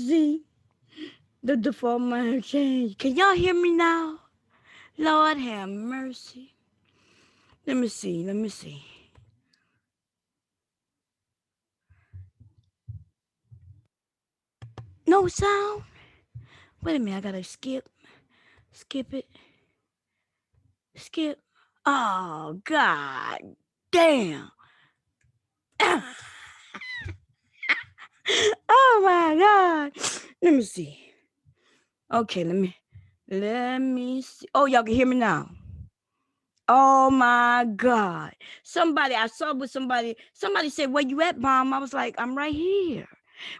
mercy. The default might change. Can y'all hear me now? Lord have mercy. Let me see. Let me see. No sound? Wait a minute. I gotta skip it, skip. Oh, God damn. Oh my God. Let me see. Okay, let me see. Oh, y'all can hear me now. Oh my God. Somebody, I saw with somebody said, "Where you at, Bomb?" I was like, "I'm right here."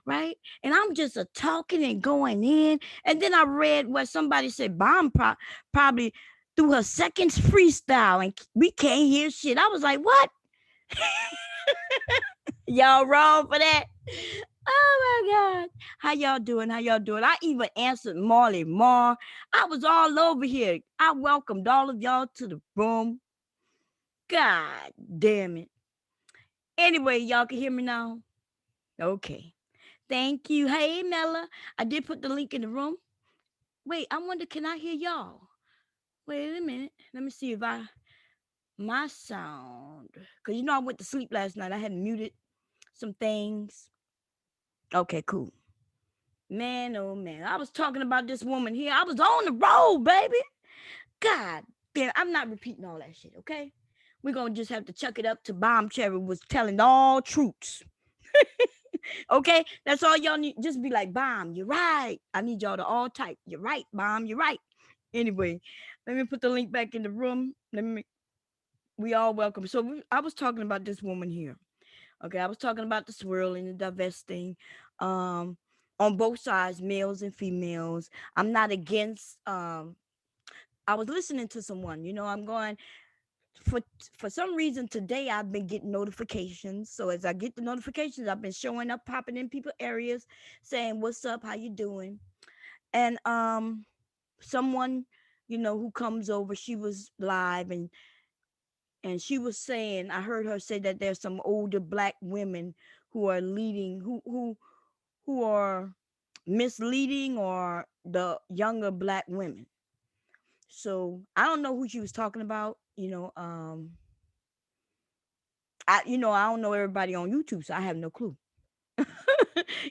Right. And I'm just a talking and going in. And then I read where somebody said Bomb probably threw her seconds freestyle and we can't hear shit. I was like, what? Y'all wrong for that? Oh my God. How y'all doing? How y'all doing? I even answered Marley Mar. I was all over here. I welcomed all of y'all to the room. God damn it. Anyway, y'all can hear me now? Okay. Thank you. Hey, Mella. I did put the link in the room. Wait, I wonder, can I hear y'all? Wait a minute. Let me see if my sound. Because I went to sleep last night. I had muted some things. Okay, cool. Man, oh man. I was talking about this woman here. I was on the road, baby. God damn, I'm not repeating all that shit, okay? We're going to just have to chuck it up to Bomb Cherry was telling all truths. Okay? That's all y'all need. Just be like, Bomb, you're right. I need y'all to all type. You're right, Bomb, you're right. Anyway, let me put the link back in the room. We all welcome. So I was talking about this woman here. Okay, I was talking about the swirling and divesting. Um, on both sides, males and females. I'm not against I was listening to someone, I'm going for for some reason today I've been getting notifications. So as I get the notifications, I've been showing up, popping in people areas, saying, "What's up? How you doing?" And someone, who comes over, she was live and she was saying, I heard her say that there's some older black women who are leading who are misleading or the younger black women. So I don't know who she was talking about. I don't know everybody on YouTube, so I have no clue. You know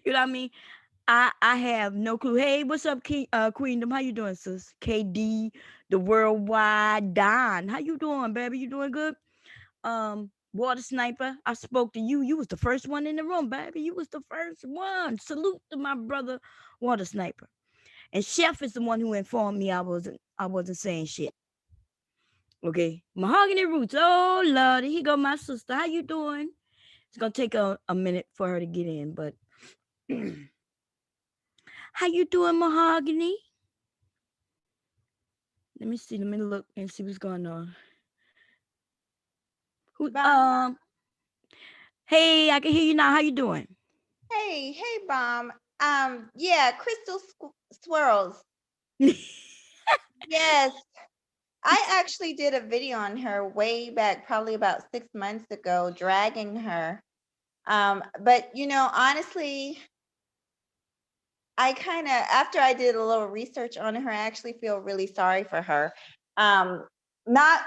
what I mean? I have no clue. Hey, what's up, Queendom? How you doing, sis? KD, the worldwide Don. How you doing, baby? You doing good? Water Sniper, I spoke to you. You was the first one in the room, baby. You was the first one. Salute to my brother, Water Sniper. And Chef is the one who informed me I wasn't saying shit. Okay. Mahogany Roots. Oh Lordy. Here go my sister. How you doing? It's gonna take a minute for her to get in, but how you doing, Mahogany? Let me see. Let me look and see what's going on. Who Bomb. Hey, I can hear you now. How you doing? Hey, Bomb. Yeah, Crystal Swirls. Yes, I actually did a video on her way back, probably about 6 months ago, dragging her. But honestly, I kind of, after I did a little research on her, I actually feel really sorry for her. Not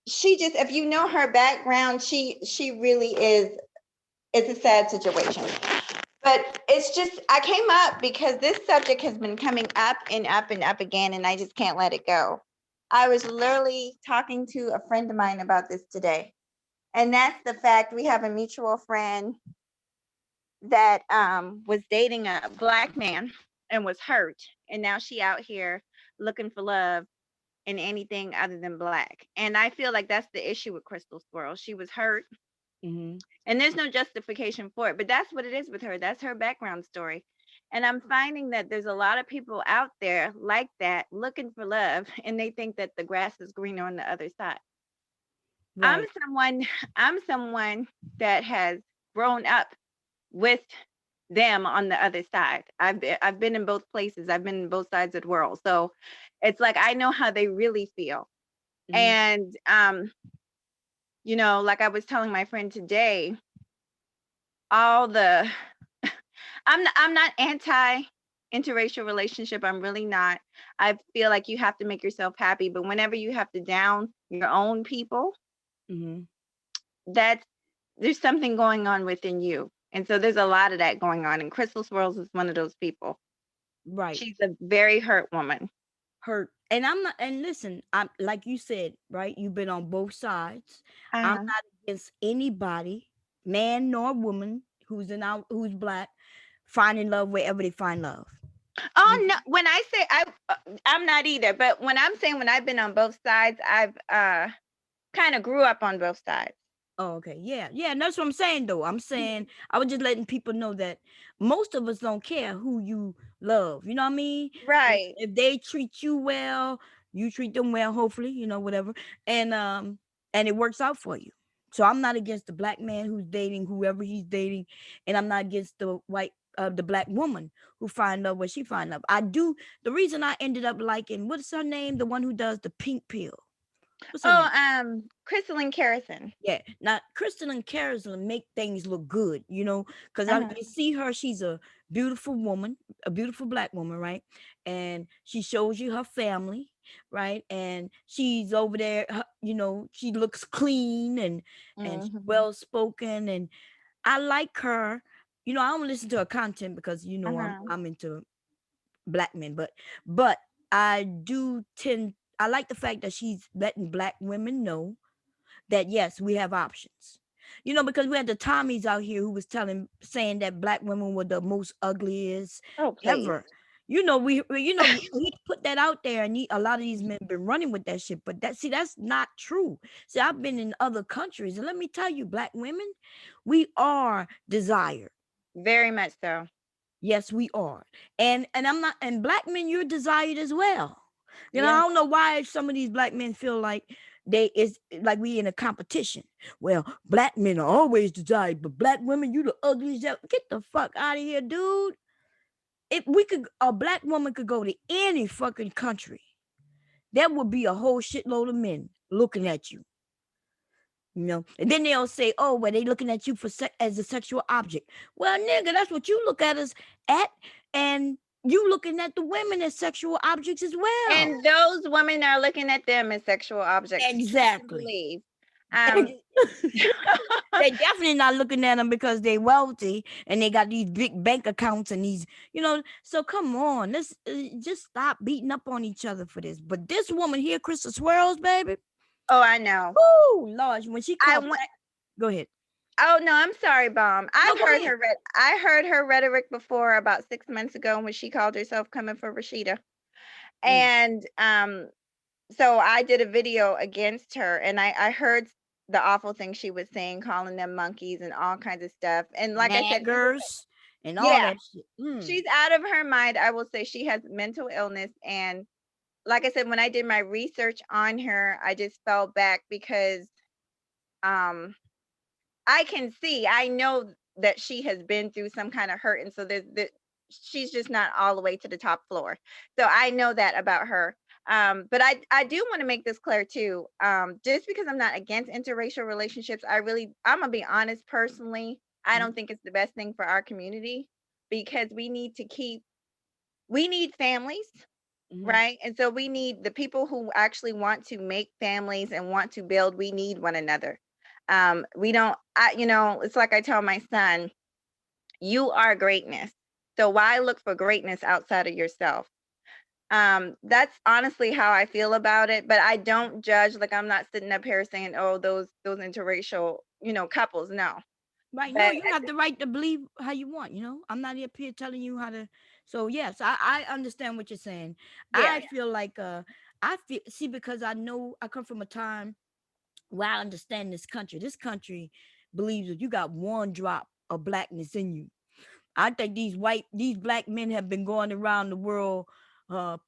She just, if you know her background, she really is. It's a sad situation. But it's just, I came up because this subject has been coming up and up and up again, and I just can't let it go. I was literally talking to a friend of mine about this today, and that's the fact we have a mutual friend that was dating a black man and was hurt, and now she out here looking for love in anything other than black. And I feel like that's the issue with Crystal Squirrel. She was hurt, Mm-hmm. and there's no justification for it, but that's what it is with her. That's her background story. And I'm finding that there's a lot of people out there like that looking for love, and they think that the grass is greener on the other side. I'm Right. someone I'm someone that has grown up with them on the other side. I've been in both places. I've been in both sides of the world. So it's like I know how they really feel. Mm-hmm. And like I was telling my friend today, all the I'm not anti interracial relationship. I'm really not. I feel like you have to make yourself happy, but whenever you have to down your own people, Hmm. that's there's something going on within you. And so there's a lot of that going on. And Crystal Swirls is one of those people. Right. She's a very hurt woman. Hurt. And I'm not, and listen, I'm like you said, right? You've been on both sides. I'm Uh-huh. not against anybody, man nor woman, who's black, finding love wherever they find love. Oh Mhm. no, when I say I'm not either, but when I'm saying when I've been on both sides, I've kind of grew up on both sides. Oh, okay. Yeah. Yeah. And that's what I'm saying, though. I'm saying, I was just letting people know that most of us don't care who you love. You know what I mean? Right. If they treat you well, you treat them well, hopefully, whatever. And it works out for you. So I'm not against the black man who's dating whoever he's dating, and I'm not against the black woman who find love where she find love. I do. The reason I ended up liking, what's her name? The one who does the pink pill. What's her Oh, name? Crystalline Carrison. Yeah. Now, Kristen and Carolyn make things look good, because Uh-huh. you see her, she's a beautiful woman, a beautiful black woman, right? And she shows you her family, right? And she's over there, she looks clean and she's Hmm. well spoken. And I like her. I don't listen to her content because Uh-huh. I'm into black men, but I do tend I like the fact that she's letting black women know that yes, we have options. Because we had the Tommies out here who was saying that black women were the most ugliest Oh, please. ever. He put that out there, and a lot of these men been running with that shit. But that's not true. See, I've been in other countries, and let me tell you, black women, we are desired. Very much so. Yes, we are. And I'm not and black men, you're desired as well. I Yeah. don't know why some of these black men feel like they is like we in a competition. Well, black men are always desired, but black women, you the ugliest. Get the fuck out of here, dude. If a black woman could go to any fucking country, there would be a whole shitload of men looking at you. And then they'll say, "Oh, well, they looking at you for as a sexual object." Well, nigga, that's what you look at us at, and you looking at the women as sexual objects as well. And those women are looking at them as sexual objects. Trust and Exactly. believe. Um, They definitely not looking at them because they wealthy and they got these big bank accounts and So come on, let's just stop beating up on each other for this. But this woman here, Krista Swirls, baby, oh, I know. whoo, Lord, when she I called went. black, go ahead. Oh no, I'm sorry, Bomb. No, I've go heard ahead. her. I heard her rhetoric before about 6 months ago when she called herself coming for Rashida, Mm. and so I did a video against her, and I heard the awful things she was saying, calling them monkeys and all kinds of stuff. And like I said, Naggers and all yeah, that shit. Mm. she's out of her mind. I will say she has mental illness, and like I said, when I did my research on her, I just fell back because um I can see, I know that she has been through some kind of hurt, and so she's just not all the way to the top floor. So I know that about her. But I do want to make this clear too. Just because I'm not against interracial relationships, I'm gonna be honest personally. I Mhm, don't think it's the best thing for our community because we need families, mhm. right? And so we need the people who actually want to make families and want to build, we need one another. We don't, it's like I tell my son, you are greatness. So why look for greatness outside of yourself? That's honestly how I feel about it, but I don't judge. Like I'm not sitting up here saying, oh, those interracial, couples. No. Right. No, But you have the right to believe how you want, I'm not up here telling you how to. So yes, I understand what you're saying. yeah, I feel like I feel see because I know I come from a time where I understand this country. This country believes that you got one drop of blackness in you. I think these black men have been going around the world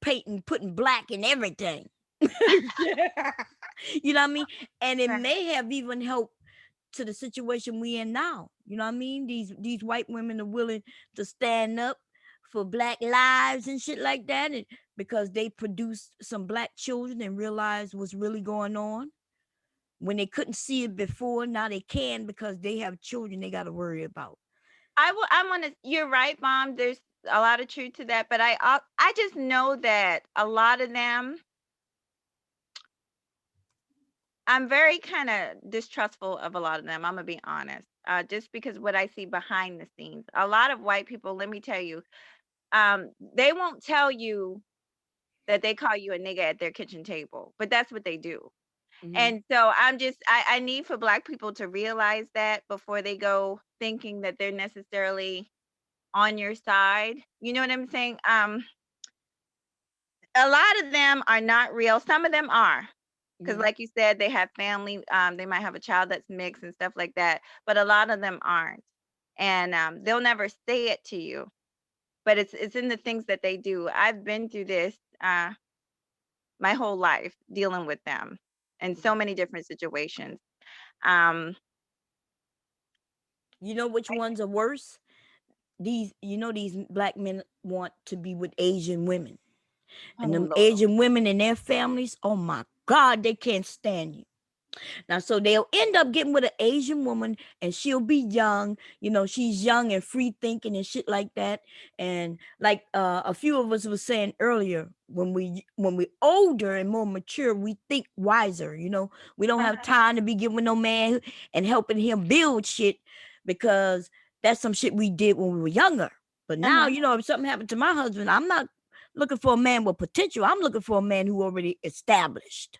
putting black in everything. You know what I mean? And it right. may have even helped to the situation we in now. You know what I mean? These white women are willing to stand up for black lives and shit like that, and because they produced some black children and realized what's really going on. When they couldn't see it before, now they can because they have children they got to worry about. I want to. You're right, Mom. There's a lot of truth to that, but I just know that a lot of them. I'm very kind of distrustful of a lot of them. I'm gonna be honest. Just because what I see behind the scenes, a lot of white people. Let me tell you, they won't tell you that they call you a nigga at their kitchen table, but that's what they do. Hmm. And so I need for black people to realize that before they go thinking that they're necessarily on your side. You know what I'm saying? A lot of them are not real. Some of them are. Because Hmm. like you said, they have family, they might have a child that's mixed and stuff like that, but a lot of them aren't. And they'll never say it to you, but it's in the things that they do. I've been through this my whole life dealing with them in so many different situations. Um, You know which ones are worse? These, these black men want to be with Asian women. oh And them Lord. Asian women and their families, oh my God, they can't stand you. Now, so they'll end up getting with an Asian woman and she'll be young. She's young and free thinking and shit like that. And like a few of us was saying earlier, when we older and more mature, we think wiser. We don't have time to be giving with no man and helping him build shit because that's some shit we did when we were younger. But now, Uh-huh. if something happened to my husband, I'm not looking for a man with potential. I'm looking for a man who already established.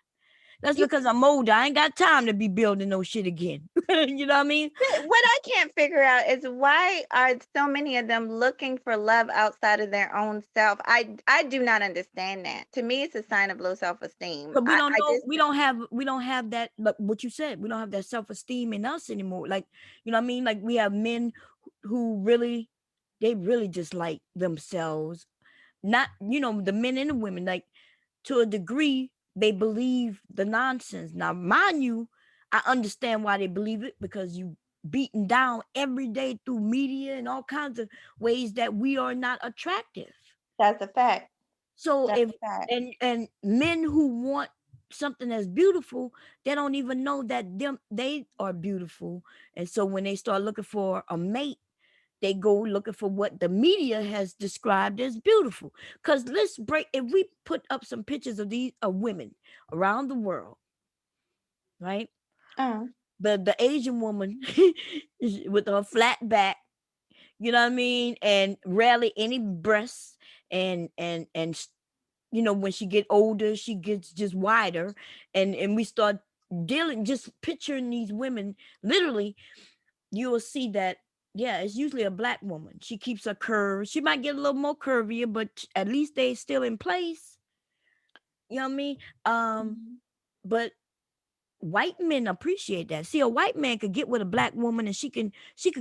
That's You because I'm older. I ain't got time to be building no shit again. You know what I mean? What I can't figure out is why are so many of them looking for love outside of their own self. I do not understand that. To me, it's a sign of low self-esteem. Because we don't I know, just we don't have that, like what you said, we don't have that self-esteem in us anymore. Like, you know what I mean? Like we have men who really, they really just like themselves. Not, the men and the women, like to a degree, they believe the nonsense. Now, mind you, I understand why they believe it because you beaten down every day through media and all kinds of ways that we are not attractive. that's a fact. So That's if a fact. and men who want something that's beautiful, they don't even know that they are beautiful. And so when they start looking for a mate, they go looking for what the media has described as beautiful. Because let's break, if we put up some pictures of these of women around the world, right? Uh, The Asian woman with her flat back, you know what I mean, and rarely any breasts, and when she get older, she gets just wider, and we start dealing, just picturing these women, literally, you will see that, yeah, it's usually a black woman. She keeps her curves. She might get a little more curvier, but at least they still in place. You know what I mean? Um, mhm. but white men appreciate that. See, a white man could get with a black woman and she could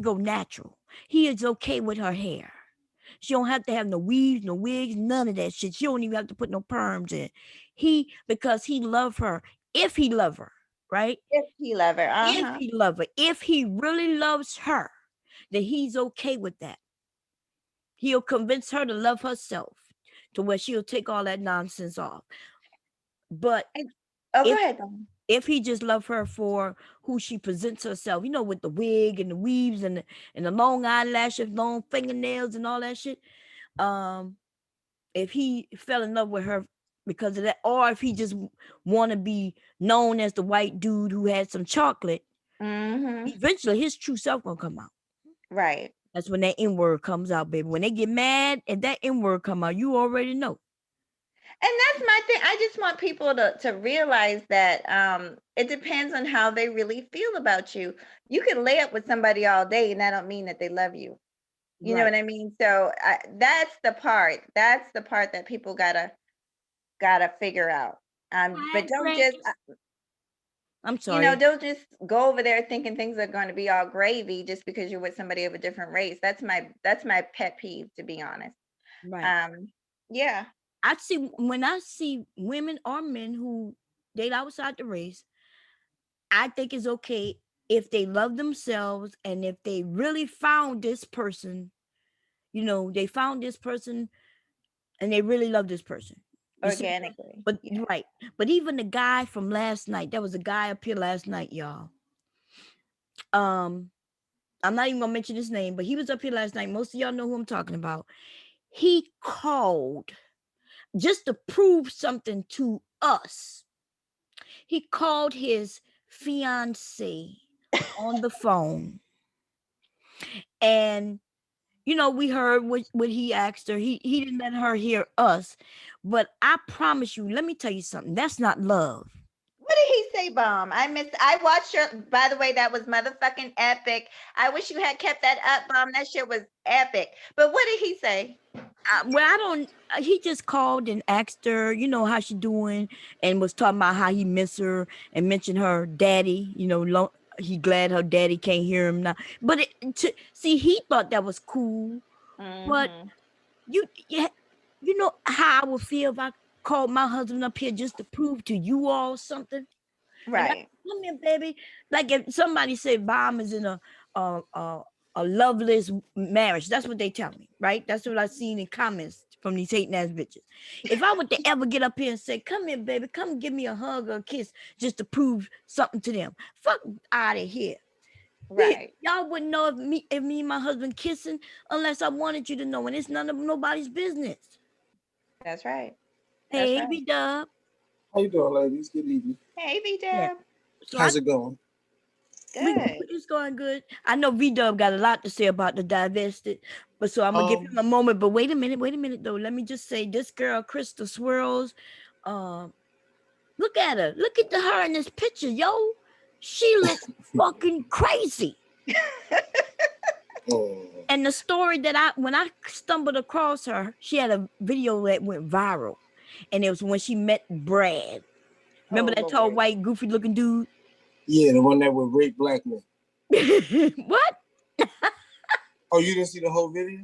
go natural. He is okay with her hair. She don't have to have no weaves, no wigs, none of that shit. She don't even have to put no perms in. Because he love her. If he love her, right? If he love her, If uh-huh. he love her, if he really loves her, then he's okay with that. He'll convince her to love herself to where she'll take all that nonsense off. But And, oh, go if ahead, Dawn. if he just love her for who she presents herself, with the wig and the weaves and the long eyelashes, long fingernails and all that shit. Um, if he fell in love with her because of that, or if he just want to be known as the white dude who had some chocolate, Mm-hmm. eventually his true self gonna come out. Right. That's when that N word comes out, baby. When they get mad and that N word come out, you already know. And that's my thing. I just want people to realize that it depends on how they really feel about you. You can lay up with somebody all day, and that don't mean that they love you. You know Right. what I mean? So that's the part. That's the part that people gotta figure out. Hi, But don't just Precious. I'm sorry. don't just go over there thinking things are going to be all gravy just because you're with somebody of a different race. That's my pet peeve, to be honest. Right. Um, yeah. When I see women or men who date outside the race, I think it's okay if they love themselves and if they really found this person, they found this person and they really love this person. You see, Organically. but Yeah. right. But even the guy from last night, there was a guy up here last night, y'all. Um, I'm not even gonna mention his name, but he was up here last night. Most of y'all know who I'm talking about. He called just to prove something to us. He called his fiance on the phone, and we heard what he asked her. He didn't let her hear us, but I promise you, let me tell you something. That's not love. What did he say, Bomb? I watched your, by the way, that was motherfucking epic. I wish you had kept that up, Bomb. That shit was epic. But what did he say? Well, I don't. He just called and asked her, how she doing, and was talking about how he miss her and mentioned her daddy. He glad her daddy can't hear him now. But see, he thought that was cool. But Mm-hmm. yeah, you know how I would feel if I called my husband up here just to prove to you all something. And I Right. come here, baby. Like if somebody said Bomb is in a a, a loveless marriage, that's what they tell me, right? That's what I've seen in comments from these hating ass bitches. If I were to ever get up here and say, "Come here, baby, come give me a hug or a kiss," just to prove something to them, fuck out of here. Right. Y'all wouldn't know if me and my husband kissing unless I wanted you to know, and it's none of nobody's business. That's right. That's Hey, right. B Dub. How you doing, ladies? Good evening. Hey, B Yeah. Dub. So I How's it going? Good. it's going good. I know V Dub got a lot to say about the divested, but so I'm gonna give him Um, a moment. But wait a minute though. Let me just say this girl, Crystal Swirls. Um, look at her. Look at her in this picture, yo. She look fucking crazy. oh, And the story that when I stumbled across her, she had a video that went viral, and it was when she met Brad. Oh Remember that tall, Lord. white, goofy looking dude? yeah, the one that would rape black men. What? Oh, you didn't see the whole video?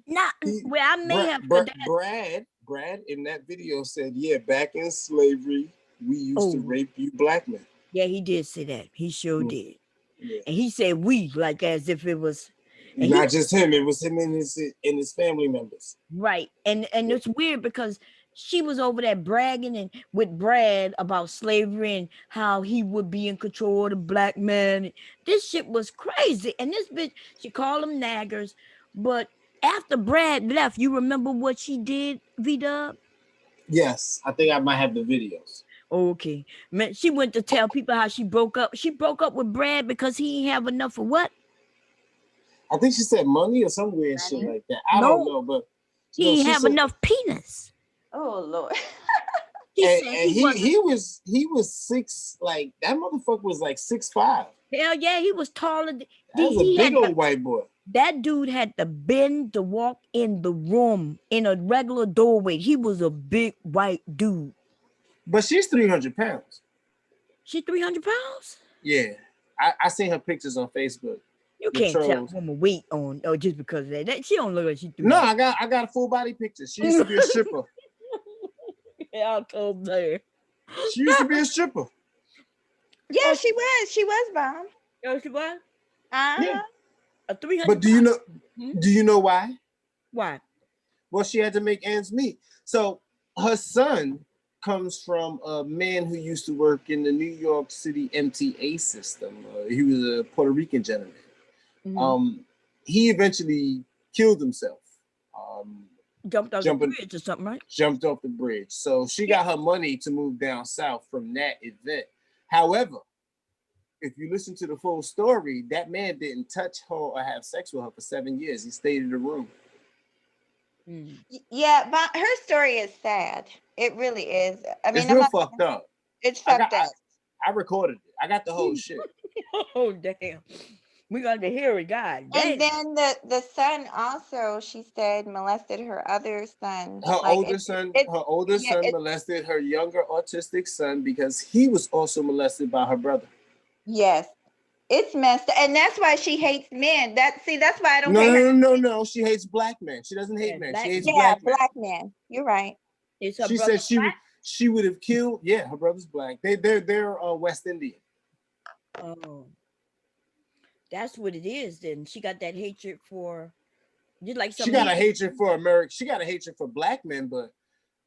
Not He, well, I may have, but that. Brad in that video said, "Yeah, back in slavery, we used to Oh, rape you black men." yeah, he did say that. He sure Mm, did. yeah, And he said we like as if it was, and he not just him; it was him and his family members. right. And Yeah. it's weird because she was over there bragging and with Brad about slavery and how he would be in control of the black man. This shit was crazy. And this bitch, she called them naggers. But after Brad left, you remember what she did, V Dub? Yes, I think I might have the videos. Okay. Man, she went to tell people how she broke up. She broke up with Brad because he didn't have enough of what? I think she said money or some weird shit Money. like that. I don't No, know, but no, he didn't she have said, enough penis. Oh Lord. She said and he wasn't. he was six, like that motherfucker was like 6'5". Hell yeah, he was taller. That was a He big had old white boy. that dude had to bend to walk in the room in a regular doorway. He was a big white dude. But she's 300 pounds. She 300 pounds. Yeah. I seen her pictures on Facebook. You The can't tell a trolls. woman weight on just because of that. She don't look like she No, 300. I got a full body picture. She used to be a stripper. Yeah, I told her. She used to be a stripper. Yeah, Oh, she was. She was, Bomb. she what? Yeah. Uh-huh. A 300 But pound. Hmm? do you know why? Why? Well, she had to make ends meet. So her son comes from a man who used to work in the New York City MTA system. He was a Puerto Rican gentleman. Hmm. Um, he eventually killed himself. Um, Jumped off the jumping bridge or something, right? jumped off the bridge. So she Yeah. got her money to move down south from that event. However, if you listen to the full story, that man didn't touch her or have sex with her for 7 years. He stayed in the room. Mm. Yeah, but her story is sad. It really is. I It's mean, I'm real not, fucked up. it's I got fucked up. I recorded it. I got the whole shit. Oh damn. We got to hear it, God And damn. then the son also, she said, molested her other son. Her Like older son, it her older yeah, son it molested her younger autistic son because he was also molested by her brother. yes. It's messed up. And that's why she hates men. That's why I don't No, pay no, her. no, no, no. She hates black men. She doesn't hate Yeah, men. She black hates man. Yeah, black men. black men. You're right. Is her She brother said black? she would have killed. Yeah, her brother's black. They're West Indian. Oh, that's what it is. Then she got that hatred for just like She some got a men. hatred for America. She got a hatred for black men, but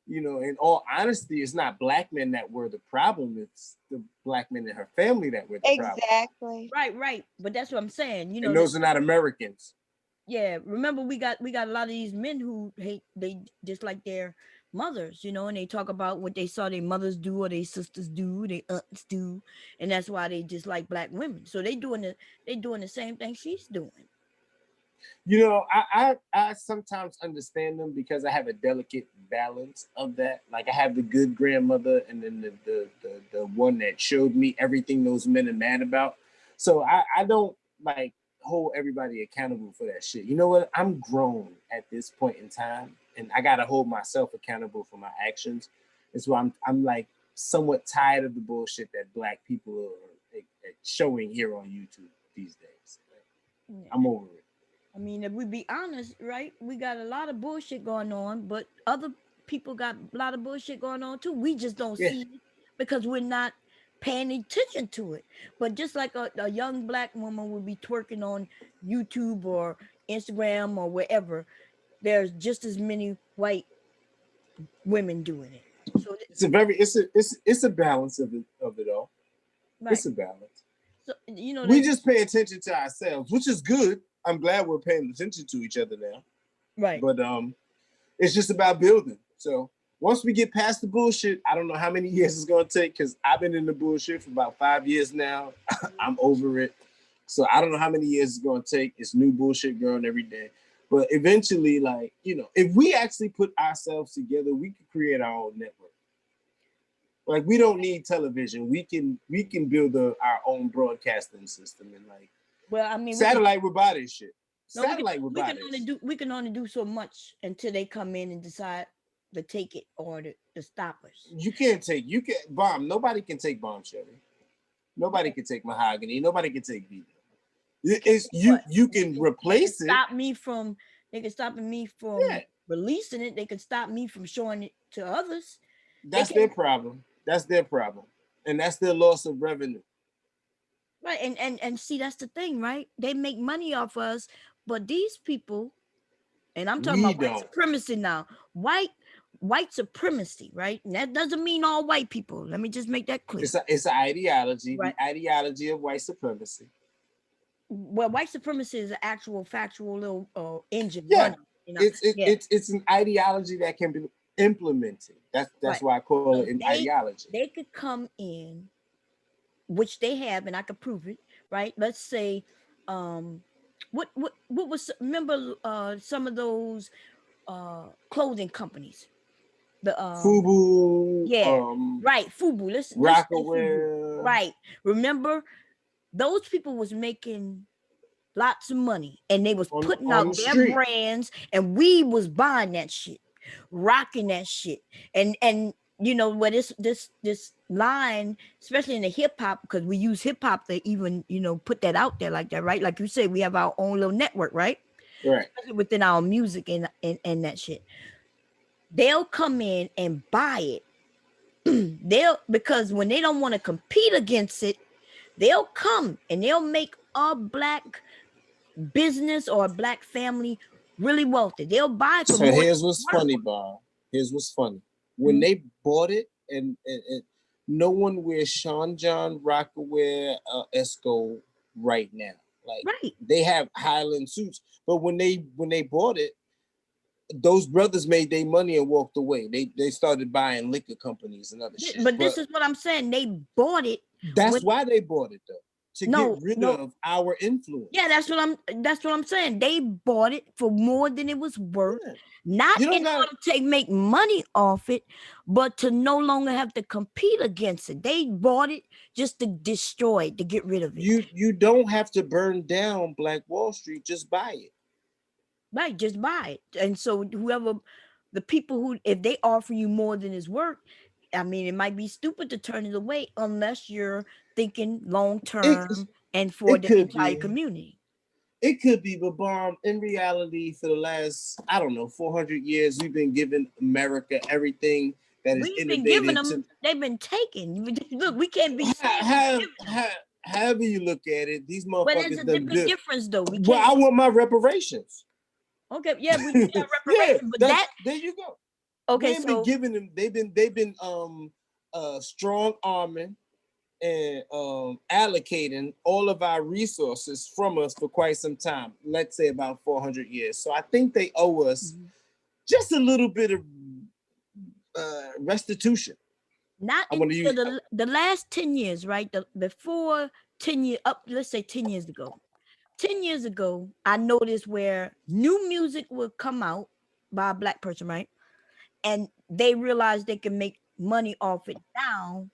You know, in all honesty, it's not black men that were the problem. It's the black men in her family that were the problem. Exactly. Right. But that's what I'm saying. You And know, those are not Americans. yeah. Remember, we got a lot of these men who hate, they just like their mothers, you know, and they talk about what they saw their mothers do or their sisters do, their aunts do, and that's why they just like black women. So they doing the same thing she's doing. You know, I sometimes understand them because I have a delicate balance of that. Like I have the good grandmother and then the one that showed me everything those men are mad about. So I don't like hold everybody accountable for that shit. You know what? I'm grown at this point in time and I gotta hold myself accountable for my actions. That's why I'm like somewhat tired of the bullshit that black people are showing here on YouTube these days. Yeah. I'm over it. I mean, if we be honest, right? We got a lot of bullshit going on, but other people got a lot of bullshit going on too. We just don't Yeah. see it because we're not paying attention to it. But just like a young black woman would be twerking on YouTube or Instagram or wherever, there's just as many white women doing it. So, It's a balance of it all. right. It's a balance. So, you know, We they, just pay attention to ourselves, which is good. I'm glad we're paying attention to each other now. right. But it's just about building. So once we get past the bullshit, I don't know how many years it's gonna take because I've been in the bullshit for about 5 years now. I'm over it. So I don't know how many years it's gonna take. It's new bullshit growing every day. But eventually, like, you know, if we actually put ourselves together, we could create our own network. Like we don't need television. We can build our own broadcasting system and like Well, I mean, satellite would buy this shit. no, Satellite would we buy can only this. do so much until they come in and decide to take it or to stop us. You can bomb. Nobody can take bomb Chevy. Nobody can take mahogany. Nobody can take beat. It's But you they can they can replace it. stop me from they can stop me Yeah, from releasing it. They can stop me from showing it to others. They that's their can, problem. That's their problem. And that's their loss of revenue. right, and see, that's the thing, right? They make money off us, but these people, and I'm talking We about white don't. supremacy now. White supremacy, right? And that doesn't mean all white people. Let me just make that clear. It's an ideology, the Right. ideology of white supremacy. Well, white supremacy is an actual factual little engine Yeah, running, you know. Yeah, it's an ideology that can be implemented. That's right. why I call it So an ideology. they could come in, which they have, and I could prove it, right? Let's say, um, what was, remember some of those clothing companies, the Fubu, yeah, right, Fubu. Let's say Fubu, Rockaware right? Remember, those people was making lots of money and they was putting on the out their street. brands and we was buying that shit, rocking that shit. And you know where this line, especially in the hip hop, because we use hip hop to even, you know, put that out there like that, right? Like you said, we have our own little network, right? Right. Especially within our music and that shit. They'll come in and buy it. They'll, because when they don't want to compete against it, they'll come and they'll make a black business or a black family really wealthy. They'll buy for So more here's than what's it's worth. funny, Bob. Here's what's funny. When Mhm. they bought it, and no one wears Sean John Rockaware Esco right now. Like Right. they have Highland suits, but when they bought it, those brothers made their money and walked away. They started buying liquor companies and other shit. But But this is what I'm saying. They bought it that's when why they bought it though, to get no, rid no. of our influence. Yeah, that's what I'm saying. They bought it for more than it was worth, Yeah. not You don't in got order to make money off it, but to no longer have to compete against it. They bought it just to destroy it, to get rid of it. you don't have to burn down Black Wall Street. Just buy it. Right, just buy it. And so whoever, the people who, if they offer you more than it's worth, I mean, it might be stupid to turn it away unless you're thinking long It term and for it the could entire be. community. It could be, but bomb. In reality, for the last, I don't know, 400 years, we've been giving America everything that is We've been giving innovative them, to. they've been taking. Look, we can't be saying we Have, giving them. have, however you look at it, these But there's motherfuckers a done big good. difference though. We Well, can't, I want my reparations. okay, yeah, we need our Yeah, reparation, but that's there you go. Okay, We ain't been so giving them. They've been strong arming and allocating all of our resources from us for quite some time. Let's say about 400 years. So I think they owe us Mhm. just a little bit of restitution. Not I want to until use. the last 10 years, right? Before 10 years up, let's say 10 years ago. 10 years ago, I noticed where new music would come out by a black person, right? And they realized they can make money off it now.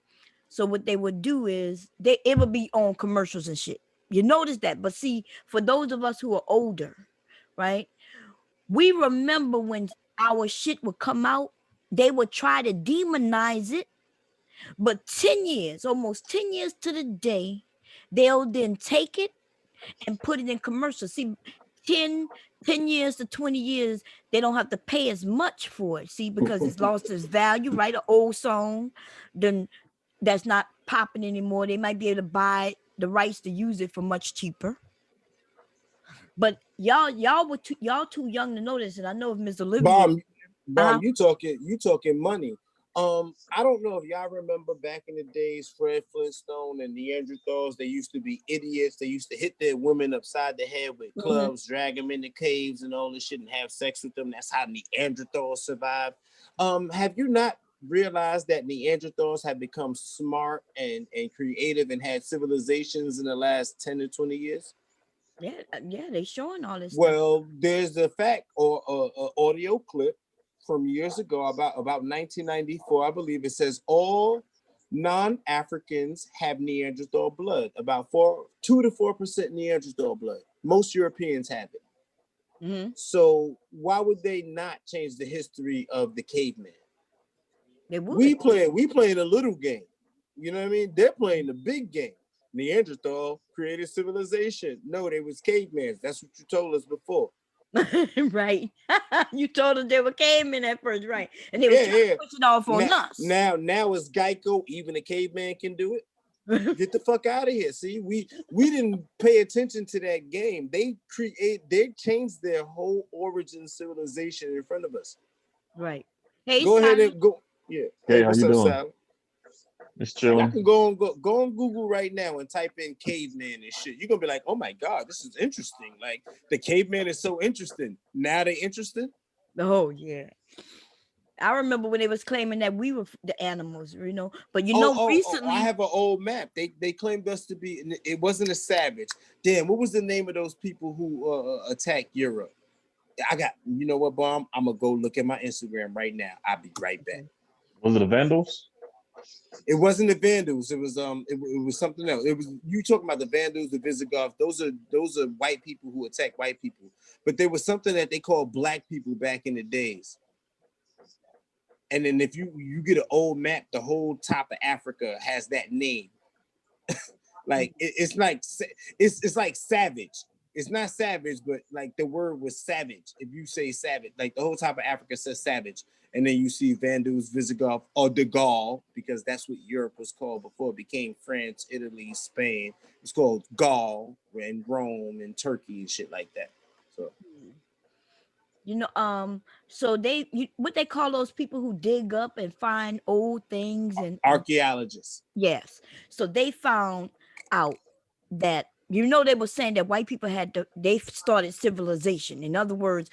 So what they would do is it would be on commercials and shit. You notice that. But see, for those of us who are older, right? We remember when our shit would come out, they would try to demonize it. But 10 years, almost 10 years to the day, they'll then take it and put it in commercials. See, 10, 10 years to 20 years, they don't have to pay as much for it. See, because it's lost its value, right? An old song, then that's not popping anymore. They might be able to buy the rights to use it for much cheaper. But y'all too young to know this, and I know if Miss Olivia, Bomb, uh-huh. you talking money. I don't know if y'all remember back in the days, Fred Flintstone and Neanderthals. They used to be idiots. They used to hit their women upside the head with Mhm. clubs, drag them into caves and all this shit, and have sex with them. That's how Neanderthals survived. Have you not realized that Neanderthals have become smart and creative and had civilizations in the last 10 to 20 years? Yeah, they showing all this stuff. Well, there's a fact or a audio clip from years ago about 1994. I believe it says all non-Africans have Neanderthal blood. About 2 to 4% Neanderthal blood. Most Europeans have it. Hmm. So why would they not change the history of the caveman? They We would. playing a little game. You know what I mean? They're playing the big game. Neanderthal created civilization. No, they was cavemen. That's what you told us before. Right. You told us they were cavemen at first, right? And they was Yeah, trying to yeah. push it off on Now, us. now it's Geico. Even a caveman can do it. Get the fuck out of here. See, we didn't pay attention to that game. They changed their whole origin civilization in front of us. Right. Hey, Go ahead Sally. and go. Yeah. Hey, Hey, how what's you up, doing? Sal? Just Y'all chilling. can go on Google right now and type in caveman and shit. You're gonna be like, oh my god, this is interesting. Like the caveman is so interesting. Now they interested. Oh yeah. I remember when they was claiming that we were the animals, But I recently, have an old map. They claimed us to be. It wasn't a savage. Damn, what was the name of those people who attacked Europe? I got. You know what, bomb? I'm gonna go look at my Instagram right now. I'll be right back. okay. Was it the Vandals? It wasn't the Vandals. It was it was something else. It was you talking about the Vandals, the Visigoths. Those are white people who attack white people. But there was something that they called black people back in the days. And then if you get an old map, the whole top of Africa has that name. Like it's like it's like savage. It's not savage, but like the word was savage. If you say savage, like the whole top of Africa says savage, and then you see Vandals, Visigoth, or the Gaul, because that's what Europe was called before it became France, Italy, Spain. It's called Gaul and Rome and Turkey and shit like that. So You know, so what they call those people who dig up and find old things and archaeologists. yes. So they found out that they were saying that white people they started civilization. In other words,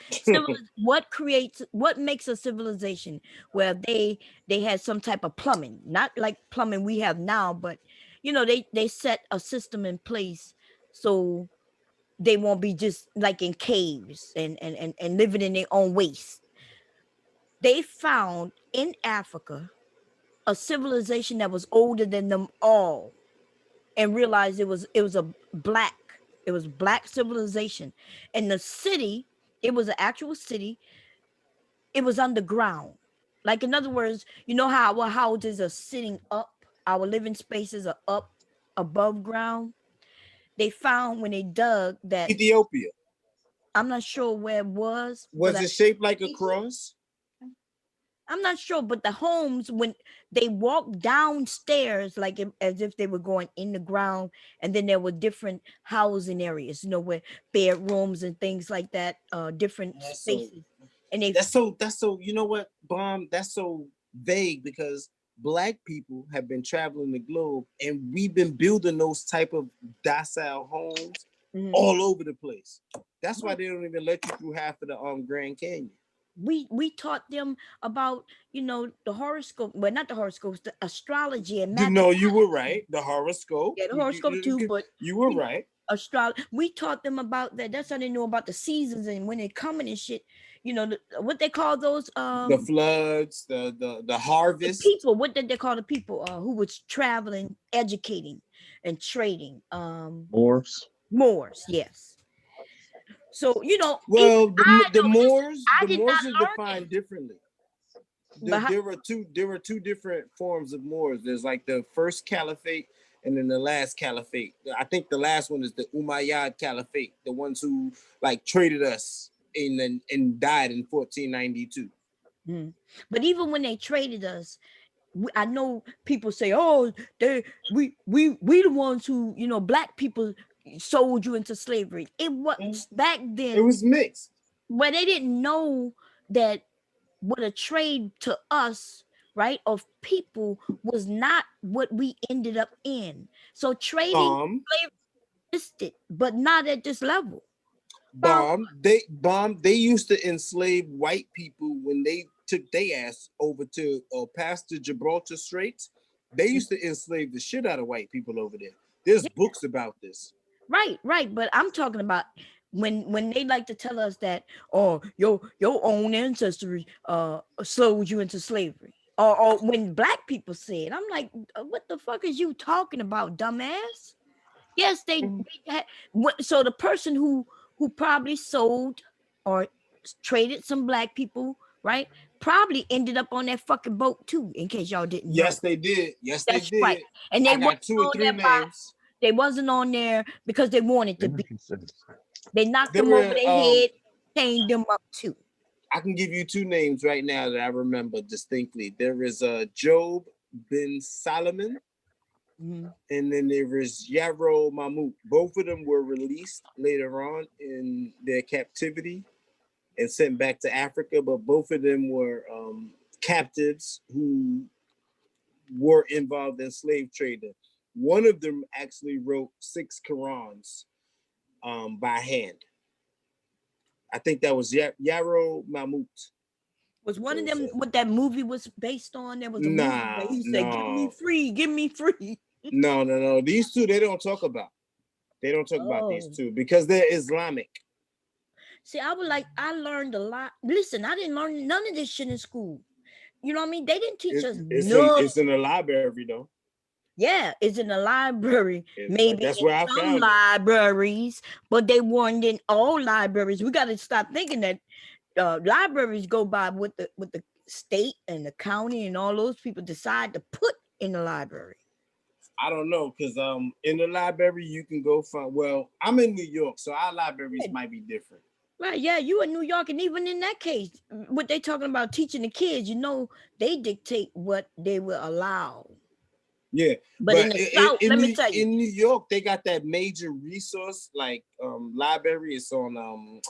what makes a civilization? Where they had some type of plumbing, not like plumbing we have now, but they set a system in place so they won't be just like in caves and living in their own waste. They found in Africa a civilization that was older than them all and realized it was black civilization. And the city, it was an actual city, it was underground. Like in other words, you know how our houses are sitting up, our living spaces are up above ground. They found when they dug that, Ethiopia. I'm not sure where it was, but Was it shaped like a Egypt? cross? I'm not sure, but the homes, when they walked downstairs, like as if they were going in the ground, and then there were different housing areas, where bedrooms and things like that, different So spaces. And they that's so you know what, Bomb? That's so vague because Black people have been traveling the globe and we've been building those type of docile homes Mhm. all over the place. That's why they don't even let you through half of the Grand Canyon. we taught them about, you know, the horoscope, well, not the horoscopes, the astrology and You math. know, you were right. The horoscope. Yeah, the horoscope too, but You were you know, right. astrology. We taught them about that. That's how they know about the seasons and when they're coming and shit. You know, what they call those The floods, the the harvest. people. What did they call the people who was traveling, educating, and trading? Moors. Moors. Yes. So you know, even Well, I the know this. Moors, I the did not Moors are learn defined it, differently. but how, There were two different forms of Moors. There's like the first caliphate and then the last caliphate. I think the last one is the Umayyad Caliphate, the ones who like traded us in and died in 1492. mm. But even when they traded us, I know people say, "Oh, we the ones who, you know, black people sold you into slavery." It was back It then, was mixed. but they didn't know that what a trade to us, right, of people was not what we ended up in. So trading Bomb, slavery existed, but not at this level. Well, they used to enslave white people when they took their ass over to past the Gibraltar Straits. They used to enslave the shit out of white people over there. There's books about this. right. But I'm talking about when they like to tell us that, oh, your own ancestors sold you into slavery. Or when black people say it, I'm like, what the fuck is you talking about, dumbass? Yes, they had, so the person who probably sold or traded some black people, right? Probably ended up on that fucking boat too, in case y'all didn't know. Yes, they did. Yes, they That's right. did. And they I wasn't got two or on three there by names. they wasn't on there because they wanted to be. They knocked There them over were their head, chained them up too. I can give you two names right now that I remember distinctly. There is Job bin Solomon, Mhm. and then there is Yarrow Mahmoud. Both of them were released later on in their captivity and sent back to Africa, but both of them were captives who were involved in slave trading. One of them actually wrote 6 Qurans by hand. I think that was Yarrow Mahmoud. Was one of them So, what that movie was based on? There was a movie where nah, he said, "Give me no, free, give me free." no. These two they don't talk about. They don't talk about these Oh. two because they're Islamic. See, I learned a lot. Listen, I didn't learn none of this shit in school. You know what I mean? They didn't teach us none. It's in the library though. Yeah, it's in the library, maybe That's in where I some found it. libraries, but they weren't in all libraries. We got to stop thinking that libraries go by what the state and the county and all those people decide to put in the library. I don't know because in the library you can go find. Well, I'm in New York, so our libraries Yeah, might be different. right, yeah, you in New York, and even in that case, what they talking about teaching the kids, you know, they dictate what they will allow. Yeah, But in but the South, let me tell you, In New York they got that major resource like library. It's on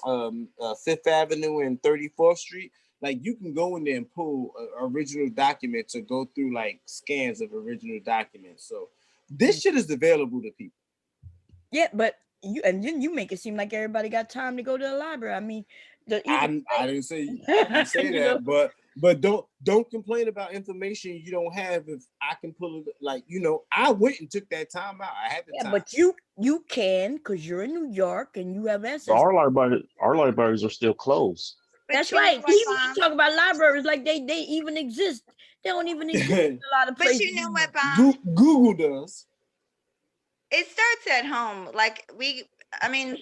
Fifth Avenue and 34th Street. Like you can go in there and pull original documents or go through like scans of original documents. So this shit is available to people. yeah, but you and then you make it seem like everybody got time to go to the library. I mean, the even I didn't say you know, that, but don't complain about information you don't have if I can pull it. Like I went and took that time out. I had the yeah, time. but you can because you're in New York and you have access. Our libraries are still closed. That's But you know right. what, He Bomb? talk about libraries like they even exist. They don't even exist in a lot of But places. you know what, Bomb? Google does. It starts at home. I mean,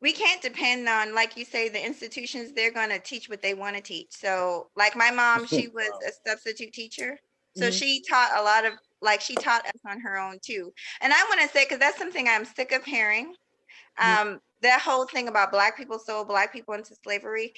we can't depend on, like you say, the institutions. They're going to teach what they want to teach. So like my mom, she was Wow. a substitute teacher, so Mhm. she taught a lot of, like, she taught us on her own too. And I want to say, because that's something I'm sick of hearing, Mhm. that whole thing about black people sold black people into slavery.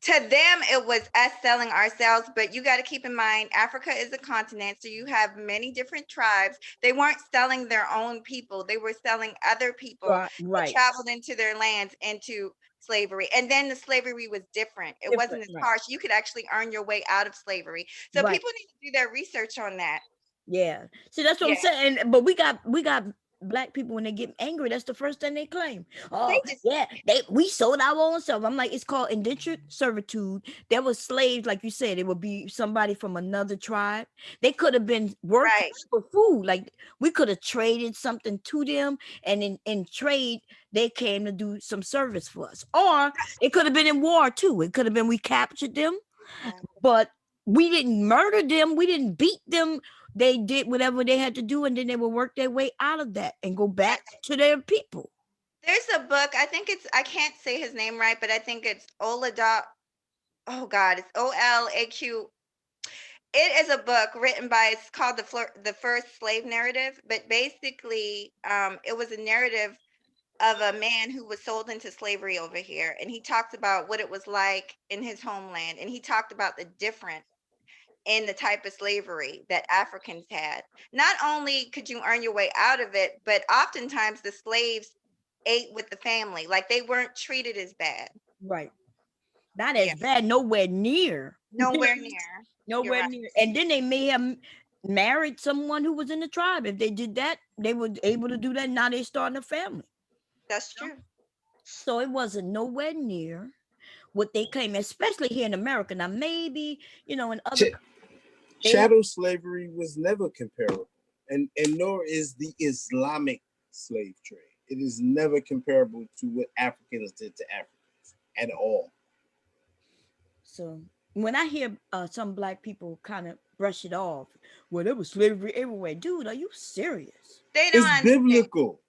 to them it was us selling ourselves, but you got to keep in mind Africa is a continent, so you have many different tribes. They weren't selling their own people, they were selling other people Right, that right. traveled into their lands into slavery. And then the slavery was different, it wasn't Different, as right, harsh, you could actually earn your way out of slavery. So right. people need to do their research on that. Yeah. See, that's what I'm Yeah, saying. But we got black people when they get angry, that's the first thing they claim. they Oh, just yeah, we sold our own self. I'm like, it's called indentured servitude. There was slaves, like you said, it would be somebody from another tribe. They could have been workers right. for food. Like we could have traded something to them, and in trade, they came to do some service for us. Or it could have been in war too. It could have been we captured them, Yeah. but we didn't murder them, we didn't beat them. They did whatever they had to do, and then they would work their way out of that and go back to their people. There's a book, I think it's, I can't say his name right, but I think it's Olada. Oh God, it's OLAQ. It is a book written by, it's called the First Slave Narrative, but basically, it was a narrative of a man who was sold into slavery over here, and he talked about what it was like in his homeland, and he talked about the difference in the type of slavery that Africans had. Not only could you earn your way out of it, but oftentimes the slaves ate with the family, like they weren't treated as bad. Right. Not Yeah, as bad, nowhere near. nowhere near. You're Nowhere right. near. And then they may have married someone who was in the tribe. If they did that, they were able to do that. Now they starting a family. That's true. So it wasn't nowhere near what they claim, especially here in America. Now maybe, in other they have Chattel slavery was never comparable, and nor is the Islamic slave trade. It is never comparable to what Africans did to Africans at all. so when I hear some black people kind of brush it off, well, there was slavery everywhere. Dude, are you serious? They don't It's understand. biblical.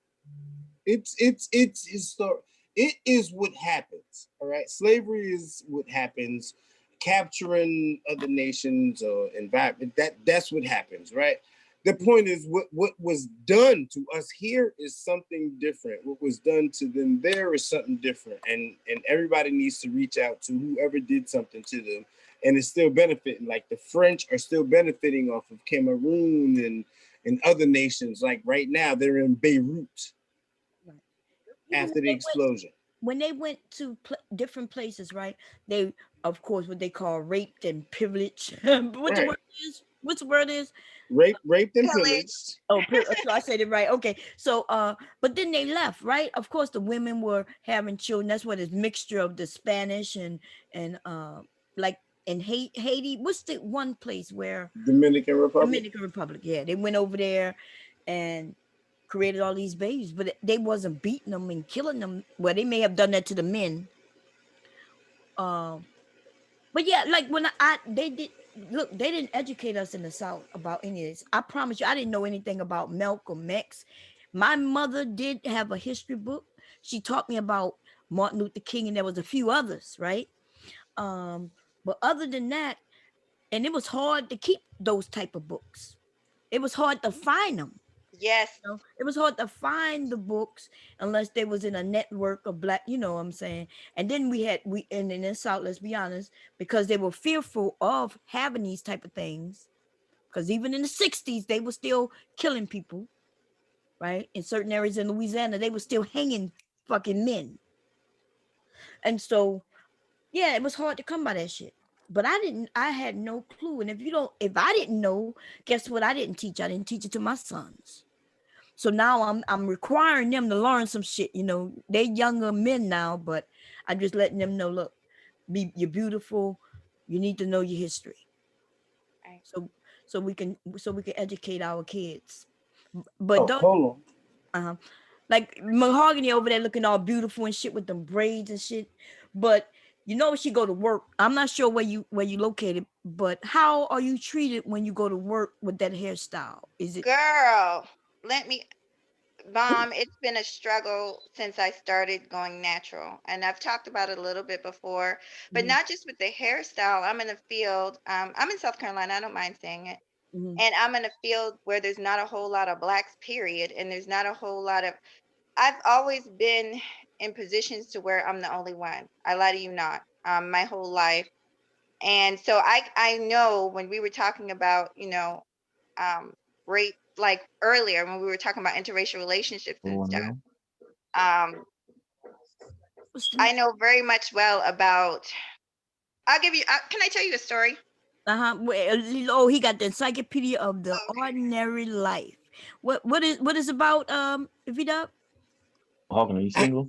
It's historic. It is what happens. All right, slavery is what happens. Capturing other nations or environment, that's what happens, right? The point is what was done to us here is something different. What was done to them there is something different, and everybody needs to reach out to whoever did something to them, and it's still benefiting. Like the French are still benefiting off of Cameroon and other nations. Like right now, they're in Beirut Right. Even after the explosion. when they went to different places, right? They, of course, what they call raped and pillaged. What the Right. word is? What's the word is? Raped and Pillaged. pillaged. Oh, so I said it right. Okay. So, but then they left, right? Of course, the women were having children. That's what it's mixture of the Spanish and like in Haiti. What's the one place where Dominican Republic. Dominican Republic? Yeah, they went over there and created all these babies, but they wasn't beating them and killing them. Well, they may have done that to the men. Um, but yeah, like when they did look, they didn't educate us in the South about any of this. I promise you, I didn't know anything about Malcolm X. My mother did have a history book. She taught me about Martin Luther King, and there was a few others, right? Um, but other than that, and it was hard to keep those type of books. It was hard to find them. Yes. It was hard to find the books unless they was in a network of black, you know what I'm saying. And then we and in the South, let's be honest, because they were fearful of having these type of things. Because even in the 60s, they were still killing people, right? In certain areas in Louisiana, they were still hanging fucking men. And so, yeah, it was hard to come by that shit. But I had no clue. And if I didn't know, guess what? I didn't teach. I didn't teach it to my sons. So now I'm requiring them to learn some shit. They're younger men now, but I'm just letting them know, look, you're beautiful. You need to know your history. Right. So so we can educate our kids. But Oh, don't hold on. uh like Mahogany over there looking all beautiful and shit with them braids and shit. But she go to work. I'm not sure where you located, but how are you treated when you go to work with that hairstyle? Is it Girl, let me, Mom, it's been a struggle since I started going natural. And I've talked about it a little bit before, but Mhm, not just with the hairstyle. I'm in a field, I'm in South Carolina, I don't mind saying it. mhm, And I'm in a field where there's not a whole lot of blacks, period. And there's not a whole lot of, I've always been in positions to where I'm the only one. I lie to you not. my whole life. And so I know when we were talking about, rape, like earlier when we were talking about interracial relationships and Oh, stuff, no. um, I know very much well about. I'll give you. Can I tell you a story? Oh, he got the Encyclopedia of the Okay. Ordinary Life. What is about Vida? Hawking, are you I, single?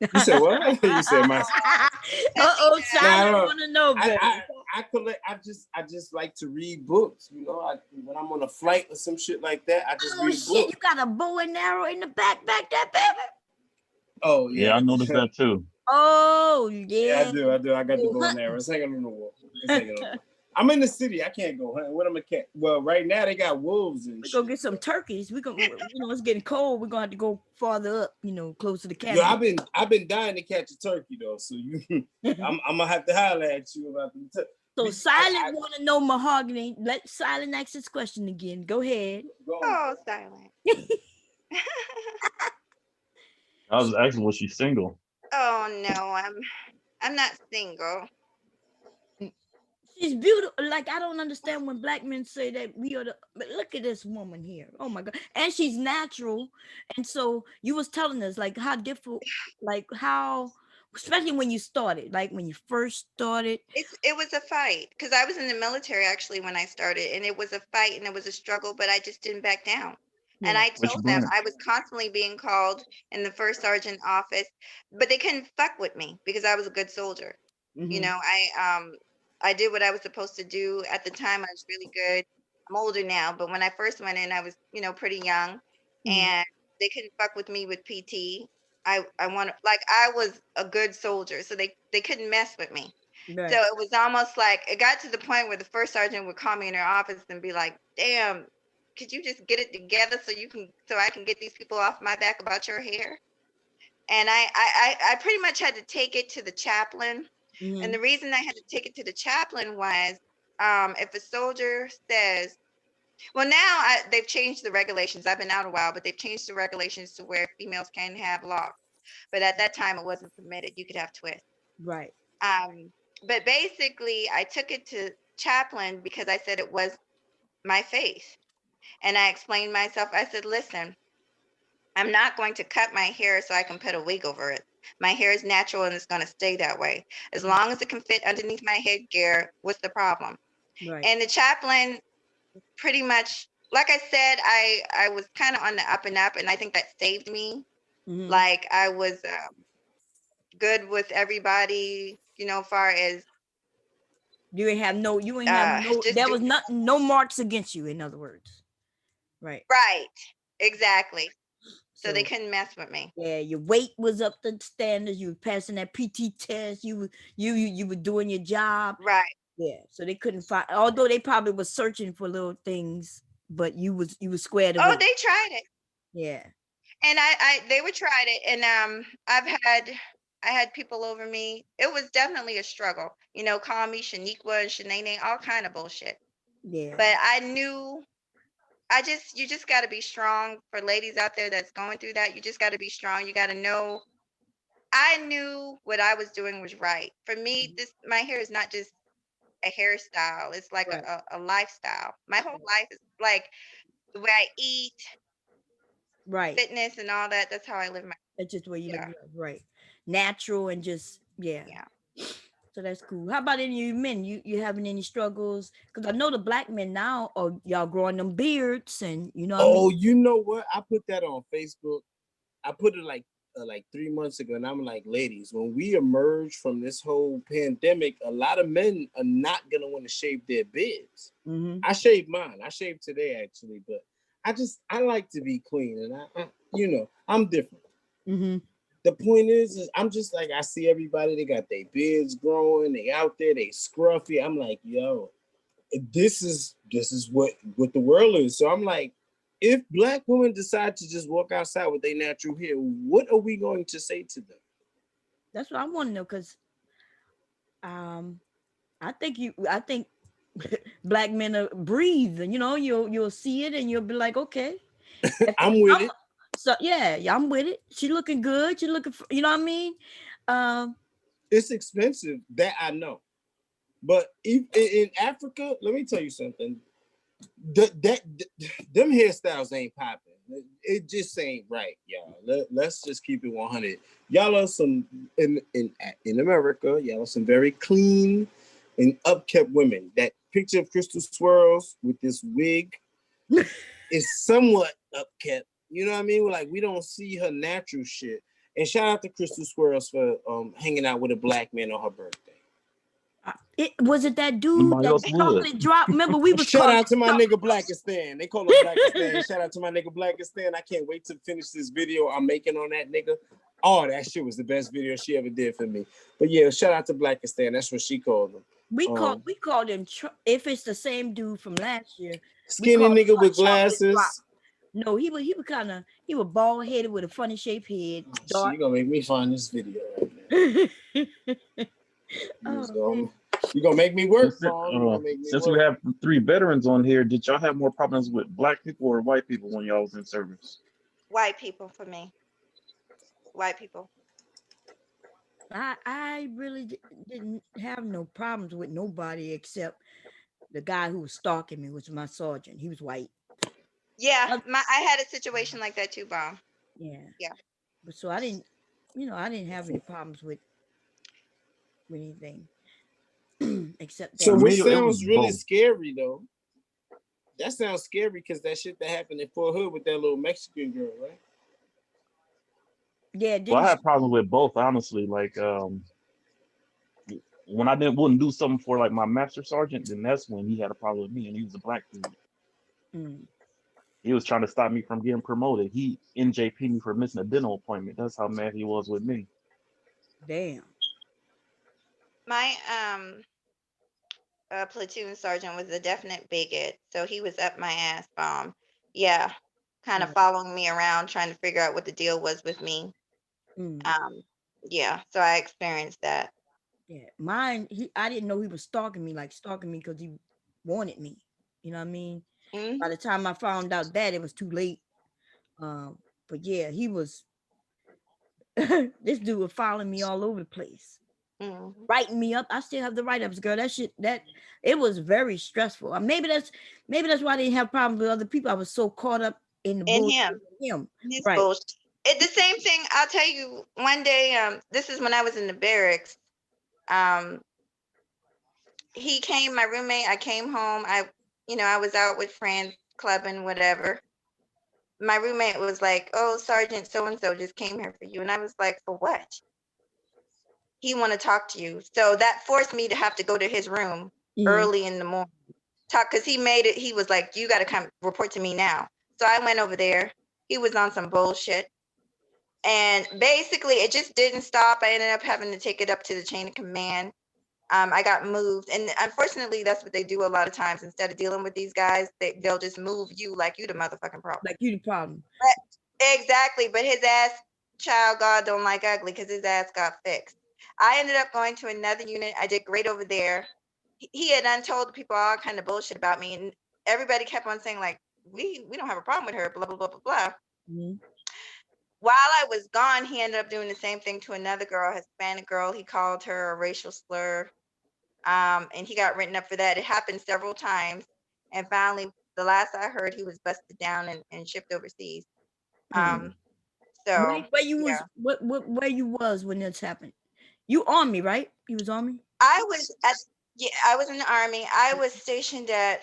you said what? You said my. Uh-oh, No, I silent don't. want to know, I, baby. I collect. I just like to read books. When I'm on a flight or some shit like that, I just Oh read a shit, book. you got a bow and arrow in the back there, baby. Oh Yeah, yeah, I noticed that too. Oh yeah, I yeah. do. I do. I got the Go bow and arrow. It's hanging on the wall. It's hanging on the wall. I'm in the city. I can't go hunting. What am I cat? Well, right now they got wolves and We go shit. get some turkeys. We gonna, it's getting cold. We're gonna have to go farther up, close to the Yo, cabin. I've been dying to catch a turkey though. So I'm gonna have to holler at you about the. So I Silent want to know mahogany. Let Silent ask this question again. Go ahead. go. Oh, silent. I was asking, was she single? Oh no, I'm not single. She's beautiful. Like, I don't understand when black men say that we are the. But look at this woman here. Oh my god, and she's natural. And so you was telling us like how different, like how, especially when you started, like when you first started. It was a fight because I was in the military actually when I started, and it was a fight and it was a struggle, but I just didn't back down. And Yeah. I Which told them branch? I was constantly being called in the first sergeant office, but they couldn't fuck with me because I was a good soldier. You Mm-hmm. know, I did what I was supposed to do. At the time I was really good. I'm older now, but when I first went in, I was, pretty young, Mm-hmm. and they couldn't fuck with me with PT. I want like I was a good soldier, so they couldn't mess with me. So Right. it was almost like it got to the point where the first sergeant would call me in her office and be like, "Damn, could you just get it together so I can get these people off my back about your hair?" And I pretty much had to take it to the chaplain. And Mm-hmm. the reason I had to take it to the chaplain was, if a soldier says, well, now they've changed the regulations. I've been out a while, but they've changed the regulations to where females can have locks. But at that time, it wasn't permitted. You could have twists. Right. Um, but basically, I took it to chaplain because I said it was my faith. And I explained myself. I said, listen, I'm not going to cut my hair so I can put a wig over it. My hair is natural and it's going to stay that way. As long as it can fit underneath my headgear, what's the problem? Right. And the chaplain pretty much, like I said, I was kind of on the up and up, and I think that saved me. Mm-hmm. Like I was good with everybody, far as You ain't have no, just there doing was nothing, no marks against you, in other words. Right. right. Exactly. So they So couldn't mess with me. yeah, your weight was up to standards. You were passing that PT test. You were doing your job. Right. Yeah. So they couldn't find, although they probably was searching for little things, but you was squared Oh, away. they tried it. Yeah. And they would tried it, and I had people over me. It was definitely a struggle, call me Shaniqua and Shanae, all kind of bullshit. Yeah. But I knew you just got to be strong. For ladies out there that's going through that, you just got to be strong. You got to know. I knew what I was doing was right. For me, this my hair is not just a hairstyle. It's like Right. a lifestyle. My whole life is like the way I eat, Right. fitness, and all that. That's how I live my. That's just the way you live Yeah, your life. Right. Natural and just, yeah. yeah. So that's cool. How about any of you men? You having any struggles? Because I know the black men now are y'all growing them beards, and you know what I Oh, mean? you know what? I put that on Facebook. I put it like 3 months ago, and I'm like, ladies, when we emerge from this whole pandemic, a lot of men are not gonna want to shave their beards. Mm-hmm. I shaved mine. I shaved today actually, but I like to be clean, and I'm different. Mm-hmm. The point is I'm just like, I see everybody. They got their beards growing. They out there. They scruffy. I'm like, yo, this is what the world is. So I'm like, if black women decide to just walk outside with their natural hair, what are we going to say to them? That's what I want to know. Because um, I think black men are breathe, and you'll see it, and you'll be like, okay, I'm with I'm, it. so yeah, I'm with it. She looking good. She looking, you know what I mean? Um, It's expensive, that I know. But in Africa, let me tell you something. Them hairstyles ain't popping. It just ain't right, y'all. Let's just keep it 100. Y'all are some in America. Y'all are some very clean and upkept women. That picture of Crystal Swirls with this wig is somewhat upkept. You know what I mean? Like we don't see her natural shit. And shout out to Crystal Swirls for hanging out with a black man on her birthday. It was it that dude Nobody that else would. chocolate drop. Remember, we was Shout calling out to my chocolate nigga Blackistan. They call him Blackistan. Shout out to my nigga Blackistan. I can't wait to finish this video I'm making on that nigga. Oh, that shit was the best video she ever did for me. But yeah, shout out to Blackistan. That's what she called him. we called him if it's the same dude from last year, we Skinny called him nigga with chocolate drop. glasses. No, he was bald headed with a funny shaped head, Oh, dark. you gonna make me find this video right now. Oh, You gonna make me work, Since, Vaughn. You gonna make me since we work. have 3 veterans on here, did y'all have more problems with black people or white people when y'all was in service? White people for me. White people. I really didn't have no problems with nobody except the guy who was stalking me, was my sergeant. He was white. Yeah, Uh, I had a situation like that too, Bomb. yeah, Yeah. but so I didn't, I didn't have any problems with anything except So that. For what me, it was sounds really both. scary though? That sounds scary because that shit that happened in Fort Hood with that little Mexican girl, right? Yeah, Well, didn't I she? had problems with both, honestly. Like when I didn't wouldn't do something for like my master sergeant, then that's when he had a problem with me, and he was a black dude. Mm, He was trying to stop me from getting promoted. He NJP me for missing a dental appointment. That's how mad he was with me. damn. My platoon sergeant was a definite bigot, so he was up my ass, Bomb. Yeah, kind of Yeah. following me around, trying to figure out what the deal was with me. Mm, Yeah, so I experienced that. yeah. Mine, I didn't know he was stalking me because he wanted me. You know what I mean? Mm-hmm. By the time I found out that, it was too late. But yeah, he was this dude was following me all over the place, Mm-hmm. writing me up. I still have the write-ups, girl. That shit, that it was very stressful. Maybe that's why I didn't have problems with other people. I was so caught up in the In bullshit him, with him. his Right. bullshit. The same thing. I'll tell you. One day, this is when I was in the barracks. Um, he came. My roommate. I came home. I was out with friends, clubbing, whatever. My roommate was like, "Oh, Sergeant so and so just came here for you," and I was like, "For what?" He want to talk to you. So that forced me to have to go to his room Mhm. early in the morning. Talk, because he made it, he was like, "You got to come report to me now." So I went over there. He was on some bullshit. And basically, it just didn't stop. I ended up having to take it up to the chain of command. I got moved. And unfortunately, that's what they do a lot of times. Instead of dealing with these guys, they'll just move you like you the motherfucking problem. Like you the problem. Exactly. But his ass, child, God don't like ugly, because his ass got fixed. I ended up going to another unit. I did great over there. He had untold the people all kind of bullshit about me, and everybody kept on saying like, we don't have a problem with her, blah blah blah blah blah. Mhm. While I was gone, he ended up doing the same thing to another girl, a Hispanic girl. He called her a racial slur, and he got written up for that. It happened several times, and finally, the last I heard, he was busted down and shipped overseas. Mm. Um, so Where you was yeah, where you was when this happened? You army, right? You was army? I was at yeah, I was in the army. I was stationed at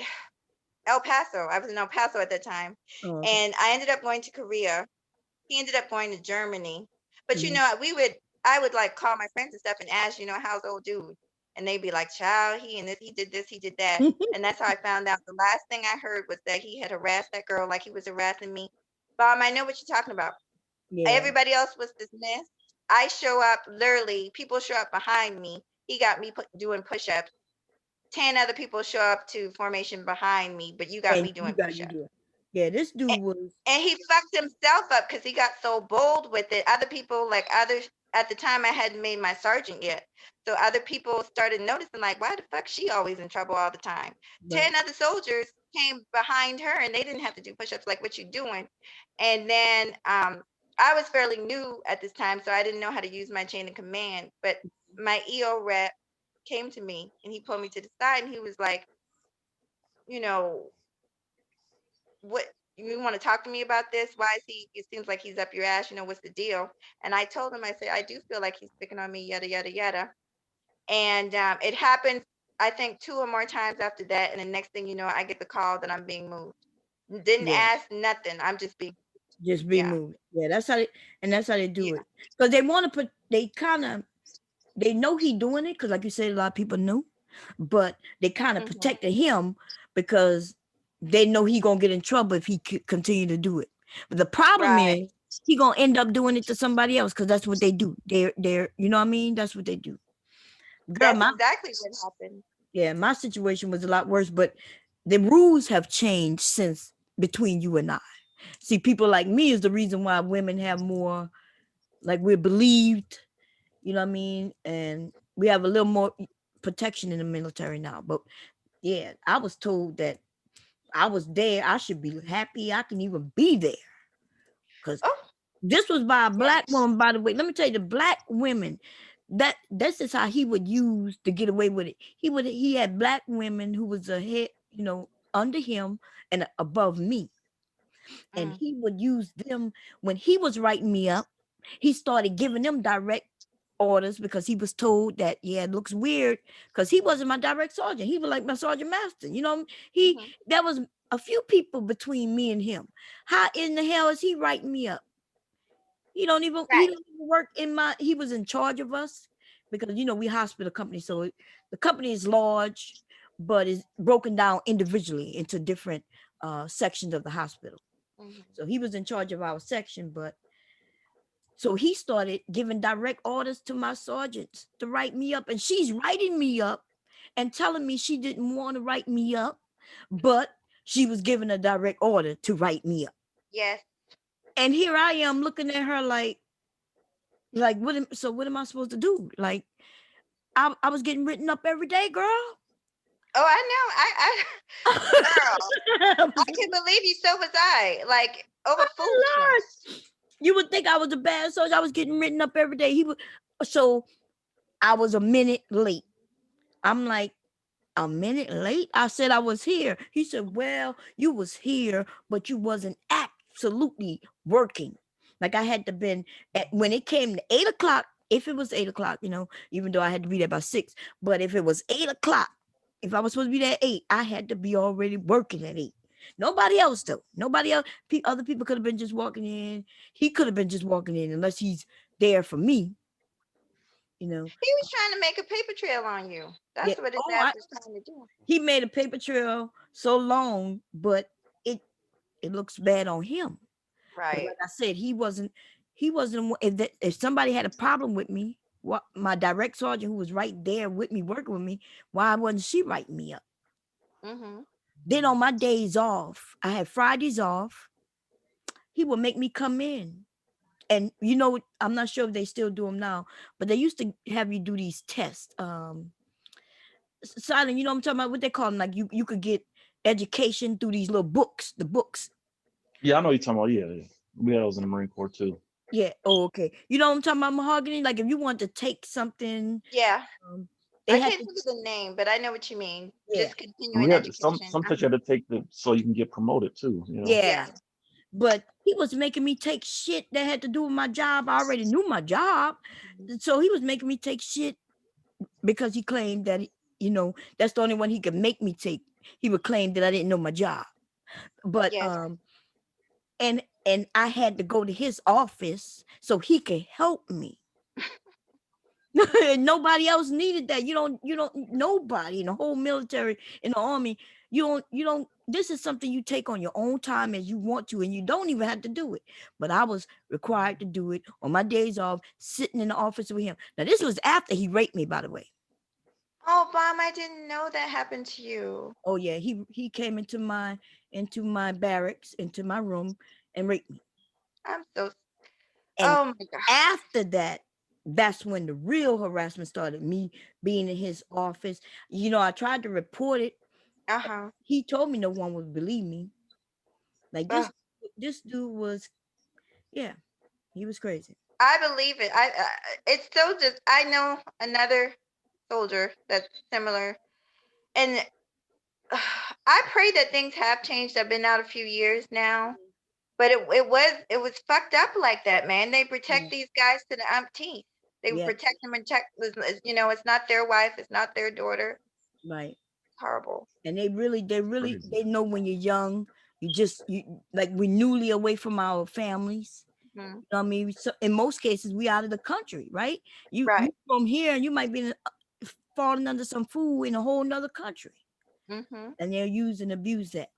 El Paso. I was in El Paso at that time, Oh, okay. and I ended up going to Korea. He ended up going to Germany. But Mhm. I would like call my friends and stuff and ask, how's old dude? And they'd be like, child, he did this, he did that. And that's how I found out. The last thing I heard was that he had harassed that girl like he was harassing me. Mom, I know what you're talking about. Yeah. Everybody else was dismissed. I show up, literally, people show up behind me. He got me doing push-ups. 10 other people show up to formation behind me, but you got And me you doing got you push-ups. do it. Yeah, this dude was And he fucked himself up because he got so bold with it. Other people, like others, at the time I hadn't made my sergeant yet. So other people started noticing, like, why the fuck she always in trouble all the time? right. 10 other soldiers came behind her and they didn't have to do push-ups like what you doing. And then I was fairly new at this time, so I didn't know how to use my chain of command. But my EO rep came to me and he pulled me to the side and he was like, you know, what you want to talk to me about this? Why is he? It seems like he's up your ass. What's the deal? And I told him, I said, I do feel like he's picking on me, yada yada yada. And it happened, I think, two or more times after that. And the next thing you know, I get the call that I'm being moved. Didn't Yeah, ask nothing. I'm just being, just be yeah, moved. Yeah, that's how they, and that's how they do yeah. it. Because they want to put, they kind of, they know he doing it because, like you said, a lot of people knew, but they kind of Hmm. protected him because they know he gonna get in trouble if he continue to do it. But the problem Right. is he gonna end up doing it to somebody else because that's what they do. They're you know what I mean. That's what they do. Girl, That's my exactly what happened. yeah, my situation was a lot worse, but the rules have changed since between you and I. See, people like me is the reason why women have more, like we're believed, you know what I mean? And we have a little more protection in the military now. But yeah, I was told that I was there. I should be happy I can even be there. Because Oh, this was by a yeah. black woman, by the way. Let me tell you, the black women, that this is how he would use to get away with it. He had black women who was ahead, under him and above me. And Mm, he would use them when he was writing me up. He started giving them direct orders because he was told that, yeah, it looks weird because he wasn't my direct sergeant. He was like my sergeant master. He hmm. there was a few people between me and him. How in the hell is he writing me up? He Right. don't even work in my, he was in charge of us because we hospital company. So the company is large, but is broken down individually into different sections of the hospital. Hmm. So he was in charge of our section, but so he started giving direct orders to my sergeants to write me up. And she's writing me up and telling me she didn't want to write me up, but she was given a direct order to write me up. Yes. And here I am looking at her like what am I supposed to do? Like I was getting written up every day, girl. Oh, I know. Girl, I can believe you. So was I. Like over Lord, foolishness. you would think I was a bad soldier. I was getting written up every day. So I was a minute late. I'm like, a minute late? I said I was here. He said, well, you was here, but you wasn't absolutely working. Like I had to been when it came to 8 o'clock, if it was 8 o'clock, even though I had to be there by 6, but if it was 8 o'clock, if I was supposed to be there at 8, I had to be already working at 8. Nobody else though. Nobody else. Other people could have been just walking in. He could have been just walking in unless he's there for me, you know. He was trying to make a paper trail on you. Yeah. That's what his Oh, ass was trying to do. he made a paper trail so long, but it it looks bad on him. Because Right. like I said, he wasn't if somebody had a problem with me, what my direct sergeant who was right there with me working with me, why wasn't she writing me up? Hmm. Then on my days off, I had Fridays off, he would make me come in. And I'm not sure if they still do them now, but they used to have you do these tests. Silent, you know what I'm talking about? What they call them? Like you could get education through these little books, the books. Yeah, I know you're talking about. Yeah, yeah. Yeah, I was in the Marine Corps too. Yeah. Oh, okay. You know what I'm talking about, mahogany? Like if you want to take something, Yeah. um, they I had can't to, think of the name, but I know what you mean. yeah, Just And we continuing had some education. some tests you had to take the so you can get promoted too. Yeah. yeah. But he was making me take shit that had to do with my job. I already knew my job. Mhm. So he was making me take shit because he claimed that, that's the only one he could make me take. He would claim that I didn't know my job. But Yes. and I had to go to his office so he could help me. Nobody else needed that. You don't nobody in the whole military, in the army, you don't this is something you take on your own time as you want to, and you don't even have to do it. But I was required to do it on my days off, sitting in the office with him. Now this was after he raped me, by the way. Oh, Mom, I didn't know that happened to you. Oh yeah, he came into my barracks, into my room, and raped me. I'm so. And Oh my God. after that, that's when the real harassment started. Me being in his office. I tried to report it. Uh-huh. He told me no one would believe me. Like Ugh. this dude was, yeah, he was crazy. I believe it. It's so just. I know another soldier that's similar, and I pray that things have changed. I've been out a few years now, but it was fucked up like that, man. They protect Yeah. these guys to the umpteenth. They would Yeah. protect them and check. It's not their wife, it's not their daughter. Right. Horrible. And they really Crazy. they know when you're young, you like we're newly away from our families. Hmm. You know what I mean? So in most cases, we out of the country, right? You Right. from here, and you might be falling under some food in a whole nother country, Hmm. and they'll use and abuse that.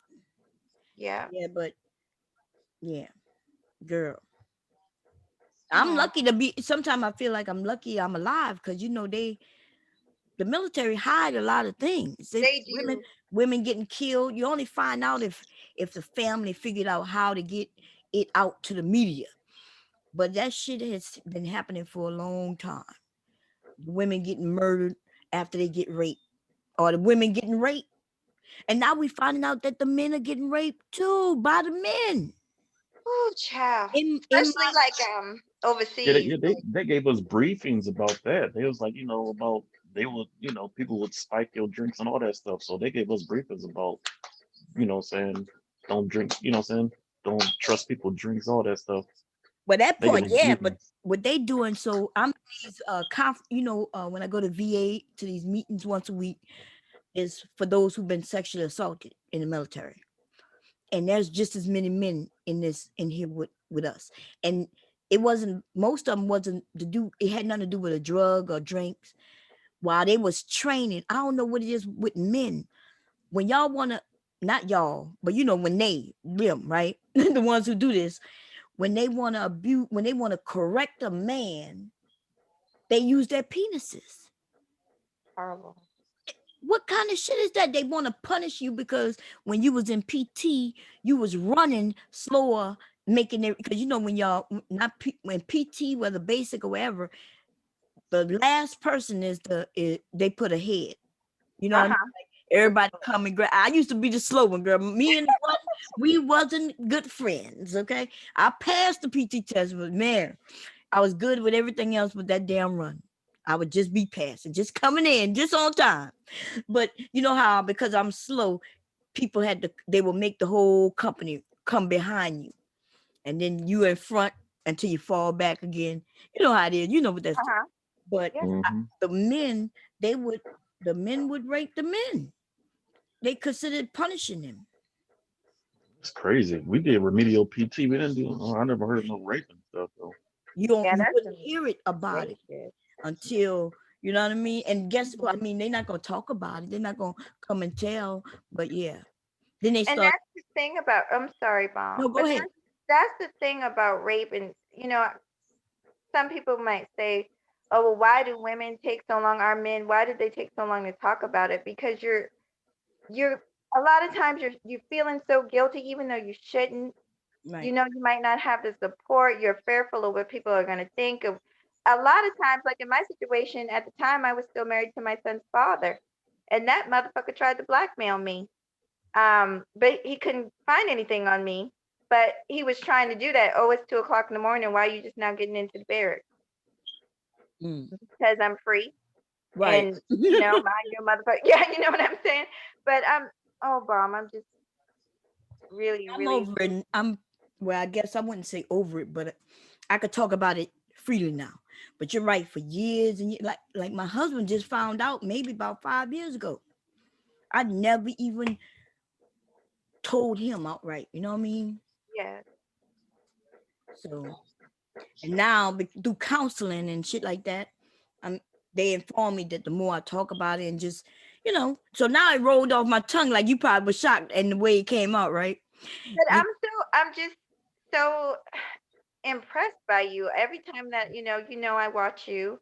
Yeah. Yeah, but yeah, girl, I'm Oh, lucky to be. Sometimes I feel like I'm lucky I'm alive because the military hide a lot of things. they Women do. women getting killed. You only find out if the family figured out how to get it out to the media. But that shit has been happening for a long time. The women getting murdered after they get raped, or the women getting raped, and now we finding out that the men are getting raped too by the men. Oh, child. In Especially my like Yeah, overseas. they gave us briefings about that. They was like, about they would, people would spike your drinks and all that stuff. So they gave us briefings about, saying don't drink, saying don't trust people drinks, all that stuff. But that They gave point, us yeah. But briefings. what they doing? So I'm these when I go to VA to these meetings once a week is for those who've been sexually assaulted in the military, and there's just as many men in here with us, and it wasn't most of them wasn't to do. It had nothing to do with a drug or drinks. While they was training, I don't know what it is with men when y'all wanna not y'all, but when they them right the ones who do this when they want to abuse, when they want to correct a man, they use their penises. Horrible. What kind of shit is that? They want to punish you because when you was in PT, you was running slower, making it because when y'all not when PT, whether basic or whatever, the last person they put ahead. You know what I mean? Uh-huh. Everybody come and grab. I used to be the slow one, girl. Me and the one, we wasn't good friends. Okay, I passed the PT test, but man, I was good with everything else but that damn run. I would just be passing, just coming in, just on time. But you know how because I'm slow, people they will make the whole company come behind you, and then you in front until you fall back again. You know how it is. You know what that's. Uh-huh. But Yeah. Hmm. the men, the men would rape the men. They considered punishing them. It's crazy. We did remedial PT. We didn't do. I never heard of no raping stuff though. Yeah, You that's wouldn't some hear it about it racist. until you know what I mean. And guess what? I Mhm. mean, they're not gonna talk about it. They're not gonna come and tell. But yeah, then they And start. that's the thing about, I'm sorry, No, Mom, go but ahead. that's the thing about rape. And, some people might say, oh, well, why do women take so long? Our men, why did they take so long to talk about it? Because you're, a lot of times you're feeling so guilty, even though you shouldn't. Right. You might not have the support. You're fearful of what people are going to think of. A lot of times, like in my situation, at the time, I was still married to my son's father, and that motherfucker tried to blackmail me. But he couldn't find anything on me. But he was trying to do that. Oh, it's 2 o'clock in the morning. Why are you just now getting into the barracks? Mm. Because I'm free Right. and mind your motherfucker. Yeah, you know what I'm saying. But oh, Bomb, I'm just really, I'm really. over it. Well, I guess I wouldn't say over it, but I could talk about it freely now. But you're right. For years and like my husband just found out maybe about 5 years ago. I never even told him outright. You know what I mean? Yeah. So and now through counseling and shit like that, I'm they inform me that the more I talk about it and just so now it rolled off my tongue like you probably was shocked and the way it came out, right? But You I'm just so impressed by you. Every time that I watch you,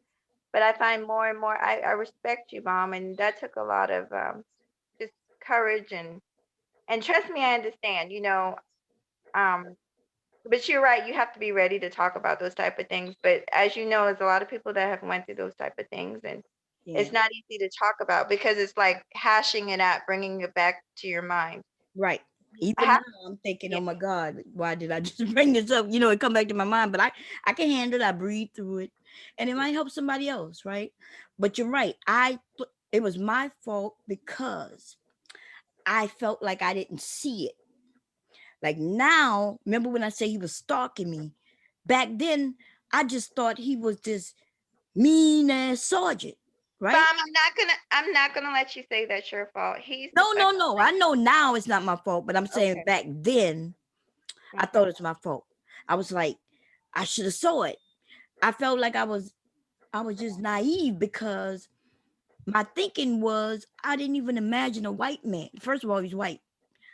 but I find more and more I respect you, Mom, and that took a lot of just courage and trust me, I understand. Um, but you're right. You have to be ready to talk about those type of things. But as you know, there's a lot of people that have went through those type of things, and yeah, it's not easy to talk about because it's like hashing it out, bringing it back to your mind. right. Even How, now, I'm thinking, yeah. oh my God, why did I just bring this up? It come back to my mind, but I can handle it. I breathe through it, and it might help somebody else, right? But you're right. It was my fault because I felt like I didn't see it. Like now, remember when I say he was stalking me? Back then, I just thought he was this mean ass sergeant, right? Mom, I'm not gonna let you say that's your fault. He's the No, no, special no. I needs. know now it's not my fault, but I'm saying Okay. back then I Hmm. thought it was my fault. I was like, I should have saw it. I felt like I was just naive because my thinking was I didn't even imagine a white man. First of all, he's white.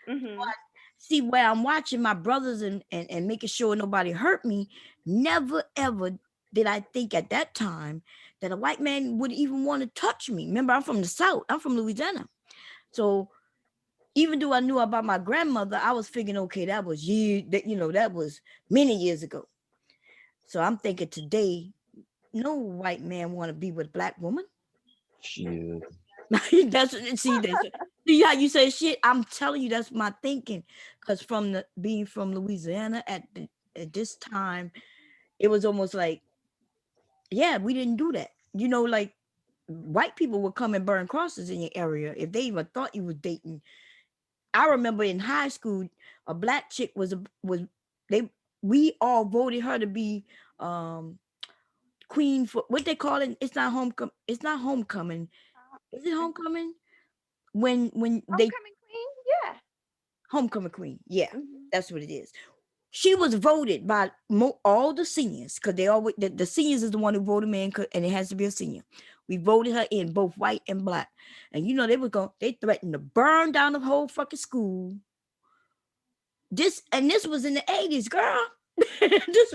Hmm. See, where I'm watching my brothers and making sure nobody hurt me, never ever did I think at that time that a white man would even want to touch me. Remember, I'm from the South. I'm from Louisiana. So even though I knew about my grandmother, I was figuring, okay, that was that was many years ago. So I'm thinking today, no white man want to be with a black woman. Shit. See how you say shit. I'm telling you, that's my thinking. Because from the being from Louisiana at this time, it was almost like, yeah, we didn't do that. Like white people would come and burn crosses in your area if they even thought you was dating. I remember in high school, a black chick was they we all voted her to be um queen for what they call it. It's not homecoming. It's not homecoming. Is it homecoming? When they Homecoming queen. Yeah. homecoming queen. Yeah, Hmm. that's what it is. She was voted by all the seniors because they always the seniors is the one who voted me in, and it has to be a senior. We voted her in, both white and black, and they threatened to burn down the whole fucking school. This was in the 80s, girl. This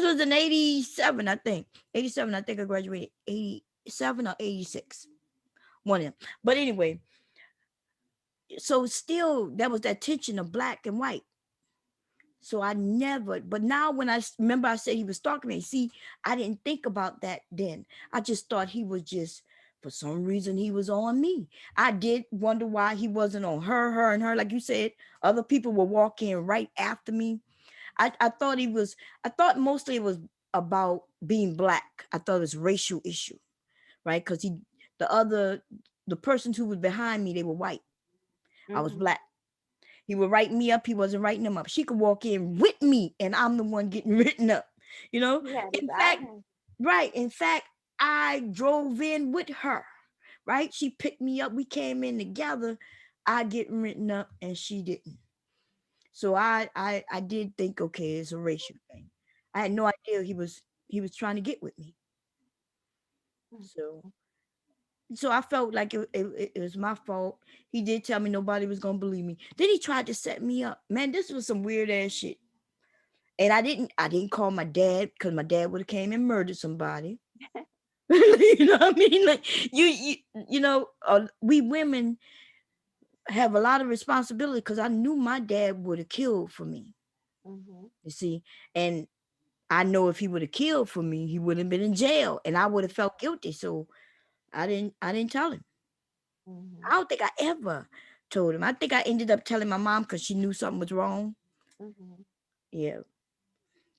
was in 87, I think. 87, I think I graduated 87 or 86. One of them. But anyway, so still there was that tension of black and white. So I never, but now when remember I said he was stalking me. See, I didn't think about that then. I just thought he was just, for some reason, he was on me. I did wonder why he wasn't on her, and her. Like you said, other people were walking right after me. I thought I thought mostly it was about being black. I thought it was racial issue, right? Because the other, the persons who was behind me, they were white. I was Hmm. black. He would write me up. He wasn't writing them up. She could walk in with me and I'm the one getting written up. You know, He had his in eye fact, on. right. In fact, I drove in with her, right? She picked me up. We came in together. I get written up and she didn't. So I did think, okay, it's a racial thing. I had no idea he was trying to get with me. So so I felt like it was my fault. He did tell me nobody was gonna believe me. Then he tried to set me up. Man, this was some weird ass shit. And I didn't call my dad because my dad would have came and murdered somebody. You know what I mean? Like we women have a lot of responsibility because I knew my dad would have killed for me. Hmm. You see, and I know if he would have killed for me, he would have been in jail, and I would have felt guilty. So I didn't tell him. I Hmm. don't think I ever told him. I think I ended up telling my mom because she knew something was wrong. Hmm. Yeah,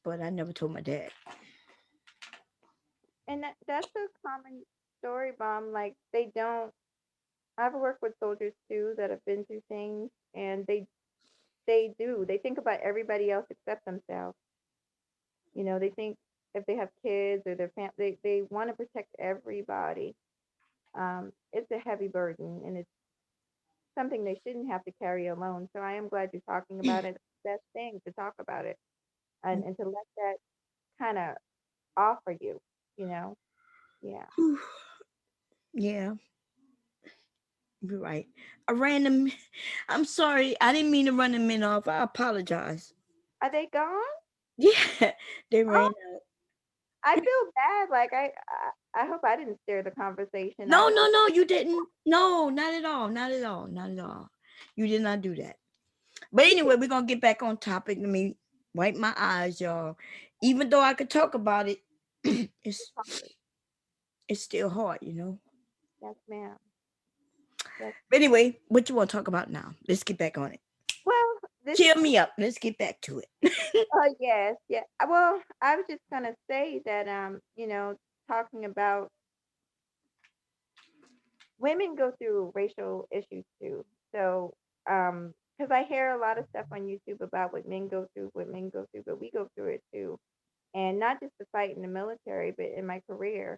but I never told my dad. And that's a common story, Bomb. Like they don't. I've worked with soldiers too that have been through things, and they do. They think about everybody else except themselves. They think if they have kids or their family, they want to protect everybody. It's a heavy burden, and it's something they shouldn't have to carry alone. So I am glad you're talking about it. It's the best thing to talk about it and to let that kind of offer you, you know? Yeah. Whew. Yeah, you're right. I ran them. I'm sorry. I didn't mean to run the men off. I apologize. Are they gone? Yeah, they ran Oh, out. I feel bad. Like I hope I didn't steer the conversation. I No, was no, just no, you didn't. No, not at all. Not at all. Not at all. You did not do that. But you can anyway, we're gonna get back on topic. Let me wipe my eyes, y'all. Even though I could talk about it, it's talk. it's still hard. Yes, ma'am. Yes. But anyway, what you want to talk about now? Let's get back on it. this. Cheer me up. Let's get back to it. Oh yes, yeah. Well, I was just gonna say that talking about women go through racial issues too. So, because I hear a lot of stuff on YouTube about what men go through, but we go through it too, and not just the fight in the military, but in my career.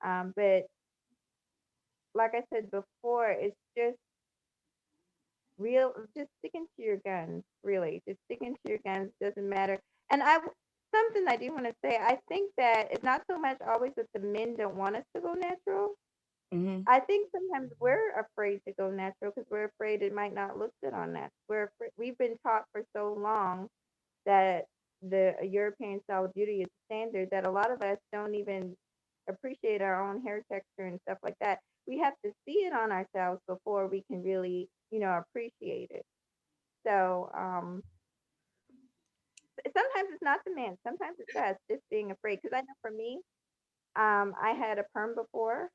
But like I said before, it's just sticking to your guns. Really, just sticking to your guns doesn't matter. And something I do want to say, I think that it's not so much always that the men don't want us to go natural. Hmm. I think sometimes we're afraid to go natural because we're afraid it might not look good on us. We've been taught for so long that the European style beauty is standard that a lot of us don't even appreciate our own hair texture and stuff like that. We have to see it on ourselves before we can really, appreciate it. So sometimes it's not the man. Sometimes it's us just being afraid. Because I know for me, I had a perm before,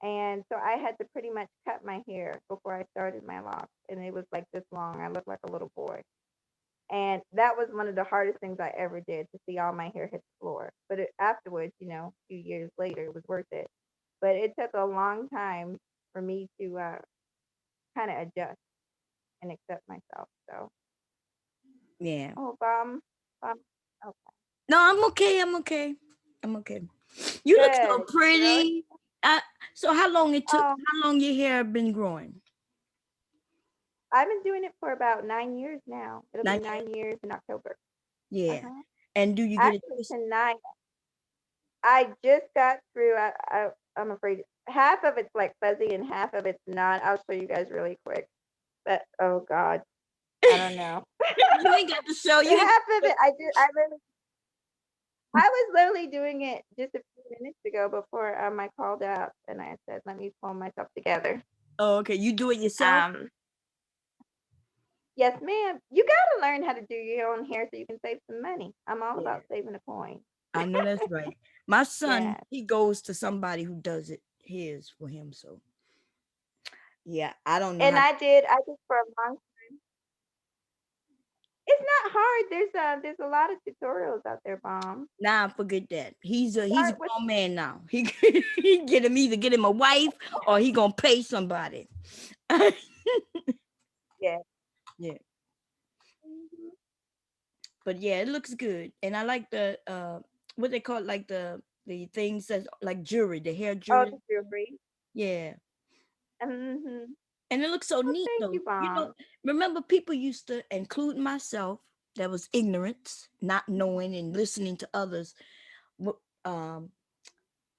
and so I had to pretty much cut my hair before I started my locks, and it was like this long. I looked like a little boy. And that was one of the hardest things I ever did to see all my hair hit the floor. But afterwards, a few years later, it was worth it. But it took a long time for me to kind of adjust and accept myself. So, Yeah. oh, okay, No, I'm okay. I'm okay. I'm okay. You look so good, girl. pretty. So how long it took? Oh, How long your hair been growing? I've been doing it for about 9 years now. It'll be 9 years. 9 years in October. Uh Yeah. huh. And do you get it Actually, twisted? tonight I just got through. I'm afraid half of it's like fuzzy and half of it's not. I'll show you guys really quick. But oh God, I don't know. You ain't got to show. But You ain't half got of to it, I was literally doing it just a few minutes ago before I called out, and I said, "Let me pull myself together." Oh, okay. You do it yourself? Um, yes, ma'am. You gotta learn how to do your own hair so you can save some money. I'm all Yeah. about saving a coin. I know that's right. My son, Yeah, he goes to somebody who does it his for him. So yeah, I don't know and how to I did for a long. It's not hard. There's a lot of tutorials out there, Bomb. nah forget that. He's a Start with grown man now. He he get him either get him a wife or he gonna pay somebody. yeah. Yeah. Mhm. But yeah, it looks good. And I like the what they call it, like the things that's like jewelry, the hair Oh, jewelry. the jewelry. Yeah. Mm-hmm. And it looks so Well, neat thank though. you, Bomb. Remember people used to, include myself, that was ignorance, not knowing and listening to others, um,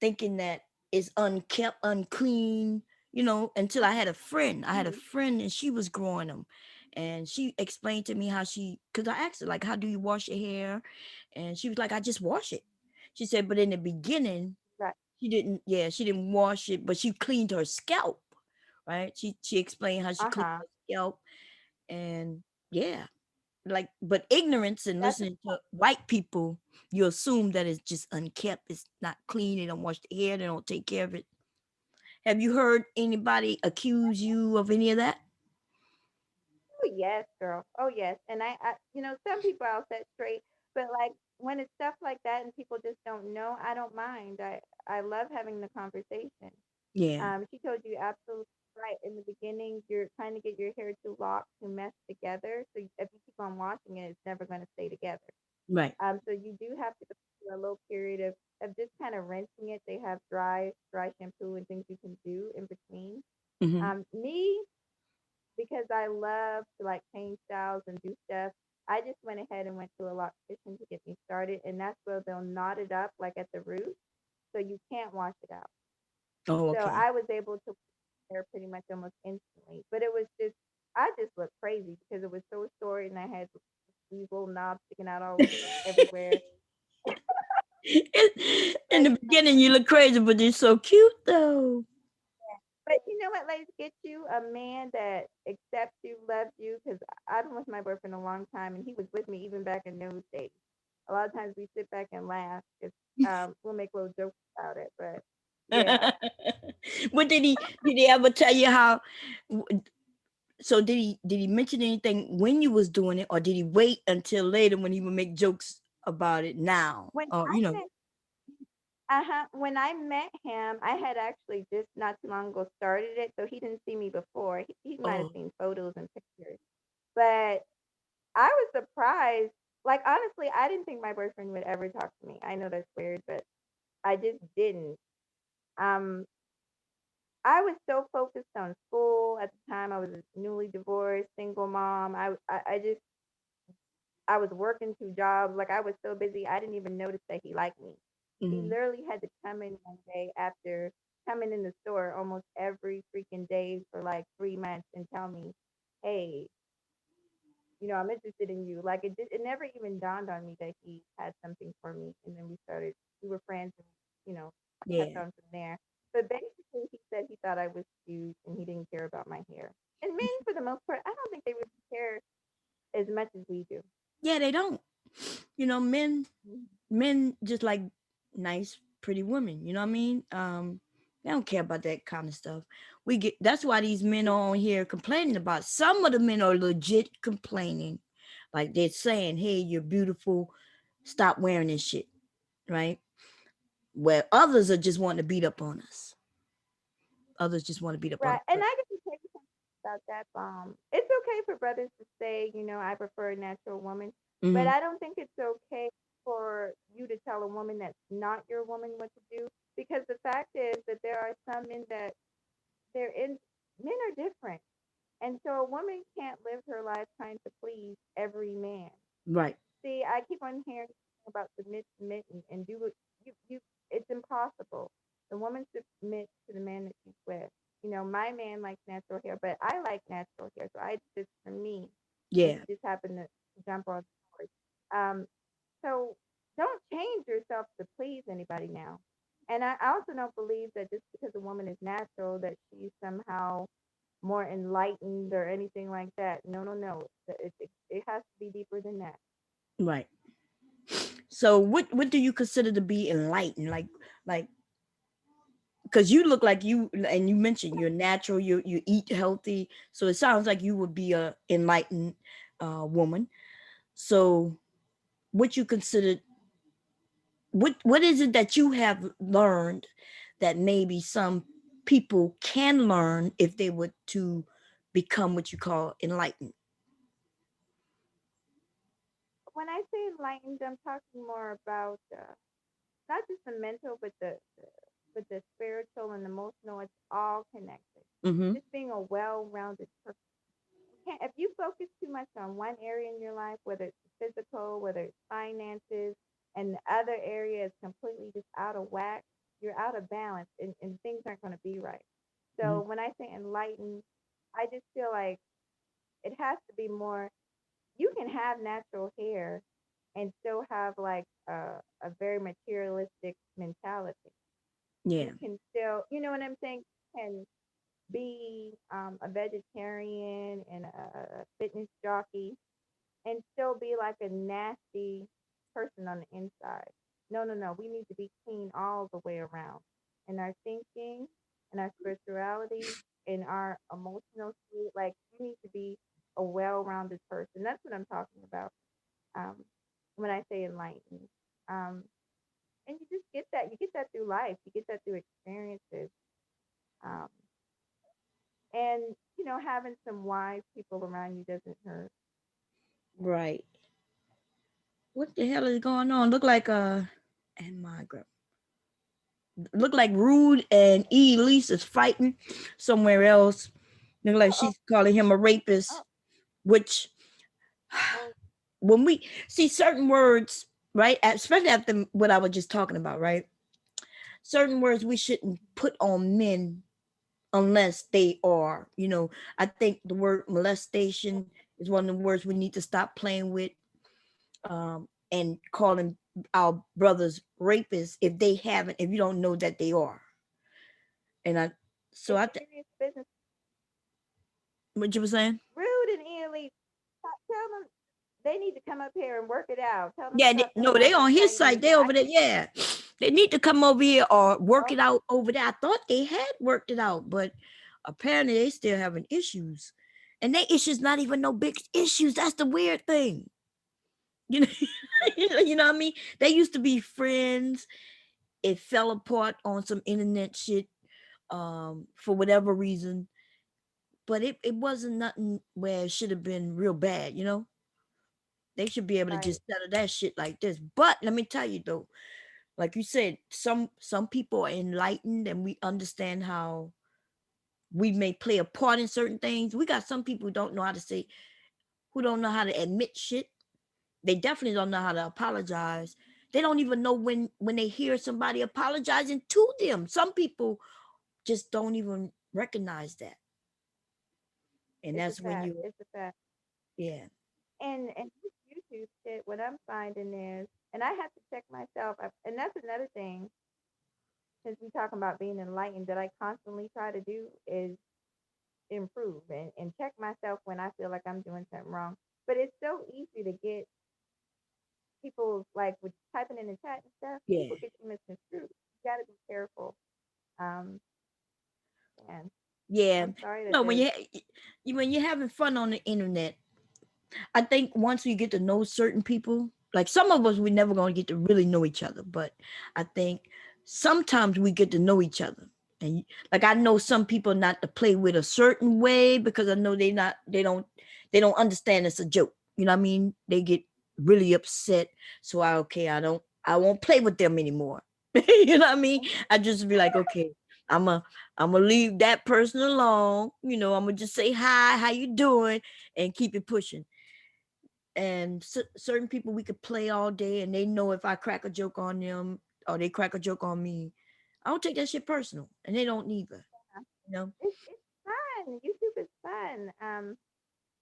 thinking that it's unkept, unclean, until I had a friend. I had a Mhm. friend and she was growing them. And she explained to me because I asked her, like, how do you wash your hair? And she was like, I just wash it. She said, but in the beginning, Right. she didn't wash it, but she cleaned her scalp, right? She explained how she Uh cleaned huh. her scalp. And yeah, like, but ignorance and That's listening to white people, you assume that it's just unkept, it's not clean, they don't wash the hair, they don't take care of it. Have you heard anybody accuse you of any of that? Oh yes, girl. Oh yes. And some people I'll set straight, but like when it's stuff like that and people just don't know, I don't mind. I love having the conversation. Yeah. She told you absolutely right. In the beginning, you're trying to get your hair too locked to mesh together. So if you keep on washing it, it's never going to stay together. Right. So you do have to go through a little period of just kind of rinsing it. They have dry shampoo and things you can do in between. Hmm. Me, because I love to like change styles and do stuff, I just went ahead and went to a loctician to get me started, and that's where they'll knot it up like at the root, so you can't wash it out. Oh, So okay. I was able to hair pretty much almost instantly, but it was just I just looked crazy because it was so short and I had these little knobs sticking out all everywhere. In But the beginning, you look crazy, but you're so cute, though. But you know what, ladies, get you a man that accepts you, loves you. Because I've been with my boyfriend a long time, and he was with me even back in those days. A lot of times we sit back and laugh because we'll make little jokes about it. But yeah, What did he ever tell you how So did he mention anything when you was doing it, or did he wait until later when he would make jokes about it now? When Or I met when I met him, I had actually just not too long ago started it, so he didn't see me before. He might have oh, seen photos and pictures, but I was surprised. Like honestly, I didn't think my boyfriend would ever talk to me. I know that's weird, but I just didn't. Um, I was so focused on school at the time. I was a newly divorced, single mom. I just I was working two jobs. Like I was so busy, I didn't even notice that he liked me. He mhm. literally had to come in one day after coming in the store almost every freaking day for like 3 months and tell me, "Hey, I'm interested in you." Like it never even dawned on me that he had something for me. And then we were friends, and kept Yeah. on from there. But basically, he said he thought I was cute and he didn't care about my hair. And men, for the most part, I don't think they really care as much as we do. Yeah, they don't. Men Mhm. men just like nice, pretty women. You know what I mean? They don't care about that kind of stuff. That's why these men are on here complaining about. Some of the men are legit complaining, like they're saying, "Hey, you're beautiful. Stop wearing this shit." Right? Where others are just wanting to beat up on us. Others just want to beat up on Right. us. And I can tell you something about that. It's okay for brothers to say, I prefer a natural woman, but Hmm. I don't think it's okay for you to tell a woman that's not your woman what to do, because the fact is that there are some men that they're in men are different. And so a woman can't live her life trying to please every man. Right. See, I keep on hearing about submit and do what you. It's impossible. The woman submits to the man that she's with. My man likes natural hair, but I like natural hair, so I just for me, and Yeah. he just happened to jump on board. Um, so don't change yourself to please anybody now. And I also don't believe that just because a woman is natural that she's somehow more enlightened or anything like that. No, no, no. It has to be deeper than that. Right. So what do you consider to be enlightened? Like because you look like you, and you mentioned you're natural, you eat healthy, so it sounds like you would be a enlightened woman. So what you consider, what is it that you have learned that maybe some people can learn if they were to become what you call enlightened? When I say enlightened, I'm talking more about not just the mental, but the spiritual and emotional. It's all connected. Mm-hmm. Just being a well-rounded person. If you focus too much on one area in your life, whether it's physical, whether it's finances, and the other area is completely just out of whack, you're out of balance, and things aren't going to be right. Mm-hmm. So when I say enlightened, I just feel like it has to be more. You can have natural hair and still have like a very materialistic mentality. Yeah. You can still, you know what I'm saying? You can be a vegetarian and a fitness jockey and still be like a nasty person on the inside. No, no, no. We need to be clean all the way around in our thinking, in our spirituality, in our emotional state. Like, you need to be a well rounded person. That's what I'm talking about um, when I say enlightened. Um, and you just get that. You get that through life, you get that through experiences. Um, and, having some wise people around you doesn't hurt. Right. What the hell is going on? Look like and my girl. Look like Rude and Elise is fighting somewhere else. Look like Oh, she's calling him a oh, rapist, which oh, when we see certain words, right, especially after what I was just talking about, right? Certain words we shouldn't put on men unless they are, I think the word molestation is one of the words we need to stop playing with, and calling our brothers rapists if you don't know that they are. And I, so it's I, serious business. what you were saying? Rude and Ely, tell them they need to come up here and work it out. Tell them to Yeah, stop no, coming they off this on his site side. media. They over there. Yeah, they need to come over here or work Oh, it out over there. I thought they had worked it out, but apparently they still having issues. And their issues not even no big issues. That's the weird thing. You know, you know what I mean? They used to be friends. It fell apart on some internet shit, for whatever reason. But it wasn't nothing where it should have been real bad, you know? They should be able to Right. just settle that shit like this. But let me tell you though, like you said, some people are enlightened and we understand how we may play a part in certain things. We got some people who don't know how to say, who don't know how to admit shit. They definitely don't know how to apologize. They don't even know when they hear somebody apologizing to them. Some people just don't even recognize that. And It's a that's when fact. you, It's a fact. yeah, And this YouTube shit, what I'm finding is, and I have to check myself, and that's another thing. Since we talking about being enlightened, that I constantly try to do is improve and check myself when I feel like I'm doing something wrong. But it's so easy to get people like with typing in the chat and stuff. yeah, People get you misconstrued. You got to be careful. Um, and yeah. I'm sorry that No, there's when you're having fun on the internet, I think once you get to know certain people, like some of us, we never gonna get to really know each other. But I think sometimes we get to know each other, and like I know some people not to play with a certain way because I know they don't understand it's a joke. You know what I mean? They get really upset. So I won't play with them anymore. You know what I mean? I just be like, okay, I'm a I'm gonna leave that person alone. You know, I'm gonna just say hi, how you doing, and keep it pushing. And certain people we could play all day and they know if I crack a joke on them or they crack a joke on me, I don't take that shit personal and they don't neither, you know. it's fun. YouTube is fun.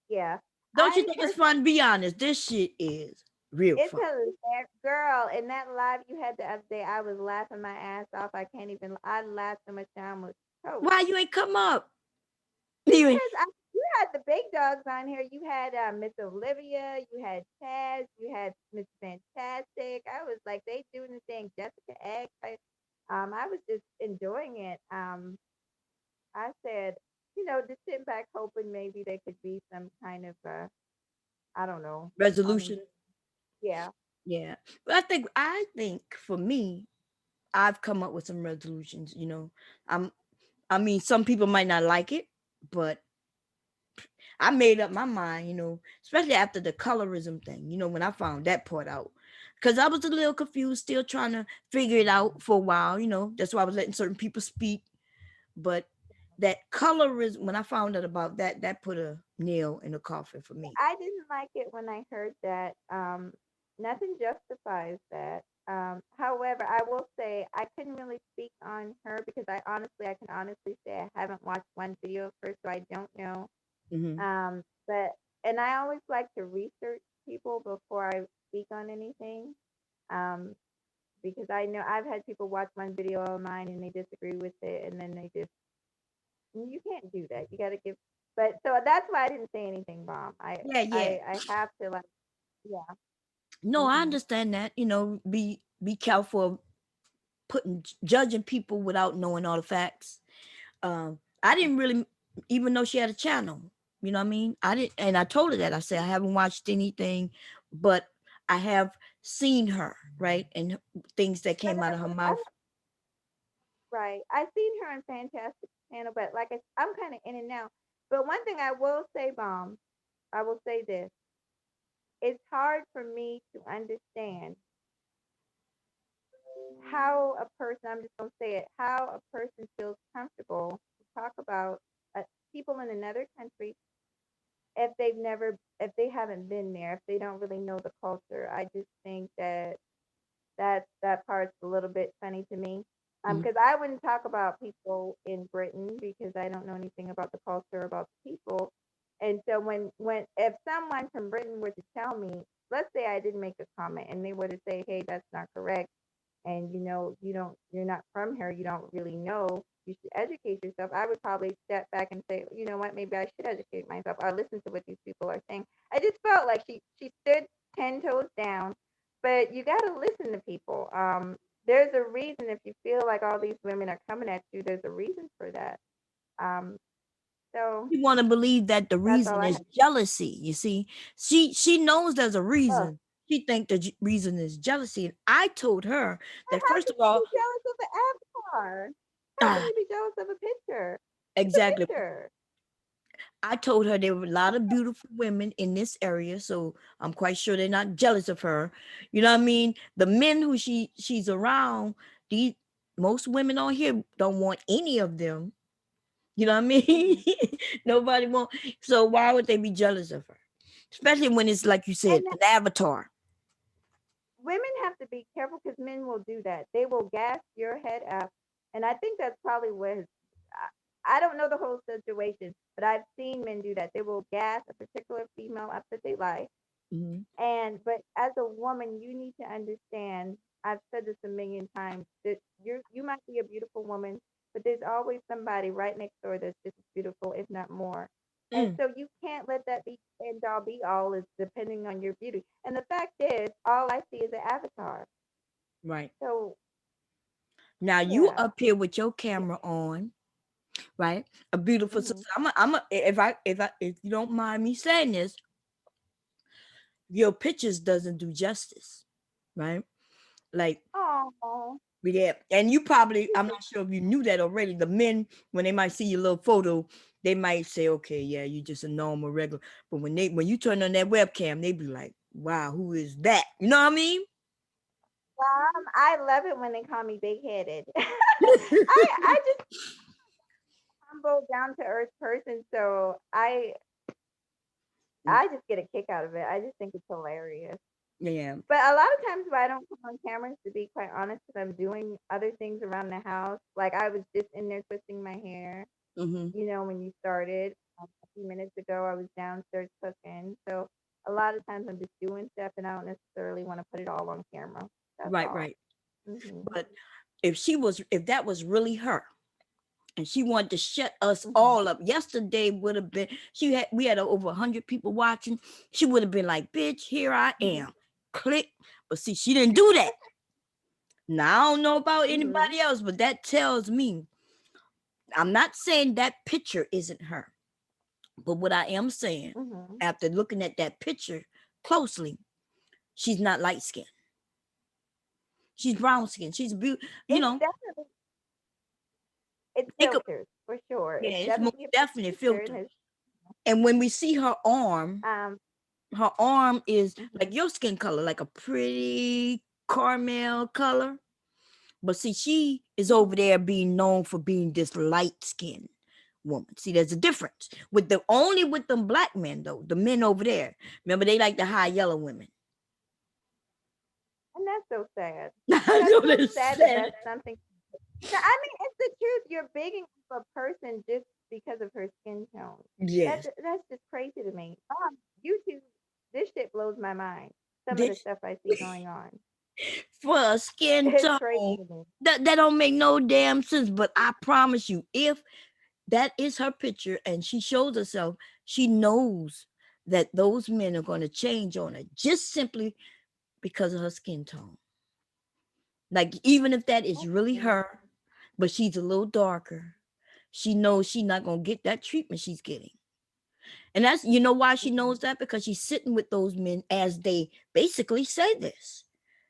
Yeah. Don't you I think it's personally, fun? Be honest, this shit is real it's fun. hilarious, girl. In that live you had the other day, I was laughing my ass off. I can't even. I laughed so much I almost choked Why you ain't come up? You ain't, because you had the big dogs on here. You had Miss Olivia. You had Taz. You had Miss Fantastic. I was like, they doing the thing. Jessica X. I was just enjoying it. I said, just sitting back hoping maybe there could be some kind of I don't know, on the resolution. yeah. Yeah, but I think for me, I've come up with some resolutions, you know. I'm I mean some people might not like it, but I made up my mind, you know, especially after the colorism thing, you know, when I found that part out. Because I was a little confused, still trying to figure it out for a while, you know. That's why I was letting certain people speak. But that colorism, when I found out about that, that put a nail in the coffin for me. I didn't like it when I heard that. Nothing justifies that. However, I will say I couldn't really speak on her because I can honestly say I haven't watched one video of her, so I don't know. Hmm. But and I always like to research people before I speak on anything. Um, because I know I've had people watch one video of mine and they disagree with it, and then they just you can't do that. You got to give. But so that's why I didn't say anything, Mom. I Yeah, yeah. I I have to like yeah. No, I Mhm. understand that. You know, be careful of putting judging people without knowing all the facts. I didn't really even know she had a channel. You know what I mean? I didn't, and I told her that. I said I haven't watched anything, but I have seen her, right, and things that I came out of her I'm mouth. right. I've seen her on Fantastic Channel, but I'm kind of in and out. But one thing I will say, Mom, I will say this: it's hard for me to understand how a person. I'm just gonna say it: how a person feels comfortable to talk about people in another country if if they haven't been there, if they don't really know the culture. I just think that part's a little bit funny to me. Mhm. Because I wouldn't talk about people in Britain because I don't know anything about the culture, about the people. And so when if someone from Britain were to tell me, let's say I didn't make a comment and they were to say, hey, that's not correct, and you're not from here, you don't really know, you should educate yourself. I would probably step back and say, you know what, maybe I should educate myself or listen to what these people are saying. I just felt like she stood 10 toes down, but you got to listen to people. There's a reason if you feel like all these women are coming at you, there's a reason for that. um So You want to believe that the that's all reason I is have. jealousy. You see, she knows there's a Oh, reason. She think the reason is jealousy. And I told her but that how first can of you all, be jealous of an avatar? How can ah, you be jealous of a picture? It's a exactly. picture. I told her there were a lot of beautiful women in this area, so I'm quite sure they're not jealous of her. You know what I mean? The men who she's around, these most women on here don't want any of them. You know what I mean? Hmm. Nobody want. So why would they be jealous of her? Especially when it's like you said, And an avatar. women have to be careful because men will do that. They will gas your head up, and I think that's probably what. I don't know the whole situation, but I've seen men do that. They will gas a particular female up that they like, Mhm. and but as a woman, you need to understand. I've said this a million times that you might be a beautiful woman, but there's always somebody right next door that's just as beautiful, if not more. And Mm, so you can't let that be end all be all is depending on your beauty. And the fact is, all I see is an avatar. right. So Now you yeah. up here with your Yeah. camera on, right? A beautiful sister. Hmm. If you don't mind me saying this, your pictures doesn't do justice, right? Like Oh, yeah, and you probably, you I'm so not sure if you knew that already. The men, when they might see your little photo, they might say, okay, yeah, you just a normal regular. But when you turn on that webcam, they be like, wow, who is that? You know what I mean? I love it when they call me big headed. I just humble, down to earth person, so I just get a kick out of it. I just think it's hilarious. Yeah. But a lot of times, why I don't come on cameras, to be quite honest, because I'm doing other things around the house. Like I was just in there twisting my hair. Mm-hmm. When you started a few minutes ago, I was downstairs cooking. So a lot of times I'm just doing stuff, and I don't necessarily want to put it all on camera. That's Right, all. right. Mhm. But if that was really her, and she wanted to shut us Mhm. all up. Yesterday would have been we had over 100 people watching. She would have been like, bitch, here I Mhm. am. Click. But see, she didn't do that. Now I don't know about Mhm. anybody else, but that tells me I'm not saying that picture isn't her. But what I am saying, Mhm. after looking at that picture closely, she's not light skinned. She's brown skinned. She's beautiful, It's definitely it's think of, filters for sure. yeah, It's it's most definitely a definitely filter. It filtered. has And when we see um. her arm is like Mhm. your skin color, like a pretty caramel color. But see, she is over Mhm. there being known for being this light skinned woman. See, there's a difference with the only with them black men though. The men over there, remember they like the high yellow women. And that's so sad. I That's know so they sad that said that's something. No, I mean, it's the truth. You're bigging up a person just because of her skin tone. yes. That's just crazy to me. YouTube, this shit blows my mind. Some of the This stuff I see going on, for a skin it's crazy tone to me. that don't make no damn sense. But I promise you, if that is her picture and she shows herself, she knows that those men are going to change on her just simply because of her skin tone. Like, even if that is really Mhm. her, but she's a little darker, she knows she's not going to get that treatment she's getting. And that's, you know why she Mhm. knows that? Because she's sitting with those men as they basically say this.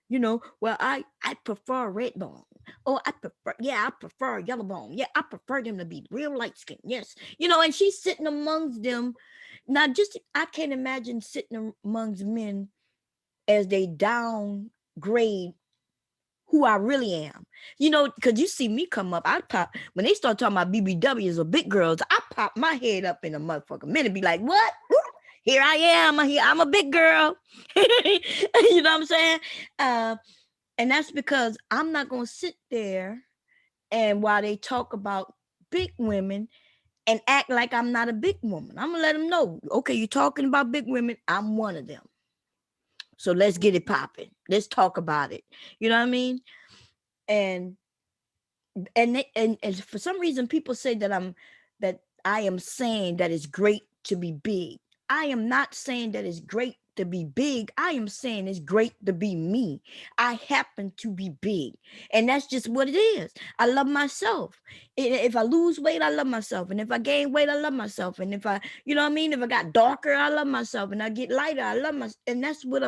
Well, I prefer red bone. Oh, I prefer yellow bone. Yeah, I prefer them to be real light skin. Yes. And she's sitting amongst them. Now, just, I can't imagine sitting amongst men as they downgrade who I really am. Because you see me come up, I pop, when they start talking about BBWs or big girls, I pop my head up in a motherfucking minute, be like, what? Here I am. I'm a big girl. You know what I'm saying? Uh, and that's because I'm not going to sit there and while they talk about big women and act like I'm not a big woman. I'm going to let them know, okay, you're talking about big women. I'm one of them. So let's get it popping. Let's talk about it. You know what I mean? And and for some reason people say that I am saying that it's great to be big. I am not saying that it's great to be big. I am saying it's great to be me. I happen to be big. And that's just what it is. I love myself. If I lose weight, I love myself. And if I gain weight, I love myself. And if I, you know what I mean? If I got darker, I love myself. And I get lighter, I love myself. And that's what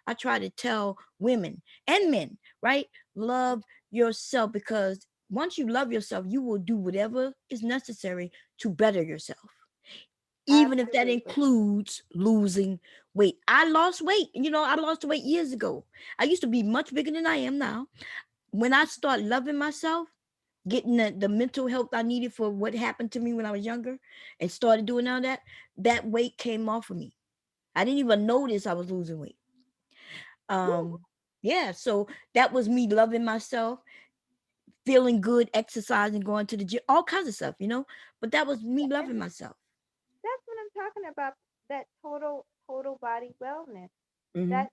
I try to tell women and men, right? Love yourself, because once you love yourself, you will do whatever is necessary to better yourself, even if that Absolutely. includes losing weight. I lost weight. I lost weight years ago. I used to be much bigger than I am now. When I start loving myself, getting the mental health I needed for what happened to me when I was younger, and started doing all that, that weight came off of me. I didn't even notice I was losing weight. Woo. Yeah, so that was me loving myself, feeling good, exercising, going to the gym, all kinds of stuff. But that was me And loving myself. that's what I'm talking about. That total body wellness. Hmm. That's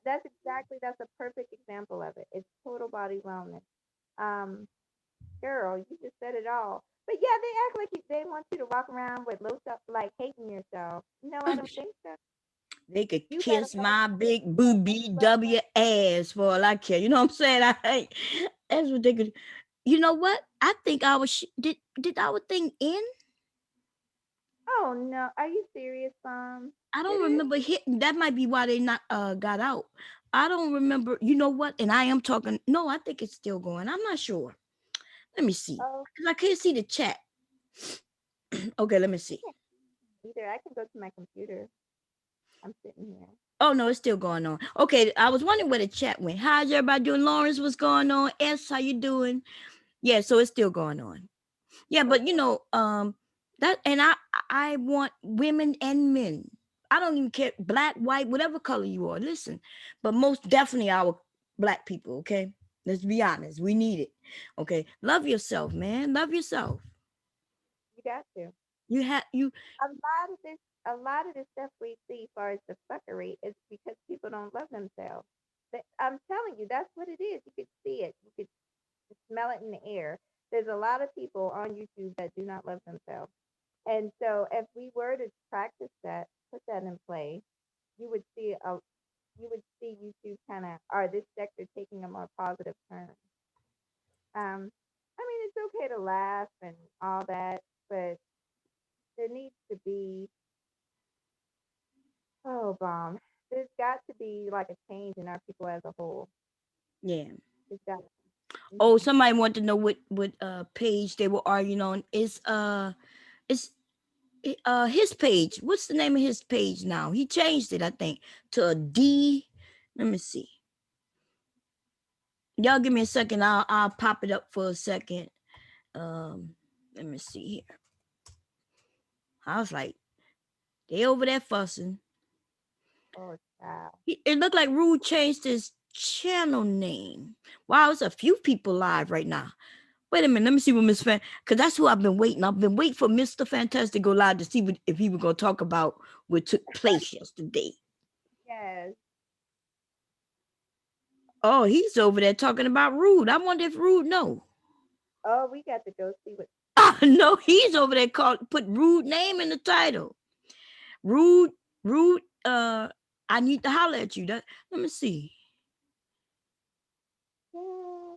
a perfect example of it. It's total body wellness. Um, Girl, you just said it all. But yeah, they act like they want you to walk around with low self, like hating yourself. No, I don't think so. They could You better kiss love my big yourself. booby W ass for all I care. You know what I'm saying? That's what they could. You know what? I think I was. Did our thing end? Oh no, are you serious, I Did don't it? remember hitting. That might be why they not got out. I don't remember. You know what? And I am talking. No, I think it's still going. I'm not sure. Let me see. Oh, Because I can't see the chat. Okay, let me I see. can't either. I can go to my computer. I'm sitting here. Oh no, it's still going on. Okay, I was wondering where the chat went. How's everybody doing? Lawrence, what's going on? S, how you doing? Yeah, so it's still going on. Yeah, but Okay. that, and I want women and men. I don't even care, black, white, whatever color you are. Listen, but most definitely our black people. Okay, let's be honest. We need it. Okay, love yourself, man. Love yourself. You got to. You. A lot of this, a lot of this stuff we see, as far as the fuckery, is because people don't love themselves. I'm telling you, that's what it is. You could see it. You could smell it in the air. There's a lot of people on YouTube that do not love themselves. And so if we were to practice that, put that in play, you would see YouTube kind of, or this sector taking a more positive turn. I mean, it's okay to laugh and all that, but there needs to be, oh bomb, there's got to be like a change in our people as a whole. Yeah. It's got. Oh, Mm-hmm. somebody wanted to know what page they were arguing on. It's his page. What's the name of his page now? He changed it, I think, to a D. Let me see. Y'all give me a second. I'll pop it up for a second. Um, Let me see here. I was like, they over there fussing. Oh, wow. It looked like Rude changed his channel name. Wow, it's a few people live right now. Wait a minute, let me see what Miss Fan, because that's who I've been waiting. I've been waiting for Mr. Fantastic to go live to see if he was gonna talk about what took place yesterday. Yes. Oh, he's over there talking about Rude. I wonder if Rude know. Oh, we got to go see what. No, he's over there put Rude name in the title. Rude, Rude. I need to holler at you. Let me see. Yeah.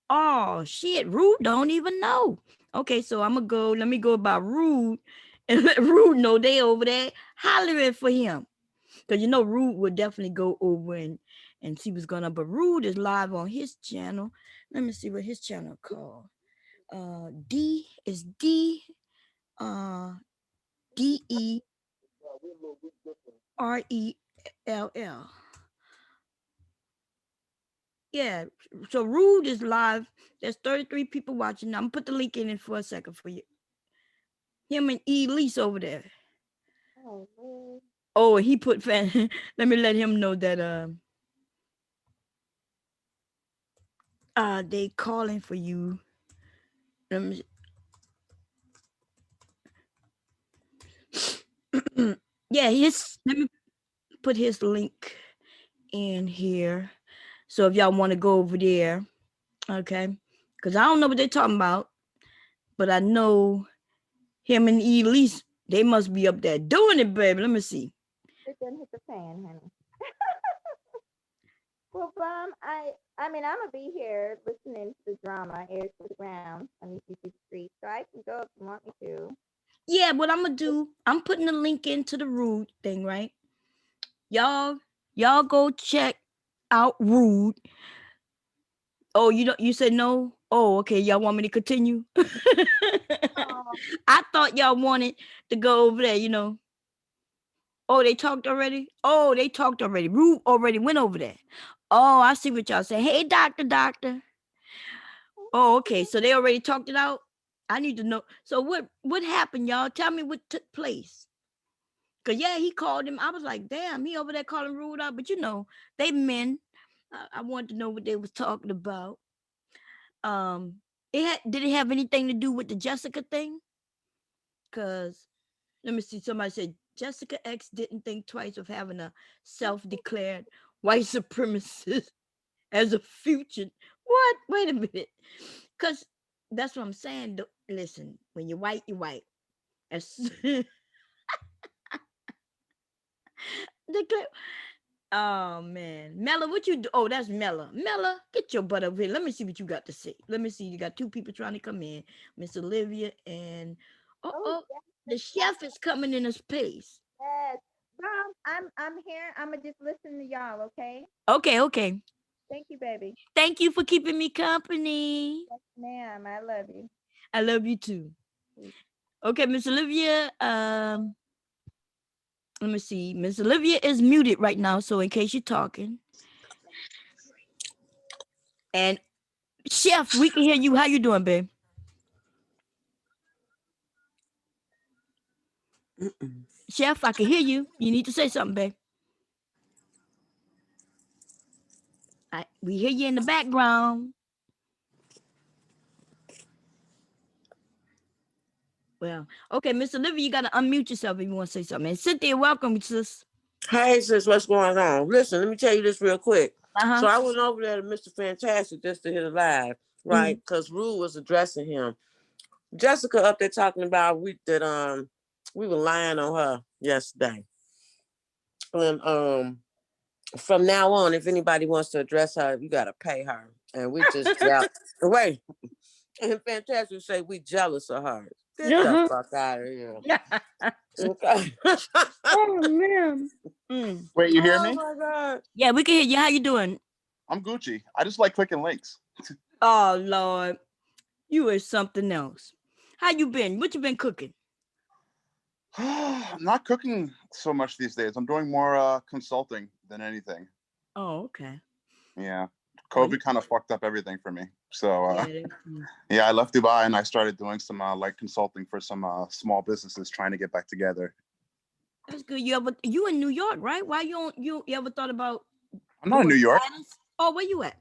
Oh shit, Rude don't even know. Okay, so I'm gonna go. Let me go about Rude and let Rude know they over there hollering for him. Cause Rude would definitely go over and see what's going on. But Rude is live on his channel. Let me see what his channel called. D is uh DERELL. Yeah. So Rude is live. There's 33 people watching. I'm gonna put the link in it for a second for you. Him and Elise over there. Oh, man. Oh, he put fan. Let me let him know that they calling for you. Let me yeah, let me put his link in here. So if y'all want to go over there, okay? Because I don't know what they're talking about, but I know him and Elise, they must be up there doing it, baby. Let me see. It didn't hit the fan, honey. Well, I mean, I'm gonna be here listening to the drama, ears to the ground on UCC Street, so I can go if you want me to. Yeah, what I'm gonna do, I'm putting the link into the Rude thing, right? Y'all go check out Rude. Oh, you don't, you said no? Oh, okay. Y'all want me to continue? Oh, I thought y'all wanted to go over there, you know. Oh, they talked already? Oh, they talked already. Rude already went over there. Oh, I see what y'all say. Hey, doctor. Oh, okay. So they already talked it out. I need to know. So what happened, y'all? Tell me what took place. Cause yeah, he called him. I was like, damn, he over there calling Rude out. But you know, they men. I wanted to know what they was talking about. Um, did it have anything to do with the Jessica thing? Cause let me see. Somebody said Jessica X didn't think twice of having a self-declared white supremacist as a future. What? Wait a minute. Cause that's what I'm saying. Listen, when you're white, you're white. As declare. Oh man, Mella, what you do? Oh, that's Mella. Mella, get your butt over here. Let me see what you got to say. Let me see. You got two people trying to come in, Miss Olivia and oh the chef is coming in a space. yes. Mom, I'm here. I'm gonna just listen to y'all, okay? Okay. Thank you, baby. Thank you for keeping me company. Yes, ma'am. I love you. I love you too. Okay, Miss Olivia. Let me see. Miss Olivia is muted right now, so in case you're talking. And chef, we can hear you. How you doing, babe? Chef, I can hear you. You need to say something, babe. We hear you in the background. Well, okay, Miss Olivia, you got to unmute yourself if you want to say something. And Cynthia, welcome, sis. Hey, sis, what's going on? Listen, let me tell you this real quick. Uh-huh. So I went over there to Mr. Fantastic just to hit a live, right? Because Rue was addressing him. Jessica up there talking about we were lying on her yesterday. And from now on, if anybody wants to address her, you gotta pay her. And we just wait. And Fantastic say we jealous of her. Get the fuck out of here. Okay. Oh man. Wait, you hear Oh me? my God. Yeah, we can hear you. How you doing? I'm Gucci. I just like clicking links. Oh Lord, you is something else. How you been? What you been cooking? I'm not cooking so much these days. I'm doing more consulting than anything. Oh, okay. Yeah. Well, COVID kind of fucked up everything for me. So yeah, yeah, I left Dubai and I started doing some like consulting for some small businesses trying to get back together. that's good. You in New York, right? Why you ever thought about I'm not in doing New York. Dallas? Oh, where you at?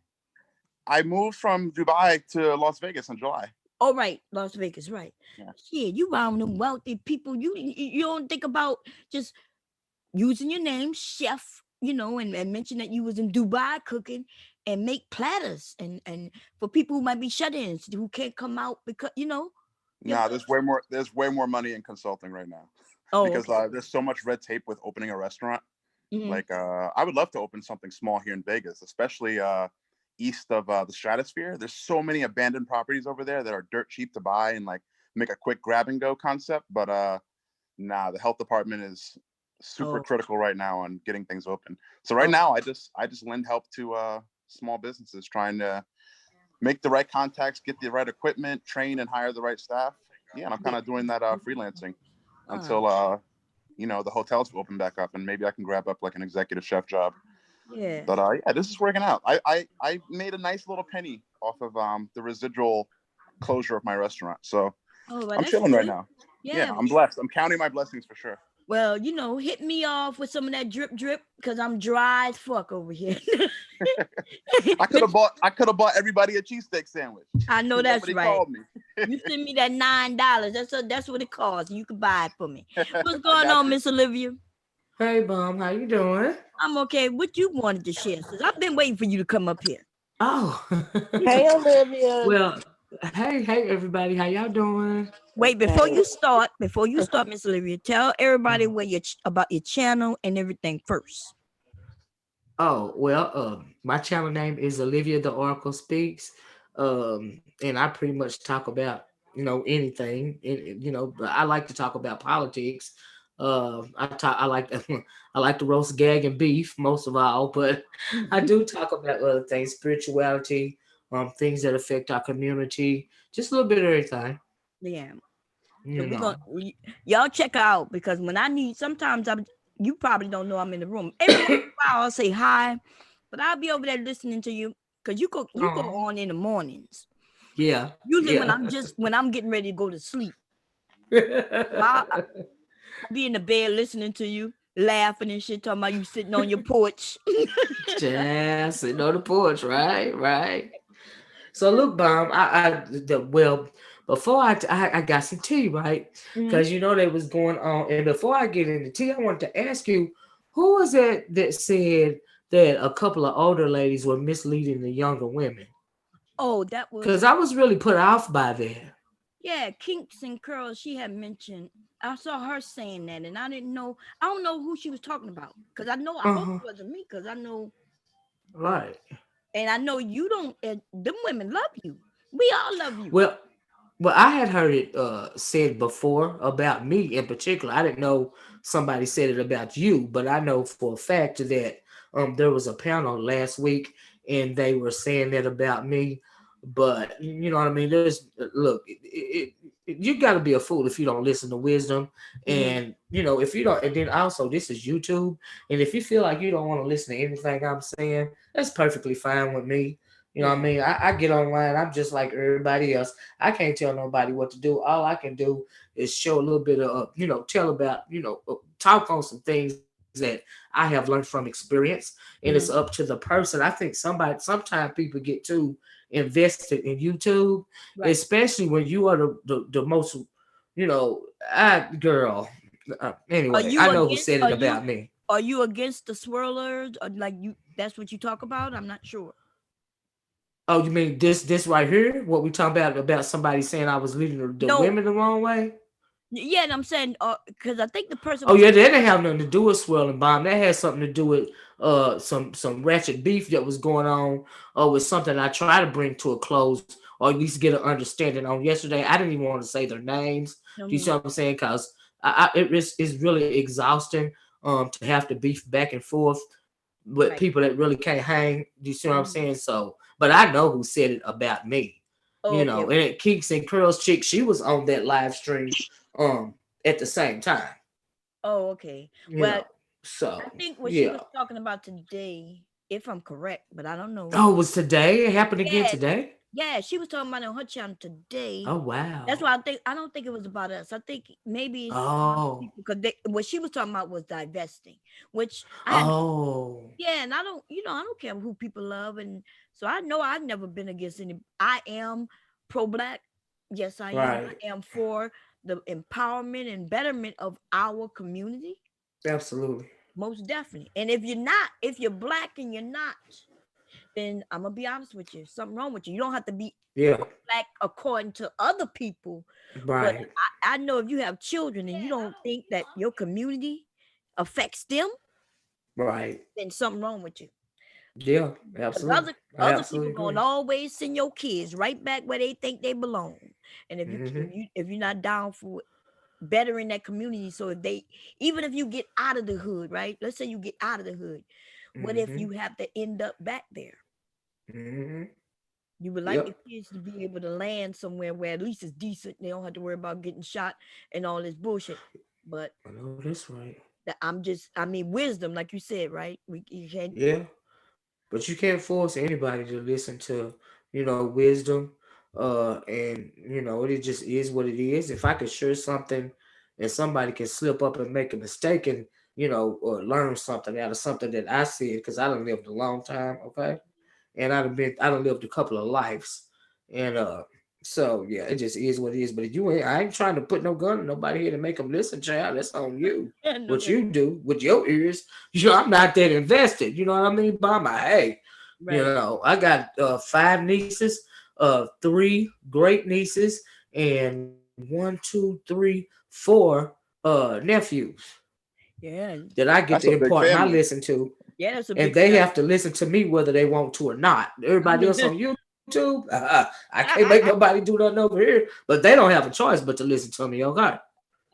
I moved from Dubai to Las Vegas in July. Oh, right, Las Vegas, right? Yeah. Shit, you around them wealthy people. You don't think about just using your name, chef, you know, and mention that you was in Dubai cooking and make platters and for people who might be shut-ins who can't come out because you know. Nah, there's way more money in consulting right now. Oh, because okay. there's so much red tape with opening a restaurant. Mhm. Like I would love to open something small here in Vegas, especially east of the Stratosphere. There's so many abandoned properties over there that are dirt cheap to buy and like make a quick grab and go concept. But nah, the health department is super critical right now on getting things open. So right now I just lend help to small businesses trying to make the right contacts, get the right equipment, train and hire the right staff. Yeah, and I'm kind of doing that freelancing until you know, the hotels open back up and maybe I can grab up like an executive chef job. Yeah. But yeah, this is working out. I made a nice little penny off of the residual closure of my restaurant. So Well, I'm that's chilling right good. now. Yeah. Yeah, I'm blessed. I'm counting my blessings for sure. Well, you know, hit me off with some of that drip because I'm dry as fuck over here. I could have bought everybody a cheesesteak sandwich. I know that's Nobody right. called me. You send me that $9. That's what it costs. You can buy it for me. What's going on, Miss Olivia? Hey, Bum, how you doing? I'm okay. What you wanted to share? Sis? I've been waiting for you to come up here. Oh, Hey, Olivia. well, Hey, everybody, how y'all doing? Wait, Okay. before you start, Miss Olivia, tell everybody Mhm. where about your channel and everything first. Oh well, my channel name is Olivia the Oracle Speaks, and I pretty much talk about anything. But I like to talk about politics. I like I like to roast, gag, and beef most of all, but I do talk about other things, spirituality, things that affect our community, just a little bit of everything. Yeah. So You we're know. gonna y'all check out because when I need sometimes I'm you probably don't know I'm in the room. Every once in a while I'll say hi, but I'll be over there listening to you because you go Oh, on in the mornings. yeah, Usually yeah. when I'm getting ready to go to sleep. I'll be in the bed listening to you, laughing and shit, talking about you sitting on your porch. Just sitting on the porch, right, right. So look, Bomb, well, before I got some tea, right? Mhm. Because they was going on, and before I get into tea, I wanted to ask you, who was it that said that a couple of older ladies were misleading the younger women? Oh, that Because was I was really put off by that. yeah, kinks and curls. She had mentioned. I saw her saying that, and I didn't know. I don't know who she was talking about because I know. I Uh hope huh. it wasn't me because I know, Right. and I know you don't. And them women love you. We all love you. Well, Well, I had heard it said before about me in particular. I didn't know somebody said it about you, but I know for a fact that there was a panel last week and they were saying that about me. But you know what I mean? There's look, you got to be a fool if you don't listen to wisdom, Mhm. and if you don't, and then also this is YouTube, and if you feel like you don't want to listen to anything I'm saying, that's perfectly fine with me. You know what I Yeah. mean? I get online. I'm just like everybody else. I can't tell nobody what to do. All I can do is show a little bit of, tell about, talk on some things that I have learned from experience. And it's up Mhm. to the person. I think sometimes people get too invested in YouTube, Right. especially when you are the most, girl. Are Anyway, I you know who against? said it about me. Are you against the swirlers? Or like you? That's what you talk about. I'm not sure. Oh, you mean this right here? What we talking about somebody saying I was leading the No. women the wrong way? Yeah, and I'm saying because I think the person Oh was. yeah, that didn't have nothing to do with swirling bomb. That had something to do with some ratchet beef that was going on, or with something I try to bring to a close, or at least get an understanding on yesterday. I didn't even want to say their names. Do you see Mhm. what I'm saying? Because it's really exhausting to have to beef back and forth with Right. people that really can't hang. Do you see what I'm Mhm. saying? So, but I know who said it about me. Okay. And it Keeks and Curls chick, she was on that live stream um at the same time. Oh, okay. You Well, know, so I think what she yeah. was talking about today, if I'm correct, but I don't know. Oh, it was today? It happened again Yeah, today? yeah, she was talking about it on her channel today. Oh That's wow. why I don't think it was about us. I think maybe it's other Oh. people because what she was talking about was divesting, which I had. Oh. Yeah, and I don't, I don't care who people love, and so I know I've never been against any. I am pro-black. Yes, I am. Right. I am for the empowerment and betterment of our community. Absolutely. Most definitely. And if you're not, if you're black and you're not, then I'm gonna be honest with you. Something wrong with you. You don't have to be Yeah. black according to other people. But Right. I know if you have children and you don't think that your community affects them, Right. then something wrong with you. Yeah. Because Absolutely. I other people absolutely gonna agree. always send your kids right back where they think they belong. And Mm-hmm. if you're not down for bettering that community, so if they even if you get out of the hood, right? Let's say you get out of the hood. What if Mm-hmm. you have to end up back there? Mm-hmm. You would like the Yep. kids to be able to land somewhere where at least it's decent. They don't have to worry about getting shot and all this bullshit. But I know that's right. I mean, wisdom, like you said, right? You can't. Yeah. But you can't force anybody to listen to, wisdom. And it just is what it is. If I could share something and somebody can slip up and make a mistake and, or learn something out of something that I said, because I done lived a long time, okay? And I done lived a couple of lives. And so yeah, it just is what it is. But if you ain't I ain't trying to put no gun on nobody here to make them listen, child. That's on you. I know What that's you do with your ears, I'm not that invested. You know what I mean? By my hey, right. I got 5 nieces. three great nieces and one, two, three, four nephews Yeah, that I get That's to a big impart my family. lesson to, yeah, that's a and big they family. have to listen to me whether they want to or not. Everybody else on YouTube, I can't make nobody do nothing over here, but they don't have a choice but to listen to me. Okay,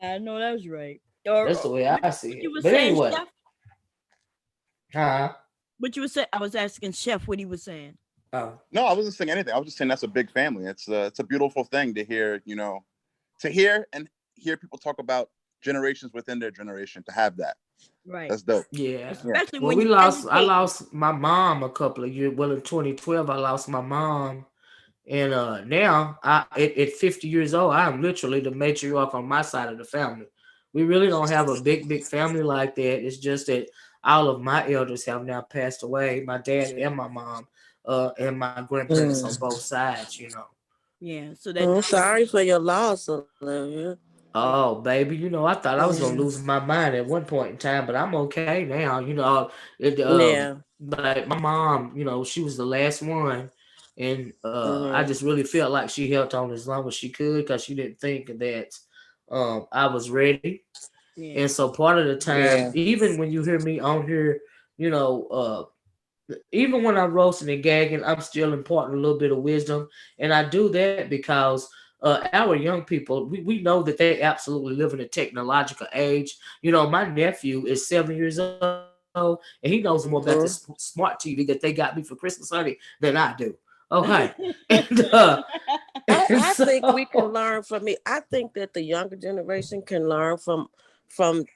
I know that's right. that's the way I see What it. you were But saying, anyway, Chef? huh? What you were saying? I was asking Chef what he was saying. Oh, No, I wasn't saying anything. I was just saying that's a big family. It's a beautiful thing to hear, to hear and hear people talk about generations within their generation. To have that, Right. that's dope. yeah. Yeah. Especially Well, when we you lost. I educate. lost my mom a couple of years. Well, in 2012, I lost my mom, and now at 50 years old, I am literally the matriarch on my side of the family. We really don't have a big family like that. It's just that all of my elders have now passed away. My dad and my mom, and my grandparents on both sides. Yeah. So that I'm does. sorry for your loss, Olivia. Yeah. Oh, baby, I thought I was gonna Mm. lose my mind at one point in time, but I'm okay now. Yeah. Like my mom, she was the last one, and I Mm-hmm. just really felt like she held on as long as she could because she didn't think that I was ready. And Yeah. so part of the time, Yeah. even when you hear me on here, you know, even when I'm roasting and gagging, I'm still imparting a little bit of wisdom. And I do that because our young people, we know that they absolutely live in a technological age. My nephew is 7 years old, and he knows more about this smart Mm-hmm. TV that they got me for Christmas, honey, than I do. Okay. And, and I think we so, can learn from it. I think that the younger generation can learn from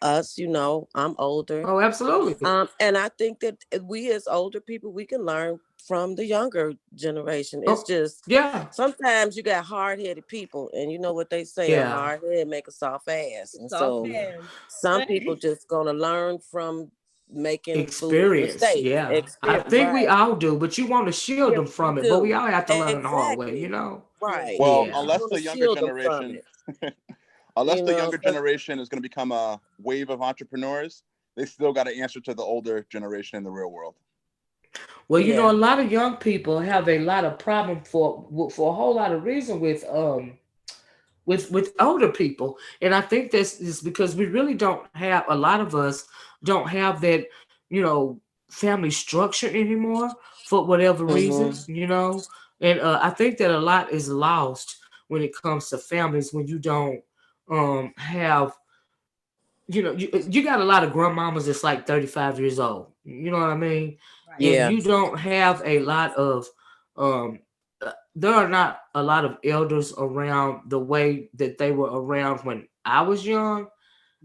us. I'm older. oh, absolutely. And I think that we as older people, we can learn from the younger generation. It's Oh, just yeah. sometimes you got hard headed people, and you know what they say, a Yeah. hard head make a soft ass. And Soft so Yeah. ass. some people Right. just gonna learn from making foolish Experience, mistakes. yeah. I Experience, think we right. all do, but you want to shield them Yes, from we it. But we do. all have to learn the hard way, Exactly. Yeah. Right. Well, Yeah. You unless want to the younger shield them from generation, it. unless You the know, younger 'cause- generation is going to become a wave of entrepreneurs, they still got to answer to the older generation in the real world. Well, a yeah. lot of young people have a lot of problem for a whole lot of reason with older people, and I think this is because we really don't have a lot of us don't have that you know family structure anymore for whatever reason, Mm-hmm. and I think that a lot is lost when it comes to families when you don't have you got a lot of grandmamas that's like 35 years old. You know what I mean? Right. And Yeah. you don't have a lot of there are not a lot of elders around the way that they were around when I was young.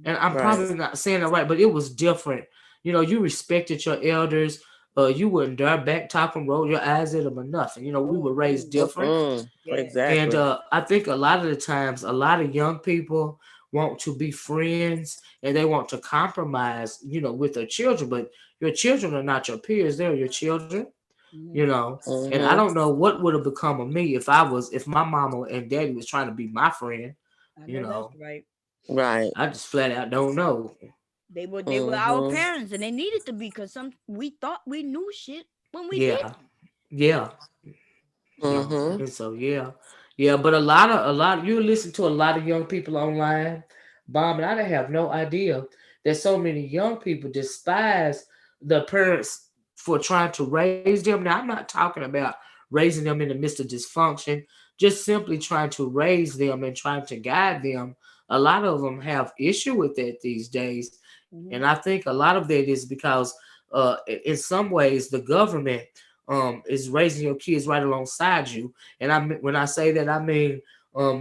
And I'm Right. probably not saying it right, but it was different. You respected your elders. You wouldn't dare back talk them, roll your eyes at them or nothing. We were raised Mm-hmm. different. Mm-mm. Yeah. And Exactly. I think a lot of the times, a lot of young people want to be friends and they want to compromise, with their children. But your children are not your peers; they're your children, you Mm-hmm. know. And I Mm-hmm. don't know what would have become of me if my mama and daddy was trying to be my friend. I You know that's know, right. Right. I just flat out don't know. They were our Mm-hmm. parents, and they needed to be because some we thought we knew shit when we Yeah, didn't. yeah. Mm-hmm. And so yeah. But a lot you listen to a lot of young people online, Bomb, and I didn't have no idea that so many young people despise the parents for trying to raise them. Now I'm not talking about raising them in the midst of dysfunction, just simply trying to raise them and trying to guide them. A lot of them have issue with that these days, and I Mm-hmm. think a lot of that is because in some ways the government is raising your kids right alongside you. And when I say that, I mean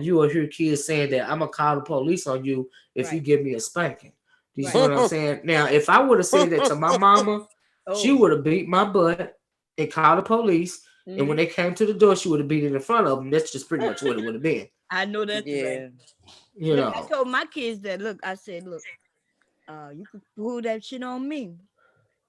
you will hear kids saying that I'm gonna call the police on you if you Right. give me a spanking. Do you see Right. what I'm saying? Now, if I would have said that to my mama, she Oh. would have beat my butt and called the police. And when Mm-hmm. they came to the door, she would have beat it in front of them. That's just pretty much what it would have been. I know that's right. Yeah. You Look, I know, told my kids that. Look, I said, look, you could pull that shit on me.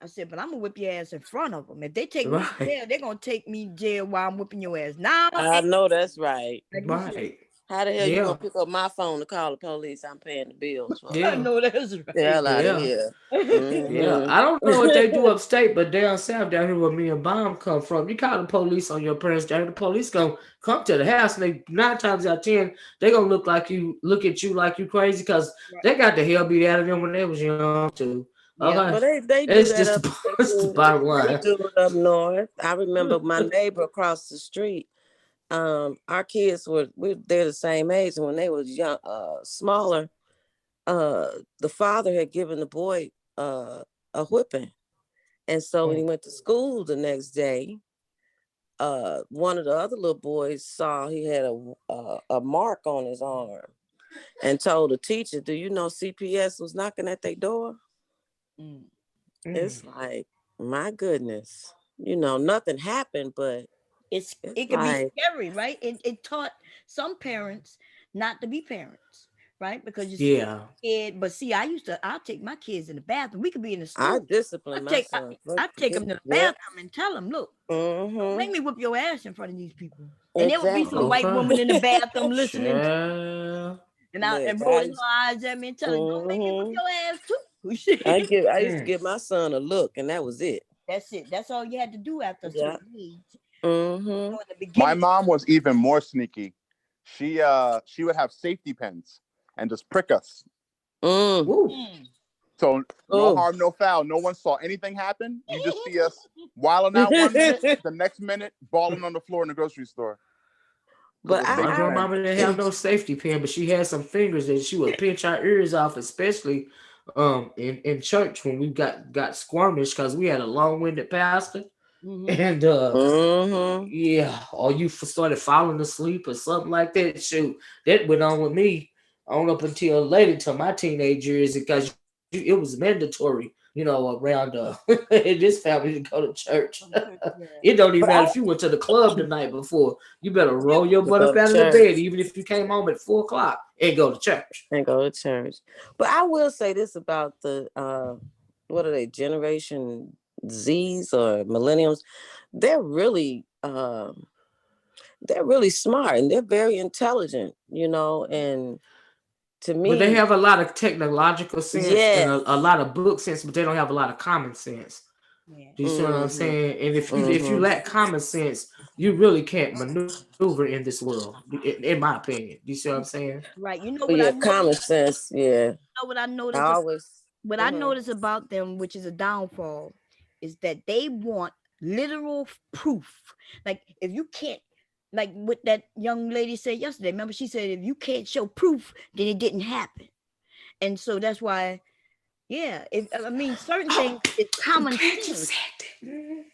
I said, but I'm gonna whip your ass in front of them. If they take me to right, jail, they're gonna take me to jail while I'm whipping your ass. Now, I know that's right. like you said, right. How the hell you Yeah, gonna pick up my phone to call the police? I'm paying the bills for. I yeah, know that's The right. hell out of yeah. here. Yeah, Mm-hmm. I don't know what they do upstate, but down south, down here where me and Bomb come from, you call the police on your parents down here, the police gonna come to the house, and they 9 times out of 10 they gonna look at you like you crazy because Right. they got the hell beat out of them when they was young too. Yep. Okay, But they it's do just that up. They it's the do bottom they line. do it up north. I remember my neighbor across the street. Our kids they're the same age, and when they was young, smaller, the father had given the boy a whipping, and so when he went to school the next day, one of the other little boys saw he had a mark on his arm, and told the teacher, "Do you know CPS was knocking at their door?" Mm. Mm. It's like, my goodness, nothing happened, but it's It could be like, scary, right? It taught some parents not to be parents, right? Because you see Yeah. kid, but see, I'll take my kids in the bathroom. We could be in the I store. I discipline my take I, son. I take them to the Yep. bathroom and tell them, look, don't Mm-hmm. make me whip your ass in front of these people. And there would be some Exactly. white Okay. woman in the bathroom listening to me Child. and Look, rolling her eyes at me and telling, don't make me whip mm-hmm. your ass too. I used to Mm. give my son a look, and that was it. That's it. That's all you had to do after a Yeah. certain age. Mm-hmm. In the My beginning. mom was even more sneaky. She would have safety pins and just prick us. Mm. Woo. Mm. So no Oh. harm, no foul. No one saw anything happen. You just see us wilding out 1 minute, the next minute balling on the floor in the grocery store because But of My safety pins. grandmama didn't have no safety pin, but she had some fingers that she would pinch our ears off, especially in church when we got squirmish because we had a long-winded pastor. Mm-hmm. And mm-hmm. yeah, or you started falling asleep or something like that. Shoot, that went on with me on up until later to my teenage years because it was mandatory, around in this family to go to church. Yeah. It don't even But matter I if you went to the club the night before. You better roll your to butt go up to out of the church bed, even if you came home at 4 o'clock and go to church. and go to church. But I will say this about the what are they, Generation Z's or Millennials? They're really they're really smart and they're very intelligent, and to But they me, have a lot of technological sense and a yes. lot of book sense, but they don't have a lot of common sense. Yeah. Do you see what I'm Mm-hmm. saying? And if you Mm-hmm. lack common sense, you really can't maneuver in this world, in my opinion. Do you see what I'm saying? Right. You know But what I yeah, noticed? common sense, yeah. Know what I I noticed? always What I mm-hmm. notice about them, which is a downfall, is that they want literal proof. Like if you can't, like what that young lady said yesterday. Remember, she said if you can't show proof, then it didn't happen. And so that's why, yeah. If I mean, certain Oh, things is I'm common glad you sense. said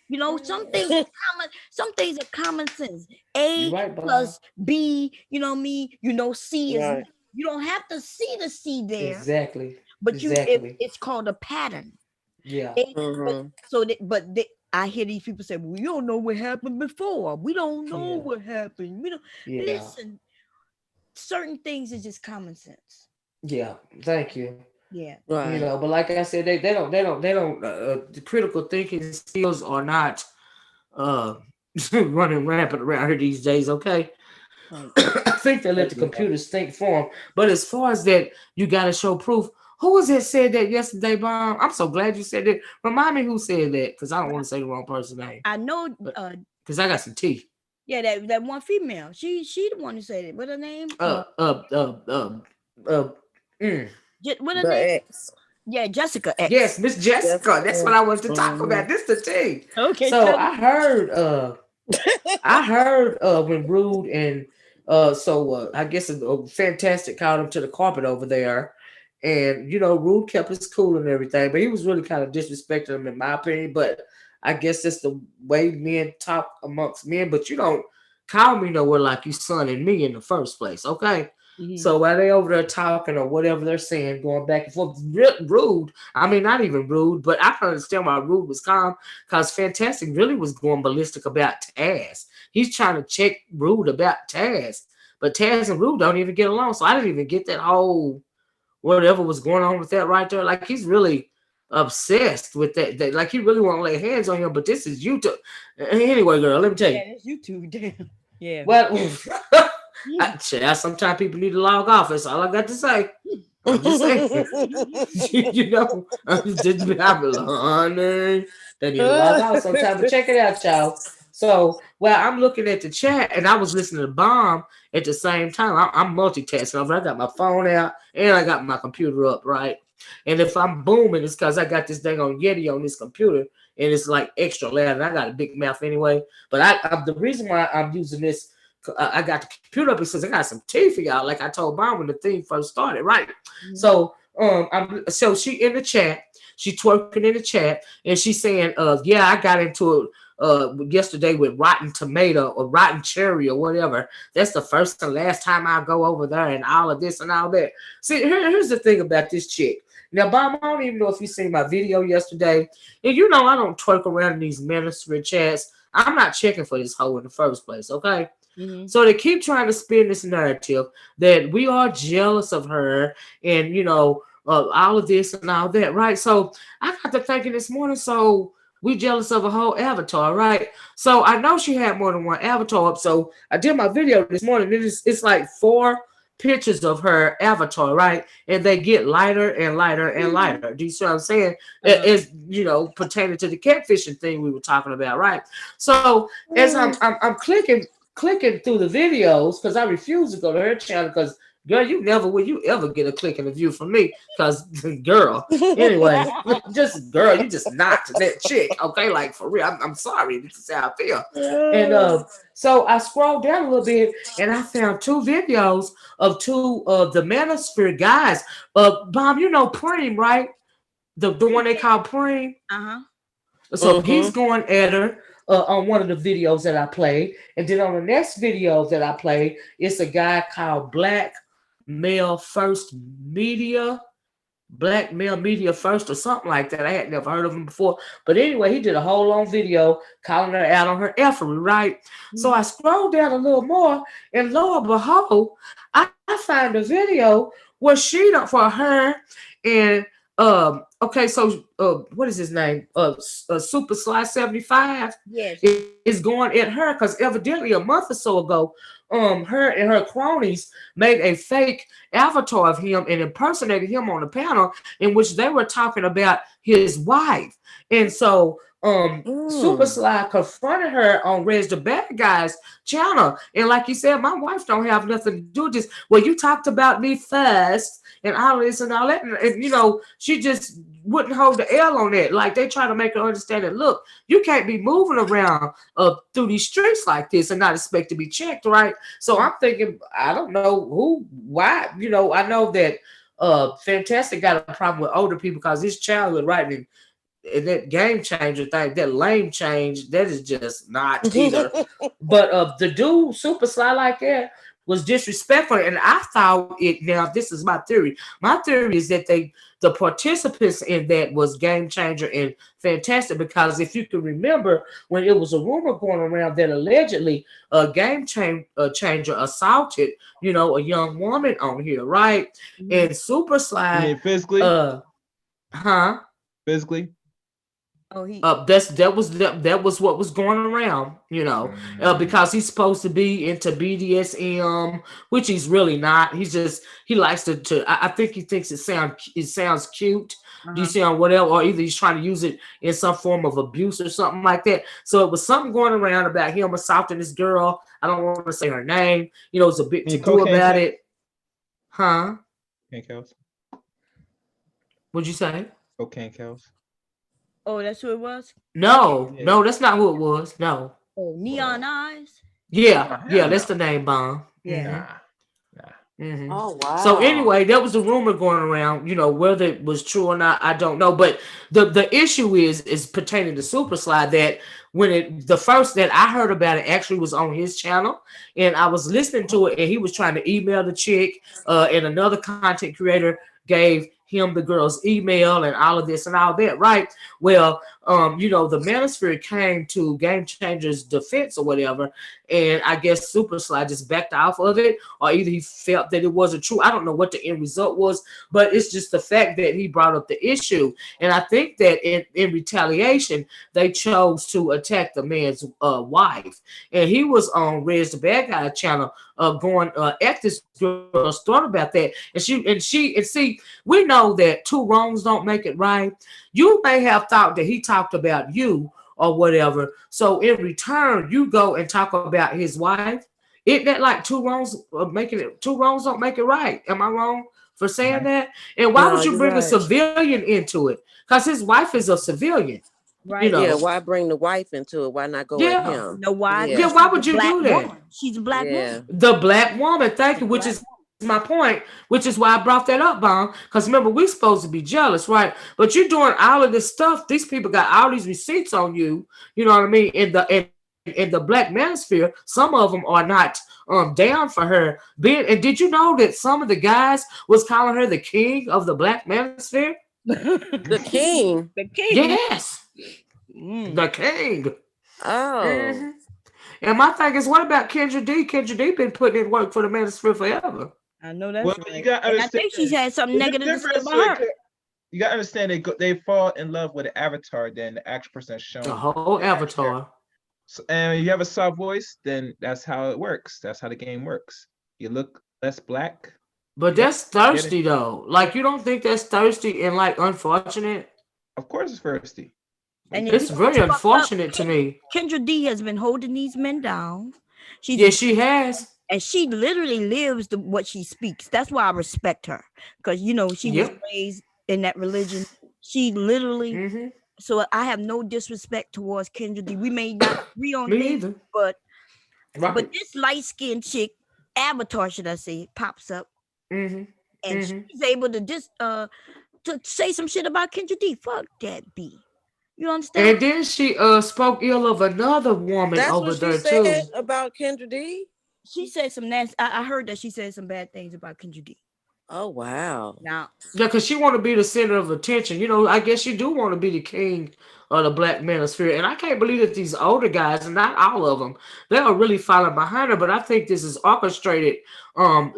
that. Some things are common. Some things are common sense. A You're right, Bob. plus B. C is. Right. You don't have to see the C there, Exactly. but Exactly. it's called a pattern. Yeah. They, but Mm-hmm. I hear these people say, "We don't know what happened before. We don't know Yeah. what happened. We don't Yeah. listen." Certain things is just common sense. Yeah. Thank you. Yeah. Right. But like I said, they don't. The critical thinking skills are not uh running rampant around here these days. Okay. Right. I think they let the computers think for them. But as far as that, you got to show proof. Who was that said that yesterday, Bomb? I'm so glad you said that. Remind me who said that, because I don't want to say the wrong person's name. I know. But because I got some tea. Yeah, that one female. She the one who said it. What her name? Uh, uh, uh, uh, uh. Mm. What her The name? ex. Yeah, Jessica Yes, X. Miss Jessica. That's what Jessica. I wanted to talk Mm-hmm. about. This the tea. Okay, So tell I me. heard. When Rude and I guess Fantastic called him to the carpet over there, and Rude kept his cool and everything, but he was really kind of disrespecting him in my opinion. But I guess that's the way men talk amongst men. But you don't call me nowhere like you son and me in the first place, okay? Mhm. So while they over there talking or whatever they're saying, going back and forth, Rude. I mean, not even Rude, but I can understand why Rude was calm because Fantastic really was going ballistic about Taz. He's trying to check Rude about Taz, but Taz and Rude don't even get along. So I didn't even get that whole whatever was going on with that right there. Like he's really obsessed with that. Like he really want to lay hands on him, but this is YouTube. Anyway, girl, let me tell you. Yeah, that's YouTube. Damn. Yeah. Well, Sometimes people need to log off. That's all I got to say. I'm just saying. I'm just honey. They need to log off sometime. But check it out, y'all. So, well, I'm looking at the chat and I was listening to Bomb at the same time. I'm multitasking over. I got my phone out and I got my computer up, right? And if I'm booming, it's because I got this thing on Yeti on this computer and it's like extra loud. And I got a big mouth anyway. But the reason why I'm using this, I got the computer up because I got some tea for y'all. Like I told Bomb when the thing first started, right? Mm-hmm. So she in the chat, she twerking in the chat, and she's saying, yeah, I got into it yesterday with rotten tomato or rotten cherry or whatever. That's the first and last time I go over there and all of this and all that. See, here's the thing about this chick. Now, Bob, I don't even know if you seen my video yesterday. And you know I don't twerk around in these ministry chats. I'm not checking for this hoe in the first place, okay? Mm-hmm. So they keep trying to spin this narrative that we are jealous of her and, all of this and all that, right? So I got to thinking this morning, so we jealous of a whole avatar, right? So I know she had more than one avatar up. So I did my video this morning. It's like 4 pictures of her avatar, right? And they get lighter and lighter and lighter. Do you see what I'm saying? It's pertaining to the catfishing thing we were talking about, right? So as I'm clicking through the videos, because I refuse to go to her channel because girl, you never will you ever get a click in the view from me. Because girl, anyway, you just not that chick. Okay, like for real. I'm sorry. This is how I feel. And so I scrolled down a little bit and I found 2 videos of 2 of the Manosphere guys. Bob, you know Preem, right? The one they call Preem. So he's going at her on one of the videos that I played. And then on the next video that I played, it's a guy called Black Male Media First or something like that. I had never heard of him before. But anyway, he did a whole long video calling her out on her efforts, right? Mm-hmm. So I scrolled down a little more and lo and behold, I find a video where she for her and okay, so what is his name? Super Sly 75 yes. is going at her because evidently a month or so ago, her and her cronies made a fake avatar of him and impersonated him on the panel in which they were talking about his wife. And so Super Sly confronted her on Reg the Bad Guys channel. And like you said, my wife don't have nothing to do with this. Well, you talked about me first and all this and all that. And she just wouldn't hold the L on that. Like they try to make her understand that, look, you can't be moving around through these streets like this and not expect to be checked, right? So I'm thinking, I don't know why. I know that Fantastic got a problem with older people because his childhood, right? And that game changer thing, that lame change, that is just not either. But the dude Super Sly like that was disrespectful, and I thought it. Now this is my theory. My theory is that the participants in that was Game Changer and Fantastic, because if you can remember when it was a rumor going around that allegedly a Changer assaulted a young woman on here, right? Mm-hmm. And Super Sly physically, physically. Oh, that was what was going around, because he's supposed to be into BDSM, which he's really not. He likes to I think he thinks it sounds cute. Do you see on whatever, or either he's trying to use it in some form of abuse or something like that. So it was something going around about him assaulting this girl. I don't want to say her name. It's a bit to do about it. Cocaine cows. What'd you say? Cocaine cows. Oh, that's who it was? No, that's not who it was. No. Oh, Neon Eyes? Yeah, that's the name, Bomb. Yeah. Mm-hmm. Oh, wow. So anyway, that was the rumor going around, whether it was true or not, I don't know. But the issue is pertaining to Super Sly, that when the first that I heard about it actually was on his channel, and I was listening to it, and he was trying to email the chick, and another content creator gave him the girl's email and all of this and all that, right? Well, the manosphere came to Game Changer's defense or whatever, and I guess Super Sly just backed off of it, or either he felt that it wasn't true. I don't know what the end result was, but it's just the fact that he brought up the issue, and I think that in retaliation they chose to attack the man's wife, and he was on Rez the Bad Guy channel, going at this girl's thought about that, and see, we know that two wrongs don't make it right. You may have thought that he talked about you or whatever. So in return, you go and talk about his wife. Isn't that like two wrongs don't make it right? Am I wrong for saying Right. that? And why No, would you you're bring a right. civilian into it? Because his wife is a civilian, you Right. Yeah, know. why bring the wife into it? Why not go at Yeah. him? You know why? Yeah, Yeah, Because why she's a would you black do that? woman. She's a black yeah. woman. The black woman, thank She's you, a which black is my point, which is why I brought that up, Bon. Because remember, we supposed to be jealous, right? But you're doing all of this stuff. These people got all these receipts on you. You know what I mean? In the black manosphere, some of them are not down for her being. And did you know that some of the guys was calling her the king of the black manosphere? The woman. king. The king. Yes, Mm, the king. Oh, hmm And my thing is, what about Kendra D? Kendra D been putting in work for the manosphere forever. I know Well, that's you right. gotta And I think she's understand. had something There's a negative to say difference about her. you gotta understand they fall in love with an avatar than the actual person The shown whole the actual character. Avatar. So, and if you have a soft voice, then that's how it works. That's how the game works. You look less black, But yep, that's you get it. thirsty though. Like you don't think that's thirsty and like unfortunate? Of course it's thirsty. What are you And if It's you talking know about? very what's fucked up, unfortunate to me. Kendra D has been holding these men down. She's Yeah, she has. and she literally lives what she speaks. That's why I respect her, because she was Yep. raised in that religion. She literally. Mm-hmm. So I have no disrespect towards Kendra D. We may not agree on Me things, either. but Right. this light skinned chick, Avatar, should I say, pops up, Mm-hmm. and Mm-hmm. she's able to to say some shit about Kendra D. Fuck that B. You understand? And then she spoke ill of another woman that's over what she there said too. about Kendra D. She said some nasty. I heard that she said some bad things about Kendra D. Oh wow. Now, Yeah, because she want to be the center of attention. I guess you do want to be the king of the black manosphere. And I can't believe that these older guys, and not all of them, they are really following behind her. But I think this is orchestrated.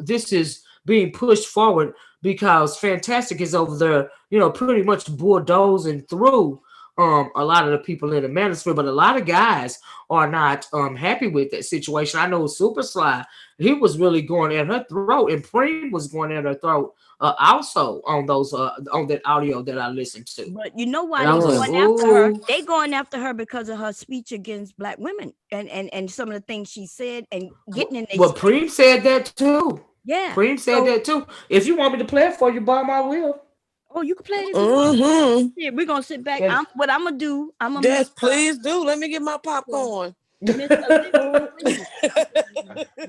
This is being pushed forward because Fantastic is over there, pretty much bulldozing through a lot of the people in the manosphere. But a lot of guys are not happy with that situation. I know Super Sly, he was really going at her throat, and Preem was going at her throat also on that audio that I listened to. but you know why And I they was like, Mm. going after her? ooh, They going after her because of her speech against black women and some of the things she said and getting in their well, space. Preem said that too. Yeah. Preem said So, that too. If you want me to play it for you, Bob, I will. oh, you can play it if you want. Mm-hmm. Yeah, we're gonna sit back. And What I'm gonna do? I'm gonna Yes, make please do. Let me get my yeah, popcorn. Miss Olivia, please.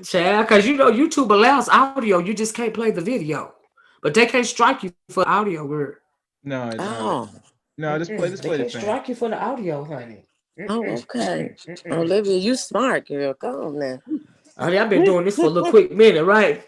child, because YouTube allows audio, you just can't play the video. But they can't strike you for audio word. No, no, Oh. no. Just They play the can't thing. strike you for the audio, honey. Oh, okay. Mm-mm. Olivia, you smart girl. Come on now. Honey, I've been doing this for a little quick minute, right?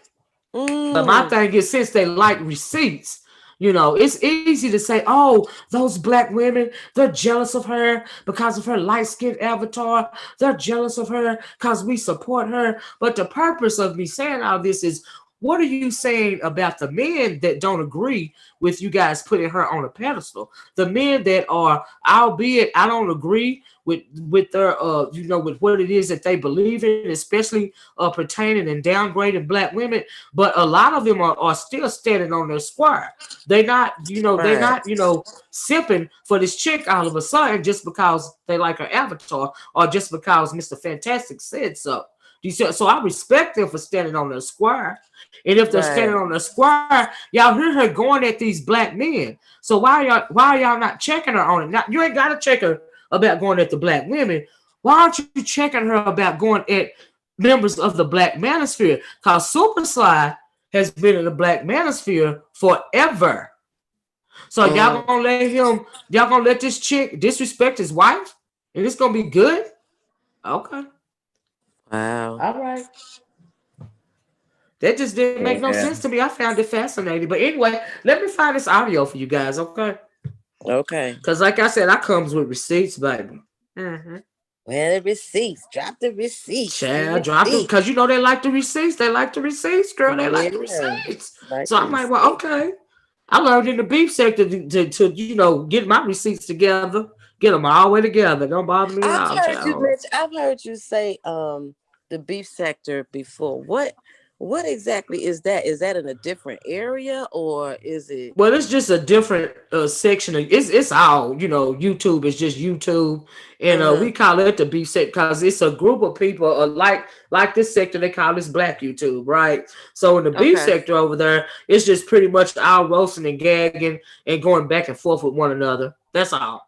But my Mm. thing is, since they like receipts, it's easy to say, oh, those black women, they're jealous of her because of her light skinned avatar. They're jealous of her because we support her. But the purpose of me saying all this is, what are you saying about the men that don't agree with you guys putting her on a pedestal? The men that are, albeit I don't agree with their with what it is that they believe in, especially pertaining and downgrading black women, but a lot of them are still standing on their square. They Right. not, simping for this chick all of a sudden just because they like her avatar or just because Mr. Fantastic said so. You see, so I respect them for standing on their square. And if they're standing Right. on their square, y'all hear her going at these black men. So why are y'all not checking her on it? Now, you ain't gotta check her about going at the black women. Why aren't you checking her about going at members of the black manosphere? Because Super Sly has been in the black manosphere forever. So Mm. y'all gonna let this chick disrespect his wife? And it's gonna be good? Okay. Wow. All right. That just didn't make no Yeah. sense to me. I found it fascinating. But anyway, let me find this audio for you guys, okay? Okay. Because like I said, I comes with receipts, baby. Well, the receipts. Drop the receipts. The Child, drop them receipts. because you know they like the receipts. They like the receipts, girl. They like the Yeah. receipts. Like So the I'm like, well, receipts. okay. I learned in the beef sector to you know get my receipts together, get them all the way together. Don't bother me at I've all, heard you child. mention. I've heard you say the beef sector before. What exactly is that? Is that in a different area or is it? Well, it's just a different section of it's all you know. YouTube is just YouTube, and Uh we call it the beef sector because it's a group of people like this sector. They call this Black YouTube, right? So in the beef Okay. sector over there, it's just pretty much all roasting and gagging and going back and forth with one another. That's all.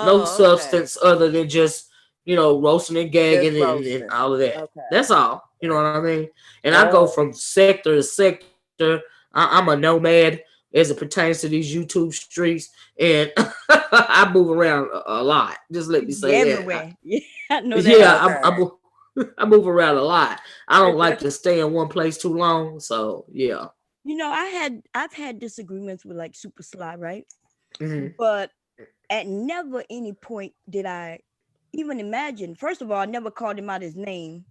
No Oh, okay. substance other than just you know roasting and Just gagging and roasting. all of that. Okay. That's all. You know Okay. what I mean? And I go Oh. from sector to sector. I'm a nomad as it pertains to these YouTube streets, and I move around a lot. Just let me You be say that. everywhere. Yeah, I know that. Yeah, Okay. I move around a lot. I don't like to stay in one place too long. So yeah. You know, I've had disagreements with like Super Sly, right? Hmm. But at never any point did I even imagine. First of all, I never called him out his name.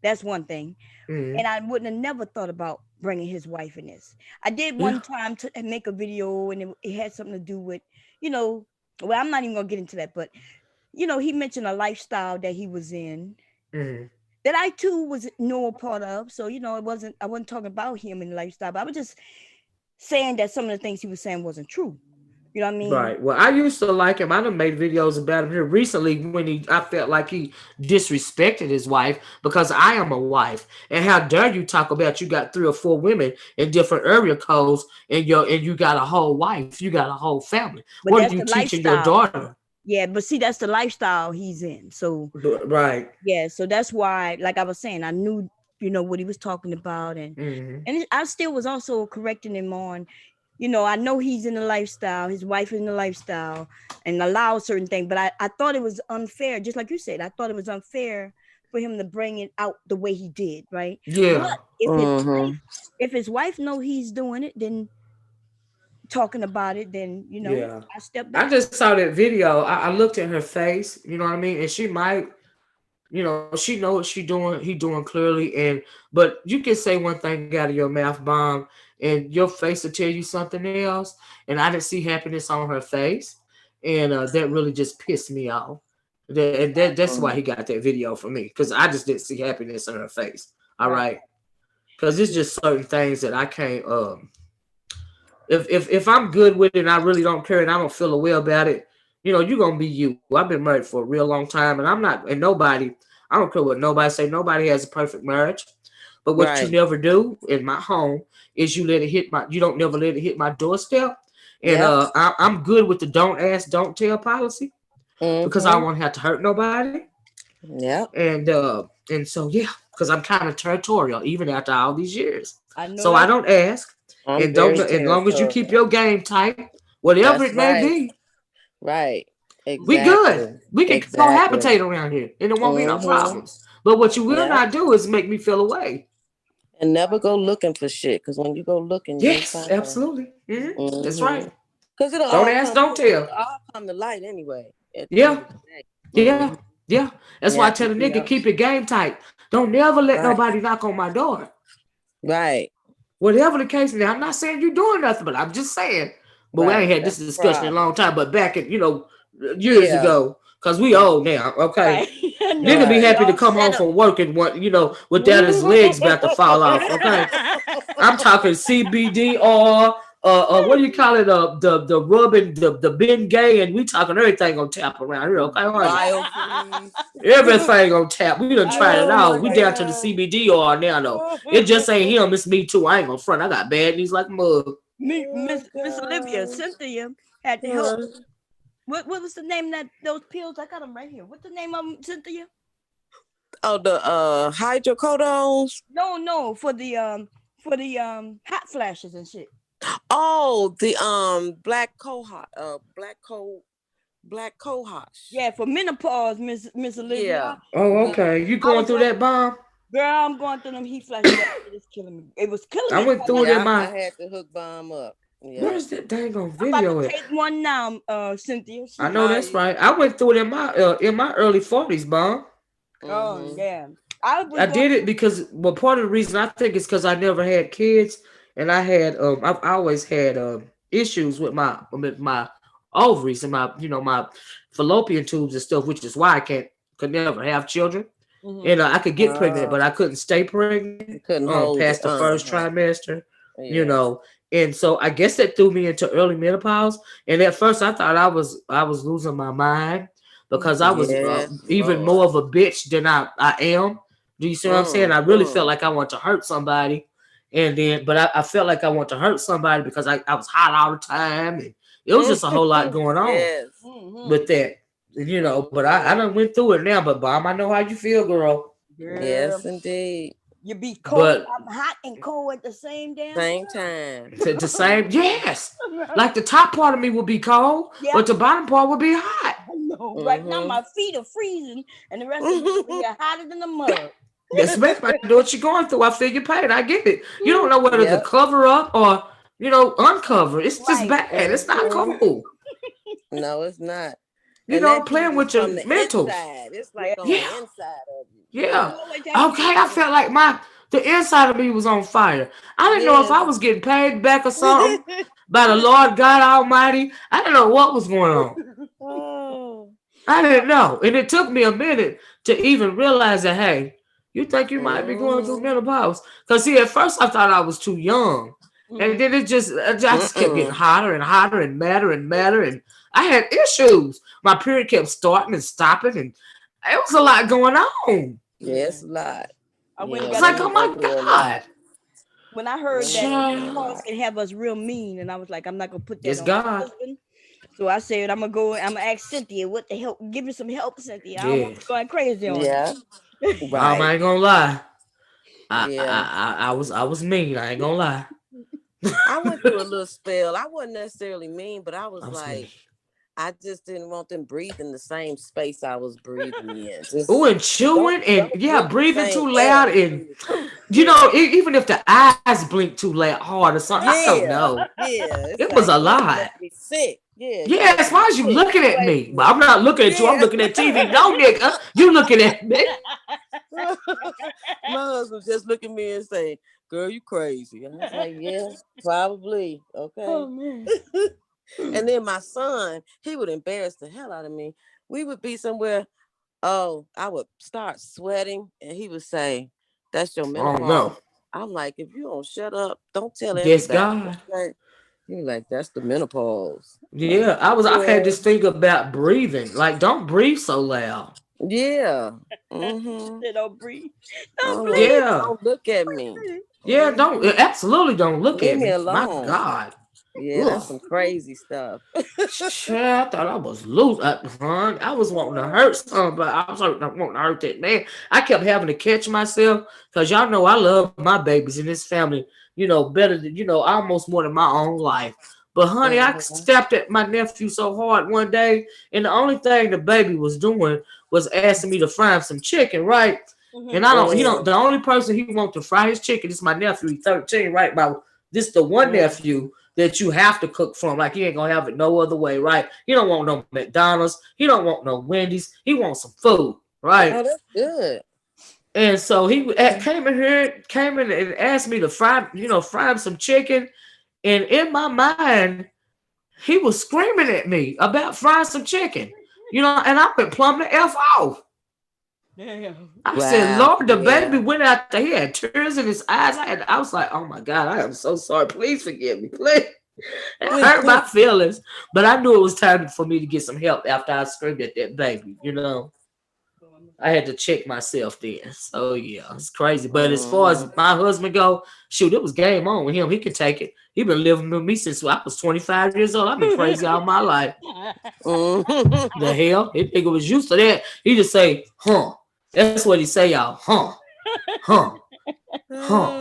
That's one thing. Hmm. And I wouldn't have never thought about bringing his wife in this. I did Yeah. one time to make a video, and it had something to do with, you know, well, I'm not even gonna get into that, but you know, he mentioned a lifestyle that he was in Hmm. that I too was no part of. So you know, I wasn't talking about him and lifestyle, but I was just saying that some of the things he was saying wasn't true. You know what I mean? Right. Well, I used to like him. I done made videos about him here recently when I felt like he disrespected his wife because I am a wife. And how dare you talk about you got 3 or 4 women in different area codes and you got a whole wife, you got a whole family. What But are that's you the teaching your lifestyle. daughter? Yeah, but see, that's the lifestyle he's in. So Right. yeah, so that's why, like I was saying, I knew, you know, what he was talking about, Hmm. I still was also correcting him on, you know, I know he's in the lifestyle, his wife is in the lifestyle, and allow certain things, but I thought it was unfair, just like you said, I thought it was unfair for him to bring it out the way he did, right? But Yeah. Mm-hmm. if his wife know he's doing it, then talking about it, then you know, Yeah. I step I back. just saw that video. I looked at her face, you know what I mean? And she might you know, she know what she doing. He doing clearly, and but you can say one thing out of your mouth, bomb, and your face will tell you something else. And I didn't see happiness on her face, and that really just pissed me off. That's why he got that video for me because I just didn't see happiness on her face. All Right. right, because it's just certain things that I can't. If I'm good with it and I really don't care and I don't feel a way about it, you know, you're gonna be you. I've been married for a real long time and I'm not and nobody I don't care what nobody say, nobody has a perfect marriage. But what you Right. never do in my home is you don't never let it hit my doorstep. And Yep. I'm good with the don't ask, don't tell policy because I don't Mm-hmm. want to have to hurt nobody. Yep. And so yeah, because I'm kind of territorial even after all these years. I know So I that's don't ask I'm and don't very as long as you keep territorial. your game tight, whatever That's it may right. be, Right. we good. Exactly. We can Exactly. cohabitate around here and there won't be no Mm-hmm. problems. But what you will Yep. not do is make me feel away. And never go looking for shit. Cause when you go looking, you'll Yes, find. absolutely. That's Mm-hmm. right. Cause Don't ask, don't tell. it'll all come to light anyway at the end Yeah, of the day. yeah, Mm-hmm. yeah. That's You why I have tell to, the you nigga know. keep your game tight. Don't never let Right. nobody knock on my door. Right. Whatever the case, now I'm not saying you doing nothing, but I'm just saying. But we ain't Right. had this That's the discussion in a long problem. time. But back in years Yeah. ago, cause we Mm, old now. Okay, right. I know nigga be that. We right. happy to all come home set up. from work and without his legs about to fall off. Okay, I'm talking CBD or what do you call it? The rubbing the Ben Gay and we talking everything on tap around here. Okay, honey. Biofreeze. Everything on tap. We done I tried it know Oh all. my We that's down to the god. CBD oil now though. It just ain't him. It's me too. I ain't gonna front. I got bad knees like a mug. me, Oh Miss Olivia, gosh. Cynthia had to help. Uh, What was the name of that those pills? I got them right here. What's the name of them, Cynthia? oh, the hydrocodones. No, no, for the hot flashes and shit. Oh, the black cohosh. Yeah, for menopause, Miss Yeah. Olivia. Oh, Yeah. okay. You I going was through on that bomb? girl. I'm going through them heat flashes. That shit is killing me. It was killing I me went for a through it while. in Yeah, I my had to hook bomb up. Yeah. Where's that dang on I'm about video to at? take one now, Cynthia. I know that's you. right. I went through it in my early 40s, Bon. Oh Mm-hmm. yeah, I was I going. did it because, well, part of the reason I think is because I never had kids, and I've always had issues with my ovaries and my fallopian tubes and stuff, which is why I could never have children. Mhm. And I could get pregnant, but I couldn't stay pregnant You couldn't hold past it. the first trimester. You Yeah. know, and so I guess that threw me into early menopause. And at first, I thought I was losing my mind because I was Yes, even Lord. more of a bitch than I am. Do you see what I'm saying? I really felt Mm-hmm. like I want to hurt somebody, but I felt like I want to hurt somebody because I was hot all the time, and it was just a whole lot going on Yes. with that. But I Mm-hmm. done went through it now. But Bomb, I know how you feel, girl. Girl, Yes, indeed. you be cold. But I'm hot and cold at the same damn Same time. the same, yes. time. Like the top part of me would be cold, Yeah, but the bottom part would be hot. I know. Right now, Mm-hmm. my feet are freezing, and the rest of me over here hotter than the mud. Yes, ma'am. I know what you're going through. I feel your pain. I get it. You don't know whether to Yep. cover up or uncover. It's just Right. bad. It's not Mm-hmm. cool. No, it's not. You And know, that playing heat is with your from the mentals. inside. It's like Yeah. on the Yeah, inside of you. You yeah. Yeah. always have to Okay, keep I it. felt like the inside of me was on fire. I didn't know if Yes. I was getting paid back or something by the Lord God Almighty. I didn't know what was going on. Oh. I didn't know. And it took me a minute to even realize that, hey, you think you might be going through Mm-hmm. menopause. Because, see, at first I thought I was too young. And Mhm. then I just kept getting Mm-mm. hotter and hotter and madder and madder. And I had issues. My period kept starting and stopping. And it was a lot going on. Yeah. Yes, a lot. I went and Yeah, It's got like, the. oh women go my through a lot. God. When I heard Women that go through a menopause Child. lot. can have us real mean, and I was like, I'm not gonna put that It's on my God. husband. So I said, I'm gonna go. I'm gonna ask Cynthia what the help. Give me some help, Cynthia. I don't want to Yes. be going crazy on Yeah. Mom, Right. I ain't gonna lie. Yeah. I was mean. I ain't gonna lie. I went through a little spell. I wasn't necessarily mean, but I I was was mean. like, I just didn't want them breathing the same space I was breathing in. Oh, Just and chewing and don't yeah, breathe the breathing same too air loud we and breathe. Yeah. even if the eyes blink too loud, hard or something, I don't Yeah. know. Yeah. It's It was like, a girl, you lot. must be sick. Yeah, you Yeah, must as be far as you sick. looking Get at away me, from but me. I'm not looking at you. I'm Yeah. looking at TV. No, nigga, you looking at me. My husband just look at me and say, girl, you crazy. I was like, yeah, probably. Oh Okay. man. And then my son, he would embarrass the hell out of me. We would be somewhere. Oh, I would start sweating, and he would say, "That's your Oh menopause." no, I'm like, if you don't shut up, don't tell yes, everybody. God. Okay? He like, that's the menopause. I'm Yeah, like, I had yeah, this thing about breathing. Like, don't breathe so loud. yeah. Mm-hmm. Say don't breathe. Don't I'm like, Yeah, don't look at me. breathe. yeah, don't Mm-hmm. absolutely don't look Leave at me me. My alone. God. Yeah, that's Ugh. some crazy stuff. Child, I thought I was loose. I was wanting to hurt something, but I was wanting to hurt that man. I kept having to catch myself because y'all know I love my babies in this family, better than, almost more than my own life. But honey, I Mm-hmm. stepped at my nephew so hard one day, and the only thing the baby was doing was asking me to fry him some chicken, right? And Mhm. I don't, Mm-hmm. the only person he wants to fry his chicken is my nephew. He's 13, right? This the one nephew that you have to cook from. Like, he ain't gonna have it no other way, right? He don't want no McDonald's. He don't want no Wendy's. He wants some food, right? Oh, that's good. And so he came in and asked me to fry him some chicken. And in my mind, he was screaming at me about frying some chicken, and I went plumb the F off. Damn. I said, Wow. Lord, the baby Yeah. went out there. He had tears in his eyes. I was like, oh my God, I am so sorry. Please forgive me. Please. It hurt my feelings. But I knew it was time for me to get some help after I screamed at that baby. I had to check myself then. So yeah, it's crazy. But as far as Mm-hmm. my husband go, shoot, it was game on with him. He can take it. He been living with me since I was 25 years old. I've been crazy all my life. The Mm-hmm. hell? He nigga was used to that. He just say, huh. That's what he say, y'all. Huh. Huh. Huh.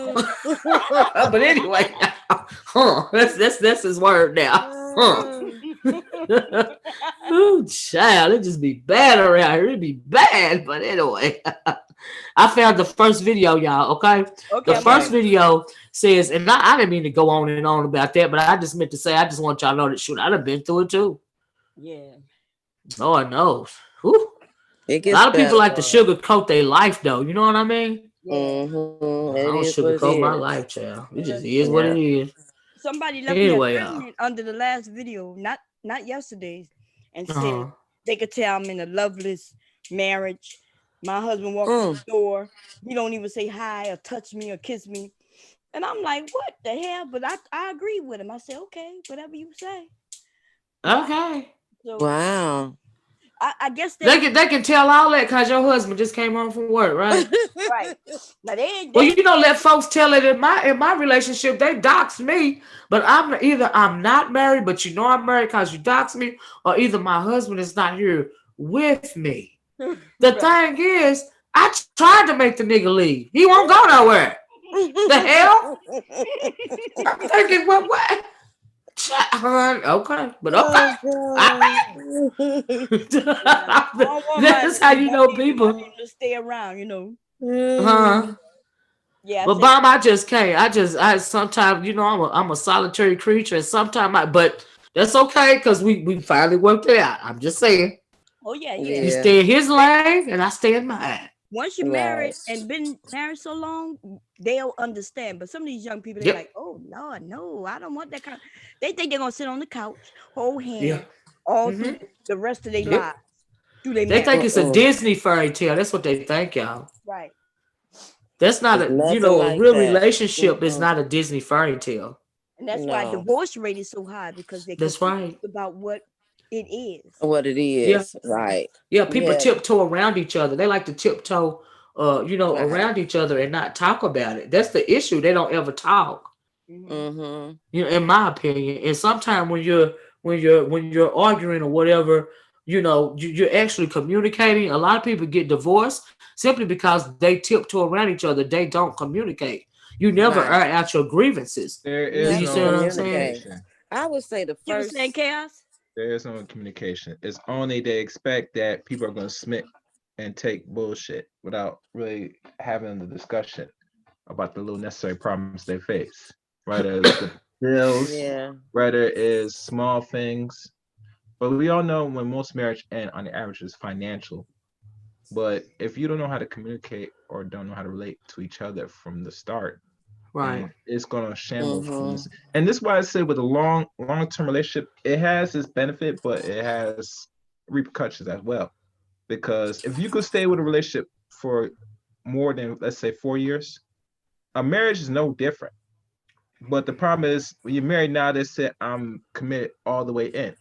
But anyway, huh. That's his word now. Huh. Oh, child, it just be bad around here. It be bad, but anyway. I found the first video, y'all. Okay, Okay, the I'm first Okay. ready. video says, and I didn't mean to go on and on about that, but I just meant to say I just want y'all to know that shoot, I'd have been through it too. Yeah. Lord knows. Whew. It A gets lot of people better, like to boy. sugarcoat their life, though. You know what I mean? Yeah. I Mm-hmm. It don't is what it sugarcoat my is. life, child. It just Because is what it Yeah. is. somebody left me a Anyway, y'all. comment under the last video, not yesterday's, and said Uh-huh. they could tell I'm in a loveless marriage. My husband walked through Mm. the door. He don't even say hi or touch me or kiss me. And I'm like, what the hell? But I agree with him. I said, okay, whatever you say. Okay. So Wow. I guess They they can they can tell all that because your husband just came home from work, right? right. Now Well, they you don't let folks tell it in my relationship. They dox me, but I'm not married, but you know I'm married because you dox me, or either my husband is not here with me. The right. thing is, I tried to make the nigga leave. He won't go nowhere. The hell? I'm thinking, what? Okay, but okay. Oh I, God. Yeah. I don't want my that's how you know I people. need him to stay around. Huh? Mm. Yeah, I But said Bomb, I just can't. I sometimes, I'm a solitary creature, and sometimes but that's okay because we finally worked it out. I'm just saying, oh yeah, he yeah. Yeah. stay in his lane, and I stay in mine. Once you're Right. married and been married so long, they'll understand. But some of these young people, they like, Yep. oh Lord, no, I don't want that kind. They think they're gonna sit on the couch, hold Yeah. hands all through Mhm. the rest of their Yep. lives through their They marriage. think it's a Mm-mm. Disney fairy tale. That's what they think, y'all. Right. That's not It's nothing a like real that. relationship is Mm-mm. not a Disney fairy tale. And that's why No. divorce rate is so high because they're That's confused right. about what it is. What it Yeah. is. Right. Yeah. People Yeah. tiptoe around each other. They like to tiptoe, Right. around each other and not talk about it. That's the issue. They don't ever talk. Hmm. Mm-hmm. In my opinion. And sometimes when you're arguing or whatever, you're actually communicating. A lot of people get divorced simply because they tiptoe around each other. They don't communicate. You never Right. air out your grievances. There You Do is have you to see what no I'm saying? communicate. communication. I would say the You were saying first. chaos? There is no communication. It's only they expect that people are going to submit and take bullshit without really having the discussion about the little necessary problems they face. Whether it's the bills, Yeah. whether it is small things. But we all know when most marriage end on the average is financial. But if you don't know how to communicate or don't know how to relate to each other from the start, Right. then it's gonna shamble from Mm-hmm. this. And this is why I say with a long-term relationship, it has its benefit, but it has repercussions as well. Because if you could stay with a relationship for more than, let's say, 4 years, a marriage is no different. But the problem is when you're married now, they say I'm committed all the way in.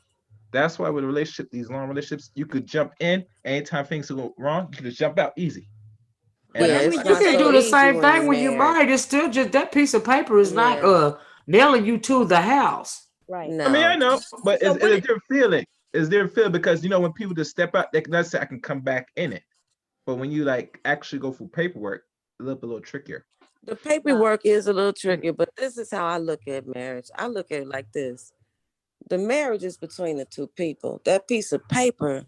That's why with a relationship, these long relationships, you could jump in anytime things go wrong, you could just jump out easy. And Yeah, Let that's me it's why You I not can just so do say, the easy same when thing you're when you're married. married. It's still just that piece of paper is not Yeah. nailing you to the house. right. I mean, I No. know, but So it's what a it different feeling. It's a different feeling because when people just step out, they can let's say I can come back in it. But when you like actually go through paperwork, a little trickier. The now paperwork is a little tricky, but this is how I look at marriage. I look at it like this. The marriage is between the two people. That piece of paper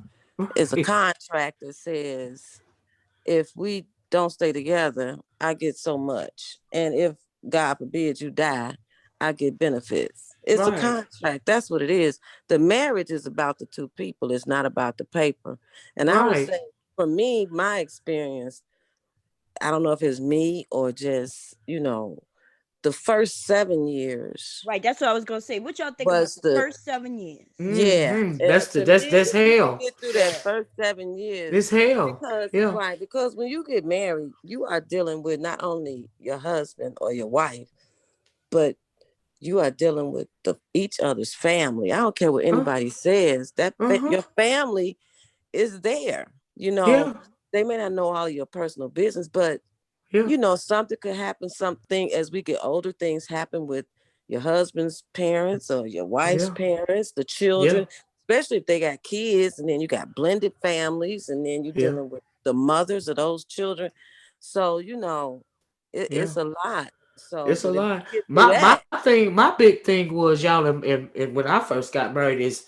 is a contract that says if we don't stay together, I get so much. And if God forbid you die, I get benefits. It's a Right. contract. That's what it is. The marriage is about the two people. It's not about the paper. And I would Right. say for me, my experience, I don't know if it's me or just, the first 7 years right, that's what I was gonna say. What y'all think about was the the first 7 years? yeah. That's the To that's me, if you hell. get through that Yeah. first 7 years, It's hell. because Yeah. right, because when you get married, you are dealing with not only your husband or your wife, but you are dealing with each other's family. I don't care what Uh, anybody says. uh-huh. Your family is there. Yeah. They may not know all your personal business, but Yeah. something could happen. Something as we get older, things happen with your husband's parents or your wife's Yeah. parents, the Yeah. children, especially if they got kids, and then you got blended families, and then you're Yeah. dealing with the mothers of those children. So, Yeah. it's a lot. So, It's a but if you lot. get through My that, thing, my big thing was y'all, and when I first got married is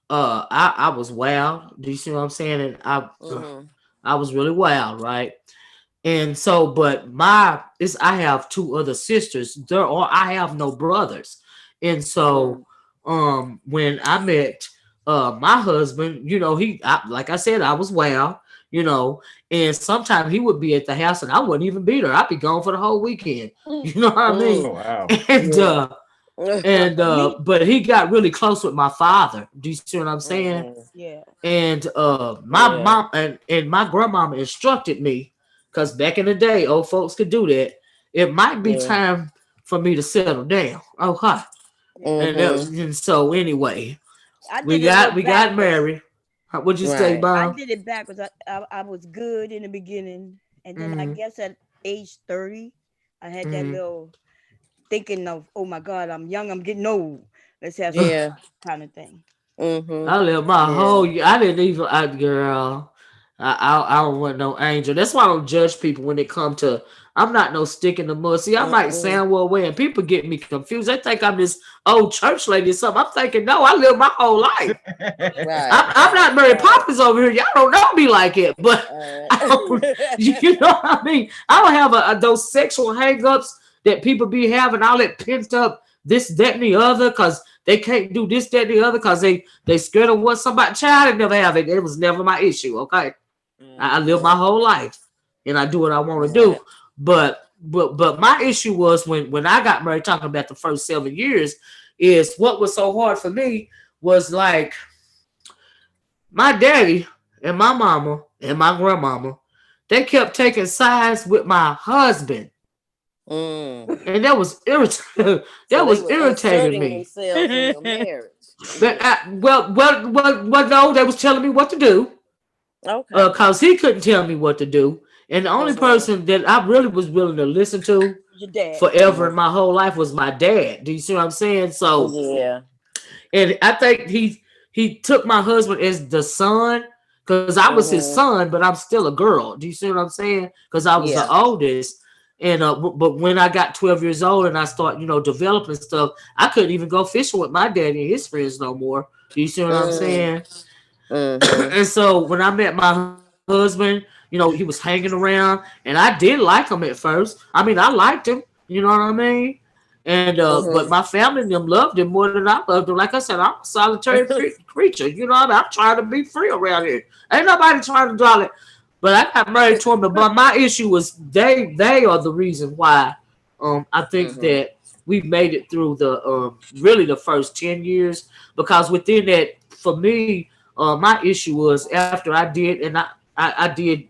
I was wild. Do you see what I'm saying? And I mm-hmm, I was really wild, right? And so, but my is I have two other sisters. I have no brothers. And so, Mm, when I met my husband, like I said, I was wild, you know, and sometimes he would be at the house and I wouldn't even be there. I'd be gone for the whole weekend. You know what I mean? Oh wow. And yeah. Me, but he got really close with my father. Do you see what I'm saying? Mhm. yeah. And my Yeah. mom and my grandmama instructed me, because back in the day old folks could do that. It might be Yeah. time for me to settle down. Oh hi. Yeah. Mhm. And so anyway, I we did it a got little we got backwards. married. What'd you say, Right. I Bob? did it backwards. I was good in the beginning, and then I Mm, guess at age 30, I had that mm. little thinking of, oh my God, I'm young, I'm getting old. Let's have some Yeah. kind of thing. Mhm. I lived my Yeah. whole year. I didn't even, girl. I don't want no angel. That's why I don't judge people when it come to. I'm not no stick in the mud. See, I might Mm-mm. sound well way, and people get me confused. They think I'm this old church lady or something. I'm thinking, no, I lived my whole life. Right. I'm Right. not Mary Right. Poppins over here. Y'all don't know me like it, but I don't, Right. you know what I mean? I don't have those sexual hangups that people be having, all that pent up this, that, and the other, because they can't do this, that, and the other, because they scared of what somebody child. They never have it. It was never my issue. Okay, I live my Mhm. whole life, and I do what I want to Right. do. But my issue was when I got married. Talking about the first 7 years, is what was so hard for me was like my daddy and my mama and my grandmama, they kept taking sides with my husband. Mm. And that was irritating. So that they was were irritating inserting me. themselves in your marriage. But Yeah. no, they was telling me what to do. Okay. Cause he couldn't tell me what to do. And the only Mhm. person that I really was willing to listen to Your dad. forever Mhm. in my whole life was my dad. Do you see what I'm saying? So, Yeah. and I think he took my husband as the son, because I was his Mhm. son, but I'm still a girl. Do you see what I'm saying? Because I was the Yeah. oldest. And but when I got 12 years old and I start, developing stuff, I couldn't even go fishing with my daddy and his friends no more. Do you see what I'm Mm. saying? Mhm. And so when I met my husband, he was hanging around, and I did like him at first. I mean, I liked him. You know what I mean? And but my Mhm. family and them loved him more than I loved him. Like I said, I'm a solitary creature. You know what I mean? I'm trying to be free around here. Ain't nobody trying to draw it. But I got married to him. But my issue was they are the reason why. I think Mhm. that we made it through the really the first 10 years, because within that, for me, my issue was after I did, and I did,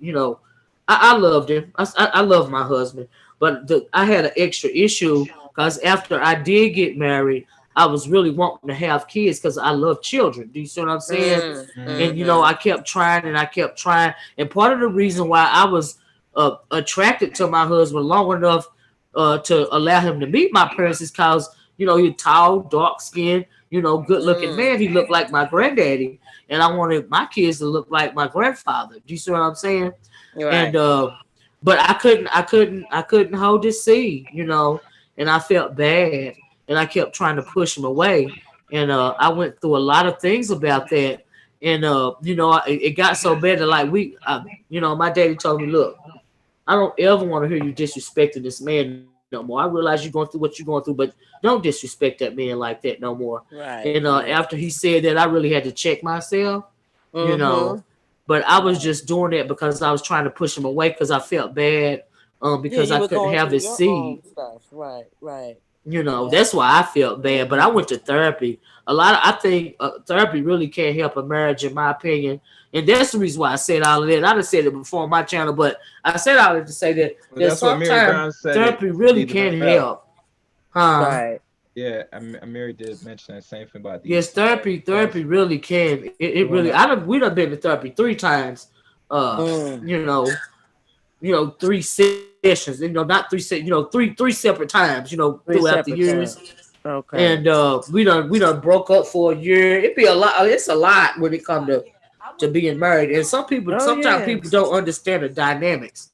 I loved him. I love my husband, but I had an extra issue because after I did get married, I was really wanting to have kids because I love children. Do you see what I'm saying? Mm. And Mhm. I Mhm. kept trying and I kept trying, and part of the reason why I was attracted to my husband long enough to allow him to meet my parents is because he's tall, dark skinned, good looking man. Mm. He looked like my granddaddy, and I wanted my kids to look like my grandfather. Do you see what I'm saying? And Right. but I couldn't hold his seed, and I felt bad, and I kept trying to push him away, and I went through a lot of things about that, and it got so bad that like my daddy told me, look, I don't ever want to hear you disrespecting this man no more. I realize you're going through what you're going through, but don't disrespect that man like that no more. And Right. after Right. he said that, I really had to check myself, you know. Mhm. But I was Right. just doing that because I was trying to push him away because I felt bad, Yeah, because you I were couldn't going have through his your own seed. stuff. Right. Right. Yeah. That's why I felt bad. But I Mhm. went to therapy. I think therapy really can't help a marriage, in my opinion. And that's the reason why I said all of that. I done said it before on my channel, but I said all that to say But that that's what Mary sometimes Brown said it therapy really needs can as well. help. Huh? Right. Yeah, Mary did mention that same thing about Yes, these therapy therapy classes. really can. It Doing really. that. We done been to therapy 3 times. Mm. You know, 3 sessions. Not 3 three separate times. Three Throughout the separate years. times. Okay. And we done broke up for a year. It be a lot. It's a lot when it come to being married. And Oh sometimes people yes. don't understand the dynamics.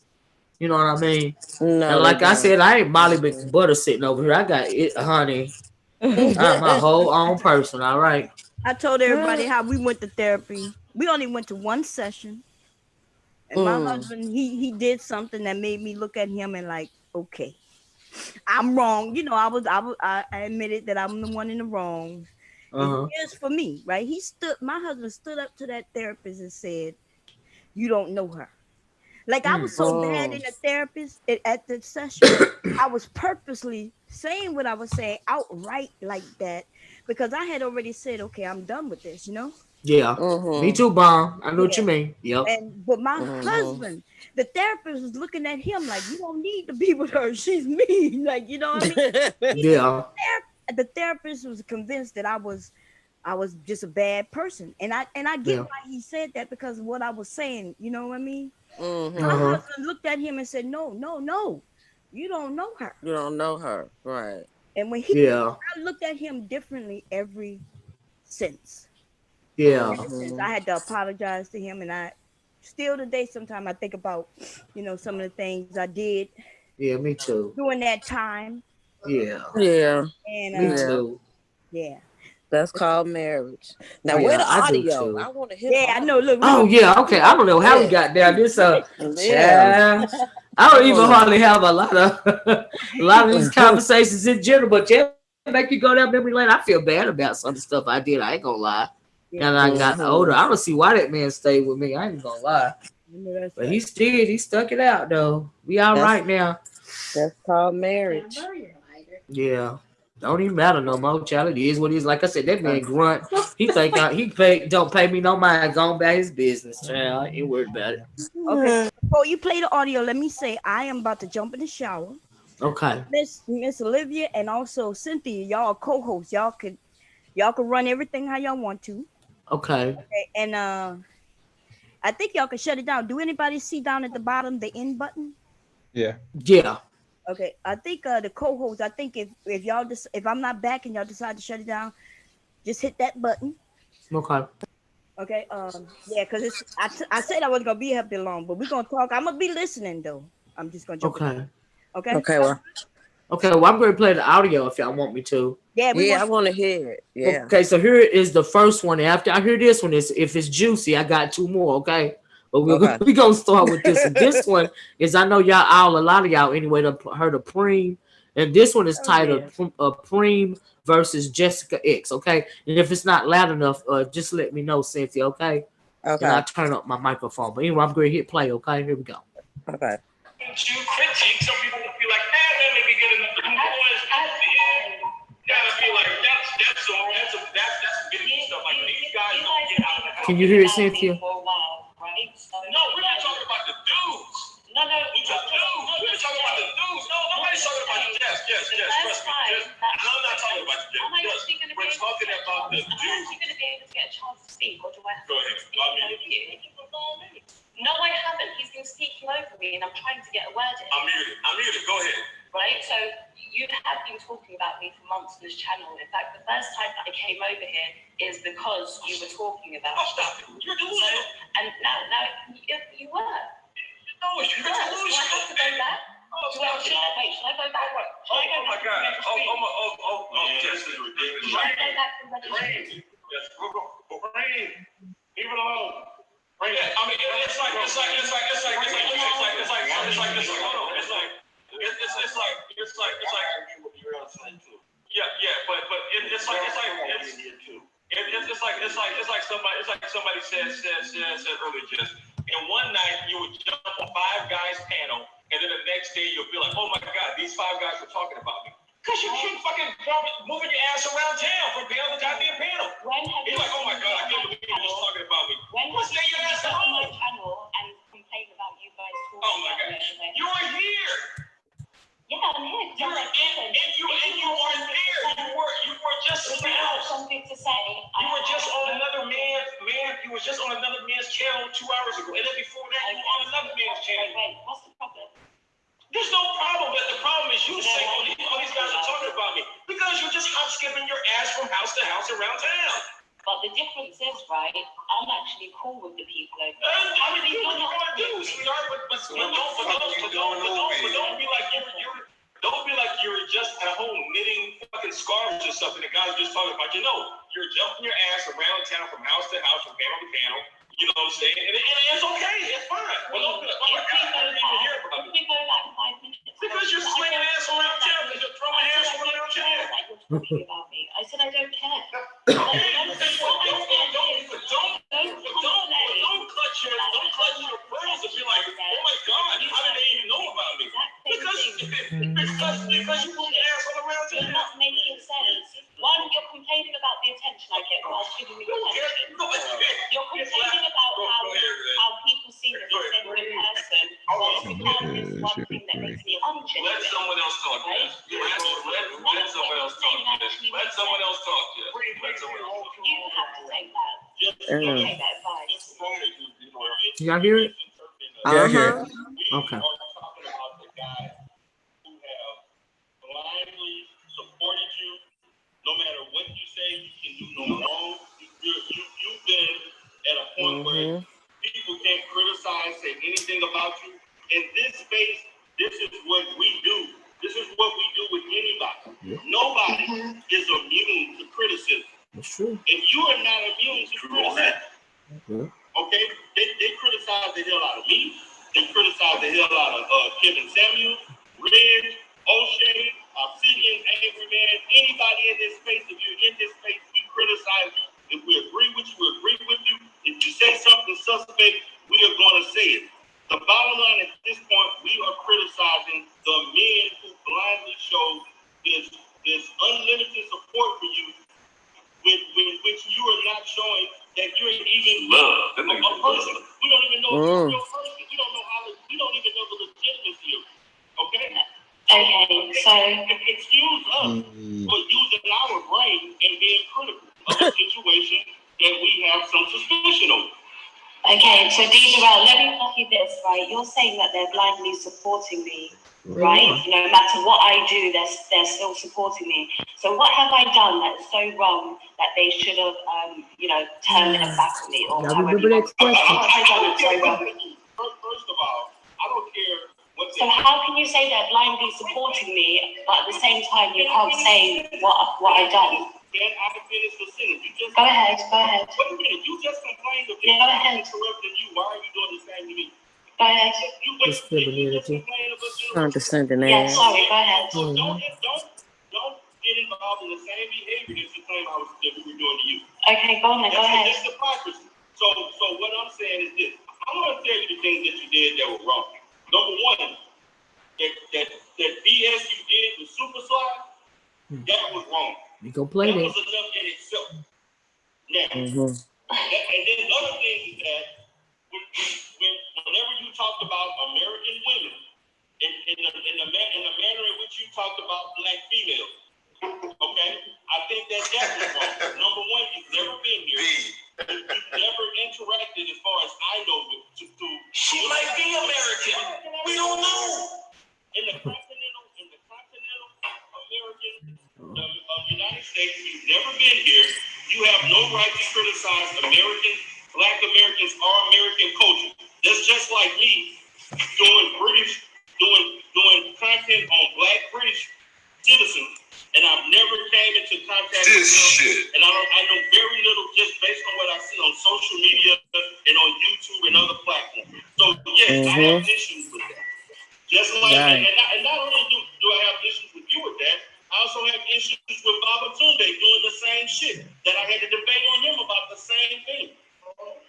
You know what I mean? And No, they like I don't. said, I ain't Molly Mhm. McButter sitting over here. I got it, honey. I'm my whole own person. All right. I told everybody how we went to therapy. We only went to one session, And my husband, he did something that made me look at him and like, okay, I'm wrong. You know, I admitted that I'm the one in the wrong. And here's for me, right? My husband stood up to that therapist and said, you don't know her. Like I was so bad in the therapist at the session, I was purposely saying what I was saying outright like that because I had already said, okay, I'm done with this, you know? Yeah. Me too, Bomb. I know what you Yeah. mean. Yep. But my husband, the therapist was looking at him like, you don't need to be with her. She's mean. Like, you know what I mean? Yeah. The therapist was convinced that I was just a bad person. And I get Yeah. why he said that because of what I was saying, you know what I mean? My Uh-huh. husband looked at him and said, no, no, no, you don't know her. You don't know her, right? And when Yeah. I looked at him differently since. Yeah. Ever since I had to apologize to him, and I still today sometimes I think about, some of the things I did Yeah, me too. during that time, Yeah. Yeah, and Me yeah. too. yeah, That's called marriage. Now, where Yeah, the I do audio? too. I want to hear the yeah, I know. audio. Look, we Oh gonna yeah, okay. I don't know how we Yeah, got down this yeah. child. I I don't even want hardly have a lot of a lot of these to. conversations in general, but yeah, make you go down memory lane. I feel bad about some of the stuff I did. I ain't gonna lie. Now yeah, that I got older, I don't see why that man stayed with me. I ain't gonna lie. I know that's But right. he stuck it out though. We all That's right now. that's called marriage. Yeah. Don't even matter no more, child. It is what it is. Like I said, that man grunt. He think don't pay me no mind. Go on about his business, child. I ain't worried about it. Okay, before you play the audio, let me say I am about to jump in the shower. Okay. Miss Olivia and also Cynthia, y'all are co-hosts. Y'all could run everything how y'all want to. Okay. Okay, and I think y'all can shut it down. Do anybody see down at the bottom the end button? Yeah. Yeah. Okay, I think the co-host. I think if y'all just if I'm not back and y'all decide to shut it down, just hit that button. Okay. Okay. Yeah, because I said I wasn't gonna be here that long, but we're gonna talk. I'm gonna be listening though. I'm just gonna jump in. Okay. Okay. Okay, well, Okay. Well, I'm going to play the audio if y'all want me to. Yeah, we yeah, I want. want to hear it. Yeah. Okay. So here is the first one. After I hear this one, is if it's juicy, I got two more. Okay. But Okay. we gonna start with this one. This one is I know a lot of y'all anyway heard of Preem, and this one is Oh yeah. titled Preem versus Jessica X. Okay, and if it's not loud enough, just let me know, Cynthia. Okay, and Okay. I'll turn up my microphone. But anyway, I'm going to hit play. Okay, here we go. Okay. To critique, some people will be like, that may be good enough. You always gotta be like, that's some good stuff. Like these guys don't get out of the house. Can you hear it, Cynthia? No, we're not talking about the dudes. No, we're talking about the dudes. No, nobody's talking about the yes, trust me. I'm not talking about the yes. We're talking about the dudes. Am I actually going to be able to get a chance to speak, or do I have to speak over you? No, I haven't. He's been speaking over me, and I'm trying to get a word in. I'm muted. Go ahead. Right, so you have been talking about me for months on this channel. In fact, the first time that I came over here is because you were talking about. Oh, stop it! You're delusional. And now you were. No, you're delusional. Do I have to go back? Should I go back? Oh my God! Yes, this is ridiculous. Should I go back to registration? Yes, Brain. Leave it alone. I mean, it's like somebody said earlier, just and one night you would jump on five guys panel, and then the next day you'll be like, oh my God, these five guys were talking about me. Because you keep fucking moving your ass around town from panel to goddamn panel. You're like, oh my God, I can't believe he was talking about me. Stay your ass at home. And complain about you guys talking. Oh my God, you were here. Yeah, I'm here. You were there. You were just something to say. You were just on another you were just on another man's channel 2 hours ago, and then before that, you were on another man's channel. Wait, what's the problem? There's no problem, but the problem is you say, all these guys are talking about me because you're just hop skipping your ass from house to house around town. But the difference is, right, I'm actually cool with the people over there. I mean, you're not do, sweetheart, but don't be like don't be like you're just at home knitting fucking scarves or something. The guys are just talking about you. No, you're jumping your ass around town from house to house, from panel to panel, You know what I'm saying? And it's okay. It's fine. Well, don't I didn't even hear about it. We go back 5 minutes. Because you're slinging ass around town. Because you're throwing ass around town. Like you're talking about me. I said I don't care. Don't clutch your pearls and be like, oh my God, how did they even know about me? Because you put your ass all around You're town. not making sense. One, you're complaining about the attention I get whilst giving me attention. You're complaining about how people see me as a genuine person. Whilst you have this one thing that makes me ungenuine. Let someone else talk. Right? Let someone else talk. Let someone else talk. Let someone else talk. You have to take that. You take that advice. Y'all hear it? Yeah, I hear it. Okay. We are talking about the guys who have blindly supported you. No matter what you say, you can do no wrong. You've been at a point where people can't criticize, say anything about you. In this space, this is what we do. This is what we do with anybody. Yeah. Nobody is immune to criticism. That's true. And you are not immune to criticism. Yeah. Okay? They criticize the hell out of me. They criticize the hell out of Kevin Samuel, Reg, O'Shea, Obsidian, Angry Man, anybody in this space. If you're in this space, we criticize you. If we agree with you, we agree with you. If you say something suspect, we are going to say it. The bottom line at this point, we are criticizing the men who blindly show this unlimited support for you, with which you are not showing that you're even Love. a person. We don't even know if you're a real person. We don't know we don't even know the legitimacy of it. Okay? Okay, so Excuse us for using our brain and being critical of a situation that we have some suspicion over. okay, so Deidre, let me ask you this, right? You're saying that they're blindly supporting me, right? No matter what I do, they're still supporting me. So what have I done that's so wrong that they should have, turned their back on me? Or Now remember that question. what have I done that's so wrong? First of all, I don't care what So how can you say they're blindly supporting me, but at the same time you can't say what I've done? Can I finish the sentence? You just Go ahead. Wait a minute. You just complained of Yeah, go ahead. interrupting you. Why are you doing the same to me? Go ahead. You just complained of Condescending Yeah, ass. sorry, go ahead. Don't get involved in the same behavior that you claim that we were doing to you. Okay, go on then, go ahead. That's hypocrisy. So what I'm saying is this. I'm going to tell you the things that you did that were wrong. Number one, that BS you did with Super Slide, that was wrong. You go play that. that. Was enough in itself. Now, and then the other thing is that whenever you talked about American women, in the manner in which you talked about black females, okay, I think that was wrong. Number one, you've never been here. You've never interacted, as far as I know, to she might be American. We don't know. In the continental American United States, you've never been here. You have no right to criticize Black Americans or American culture. That's just like me doing content on Black British citizens, and I've never came into contact with them. And I know very little just based on what I see on social media and on YouTube and other platforms. So yes, I have issues with that. Just like and not only do I have issues with you with that, I also have issues with Baba Tunde doing the same shit that I had to debate on him about the same thing.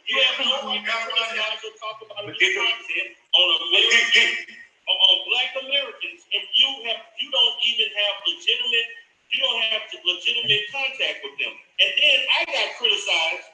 You have no right to talk about this content on Black Americans, and you don't even have legitimate contact with them. And then I got criticized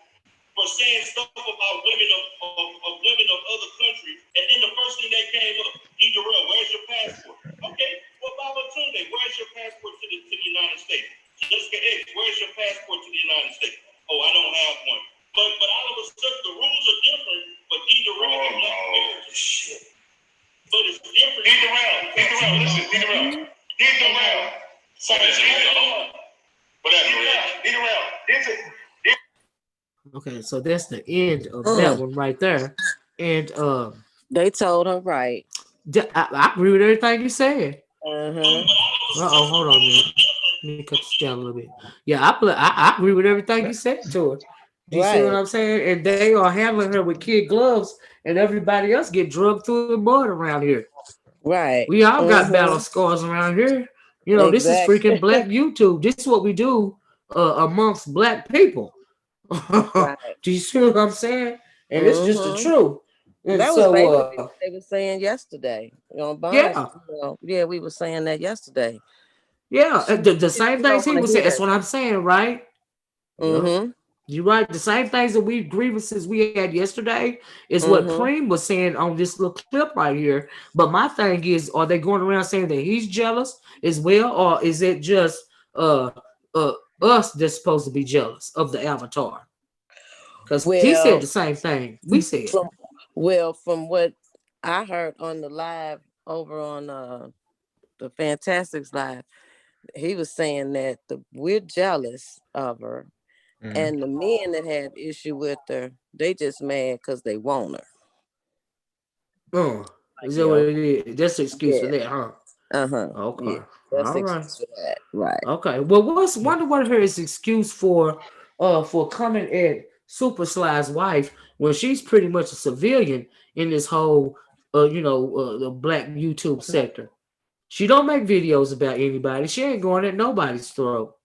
for saying stuff about women of women of other countries, and then the first thing that came up, Darrell, where's your passport? Okay, well, Baba Tunde, where's your passport to the United States? Jessica X, where's your passport to the United States? Oh, I don't have one. But all of a sudden, the rules are different, but Darrell is not married. Shit. But it's different. Darrell, listen, Darrell. Okay, so that's the end of that one right there. And they told her right. I agree with everything you said. Uh-huh. Hold on, man. Let me cut this down a little bit. Yeah, I agree with everything you said to her. Do you see what Right. I'm saying? And they are handling her with kid gloves, and everybody else get drugged through the mud around here. Right. We all got battle Mm-hmm. scars around here. You know, this is freaking Exactly. black YouTube. This is what we do amongst black people. Right. Do you see what I'm saying? And it's just the Mm-hmm. truth. And That was so, basically what they were saying yesterday. Bonds, yeah, yeah, we were saying that yesterday. yeah. She, The she, same she things don't he want was to saying. hear That's it. what I'm saying, right? Yep. Mm-hmm. You're right. The same things that we grievances we had yesterday is what Mm-hmm. Preem was saying on this little clip right here. But my thing is, are they going around saying that he's jealous as well, or is it just uh uh us that's supposed to be jealous of the avatar? Because he said the Well, same thing we said. from from what I heard on the live over on the Fantastics live, he was saying that we're jealous of her, Mm. and the men that have issue with her, they just mad because they want her. Oh, Like, is that what yo, it is? That's the excuse for yeah, that, huh? uh-huh, Okay. yeah, that's All the right. excuse for that, right? Okay. Well, wonder what her is excuse for coming at Super Sly's wife when she's pretty much a civilian in this whole the black YouTube sector. She don't make videos about anybody. She ain't going at nobody's throat,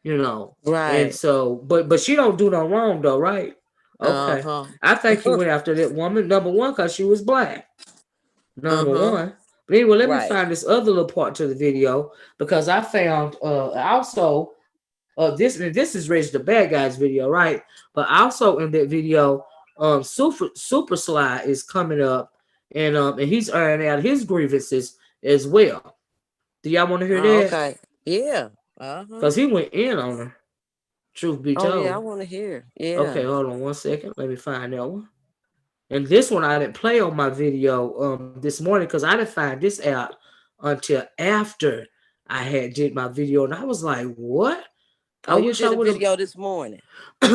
you know. And Right. so, but she don't do no wrong though, right? Okay. Uh-huh. I think he went after that woman number one because she was black. Number Uh-huh. one. But anyway, let me Right. find this other little part to the video because I found also this is Reg the bad guys video, right? But also in that video, Super Sly is coming up and he's airing out his grievances as well. Do y'all want to hear Oh, that? okay. Yeah. Uh-huh. Because he went in on her. Truth be Oh yeah, I told. want to hear. Okay, Yeah. hold on one second. Let me find that one. And this one I didn't play on my video this morning because I didn't find this out until after I had did my video, and I was like, "What?" I Oh, you wish I did a would have. video this morning.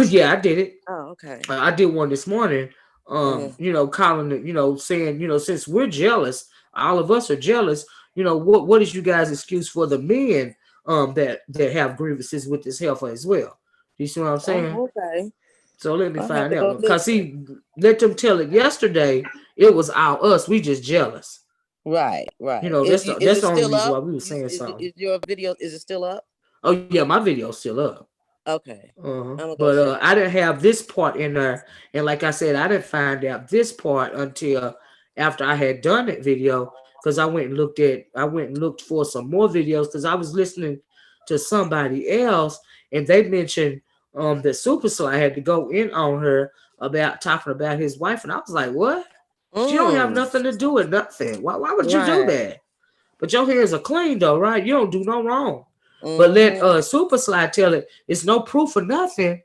Yeah, I did it. Oh, okay. I did one this morning. Mm-hmm. Calling it, saying, since we're jealous, all of us are jealous. What is you guys' excuse for the men that have grievances with this heifer as well? You see what I'm saying? Oh, okay. So let me I have find to out go one. Cause listen. see, let them tell it yesterday. It was all us. We just jealous. Right, right. Is That's it the only still reason up? why we were saying something. Is your video, is it still up? Oh yeah, my video's still up. Okay. I'm gonna go But check it I out. didn't have this part in there, and like I said, I didn't find out this part until after I had done that video because I went and looked for some more videos because I was listening to somebody else and they mentioned that Super Sly had to go in on her about talking about his wife, and I was like, what? She don't have Mm. nothing to do with nothing. Why would you do Right. that? But your hands are clean though, right? You don't do no wrong. But let Mm-hmm. Super Slide tell it it's no proof of nothing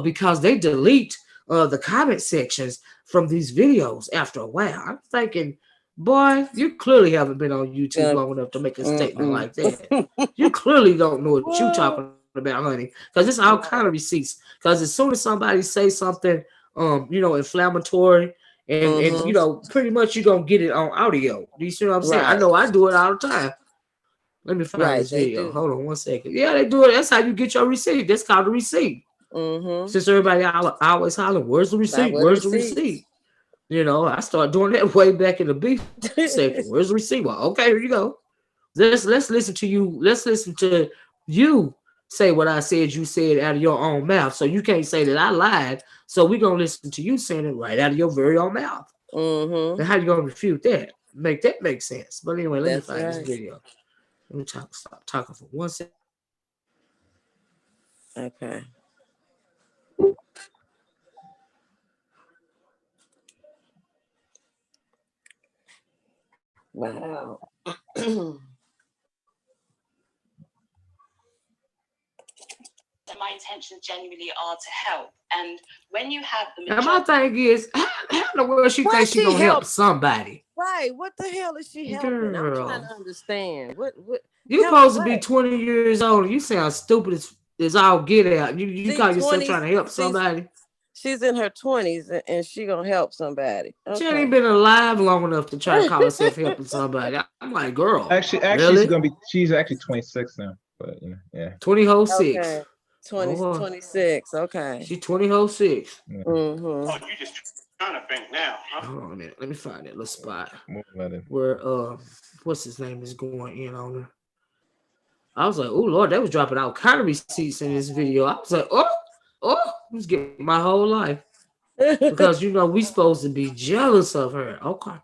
because they delete the comment sections from these videos after a while. I'm thinking, boy, you clearly haven't been on YouTube Gonna, long enough to make a statement mm-mm. like that. You clearly don't know what you're Well, talking about, honey. Because it's all kind of right. receipts. Because as soon as somebody say something, inflammatory, and Mm-hmm. pretty much you're gonna get it on audio. Do you see what I'm saying? I Right. know I do it all the time. Let me find Right. this They video. do. Hold on one second. Yeah, they do it. That's how you get your receipt. That's called a receipt. Mm-hmm. Since everybody always hollering, "Where's the Not receipt? with Where's the receipt?" receipts. I started doing that way back in the beef section. Where's the receipt? Well, okay, here you go. Let's listen to you. Let's listen to you say what I said. You said out of your own mouth, so you can't say that I lied. So we're gonna listen to you saying it right out of your very own mouth. Mm-hmm. Now, how you gonna refute that? Make that make sense? But anyway, let me That's find this right. video. Let me stop talking for 1 second. Okay. Wow. My intentions genuinely are to help. And when you have the And my majority, thing is, how in the world she Why thinks she she gonna help help? somebody? Right. What the hell is she helping? I'm trying to Girl, understand. What you help supposed to be what? 20 years old. You sound stupid as all get out. You She's call yourself trying 20s. to help somebody. She's in her 20s and she gonna help somebody. She ain't Okay. been alive long enough to try to call herself helping somebody. I'm like, girl, Actually, really? she's actually 26 now. But yeah. 2006. Okay. 26. Okay. She 2006. Mm-hmm. Oh, you just trying to think now, huh? Hold on a minute. Let me find that little spot Moving it. where what's his name is going in on her. I was like, oh Lord, they was dropping out kind of receipts in this video. I was like, I was getting my whole life. Because we supposed to be jealous of her. Okay.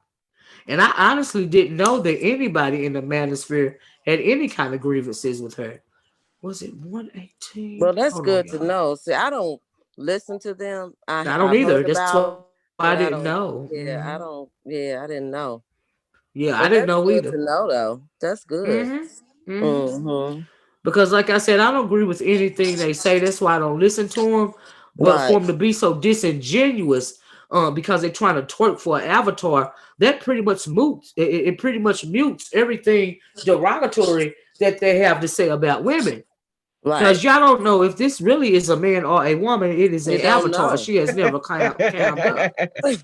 And I honestly didn't know that anybody in the manosphere had any kind of grievances with her. Was it 118? Well, that's Hold good on, to y'all. know. See, I don't listen to them. I don't I've either. heard That's about why them, I but I didn't don't. know. Yeah, I don't. Yeah, I didn't know. Yeah, I But didn't that's know good to either. know, though. That's good. Mm-hmm. Because, like I said, I don't agree with anything they say. That's why I don't listen to them. But for Right. them to be so disingenuous, because they're trying to twerk for an avatar, that pretty much mutes. It pretty much mutes everything derogatory that they have to say about women. Right. Because y'all don't know if this really is a man or a woman. It is You an don't avatar. know. She has never cammed up.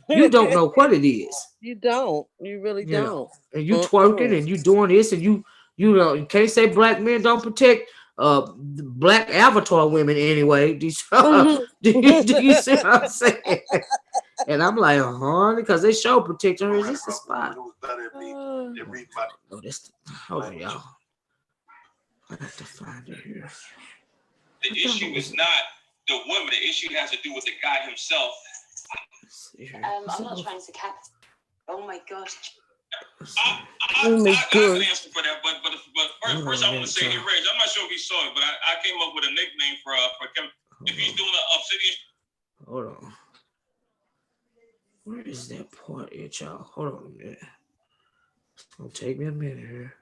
You don't know what it is. You don't. You really don't. And you twerking and you doing this and you can't say black men don't protect black avatar women anyway. Do you see what I'm saying? And I'm like, because they show protecting her. Is this the spot? Oh, this. Hold on, y'all. I have to find it here. The issue is not the woman. The issue has to do with the guy himself. I'm not trying to cap. Oh my gosh. I can answer for that, but first I want to say, hey, Reg, I'm not sure if he saw it, but I came up with a nickname for Kevin. If he's doing an Obsidian. Hold on. Where is that part at, y'all? Hold on a minute. It's gonna take me a minute here.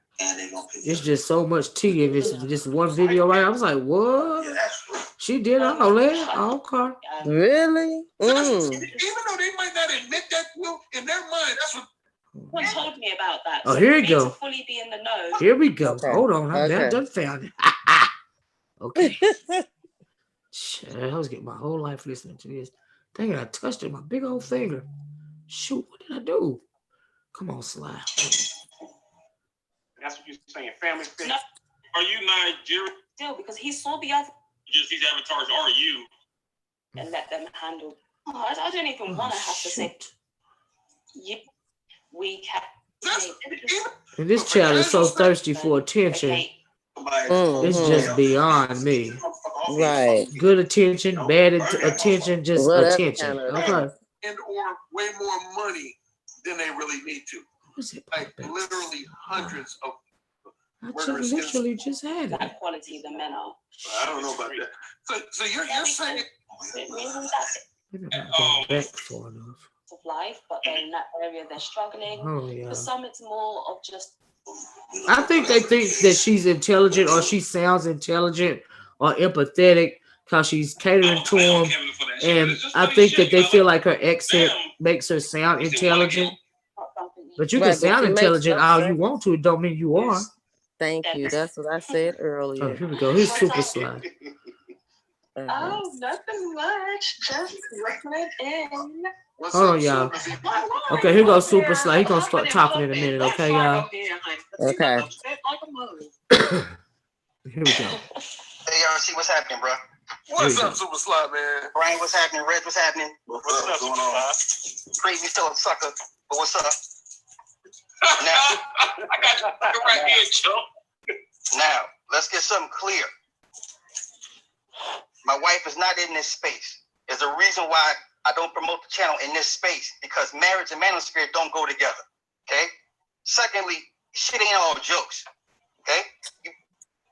It's just so much tea in this one video, right? I was like, what? She did all that? Oh, okay. Really? Even though they might not admit that, in their mind, that's what. Someone told me about that. Oh, here we go. To fully be in the know. Here we go. Okay. Hold on. I Okay. done found it. Okay. Shit, I was getting my whole life listening to this. Dang it, I touched it with my big old finger. Shoot, what did I do? Come on, Sly. That's what you're saying, family thing. No. Are you Nigerian? Still, because he saw the other. Just these avatars are you. And let them handle. Oh, I don't even want to have to say. We can. And this child is so thirsty for attention. Okay. It's just beyond me. Right. Good attention, bad attention, just attention. Okay. And or way more money than they really need to. Like literally hundreds of. I literally just had it. That quality the men are. I don't know about that. So you're saying. Back far enough. Of life, but in that area they're struggling. Oh, yeah. For some, it's more of just. I think they think that she's intelligent or she sounds intelligent or empathetic because she's catering to them. And I think that they feel like her accent makes her sound intelligent. But you can sound intelligent all you want to. It don't mean you are. Thank you. That's what I said earlier. Oh, here we go. Here's Super Sly. Oh, nothing much. Just listening in. Hold on, y'all. Okay, here goes Super Sly. He's gonna start talking in a minute, okay, y'all? Okay. Here we go. Hey, y'all, see what's happening, bro? What's up, Super Sly, man? Brian, what's happening? Reg, what's happening? What's up, going on? Crazy still a sucker, but what's up? Now, I got you right here, Joe. Now, let's get something clear. My wife is not in this space. There's a reason why I don't promote the channel in this space, because marriage and manosphere don't go together. Okay? Secondly, shit ain't all jokes. Okay?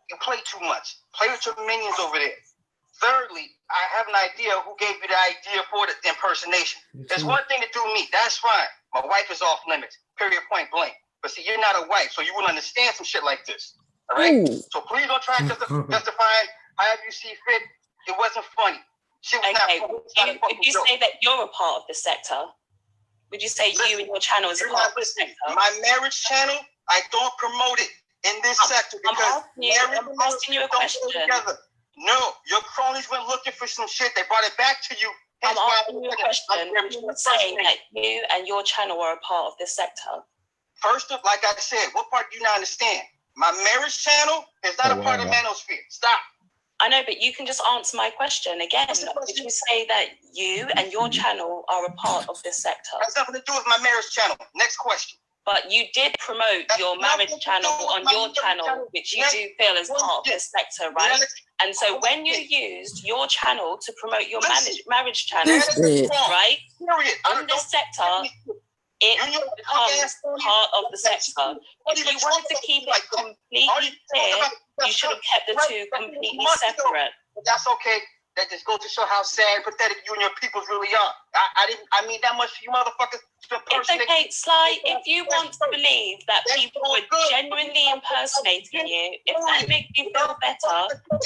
You play too much. Play with your minions over there. Thirdly, I have an idea who gave you the idea for the impersonation. There's one thing to do me. That's fine. My wife is off limits. Period, point blank. But see, you're not a wife, so you wouldn't understand some shit like this. All right? So please don't try to justify it however you see fit. It wasn't funny. Okay, would you say that you're a part of the sector? Would you say you and your channel is a part of the sector? My marriage channel, I don't promote it in this sector because I'm asking you a question. No, your cronies went looking for some shit. They brought it back to you. I'm asking you a question. Would you say that you and your channel are a part of this sector? First up, like I said, what part do you not understand? My marriage channel is not a part of Manosphere. Stop. I know, but you can just answer my question again. Did you say that you and your channel are a part of this sector? Has nothing to do with my marriage channel. Next question. But you did promote your marriage channel on your channel, which you do feel is part of this sector, right? And so when you used your channel to promote your marriage channel, right, on this sector, it becomes part of the sector. If you wanted to keep it completely clear, you should have kept the two completely separate. That's okay. That just goes to show how sad and pathetic you and your people really are. I mean that much for you motherfuckers. It's okay, Sly. If you want to believe that people were genuinely impersonating you, if that makes you feel better,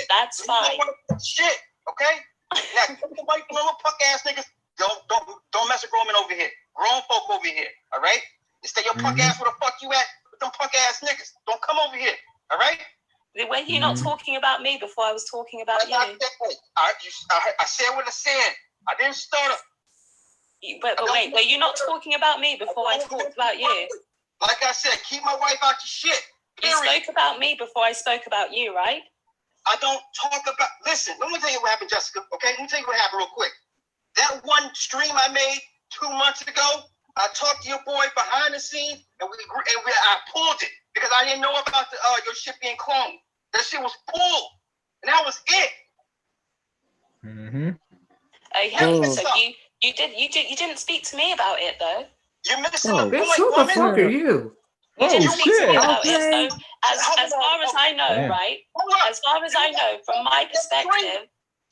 that's fine. Shit, okay? Now, white little punk ass niggas, don't mess with grown men over here. Grown folk over here, all right? You stay your punk ass where the fuck you at with them punk ass niggas. Don't come over here, all right? Were you not talking about me before I was talking about you? I said what I said. I didn't stutter. But wait, were you not talking about me before I talked about you? Like I said, keep my wife out your shit. Period. You spoke about me before I spoke about you, right? I don't talk about... Listen, let me tell you what happened, Jessica, okay? Let me tell you what happened real quick. That one stream I made 2 months ago, I talked to your boy behind the scenes, and I pulled it because I didn't know about your shit being cloned. That shit was pulled, and that was it. Okay, so you didn't speak to me about it though. You're missing a point, who the fuck are you? You didn't speak to me about it. Okay. So as far as I know, right? As far as I know, from my perspective,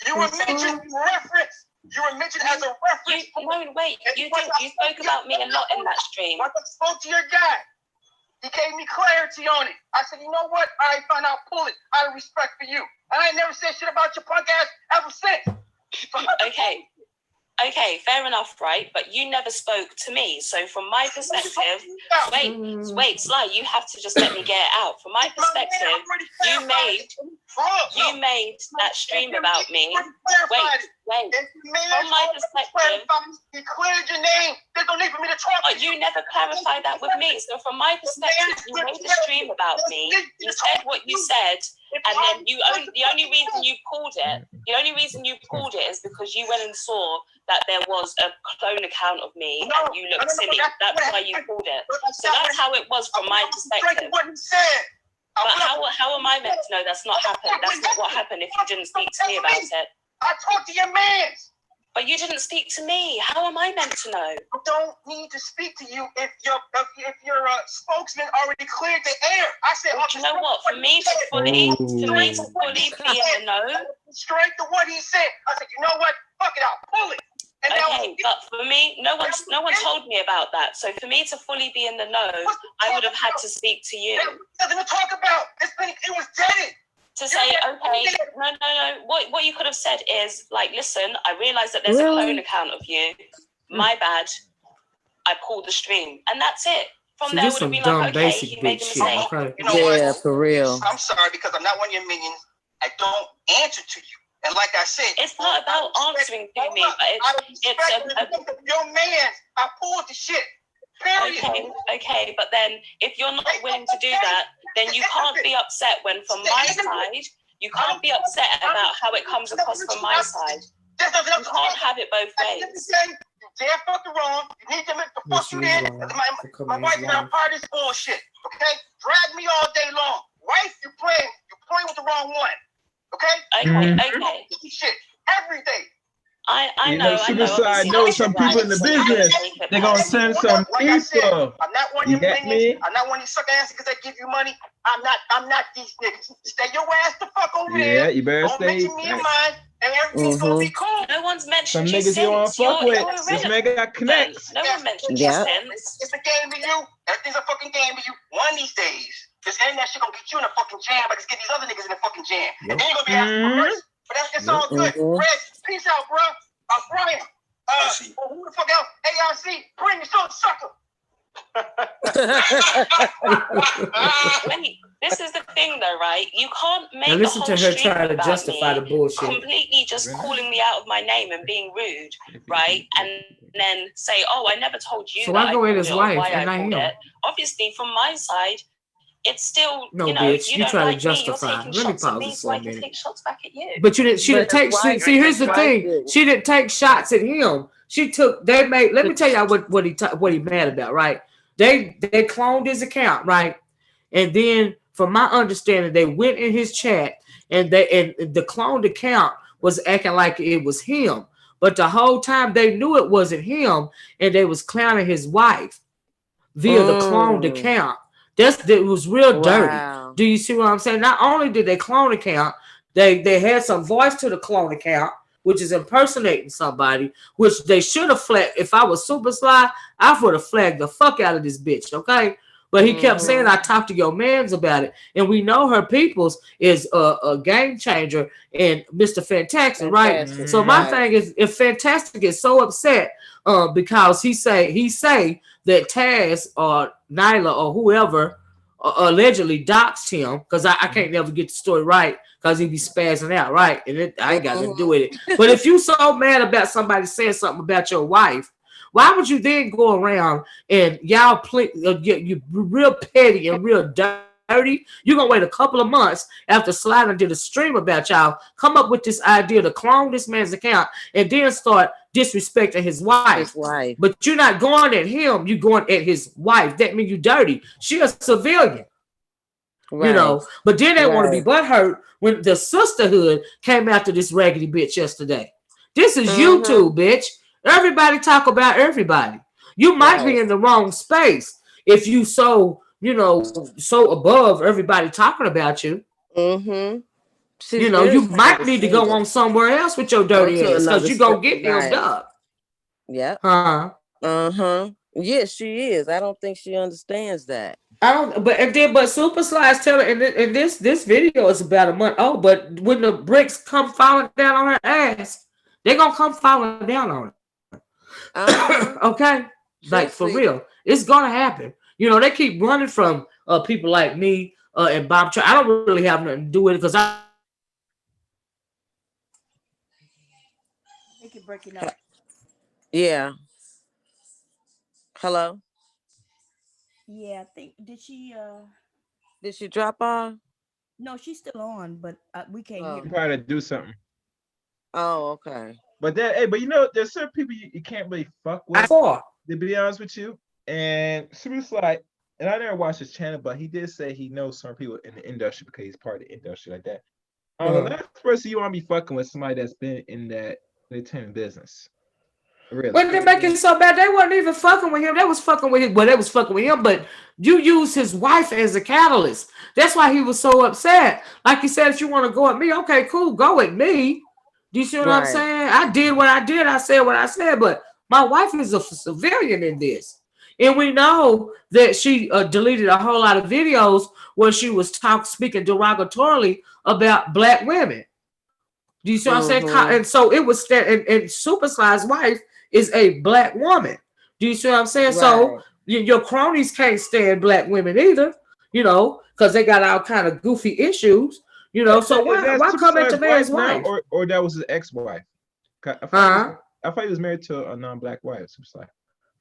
you were mentioned reference. You were mentioned as a reference. No, wait. You spoke about me a lot in that stream. I spoke to your guy. He gave me clarity on it. I said, you know what? I found out, pull it out of respect for you. And I ain't never said shit about your punk ass ever since. Okay, fair enough, right? But you never spoke to me. So from my perspective, wait, Sly, you have to just let me get it out. From my perspective, you made that stream about me. Wait. From my perspective, you cleared your name. There's no need for me to talk. But you never clarified that with me. So from my perspective, you made a stream about me. You said what you said, and then the only reason you pulled it is because you went and saw that there was a clone account of me and you looked silly. That's why you pulled it. So that's how it was from my perspective. But how am I meant to know that's not happened? That's not what happened if you didn't speak to me about it. I talked to your man. But you didn't speak to me. How am I meant to know? I don't need to speak to you if your spokesman already cleared the air. I said, you know what? For me to fully be in the know. Straight to what he said. I said, you know what? Fuck it, I'll pull it. Okay, but for me, no one told me about that. So for me to fully be in the know, I would have had to speak to you. Nothing to talk about. It was dead. To say, okay, no. What you could have said is, like, listen, I realize that there's a clone account of you. My bad. I pulled the stream. And that's it. From there, I would have been like, okay, he made a mistake. You know what? For real. I'm sorry because I'm not one of your minions. I don't answer to you. And like I said, it's not about answering to me, but it's your man. I pulled the shit. Period. Okay, but then if you're not willing to do that, then you can't be upset when from my side, you can't be upset about how it comes across from my side. You can't have it both ways. They're fucking wrong. You need them to fuck you in. My wife and I'm part of this bullshit. Okay? Drag me all day long. Wife, you're playing with the wrong one. Okay? Okay. Shit. Every day. I know. Suicide knows some people in the business. They're gonna send some people. I'm not one of your minions. I'm not one of these sucker ass niggas that give you money. I'm not these niggas. Stay your ass the fuck over there. Yeah, you better don't stay. Mention me in mine, and everything's gonna be cool. No one's mentioned some you niggas you wanna fuck with. This nigga got connects. No one mentioned you since. It's a game to you. Everything's a fucking game to you. One of these days, this internet shit gonna get you in a fucking jam. I just get these other niggas in a fucking jam. And then you're gonna be asking for mercy. But it's all good. Red, peace out, bro. Brian, who the fuck else? ARC, bring your soul, sucker. This is the thing, though, right? You can't make now listen a whole to her stream try to about justify me the bullshit. Completely just calling me out of my name and being rude, right? And then say, "Oh, I never told you." So that I go in his life why and I I pulled am. it. Obviously, from my side, it's still, No, you know, bitch, you you don't try to like me, you're justify. taking Let me shots at pause me, this so for I a can minute. take shots back at you. But she didn't But take. his wife, See, here's his the wife thing. didn't. She didn't take shots at him. She took. They made. Let me tell y'all what he mad about. Right? They cloned his account. Right? And then, from my understanding, they went in his chat and the cloned account was acting like it was him. But the whole time they knew it wasn't him, and they was clowning his wife via the cloned account. That was real dirty. Wow. Do you see what I'm saying? Not only did they clone account, they had some voice to the clone account, which is impersonating somebody, which they should have flagged. If I was Super Sly, I would have flagged the fuck out of this bitch, okay? But he kept saying, I talked to your mans about it. And we know her peoples is a game changer and Mr. Fantastic, right? So my thing is, if Fantastic is so upset because he say that Taz or Nyla or whoever allegedly doxed him, because I can't never get the story right because he be spazzing out, right? And I ain't got nothing to do with it. But if you so mad about somebody saying something about your wife, why would you then go around and y'all you real petty and real dirty? You're going to wait a couple of months after Slider did a stream about y'all, come up with this idea to clone this man's account and then start disrespecting his wife. But you're not going at him, you're going at his wife. That means you dirty. She a civilian. Right. You know, but then they want to be butthurt when the sisterhood came after this raggedy bitch yesterday. This is YouTube, bitch. Everybody talk about everybody. You might be in the wrong space if you so, you know, so above everybody talking about you. You know, you might need to go on somewhere else with your dirty ass because you gonna get held up. Yep. Huh? Yeah, she is. I don't think she understands that. I don't, but Super Sly's telling, and this video is about a month old. But when the bricks come falling down on her ass, they're gonna come falling down on her. Okay, like for real, it's gonna happen. You know, they keep running from people like me and Bob. I don't really have nothing to do with it because I Make it breaking up. Yeah. Hello. Yeah, I think did she drop off? No, she's still on, but we can't hear her. Try to do something. Oh, okay. But but you know, there's certain people you can't really fuck with. To be honest with you, and Super Sly, and I never watched his channel, but he did say he knows some people in the industry because he's part of the industry like that. The last person you want to be fucking with somebody that's been in that entertainment business. Really? When they make it so bad, they wasn't even fucking with him. They was fucking with him. Well, they was fucking with him, but you use his wife as a catalyst. That's why he was so upset. Like he said, if you want to go at me, okay, cool, go at me. Do you see what I'm saying? I did what I did. I said what I said, but my wife is a civilian in this. And we know that she deleted a whole lot of videos where she was speaking derogatorily about black women. Do you see what I'm saying? And so it was and Super Sly's wife is a black woman. Do you see what I'm saying? Right. So your cronies can't stand black women either, you know, because they got all kind of goofy issues, you know. So why come at the man's wife? Or that was his ex-wife? I thought he was married to a non-black wife. Super Sly.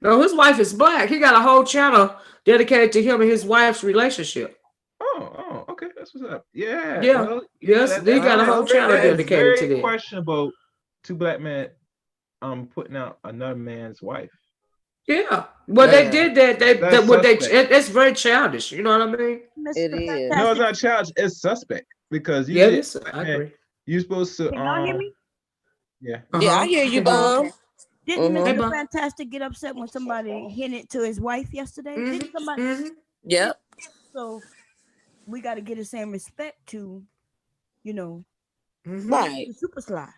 No, his wife is black. He got a whole channel dedicated to him and his wife's relationship. Oh, okay, that's what's up. Yeah. Well, yes, they got a whole channel dedicated to that. Questionable. Two black men, putting out another man's wife. Yeah, well, they did that. That's very childish. You know what I mean? It is. No, it's not childish. It's suspect because I agree. You're supposed to. Can y'all hear me? Yeah. Yeah, I hear you, Bob. Didn't Mr. Fantastic get upset when somebody hinted to his wife yesterday? Didn't somebody? Yep. So we got to get the same respect to, you know, right. Super Sly.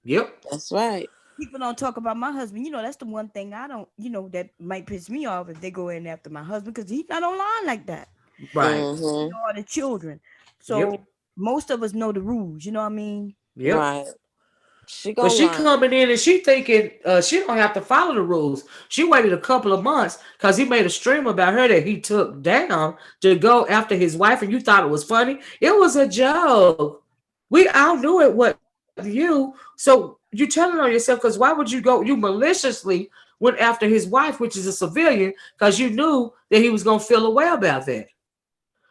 Yep, that's right. People don't talk about my husband. You know, that's the one thing I don't. You know, that might piss me off if they go in after my husband because he's not online like that. Right. You know, all the children. So most of us know the rules. You know what I mean? Yep. Right. She coming in and she thinking she don't have to follow the rules. She waited a couple of months because he made a stream about her that he took down to go after his wife, and you thought it was funny. It was a joke. We all knew it was you. So you telling on yourself because why would you go? You maliciously went after his wife, which is a civilian, because you knew that he was gonna feel a way about that.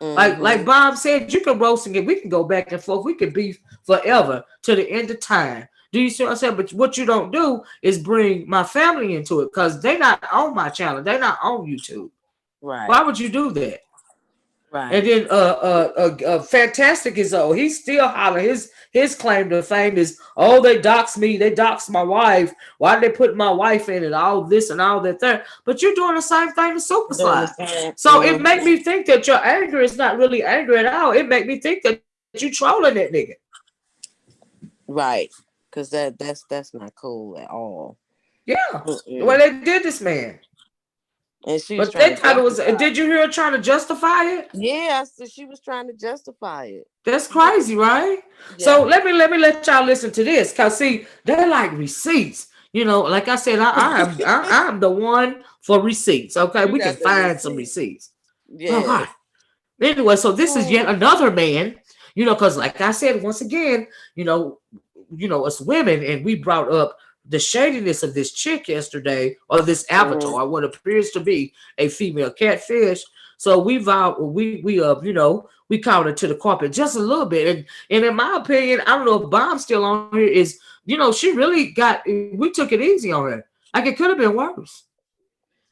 Like Bob said, you can roast and get. We can go back and forth. We can beef forever to the end of time. Do you see what I'm saying? But what you don't do is bring my family into it because they not on my channel. They not on YouTube. Right. Why would you do that? Right. And then Fantastic is he's still hollering. His claim to fame is, oh, they doxed me, they doxed my wife. Why did they put my wife in it? All this and all that there. But you're doing the same thing to Super Slide. So it make me think that your anger is not really anger at all. It make me think that you trolling that nigga. Right. Because that's not cool at all. Yeah. The way they did this man. And she but they thought it was. Did you hear her trying to justify it? Yeah, so she was trying to justify it. That's crazy, right? Yeah. So let me let y'all listen to this, cause see, they're like receipts. You know, like I said, I'm the one for receipts. Okay, we can find some receipts. Yeah. Okay. Anyway, so this is yet another man. You know, cause like I said, once again, you know, us women, and we brought up the shadiness of this chick yesterday, or this avatar, what appears to be a female catfish. So we called her to the carpet just a little bit. And in my opinion, I don't know if Bomb's still on here, is, she really we took it easy on her. Like it could have been worse.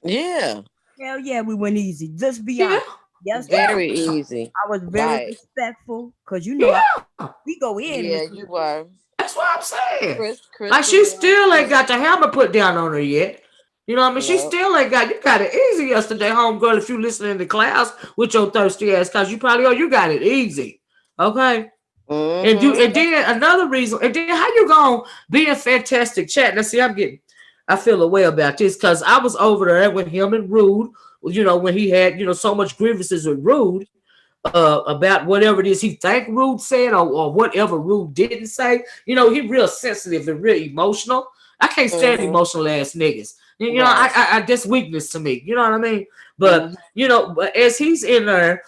Yeah. Hell yeah, we went easy. Just be honest. Yes, very easy. I was very respectful because we go in. Yeah, you were. That's what I'm saying. Chris like she still ain't got the hammer put down on her yet. You know what I mean? She still ain't got. You got it easy yesterday, homegirl. If you listening to class with your thirsty ass, cause you probably you got it easy. Okay. And then another reason. And then how you gonna be in Fantastic Chat? Now see, I feel a way about this because I was over there with him and Rude. When he had so much grievances with Rude. About whatever it is he think Rude said or whatever Rude didn't say. He real sensitive and real emotional. I can't stand emotional ass niggas. I that's weakness to me. You know what I mean? But but as he's in there,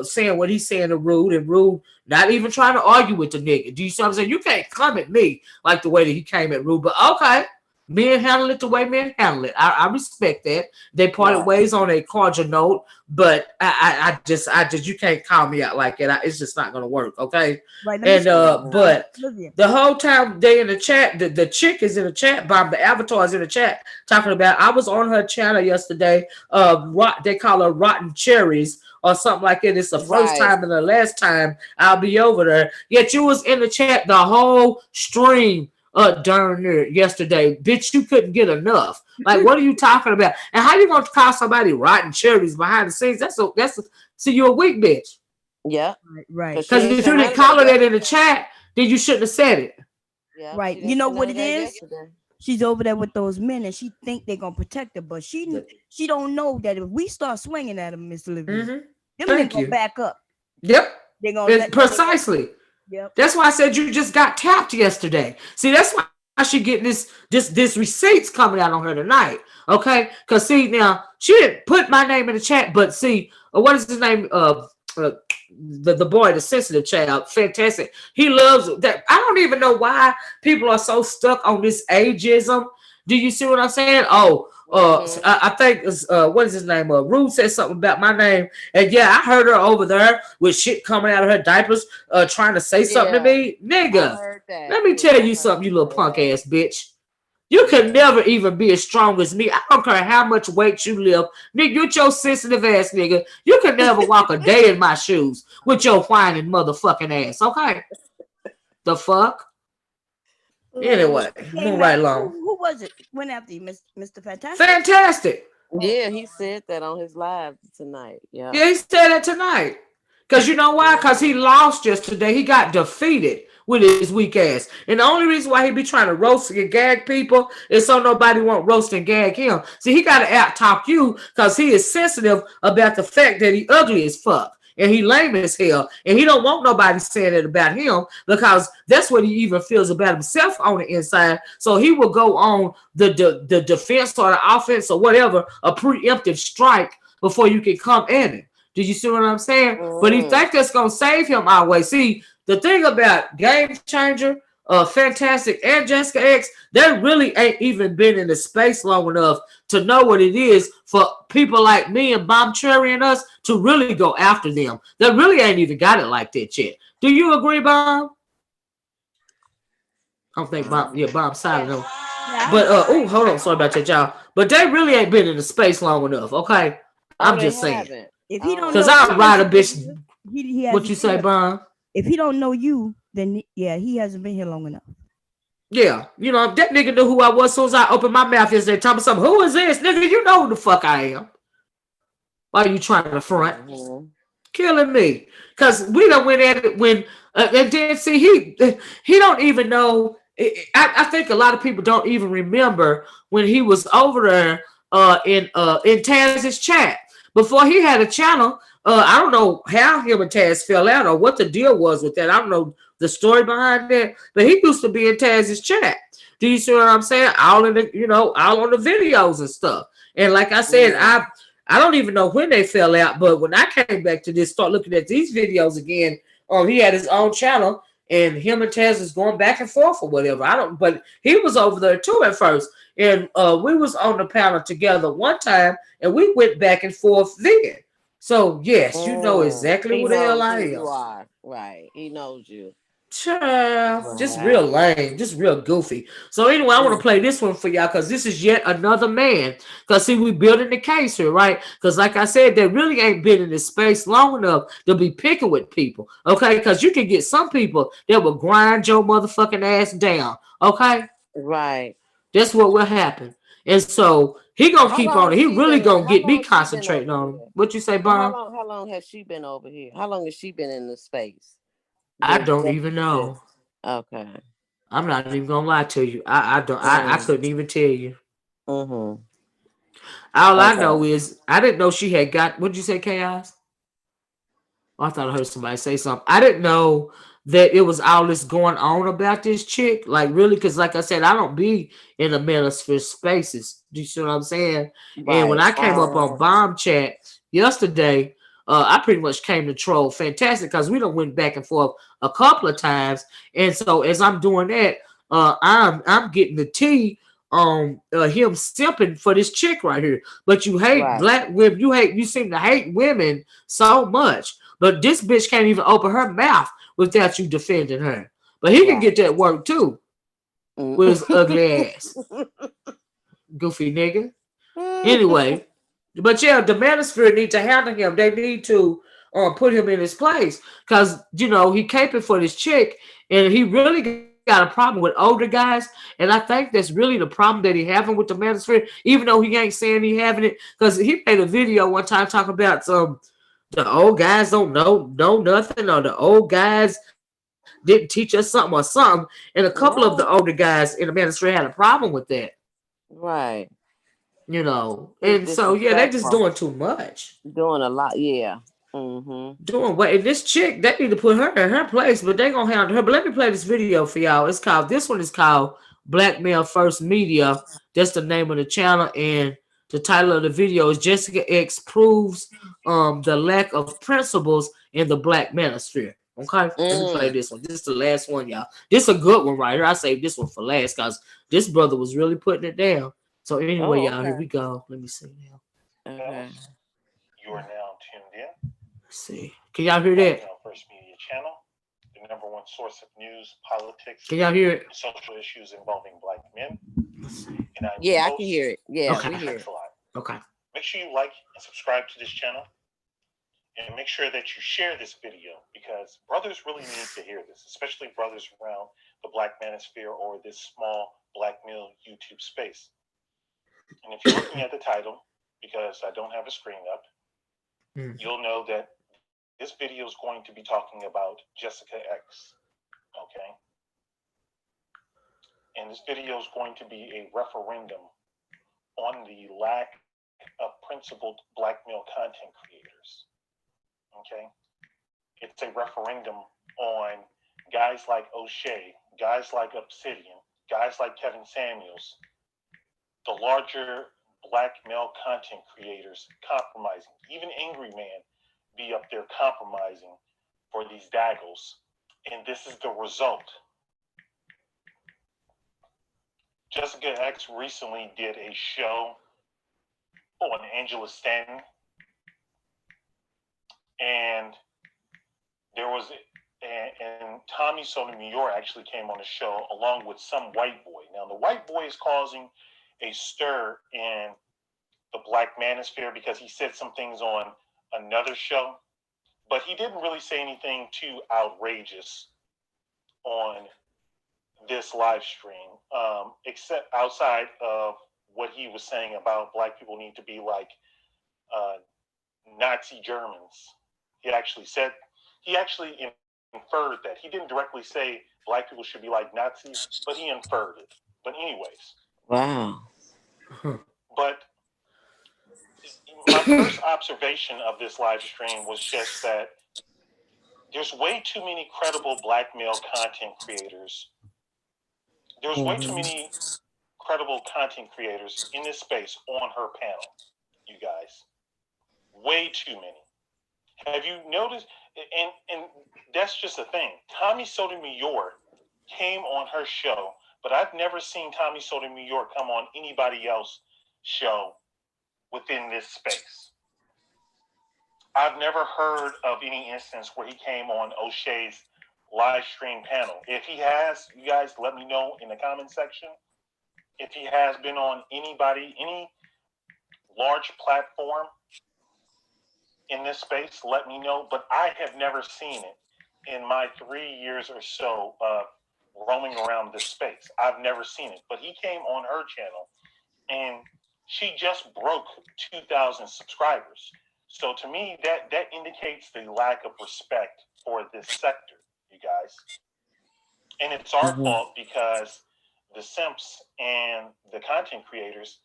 saying what he's saying to Rude, and Rude not even trying to argue with the nigga. Do you see what I'm saying? You can't come at me like the way that he came at Rude. But okay. Men handle it the way men handle it. I respect that. They parted ways on a cordial note, but I just you can't call me out like that. It's just not gonna work, okay? Right. And but the whole time they in the chat, the chick is in the chat, Bob, the avatar is in the chat talking about. I was on her channel yesterday. They call her Rotten Cherries or something like that. It's the first time and the last time I'll be over there. Yet you was in the chat the whole stream. Darn near yesterday, bitch, you couldn't get enough. Like, what are you talking about? And how you gonna call somebody rotten cherries behind the scenes? See, you're a weak bitch. Yeah, right. Because if you didn't call her that in the chat, then you shouldn't have said it. Yeah, right. You know what it is? She's over there with those men, and she think they're gonna protect her, but she don't know that if we start swinging at them, Miss Olivia, them men gonna back up. Yep. They're gonna precisely. Yep. That's why I said you just got tapped yesterday. See, that's why she getting this receipts coming out on her tonight. Okay, because see, now she didn't put my name in the chat, but see, what is his name? The boy, the sensitive child, Fantastic. He loves that. I don't even know why people are so stuck on this ageism. Do you see what I'm saying? I think what is his name? Rude said something about my name, and yeah, I heard her over there with shit coming out of her diapers, trying to say something to me, nigga. Let me tell you something, you little punk ass bitch. You can never even be as strong as me. I don't care how much weight you lift, nigga. You're your sensitive ass, nigga. You can never walk a day in my shoes with your whining motherfucking ass. Okay, the fuck. Anyway, move right along. Who was it? Went after you, Mr. Fantastic? Fantastic. Yeah, he said that on his live tonight. Yeah, he said that tonight. Because you know why? Because he lost yesterday. He got defeated with his weak ass. And the only reason why he be trying to roast and gag people is so nobody won't roast and gag him. See, he got to out-talk you because he is sensitive about the fact that he ugly as fuck. And he lame as hell. And he don't want nobody saying it about him because that's what he even feels about himself on the inside. So he will go on the defense or the offense or whatever, a preemptive strike before you can come at him. Did you see what I'm saying? But he think that's going to save him our way. See, the thing about Game Changer, Fantastic and Jessica X, they really ain't even been in the space long enough to know what it is for people like me and Bomb Cherry and us to really go after them. They really ain't even got it like that yet. Do you agree, Bomb? I don't think Bomb. Yeah, Bomb silent Yes. though. Yeah, But hold on, sorry about that, y'all. But they really ain't been in the space long enough. Okay, I'm Oh, they just saying. haven't. if he don't Oh, Cause know I you, ride a Mr. bitch. Joseph, he What hasn't you been say, here. Bomb? If he don't know you, then yeah, he hasn't been here long enough. Yeah, you know that nigga knew who I was as soon as I opened my mouth yesterday. Talking about something. Who is this nigga? You know who the fuck I am. Why are you trying to front? mm-hmm. Killing me. Cause we done went at it when and then see he don't even know. I think a lot of people don't even remember when he was over there in Taz's chat before he had a channel. I don't know how him and Taz fell out or what the deal was with that. I don't know the story behind that, but he used to be in Taz's chat. Do you see what I'm saying? All in the all on the videos and stuff. And like I said, Yeah. I don't even know when they fell out, but when I came back to this, start looking at these videos again, he had his own channel, and him and Taz is going back and forth or whatever. I don't, but he was over there too at first, and we was on the panel together one time, and we went back and forth then. So yes, you know exactly He who the hell knows I who am. you are. Right. He knows you. Child, just real Right. lame, just real goofy. So anyway, I want to play this one for y'all because this is yet another man. Because see, we building the case here, right? Because like I said, they really ain't been in this space long enough to be picking with people. Okay, because you can get some people that will grind your motherfucking ass down. Okay, Right. that's what will happen. And so he gonna How keep long on it. has He she really been? gonna How get me long has she been concentrating over on him. here? What you say, Well, how Bob? long? How long has she been over here? How long has she been in the space? I This don't just even this. know. Okay. I'm not even gonna lie to you. I don't. I Mm. couldn't even tell you. Mm-hmm. All I know Okay. is I didn't know she had got. What did you say, Chaos? Oh, I thought I heard somebody say something. I didn't know that it was all this going on about this chick. Like really, because like I said, I don't be in the manosphere spaces. Do you see what I'm saying? And when Right. I came up on Bomb Chat yesterday, I pretty much came to troll Fantastic because we done went back and forth a couple of times. And so as I'm doing that, I'm getting the tea on him simping for this chick right here. But you hate Right. black women. You seem to hate women so much. But this bitch can't even open her mouth without you defending her. But he can Right. get that work too with his ugly ass. Goofy nigga. Anyway, but yeah, the manosphere need to handle him. They need to put him in his place. Because, he caping for this chick and he really got a problem with older guys. And I think that's really the problem that he having with the manosphere, even though he ain't saying he having it. Because he made a video one time talking about the old guys don't know nothing, or the old guys didn't teach us something. And a couple of the older What? guys in the ministry had a problem with that. Right. And He's so yeah, they just disrespectful. doing too much. Doing a lot. Yeah. Mm-hmm. Doing what? And this chick, they need to put her in her place, but they gonna handle her. But let me play this video for y'all. This one is called Blackmail First Media. That's the name of the channel, and the title of the video is Jessica X proves the lack of principles in the black manosphere. Okay, let me play Mm. this one. This is the last one, y'all. This is a good one right here. I saved this one for last because this brother was really putting it down. So anyway, Oh, y'all, here okay. we go. Let me see now. Okay. You are now tuned in. Let's see. Can y'all hear that? Blackmail First Media Channel, the number one source of news, politics, Can y'all hear it? and social issues involving black men. And I'm Yeah, I your can host, hear it. Yeah, Okay. we hear it. Okay. Make sure you like and subscribe to this channel. And make sure that you share this video because brothers really need to hear this, especially brothers around the black manosphere or this small blackmail YouTube space. And if you're looking at the title, because I don't have a screen up, you'll know that this video is going to be talking about Jessica X. Okay? And this video is going to be a referendum on the lack of principled blackmail content creators. Okay? It's a referendum on guys like O'Shea, guys like Obsidian, guys like Kevin Samuels, the larger black male content creators compromising. Even Angry Man be up there compromising for these daggles. And this is the result. Jessica X recently did a show on Angela Stanton, and there was, and Tommy Sotomayor actually came on the show along with some white boy. Now, the white boy is causing a stir in the Black manosphere because he said some things on another show, but he didn't really say anything too outrageous on this live stream, except outside of what he was saying about Black people need to be like Nazi Germans. He actually inferred that. He didn't directly say Black people should be like Nazis, but he inferred it. But anyways. Wow. But my first observation of this live stream was just that there's way too many credible Black male content creators. There's way too many credible content creators in this space on her panel, you guys. Way too many. Have you noticed? And that's just a thing. Tommy Sotomayor came on her show, but I've never seen Tommy Sotomayor come on anybody else's show within this space. I've never heard of any instance where he came on O'Shea's live stream panel. If he has, you guys let me know in the comment section. If he has been on any large platform in this space, let me know. But I have never seen it in my 3 years or so roaming around this space. I've never seen it. But he came on her channel, and she just broke 2,000 subscribers. So to me, that indicates the lack of respect for this sector, you guys. And it's our fault because the simps and the content creators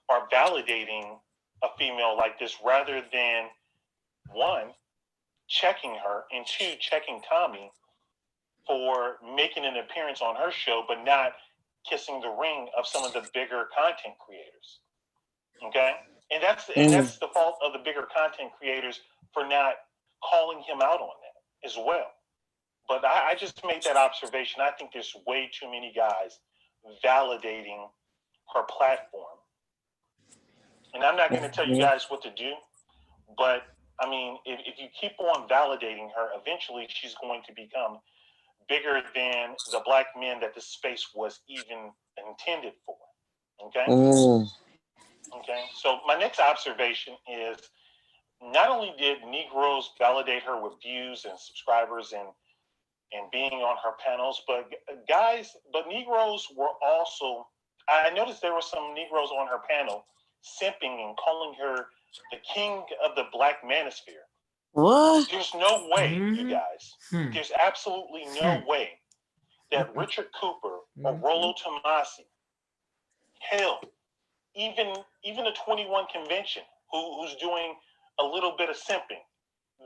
are validating a female like this rather than, one, checking her, and two, checking Tommy for making an appearance on her show, but not kissing the ring of some of the bigger content creators. Okay? And that's the fault of the bigger content creators for not calling him out on that as well. But I just made that observation. I think there's way too many guys validating her platform. And I'm not going to tell you guys what to do, but I mean, if you keep on validating her, eventually she's going to become bigger than the Black men that this space was even intended for. Okay? Okay. So my next observation is not only did Negroes validate her with views and subscribers and being on her panels, but Negroes were also, I noticed there were some Negroes on her panel simping and calling her the king of the Black manosphere. What? There's no way, you guys, there's absolutely no way that Richard Cooper or Rollo Tomasi, hell, even a 21 convention who's doing a little bit of simping,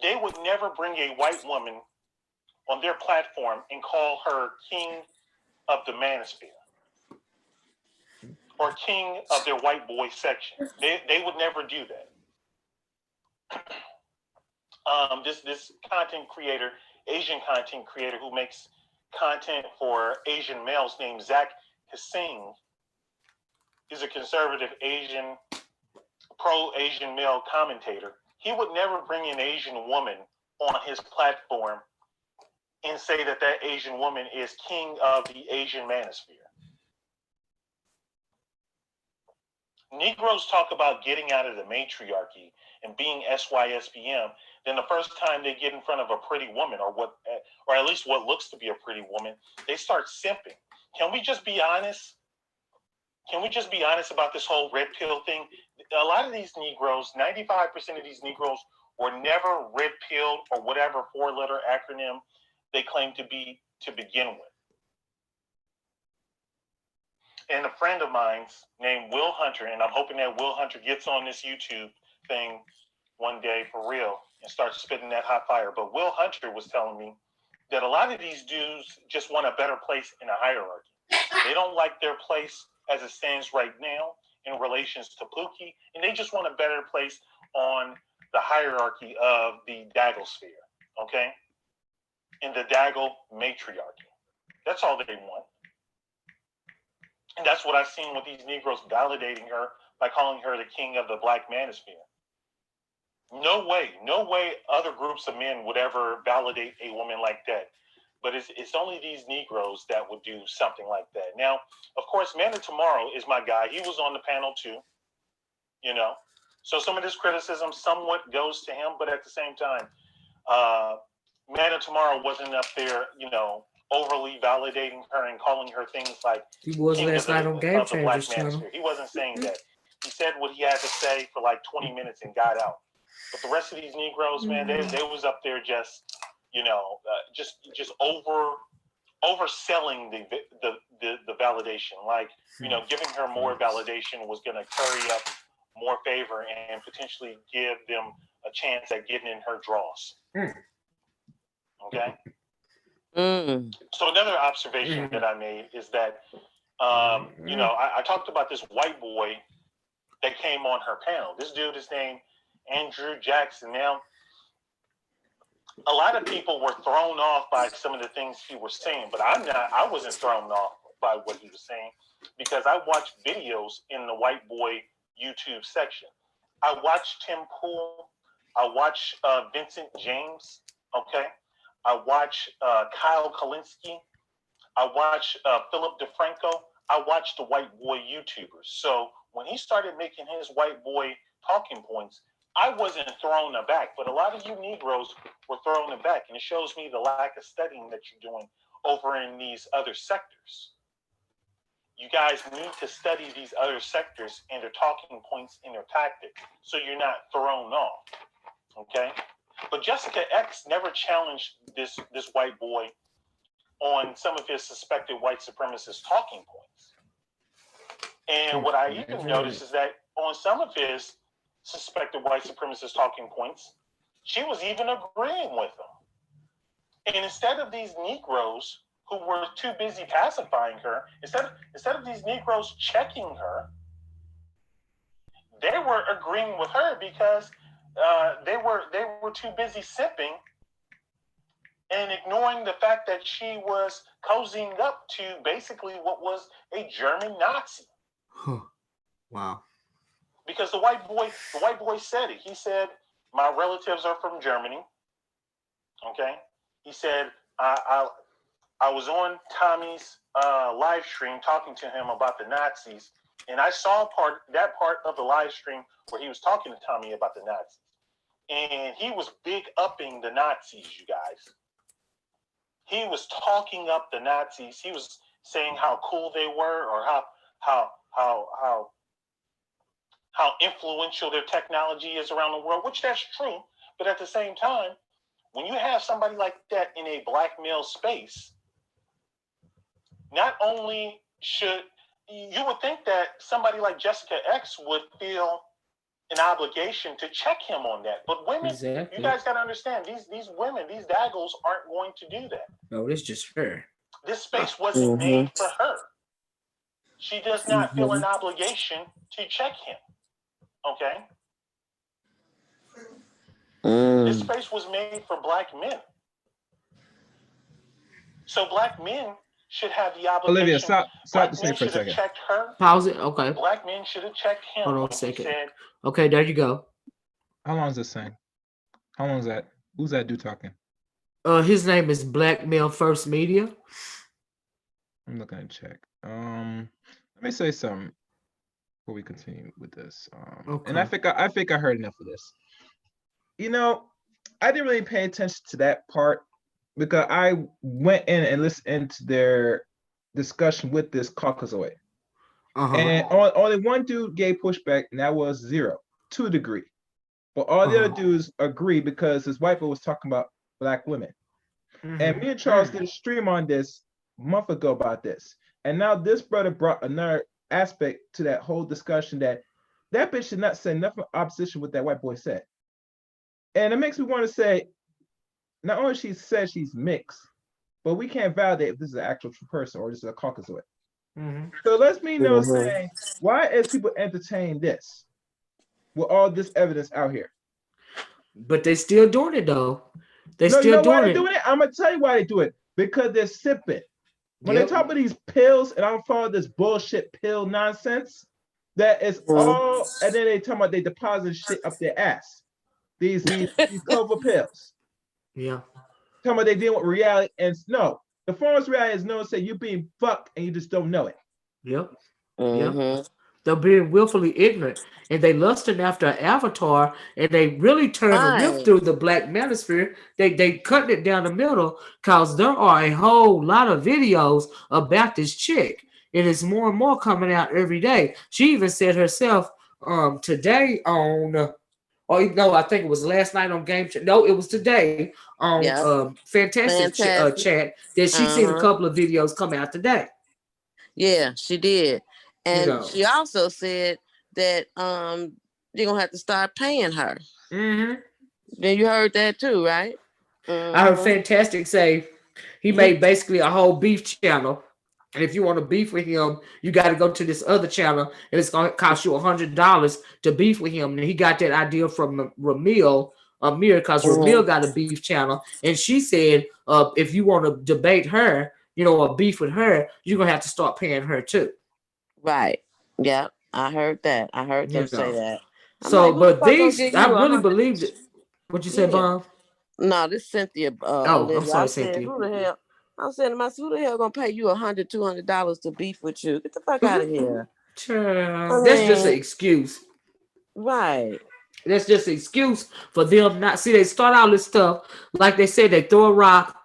they would never bring a white woman on their platform and call her king of the manosphere or king of their white boy section. They would never do that. This content creator, Asian content creator who makes content for Asian males named Zach Hsing, is a conservative Asian, pro-Asian male commentator. He would never bring an Asian woman on his platform and say that Asian woman is king of the Asian manosphere. Negroes talk about getting out of the matriarchy and being SYSBM, then the first time they get in front of a pretty woman, or at least what looks to be a pretty woman, they start simping. Can we just be honest? Can we just be honest about this whole red pill thing? A lot of these Negroes, 95% of these Negroes were never red pilled or whatever 4-letter acronym they claim to be to begin with. And a friend of mine's named Will Hunter, and I'm hoping that Will Hunter gets on this YouTube thing one day for real and starts spitting that hot fire. But Will Hunter was telling me that a lot of these dudes just want a better place in a hierarchy. They don't like their place as it stands right now in relations to Pookie, and they just want a better place on the hierarchy of the Daggle-sphere, okay? In the Daggle matriarchy. That's all they want. And that's what I've seen with these Negroes validating her by calling her the king of the Black manosphere. No way other groups of men would ever validate a woman like that. But it's only these Negroes that would do something like that. Now, of course, Man of Tomorrow is my guy. He was on the panel too, you know. So some of this criticism somewhat goes to him, but at the same time, Man of Tomorrow wasn't up there, you know, overly validating her and calling her things like He was king last night on Game of the Black Changers channel. manosphere. He wasn't saying that. He said what he had to say for like 20 minutes and got out. But the rest of these Negroes, man, they was up there just, you know, just overselling the validation. Like, you know, giving her more validation was going to curry up more favor and potentially give them a chance at getting in her draws. Okay. So another observation that I made is that, you know, I talked about this white boy that came on her panel. This dude is named Andrew Jackson. Now, a lot of people were thrown off by some of the things he was saying, but I wasn't thrown off by what he was saying because I watched videos in the white boy YouTube section. I watched Tim Pool. I watched Vincent James. Okay. I watched Kyle Kalinske. I watched Philip DeFranco. I watched the white boy YouTubers. So when he started making his white boy talking points, I wasn't thrown aback, but a lot of you Negroes were thrown aback, and it shows me the lack of studying that you're doing over in these other sectors. You guys need to study these other sectors and their talking points and their tactics so you're not thrown off, okay? But Jessica X never challenged this white boy on some of his suspected white supremacist talking points. And what I even noticed is that on some of his suspected white supremacist talking points, she was even agreeing with them. And instead of these Negroes who were too busy pacifying her, instead of these Negroes checking her, they were agreeing with her because they were too busy sipping and ignoring the fact that she was cozying up to basically what was a German Nazi. Huh. Wow. Because the white boy said it. He said, "My relatives are from Germany." Okay. He said, I was on Tommy's live stream talking to him about the Nazis, and I saw that part of the live stream where he was talking to Tommy about the Nazis. And he was big upping the Nazis, you guys. He was talking up the Nazis. He was saying how cool they were, or how influential their technology is around the world, which that's true. But at the same time, when you have somebody like that in a black male space, not only should you would think that somebody like Jessica X would feel an obligation to check him on that. But women, exactly. You guys got to understand, these women, these daggles aren't going to do that. No, it's just her. This space wasn't made for her. She does not feel an obligation to check him. Okay? This space was made for black men. So black men should have the obligation. Olivia, stop the same for a second. Checked her. Pause it. Okay. Black men should have checked him. Hold on a second. Okay, there you go. How long is this thing? How long is that? Who's that dude talking? His name is Black Male First Media. I'm looking to check. Let me say something before we continue with this. Okay. And I think I heard enough of this. You know, I didn't really pay attention to that part because I went in and listened to their discussion with this Caucasoid. And only one dude gave pushback, and that was Zero, to a degree. But all the other dudes agree because his wife was talking about black women. And me and Charles did a stream on this a month ago about this. And now this brother brought another aspect to that whole discussion that bitch should not say nothing opposition with that white boy said. And it makes me want to say, not only she said she's mixed, but we can't validate if this is an actual true person or just a Caucasoid. So let me know saying, why is people entertain this with all this evidence out here? But they still doing it though. They still you know doing why it. They're doing it. I'm gonna tell you why they do it. Because they're sipping. When they talk about these pills, and I don't follow this bullshit pill nonsense, that is all, and then they talk about they deposit shit up their ass. These cover pills. Yeah. Talking about they deal with reality, and no, the form reality is no say you're being fucked and you just don't know it. Yep. Yep. They're being willfully ignorant, and they lusting after an avatar, and they really turn the rift through the black manosphere. They cutting it down the middle because there are a whole lot of videos about this chick. It is more and more coming out every day. She even said herself today on. Oh no, I think it was last night on Game Chat. No, it was today on Fantastic Chat that she seen a couple of videos come out today. Yeah, she did. And she also said that you're gonna have to start paying her. Mm-hmm. Then you heard that too, right? I heard Fantastic say he made basically a whole beef channel. And if you want to beef with him, you got to go to this other channel, and it's going to cost you $100 to beef with him. And he got that idea from Ramil Amir, because Ramil got a beef channel, and she said, if you want to debate her, or beef with her, you're gonna have to start paying her too. Right. Yeah, I heard that. I heard them say that. I'm So, like, but these, I really believed it. What you said, Bob? No, this Cynthia. I'm Olivia. sorry, I said, Cynthia. who the hell? I'm saying to myself, who the hell gonna pay you $100, $200 to beef with you? Get the fuck out of here. That's just an excuse. Right. That's just an excuse for them not see. They start all this stuff like they said. They throw a rock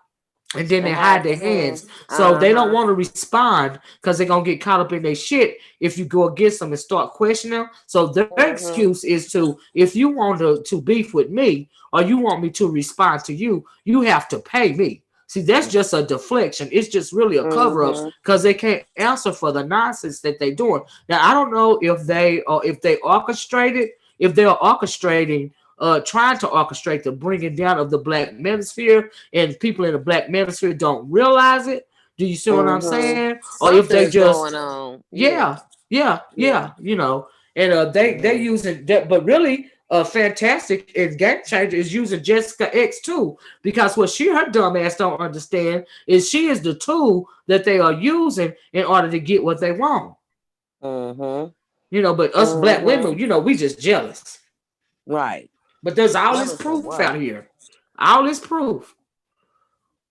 and then they hide their hands. So they don't want to respond because they're gonna get caught up in their shit if you go against them and start questioning them. So their excuse is to, if you want to beef with me or you want me to respond to you, you have to pay me. See, that's just a deflection. It's just really a cover up because they can't answer for the nonsense that they're doing. Now I don't know if they orchestrated, if they're orchestrating, trying to orchestrate the bringing down of the black manosphere, and people in the black manosphere don't realize it. Do you see what I'm saying? Or if they Something's just going on. yeah, and they using that, but really Fantastic and Game Changer is using Jessica X too, because what her dumb ass don't understand is she is the tool that they are using in order to get what they want. But us black women, we just jealous. Right. But there's all this proof out here. All this proof.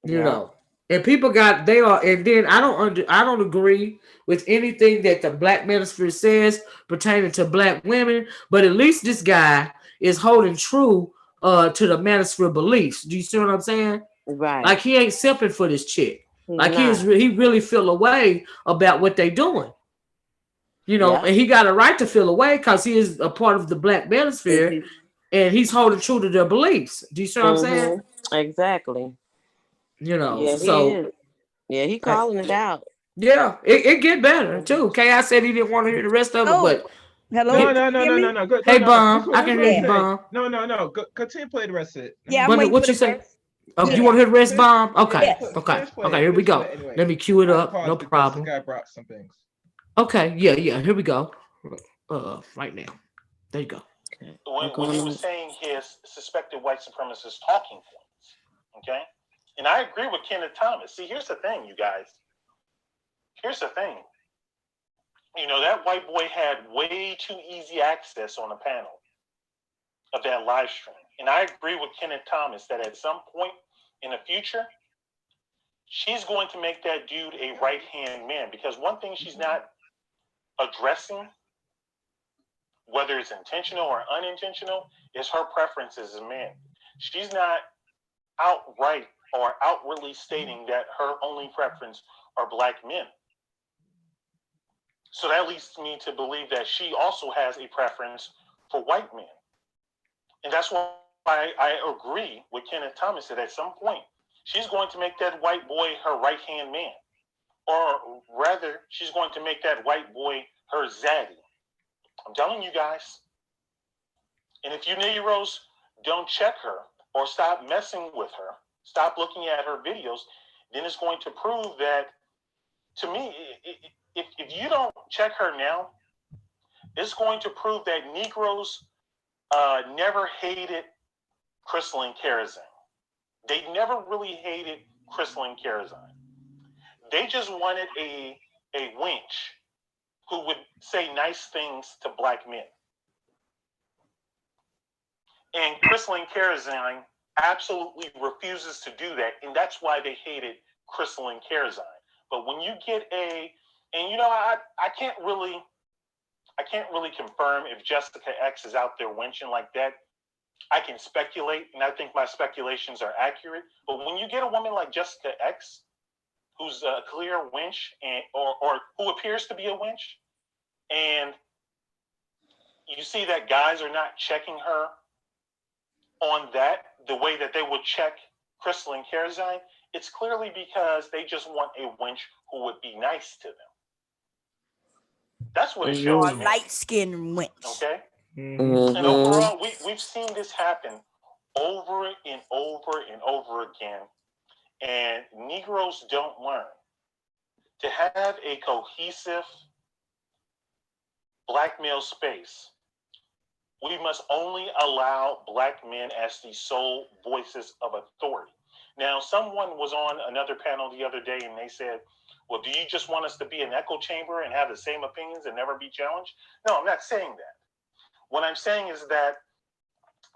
And people and then I don't agree with anything that the black manosphere says pertaining to black women, but at least this guy is holding true to the manosphere beliefs. Do you see what I'm saying? Right. Like he ain't simping for this chick. Like he really feel a way about what they doing. And he got a right to feel a way because he is a part of the black manosphere, and he's holding true to their beliefs. Do you see what I'm saying? Exactly. So he calling it out. Yeah, it get better too. K.I. said he didn't want to hear the rest of it, but hello. No. Good. Hey, No. Bomb, I can hear you, Bomb. No. Continue to play the rest of it. Yeah, I'm waiting what for you the say? verse. Oh, you want to hear the rest, Bomb? Okay, Yes. okay. Here we go. Anyway. Let me cue it up. No problem. The guy brought some things. Okay, yeah. Here we go. Right now. There you go. When he was saying his suspected white supremacist talking points, okay? And I agree with Kenneth Thomas. See, here's the thing, you guys. Here's the thing. That white boy had way too easy access on the panel of that live stream. And I agree with Kenneth Thomas that at some point in the future, she's going to make that dude a right-hand man. Because one thing she's not addressing, whether it's intentional or unintentional, is her preference as a man. She's not outright or outwardly stating that her only preference are black men. So that leads me to believe that she also has a preference for white men. And that's why I agree with Kenneth Thomas that at some point, she's going to make that white boy her right-hand man. Or rather, she's going to make that white boy her zaddy. I'm telling you guys. And if you Negroes don't check her or stop messing with her, stop looking at her videos, then it's going to prove that, to me, if you don't check her now, it's going to prove that Negroes never hated Crystalline Karazan. They never really hated Crystalline Karazan. They just wanted a wench who would say nice things to black men. And Crystalline Karazine absolutely refuses to do that, and that's why they hated Crystalline Karazine. But when you get and I can't really confirm if Jessica X is out there wenching like that. I can speculate, and I think my speculations are accurate. But when you get a woman like Jessica X, who's a clear wench, or who appears to be a wench, and you see that guys are not checking her on that the way that they would check Crystalline Karazine, it's clearly because they just want a wench who would be nice to them. That's what it shows me. Light-skinned wench. Okay? And overall, we've seen this happen over and over and over again. And Negroes don't learn. To have a cohesive black male space, we must only allow black men as the sole voices of authority. Now, someone was on another panel the other day and they said, well, do you just want us to be an echo chamber and have the same opinions and never be challenged? No, I'm not saying that. What I'm saying is that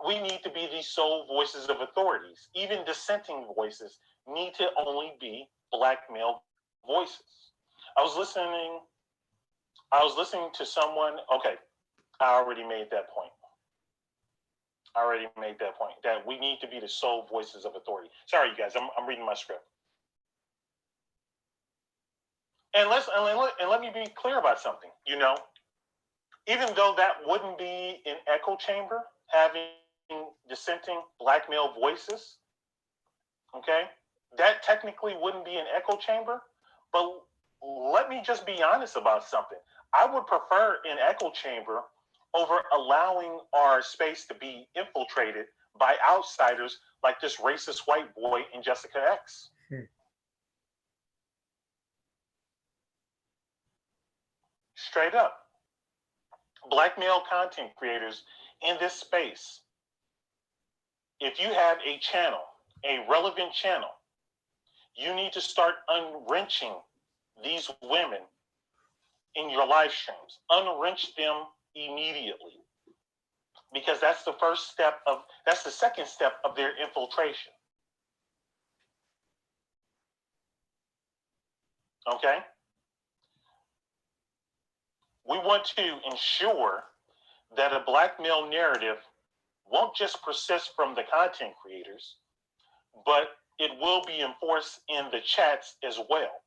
we need to be the sole voices of authorities. Even dissenting voices need to only be black male voices. I was listening to someone, okay, I already made that point. That we need to be the sole voices of authority. Sorry, you guys, I'm reading my script. And let me be clear about something. Even though that wouldn't be an echo chamber, having dissenting black male voices, okay, that technically wouldn't be an echo chamber. But let me just be honest about something. I would prefer an echo chamber over allowing our space to be infiltrated by outsiders like this racist white boy in Jessica X. Straight up. Black male content creators in this space, if you have a channel, a relevant channel, you need to start unwrenching these women in your live streams. Unwrench them immediately. Because that's the second step of their infiltration. Okay? We want to ensure that a black male narrative won't just persist from the content creators, but it will be enforced in the chats as well.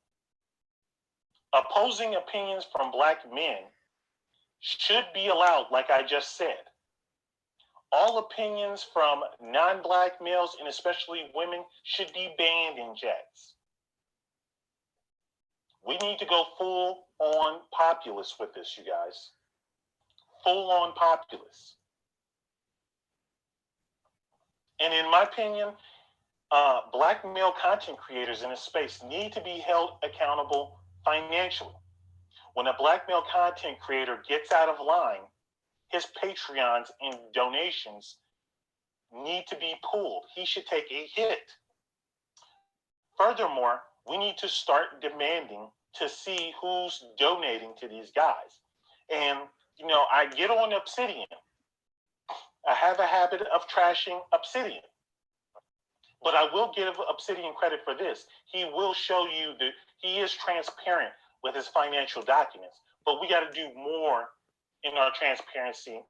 Opposing opinions from black men should be allowed, like I just said. All opinions from non-black males, and especially women, should be banned in chats. We need to go full-on populist with this, you guys. Full-on populist. And in my opinion, black male content creators in this space need to be held accountable financially. When a black male content creator gets out of line, his Patreons and donations need to be pulled. He should take a hit. Furthermore, we need to start demanding to see who's donating to these guys. And, I get on Obsidian. I have a habit of trashing Obsidian. But I will give Obsidian credit for this. He will show you that he is transparent with his financial documents. But we got to do more in our transparency.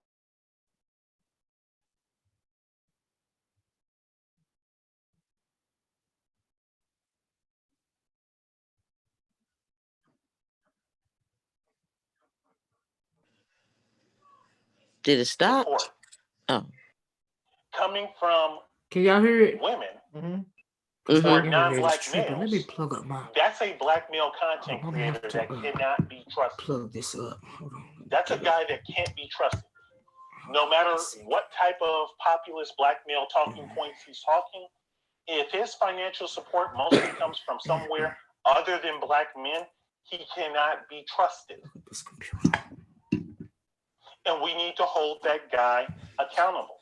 Did it stop? Support. Oh. Coming from Can y'all hear it? women Mm-hmm. or non-black males. Let me plug up my. That's a black male content creator that cannot be trusted. Plug this up. Hold on. That's a guy that can't be trusted. No matter what type of populist black male talking points he's talking, if his financial support mostly comes from somewhere other than black men, he cannot be trusted. This computer. And we need to hold that guy accountable.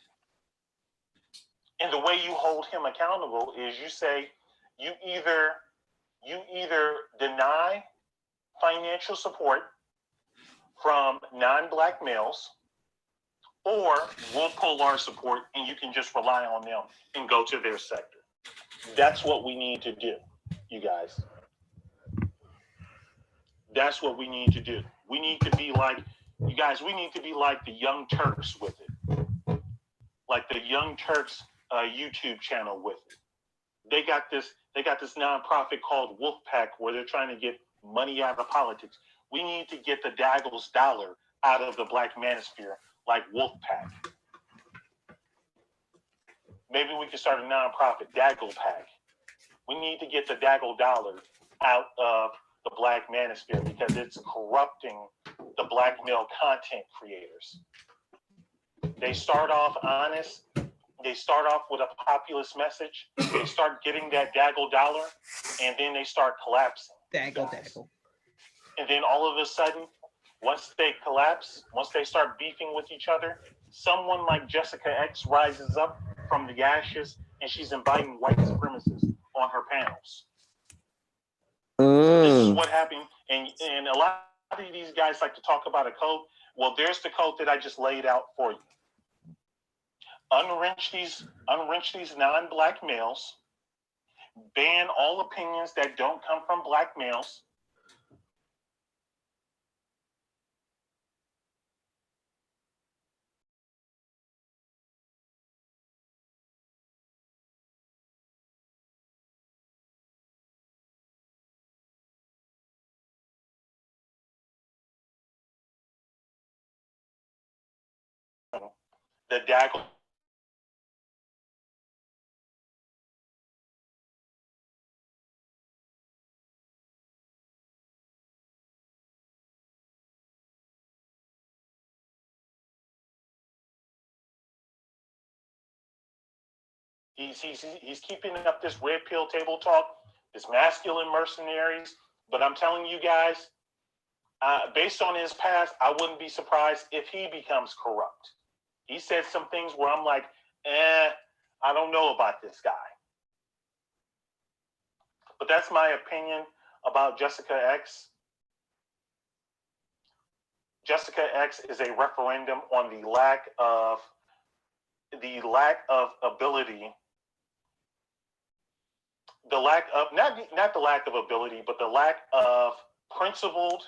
And the way you hold him accountable is you say, you either you either deny financial support from non-black males, or we'll pull our support and you can just rely on them and go to their sector. That's what we need to do, you guys. That's what we need to do. We need to be like, you guys, we need to be like the Young Turks with it. Like the Young Turks YouTube channel with it. They got this nonprofit called Wolfpack where they're trying to get money out of politics. We need to get the Daggle's dollar out of the Black manosphere like Wolfpack. Maybe we can start a nonprofit, Daggle Pack. We need to get the Daggle dollar out of the Black manosphere because it's corrupting the Black male content creators. They start off honest. They start off with a populist message. They start getting that Daggle dollar, and then they start collapsing. Daggle. And then all of a sudden, once they collapse, once they start beefing with each other, someone like Jessica X rises up from the ashes, and she's inviting white supremacists on her panels. This is what happened, and a lot of these guys like to talk about a code. Well, there's the code that I just laid out for you. Unwrench these non-black males. Ban all opinions that don't come from black males. The Daggle. He's keeping up this red pill table talk, this masculine mercenaries. But I'm telling you guys, based on his past, I wouldn't be surprised if he becomes corrupt. He said some things where I'm like, I don't know about this guy. But that's my opinion about Jessica X. Jessica X is a referendum on the lack of ability, not the lack of ability, but the lack of principled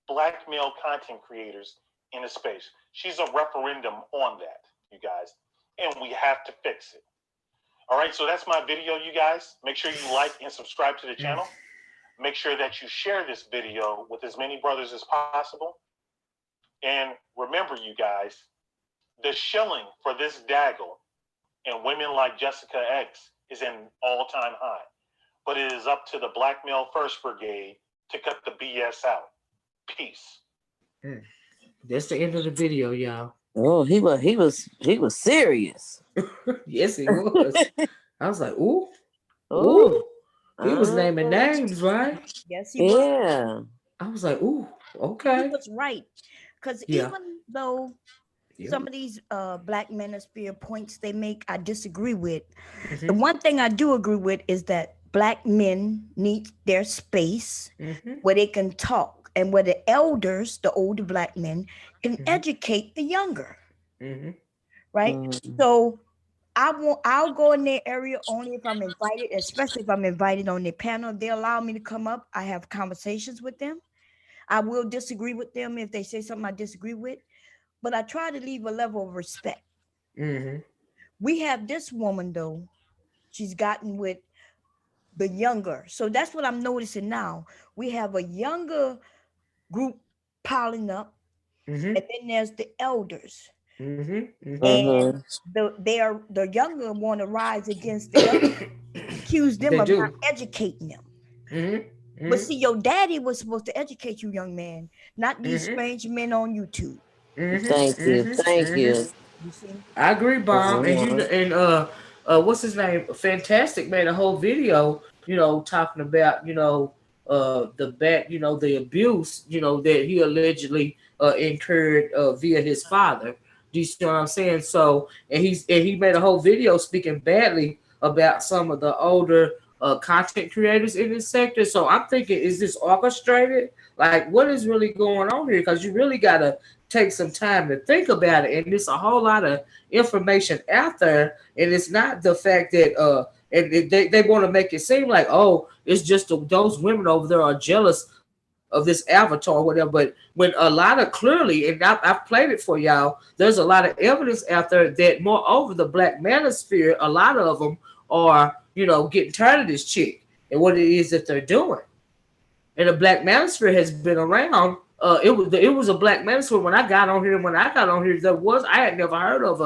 black male content creators in the space. She's a referendum on that, you guys, and we have to fix it. All right, so that's my video, you guys. Make sure you like and subscribe to the channel. Make sure that you share this video with as many brothers as possible. And remember, you guys, the shilling for this Daggle and women like Jessica X is an all-time high. But it is up to the Black Male First Brigade to cut the BS out. Peace. That's the end of the video, y'all. Oh, he was serious. Yes, he was. I was like, ooh. Oh, He was naming names, right? Yes, he was. Yeah. I was like, ooh, He okay. was right. Because Yeah. even though some of these Black manosphere points they make, I disagree with. The one thing I do agree with is that Black men need their space where they can talk and where the elders, the older Black men, can educate the younger. Right? So I'll go in their area only if I'm invited, especially if I'm invited on their panel. If they allow me to come up, I have conversations with them. I will disagree with them if they say something I disagree with, but I try to leave a level of respect. We have this woman, though. She's gotten with the younger. So that's what I'm noticing now. We have a younger group piling up, and then there's the elders. And the younger want to rise against the elders, accuse them of not educating them. But see, your daddy was supposed to educate you, young man, not these strange men on YouTube. Thank you. You see? I agree, Bob. And you know, and what's his name? Fantastic made a whole video, talking about, the abuse, that he allegedly incurred via his father. Do you see what I'm saying? So, and he made a whole video speaking badly about some of the older content creators in this sector. So I'm thinking, is this orchestrated? Like, what is really going on here? Because you really gotta take some time to think about it. And there's a whole lot of information out there, and it's not the fact that and they want to make it seem like, oh, it's just those women over there are jealous of this avatar or whatever. But when a lot of clearly, and I've played it for y'all, there's a lot of evidence out there that moreover the black manosphere, a lot of them are, getting tired of this chick and what it is that they're doing. And the black manosphere has been around. It was a black manosphere when I got on here. When I got on here, I had never heard of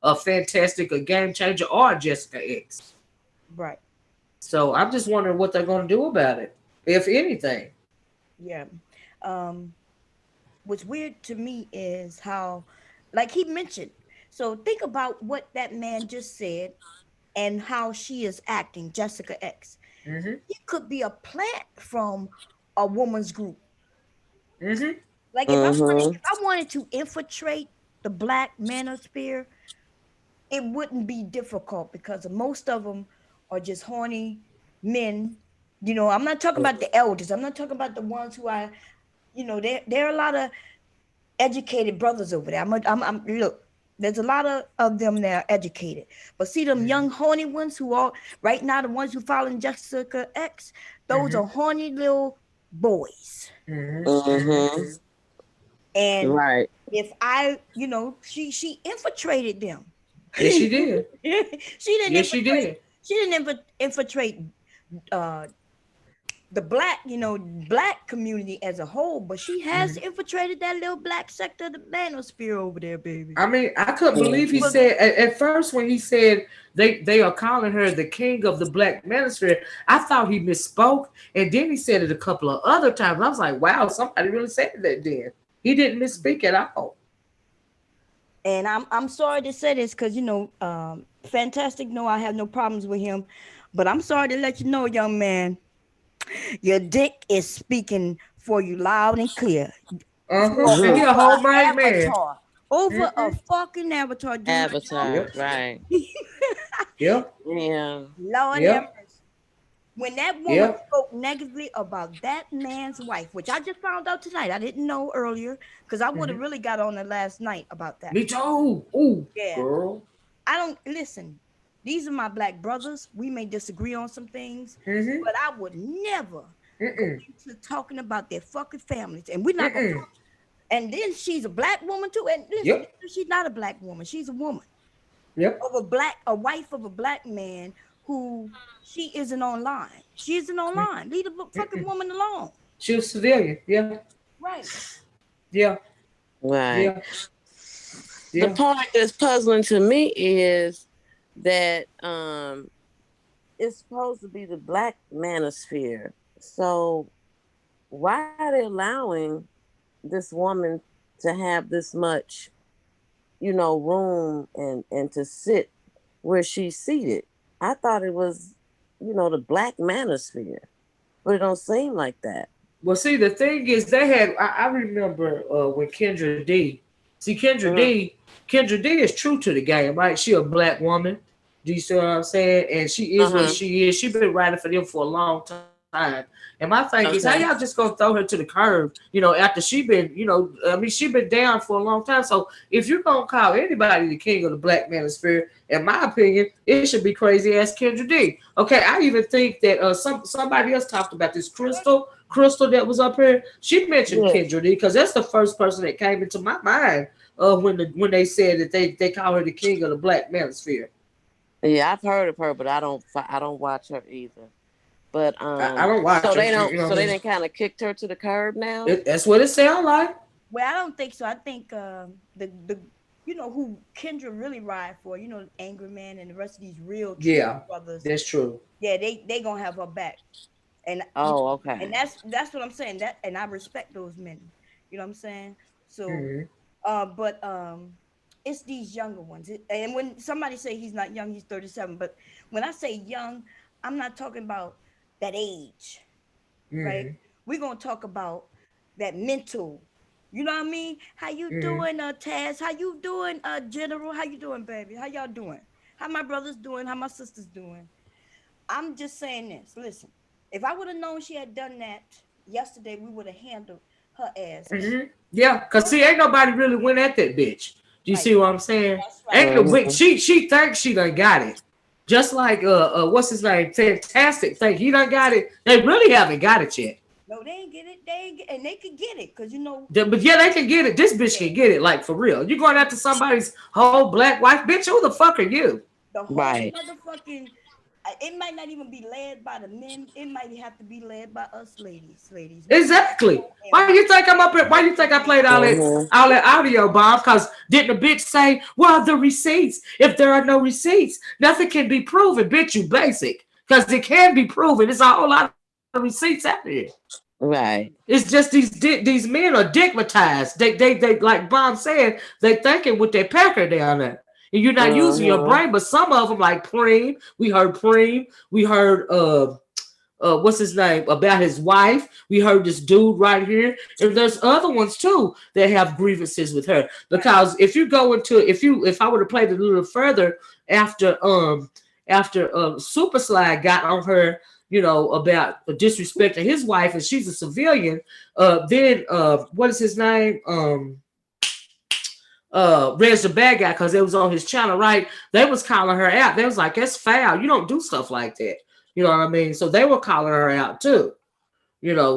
a fantastic, a game changer, or a Jessica X. Right. So I'm just wondering what they're going to do about it, if anything. Yeah. Um, what's weird to me is how, like he mentioned, so think about what that man just said and how she is acting, Jessica X. Mm-hmm. It could be a plant from a woman's group. Mm-hmm. Like Mm-hmm. if I wanted to infiltrate the black manosphere, it wouldn't be difficult because most of them are just horny men. I'm not talking about the elders. I'm not talking about the ones who are, there are a lot of educated brothers over there. Look. There's a lot of them that are educated, but see them young horny ones who are right now the ones who following Jessica X. Those Mm-hmm. are horny little boys, Mm-hmm. Mm-hmm. and Right. if I, she infiltrated them. Yes, she she did. didn't Yes, she infiltrate. did. She didn't infiltrate uh the black community as a whole, but she has Mm-hmm. infiltrated that little black sector of the manosphere over there, baby. I mean, I couldn't believe he Mm-hmm. said at first when he said they are calling her the king of the black manosphere. I thought he misspoke, and then he said it a couple of other times. I was like, wow, somebody really said that. Then he didn't misspeak at all. And I'm sorry to say this because Fantastic. No, I have no problems with him, but I'm sorry to let you know, young man, your dick is speaking for you loud and clear. For And he Mm-hmm. a over whole an married man. avatar, over a Mm-hmm. fucking avatar. Do you Avatar. Yep. Right. know? Yep. Yeah. Lord have Yep. mercy. When that woman Yep. spoke negatively about that man's wife, which I just found out tonight, I didn't know earlier because I would have Mm-hmm. really got on it last night about that. Me too. Ooh, Yeah, girl. I don't listen. These are my black brothers. We may disagree on some things, Mm-hmm. but I would never go Mm-mm. into talking about their fucking families. And we're not gonna Mm-mm. talk. And then she's a black woman too. And listen, Yep. she's not a black woman. She's a woman Yep. of a wife of a black man who she isn't online. She isn't online. Leave the fucking Mm-mm. woman alone. She was civilian. Yeah. Right. Yeah. Right. Yeah. The Yeah. part that's puzzling to me is that it's supposed to be the black manosphere. So why are they allowing this woman to have this much, room and to sit where she's seated? I thought it was, the black manosphere, but it don't seem like that. Well, see, the thing is, they had. I remember when Kendra D. See, Mm-hmm. Kendra D is true to the game, right? She a black woman. Do you see what I'm saying? And she is what Uh-huh. she is. She been riding for them for a long time. And my thing is, how y'all Okay. just gonna throw her to the curb? After she been, I mean, she been down for a long time. So if you're gonna call anybody the king of the black manosphere, in my opinion, it should be crazy ass Kendra D. Okay, I even think that somebody else talked about this Crystal that was up here. She mentioned Yeah. Kendra D because that's the first person that came into my mind when they said that they call her the king of the black manosphere. Yeah, I've heard of her, but I don't watch her either. But I don't watch so her. they don't You know so what I they mean? didn't kind of kicked her to the curb now. That's what it sounds like. Well, I don't think so. I think the who Kendra really ride for, Angry Man and the rest of these real true Yeah, brothers. that's true. Yeah, they gonna have her back. And Oh, and okay. that's what I'm saying. That and I respect those men. You know what I'm saying? So Mm-hmm. but it's these younger ones. And when somebody say he's not young, he's 37. But when I say young, I'm not talking about that age, right? Mm-hmm. We're gonna talk about that mental. You know what I mean? How you Mm-hmm. doing, Taz? How you doing, General? How you doing, baby? How y'all doing? How my brothers doing? How my sisters doing? I'm just saying this. Listen, if I would have known she had done that yesterday, we would have handled her ass better. Yeah, cause see, ain't nobody really went at that bitch. Do you Right. see what I'm saying? That's right. Ain't no Mm-hmm. she thinks she done got it. Just like what's his name? Fantastic think he done got it. They really haven't got it yet. No, they ain't get it. They ain't get, and they could get it because But yeah, they can get it. This bitch yeah, can get it, like for real. You going after somebody's whole black wife, bitch? Who the fuck are you? the whole Right. motherfucking. It might not even be led by the men. It might have to be led by us ladies. Ladies, we got to Exactly. go Why and you think I'm fight up here? Why you think I man. played Mm-hmm. all that audio, Bob? Because didn't the bitch say, well, the receipts? If there are no receipts, nothing can be proven. Bitch, you basic. Because it can be proven. There's a whole lot of receipts out there. Right. It's just these men are digmatized. They like Bob said, they thinking with their packer down there. And you're not using your Mm-hmm. brain, but some of them like Preem. We heard what's his name about his wife. We heard this dude right here, and there's other ones too that have grievances with her. Right. Because if you go into if I would have played it a little further after Super Slide got on her, about disrespecting his wife, and she's a civilian. Then what is his name? Red's the bad guy because it was on his channel, right? They was calling her out. They was like, "That's foul. You don't do stuff like that." You know what I mean? So they were calling her out too.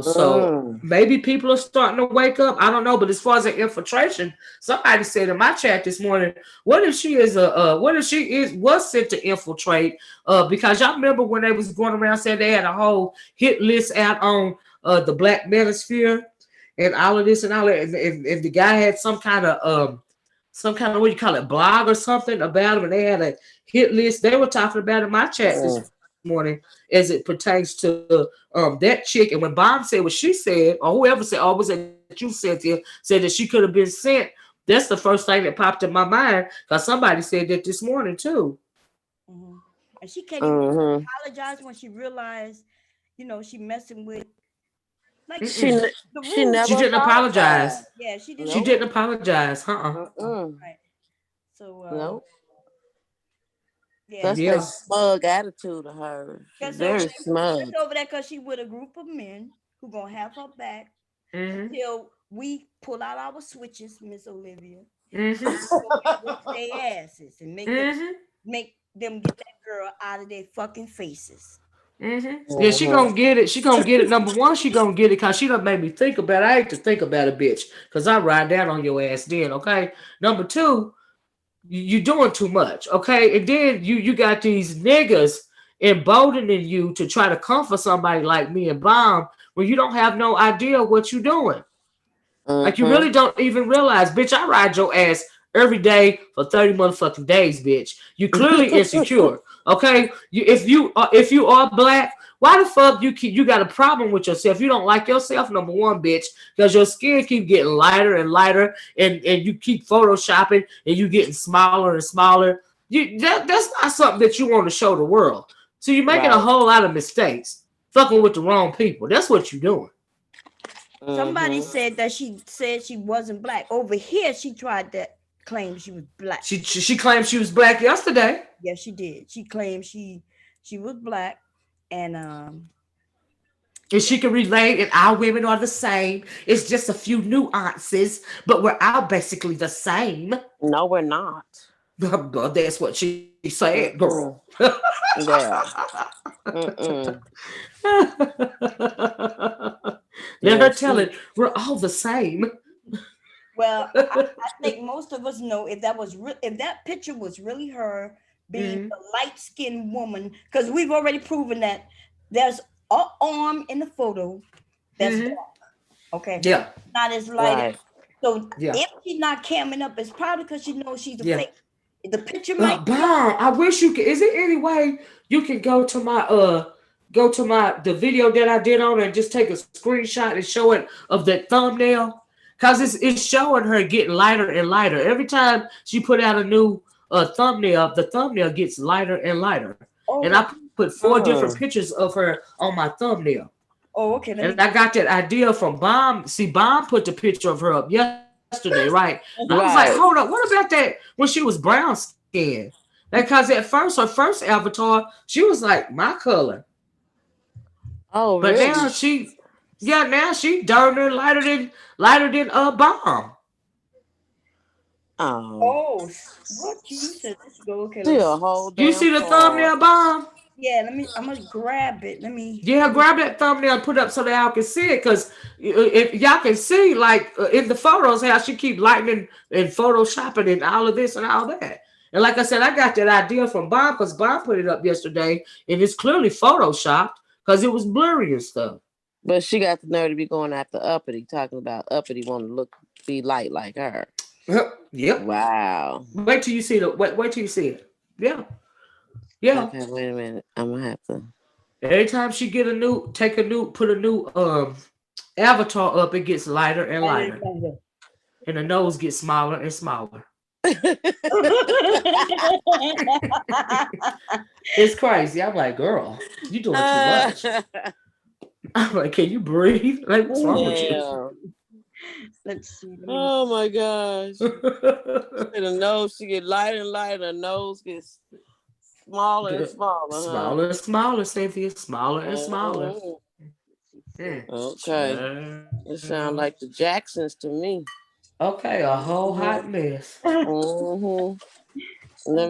So Mm. maybe people are starting to wake up. I don't know, but as far as the infiltration, somebody said in my chat this morning, what if she is was sent to infiltrate? Because y'all remember when they was going around saying they had a whole hit list out on the Black Manosphere and all of this and all that, and the guy had some kind of what you call it blog or something about him, and they had a hit list. They were talking about in my chat this Mm. morning as it pertains to that chick. And when Bomb said what she said, or whoever said, "Oh, was that you, Cynthia?" Said that she could have been sent. That's the first thing that popped in my mind because somebody said that this morning too. Hmm. And she can't even Mm-hmm. apologize when she realized, she messing with like She Mm-mm. ne- the she rules. She never didn't apologize. apologized. Yeah, she didn't She Nope. didn't apologize. apologize. Mm-mm. Right. So Nope. yeah, That's so that Yeah. smug attitude of hers. She's just over very there, smug. just over there, cause she with a group of men who gonna have her back Mm-hmm. until we pull out our switches, Miss Olivia, Mm-hmm. and go and whoop their asses and Mm-hmm. make them get that girl out of their fucking faces. Mm-hmm. Yeah, she Mm-hmm. gonna get it. She gonna get it. Number one, she gonna get it because she done made me think about it. I hate to think about it, bitch, because I ride down on your ass then, okay? Number two, you doing too much, okay? And then you got these niggas emboldening you to try to comfort somebody like me and Bomb when you don't have no idea what you doing. Like you Mm-hmm. really don't even realize, bitch, I ride your ass every day for 30 motherfucking days, bitch. You clearly insecure. Okay? If you are black, why the fuck you got a problem with yourself? You don't like yourself, number one, bitch, because your skin keep getting lighter and lighter, and you keep photoshopping and you getting smaller and smaller. That's not something that you want to show the world. So you're making a Right. whole lot of mistakes, fucking with the wrong people. That's what you're doing. Somebody Mm-hmm. said that she said she wasn't black. Over here, she tried to claim she was black. She claimed she was black yesterday. Yes, she did. She claimed she was black, and And yeah. she can relate, and our women are the same. It's just a few nuances, but we're all basically the same. No, we're not. But that's what she said, girl. Mm-mm. Yeah. Mm-mm. Let Yeah, her tell she. it. We're all the same. Well, I think most of us know if if that picture was really her being Hmm. a light skinned woman, because we've already proven that there's a arm in the photo that's Hmm. dark. Okay, Yeah, not as light. Right. So yeah, if she's not camming up, it's probably because she knows she's a yeah. fake. The picture might be Bomb. I wish you could. Is there any way you can go to my the video that I did on and just take a screenshot and show it of that thumbnail? Cause it's showing her getting lighter and lighter. Every time she put out a new thumbnail, the thumbnail gets lighter and lighter. And I okay. put four different Mm. pictures of her on my thumbnail. Oh, okay. And Let I me. got that idea from Bomb. See, Bomb put the picture of her up yesterday, right? And I was like, hold Right. up, what about that when she was brown skinned? Because at first, her first avatar, she was like my color. Oh, But really? now now she darker, lighter than a bomb. Oh, What you said? Let's go. Okay, see let's a see. whole You damn see the card. thumbnail bomb? Yeah, I'm gonna grab it. Yeah, grab that thumbnail and put up so that y'all can see it. Cause if y'all can see, like in the photos, how she keep lightning and photoshopping and all of this and all that. And like I said, I got that idea from Bob because Bob put it up yesterday, and it's clearly photoshopped because it was blurry and stuff. But she got the nerve to be going after Uppity, talking about Uppity want to be light like her. Yep. Wow. Wait till you see wait till you see it. Yeah. Yeah. Okay, wait a minute. I'm gonna have to. Every time she put a new avatar up, it gets lighter and lighter, and the nose gets smaller and smaller. It's crazy. I'm like, girl, you doing too much. I'm like, can you breathe? Like, what's wrong with you? Let's see. Oh my gosh. The nose, she get lighter and lighter. The nose gets smaller and smaller. Smaller and smaller, Cynthia. Smaller and smaller. Okay. It sounds like the Jacksons to me. Okay, a whole hot mess. Let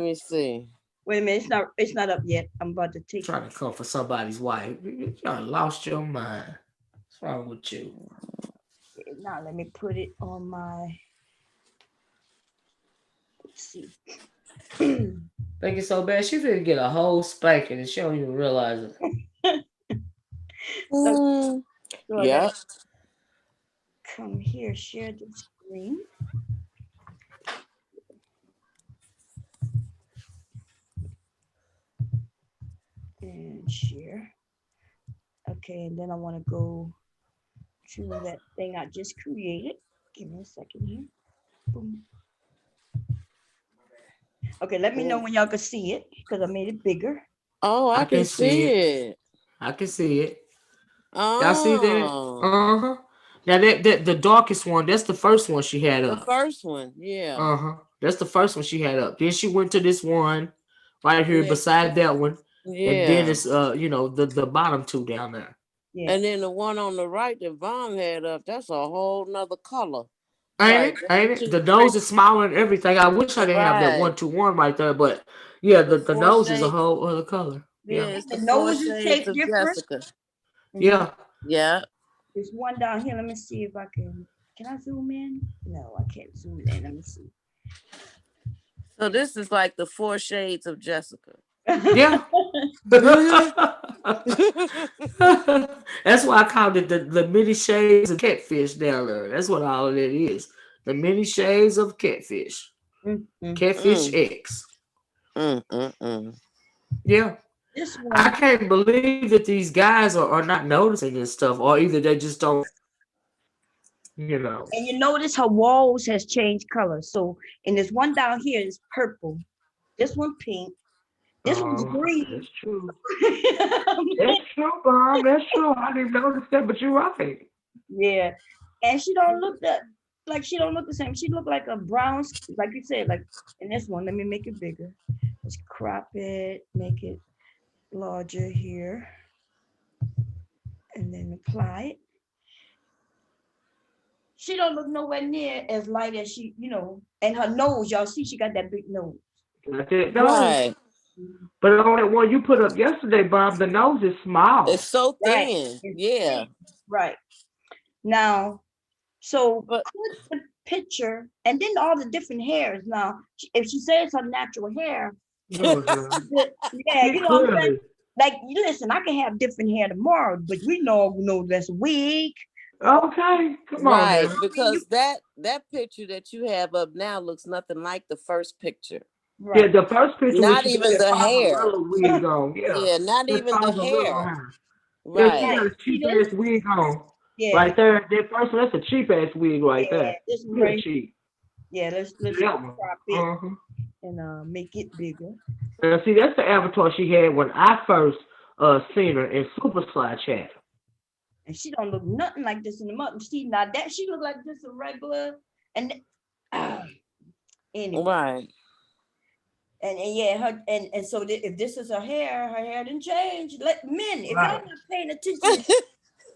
me see. Wait a minute, it's not up yet. I'm about to take Trying to come for somebody's wife. You done lost your mind. What's wrong with you? Now let me put it on my. Let's see. Think it's so bad. She didn't get a whole spanking and she don't even realize it. So Yeah. Come here, share the screen. And share. Okay, and then I want to go to that thing I just created. Give me a second here. Boom. Okay, let me know when y'all can see it because I made it bigger. Oh, I can see it. I can see it. Oh. Y'all see that? Uh-huh. Now that the darkest one, that's the first one she had up. The first one, yeah. Uh-huh. That's the first one she had up. Then she went to this one right here beside that one. Yeah. And then it's the bottom two down there. Yeah. And then the one on the right that Vaughn had up, that's a whole nother color. Ain't it? The nose is smaller and everything. I wish I didn't have that 1-2-1 right there, but yeah, the nose is a whole other color. Yeah, it's the nose is shaped different. Jessica. Yeah. Yeah. There's one down here. Let me see if I can. Can I zoom in? No, I can't zoom in. Let me see. So this is like the 4 shades of Jessica. Yeah. That's why I called it the many shades of catfish down there. That's what all of it is. The many shades of catfish. Catfish X. Yeah. This one. I can't believe that these guys are not noticing this stuff, or either they just don't, you know. And you notice her walls has changed color. So, and there's one down here is purple. This one pink. This one's green. That's true. That's true, Bob. That's true. I didn't notice that, but you're right. Yeah. And she don't look she don't look the same. She look like a brown, like you said, like in this one. Let me make it bigger. Let's crop it, make it larger here. And then apply it. She don't look nowhere near as light as she, and her nose, y'all see she got that big nose. Right. But on that one you put up yesterday, Bob, the nose is small. It's so thin. Right. Yeah. Thin. Right. Now, so put the picture and then all the different hairs. Now, if she says her natural hair, yeah, you know what I'm saying? Like, listen, I can have different hair tomorrow, but we know that's a wig. Okay, come on. Right, because that picture that you have up now looks nothing like the first picture. Right. Yeah, the first picture. Not even the hair. Wig on. Yeah, not even the hair. Right. Yeah, she got a cheap ass wig on. Yeah. Right there, that first one, that's a cheap ass wig right there. It's really cheap. Yeah, let's crop it and make it bigger. Now, see, that's the avatar she had when I first seen her in Super Slide Chat. And she don't look nothing like this in the mother. See, now that she look like this a regular, and anyway. Right. And yeah, her and so if this is her hair didn't change. Let men, if y'all Right. not paying attention,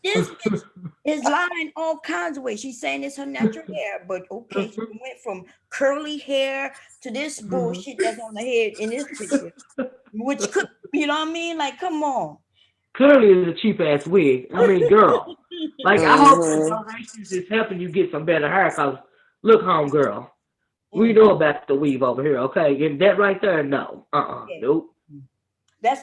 this bitch is lying all kinds of ways. She's saying it's her natural hair, but okay, she went from curly hair to this bullshit that's on the head in this picture, which could, you know what I mean? Like, come on. Clearly, it's a cheap ass wig. I mean, girl. Like, I hope the Mm-hmm. donations is helping you get some better hair. Cause look, home girl, we Mm, know about the weave over here. Okay, and that right there, no, yeah. nope.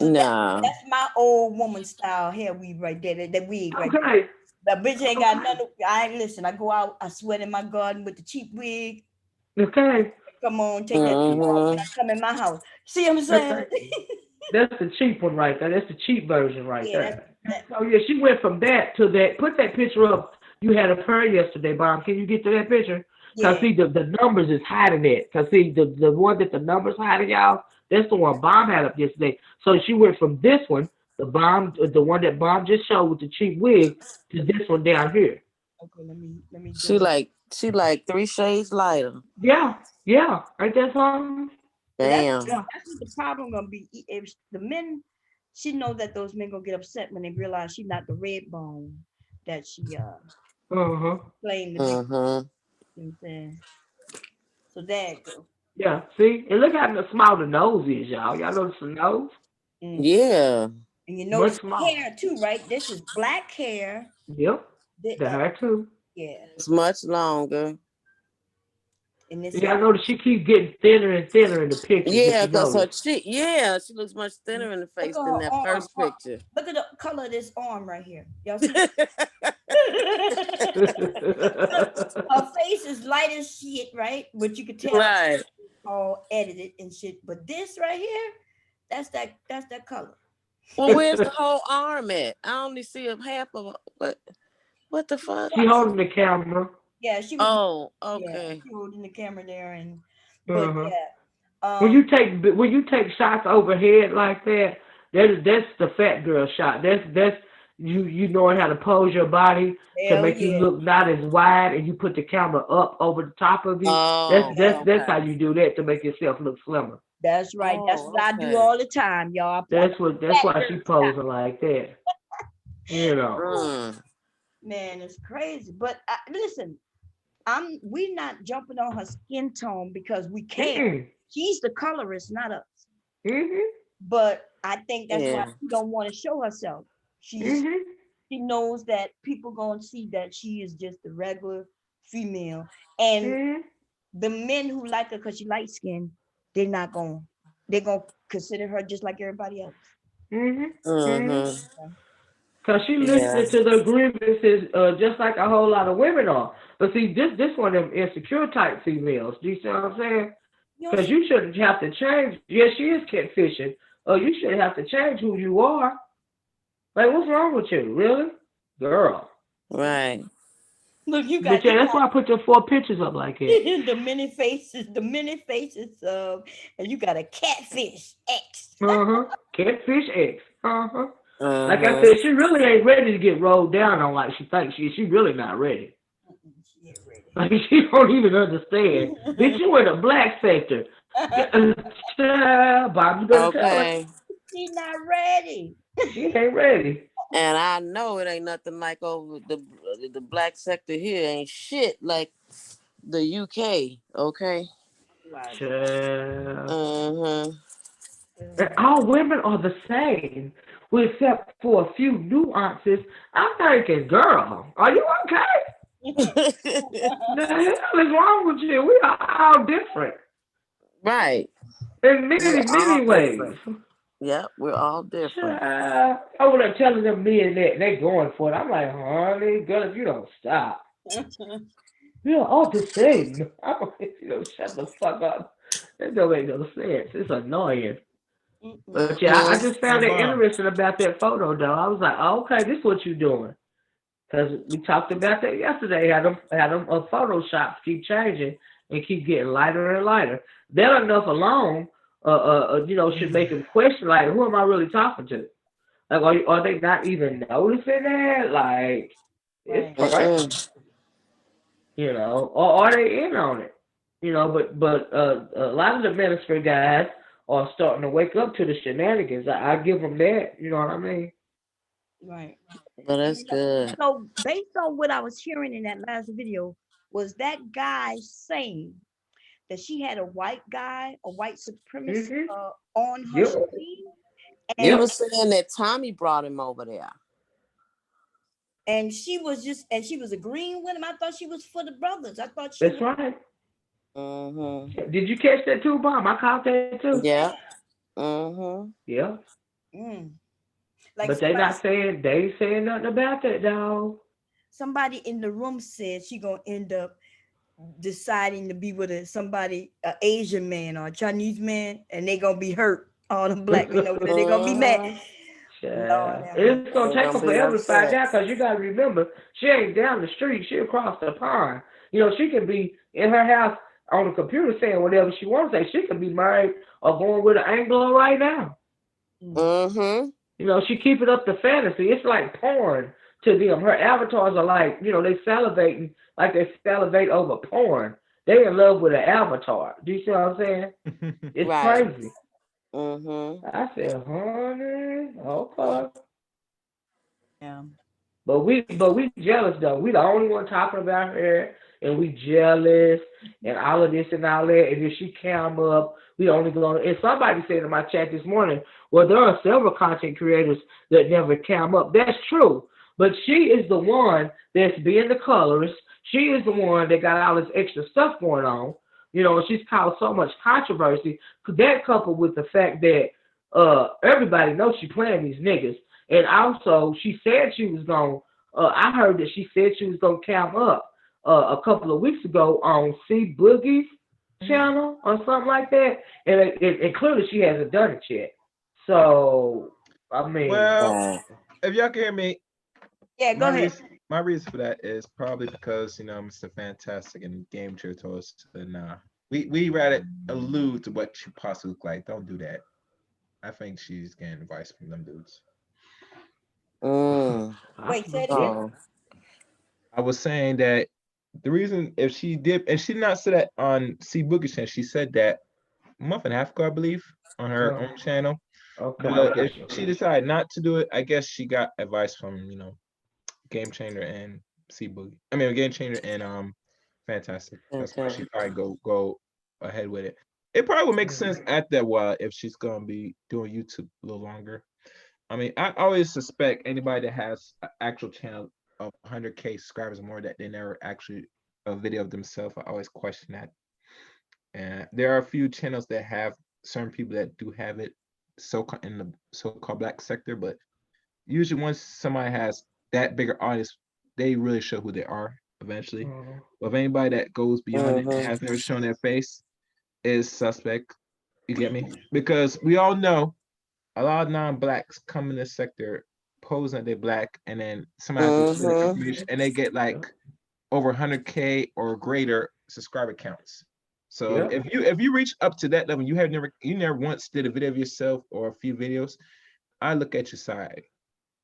Nah. That's my old woman style hair weave right there. That wig right there. Okay, That bitch ain't got okay, none. I ain't listen. I go out. I sweat in my garden with the cheap wig. okay, Come on, take that shit off when Mm-hmm. I come in my house. See what I'm saying? okay. That's the cheap one right there. That's the cheap version right Yeah, there. that. So yeah, she went from that to that. Put that picture up. You had of her yesterday, Bob. Can you get to that picture? Cause Yeah. see, the numbers is hiding it. Cause see, the one that the numbers hiding, y'all. That's the one Bomb had up yesterday. So she went from this one, the one that Bomb just showed with the cheap wig, to this one down here. Okay, let me She just. like 3 shades lighter. Yeah, yeah. Ain't that something? But that's Yeah. Damn. that's what the problem gonna be. If the men, she know that those men gonna get upset when they realize she's not the red bone that she Uh huh. claimed to be. Mm-hmm. You know what I'm saying? So there it go. Yeah. See, and look how small the nose is, y'all. Y'all notice the nose? Mm. Yeah. And you Much notice smaller. hair too, right? This is black hair. Yep. The, The hair too. yeah, It's much longer. and this Yeah, is I noticed she keeps getting thinner and thinner in the pictures. If Yeah, you because her notice. cheek, yeah, she looks much thinner in the look face at than her that arm. first picture. Look at the color of this arm right here. Y'all see? Her face is light as shit, right? But you can tell Right. all edited and shit. But this right here, that's that color. Well, where's the whole arm at? I only see a half of it. What the fuck? She holding the camera. Yeah, she was. Oh, Yeah, okay. she holding the camera there, and but Uh-huh. yeah, When you take shots overhead like that, that's the fat girl shot. That's you knowing how to pose your body to hell make you yeah, look not as wide, and you put the camera up over the top of you. That's Oh, that's yeah. that's how okay. you do that to make yourself look slimmer. That's right. That's what Oh, I do okay. all the time, y'all. I got That's fat why girl she style. posing like that. You know. Mm. Man, it's crazy. But listen, we not jumping on her skin tone because we care. Mm-mm. She's the colorist, not us. Mhm. But I think that's why Yeah. she don't want to show herself. Mhm. She knows that people gonna see that she is just a regular female, and Mhm. the men who like her because she light skinned, they're gonna consider her just like everybody else. Mhm. Mhm. Mm-hmm. Cause she Yeah. listening to the grievances, just like a whole lot of women are. But see, this one of them insecure type females. Do you see what I'm saying? You don't Cause see you shouldn't have to change. Yes, she is catfishing. You shouldn't have to change who you are. Like, what's wrong with you, really, girl? Right. look, you But got yeah, that's why I put the 4 pictures up like that. the many faces of, and you got a catfish X. Catfish X. Like I Mm-hmm. said, she really ain't ready to get rolled down on like she thinks she. She really not ready. She ain't ready. Like she don't even understand. Bitch, you in the black sector. Bob's gonna tell her Okay. She not ready. she ain't ready. And I know it ain't nothing like over the black sector here ain't shit like the UK. Okay. Right. Child. Mm-hmm. And all women are the same, well, except for a few nuances. I'm thinking, girl, are you okay? The hell is wrong with you? We are all different Right. in We're many, all many ways. different. Yep, we're all different. Child, over there telling them men that they going for it. I'm like, honey, girl, if you don't stop, we are all the same. I'm like, you know, shut the fuck up. That don't make no sense. It's annoying. But yeah, I Mm-hmm. just Hey, found it Bob. interesting about that photo, though. I was like, oh, okay, this is what you doing. Because we talked about that yesterday. How them Photoshops keep changing and keep getting lighter and lighter. That enough alone, should make them question, like, who am I really talking to? Like, are they not even noticing that? Like, it's Right. crazy, Mm-mm. or are they in on it? But a lot of the ministry guys are starting to wake up to the shenanigans. I give them that. You know what I mean? Right. Well, that's good. So based on what I was hearing in that last video, was that guy saying that she had a white guy, a white supremacist Mhm. on her Yep. screen, He and Yep. was saying that Tommy brought him over there. she was agreeing with him. I thought she was for the brothers. I thought she That's was. right. Mm-hmm. Did you catch that too, Bob? I caught that too. Yeah. Mm-hmm. Yeah. Mm. Like But they ain't saying nothing about that, dog. somebody in the room said she gonna end up deciding to be with somebody, an Asian man or a Chinese man, and they gonna be hurt. All the black, they gonna be mad. Mm-hmm. Lord Child. have mercy. It's gonna Ain't take gonna her be forever to find upset. out because you gotta remember she ain't down the street. She across the pond. You know, she can be in her house on the computer saying whatever she wants to say. She could be married or going with an Anglo right now. Mm-hmm. You know, she keeping up the fantasy. It's like porn to them. Her avatars are like, they salivating like they salivate over porn. They in love with an avatar. Do you see what I'm saying? It's Right. crazy. Mm-hmm. I said, honey, okay. Yeah. But we jealous though. We the only one talking about her, and we jealous and all of this and all that. And if she came up, we only gonna. And somebody said in my chat this morning, well, there are several content creators that never came up. That's true, but she is the one that's being the colorist. She is the one that got all this extra stuff going on. She's caused so much controversy. That coupled with the fact that everybody knows she playing these niggas. And also, she said she was going. I heard that she said she was going to camp up a couple of weeks ago on C Boogie's channel or something like that, and clearly she hasn't done it yet. So, I mean, Well, Right. if y'all can hear me, Yeah, go ahead. my reason for that is probably because Mr. Fantastic and Game Chair told us to we rather allude to what she possibly look like. Don't do that. I think she's getting advice from them dudes. Mm. Wait, say it again. Oh. I was saying that the reason if she did, and she did not say that on C Boogie channel, she said that a month and a half ago, I believe, on her own channel. Okay, But if okay. she decided not to do it, I guess she got advice from Game Changer and C Boogie. I mean, Game Changer and Fantastic. That's why she Okay. probably go ahead with it. It probably would make sense at that while if she's gonna be doing YouTube a little longer. I mean, I always suspect anybody that has an actual channel of 100K subscribers or more that they never actually a video of themselves. I always question that. And there are a few channels that have certain people that do have it in the so-called black sector, but usually once somebody has that bigger audience, they really show who they are eventually. But if anybody that goes beyond it and Mm-hmm. has never shown their face is suspect. You get me? Because we all know a lot of non-blacks come in this sector posing that they're black, and then somebody has to share the Mm-hmm. information, and they get like over 100K or greater subscriber counts. So Yeah. if you reach up to that level, you never once did a video of yourself or a few videos. I look at your side.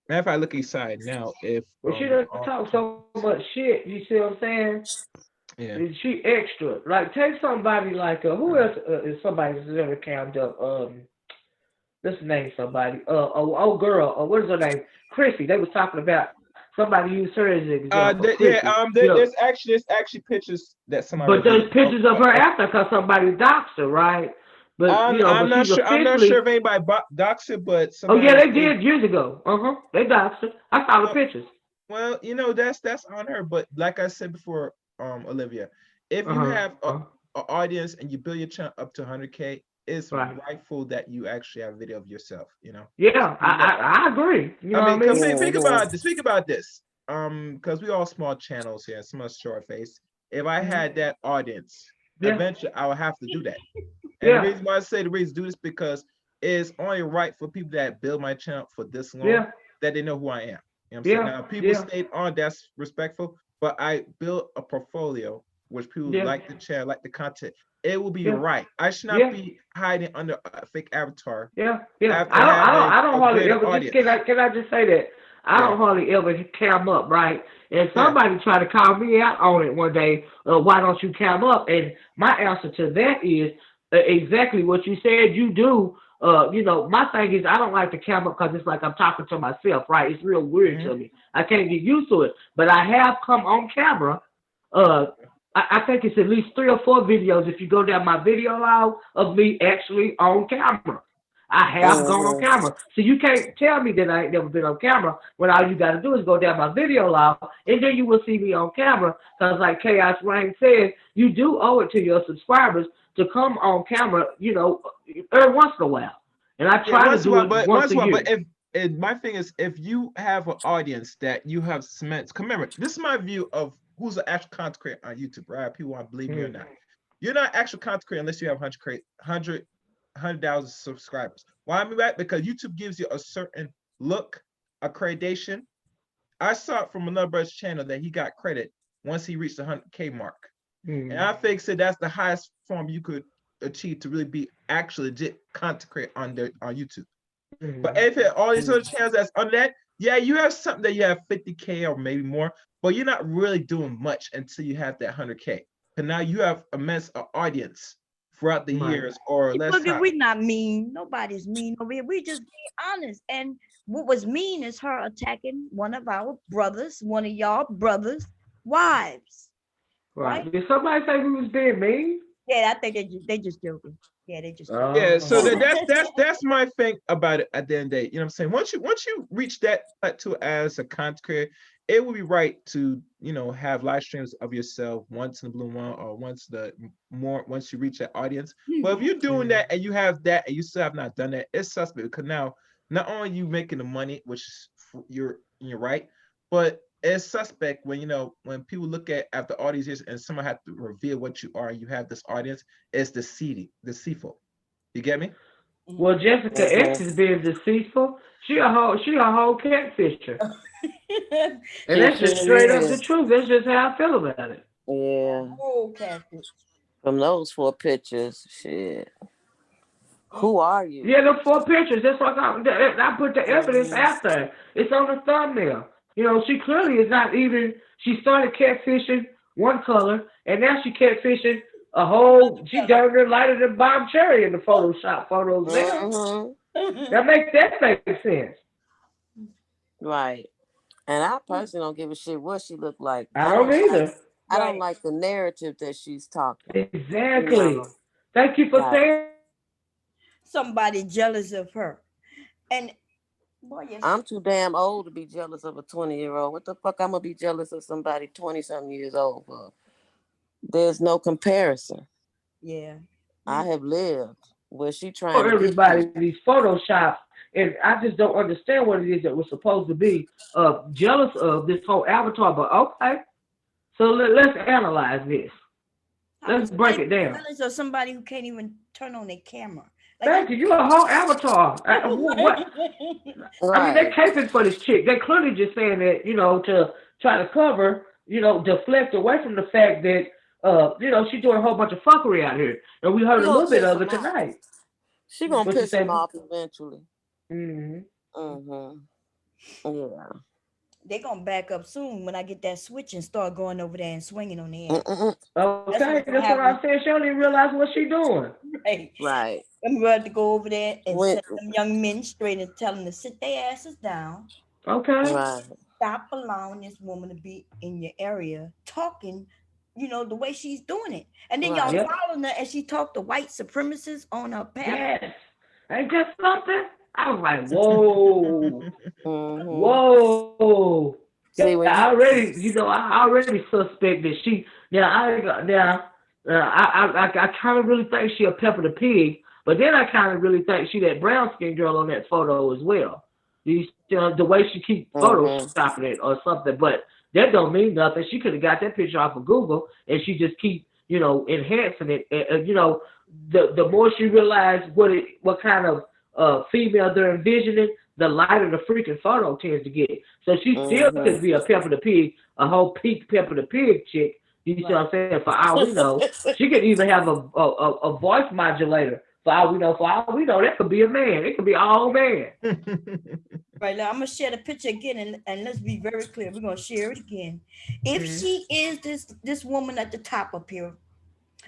Matter of fact, I look at your side now. If But she doesn't talk so much shit. You see what I'm saying? yeah, She extra. Like take somebody like who else is somebody that's ever camped up? Let's name somebody. Oh girl. What is her name? Chrissy. They was talking about somebody used her as an example. Chrissy. there's actually pictures that somebody But there's revealed. pictures of her after because somebody doxed her, right? But I'm but not she's sure. I'm not sure officially. if anybody doxed it, but Oh yeah, somebody they did. did years ago. They doxed her. I saw the Well, pictures. well, that's on her. But like I said before, Olivia, if Uh you huh. have a audience and you build your channel up to 100K, it's Right. rightful that you actually have a video of yourself. Yeah, I agree. You know I what I mean, cause mean? think Mm-hmm. about this. Think about this. Because we all small channels here, some of us short face. If I had that audience, Yeah. eventually I would have to do that. And the Yeah. reason why I say the reason to do this because it's only right for people that build my channel for this long Yeah. that they know who I am. You know what I'm saying? Yeah. Now, people Yeah. stayed on, that's respectful, but I built a portfolio which people Yeah. like the channel, like the content. It will be Yeah. right. I should not Yeah. be hiding under a fake avatar Yeah. Yeah. after having I don't a hardly greater ever just audience. can I just say that I Yeah. don't hardly ever cam up, right? And Yeah. somebody tried to call me out on it one day. Why don't you cam up? And my answer to that is exactly what you said. You do. My thing is I don't like the camera because it's like I'm talking to myself, right? It's real weird to me. I can't get used to it. But I have come on camera. Uh, I think it's at least 3 or 4 videos if you go down my video log of me actually on camera. I have gone on camera. So you can't tell me that I ain't never been on camera when all you got to do is go down my video log and then you will see me on camera. Because like Chaos Rain said, you do owe it to your subscribers to come on camera, every once in a while. And I Yeah, try to once in a do while, it but once once a in a while, year. but if and my thing is, if you have an audience that you have cement, remember, this is my view of who's an actual content creator on YouTube, right? People want to believe me or not. You're not actual content creator unless you have 100,000 subscribers. Why I mean that? Because YouTube gives you a certain look, accreditation. I saw it from another brother's channel that he got credit once he reached the 100K mark. And I think so that's the highest form you could achieve to really be actually legit content creator on YouTube. But if all these other channels that's under that, yeah, you have something that you have 50K or maybe more, but you're not really doing much until you have that 100K. And now you have immense audience throughout the years, or less Boogie, time. we're not mean. Nobody's mean over here. We just being honest. And what was mean is her attacking one of our brothers, one of y'all brothers' wives. Right. Did somebody say we was being mean? Yeah, I think they just joking. Yeah, they just joking. Yeah, so that's my thing about it at the end of the day. You know what I'm saying? Once you reach that plateau as a content creator, it would be right to, have live streams of yourself once in the blue moon or once you reach that audience. But if you're doing that and you have that and you still have not done that, it's suspect because now not only you making the money, which you're right, but it's suspect when when people look at the audience and someone have to reveal what you are and you have this audience, it's deceitful. You get me? Well, Jessica X is being deceitful. She a whole catfisher. And She that's just truly straight up the is. truth. That's just how I feel about it. Yeah. Oh, catfish. From those 4 pictures, shit. Who are you? Yeah, the 4 pictures. That's what I put the evidence out there. It's on the thumbnail. She clearly is not even. She started catfishing one color, and now she catfishing a whole. She darn near lighter than Bob Cherry in the Photoshop photos now. That makes sense. Right. And I personally don't give a shit what she looked like. I don't either. I don't like the narrative that she's talking. Exactly. Thank you for saying. Somebody jealous of her. And boy, yes. I'm too damn old to be jealous of a 20-year-old. What the fuck I'm gonna be jealous of somebody 20-something years old for? There's no comparison. Yeah. I have lived where she trying For to get everybody, to. these Photoshops, and I just don't understand what it is that we're supposed to be jealous of this whole avatar. But okay, so let's analyze this. Let's break it down. Jealous of somebody who can't even turn on their camera. Thank you. You're a whole avatar. What? I mean, they're caping for this chick. They're clearly just saying that, to try to cover, deflect away from the fact that, she's doing a whole bunch of fuckery out here. And we heard a little bit of it tonight. She gonna piss him off eventually. Yeah. They're gonna back up soon when I get that switch and start going over there and swinging on the end. Okay, that's what I said. She don't even realize what she's doing. Right. I'm ready to go over there and set them young men straight and tell them to sit their asses down. Okay. Right. Stop allowing this woman to be in your area talking, the way she's doing it. And then y'all following her as she talked to white supremacists on her path. Yes. Ain't that something? I was like, whoa. Whoa. See, I already suspect that she. I kind of really think she a Pepper the Pig, but then I kind of really think she that brown skin girl on that photo as well. The way she keep photoshopping it or something, but that don't mean nothing. She could have got that picture off of Google and she just keep enhancing it. The more she realized what kind of female they're envisioning, the lighter the freaking photo tends to get. So she still could be a Pepper the Pig, a whole peak Pepper the Pig chick. You see what I'm saying? For all we know, she could even have a voice modulator. For all we know, that could be a man. It could be all man. Right now, I'm gonna share the picture again, and let's be very clear. We're gonna share it again. If she is this woman at the top up here,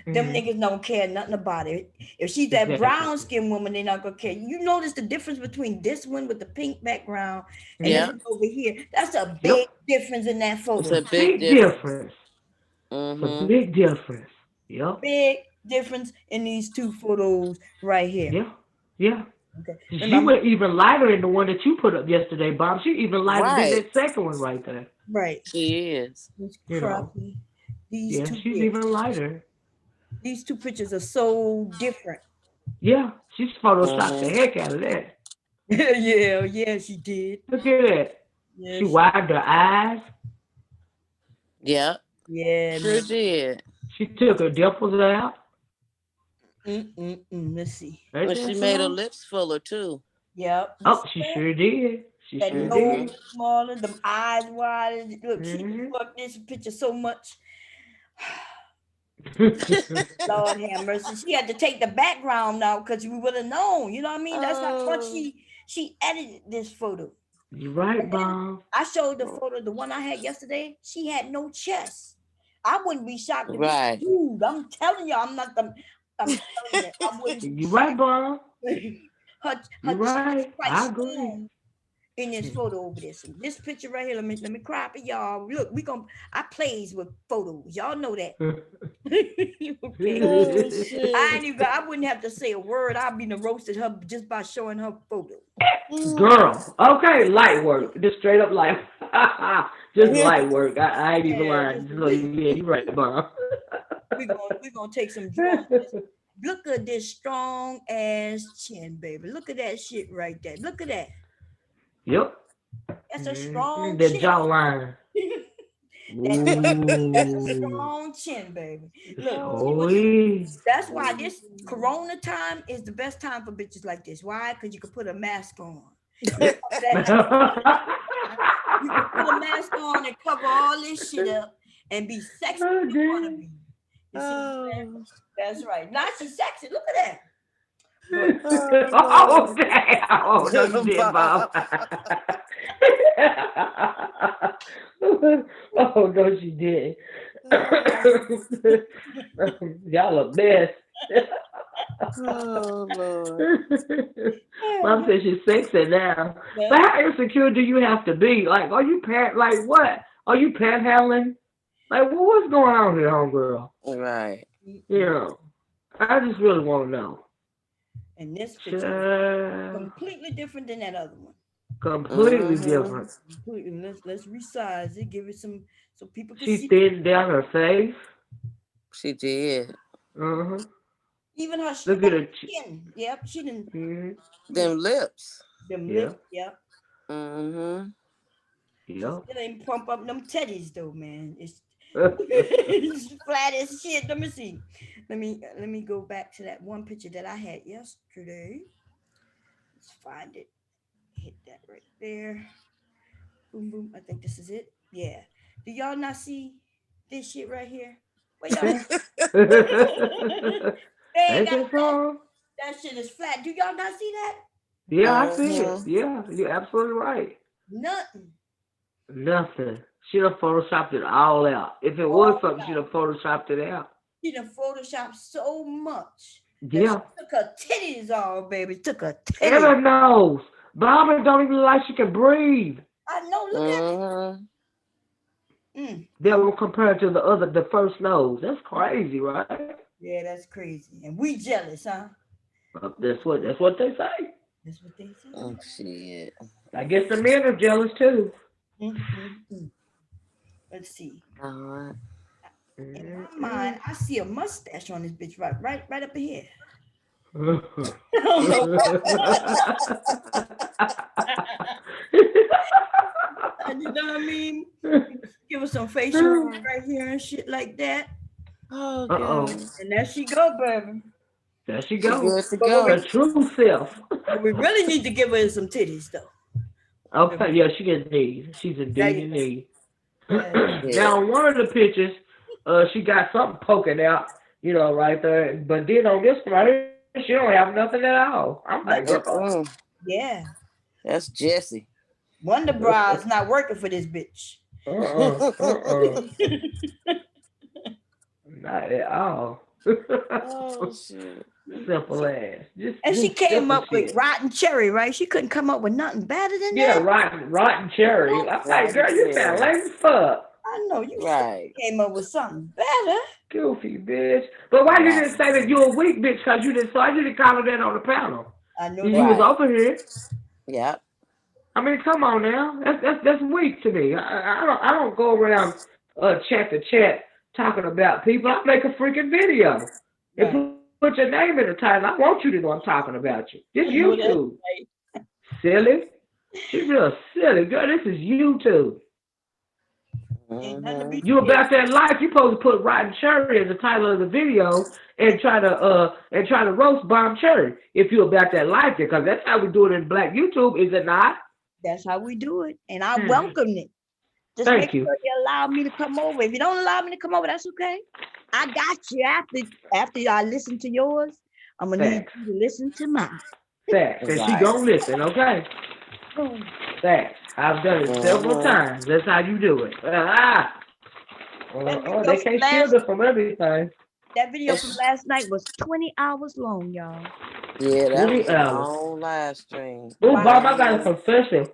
Them niggas don't care nothing about it. If she's that brown skinned woman, they're not gonna care. You notice the difference between this one with the pink background and this Yeah. one over here? That's a big difference in that It's photo. a big difference. It's a Mm-hmm. big difference. Yep. Big difference in these two photos right here. Yeah. Yeah. Okay. She went even lighter in the one that you put up yesterday, Bob. She even lighter than Right. that second one right there. Right. She is. It's You know. crappy. These Yeah, two she's here. even lighter. These two pictures are so different. Yeah, she's photoshopped the Mm-hmm. heck out of that. Yeah, she did. Look at that. Yeah, She widened her eyes. Yep. yeah, Sure man. did. She took her dimples out. Let's see. Ain't And she that made her some? lips fuller too. Yep. You Oh, see she that? sure did. She That sure nose Mm-hmm. did. smaller, them eyes wider. Look, she Mm-hmm. fucked this picture so much. Lord have mercy. She had to take the background now because we would have known. You know what I mean? That's how much Oh. she edited this photo. You right, And then Bob. I showed the photo, the one I had yesterday. She had no chest. I wouldn't be shocked if this Right. dude. I'm telling you, I'm not the. I'm telling you, I wouldn't be You right, Bob. her You chest is right. quite I agree. strong in this photo over there. So this picture right here, let me crop it, y'all. Look, I plays with photos. Y'all know that. Okay. Oh shit. I wouldn't have to say a word. I'd be roasted her just by showing her photo. Girl. Okay, light work. Just straight up light. Just Yeah, light work. I ain't even yeah, lying. So, yeah, you right, Bob. we're gonna take some drones. Look at this strong ass chin, baby. Look at that shit right there. Look at that. Yep. That's a strong That chin. jawline. That's a Ooh. strong chin, baby. Look, see what Holy. that's why this corona time is the best time for bitches like this. Why? Because you can put a mask on. You can put a mask on and cover all this shit up and be sexy if you want to be. You see what I'm saying? Oh. That's right. Now she's sexy. Look at that. Oh, damn. Oh, no, you did, Bob. Oh, no, she did. Y'all a mess. Oh Lord. Mom says she's sexy now. But how insecure do you have to be? Like, are you like what? Are you panhandling? Like, what's going on here, homegirl? Right. You know, I just really want to know. And this picture is completely different than that other one. Completely different. Completely. Let's resize it. Give it some so people can She see. thinned down her face. She did. Even her Look at her skin. Yep, she didn't. Them lips. Them lips. Yep. Mm-hmm. Yep. It ain't pump up them teddies though, man. It's flat as shit. Let me see. Let me go back to that one picture that I had yesterday. Let's find it. Hit that right there. Boom, boom. I think this is it. Yeah. Do y'all not see this shit right here? Where y'all? They Ain't got that so? that shit is flat. Do y'all not see that? Yeah, I see it. Yeah, you're absolutely right. Nothing. Nothing. She done photoshopped it all out. If it was something, she done photoshopped it out. She done photoshopped so much that Yeah. she took her titties off, baby. Took her titties. And her nose. Barbara don't even look like she can breathe. I know. Look at it. That will compare to the first nose. That's crazy, right? Yeah, that's crazy. And we jealous, huh? That's what they say. That's what they say. Oh shit. I guess the men are jealous too. Let's see. All right. In my mind, I see a mustache on this bitch right up here. I don't know. You know what I mean? Give her some facial right here and shit like that. Oh god. And there she go, baby. There she goes. She good to go. Her true self. But we really need to give her some titties though. Okay, yeah, she gets knees. She's indeed in need. Yeah. Now on one of the pictures, she got something poking out, right there. But then on this one right here, she don't have nothing at all. I'm like, girl. Yeah. That's Jessie. Wonder Bra's not working for this bitch. Not at all. Oh shit. Simple ass. Just And do she came simple up with shit. rotten cherry, right? She couldn't come up with nothing better than Yeah, that. rotten cherry. I'm like, Rotten girl, you sound cherry. lame as fuck. I know you Right. came up with something better. Goofy bitch. But why you didn't Rotten say that you cherry. a weak bitch? Cause you didn't. So I didn't call her that on the panel. I know You that. was Right. over here. Yep. I mean, come on now. That's weak to me. I don't go around chat to chat talking about people. I make a freaking video and Right. put your name in the title. I want you to know I'm talking about you. This I know YouTube. that's right. Silly. She real silly. Girl, this is YouTube. Ain't nothing to Mm-hmm. be You scared. about that life, you supposed to put Rotten Cherry as the title of the video and try to roast Bomb Cherry if you about that life, because that's how we do it in Black YouTube, is it not? That's how we do it. And I Hmm. welcome it. Just make Thank you. sure you allow me to come over. If you don't allow me to come over, that's okay. I got you after I listen to yours. I'm gonna need Facts. you to listen to mine. Facts. And she Right. gonna listen, okay? Oh, Facts. I've done it several Mm-hmm. times. That's how you do it. that They video from can't shield last her from everything. that video from It's, last night was 20 hours long, y'all. yeah, that 20 was a hours. long live stream. Oh, Wow. Bob, I got a Mm-hmm. confession.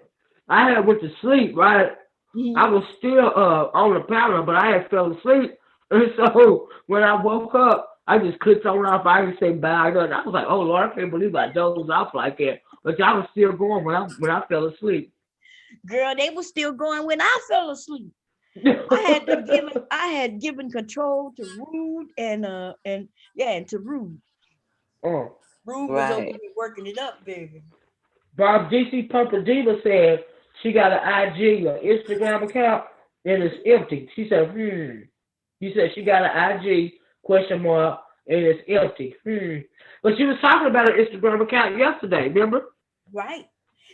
I had went to sleep, right? I Mhm. was still on the panel, but I had fell asleep. And so when I woke up, I just clicked on off. I didn't say bye. And I was like, oh Lord, I can't believe I dozed off like that. But y'all was still going when I fell asleep. Girl, they were still going when I fell asleep. I had given control to Rude and to Rude. Oh. Rude was over Right. here working it up, baby. Bob DC Purple Diva said she got an IG or Instagram account and it's empty. She said, He said she got an IG question mark and it's empty. But she was talking about her Instagram account yesterday, remember? Right.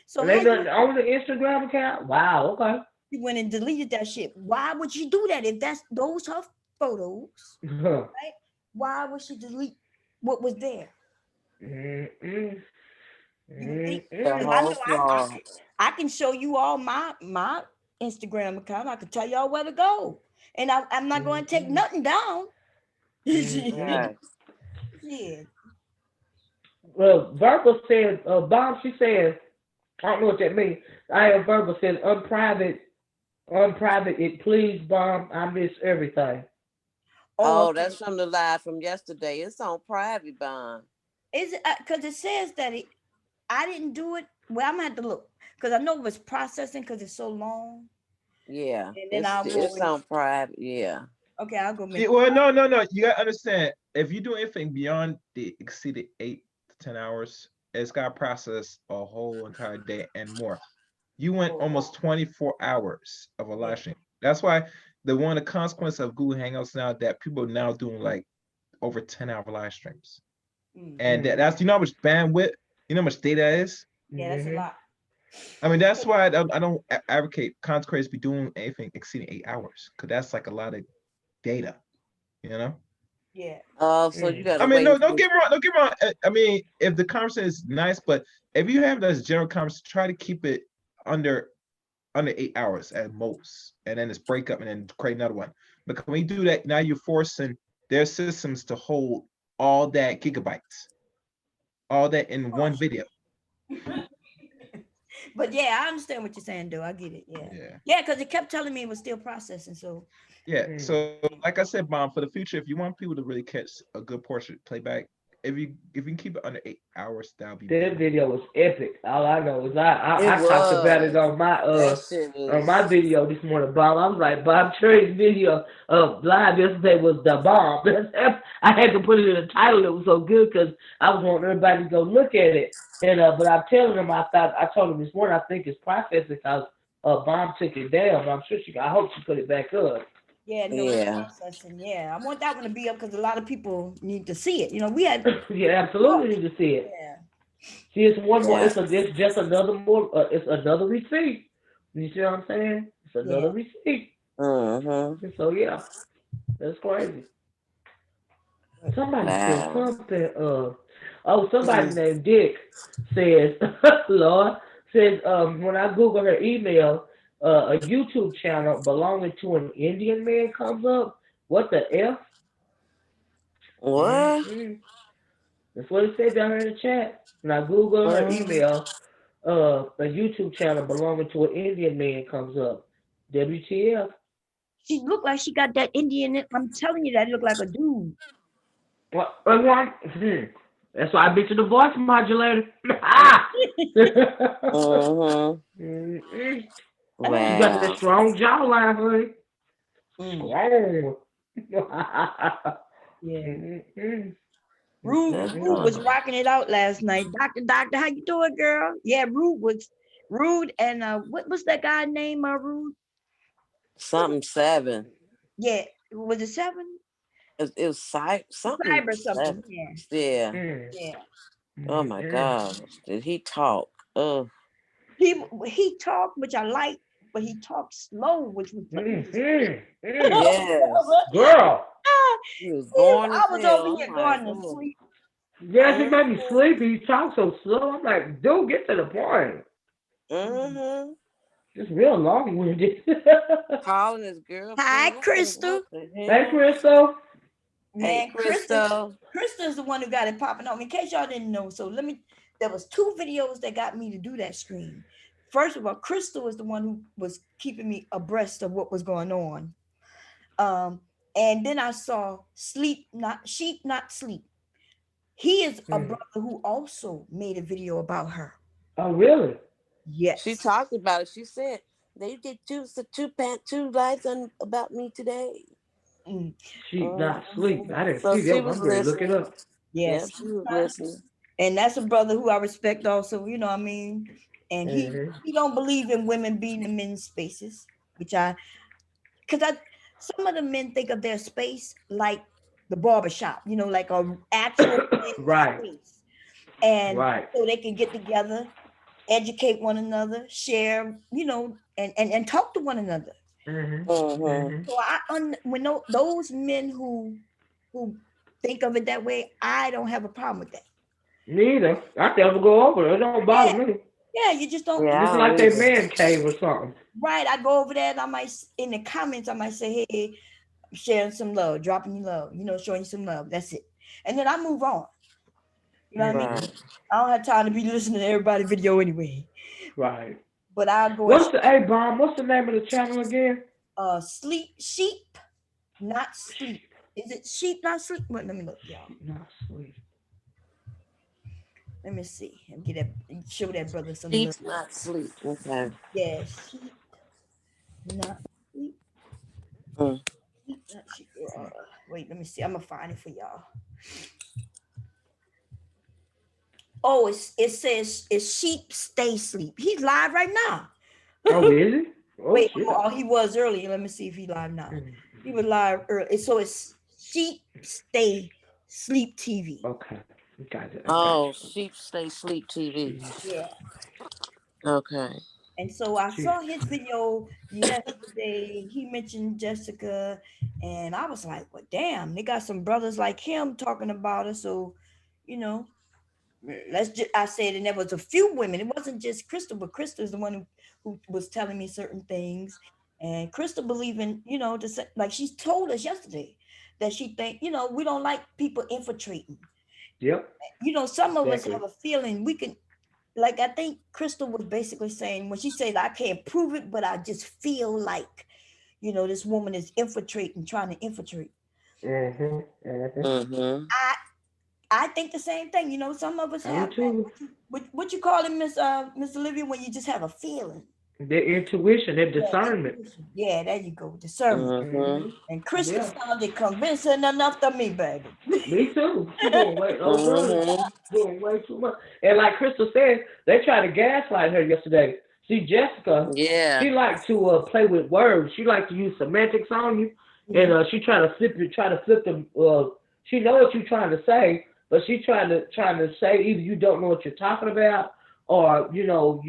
So And how ain't you nothing on the Instagram account? Wow, okay. you went and deleted that shit? Why would you do that if that's those her photos? Right? Why would she delete what was there? Mm-mm. You would think The because I Mm-mm. know whole vlog. I can show you all my Instagram account. I can tell y'all where to go, and I'm not going to take Mm-mm. nothing down. Mm-mm. Shit. Right. Shit. Well, Virgo said, Bob, she said, I don't know what that means. I have Virgo said, unprivate it, please, Bob. I miss everything. Oh, Oh, that's okay. from the live from yesterday. It's on private bond. Is it because it says that I didn't do it? Well, I'm gonna have to look because I know it was processing because it's so long, Yeah. and then It's I'll go it's and on private. Yeah. okay, I'll go make Yeah, it. well, no. You gotta understand. If you do anything beyond the exceeded 8 to 10 hours, it's got to process a whole entire day and more. You went Oh, almost 24 hours of a yeah. live stream. That's why the consequence of Google Hangouts now that people are now doing like over 10-hour live streams. Mm. And that's, you know how much bandwidth, you know how much data that is? Yeah, that's a Mm-hmm. lot. I mean, that's why I don't advocate content creators be doing anything exceeding 8 hours, because that's like a lot of data, you know? Yeah. Oh, so you Mm. gotta I mean, no, wait. don't get me wrong. Don't get me wrong. I mean, if the conversation is nice, but if you have this general conversation, try to keep it under under 8 hours at most, and then it's break up and then create another one. Because when you do that, now you're forcing their systems to hold all that gigabytes, all that in Oh, one video. but yeah, I understand what you're saying, though. I get it. Yeah. Yeah. Yeah, because it kept telling me it was still processing. So Yeah. Mm. So, like I said, Mom, for the future, if you want people to really catch a good portion of playback, if you can keep it under 8 hours, that'll be That better. video was epic. All I know is It I talked about it was. That shit on my was. video this morning, Bob. I was like, Bob Cherry's video of live yesterday was the bomb. I had to put it in the title. It was so good because I was wanting everybody to go look at it. And but I'm telling them, I told them this morning I think it's processing because Bomb took it down. But I'm sure I hope she put it back up. yeah, no, it's Yeah. processing. Yeah, I want that one to be up because a lot of people need to see it. We had Yeah, absolutely need to see it. yeah, See, it's one more. Yeah. It's just another more. It's another receipt. You see what I'm saying? It's yeah. another receipt. Mm-hmm. And so yeah, that's crazy. Somebody said Wow. something. Somebody named Dick says, Lord says, when I Google her email, a YouTube channel belonging to an Indian man comes up. What the f? What? Mm-hmm. That's what it said down here in the chat. When I Google her Mm-hmm. email, a YouTube channel belonging to an Indian man comes up. WTF? She looked like she got that Indian. I'm telling you, that looked like a dude. What? That's why I bet you the voice modulator. Ah! Mm-hmm. Mm-mm. I know. She got that Wow. strong jawline, honey. Mm, Strong. yeah. Mm-mm. That's Rude Mm-mm. was funny. rocking it out last night. Doctor, how you doing, girl? Yeah, Rude, and what was that guy name? Rude. What was, Something 7. yeah, was it seven? It was something Cyber something. 7. Yeah, Yeah. Mm. yeah. Oh my Mm-mm. gosh. Did he talk? Oh. He talked, which I liked, but he talked slow, which was Mm-mm. Mm. Yes. Girl. He was boring as I was over hell. I'm here like, going to oh. sleep. Yes, it made me Mm-hmm. sleepy. You talk so slow. I'm like, dude, get to the point. Mm-hmm. Just real long winded. Calling his Hi, girlfriend. I said, what Crystal. the Hey, hell? Crystal. Hey, Man, Crystal. Krista's the one who got it popping off. In case y'all didn't know, so there was two videos that got me to do that stream. First of all, Crystal was the one who was keeping me abreast of what was going on. Um, and then I saw Sheep Not Sleep. He is a Mm. brother who also made a video about her. Oh, really? She Yes. talked about it. She said they did two lives on about me today. Mm, Sheep not sleep. Mhm. I didn't So see she that one. was I'm ready to look it listening. up. Yep, yes. she was listening. And that's a brother who I respect also, you know what I mean? And Mm-hmm. he don't believe in women being in men's spaces, which because I some of the men think of their space like the barbershop, like a actual men's Right. space. And Right. so they can get together, educate one another, share, and talk to one another. Mm-hmm. Mm-hmm. Mm-hmm. So when those men who think of it that way, I don't have a problem with that. Neither. I never go over there. It don't bother Yeah, me. yeah, you just don't. Yeah, It's I don't like that either. man cave or something. Right, I go over there and in the comments, I might say, hey, I'm sharing some love, dropping you love, showing you some love. That's it. And then I move on. You know what I mean? Mm-hmm. Right. I don't have time to be listening to everybody's video anyway. Right. But I'll go and What's the A bomb? What's the name of the channel again? sleep, sheep, not sleep. Is it sheep, not sleep? Wait, let me look, y'all. Sheep not sleep. Let me see. And show that brother some love. Sheep's not sleep. Okay. Yeah, sheep, not sleep. Mm. Sheep, not sheep. Wait, let me see. I'm gonna find it for y'all. Oh, it says it's sheep stay sleep. He's live right now. Oh, is it? Oh Wait, shit. he was earlier. Let me see if he's live now. Mm. He was live early. So it's sheep stay sleep TV. Okay. Got it. I got Oh, you. sheep stay sleep TV. Sheep. Yeah. Okay. And so I Sheep. saw his video yesterday. He mentioned Jessica, and I was like, "Well, damn, they got some brothers like him talking about her." So, you know, I said, and there was a few women. It wasn't just Crystal, but Crystal is the one who was telling me certain things, and Crystal believing, like she told us yesterday that she think, we don't like people infiltrating. Yep. Some of us Exactly. have a feeling we can. Like I think Crystal was basically saying when she said I can't prove it, but I just feel like, this woman is infiltrating, trying to infiltrate. Mm-hmm. Mm-hmm. Mm-hmm. I I think the same thing. Some of us I do have that. too. What you call it, Miss Olivia, when you just have a feeling. Their intuition, their Yeah, discernment. intuition. Yeah, there you go, discernment. Mm-hmm. And Crystal Yeah. sounded convincing enough to me, baby. Me too. She doing way oh good. Mm-hmm. Doing way too much. And like Crystal said, they tried to gaslight her yesterday. See, Jessica, Yeah. she liked to play with words. She liked to use semantics on you, and Mhm. she try to flip them. She know what you're trying to say, but she trying to say either you don't know what you're talking about, or you're not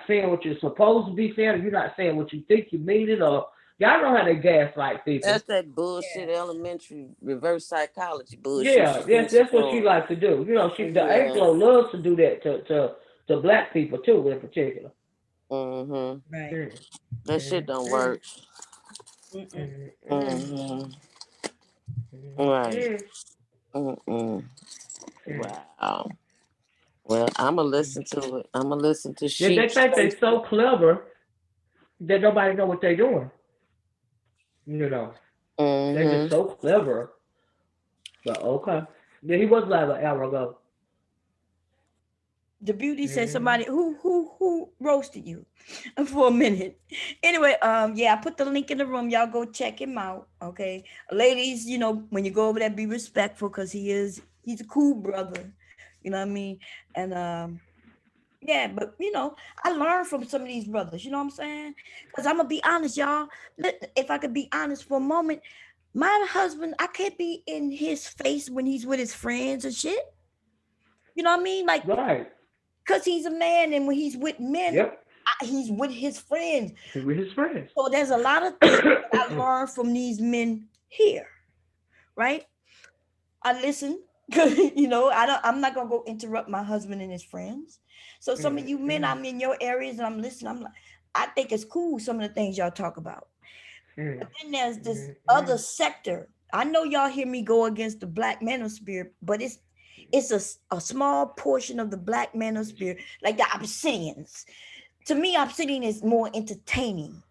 saying what you're supposed to be saying, or you're not saying what you think you mean it, or y'all know how they gaslight people. That's that bullshit elementary reverse psychology bullshit Yeah, she yes, thinks she's that's what she doing. likes to do. The Yeah. Anglo loves to do that to black people too, in particular. Mm-hmm. Right. Mm, That shit mm, don't mm, work. Mm-mm. mm, mm, Mm-hmm. Right. Mm-mm. Wow. Well, I'm gonna listen to it. I'm gonna listen to Yeah, they Sheep's. think they're so clever that nobody know what they're doing. You know, they're just Mm-hmm. so clever. But okay. Yeah, he was live an hour ago. The beauty said Mm-hmm. somebody who roasted you for a minute. Anyway, yeah, I put the link in the room. Y'all go check him out. Okay. Ladies, you know, when you go over there, be respectful because he's a cool brother. You know what I mean? And yeah, but you know, I learned from some of these brothers, you know what I'm saying? Because I'm gonna be honest, y'all. If I could be honest for a moment, my husband, I can't be in his face when he's with his friends and shit. You know what I mean? Like, Right. because he's a man, and when he's with men, Yep. he's with his friends. He's with his friends. So there's a lot of things that I learned from these men here, right? I listen. You know, I'm not gonna go interrupt my husband and his friends. So some of you men, Mm-hmm. I'm in your areas and I'm listening. I'm like, I think it's cool some of the things y'all talk about. But then there's this other sector. I know y'all hear me go against the black manosphere, but it's a small portion of the black manosphere, like the obsidians. To me, obsidian is more entertaining.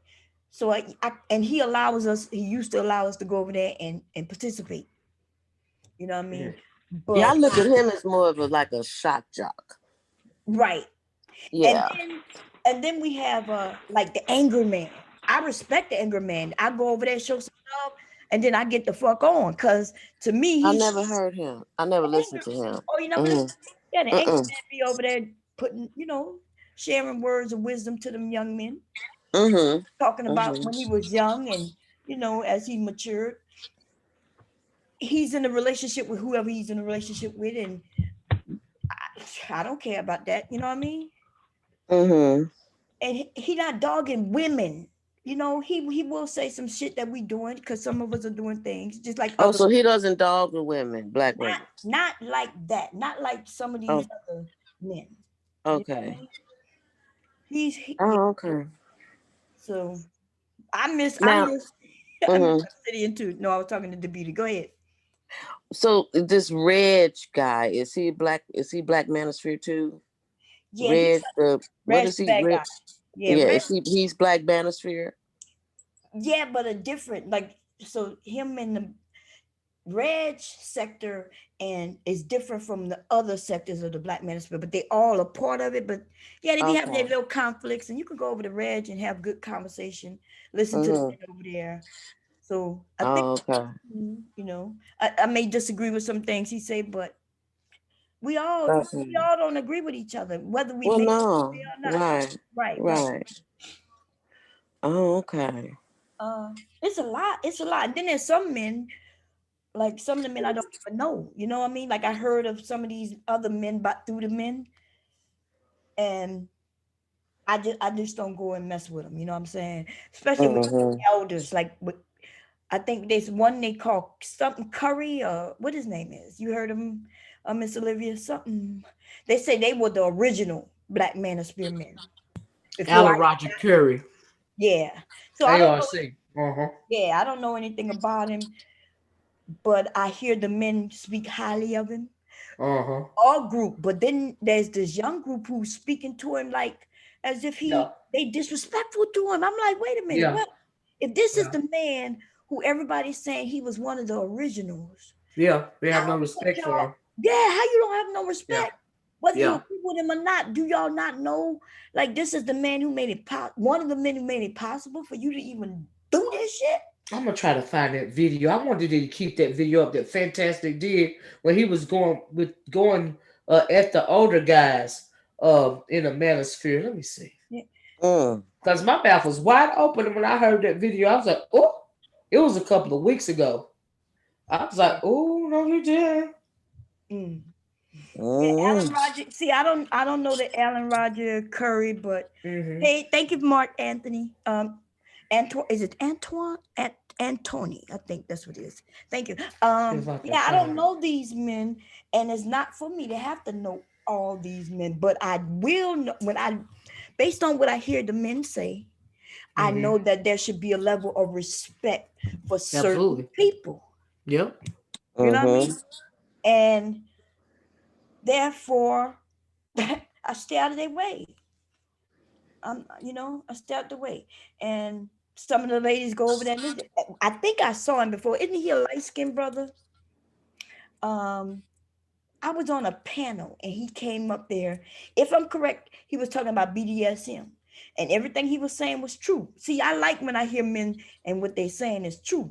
So and he used to allow us to go over there and participate. You know what I mean? Yeah, I But look at him as more of a like a shock jock. right. And Yeah. then we have like the anger man. I respect the anger man. I go over there, show some love, and then I get the fuck on. Cause to me, I he's never heard him. I never listened anger. to him. Oh, you never listen? Mm-hmm. Yeah, the anger Mm-mm. man be over there putting, sharing words of wisdom to them young men, Mm-hmm. talking about when he Mm-hmm. was young and as he matured, he's in a relationship with whoever he's in a relationship with, and I don't care about that. You know what I mean? Mm-hmm. And he not dogging women. He will say some shit that we doing because some of us are doing things just like Oh, other. so he doesn't dog the women, black Not women. not like that. Not like some of Oh, these other men. You know what I okay. mean? Yeah. Oh, okay. So I Now, miss I miss mm-hmm. Obsidian too. No, I was talking to the beauty. Go ahead. So this Reg guy, is he black? Is he Black Manosphere too? Yeah, he's Reg, the what Rash is the he? bad Reg, guy. Yeah, yeah, Red. he's Black Manosphere? Yeah, but a different like so him in the Reg sector and is different from the other sectors of the Black Manosphere, but they all a part of it. But yeah, they be having their Okay. little conflicts, and you can go over to Reg and have good conversation, listen to the Mm-hmm. men over there. So I think Oh, okay. I may disagree with some things he say, but we all we Okay. all don't agree with each other, whether we Well, may no. agree or not. Right. Right, right. Right. Oh, okay. It's a lot. It's a lot. And then there's some men, like some of the men I don't even know. You know what I mean? Like I heard of some of these other men, but through the men, and I just don't go and mess with them. You know what I'm saying? Especially with Mm-hmm. elders. Like with, I think there's one they call something Curry or what his name is. You heard of him, Miss Olivia? Something. They say they were the original Black Manosphere men before Alan I. Roger Curry. Yeah. So I don't know. ARC. Uh-huh. Yeah, I don't know anything about him, but I hear the men speak highly of him. Uh-huh. All group, but then there's this young group who's speaking to him like as if Yeah. they disrespectful to him. I'm like, wait a minute, Yeah. what? If this is Yeah. the man who everybody's saying he was one of the originals, Yeah. They have how no don't respect for y'all? him. Yeah, how you don't have no Yeah. respect? Whether you Yeah. agree with him or not, do y'all not know? Like this is the man who made it one of the men who made it possible for you to even do this shit. I'm gonna try to find that video. I wanted to keep that video up that Fantastic did when he was going at the older guys in the manosphere. Let me see. Yeah. Mm. Because my mouth was wide open when I heard that video. I was like, oh, it was a couple of weeks ago. I was like, oh no, he did. Mm. Yeah, Alan Mm. Roger. See, I don't know the Alan Roger Curry, but Mm-hmm. hey, thank you, Mark Anthony. Antoine, is it Antoine? Antony, I think that's what it is. Thank you. See if I can Yeah, I don't find it. know these men, and it's not for me to have to know all these men, but I will know based on what I hear the men say, I Mm-hmm. know that there should be a level of respect for certain Absolutely. people. Yep. You know what I Mm-hmm. mean? And therefore, I stay out of their way. I stay out the way. And some of the ladies go over there and listen. I think I saw him before. Isn't he a light skinned brother? Um, I was on a panel and he came up there. If I'm correct, he was talking about BDSM. And everything he was saying was true. See, I like when I hear men and what they saying is true.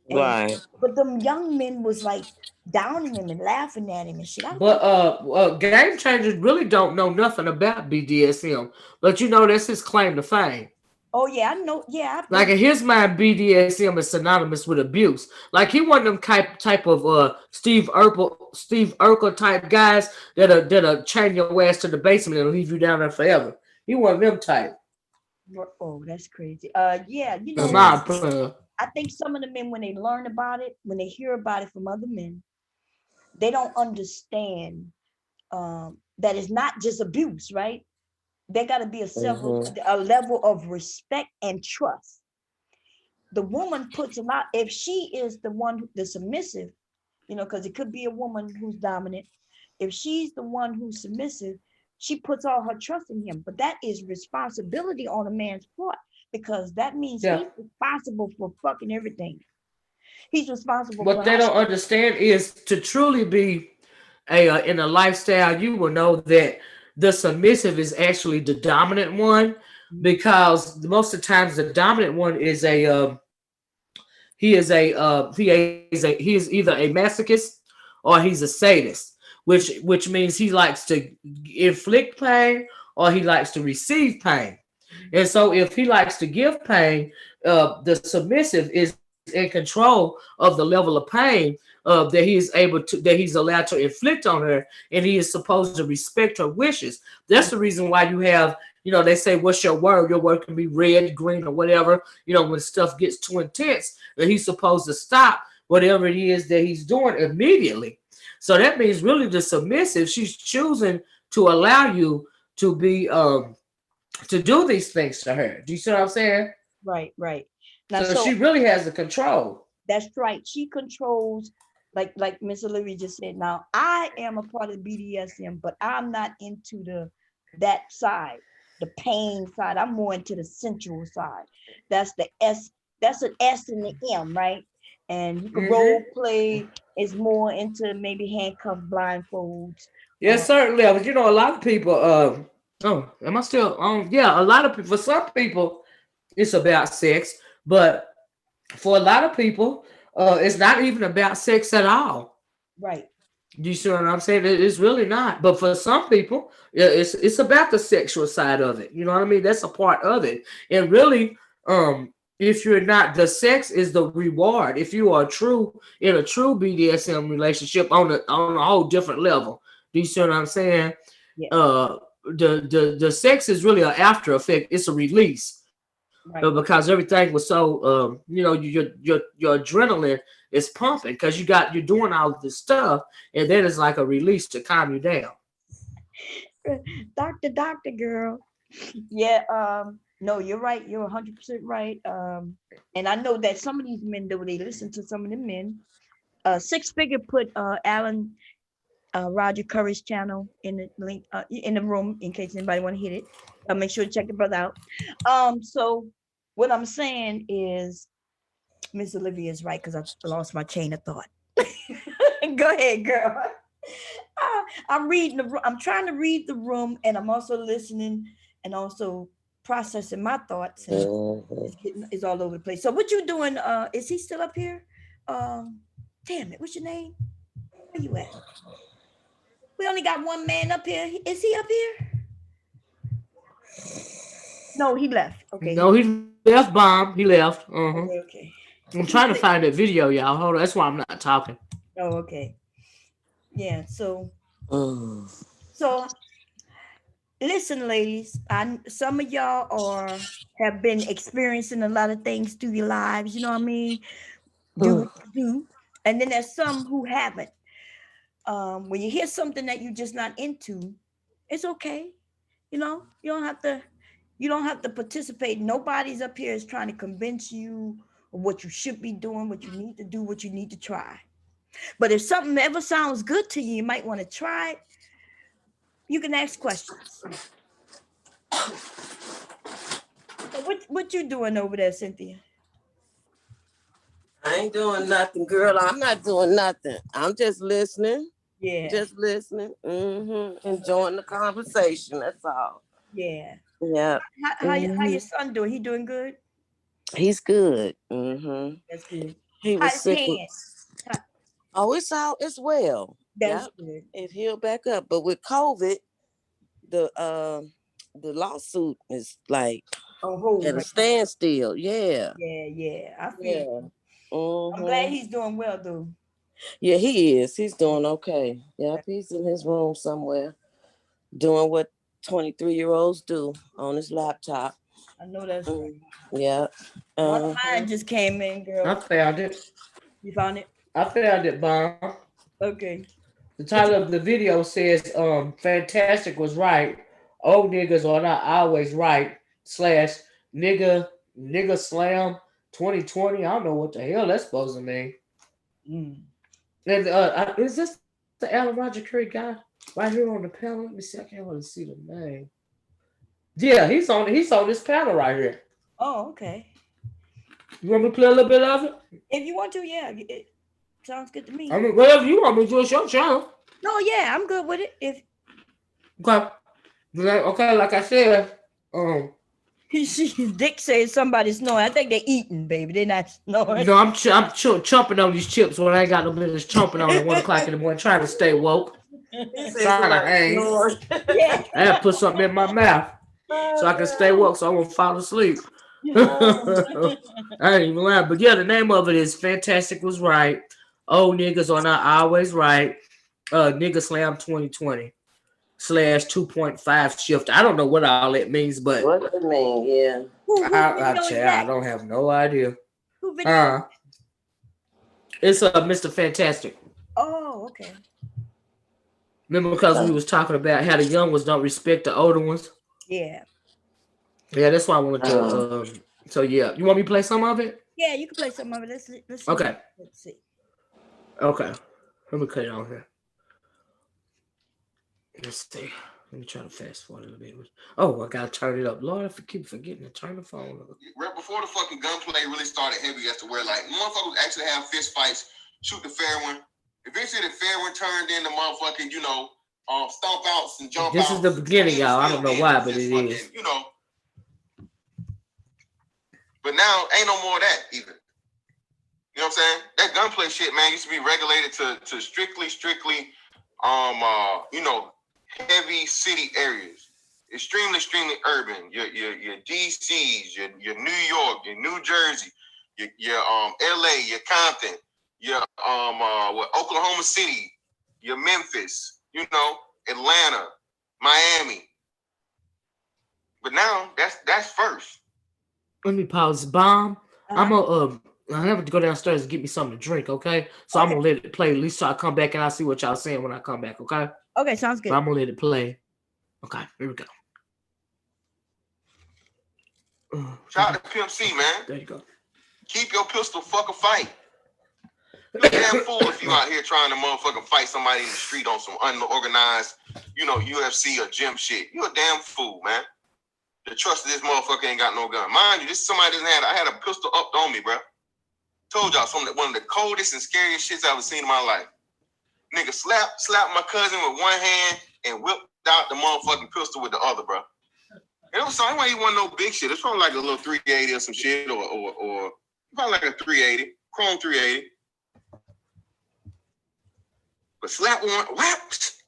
And Right. but them young men was like downing him and laughing at him and shit. I was But like, Game Changers really don't know nothing about BDSM, but you know that's his claim to fame. oh yeah, I know. Yeah, Like in his mind, BDSM is synonymous with abuse. Like he one of them type of Steve Urkel type guys that'll chain your ass to the basement and leave you down there forever. He one of them type. oh, that's crazy. Yeah, In my opinion. I think some of the men, when they learn about it, when they hear about it from other men, they don't understand that it's not just abuse, right? There got to be Mm-hmm. a level of respect and trust. The woman puts a lot. If she is the one, the submissive, because it could be a woman who's dominant. If she's the one who's submissive, she puts all her trust in him. But that is responsibility on a man's part because that means Yeah. he's responsible for fucking everything. He's responsible for What they how don't she. understand is to truly be a in a lifestyle, you will know that the submissive is actually the dominant one because most of the times the dominant one is he is either a masochist or he's a sadist, which means he likes to inflict pain or he likes to receive pain. And so if he likes to give pain, the submissive is in control of the level of pain that he's allowed to inflict on her, and he is supposed to respect her wishes. That's the reason why you have, they say, what's your word? Your word can be red, green, or whatever. When stuff gets too intense, that he's supposed to stop whatever it is that he's doing immediately. So that means really the submissive, she's choosing to allow you to be to do these things to her. Do you see what I'm saying? Right, right. Now, So so she really has the control. that's right. She controls, like Miss Olivia just said. Now, I am a part of BDSM, but I'm not into that side, the pain side. I'm more into the sensual side. That's the S. That's an S and the M, right? And you can role Mm-hmm. play. Is more into maybe handcuff blindfolds. Yes, certainly. But a lot of people. Oh, am I still on? Yeah, a lot of people. For some people, it's about sex, but for a lot of people, it's not even about sex at all. Right. You see what I'm saying? It's really not. But for some people, yeah, it's about the sexual side of it. You know what I mean? That's a part of it. And really, if you're not, the sex is the reward. If you are true in a true BDSM relationship on a whole different level. Do you see what I'm saying? Yeah. The sex is really an after effect. It's a release. Right. Because everything was so your adrenaline is pumping because you're doing all of this stuff, and then it's like a release to calm you down. Doctor girl. Yeah, no, you're right. You're 100% right. And I know that some of these men, though, they listen to some of the men. Six Figure put Alan Roger Curry's channel in the link in the room in case anybody want to hit it. Make sure to check the brother out. So what I'm saying is Miss Olivia is right because I lost my chain of thought. Go ahead, girl. I'm reading I'm trying to read the room, and I'm also listening and also processing my thoughts, and Mm-hmm. it's all over the place. So what you doing? Is he still up here? Um, damn it, what's your name? Where you at? We only got one man up here. Is he up here? No, he left. Okay, he No, left. he left. Bomb. He left. Okay, okay. I'm trying to find that video, y'all. Hold on. That's why I'm not talking. Oh, okay. Yeah. So, Mm. so listen, ladies. Some of y'all have been experiencing a lot of things through your lives. You know what I mean? Do what you do, and then there's some who haven't. When you hear something that you're just not into, it's okay. You don't have to participate. Nobody's up here is trying to convince you of what you should be doing, what you need to do, what you need to try. But if something ever sounds good to you, you might want to try it. You can ask questions. So what you doing over there, Cynthia? I ain't doing nothing, girl. I'm not doing nothing. I'm just listening. Yeah. Just listening. Enjoying the conversation. That's all. Yeah. Yeah. How your son doing? He doing good? He's good. That's good. He was How's sick. hand? Oh, it's out as well. That's Yep. good. It healed back up. But with COVID, the lawsuit is like hold at a right. standstill. Yeah. Yeah. I feel. Yeah. I'm glad he's doing well though. Yeah, he is. He's doing okay. Yep, he's in his room somewhere doing what 23-year-olds do on his laptop. I know that's right. Yeah. One of mine just came in, girl. I found it. You found it? I found it, Bomb. Okay. The title of the video says, Fantastic was right. Old niggas are not always right. / nigga slam 2020. I don't know what the hell that's supposed to mean. And is this the Alan Roger Curry guy right here on the panel? Let me see. I can't really see the name. Yeah, he's on this panel right here. Oh, okay. You want me to play a little bit of it? If you want to, yeah. It sounds good to me. I mean, whatever you want me to do, it's your channel. No, yeah, I'm good with it. If okay, like I said, his dick says somebody's snoring. I think they're eating, baby. They're not snoring. No, I'm chomping on these chips when I ain't got no business chomping on at 1 o'clock in the morning, trying to stay woke. Trying to hang. Yeah. I have to put something in my mouth so I can stay woke so I won't fall asleep. I ain't even lying. But yeah, the name of it is Fantastic Was Right. Old niggas are not always right. Nigga Slam 2020 / 2.5 shift. I don't know what all it means, but what it mean, yeah. I don't have no idea. Who video? It's Mr. Fantastic. Oh, okay. Remember, because we was talking about how the young ones don't respect the older ones. Yeah. Yeah, that's why I wanted to. So yeah, you want me to play some of it? Yeah, you can play some of it. Let's see. Okay. Let's see. Okay. Let me cut it on here. Let's see. Let me try to fast forward a little bit. Oh, I gotta turn it up. Lord, I keep forgetting to turn the phone up. Right before the fucking gunplay really started heavy as to where like motherfuckers actually have fist fights, shoot the fair one. Eventually the fair one turned into motherfucking, stomp outs and jump This outs. is the beginning, y'all. I don't know why, but it is. But now ain't no more of that either. You know what I'm saying? That gunplay shit, man, used to be regulated to strictly, heavy city areas. Extremely urban. Your DCs, your New York, your New Jersey, your LA, your Compton, your Oklahoma City, your Memphis, Atlanta, Miami. But now that's first. Let me pause. Bomb. I have to go downstairs and get me something to drink, okay? So I'm gonna let it play at least so I come back and I'll see what y'all saying when I come back, okay? Okay, sounds good. But I'm gonna let it play. Okay, here we go. Shout out to Pimp C, man. There you go. Keep your pistol, fuck a fight. You're a damn fool if you out here trying to motherfucking fight somebody in the street on some unorganized, UFC or gym shit. You're a damn fool, man. The trust of this motherfucker ain't got no gun. Mind you, this somebody I had a pistol up on me, bro. Told y'all one of the coldest and scariest shits I've ever seen in my life. Nigga slapped my cousin with one hand and whipped out the motherfucking pistol with the other, bro. And it was something like it wasn't no big shit. It's probably like a little 380 or some shit, or probably like a 380, chrome 380. But slap one, whaps,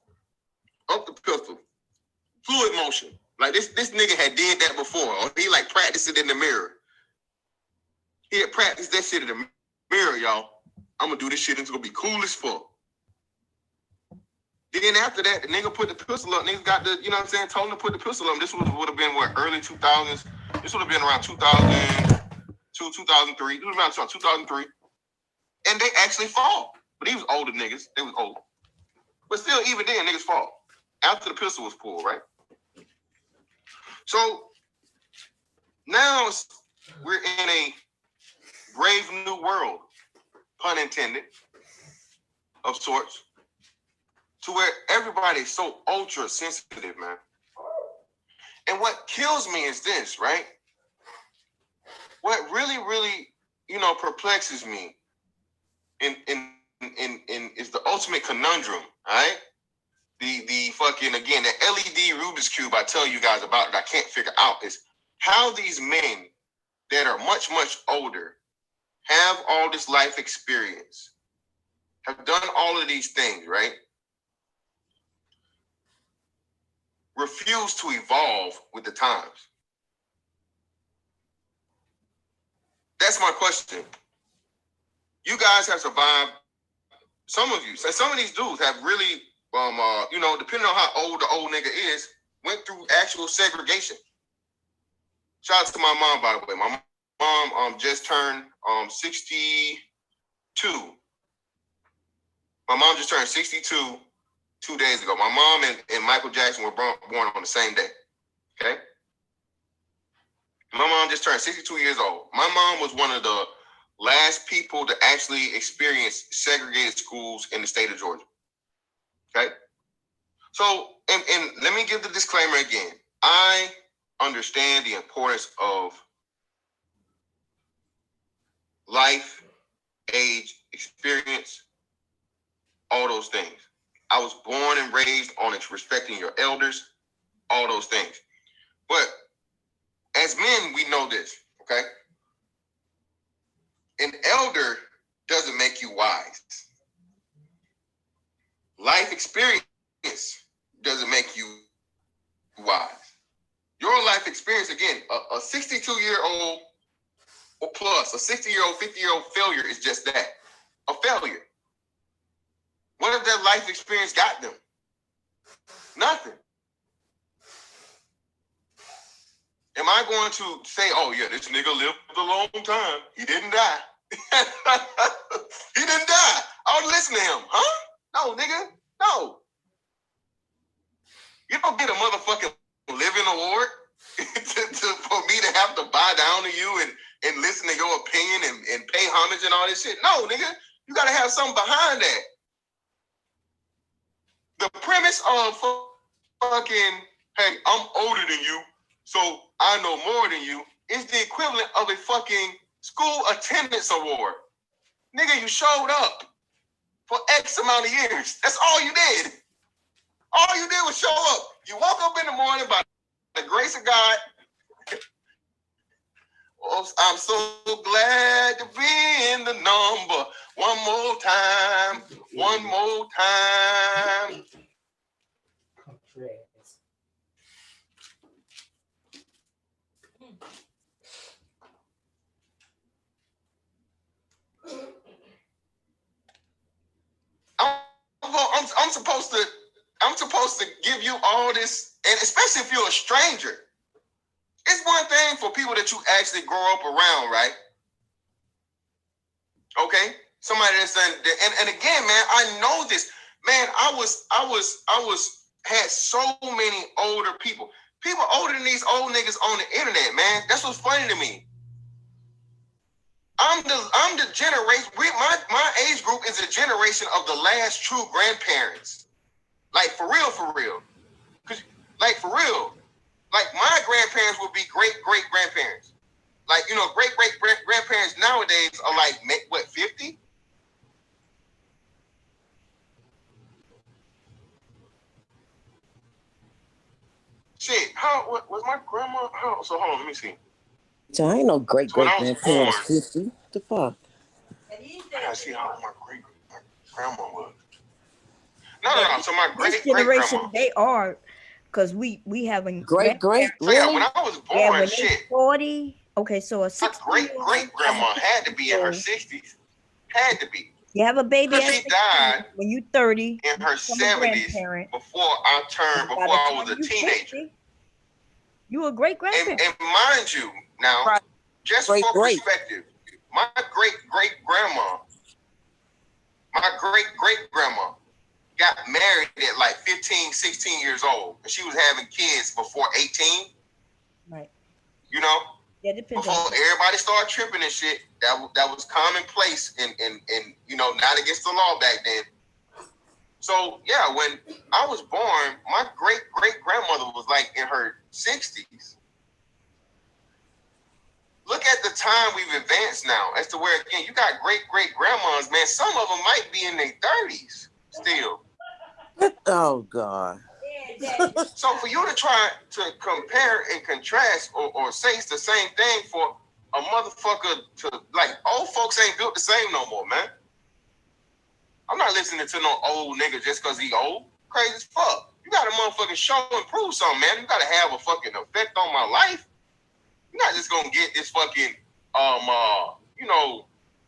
up the pistol, fluid motion. Like this nigga had did that before, or he like practiced it in the mirror. He had practiced that shit in the mirror, y'all. I'm gonna do this shit. It's gonna be cool as fuck. Then after that, the nigga put the pistol up. Niggas got the, told him to put the pistol up. This would have been early 2000s. This would have been around 2002, 2003. This was around 2003. And they actually fought. But he was older niggas. They was old. But still, even then, niggas fought. After the pistol was pulled, right? So now we're in a brave new world, pun intended, of sorts, to where everybody's so ultra sensitive, man. And what kills me is this, right? What really, really, perplexes me in is the ultimate conundrum, all right? The fucking, again, the LED Rubik's Cube I tell you guys about that I can't figure out is how these men that are much, much older have all this life experience, have done all of these things, right? Refuse to evolve with the times. That's my question. You guys have survived. Some of you, some of these dudes have really, depending on how old the old nigga is, went through actual segregation. Shout out to my mom, by the way. My mom just turned 62. My mom just turned 62 2 days ago. My mom and Michael Jackson were born on the same day. Okay? My mom just turned 62 years old. My mom was one of the last people to actually experience segregated schools in the state of Georgia. Okay? So, and let me give the disclaimer again. I understand the importance of life, age, experience, all those things. I was born and raised on respecting your elders, all those things. But as men, we know this, okay? An elder doesn't make you wise. Life experience doesn't make you wise. Your life experience, again, a 62-year-old or plus, a 60-year-old, 50-year-old failure is just that, a failure. What if that life experience got them? Nothing. Am I going to say, oh yeah, this nigga lived a long time. He didn't die. He didn't die. I would listen to him. Huh? No, nigga. No. You don't get a motherfucking living award for me to have to bow down to you and listen to your opinion and pay homage and all this shit. No, nigga. You got to have something behind that. The premise of fucking, hey, I'm older than you, so I know more than you, is the equivalent of a fucking school attendance award. Nigga, you showed up for X amount of years. That's all you did. All you did was show up. You woke up in the morning by the grace of God. Oh, I'm so glad to be in the number. One more time. One more time. I'm supposed to give you all this, and especially if you're a stranger. It's one thing for people that you actually grow up around, right? Okay, somebody that's done, and again, man, I know this, man. I had so many older people older than these old niggas on the internet, man. That's what's funny to me. I'm the generation. My age group is a generation of the last true grandparents. Like for real. Cause like for real. Like my grandparents would be great grandparents. Like, great grandparents nowadays are like, what, 50? Shit, how was my grandma? So hold on, let me see. So I ain't no great grandparents 50. The fuck? I gotta see how my great grandma was. No. So my great generation grandma. they are, because we having great. So yeah, when I was born, when shit. 40. Okay, so a 60. My great grandma had to be in her 60s. Had to be. You have a baby. She died when you 30. In her 70s, before I was a teenager. You a great grandparent. And mind you, now, just for perspective, my great grandma got married at like 15, 16 years old. And she was having kids before 18. Right. You know? Yeah, depends before on. everybody started tripping and shit. That was commonplace and not against the law back then. So yeah, when I was born, my great grandmother was like in her 60s. Look at the time we've advanced now, as to where again you got great grandmas, man. Some of them might be in their 30s still. Oh God. So for you to try to compare and contrast or say it's the same thing for a motherfucker to like old folks ain't built the same no more, man. I'm not listening to no old nigga just cause he old. Crazy as fuck. You gotta motherfucking show and prove something, man. You gotta have a fucking effect on my life. You're not just gonna get this fucking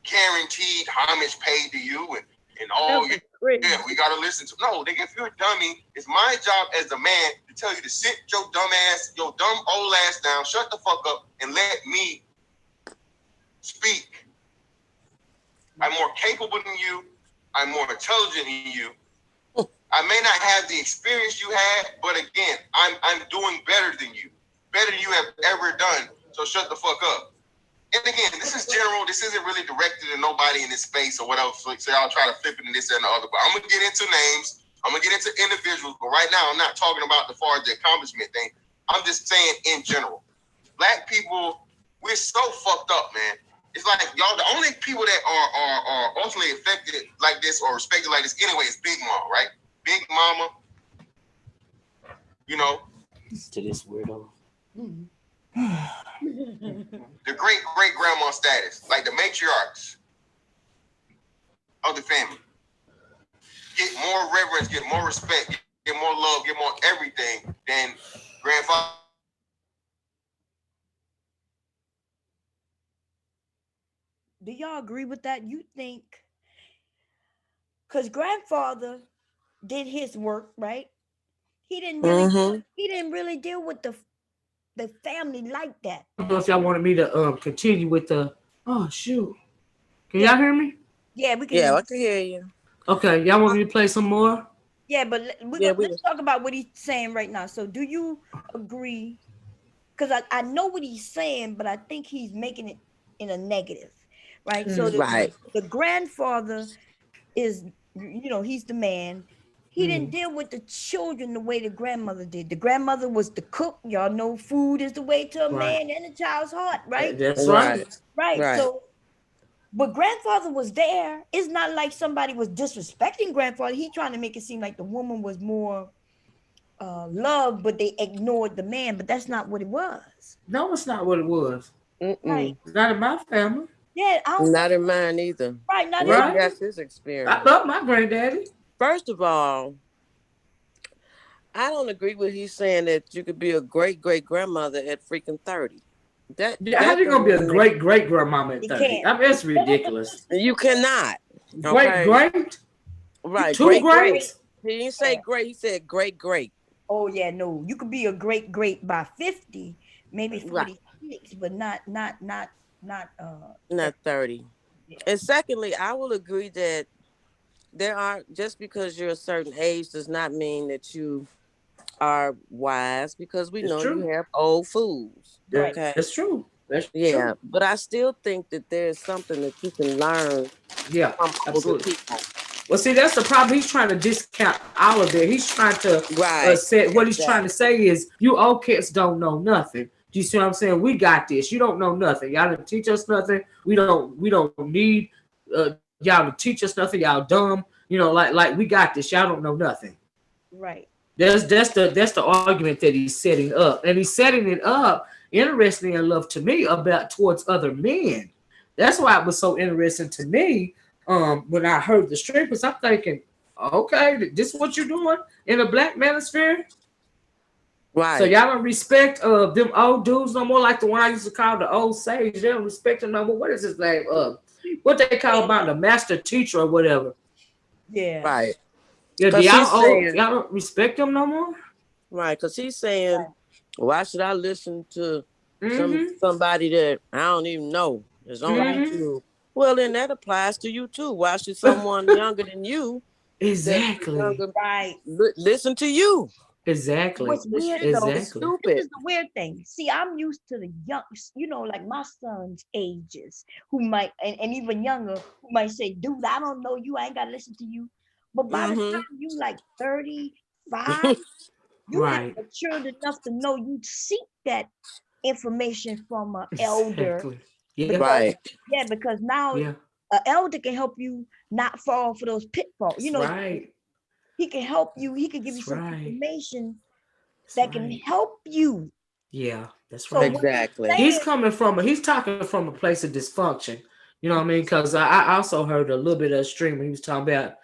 guaranteed homage paid to you and all you. Yeah, we gotta listen to. No, nigga, if you're a dummy, it's my job as a man to tell you to sit your dumb old ass down, shut the fuck up, and let me speak. I'm more capable than you. I'm more intelligent than you. I may not have the experience you had, but again, I'm doing better than you have ever done. So shut the fuck up. And again, this is general. This isn't really directed to nobody in this space or whatever. So y'all try to flip it in this and the other. But I'm gonna get into names. I'm gonna get into individuals. But right now, I'm not talking about the far as the accomplishment thing. I'm just saying in general, Black people, we're so fucked up, man. It's like y'all, the only people that are ultimately affected like this or respected like this anyway is Big Mom, right? Big Mama, To this weirdo. the great grandma status, like the matriarchs of the family, get more reverence, get more respect, get more love, get more everything than grandfather. Do y'all agree with that? You think? Because grandfather did his work, right? He didn't really. Mm-hmm. He didn't really deal with the family like that. I don't know if y'all wanted me to continue with the. Oh shoot! Can Yeah. y'all hear me? Yeah, we can. Yeah, I can hear you. Okay, y'all want me to play some more? Yeah, but let's talk about what he's saying right now. So, do you agree? Because I know what he's saying, but I think he's making it in a negative, right? So Right. the grandfather is, he's the man. He didn't deal with the children the way the grandmother did. The grandmother was the cook. Y'all know food is the way to a man and a child's heart, right? That's Right. Right. Right. So, but grandfather was there. It's not like somebody was disrespecting grandfather. He trying to make it seem like the woman was more loved, but they ignored the man. But that's not what it was. No, it's not what it was. Right. It's not in my family. Yeah, I don't. Not in mine either. Right. Not in Maybe mine. that's his I experience. love my granddaddy. First of all, I don't agree with he's saying that you could be a great grandmother at freaking 30. How you gonna be a great grandmama at 30? can't. I mean, it's ridiculous. You cannot. Great great? Right. Two Great. greats? He didn't say great. He said great. Oh yeah, no. You could be a great by 50, maybe 46, but not Not 30. Yeah. And secondly, I will agree that there are, just because you're a certain age does not mean that you are wise, because we It's know true. you have old fools. Right. Okay. That's true. That's Yeah. true. But I still think that there's something that you can learn Yeah, from older absolutely. people. Well, see, that's the problem. He's trying to discount all of it. He's trying to Right. say what he's trying to say is you old kids don't know nothing. Do you see what I'm saying? We got this. You don't know nothing. Y'all didn't teach us nothing. We don't need y'all to teach us nothing. Y'all dumb. Like we got this. Y'all don't know nothing. Right. That's the argument that he's setting up, and he's setting it up, interestingly enough, to me, about towards other men. That's why it was so interesting to me. When I heard the strippers, I'm thinking, okay, this is what you're doing in a Black manosphere. Right. So y'all don't respect them old dudes no more, like the one I used to call the old sage. They don't respect them no more. What is his name? What they call about the master teacher or whatever. Yeah. Right. Yeah, y'all don't respect them no more? Right, because he's saying, why should I listen to somebody that I don't even know is on YouTube? Well, then that applies to you too. Why should someone younger than you exactly listen to you? Exactly. What's weird It's, though, it's Exactly. this stupid. is the weird thing. See, I'm used to the young, like my son's ages, who might, and even younger, who might say, dude, I don't know you, I ain't gotta listen to you. But by the Mm-hmm. time you like 35, you have Right. matured enough to know you seek that information from an elder, Exactly. Yeah. because Right. because now Yeah. an elder can help you not fall for those pitfalls. That's right. He can help you. He can give you That's some right. information That's that can right. help you. Yeah, that's So right. what he's Exactly. He's saying, coming from he's talking from a place of dysfunction. You know what I mean? Because I also heard a little bit of a stream when he was talking about,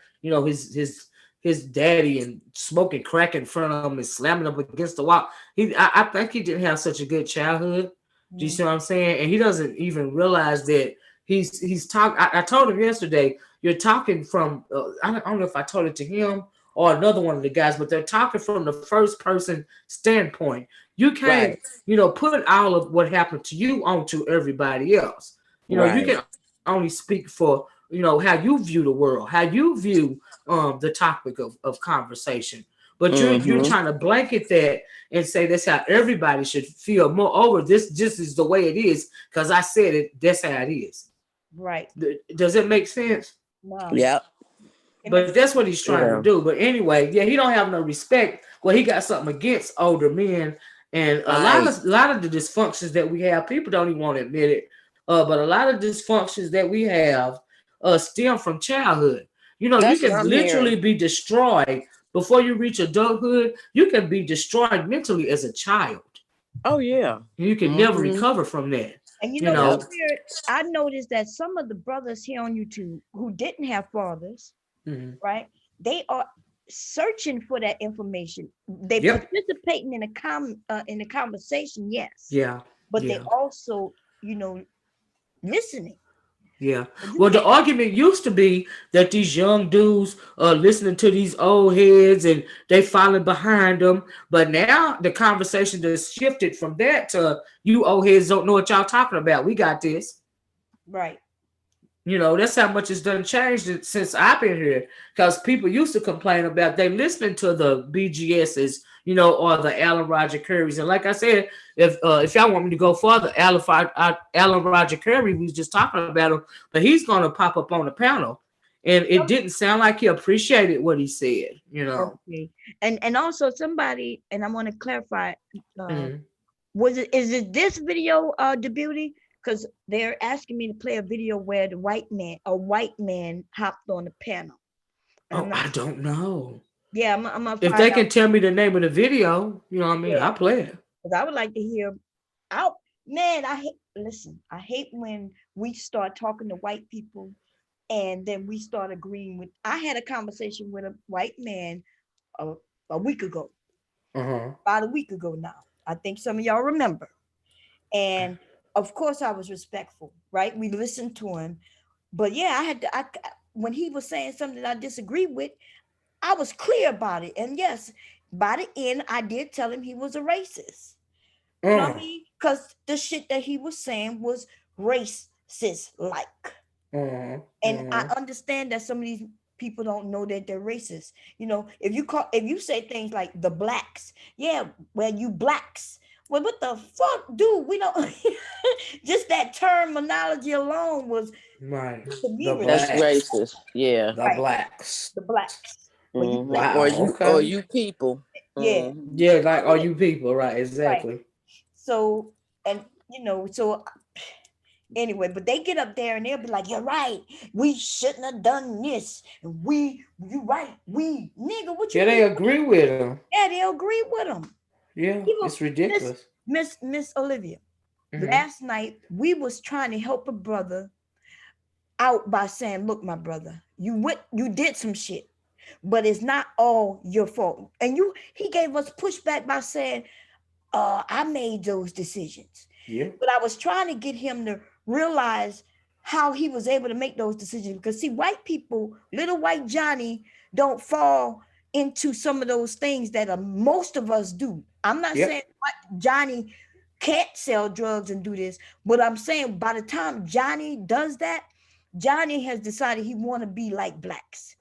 his daddy and smoking crack in front of him and slamming up against the wall. I think he didn't have such a good childhood. Do you see what I'm saying? And he doesn't even realize that he's talking. I told him yesterday, you're talking from. I don't know if I told it to him or another one of the guys, but they're talking from the first person standpoint. You can't, Right. put all of what happened to you onto everybody else. You Right. can only speak for, how you view the world, how you view the topic of conversation. But you're Mm-hmm. trying to blanket that and say that's how everybody should feel. Moreover, this just is the way it is because I said it. That's how it is. right? Does it make sense? No, Yep. it But makes that's what he's trying to Yeah. do. But anyway, yeah, he don't have no respect. Well, he got something against older men, and a lot Right. of a lot of the dysfunctions that we have, people don't even want to admit it. But a lot of dysfunctions that we have stem from childhood. You That's what can I'm literally hearing. be destroyed before you reach adulthood. You can be destroyed mentally as a child. Oh yeah. You can never Mm-hmm. recover from that. And you You know what's Yep. know. weird? I noticed that some of the brothers here on YouTube who didn't have fathers, Mhm. right? They are searching for that information. They Yep. participating in the conversation, yes, Yeah. but they Yeah. also, listening. Yeah. You Well, the can't. argument used to be that these young dudes are listening to these old heads and they falling behind them. But now the conversation has shifted from that to you old heads don't know what y'all talking about. We got this. Right. That's how much it's done changed since I've been here. Because people used to complain about they listening to the BGSs, or the Alan Roger Currys. And like I said, if y'all want me to go further, Alan Roger Curry, we was just talking about him, but he's gonna pop up on the panel, and it didn't sound like he appreciated what he said. Okay. And also somebody, and I want to clarify, uh, Mhm. is it this video, the beauty? Because they're asking me to play a video where a white man hopped on the panel. And I'm Oh, not, I don't know. yeah, I'm gonna If find they out. can tell me the name of the video, you know what I mean, Yeah, I'll play it. because I would like to hear out. Man, I hate when we start talking to white people and then we start agreeing with. I had a conversation with a white man a, a week ago, Uh-huh. about a week ago now. I think some of y'all remember. And of course, I was respectful, right? We listened to him, but yeah, when he was saying something that I disagreed with, I was clear about it. And yes, by the end, I did tell him he was a racist. You know what I Uh-huh. mean? Because the shit that he was saying was racist like. Uh-huh. And I Uh-huh. understand that some of these people don't know that they're racist. If you say things like the blacks, yeah, well, you blacks. Well, what the fuck, dude? We don't. Just that terminology alone was, Right. to me, The That's racist. blacks. racist. Yeah. The Right, blacks. the blacks. Well, you Mm-hmm. black. Or Wow. you Okay. people. Yeah, Mm-hmm. Yeah, like all all of it. you people, right? Right. Exactly. So, and so anyway, but they get up there and they'll be like, "You're right. We shouldn't have done this. And you right. We nigga, what Yeah, you they mean? agree with him. Yeah, they agree with them. Yeah, Even it's Miss ridiculous. Miss Olivia. Hmm. Last night we was trying to help a brother out by saying, "Look, my brother, you did some shit, but it's not all your fault." And he gave us pushback by saying, I made those decisions. Yeah. But I was trying to get him to realize how he was able to make those decisions. Because see, white people, little white Johnny, don't fall into some of those things that most of us do. I'm not saying Yep. Johnny can't sell drugs and do this, but I'm saying by the time Johnny does that, Johnny has decided he want to be like blacks.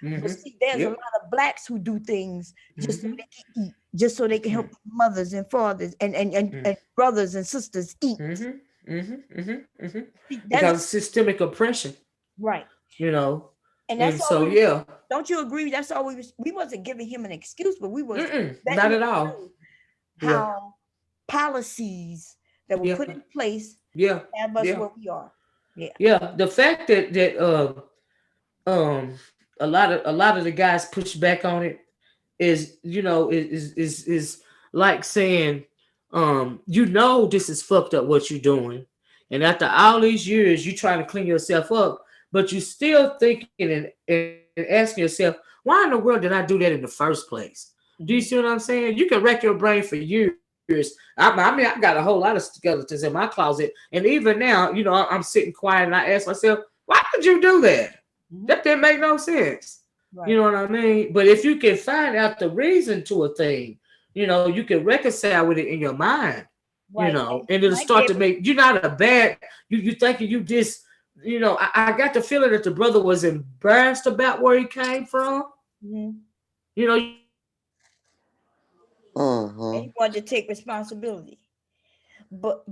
But see, there's a Yep. lot of blacks who do things just so Mm-hmm. they can eat, just so they can help mothers and fathers and brothers and sisters eat. Mm-hmm. Mm-hmm. Mm-hmm. Mm-hmm. See, that's Because systemic oppression, right. you know. And that's And all so we yeah. don't you agree? That's all we wasn't giving him an excuse, but we was letting Not him at all. know Yeah. how policies that were Yeah. put in place Yeah. have us Yeah. where we are. Yeah. Yeah. The fact that um a lot of the guys push back on it is, is like saying, this is fucked up what you're doing, and after all these years you trying to clean yourself up, but you still thinking and asking yourself, why in the world did I do that in the first place? Do you see what I'm saying? You can rack your brain for years. I mean, I got a whole lot of skeletons in my closet, and even now, I'm sitting quiet and I ask myself, why would you do that? That didn't make no sense. You Right. know what I mean? But if you can find out the reason to a thing, you can reconcile with it in your mind, Right. and it'll Might be start to able. make you not a bad, you thinking you just, I got the feeling that the brother was embarrassed about where he came from. Mhm. You know, you got to feel it that the brother was embarrassed And about he where he wanted to came take from. responsibility. But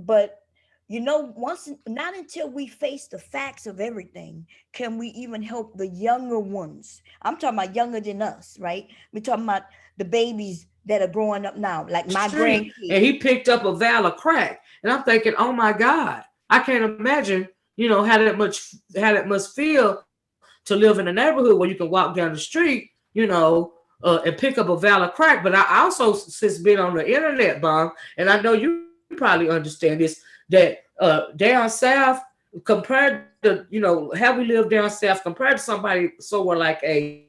once not until we face the facts of everything can we even help the younger ones. I'm talking about younger than us, right? We're talking about the babies that are growing up now, like my Street, grandkids. and he picked up a vial of crack, and I'm thinking, oh my god, I can't imagine, how that must feel to live in a neighborhood where you can walk down the street, and pick up a vial of crack. But I also since been on the internet, bomb, and I know you probably understand this, that down south compared to how we live down south compared to somebody somewhere like a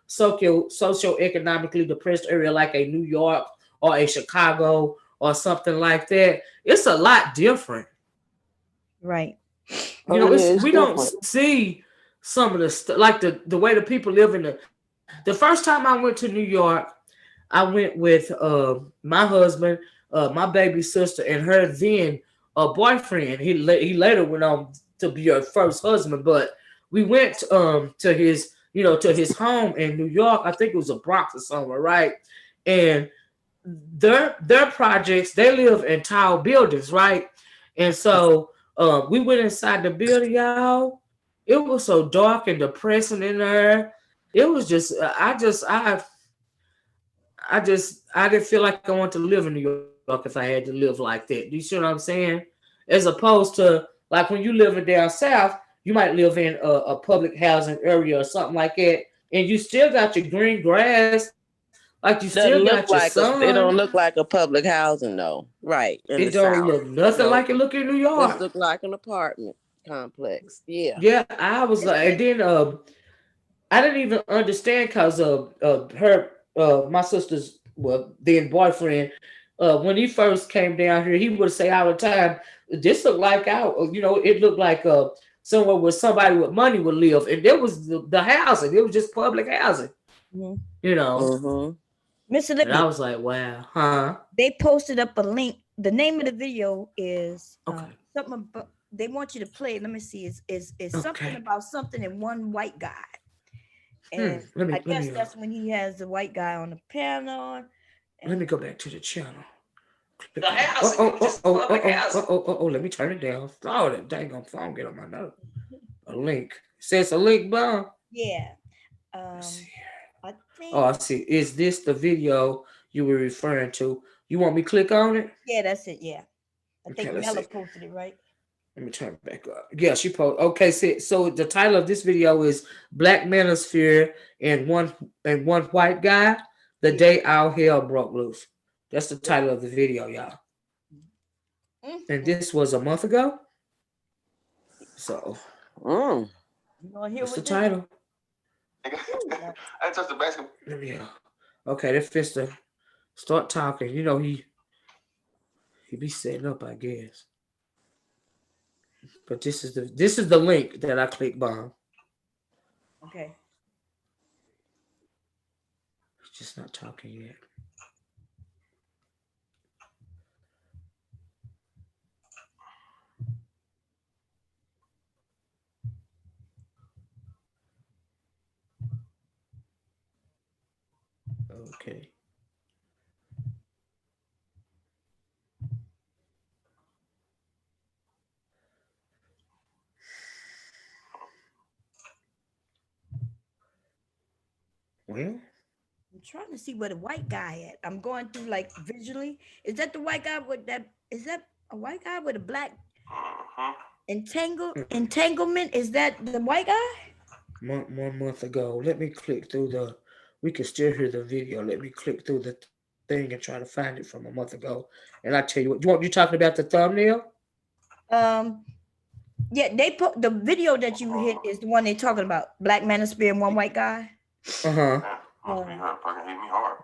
socioeconomically depressed area like a New York or a Chicago or something like that, it's a lot different. Right. Oh yeah, It's it's we don't different. see some of the stuff like the way the people live in the first time I went to New York. I went with my husband, my baby sister, and her then boyfriend. He later went on to be her first husband, but we went to his to his home in New York. I think it was a Bronx or somewhere, right? And their projects, they live in tall buildings, right? And so we went inside the building, y'all. It was so dark and depressing in there. It was just I didn't feel like I wanted to live in New York if I had to live like that. Do you see what I'm saying? As opposed to like when you live in down south, you might live in a public housing area or something like that, and you still got your green grass, like you still got your sun. It don't look like a public housing though, right? It In the don't South, look nothing no, like it look in New it York. look like an apartment complex. Yeah. Yeah, I was It's like, and been then I didn't even understand because her my sister's then boyfriend when he first came down here he would say all the time, this looked like it looked like somewhere where somebody with money would live, and there was the housing, it was just public housing, Mhm. you know Mm-hmm. Mr. and I Libby, was like, wow, huh? they posted up a link. The name of the video is Okay. something about, they want you to play it. Let me see. Is something Okay. about something in one white guy. And I Let guess me that's when he has the white guy on the piano. let And me go back to the channel. The housing, it was just public housing. Let me turn it down. Oh, that dang on phone get on my nerve. A link. It says a link bomb. yeah, Let's see. I Oh, think I see. Is this the video you were referring to? You want me to click on it? yeah, that's it. Yeah, I Okay, think let's Mela see. posted it right. Let me turn it back up. Yeah, she posted. Okay, so the title of this video is Black Manosphere and one white guy, the Yeah. day all hell broke loose. That's the title of the video, y'all. And Mm-hmm. this was a month ago. So Mm. You gonna hear that's the what this? title. Ooh, I touched the basketball. Yeah. Okay, that fits the start talking. He be setting up, I guess. But this is the link that I clicked on. okay. He's just not talking yet. Okay. Well, I'm trying to see where the white guy at. I'm going through like visually. Is that the white guy with that? Is that a white guy with a black entanglement? Is that the white guy? 1 month ago. Let me click through the. We can still hear the video. Let me click through the thing and try to find it from a month ago. And I tell you what, you talking about the thumbnail? Um, yeah, they put the video that you hit is the one they talking about. Black manosphere and one white guy. Uh-huh. You gotta fucking hit me hard.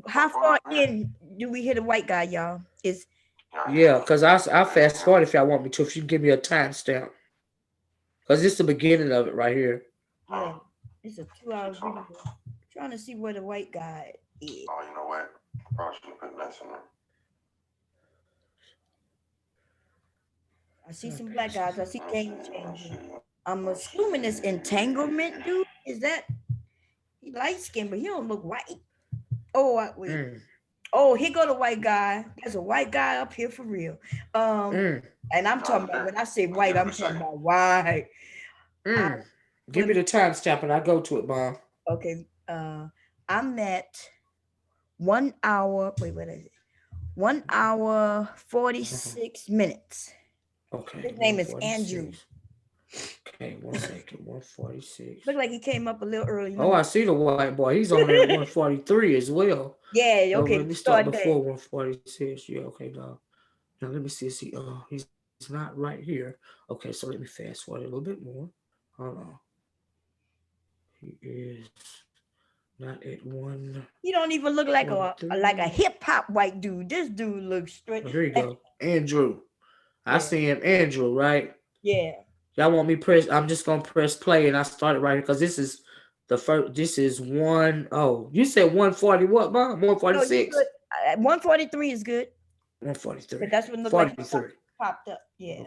How far in do we hit a white guy, y'all? Is Yeah, because I fast forward if y'all want me to. If you give me a timestamp, because it's the beginning of it right here. yeah, it's a 2 hour video. Trying to see where the white guy is. Oh, you know what? Probably should have put less in there. I see some black guys. I see game changing. I'm assuming it's entanglement, dude. Is that he light skinned, but he don't look white. Oh, wait. Oh, here go the white guy. There's a white guy up here for real. And I'm talking about when I say white, I'm talking about white. Give me the timestamp and I go to it, Mom. Okay. I'm at 1 hour. Wait, what is it? 1 hour 46 minutes. Okay. His name is Andrew. Okay, 1 second. 146. Look like he came up a little early. Oh, I see the white boy. He's on there at 143 as well. Yeah, okay. Let me start before 146. Yeah, okay, dog. Now let me see. He's not right here. Okay, so let me fast forward a little bit more. Hold on. He is not at one. He don't even look like a hip hop white dude. This dude looks straight. Oh, here you go, Andrew. I see him, Andrew. Right? Yeah. Y'all want me press? I'm just gonna press play, and I started right here because this is the first. This is one. Oh, you said 140. What, Mom? 146. 143 is good. 143. But that's what looked 43. like popped up. Yeah.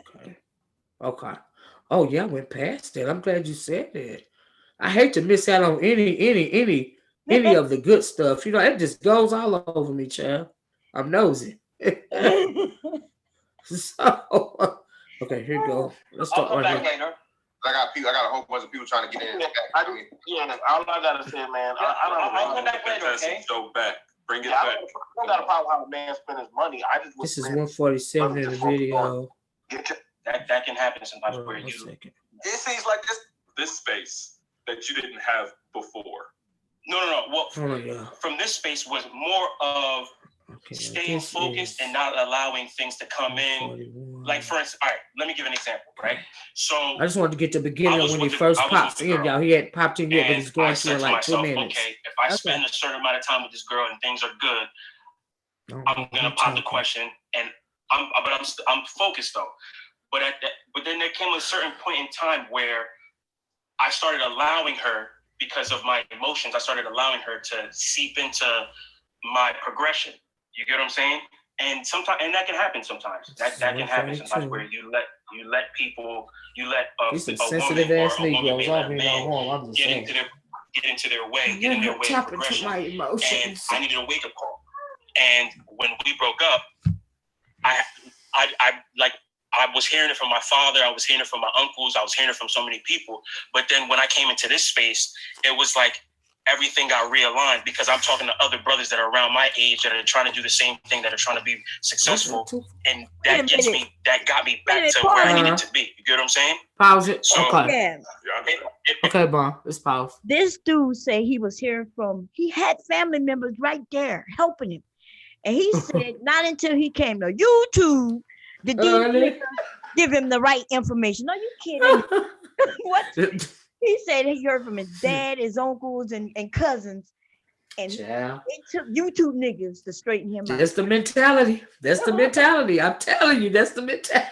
Okay. Oh yeah, I went past it. I'm glad you said that. I hate to miss out on any of the good stuff. You know, it just goes all over me, child. I'm nosy. So, okay, here you go. Let's start right here. I got a whole bunch of people trying to get in. All I gotta say, man, I don't back later, okay? So back. Bring it I back. don't got a problem how a man spend his money. I just This is 147 in the video. That can happen sometimes where you. It seems like this space that you didn't have before. No. Well, yeah. From this space was more of staying focused and not allowing things to come in. Like for instance, all right, let me give an example, right? So I just wanted to get the beginning when he first pops in, y'all. He hadn't popped in yet, but he's going to in like 2 minutes. Okay, if I spend a certain amount of time with this girl and things are good, I'm gonna pop the question, and I'm focused though. But then there came a certain point in time where I started allowing her, because of my emotions, I started allowing her to seep into my progression. You get what I'm saying? And sometimes, and that can happen sometimes. That can happen sometimes where you let people, a woman or a woman may let men get into their way, get in their way of progression. And I needed a wake up call. And when we broke up, I was hearing it from my father. I was hearing it from my uncles. I was hearing it from so many people. But then when I came into this space, it was like everything got realigned, because I'm talking to other brothers that are around my age that are trying to do the same thing, that are trying to be successful. And that got me back to where I needed to be. You get what I'm saying? Pause it. So, okay. Okay, Mom. Let's pause. This dude say he was hearing he had family members right there helping him. And he said not until he came to YouTube did these niggas give him the right information. Are you kidding? What? He said he heard from his dad, his uncles, and cousins. And it took YouTube niggas to straighten him out. That's the mentality. That's the mentality. I'm telling you, that's the mentality.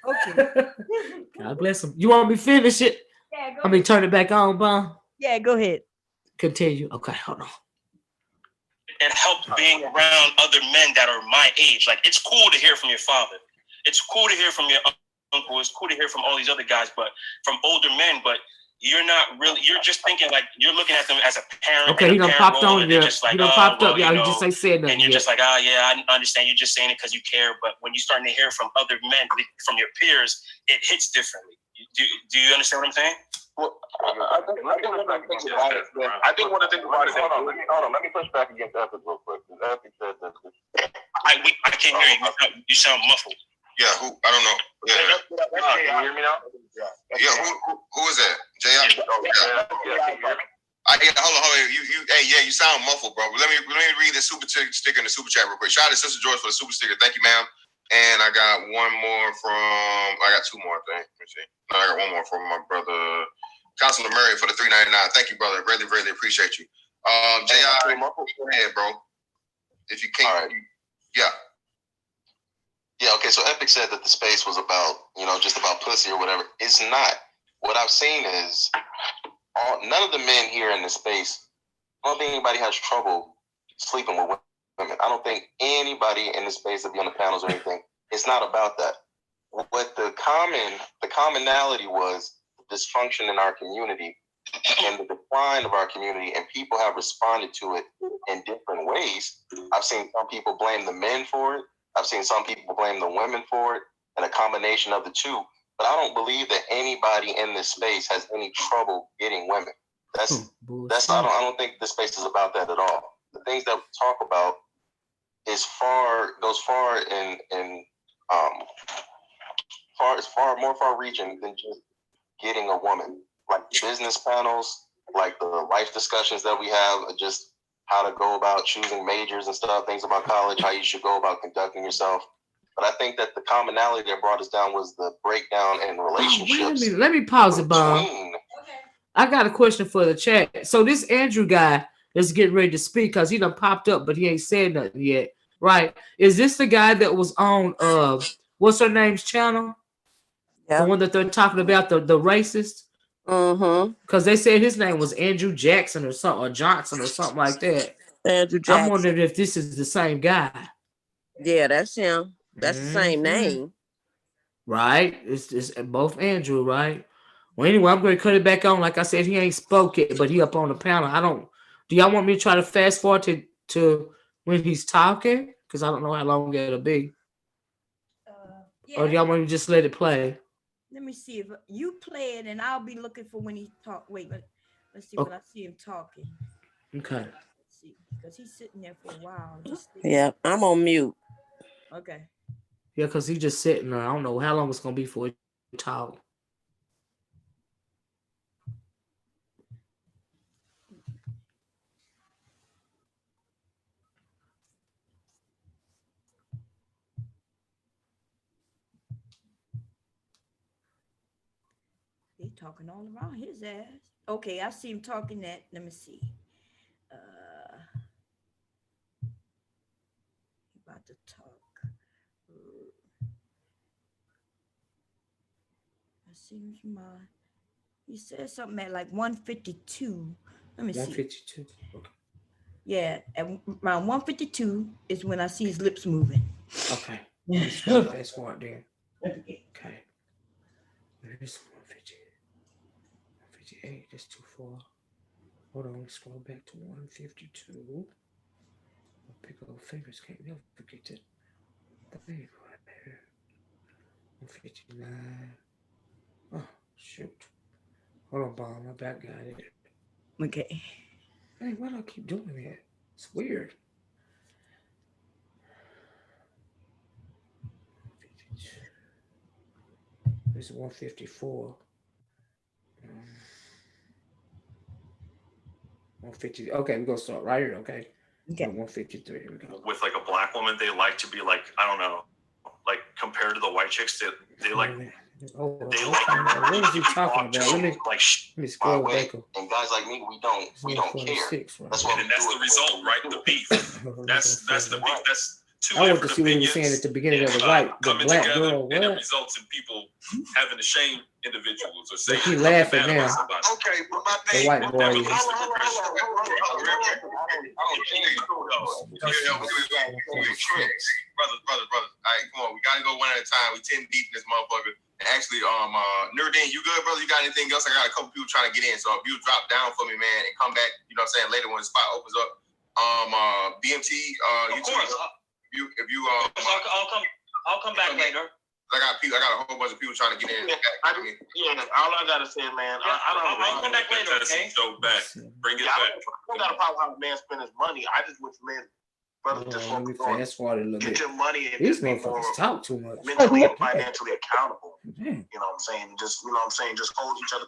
Okay. God bless him. You want me to finish it? Yeah, go I mean, turn it back on, Bob? Yeah, go ahead. Continue. Okay, hold on. It helped being around other men that are my age. Like, it's cool to hear from your father. It's cool to hear from your uncle. It's cool to hear from all these other guys, but from older men. But you're not really. You're just thinking like you're looking at them as a parent. Okay, he done popped on you. Just like, he done popped up. Well, Y'all, he just ain't said nothing. And you're yet. just like, oh yeah, I understand. You're just saying it because you care. But when you're starting to hear from other men, from your peers, it hits differently. Do you understand what I'm saying? Well, I think one of the things about it. Hold on. Let me push back against Epic real quick. Epic said that. I can't hear you. You sound muffled. Yeah, I don't know. Yeah. Can you hear me now? Yeah, who is that? JR? Yeah, can you hear me? Hold on. You sound muffled, bro. Let me read the super sticker in the super chat real quick. Shout out to Sister George for the super sticker. Thank you, ma'am. And I got two more, I think. Let me see. No, I got one more from my brother, Councilor Murray, for the $3.99. Thank you, brother. Really, really appreciate you. JR, go ahead, bro. If you can't. Right. Yeah. Yeah, okay, so Epic said that the space was about, just about pussy or whatever. It's not. What I've seen is none of the men here in the space, I don't think anybody has trouble sleeping with women. I don't think anybody in the space that be on the panels or anything, it's not about that. What the commonality was the dysfunction in our community and the decline of our community, and people have responded to it in different ways. I've seen some people blame the men for it. I've seen some people blame the women for it, and a combination of the two. But I don't believe that anybody in this space has any trouble getting women. That's I don't think this space is about that at all. The things that we talk about goes far more far reaching than just getting a woman. Like business panels, like the life discussions that we have, just how to go about choosing majors and stuff, things about college, how you should go about conducting yourself. But I think that the commonality that brought us down was the breakdown in relationships. Let me pause it, Bob. I got a question for the chat. So this Andrew guy is getting ready to speak because he done popped up, but he ain't said nothing yet. Right? Is this the guy that was on what's her name's channel? Yeah. The one that they're talking about, the racist? Because they said his name was Andrew Jackson or something, or Johnson or something like that. Andrew Jackson. I'm wondering if this is the same guy. Yeah, that's him. That's the same name. Right? It's both Andrew, right? Well, anyway, I'm going to cut it back on. Like I said, he ain't spoke yet, but he up on the panel. Do y'all want me to try to fast forward to when he's talking? Because I don't know how long it'll be. Yeah. Or do y'all want me to just let it play? Let me see if you play it, and I'll be looking for when he talk. Wait, let's see when I see him talking. Okay. Let's see, because he's sitting there for a while. Yeah, I'm on mute. Okay. Yeah, because he's just sitting there. I don't know how long it's going to be for it to talk. They talking all around his ass. Okay, I see him talking that. Let me see. About to talk. I see him. He said something at like 152. Let me see. 152. Okay. Yeah, at around 152 is when I see his lips moving. Okay. Fast forward there. Okay. There's 150. 158. That's too far. Hold on. Let's scroll back to 152. My big old fingers can't never forget that. Thing right there. 159. Oh, shoot. Hold on, Bob. My back got it. Okay. Hey, why do I keep doing that? It's weird. 152. This is 154. 150. Okay, we're gonna start right here. Okay. 153. Here we go. With like a black woman, they like to be like, I don't know, like compared to the white chicks, they like. What is he talking about? Let me scroll back. And guys like me, we don't care. That's what and that's the result, right? The beef. That's the beef. That's two I want different to see what he was saying at the beginning of the black girl. And it results in people having to shame individuals or saying he laughing now. Okay, but my the thing. white boy. Brothers. All right, come on. We gotta go one at a time. We 10 deep in this motherfucker. Actually, Nurdin, you good, brother? You got anything else? I got a couple people trying to get in, so if you drop down for me, man, and come back, you know what I'm saying, later when the spot opens up. BMT, of course. I'll come back later. I got a whole bunch of people trying to get in. All I gotta say, man, I'll come back later, okay? So back. Bring it back. I don't got a problem how a man spend his money. I just wish man, brother, just let me fast forward a little get bit. your money and These just be more motherfuckers talk too much. mentally and financially accountable. Damn. You know what I'm saying? Just just hold each other.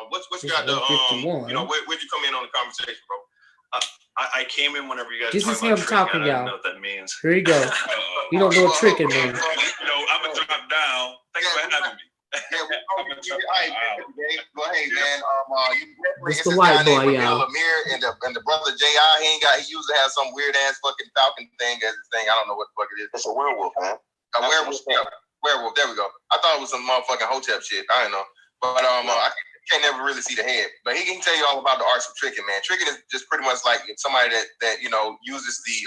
What's got the 51, you know, where'd you come in on the conversation, bro? I came in whenever you guys This is talking him about talking, tricking. I y'all. don't know what that means. Here you go. You don't know what tricking means. You know, I'm gonna drop down. Thanks for having me. All right, go ahead, man. It's the white boy, y'all. Amir and the brother J.I. He usually has some weird ass fucking falcon thing as his thing. I don't know what the fuck it is. It's a werewolf, man. A werewolf. Yeah, werewolf. There we go. I thought it was some motherfucking Hotep shit. I don't know, but I can't never really see the head. But he can tell you all about the arts of tricking, man. Tricking is just pretty much like somebody that you know uses the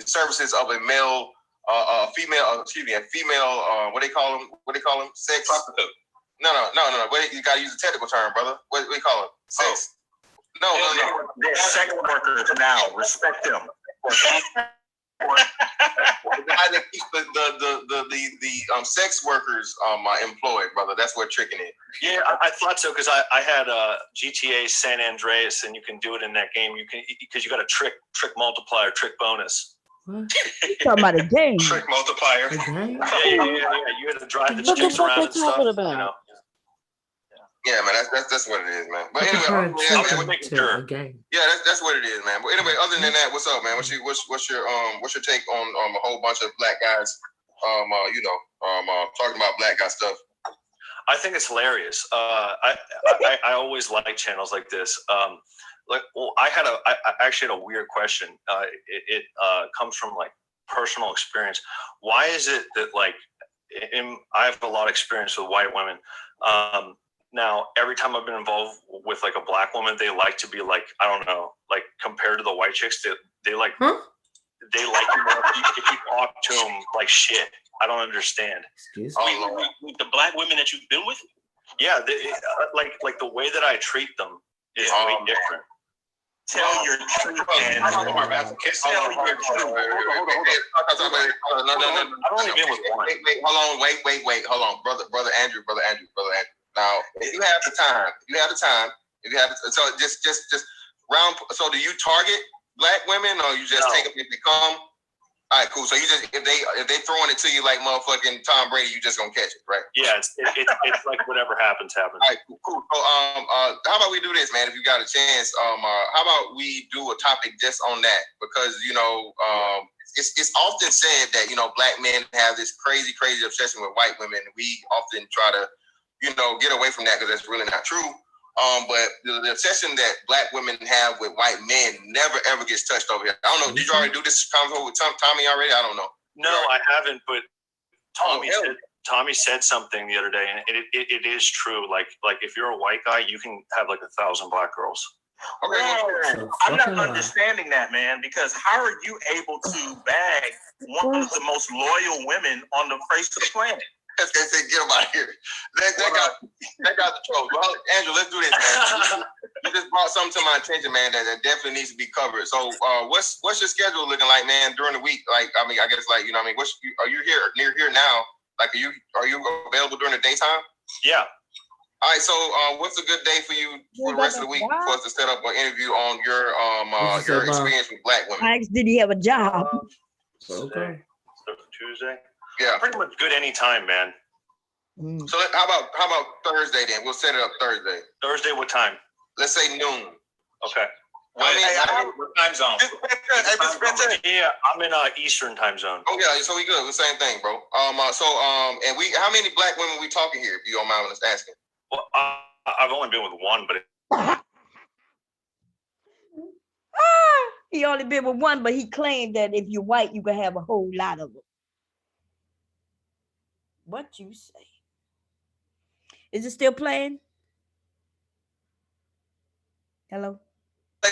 services of a male. A female, what they call them? Sex. Prostitute. No. You gotta use a technical term, brother. What do we call them? Sex. No. They're sex workers now. Respect them. The guy that keeps the sex workers employed, brother. That's what tricking is. Yeah, I thought so because I had GTA San Andreas, and you can do it in that game. You can because you got a trick multiplier, trick bonus. What? You talking about a game? Trick multiplier. Okay. Yeah. You had to drive the chicks around and stuff. You know. Yeah, man. That's what it is, man. But anyway, sure. Yeah, that's what it is, man. But anyway, other than that, what's up, man? What's your take on a whole bunch of black guys, talking about black guy stuff? I think it's hilarious. I always like channels like this. I actually had a weird question. It comes from like personal experience. Why is it that I have a lot of experience with white women. Now, every time I've been involved with like a black woman, they like to be like, I don't know, like compared to the white chicks, they like you more if you talk to them like shit. I don't understand. With the black women that you've been with? Yeah, like the way that I treat them is way different. Tell your truth, man. Tell your truth. I've only been with one. Wait, hold on, brother Andrew. Now, if you have the time, so just round. So, do you target black women, or you just take them if they come? All right, cool. So you just if they throwing it to you like motherfucking Tom Brady, you just gonna catch it, right? Yeah, it's like whatever happens. All right, cool. So, how about we do this, man? If you got a chance, how about we do a topic just on that? Because it's often said that black men have this crazy obsession with white women. We often try to get away from that because that's really not true. But the obsession that black women have with white men never ever gets touched over here. I don't know. Did you already do this convo with Tommy already? I don't know. No, I haven't. But Tommy said something the other day, and it is true. Like if you're a white guy, you can have like 1,000 black girls. Okay, I'm not understanding that, man. Because how are you able to bag one of the most loyal women on the face of the planet? They say get them out of here. That got the troll. Well, Andrew, let's do this, man. You just brought something to my attention, man, that definitely needs to be covered. So, what's your schedule looking like, man, during the week? Like, I mean, I guess like are you near here now? Like, are you available during the daytime? Yeah. All right. So, what's a good day for you for the rest of the week for us to set up an interview on your experience with black women? I asked, did he have a job? Okay. Tuesday. Yeah, pretty much good anytime, man. So how about Thursday then? We'll set it up Thursday. Thursday, what time? Let's say noon. Okay. What time zone? Yeah, I'm in Eastern time zone. Oh yeah, so we good. The same thing, bro. And how many black women we talking here? If you don't mind us asking. Well, I've only been with one, but he only been with one, but he claimed that if you're white, you can have a whole lot of them. What you say? Is it still playing? Hello?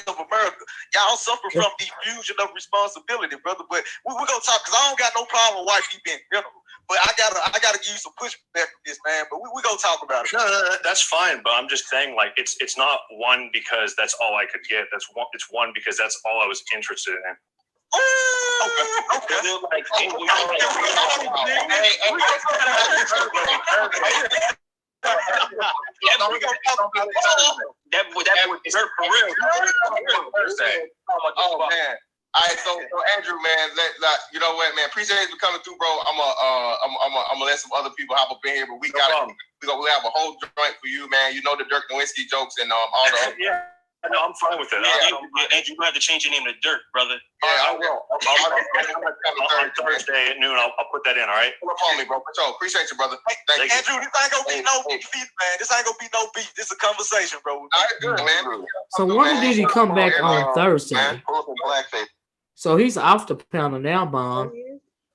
Of America, y'all suffer from diffusion of responsibility, brother. But we're gonna talk because I don't got no problem with white people in general. But I gotta give you some pushback from this, man. But we gonna talk about it. No, that's fine. But I'm just saying, like, it's not one because that's all I could get. It's one because that's all I was interested in. Okay. Like, that would hurt for real. Oh man. All right, so Andrew, man, you know what, man? Appreciate you coming through, bro. I'm gonna let some other people hop up in here, but we have a whole joint for you, man. You know the Dirk Nowitzki jokes and all the yeah. No, I'm fine with it. Andrew, you have to change your name to Dirk, brother. Yeah, I will. On Thursday at noon, I'll put that in, all right? Pull up on me, bro. So, appreciate you, brother. Thank you. Andrew, this ain't gonna be no beef, man. This ain't gonna be no beef. This is a conversation, bro. All right, good, man. So when did he come back on Thursday? Pull up in blackface. So he's off the panel now, Mom.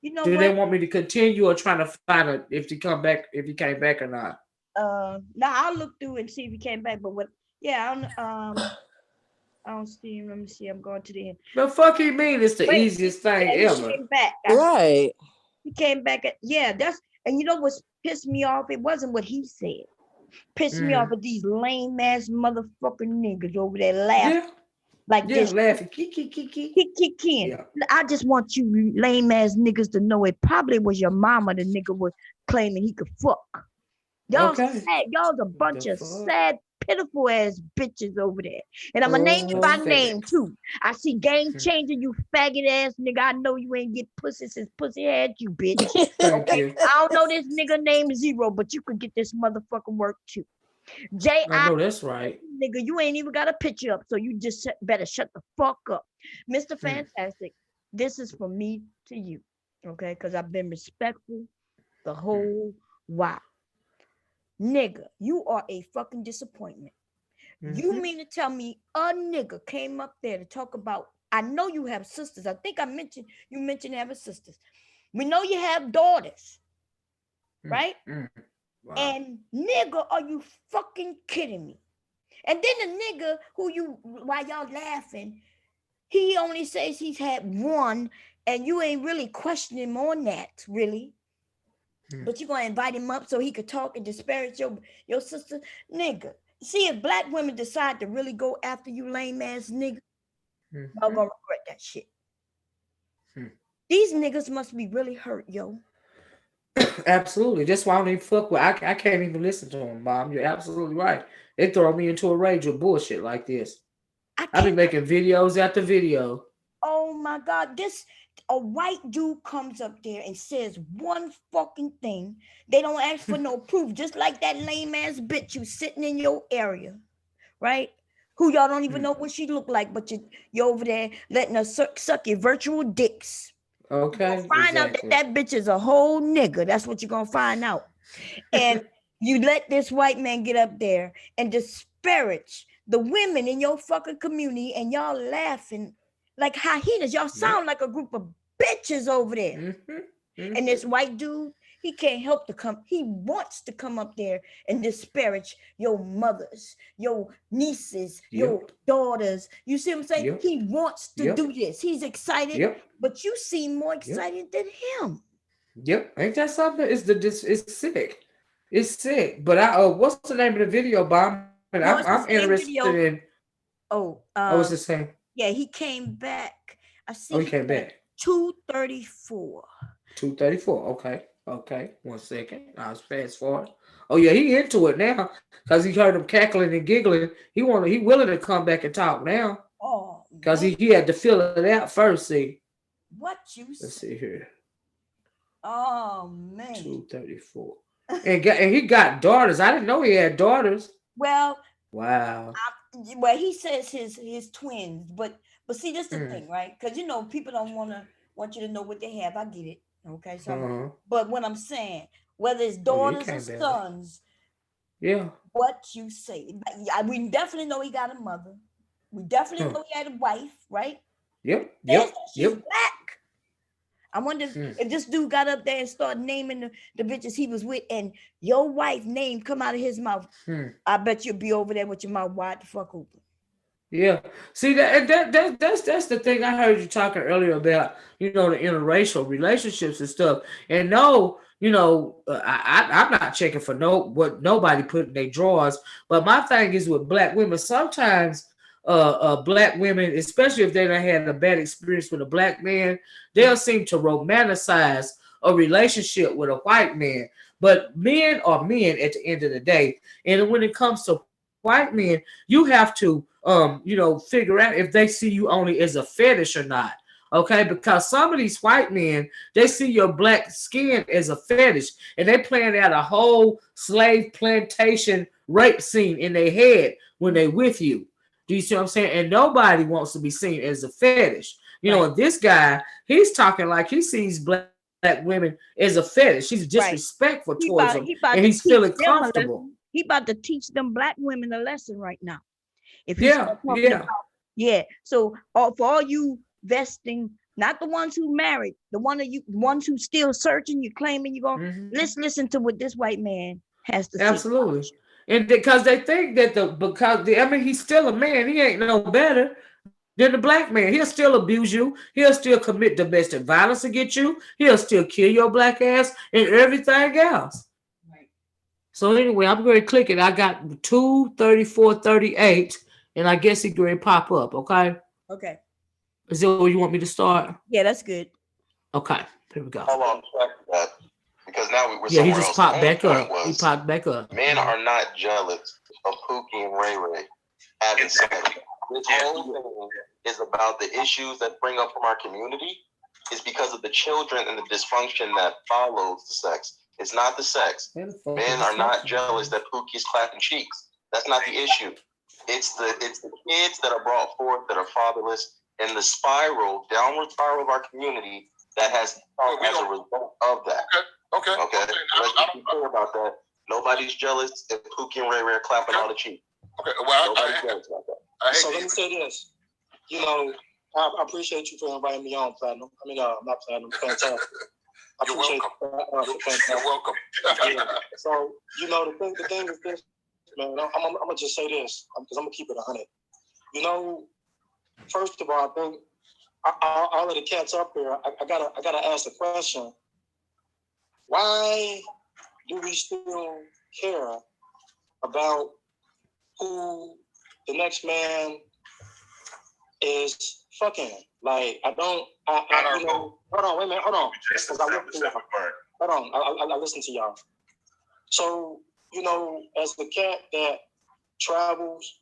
You know, do they want me to continue or trying to find out if he came back or not? Now I'll look through and see if he came back. But what? Yeah, I don't see him. Let me see. I'm going to the end. The fuck you mean? It's the easiest thing ever. He came back. Right. He came back. And you know what's pissed me off? It wasn't what he said. Pissed me off with these lame ass motherfucking niggas over there laughing. This. Laughing. Yeah. I just want you lame ass niggas to know it probably was your mama the nigga was claiming he could fuck. Y'all sad. Y'all's a bunch of sad, pitiful ass bitches over there. And I'm gonna name you by name too. I see Game Changer, you faggot ass nigga. I know you ain't get pussy since pussy had you, bitch. Okay. I don't know this nigga named Zero, but you could get this motherfucking work too. I know that's right. Nigga, you ain't even got a picture up, so you just better shut the fuck up. Mr. Fantastic, this is from me to you, okay? Because I've been respectful the whole while. Nigga, you are a fucking disappointment. You mean to tell me a nigga came up there to talk about, I know you have sisters. I think you mentioned having sisters. We know you have daughters, right? Wow. And nigga, are you fucking kidding me? And then the nigga while y'all laughing, he only says he's had one, and you ain't really questioning him on that, really. But you're gonna invite him up so he could talk and disparage your sister, nigga. See, if black women decide to really go after you lame ass nigga, y'all gonna regret that shit. These niggas must be really hurt, yo. Absolutely. That's why I don't even fuck with. I can't even listen to him, Mom. You're absolutely right. They throw me into a rage with bullshit like this. I be making videos after video. Oh my God, a white dude comes up there and says one fucking thing. They don't ask for no proof, just like that lame ass bitch you sitting in your area, right? Who y'all don't even know what she look like, but you're over there letting her suck your virtual dicks. Okay. Find out that bitch is a whole nigga. That's what you're gonna find out. And you let this white man get up there and disparage the women in your fucking community, and y'all laughing like hyenas. Y'all sound like a group of bitches over there. And this white dude, he can't help to come. He wants to come up there and disparage your mothers, your nieces, your daughters. You see what I'm saying? He wants to do this. He's excited, but you seem more excited than him. Ain't that something? It's sick. It's sick. But what's the name of the video, Bob? I'm interested in. What's the same? Yeah, he came back. I see. He came back. 234. 234. Okay. 1 second. I was fast forward. Oh yeah, he into it now because he heard him cackling and giggling. He willing to come back and talk now. Oh. Because he had to fill it out first. See. What you? Let's see here. Oh man. 234. and he got daughters. I didn't know he had daughters. Well. Wow. Well, he says his twins, but see, this is the thing, right? Because people don't want you to know what they have. I get it, okay. So, but what I'm saying, whether it's daughters or sons, what you say, we definitely know he got a mother. We definitely know he had a wife, right? Yep. She's black. I wonder if this dude got up there and started naming the bitches he was with, and your wife's name come out of his mouth. I bet you'll be over there with your mouth wide the fuck open. Yeah. See that's the thing I heard you talking earlier about, the interracial relationships and stuff. And no, you know, I'm not checking for what nobody put in their drawers. But my thing is with black women, sometimes black women, especially if they done had a bad experience with a black man, they'll seem to romanticize a relationship with a white man. But men are men at the end of the day. And when it comes to white men, you have to you know, figure out if they see you only as a fetish or not. Okay, because some of these white men, they see your black skin as a fetish, and they plan out a whole slave plantation rape scene in their head when they with you. Do you see what I'm saying? And nobody wants to be seen as a fetish. You know, and this guy, he's talking like he sees black women as a fetish. He's disrespectful towards them, about and to he's teach feeling them a comfortable. lesson. He about to teach them black women a lesson right now. If he start talking Yeah. about, so for all you vesting, not the ones who married, the ones who still searching, you claiming you're going, let's listen to what this white man has to say. Absolutely. And because they think that he's still a man. He ain't no better than the black man. He'll still abuse you. He'll still commit domestic violence against you. He'll still kill your black ass and everything else. Right. So anyway, I'm going to click it. I got 2:34:38, and I guess it's going to pop up. Okay. Okay. Is that where you want me to start? Yeah, that's good. Okay. Here we go. Hold on, check that. Because now we're Yeah, somewhere he just else. popped back Point up. He was, popped back up. men are not jealous of Pookie and Ray Ray having sex. This whole thing is about the issues that bring up from our community. Is because of the children and the dysfunction that follows the sex. It's not the sex. Men are not jealous that Pookie's clapping cheeks. That's not the issue. It's the kids that are brought forth that are fatherless, and the downward spiral of our community that has come as a result of that. Okay. Let's be clear about that. Nobody's jealous if Pookie and Ray Ray are clapping all the cheeks. Okay. Well, nobody's jealous about that. So let me say this. You know, I appreciate you for inviting me on, Platinum. I mean, not Platinum, Fantastic. You're welcome. You're welcome. Yeah. So, you know, the thing is this, man. I'm gonna just say this because I'm gonna keep it 100. You know, first of all, I think all of the cats up here, I gotta ask the question: why do we still care about who the next man is fucking? Like, I you know, hold on, wait a minute, hold on. I listen to y'all. So, you know, as the cat that travels,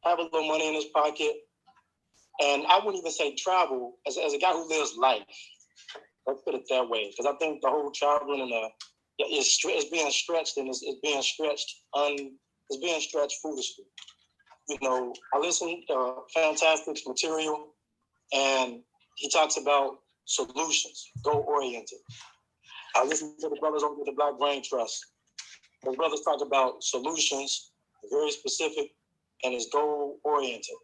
have a little money in his pocket, and I wouldn't even say travel, as a guy who lives life, let's put it that way, because I think the whole traveling and is being stretched, and it's being stretched foolishly. You know, I listen to Fantastic's material, and he talks about solutions, goal-oriented. I listen to the brothers over the Black Brain Trust. The brothers talk about solutions, very specific, and it's goal-oriented.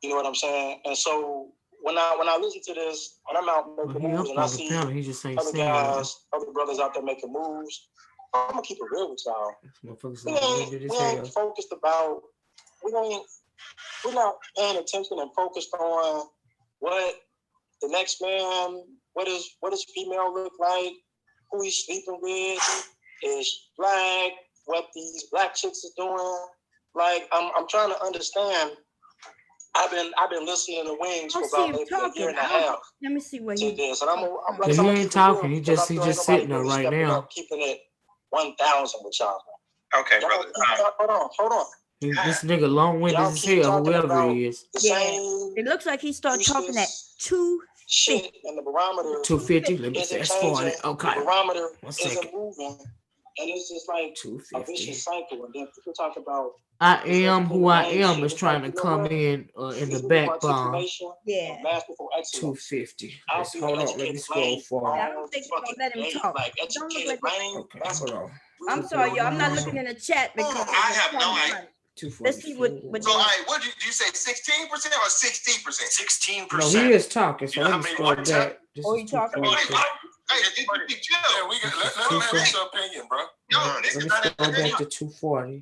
You know what I'm saying? And so when I listen to this, and I'm out making moves, and I see other guys, other brothers out there making moves, I'm gonna keep it real with y'all. We ain't focused about. We're not paying attention and focused on what the next man, what does female look like, who he's sleeping with, is black, what these black chicks are doing. Like, I'm trying to understand. I've been listening to Wings for about a year and a half. Let me see what he this, and I'm he ain't talking. He just sitting there right now. Keeping it 1,000 with y'all. Okay, brother. Hold on. This nigga long-winded as hell, whoever he is. Yeah, it looks like he started talking at 250. And the barometer 250. Let me fast forward. Okay. The barometer 1 second. isn't moving, and it's just like 250. A vicious cycle. And then people talk about I am who I am is trying to come in the backbone. Yeah. 250. Hold on, let me scroll forward. I don't think we're gonna let him talk. Don't look like okay, hold on. I'm sorry, y'all. I'm not looking in the chat because I have no idea. Let's see what so, all right, what did you say? 16% or 16%? 16%. No, he is talking. So let me scroll back. Oh, you talking? Hey, chill. Yeah, let him have his opinion, bro. Yo, this let is me not scroll back to 240.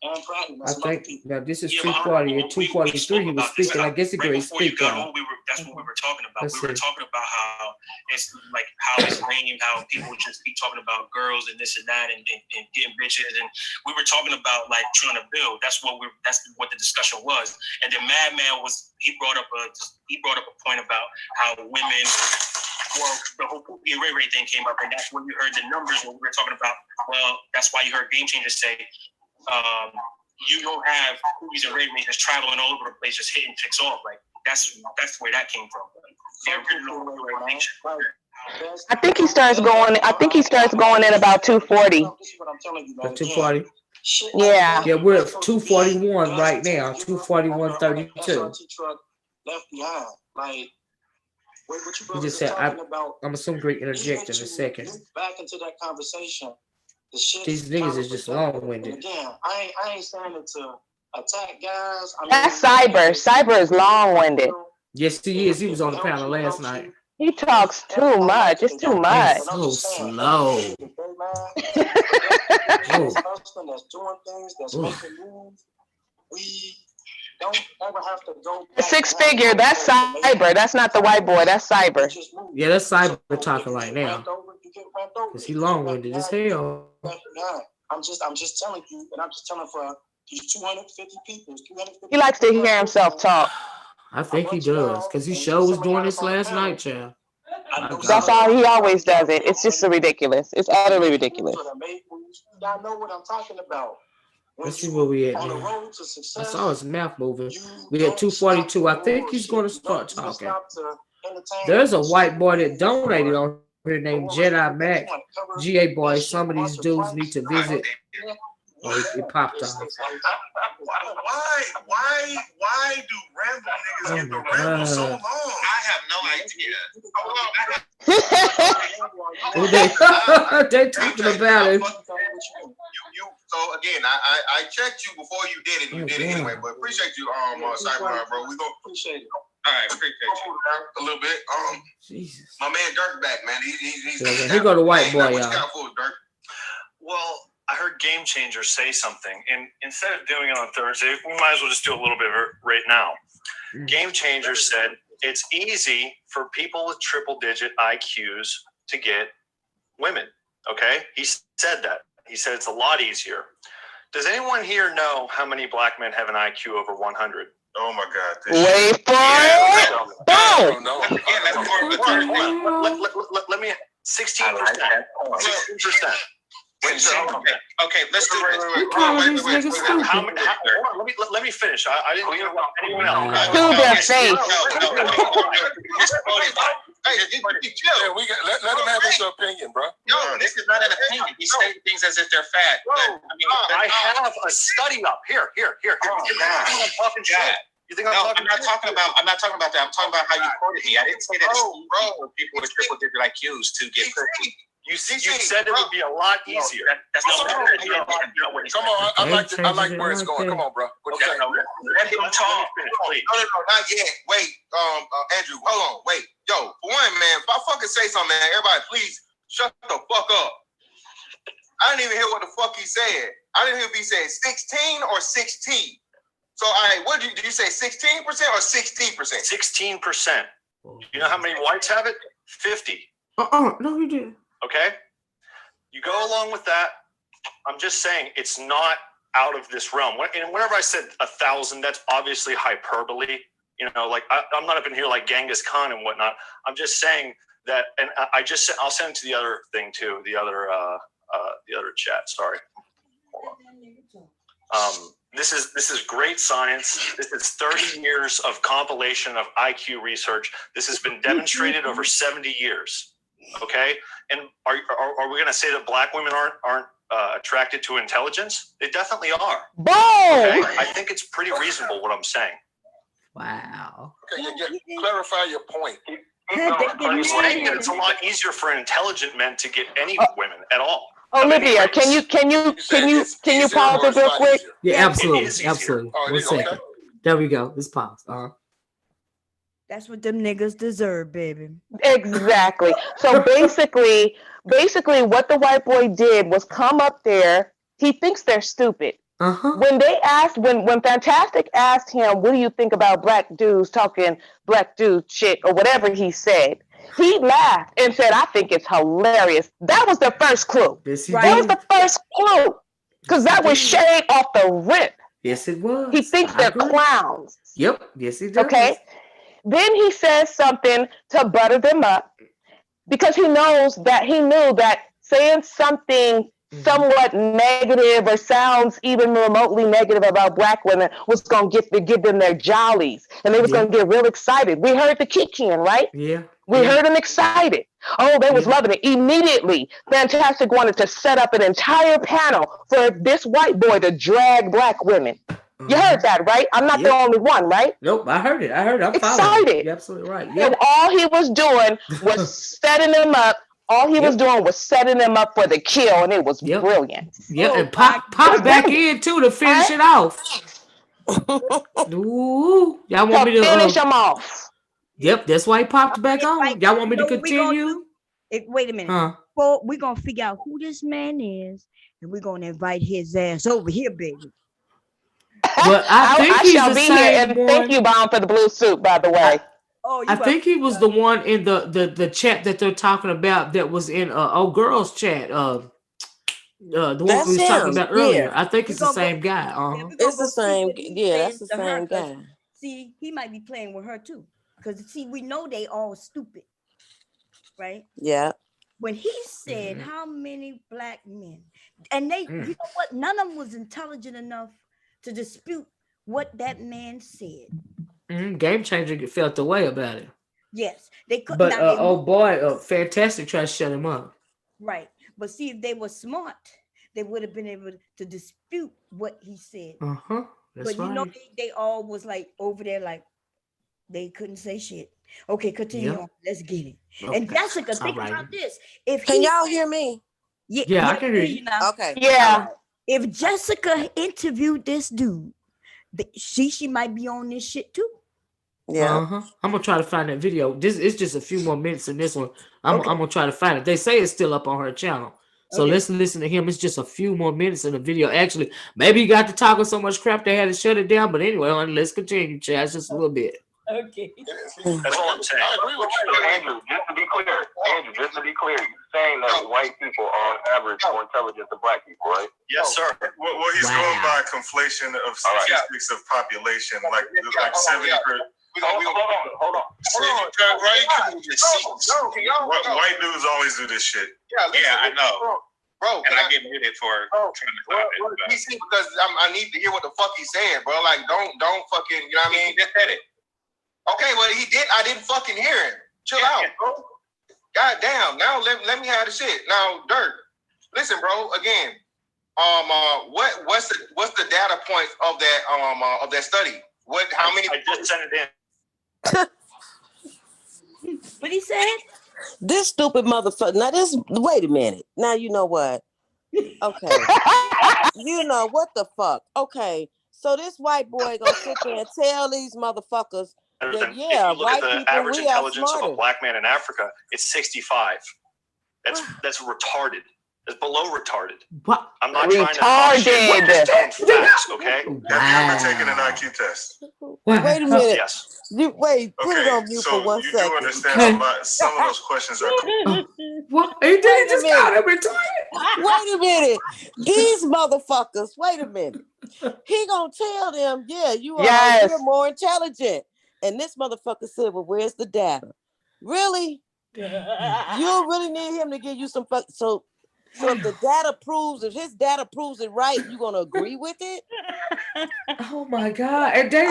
and Platinum. I think now this is Yeah, but 240. At we 243, spoke he was about this speaking. I topic. guess he could Right before you speak got on. on, that's what we were talking about. Let's We were see. talking about how it's like how it's lame, how people just be talking about girls and this and that and getting bitches, and we were talking about like trying to build. That's what the discussion was. And then Madman brought up a point about how women. Well, the whole Pookie and Ray Ray thing came up, and that's when you heard the numbers when we were talking about. Well, that's why you heard Game Changers say, you don't have Pookies and Ray Ray just traveling all over the place, just hitting chicks off. Like that's where that came from. I think he starts going in about 240. At 240. Yeah. Yeah, we're at 241 right now. 241.32. Left behind, like. What you He just said, I'm assuming great interject in a second. Back into that conversation. These niggas is just long-winded. Again, I ain't saying it to attack guys. That's Cyber. Cyber is long-winded. Yes, he is. He was on the panel last night. He talks too much. It's too much. He's so slow. That's doing things, that's making moves. We don't ever have to go. Six figure. That's Cyber. That's not the white boy. That's Cyber. Yeah, that's Cyber talking right now. Cause he long-winded as hell. I'm just telling you, and I'm just telling for these 250 people. He likes to hear himself talk. I think he does, cause he sure was doing this last night, child. That's how he always does it. It's just so ridiculous. It's utterly ridiculous. Y'all know what I'm talking about. Let's see where we at now. I saw his mouth moving. We at 242. I think he's going to start talking. There's a white boy that donated on here named Jedi Mac. GA boy, some of these dudes need to visit. Oh, it popped off. Why do random niggas get the ramble so long? I have no idea. They talking about it. So again, I checked you before you did it. You did it anyway, but appreciate you, Cyber, bro. We gonna appreciate it. All right, appreciate you a little bit. Jesus. My man Dirk back, man. He's he got a white boy, y'all. Well, I heard Game Changer say something, and instead of doing it on Thursday, we might as well just do a little bit of it right now. Game Changer said it's easy for people with triple-digit IQs to get women. Okay, he said that. He said it's a lot easier. Does anyone here know how many black men have an IQ over 100? Oh my God! Wait for it. No. Let me 16%. 16%. Okay, let's do this. Let me finish. I didn't hear anyone else. To their face. Hey, chill. Let him have his opinion, bro. No, this is not an opinion. He's stating things as if they're fact. I have a study up. Here. I'm talking shit. You think I'm not talking about that. I'm talking about how you quoted me. I didn't say that it's easy for people with triple digit IQs to get pussy. You said it would be a lot easier. That's not what I said. Come on, I like where it's going. Come on, bro. Let him talk. No, not yet. Wait, Andrew, hold on. Wait, yo, for one, man, if I fucking say something, man, everybody, please shut the fuck up. I didn't even hear what the fuck he said. I didn't hear if he said 16 or 16. So, all right, what did you say? 16% or 60%? 16%. You know how many whites have it? 50. No, you didn't. Okay, you go along with that. I'm just saying it's not out of this realm. And whenever I said 1,000, that's obviously hyperbole. You know, like I'm not up in here like Genghis Khan and whatnot. I'm just saying that, and I'll send it to the other thing too, the other chat. Sorry. Hold on. This is great science. This is 30 years of compilation of IQ research. This has been demonstrated over 70 years. Okay, and are we going to say that black women aren't attracted to intelligence? They definitely are. Boom! Okay? I think it's pretty reasonable what I'm saying. Wow. Okay, clarify your point. I'm saying that it's a lot easier for intelligent men to get any women at all. Olivia, can you pause it real quick? Yeah, absolutely. Oh, 1 second. Okay. There we go. It's paused. That's what them niggas deserve, baby. Exactly. So basically what the white boy did was come up there. He thinks they're stupid. When they asked, when Fantastic asked him, what do you think about black dudes talking black dude shit or whatever he said, he laughed and said, I think it's hilarious. That was the first clue. Yes, he That was did. the first clue. Because that was shade off the rip. Yes, it was. He thinks I they're agree. clowns. Yep. Yes, he does. Okay. Then he says something to butter them up because he knew that saying something somewhat negative or sounds even remotely negative about black women was going to give them their jollies and they was going to get real excited. We heard the kick in, right? Yeah. We heard them excited. Oh, they was loving it. Immediately, Fantastic wanted to set up an entire panel for this white boy to drag black women. You heard that, right? I'm not the only one, right? Nope, I heard it. I'm excited. You're absolutely right. And all he was doing was setting them up. All he was doing was setting them up for the kill, and it was brilliant. Yeah, and pop back in too to finish it off. Ooh, y'all want me to finish him off? Yep, that's why he popped back on. Y'all want me to continue? Wait a minute. Huh? Well, we're gonna figure out who this man is, and we're gonna invite his ass over here, baby. But I think I he's shall the be same here, and one. thank you, Bound, for the blue suit, by the way. I think he was the one in the chat that they're talking about that was in old girls chat. The one That's we was talking him. about earlier. Yeah. I think it's the same guy. It's the same. Yeah, that's the same guy. See, he might be playing with her too, because see, we know they all stupid, right? Yeah. When he said how many black men, and they, you know what? None of them was intelligent enough to dispute what that man said. Game Changer felt the way about it. Yes, they could. But oh boy, Fantastic tried to shut him up. Right, but see, if they were smart, they would have been able to dispute what he said. That's but you know, right. they all was like over there, like they couldn't say shit. Okay, continue on. Let's get it. Okay. And Jessica, think about this. If Can y'all hear me? Yeah, I can hear you. now. Okay. Yeah. If Jessica interviewed this dude, she might be on this shit too. Yeah. I'm gonna try to find that video. This it's just a few more minutes in this one. I'm gonna try to find it. They say it's still up on her channel. So let's listen to him. It's just a few more minutes in the video. Actually, maybe he got to talking so much crap they had to shut it down. But anyway, let's continue, Chad. Just a little bit. Okay. That's all I'm saying. I agree with you. So Andrew, just to be clear, you're saying that white people are on average more intelligent than black people, right? Yes, sir. Well, he's going by conflation of statistics of population, like 70%. Hold on. White dudes always do this shit. Yeah, I know. Bro, and I get muted for trying to clown it. Because I need to hear what the fuck he's saying, bro. Like, don't fucking, you know what I mean? He just said it. Okay, well, he did. I didn't fucking hear him. Chill out, bro. God damn. Now let me have the shit. Now, Dirk, listen, bro. Again, what's the data points of that study? How many? I just sent it in. What he said? This stupid motherfucker. Now wait a minute. Now you know what? Okay. You know what the fuck? Okay. So this white boy gonna sit there and tell these motherfuckers that If you look white at the people, average we are intelligence of a smarter. black man in Africa, it's 65. That's retarded. It's below retarded. What? I'm not trying to talk shit. I'm just telling facts, okay? Have you ever taken an IQ test? Wait a minute. Yes. Put it on mute for 1 you second. do understand some of those questions are. What? He did just got him retarded. Wait a minute. These motherfuckers, wait a minute. He gonna tell them, you're more intelligent. And this motherfucker said, well, where's the data? Really? You really need him to give you some fuck. So if the data proves, if his data proves it right, you gonna agree with it? Oh my God. And they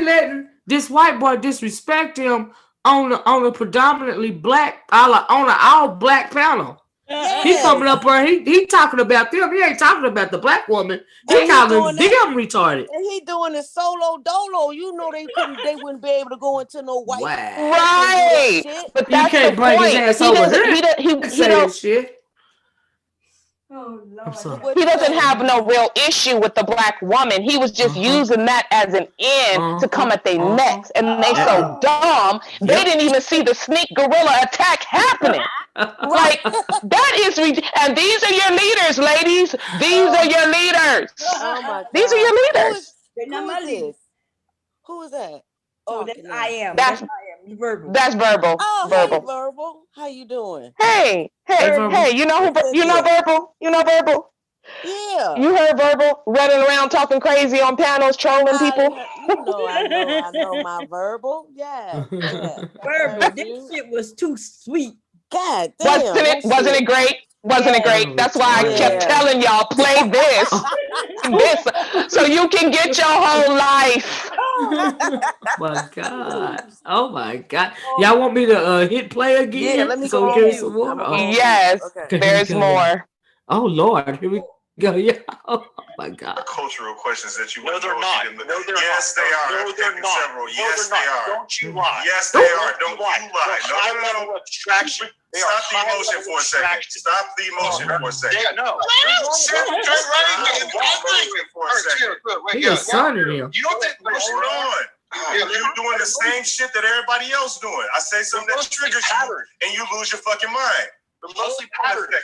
letting this white boy disrespect him on a predominantly black, on an all black panel. He coming up where he talking about them. He ain't talking about the black woman. He calling them retarded. And he doing this solo dolo. You know they wouldn't be able to go into no white. Right. But that's you can't the bring point. his ass over here. He Say that shit. Oh I'm sorry. He doesn't have no real issue with the black woman. He was just using that as an end to come at their necks. And they so dumb, they didn't even see the sneak gorilla attack happening. Like that is, and these are your leaders, ladies. These are your leaders. Oh my God. These are your leaders. They're not my leaders. Who is that? Oh, that's Talking now. I am. That's You verbal. That's verbal. Oh, Verbal. hey, Verbal. How you doing? Hey, you know who? You know verbal. You know verbal. Yeah. You heard verbal running around talking crazy on panels, trolling people. You know, I know my Verbal. Yeah. Verbal. This shit was too sweet. God damn. Wasn't it great? Wasn't it great? That's why I kept telling y'all play this, so you can get your whole life. My God. Oh my God. Y'all want me to hit play again? Yeah, let me so go we on get some mute. more? Yes, Okay. there's more. Oh Lord, here we go. Yeah. Oh my God. Cultural questions that you No, they're not. No, they're yes, not. they are. No, I've they're taken not. several. No, Yes, they're they not. are. Don't you lie. Yes, they are. Don't you lie. They're high level abstraction. They are Stop the high emotion level for a second. abstraction. Stop the emotion for a second. No. He is sunning him. You don't think hold on. You're doing the same shit that everybody else doing. I say something that triggers you and you lose your fucking mind. They're mostly patterns.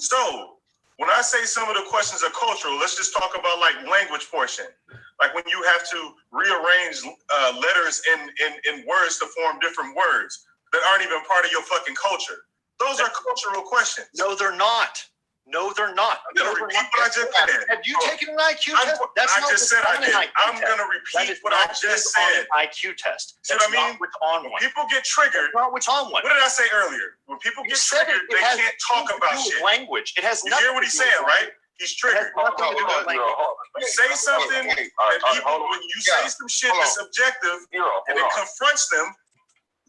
So when I say some of the questions are cultural, let's just talk about like language portion. Like when you have to rearrange letters in words to form different words that aren't even part of your fucking culture. Those are cultural questions. No, they're not. No, they're not. I'm going to repeat what I just said. Have you taken an IQ test? I just said I did. I'm going to repeat what I just said. An IQ test. See what I mean? On when people get triggered. Not what's on one. What did I say earlier? When people get triggered, they can't talk about shit. Language. It has you hear what he's saying, right? He's triggered. You say something, and people, when you say some shit that's objective, and it confronts them,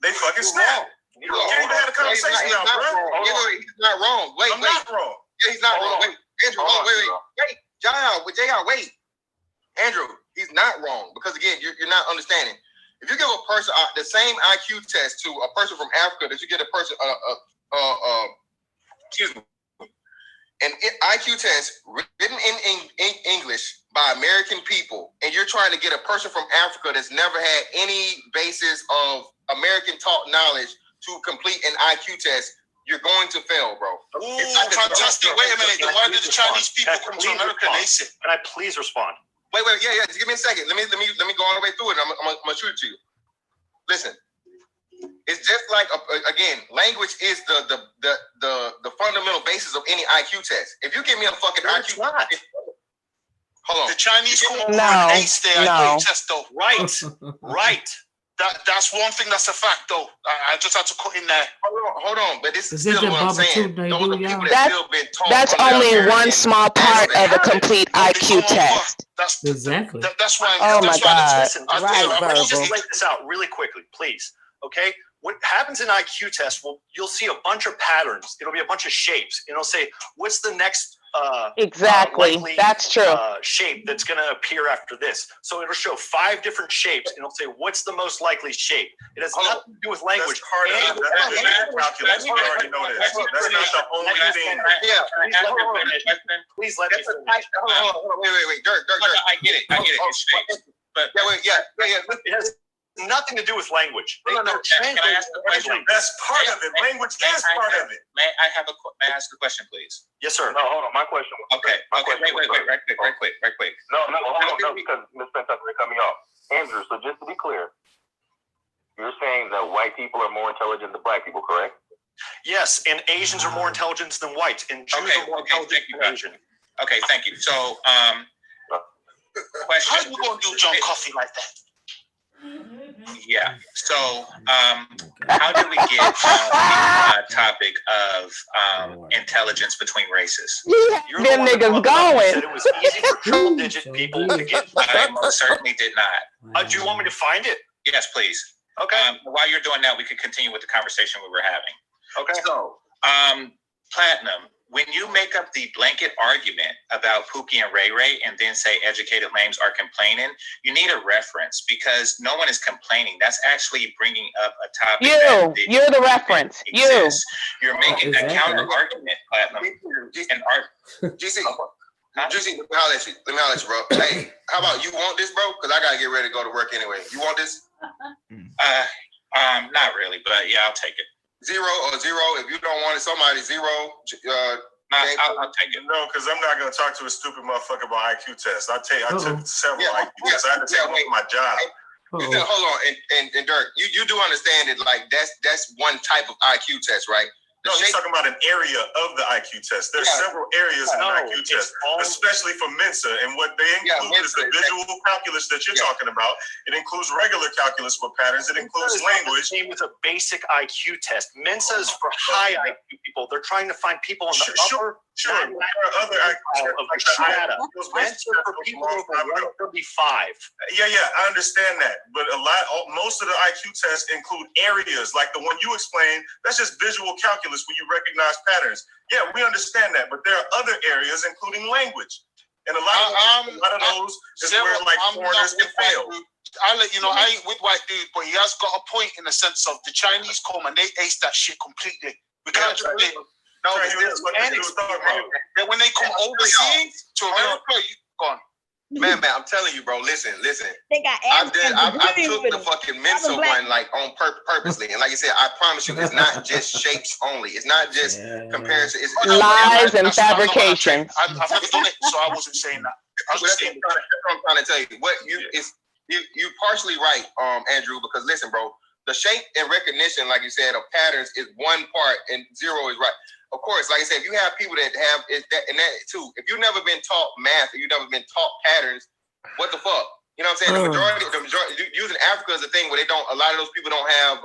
they fucking snap. You can't even have a conversation now, bro. He's not wrong. I'm not wrong. Yeah, he's not wrong. Wait, Andrew, wait. JR, wait. Andrew, he's not wrong because again, you're not understanding. If you give a person the same IQ test to a person from Africa that you get a person, excuse me, an IQ test written in English by American people, and you're trying to get a person from Africa that's never had any basis of American taught knowledge to complete an IQ test, you're going to fail, bro. It's fantastic. Wait a minute. Why did the Chinese people come to America? Can I please respond? Wait. Yeah. Just give me a second. Let me go all the way through it. I'm gonna shoot it to you. Listen, it's just like again, language is the fundamental basis of any IQ test. If you give me a fucking IQ, hold on. The Chinese couldn't ace their IQ test, though. Right. That's one thing that's a fact, though. I just had to put in there. Hold on, but this is still what I'm saying. Those are people that still been taught. That's only one small part of a complete IQ test. Exactly. That's why. Oh my God! Listen, let's just lay this out really quickly, please. Okay. What happens in IQ tests? Well, you'll see a bunch of patterns. It'll be a bunch of shapes. It'll say, "What's the next?" Exactly. That's true. Shape that's going to appear after this. So it'll show 5 different shapes, and it'll say what's the most likely shape. It has nothing to do with language. That's part of it. That's math calculus. We already know this. That's not the only thing. Please let me finish. Hold on. Wait. Dirk. I get it. It's fixed. But yeah. It has nothing to do with language. Can I ask the question? That's part of it. Language is part of it. May I ask a question, please? Yes, sir. No, hold on. My question. Okay. Wait. Right quick. No, because Ms. Spencer cut me off. Andrew, so just to be clear, you're saying that white people are more intelligent than black people, correct? Yes, and Asians are more intelligent than white, and Jews are more intelligent than Asian. Okay, thank you. So, question. How you gonna do John Coffey like that? Yeah. So, how did we get on the topic of intelligence between races? Them niggas going. Said it was easy for triple-digit people to get. I most certainly did not. Do you want me to find it? Yes, please. Okay. While you're doing that, we could continue with the conversation we were having. Okay. So, Platinum, when you make up the blanket argument about Pookie and Ray Ray and then say educated lames are complaining, you need a reference because no one is complaining. That's actually bringing up a topic. You're the reference. You're making a counter argument, Platinum. GC, let me holler at you, bro. Hey, how about you want this, bro? Because I gotta get ready to go to work anyway. You want this? Not really, but yeah, I'll take it. zero or zero. If you don't want it, somebody zero. I'll take it. No, because I'm not going to talk to a stupid motherfucker about IQ tests. I took several IQ tests. I had to take one for my job. Hold on, and Dirk, you do understand it. Like that's one type of IQ test, right? No, he's talking about an area of the IQ test. There's several areas in an IQ test, especially for Mensa. And what they include is the visual calculus that you're talking about. It includes regular calculus for patterns. It includes language. Same with a basic IQ test. Mensa is for high IQ people. They're trying to find people in the upper. Sure, there are other IQ of the strata. Mensa for people over 135. Yeah, I understand that. But most of the IQ tests include areas like the one you explained. That's just visual calculus where you recognize patterns. Yeah, we understand that. But there are other areas, including language. And a lot of those is where like foreigners can fail. I'll let you know, I ain't with white dude, but he has got a point in the sense of the Chinese come and they ace that shit completely. We can't do it. No, when they come overseas to America, you gone. Man, I'm telling you, bro. Listen. They got I took the fucking Mensa one like on purposely, and like I said, I promise you, it's not just shapes only. It's not just comparison. It's lies and fabrication. I've never done it, so I wasn't saying that. That's what I'm trying to tell you. What you partially right, Andrew, because listen, bro, the shape and recognition, like you said, of patterns is one part, and zero is right. Of course, like I said, if you have people that have that too. If you've never been taught math, or you've never been taught patterns, what the fuck? You know what I'm saying? The majority using Africa is a thing where they don't. A lot of those people don't have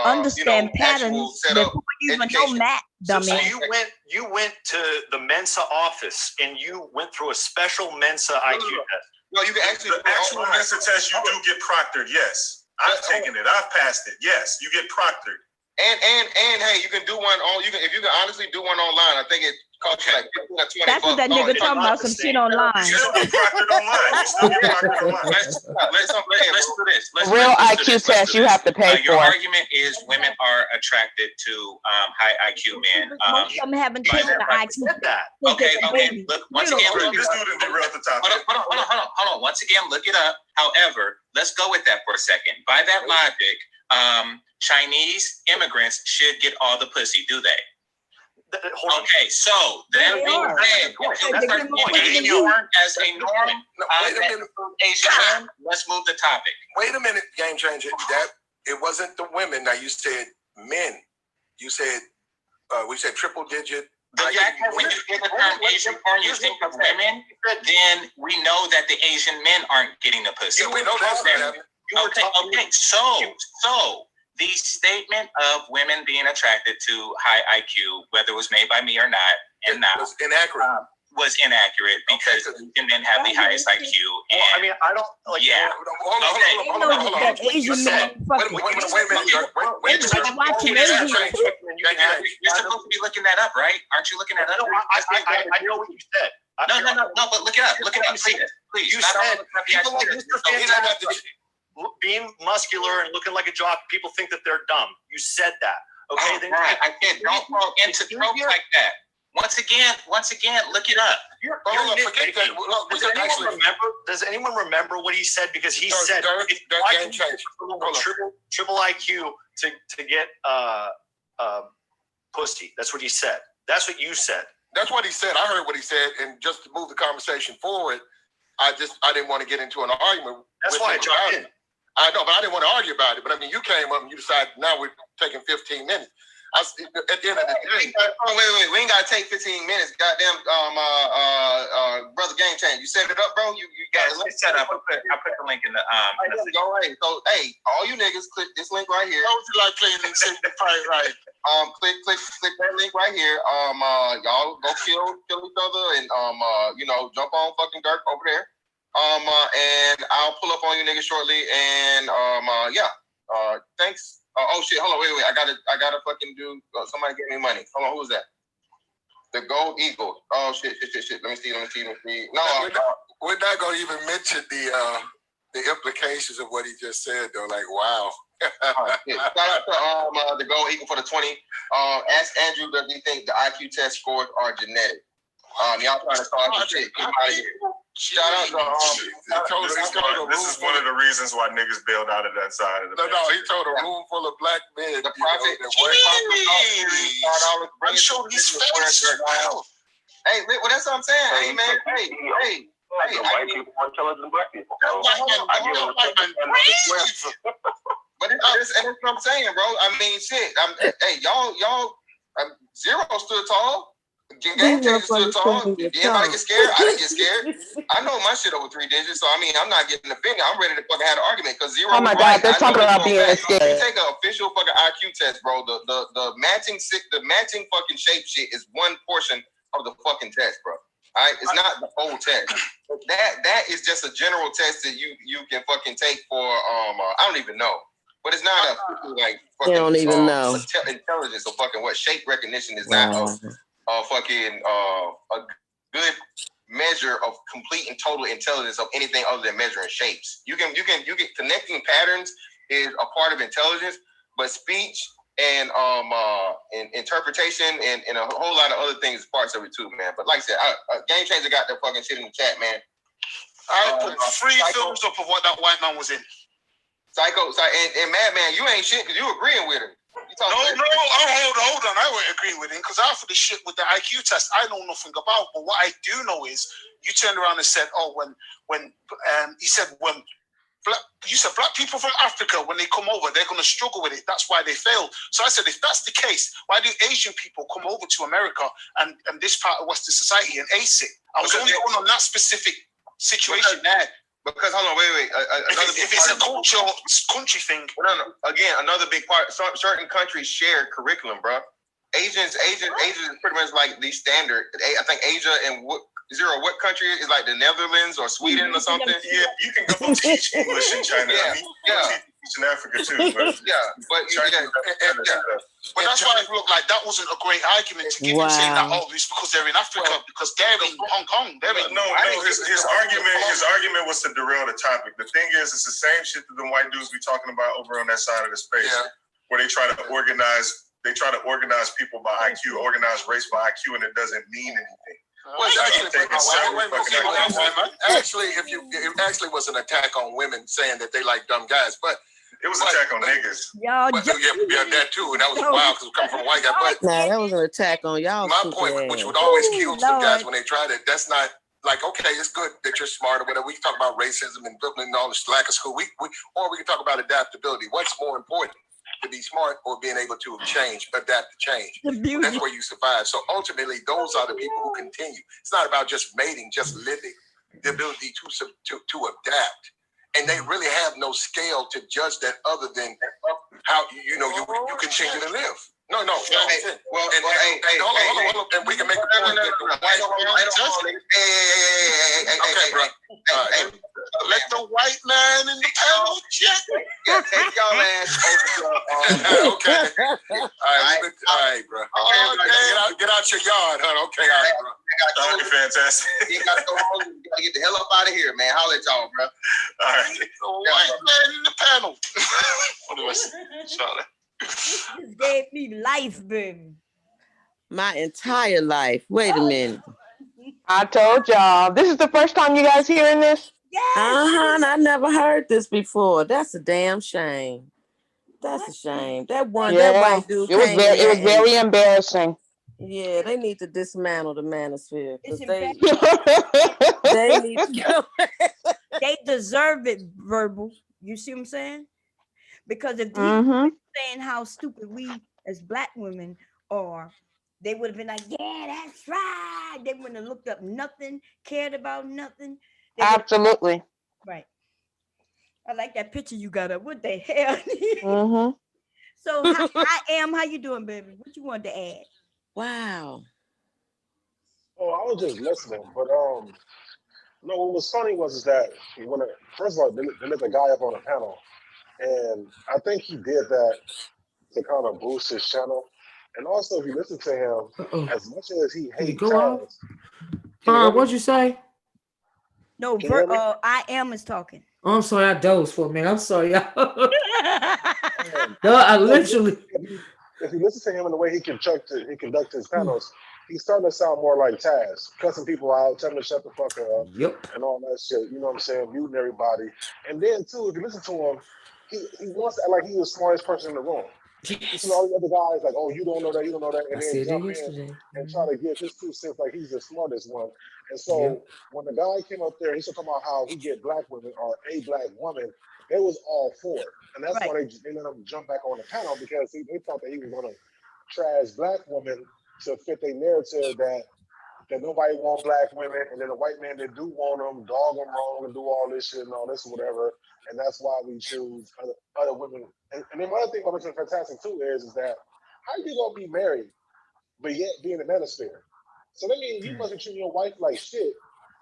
understand patterns before you even know math. Dummy. So you went to the Mensa office and you went through a special Mensa IQ test. No, you can actually the actual Mensa test. You do get proctored. Yes, I've taken it. I've passed it. Yes, you get proctored. And hey, you can do one on. If you can honestly do one online, I think it costs like $20. That's what that nigga talking about. Some shit online. You still get proctored online. Let's do this. Real IQ test you have to pay your for. argument is women are attracted to high IQ men. Most of them haven't taken the IQ test. Okay. Look, once again, this dude didn't derail the topic. Hold on. Once again, look it up. However, let's go with that for a second. By that logic, Chinese immigrants should get all the pussy, do they? Okay, so then we said as a norm, Asian men, let's move the topic. Wait a minute, game changer. That it wasn't the women. Now you said men. You said we said triple digit. The fact that when you hear the term Asian porn, you think of women, then we know that the Asian men aren't getting the pussy. Yeah, we know that. Okay. So the statement of women being attracted to high IQ, whether it was made by me or not, and not was inaccurate. Was inaccurate because Asian men have the highest IQ. And I mean, I don't like. Yeah. Hold on. Asian men. You're supposed to be looking that up, right? Aren't you looking that up? I know what you said. No, but look it up. Look it up, please. You said people like Mr. Fantastic being muscular and looking like a jock, people think that they're dumb. You said that. Okay, then I said don't fall into tropes like that. Once again, look it up. Does anyone remember what he said? Because he said triple IQ to get pussy. That's what he said. That's what you said. That's what he said. I heard what he said, and just to move the conversation forward, I didn't want to get into an argument. That's why I jumped in. I know, but I didn't want to argue about it. But I mean, you came up and you decided now we're taking 15 minutes. At the end of the day, wait, we ain't gotta take 15 minutes. Goddamn, brother Game Changer, you set it up, bro. You got it set up. I put the link in the All right. So hey, all you niggas, click this link right here. Don't you like playing and say right? Click that link right here. Y'all go kill each other and jump on fucking Dirk over there. And I'll pull up on you niggas shortly. And thanks. Oh shit! Hold on, wait. I gotta fucking do. Somebody get me money. Hold on, who's that? The Gold Eagle. Oh shit! Let me see. No, we're not gonna even mention the implications of what he just said, though. Like, wow. Shout out to the Gold Eagle for the 20. Ask Andrew, does he think the IQ test scores are genetic? Y'all trying to start some shit. Shout out to This is one of the reasons why niggas bailed out of that side of the he told a room full of black men. The prophet. I'm showing his face. Hey, well, that's what I'm saying. Hey, man. Hey. White people are intelligent than black people. But that's what I'm saying, bro. I mean, shit. Hey, y'all. Zero stood tall. Game changer stood tall. Everybody get scared. I didn't get scared. I know my shit over 3 digits, so I mean, I'm not getting offended. I'm ready to fucking have an argument because Zero. Oh my God, they're talking about being scared. You take an official fucking IQ test, bro. The matching fucking shape shit is one portion of the fucking test, bro. All right, it's not the whole test. That is just a general test that you can fucking take for I don't even know, but it's not a like fucking you don't even know intelligence or fucking what shape recognition is not a fucking a good measure of complete and total intelligence of anything other than measuring shapes. You can connecting patterns is a part of intelligence, but speech and interpretation and a whole lot of other things is parts of it too, man. But like I said, Game Changer got the fucking shit in the chat, man. I put 3 films up of what that white man was in. Psycho, and Madman, you ain't shit because you agreeing with him. No, hold on. I won't agree with him because after the shit with the IQ test, I know nothing about. But what I do know is you turned around and said, when black people from Africa, when they come over, they're going to struggle with it. That's why they fail. So I said, if that's the case, why do Asian people come over to America and this part of Western society and ace it? I was only going on that specific situation there. Because hold on, wait. If it's a country thing. No. Again, another big part. Certain countries share curriculum, bro. Asians is pretty much like the standard. I think Asia and what country is like the Netherlands or Sweden or something? Yeah, you can go teach English in China. I mean, you can teach in Africa too. But But that's why it looked like that wasn't a great argument to give him saying that it's because they're in Africa, because they're in Hong Kong. His argument was to derail the topic. The thing is, it's the same shit that the white dudes be talking about over on that side of the space, where they try to organize people by IQ, organize race by IQ, and it doesn't mean anything. Actually, it actually was an attack on women saying that they like dumb guys, but it was an attack on niggas. Yeah, that too, and that was wild because it come from a white guy. But that was an attack on y'all. My point, which would always kill some guys when they tried it, that's not like, okay, it's good that you're smart or whatever. We can talk about racism and all the lack of school. Or we can talk about adaptability. What's more important? To be smart or being able to adapt to change. That's where you survive. So ultimately, those are the people who continue. It's not about just mating, just living. The ability to adapt. And they really have no scale to judge that other than how you continue to live. No. Hold on. And we can make a point that the white. Okay, bro. Let the white man in the panel check. Yeah, take y'all ass over. Okay. All right, bro. Get out your yard, huh? Okay, all right, bro. That'd be fantastic. You gotta go home. You gotta get the hell up out of here, man. Holla at y'all, bro. All right. The white man in the panel. What do I say, Charlotte? This gave me life, baby. My entire life. Wait a minute. I told y'all. This is the first time you guys hearing this? Yes. I never heard this before. That's a damn shame. That's a shame. That white dude. It was very embarrassing. Yeah, they need to dismantle the manosphere because they need to go. They deserve it, verbal. You see what I'm saying? Because if they were saying how stupid we as black women are, they would have been like, yeah, that's right. They wouldn't have looked up nothing, cared about nothing. Absolutely. Right. I like that picture you got up. What the hell? So how you doing, baby? What you wanted to add? Wow. Oh, I was just listening, but no, what was funny was that first of all, there's a guy up on the panel, and I think he did that to kind of boost his channel. And also, if you listen to him, as much as he hates Charles, what'd you say? No, I am is talking. Oh, I'm sorry, I dozed for a minute. I'm sorry, y'all. No, I literally. If you listen to him and the way he conducts his panels, he's starting to sound more like Taz, cussing people out, telling them to shut the fuck up, Yep. and all that shit. You know what I'm saying? Muting everybody. And then too, if you listen to him, he wants to act like he's the smartest person in the room. You see all the other guys like, oh, you don't know that, you don't know that, I and then said that jump in yesterday. and try to give his 2 cents like he's the smartest one. And Yeah. so when the guy came up there, he started talking about how he get black women or a black woman. They was all for it, and that's Right. why they let him jump back on the panel because they thought that he was gonna trash black women to fit their narrative that nobody want black women, and then the white man that do want them, dog them wrong and do all this shit and all this whatever, and that's why we choose other women. And then one other thing about Mr. Fantastic too is that how you gonna be married but yet be in the manosphere? So that means you must be treating your wife like shit,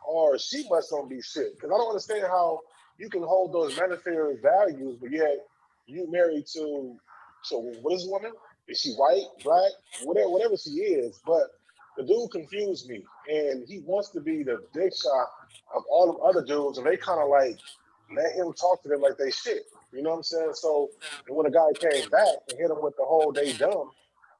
or she must don't be shit. Because I don't understand how you can hold those manosphere values, but yet you married to. So what is a woman? Is she white, black, whatever she is? But the dude confused me, and he wants to be the big shot of all them other dudes, and they kind of like let him talk to them like they shit. You know what I'm saying? So and when the guy came back and hit him with the whole they dumb,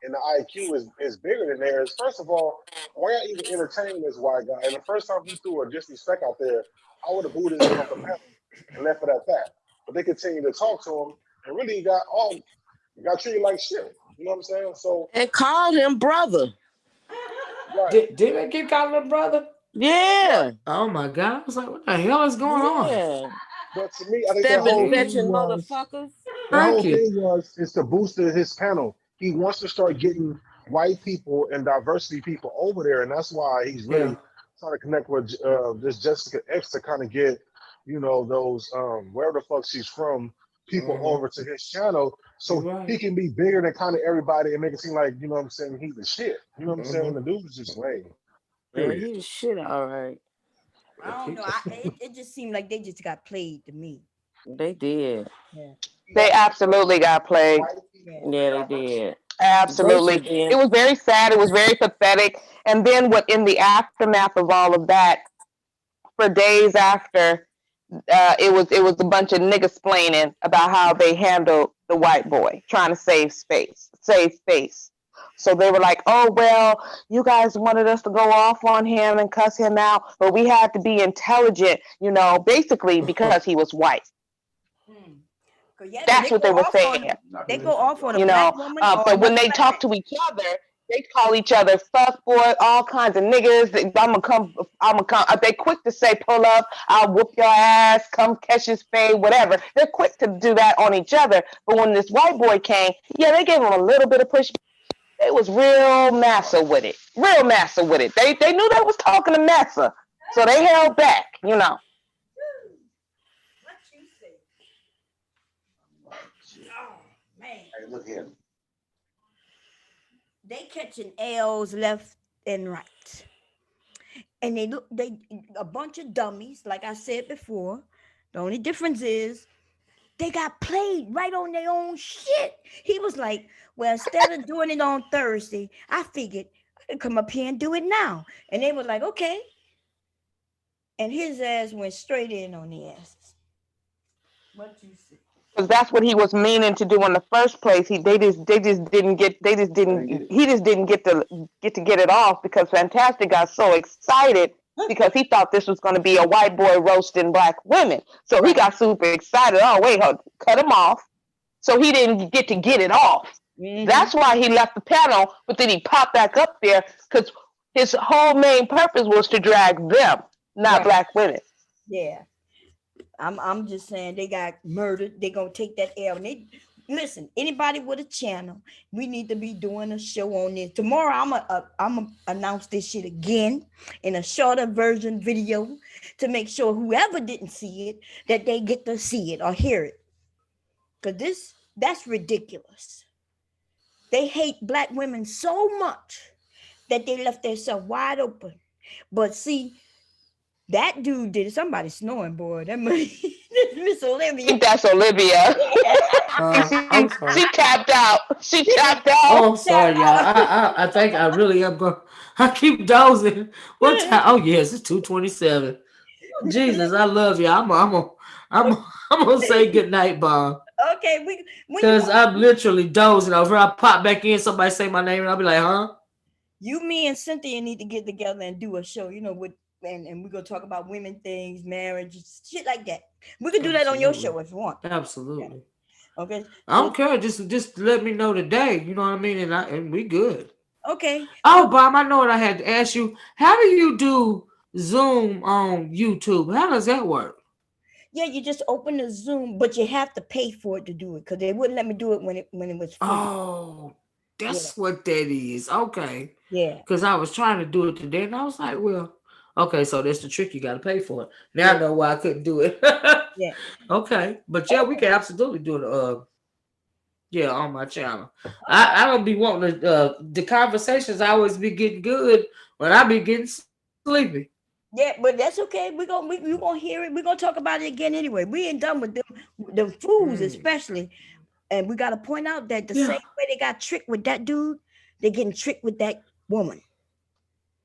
and the IQ is bigger than theirs. First of all, why y'all even entertain this white guy? And the first time he threw a disrespect out there, I would have booed his ass off the panel and left it at that. But they continue to talk to him and really got treated like shit. You know what I'm saying? So and called him brother. right, Did they keep calling him brother? Yeah. right. Oh my God! I was like, what the hell is going on? Yeah. But to me, I think that Stepping whole thing fetching was motherfuckers. the Thank whole you. thing was is to boost his panel. He wants to start getting white people and diversity people over there, and that's why he's Yeah. really trying to connect with this Jessica X to kind of get those wherever the fuck she's from people Uh-huh. over to his channel You're so he right. can be bigger than kind of everybody and make it seem like what I'm saying he's the shit. You know what I'm saying? Uh-huh. The dude is just lame. Man, Period. he was shit, all right. I don't know. It just seemed like they just got played to me. They did. Yeah. They absolutely got played. Yeah. Yeah, they did. Absolutely. Both of It them. was very sad. It was very pathetic. And then what in the aftermath of all of that, for days after, it was a bunch of niggas splaining about how they handled the white boy, trying to save face. So they were like, "Oh well, you guys wanted us to go off on him and cuss him out, but we had to be intelligent, basically because he was white." Mm. 'Cause yeah, 'cause That's what they were saying. they go off on a black woman or But when another they black talk man. to each other, they call each other fuck boy, all kinds of niggas. I'm gonna come. They quick to say pull up, I'll whoop your ass, come catch his fade, whatever. They're quick to do that on each other. But when this white boy came, yeah, they gave him a little bit of push. They was real massa with it. Real massa with it. They knew they was talking to massa. So they held back. What you say? Oh man. Hey, look here. They catching L's left and right. And they a bunch of dummies, like I said before. The only difference is they got played right on their own shit. He was like, well, instead of doing it on Thursday, I figured I could come up here and do it now. And they were like, okay. And his ass went straight in on the asses. What you see? Because that's what he was meaning to do in the first place. They just didn't get he just didn't get it off because Fantastic got so excited because he thought this was going to be a white boy roasting black women. So he got super excited. Oh wait, cut him off. So he didn't get it off. Mm-hmm. That's why he left the panel, but then he popped back up there because his whole main purpose was to drag them, not Right. black women. Yeah. I'm just saying they got murdered. They gonna take that L. And they listen. Anybody with a channel, we need to be doing a show on this tomorrow. I'm gonna announce this shit again in a shorter version video to make sure whoever didn't see it that they get to see it or hear it. Cause that's ridiculous. They hate black women so much that they left themselves wide open. But see, that dude did it. Somebody snoring, boy. That Miss I Olivia. think that's Olivia. I'm sorry. She tapped out. She tapped Oh, out. I'm sorry, y'all. I think I really am going. I keep dozing. What time? Oh yes, it's 2:27. Jesus, I love you. I'm gonna say good night, Bob. Okay, when you Cause I'm literally dozing over. I pop back in, somebody say my name, and I'll be like, huh? You, me, and Cynthia need to get together and do a show. With and we're gonna talk about women things, marriage, shit like that. We can do that on your show if you want. Absolutely. Okay. I don't care. Just let me know the day. You know what I mean, and we good. Okay. Oh, Bob, I know what I had to ask you. How do you do Zoom on YouTube? How does that work? Yeah, you just open the Zoom, but you have to pay for it to do it because they wouldn't let me do it when it was free. Oh, that's what that is. Okay. Yeah. Because I was trying to do it today, and I was like, well, okay, so that's the trick. You got to pay for it. Now I know why I couldn't do it. Yeah. Okay. But yeah, we can absolutely do it. On my channel. I don't be wanting to. The conversations always be getting good when I be getting sleepy. Yeah, but that's okay. We gonna hear it. We're gonna talk about it again anyway. We ain't done with them, the fools especially. And we gotta point out that the same way they got tricked with that dude, they getting tricked with that woman.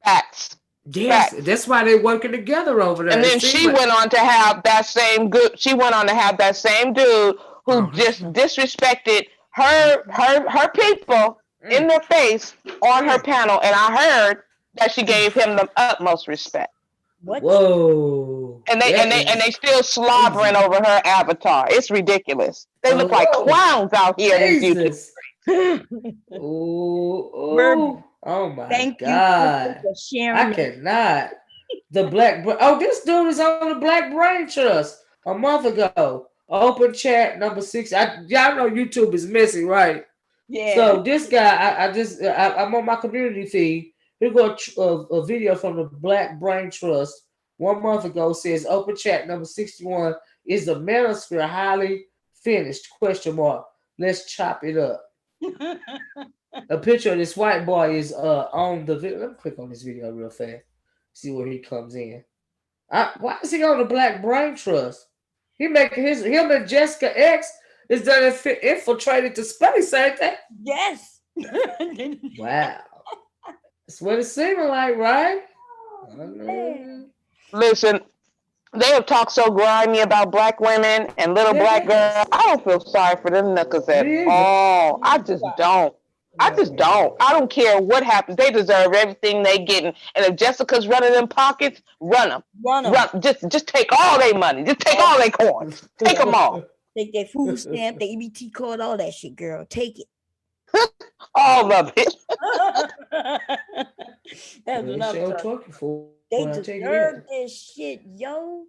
Facts. Yes, that's why they working together over there. And then she went on to have that same good. She went on to have that same dude who just disrespected her people in their face on her panel, and I heard that she gave him the utmost respect. What? Whoa! And they still slobbering over her avatar. It's ridiculous. They look like clowns out here. Jesus. These YouTube. Oh my Thank God! you for sharing. I cannot. The black. This dude is on the Black Brain Trust a month ago. Open chat number 6. Y'all know YouTube is messy, right? Yeah. So this guy, I'm on my community feed. Here go a video from the Black Brain Trust 1 month ago. Says open chat number 61 is the manosphere highly finished? Question mark. Let's chop it up. A picture of this white boy is on the video. Let me click on this video real fast. See where he comes in. Why is he on the Black Brain Trust? He making him and Jessica X is done infiltrated to space, ain't they? Yes. Wow. That's what it's seeming like, right? Listen, they have talked so grimy about black women and little black girls. I don't feel sorry for them knuckles at all. I just don't. I don't care what happens. They deserve everything they getting. And if Jessica's running them pockets, run them. Just take all their money. Just take all their coins. Take them all. Take their food stamp, their EBT card, all that shit, girl. Take it. All of it. That's what I'm talking for. They deserve this shit, yo.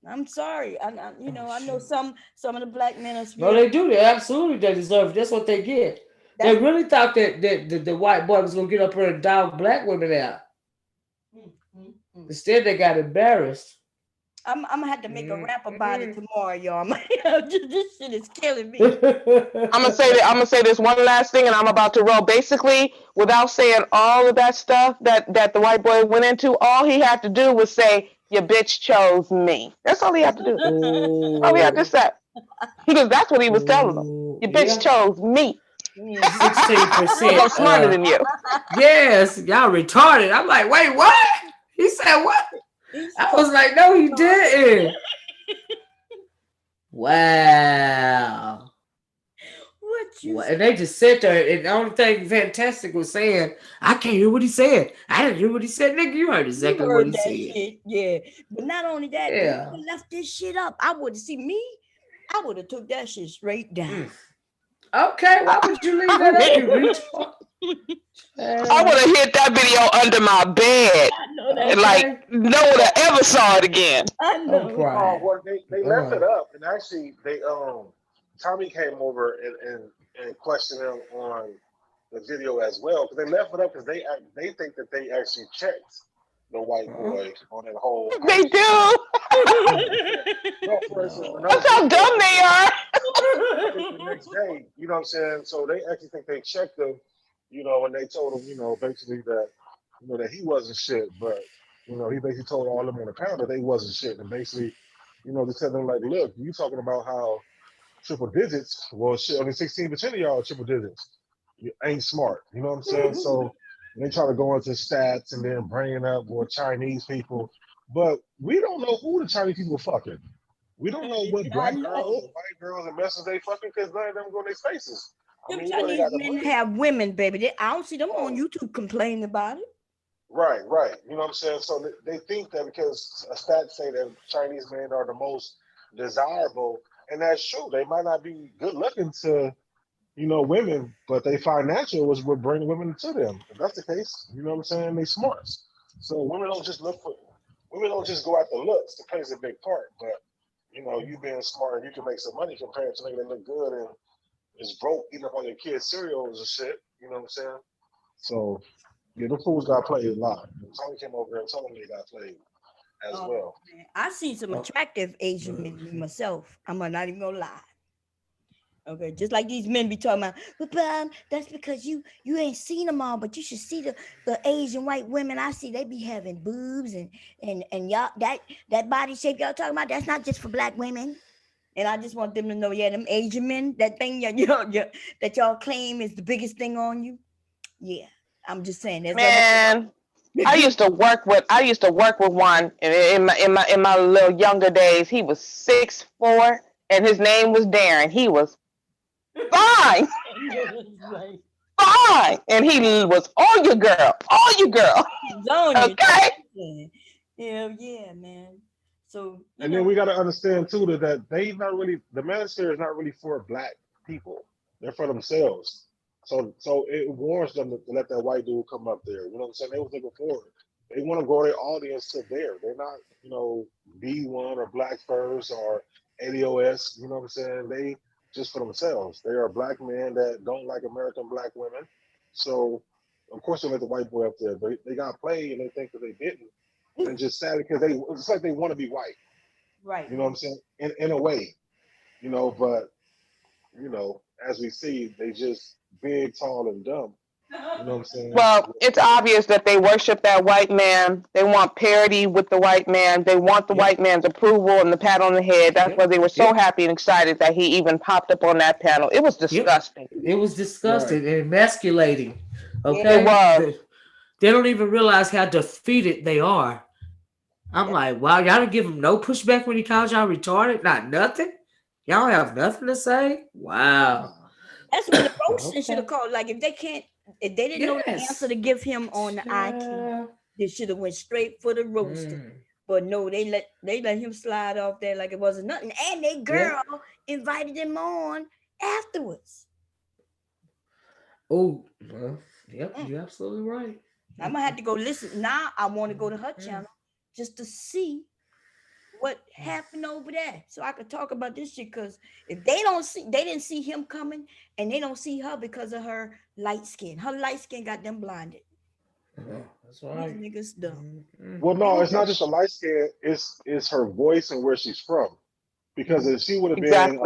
I'm sorry. I know some of the black men are. No, they do. They absolutely deserve it. That's what they get. They really thought that the white boy was gonna get up here and dog black women out. Instead, they got embarrassed. I'm gonna have to make a rap about it tomorrow, y'all. This shit is killing me. I'm gonna say this one last thing, and I'm about to roll. Basically, without saying all of that stuff that the white boy went into, all he had to do was say, "Your bitch chose me." That's all he had to do. All he had to say, because that's what he was telling them. Your bitch chose me. 16%. Smarter than you. Yes, y'all retarded. I'm like, wait, what? He said what? I was like, no, he didn't. Wow. And they just sat there, and the only thing Fantastic was saying, I can't hear what he said. I didn't hear what he said. Nigga, you heard exactly what he said. Shit. Yeah. But not only that, they left this shit up. I would have took that shit straight down. Okay, why would you leave that up, you retard? I would have hid that video under my bed. And like no one ever saw it again. I know. Well, they left it up, and actually, Tommy came over and questioned him on the video as well, because they left it up because they think that they actually checked the white boy on that whole. They do. That's how dumb they are. The next day, you know what I'm saying? So they actually think they checked him, and they told him, basically that, that he wasn't shit, but, he basically told all of them on the panel that they wasn't shit, and basically, they said them like, look, you talking about how triple digits, well, shit, only 16% of y'all are triple digits. You ain't smart, you know what I'm saying? So they try to go into stats and then bringing up more Chinese people, but we don't know who the Chinese people are fucking. We don't know what black girls and white girls and messages they fucking, because none of them go in their faces. I Them mean, you know they Chinese got the men money. have women, baby. I don't see them on Oh, YouTube complaining about it. right, right. You know what I'm saying? So they think that because stats say that Chinese men are the most desirable, and that's true. They might not be good looking to, women, but they financial was what bring women to them. If that's the case, you know what I'm saying? They smart. So women don't just go after looks. The plays a big part, but you being smart and you can make some money compared to nigga that look good and is broke eating up on your kids' cereals and shit. You know what I'm saying? So yeah, the fools got played a lot. Tony came over and told me they got played as Oh well. man, I seen some attractive Asian men myself. I'm not even gonna lie. Okay, just like these men be talking about, but that's because you ain't seen them all, but you should see the Asian white women I see. They be having boobs and y'all that body shape y'all talking about. That's not just for black women. And I just want them to know, yeah, them Asian men, that thing that y'all claim is the biggest thing on you. Yeah, I'm just saying. There's other. Man, I used to work with one in my little younger days. He was 6'4", and his name was Darren. He was fine, fine, and he was on your girl, on you. Okay. Hell yeah, man. So And then we got to understand too that they not really the manosphere is not really for black people. They're for themselves. So it warrants them to let that white dude come up there. You know what I'm saying? They was looking forward. They want to grow their audience to there. They're not, B1 or Black First or ADOS. You know what I'm saying? They just for themselves. They are black men that don't like American black women. So of course they let the white boy up there. But they got played and they think that they didn't. And it's just sad because it's like they want to be white. Right. You know what I'm saying? In a way, but as we see, they just big, tall, and dumb. You know what I'm saying? Well, it's obvious that they worship that white man. They want parity with the white man. They want the white man's approval and the pat on the head. That's why they were so happy and excited that he even popped up on that panel. It was disgusting. It was disgusting and emasculating. It Okay, was. they don't even realize how defeated they are. I'm like, wow, y'all didn't give him no pushback when he called y'all retarded? Not nothing? Y'all have nothing to say? Wow. That's when the roasting should have called. Like if they didn't know the answer to give him on the IQ, they should have went straight for the roasting. But no, they let him slide off there like it wasn't nothing. And they girl invited him on afterwards. Oh, well, yep, you're absolutely right. I'm gonna have to go listen. Now I want to go to her channel just to see what happened over there, so I could talk about this shit. Because if they didn't see him coming, and they don't see her because of her light skin. Her light skin got them blinded. That's right. These niggas dumb. Well, no, it's not just a light skin. It's her voice and where she's from. Because if she would have been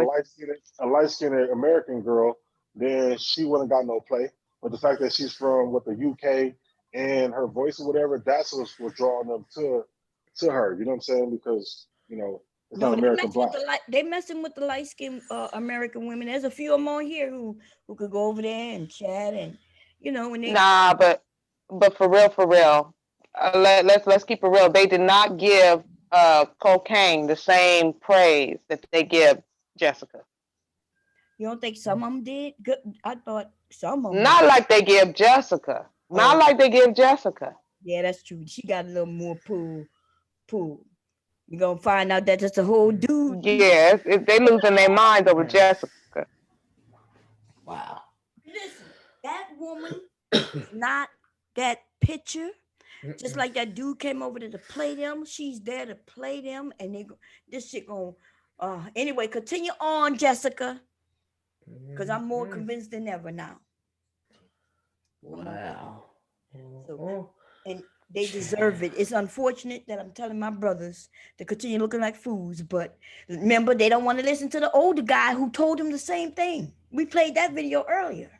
a light skinned American girl, then she wouldn't got no play. But the fact that she's from the UK and her voice or whatever, that's what's drawing them to her. You know what I'm saying? Because it's not American black. They messing with the light skinned American women. There's a few of them on here who could go over there and chat and when they but for real, let's keep it real. They did not give Cocaine the same praise that they give Jessica. You don't think some of them did? Good. I thought some of them. Not like they give Jessica. Not like they give Jessica. Yeah, that's true. She got a little more pool. You're gonna find out that that's a whole dude. Yeah, they losing their minds over Jessica. Wow. Listen, that woman is not that picture. Just like that dude came over there to play them, she's there to play them, and this shit going. Anyway, continue on, Jessica, because I'm more convinced than ever now. Wow. So, and they deserve it. It's unfortunate that I'm telling my brothers to continue looking like fools, but remember, they don't want to listen to the older guy who told them the same thing. We played that video earlier.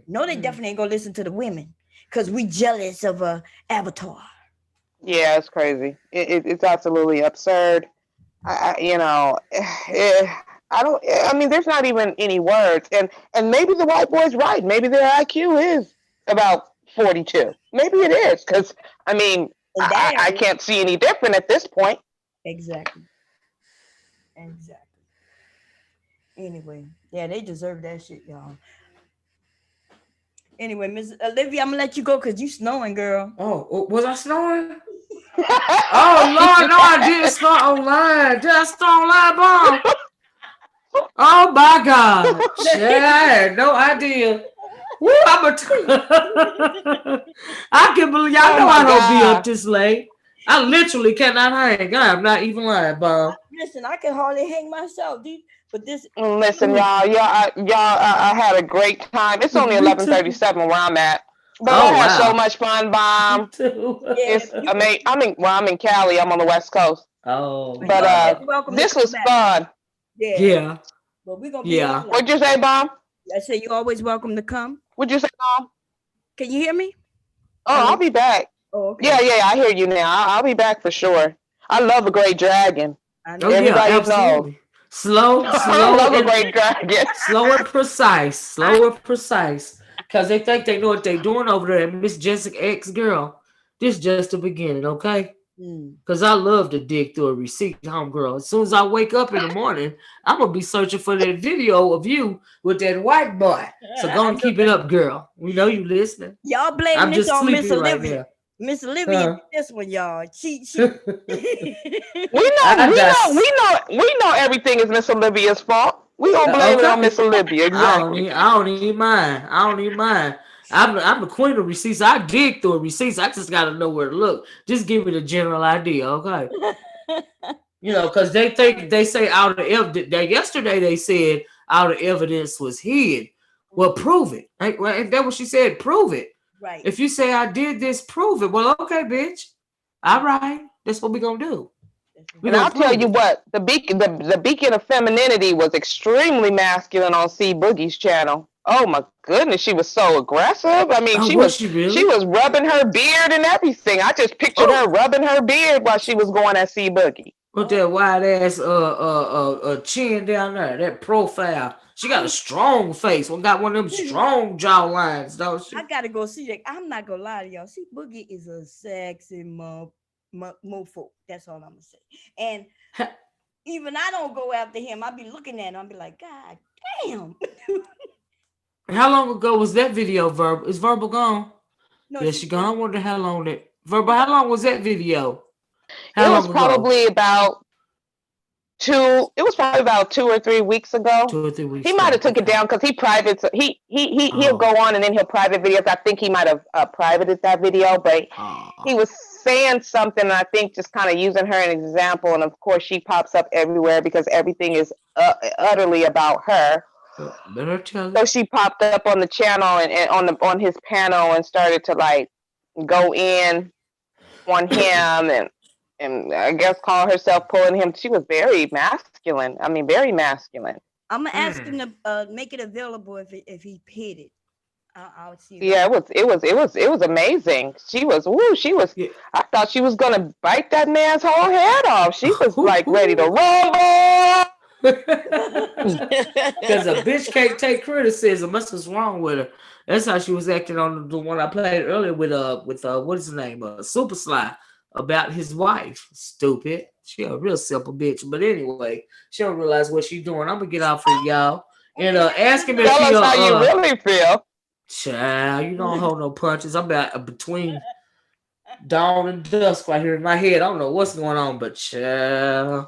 No, they definitely ain't gonna listen to the women because we jealous of Avatar. Yeah, it's crazy. It's absolutely absurd. I mean, there's not even any words, and maybe the white boy's right. Maybe their IQ is about 42. Maybe it is, because I mean, I can't see any different at this point. Exactly. Anyway, yeah, they deserve that shit, y'all. Anyway, Miss Olivia, I'm gonna let you go because you snowing, girl. Oh, was I snoring? Oh Lord, no, I didn't snore online. Did I snore online, Bomb? Oh my God, shit, I had no idea. Woo, I can believe y'all know I don't be up this late. I literally cannot hang. I am not even lying, Bomb. Listen, I can hardly hang myself, dude. But this. Listen, I had a great time. It's only 11:37 where I'm at, but I had so much fun, Bomb. It's I'm in Cali. I'm on the West Coast. Oh, but this was fun. Yeah. But we're gonna be on. What'd you say, Bomb? I said you're always welcome to come. What'd you say, Bomb? Can you hear me? Oh, I'll be back. Oh, okay. Yeah, I hear you now. I'll be back for sure. I love a great dragon. Everybody knows. Slow, I love a great dragon. Slow and precise. Because they think they know what they're doing over there. And Miss Jessica X girl, this is just the beginning, okay? Because I love to dig through a receipt, homegirl. As soon as I wake up in the morning, I'm going to be searching for that video of you with that white boy. So go and keep it up, girl. We know you listening. Y'all blame I'm this just on Miss sleepy right Olivia. now. Miss Olivia did this one, y'all. She We know everything is Miss Olivia's fault. We gonna blame it on Miss Olivia. Exactly. I don't even mind. I'm the queen of receipts. I dig through receipts. I just gotta know where to look. Just give me the general idea, okay? Because they say out of evidence. That yesterday they said out of evidence was hid. Well, prove it. If that's what she said, prove it. Right. If you say I did this, prove it. Well, okay, bitch. All right. That's what we gonna do. And I'll tell you what, the beacon of femininity was extremely masculine on C Boogie's channel. Oh my goodness, she was so aggressive. I mean, she was rubbing her beard and everything. I just pictured her rubbing her beard while she was going at C Boogie. With that wide ass chin down there, that profile. She got a strong face. Got one of them strong jaw lines, don't she? I gotta go see that. I'm not gonna lie to y'all. See, Boogie is a sexy mofo. That's all I'm gonna say. And even I don't go after him. I be looking at him. I be like, God damn. How long ago was that video, Verbal? Is Verbal gone? No, yeah, she gone. I wonder how long that Verbal. How long was that video? It was probably about 2 or 3 weeks ago. 2 or 3 weeks. He might have took it down because he'll go on and then he'll private videos. I think he might have privated that video, but he was saying something, and I think just kind of using her as an example. And of course, she pops up everywhere because everything is utterly about her. So she popped up on the channel and on his panel and started to like go in on him and I guess call herself pulling him. She was very masculine. I mean, very masculine. I'm gonna ask him to make it available if he paid it. I'll see. Yeah, it was amazing. She was. Yeah. I thought she was gonna bite that man's whole head off. She was like ready to rumble. Because a bitch can't take criticism. That's what's wrong with her. That's how she was acting on the one I played earlier with what is his name? Super Sly, about his wife. Stupid. She a real simple bitch. But anyway, she don't realize what she's doing. I'm gonna get off for y'all and ask him if tell us how you really feel. Child, you don't hold no punches. I'm about between dawn and dusk right here in my head. I don't know what's going on, but child.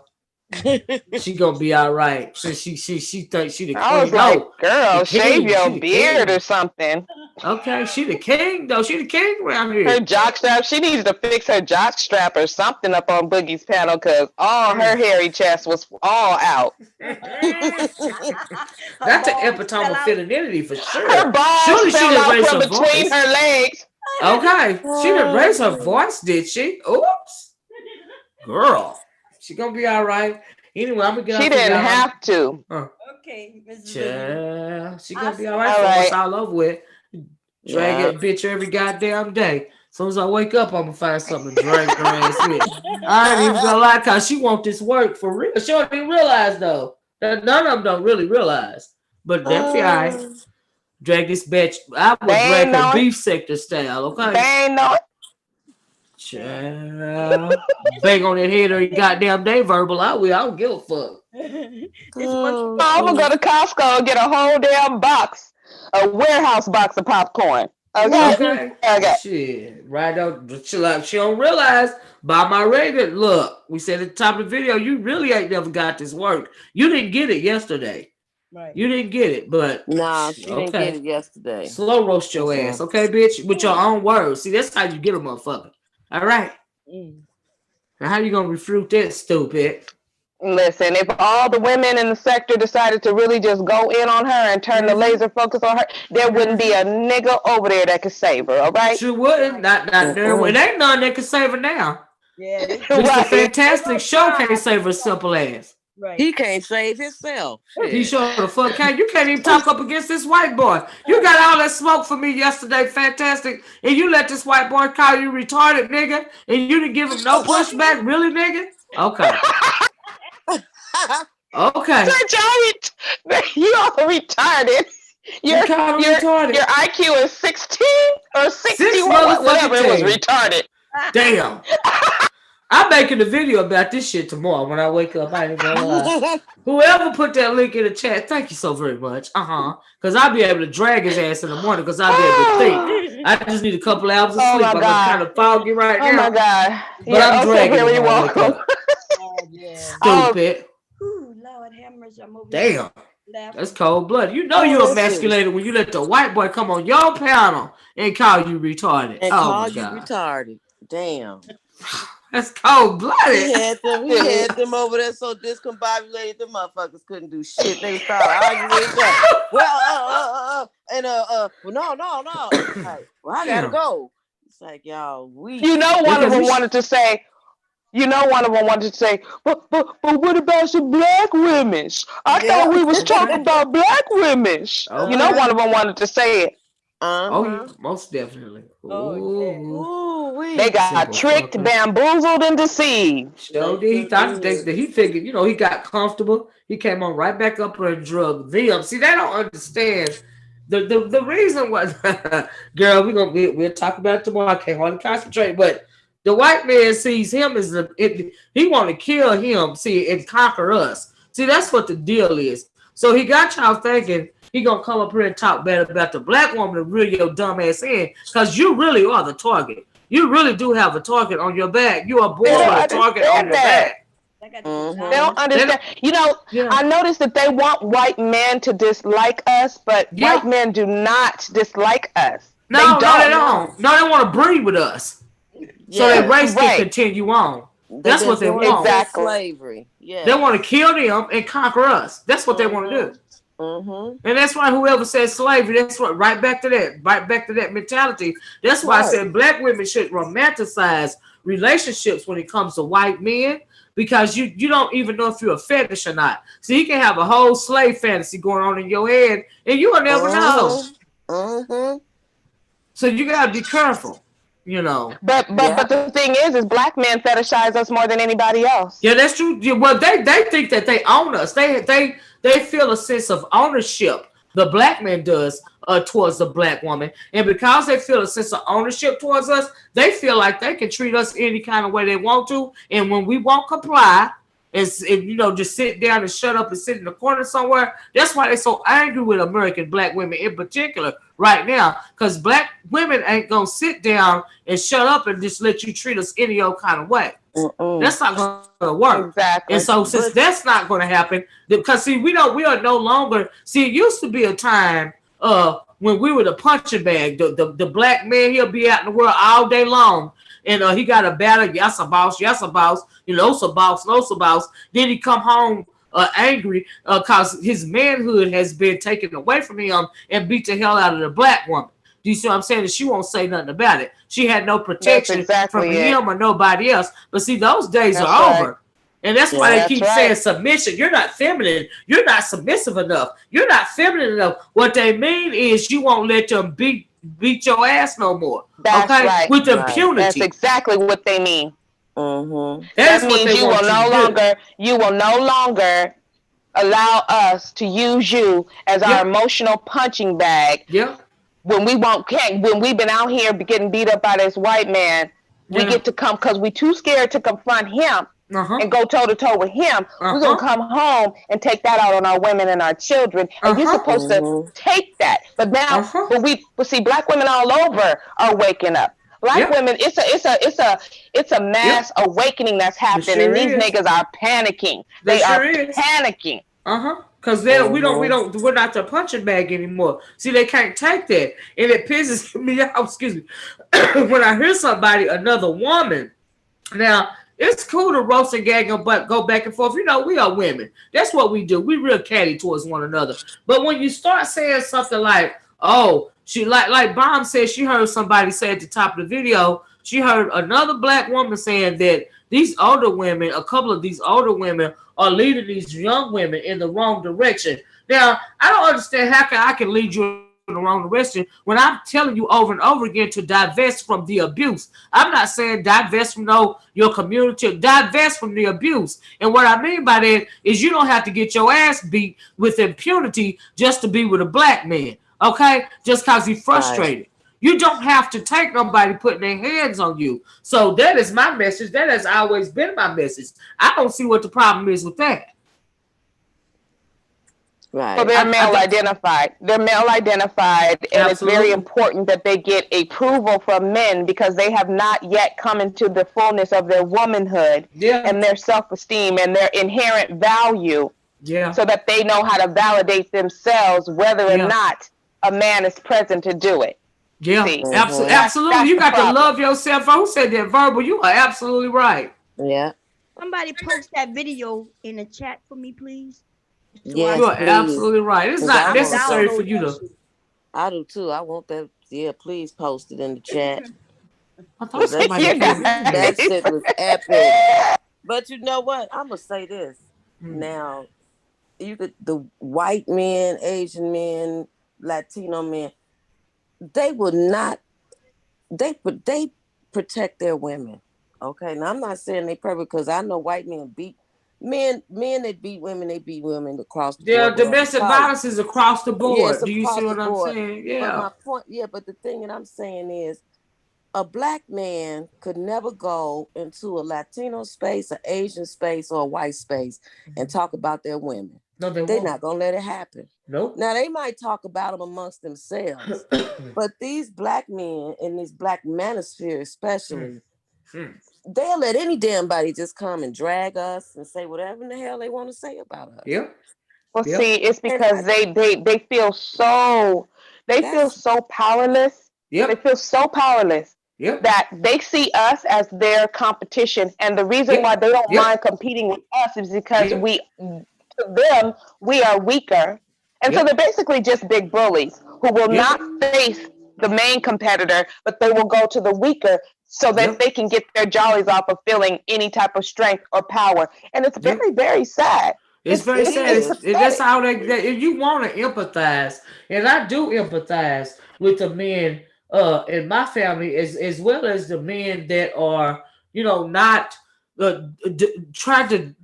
She gonna be all right. She thinks she the queen. I was like, girl, shave your beard or something. Okay, she the king though. She the king around here. Her jock strap. She needs to fix her jock strap or something up on Boogie's panel because all her hairy chest was all out. That's the epitome of femininity for sure. Her balls fell out from between her legs. Okay, she didn't raise her voice, did she? Oops, girl. She gonna be all right. Anyway, I'm gonna get. She didn't have to. Okay, Mrs. She gonna be all right. So it's all over with. Drag that bitch every goddamn day. As soon as I wake up, I'm gonna find something to drag her ass with. I ain't even gonna lie, cause she want this work for real. She don't even realize though. None of them don't really realize. But that's all right. Drag this bitch. I would drag her beef sector style. Okay. They ain't know it. Child. Bang on that head every goddamn day, Verbal. I don't give a fuck. I'm gonna go to Costco and get a whole damn box, a warehouse box of popcorn. Okay. Shit. Right out. She don't realize by my rating. Look, we said at the top of the video, you really ain't never got this work. You didn't get it yesterday. Right. You didn't get it, but nah, she didn't get it yesterday. Slow roast your ass, okay, bitch? With your own words. See, that's how you get a motherfucker. All right. Now, how you gonna refute that, stupid? Listen, if all the women in the sector decided to really just go in on her and turn the laser focus on her, there wouldn't be a nigga over there that could save her, all right? Sure wouldn't. Not there. It ain't none that can save her now. Yeah. Mr. Fantastic Show can't save her simple ass. Right. He can't save himself. He sure the fuck can't. You can't even talk up against this white boy. You got all that smoke for me yesterday, Fantastic, and you let this white boy call you retarded, nigga, and you didn't give him no pushback, really, nigga? Okay. Okay. You are retarded. Your IQ is 16 or 61, whatever. It was retarded. Damn. I'm making a video about this shit tomorrow when I wake up. I ain't gonna lie. Whoever put that link in the chat, thank you so very much. Because I'll be able to drag his ass in the morning because I'll be able to think. I just need a couple hours of sleep. I'm kind of foggy right now. Oh my God. But I'm dragging really him when I wake welcome. up. Stupid. Ooh, Lord have mercy. I'm over Damn. here. That's cold blooded. You know you're emasculated when you let the white boy come on your panel and call you retarded. And oh call my you God. retarded. Damn. That's cold blooded. He had them over there so discombobulated the motherfuckers couldn't do shit. They started arguing with each other. Well, no. Like, well, I gotta go. It's like, y'all, You know one of them wanted to say, but what about some black women? I thought we was talking about black women. Okay. You know one of them wanted to say it. Oh, most definitely. They got tricked, bamboozled, and deceived. So he thought that he figured, he got comfortable. He came on right back up and drug them. See, they don't understand the reason why. Girl, we'll talk about it tomorrow. I can't hardly concentrate, but the white man sees him as he want to kill him, and conquer us. See, that's what the deal is. So he got y'all thinking he gonna come up here and talk bad about the black woman and reel your dumb ass in, because you really are the target. You really do have a target on your back. You are born with a target on your back. They don't understand. I noticed that they want white men to dislike us, but white men do not dislike us. No, they don't. No, they want to breed with us. So their race can continue on. That's what they want. Exactly. Slavery. Yeah. They want to kill them and conquer us. That's what they want to do. And that's why whoever says slavery, that's what right back to that mentality. That's why I said black women should romanticize relationships when it comes to white men, because you don't even know if you're a fetish or not. So you can have a whole slave fantasy going on in your head and you will never know. So you gotta be careful. But the thing is black men fetishize us more than anybody else. Yeah, that's true. Well, they think that they own us. They feel a sense of ownership. The black man does towards the black woman, and because they feel a sense of ownership towards us, they feel like they can treat us any kind of way they want to. And when we won't comply, and just sit down and shut up and sit in the corner somewhere, that's why they're so angry with American black women in particular right now, because black women ain't gonna sit down and shut up and just let you treat us any old kind of way. That's not gonna work. Exactly. And so since that's not gonna happen, because see, we are no longer, it used to be a time when we were the punching bag. The black man, he'll be out in the world all day long, and he got a battle, yes a boss, no so boss. Then he come home angry because his manhood has been taken away from him and beat the hell out of the black woman. Do you see what I'm saying? And she won't say nothing about it. She had no protection from him or nobody else. But see, those days are over. And that's why they keep saying submission. You're not feminine. You're not submissive enough. You're not feminine enough. What they mean is you won't let them beat your ass no more. That's right. With impunity. That's exactly what they mean. That means you will no longer allow us to use you as our emotional punching bag. Yeah. When we've been out here getting beat up by this white man, we get to come because we're too scared to confront him. and go toe to toe with him, we're gonna come home and take that out on our women and our children. And you're supposed to take that. But now, but see, black women all over are waking up. Black women, it's a mass awakening that's happening, and these niggas are panicking. They are panicking. Because we're not the punching bag anymore. See, they can't take that, and it pisses me off. Excuse me, when I hear somebody, another woman. Now, it's cool to roast and gag and go back and forth. You know, we are women. That's what we do. We real catty towards one another. But when you start saying something like, "Oh, she like Bomb said," she heard somebody say at the top of the video, she heard another black woman saying that these older women, a couple of these older women, are leading these young women in the wrong direction. Now, I don't understand how I can lead you in the wrong direction when I'm telling you over and over again to divest from the abuse. I'm not saying divest from your community, divest from the abuse. And what I mean by that is you don't have to get your ass beat with impunity just to be with a black man, okay? Just because he's frustrated. Right. You don't have to take nobody putting their hands on you. So that is my message. That has always been my message. I don't see what the problem is with that. Right. So they're male identified. They're male identified, and it's very important that they get approval from men because they have not yet come into the fullness of their womanhood and their self-esteem and their inherent value. Yeah. So that they know how to validate themselves, whether or not a man is present to do it. Yeah, absolutely. You got to love yourself. Who said that, Verbal? You are absolutely right. Yeah. Somebody post that video in the chat for me, please. Yes, you are absolutely right. It's not necessary for you to. I do too. I want that. Yeah, please post it in the chat. That shit was epic. But you know what? I'm gonna say this. Now, the white men, Asian men, Latino men, they will not. They protect their women. Okay, now I'm not saying they perfect because I know white men beat. Men that beat women, they beat women across the board. Yeah, domestic violence is across the board. Do you see what I'm saying? Yeah. But my point, but the thing that I'm saying is a black man could never go into a Latino space, an Asian space, or a white space and talk about their women. No, they're not going to let it happen. Nope. Now, they might talk about them amongst themselves, but these black men in this black manosphere especially, they'll let any damn body just come and drag us and say whatever in the hell they want to say about us. Yep. Well, see, it's because they feel so powerless. Yep. They feel so powerless that they see us as their competition, and the reason why they don't mind competing with us is because to them we are weaker, and so they're basically just big bullies who will not face the main competitor, but they will go to the weaker so that they can get their jollies off of feeling any type of strength or power, and it's very, very sad. It's very sad. That's how if you want to empathize, and I do empathize with the men in my family as well as the men that are, not trying to,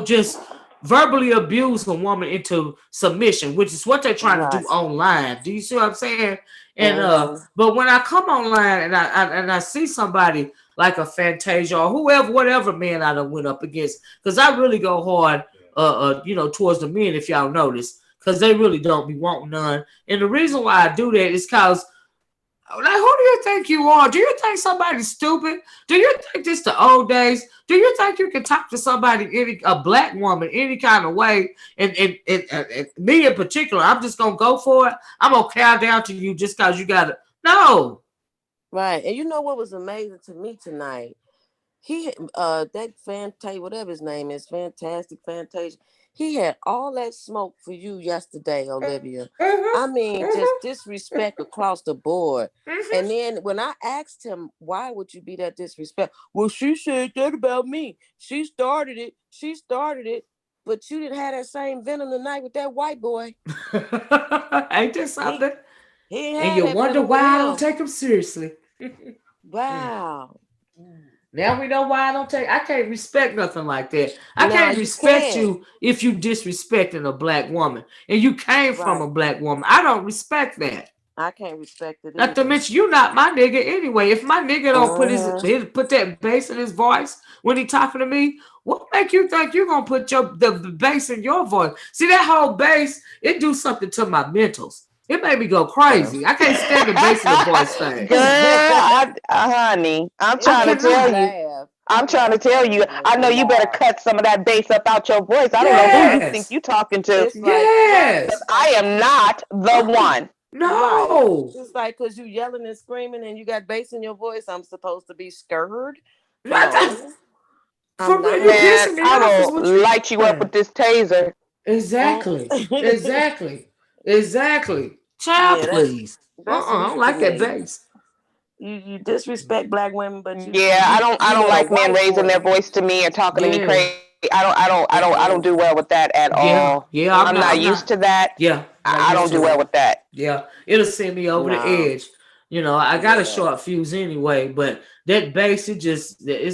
just verbally abuse a woman into submission, which is what they're trying to do online. Do you see what I'm saying? And but when I come online and I see somebody like a Fantasia or whoever, whatever man I done went up against, because I really go hard towards the men, if y'all notice, because they really don't be wanting none. And the reason why I do that is because, who do you think you are? Do you think somebody's stupid? Do you think this the old days? Do you think you can talk to somebody, a black woman, any kind of way? And me in particular, I'm just gonna go for it. I'm gonna cow down to you just because you got it. No. Right. And you know what was amazing to me tonight? He that Fantasia, whatever his name is, Fantasia. He had all that smoke for you yesterday, Olivia. I mean, just disrespect across the board. And then when I asked him, why would you be that disrespect? Well, she said that about me. She started it. But you didn't have that same venom tonight with that white boy. Ain't that something? He and you wonder why I don't take him seriously. Wow. Now we know why I can't respect nothing like that. I can't respect you if you disrespecting a black woman and you came from a black woman. I don't respect that. I can't respect it Not to either. mention, you not my nigga anyway. If my nigga don't put that bass in his voice when he talking to me, what make you think you gonna put the bass in your voice? See that whole bass, it do something to my mentals. It made me go crazy. I can't stand the bass in the voice thing. Girl, honey, I'm trying to tell you. I'm trying to tell you. I know you better cut some of that bass up out your voice. I don't know who you think you talking to. It's like, yes, I am not the one. No, it's like because you yelling and screaming and you got bass in your voice. I'm supposed to be scared. No, I'm not. you Man, pissing me I off is will what you light you up with this taser. Exactly. Exactly. Child, Yeah, please. that's I weak don't to like that me. bass. You disrespect black women, but Yeah, I don't want a like men white raising their voice. voice to me and talking to me Yeah. crazy. I don't do well with that at all. Yeah. I'm not used to that. Yeah. I don't do well with that. Yeah. It'll send me over the edge. You know, I got a short fuse anyway, but that bass, it's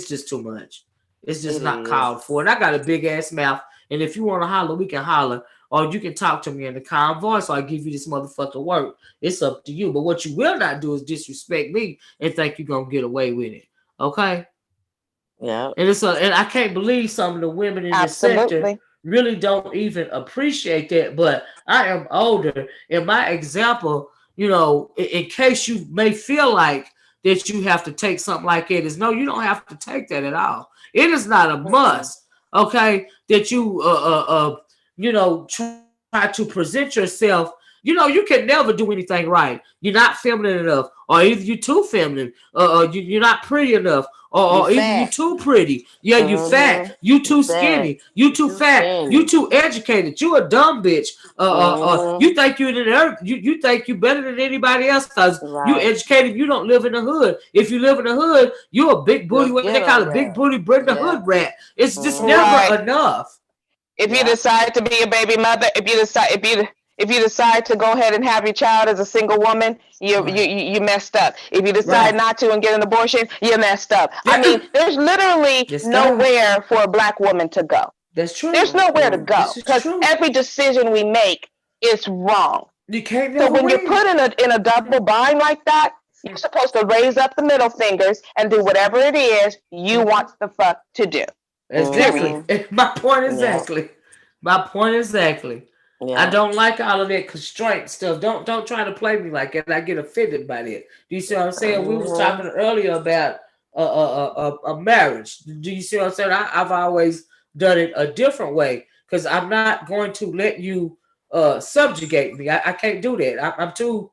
just too much. It's just It not is. called for. And I got a big ass mouth. And if you want to holler, we can holler. Or you can talk to me in a calm voice, or I give you this motherfucker work. It's up to you. But what you will not do is disrespect me and think you're gonna get away with it. Okay? Yeah. And and I can't believe some of the women in this sector really don't even appreciate that. But I am older, and my example, you know, in case you may feel like that you have to take something like it, is no, you don't have to take that at all. It is not a must, okay, that you you know, try to present yourself. You know, you can never do anything right. You're not feminine enough, or either you're too feminine, you're not pretty enough, or either you're too pretty. Yeah, you fat. You too skinny. You too fat. You too educated. You a dumb bitch. You think you think you better than anybody else because you educated. You don't live in the hood. If you live in the hood, you a big booty. What they call a big booty Brenda Hood rat. It's just never enough. If you decide to be a baby mother, if you decide to go ahead and have your child as a single woman, you messed up. If you decide not to and get an abortion, you're messed up. I mean, there's literally nowhere for a black woman to go. That's true. There's nowhere to go because every decision we make is wrong. You can't. So when you're put in a double bind like that, you're supposed to raise up the middle fingers and do whatever it is you want the fuck to do. Exactly. My point exactly. My point exactly. I don't like all of that constraint stuff. Don't try to play me like that. I get offended by that. Do you see what I'm saying? We was talking earlier about a marriage. Do you see what I'm saying? I've always done it a different way because I'm not going to let you subjugate me. I can't do that. I'm too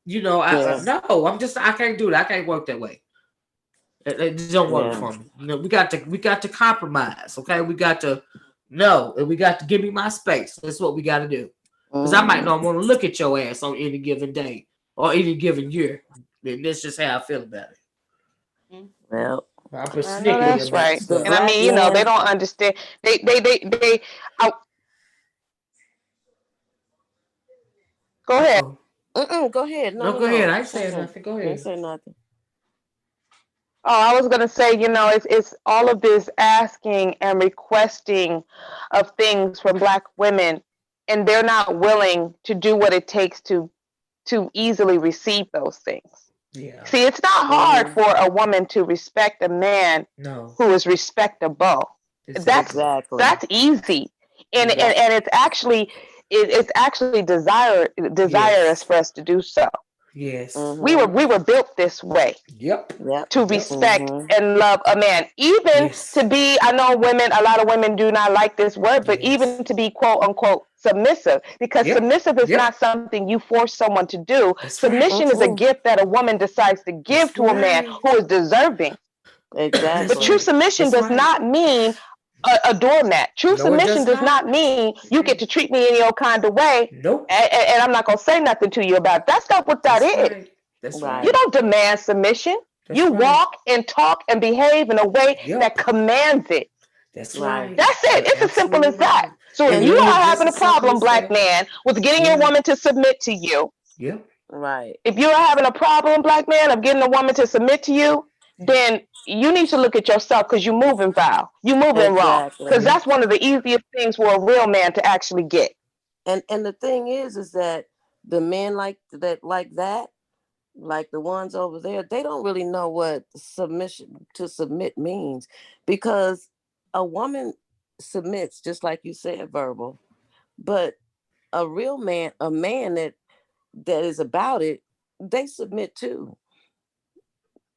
you know, no, I can't do that. I can't work that way. It don't work for me. You know, we got to compromise. Okay, we got to give me my space. That's what we got to do. Because I might not want to look at your ass on any given day or any given year. And that's just how I feel about it. Well, I know that's right. And I mean, you know, they don't understand. They go ahead. Go ahead. No, go ahead. I ain't saying nothing. Go ahead. I ain't saying nothing. Oh, I was gonna say, you know, it's all of this asking and requesting of things from Black women, and they're not willing to do what it takes to easily receive those things. Yeah. See, it's not hard for a woman to respect a man who is respectable. Exactly. That's easy, and it's actually desirous for us to do so. Yes. We were built this way. Yep. To respect and love a man, even to be. I know a lot of women do not like this word, but even to be quote unquote submissive, because submissive is not something you force someone to do. Submission is a gift that a woman decides to give to a man who is deserving. Exactly. But true submission does not mean a doormat. True submission does not mean you get to treat me any old kind of way. Nope. And I'm not gonna say nothing to you about it. That's not what that is. That's You don't demand submission. You walk and talk and behave in a way that commands it. That's right. That's it. It's as simple as that. So if you are having a problem, Black man, with getting your woman to submit to you, right. if you are having a problem, Black man, of getting a woman to submit to you, then you need to look at yourself because you're moving foul. You're moving wrong. Because that's one of the easiest things for a real man to actually get. And the thing is that the men like that, like the ones over there, they don't really know what submit means, because a woman submits just like you said, verbal, but a real man, a man that is about it, they submit too.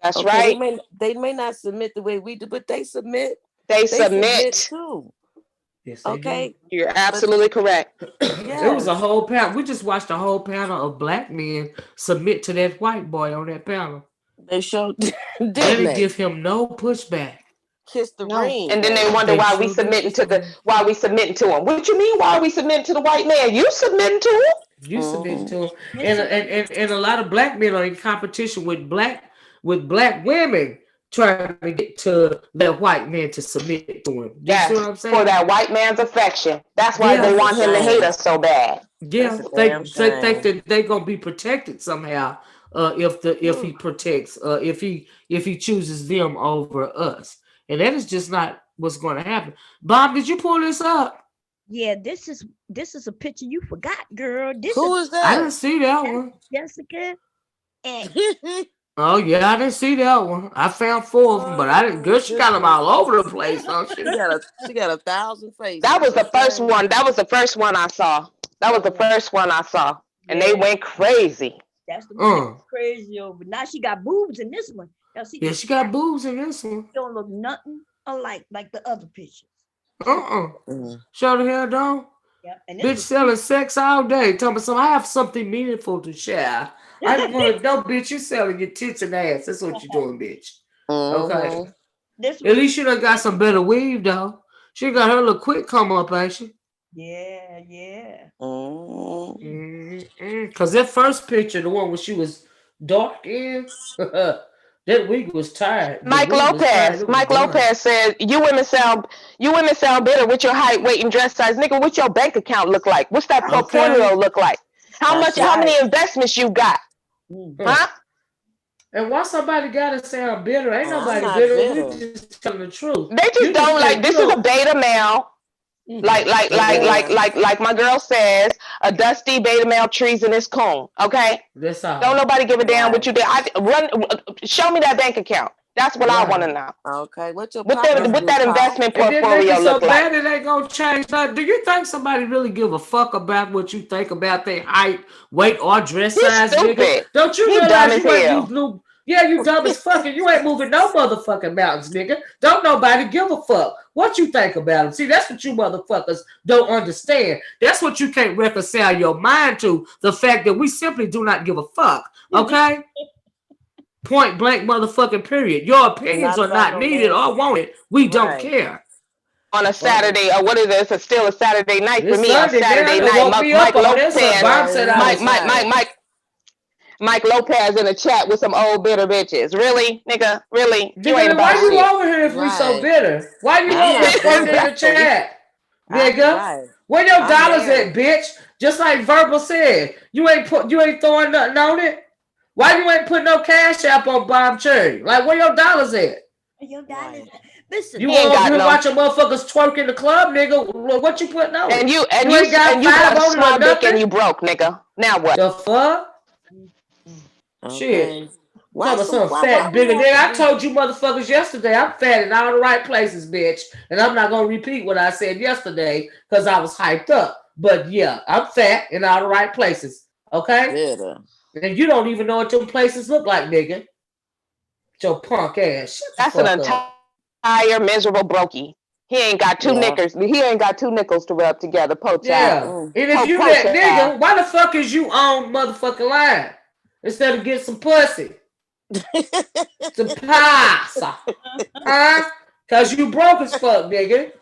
That's Okay, right. they may not submit the way we do, but they submit. They They submit submit. too. Yes, they do. Okay, You're but absolutely correct. It was a yes, whole panel. We just watched a whole panel of black men submit to that white boy on that panel. they showed, They didn't didn't they? give him no pushback. Kiss the No. ring, And then they baby. wonder They why we sure did submitting kiss to the the ring. why we submitting to him. What you mean why are we submitting to the white man? You submitting to him? You submitted Mm-hmm. to him, Yes, it and a lot of black men are in competition with black women trying to get to that white man to submit to him. You see what I'm Yes. For saying? that white man's affection. That's why they That's Yeah, a want him to hate shame. us so bad. That's yeah. a damn They think shame. that they gonna be protected somehow. If he Whew. protects if he chooses them over us, and that is just not what's going to happen. Bob, did you pull this up? Yeah, this is a picture you forgot, girl. This is Who is I didn't that? see that one. Jessica and Oh yeah, I didn't see that one. I found four of them, but I didn't. Oh Girl, she got them goodness. all over the place, don't She she? got a thousand That faces. was the first Okay. one. That was the first one I saw. That was the yeah, first one I saw. And they yeah, went crazy. that's the one that Uh, was crazy over. Now she got boobs in this one. Now see yeah, the she got boobs in this one. don't look nothing alike like the other pictures. Mm. Show the hell don't. Yeah, and this Bitch was selling sex all day. Tell me something. I have something meaningful to share. I want to know, bitch. You selling your tits and ass. That's what you're doing, bitch. Okay. Mm-hmm. this At was least she done got some better weave though. She got her little quick come up, ain't she? yeah, yeah. Mm-hmm. Cause that first picture, the one where she was dark in, that wig was tired. The Mike weave was tired. Lopez. It was Mike done. Lopez said, you women sound bitter with your height, weight, and dress size. Nigga, what your bank account look like? What's that Okay. portfolio look like? That's How right. many investments you got? Huh. Huh? And why somebody gotta sound bitter? Ain't Oh, I'm nobody not bitter. We bitter. just telling the truth. They You just just don't like think you this is a don't. beta male. Yeah. Like my girl says, a dusty beta male treasonous coon. Okay? That's Don't all. nobody give a damn what Right. you did. Show me that bank account. That's what I want Right. to know. Okay. What your What pockets Right. do, that Pop? investment And then make portfolio it so look like? bad it ain't gonna change nothing. Do you think somebody really give a fuck about what you think about their height, weight, or dress He's size, nigga? stupid. Don't you He dumb realize as you ain't these hell. new? Yeah, you dumb as fuck, and you ain't moving no motherfucking mountains, nigga. Don't nobody give a fuck what you think about them. See, that's what you motherfuckers don't understand. That's what you can't reconcile your mind to. The fact that we simply do not give a fuck. Okay? Point blank motherfucking period. Your opinions Not are about not no needed man. or wanted. We don't Right. care. On The a fuck? Saturday, or what is it? It's still a Saturday night for It's me. On Sunday, Saturday man. It night, woke me up Mike on this. Lopez, Bob said I Saturday Mike, was. Mike, night. Mike, Mike, Mike Lopez in a chat with some old bitter bitches. Really, nigga? Really? You Nigga, ain't then why about you shit. I'm over here if we so right. bitter? Why you I'm over here not fucking in bitter. the Exactly. chat? I'm Nigga? right. Where your I'm dollars there. at, bitch? Just like Verbal said. You ain't throwing nothing on it? Why you ain't put no cash app on Bob Cherry? Like where your dollars at? Your dollars. Right. Listen, You He ain't over got here no. watching motherfuckers twerk in the club, nigga. What you putting on And it? you You ain't got five got a on it or small dick and nothing? you broke, nigga. Now what? The fuck? Shit. Okay. Talking about some Why fat we bigger have nigga. to I be told you motherfuckers yesterday I'm fat in all the right places, bitch. And I'm not gonna repeat what I said yesterday because I was hyped up. But yeah, I'm fat in all the right places. Okay? bitter? And you don't even know what them places look like, nigga. Your punk ass. Shut the That's an fuck up. entire miserable brokey. He ain't got two Yeah. knickers. He ain't got two nickels to rub together. Po child. Yeah. Mm-mm. And if you Po that child. nigga, why the fuck is you on motherfucking line? Instead of get some pussy. Some pasta. Huh? Cause you broke as fuck, nigga.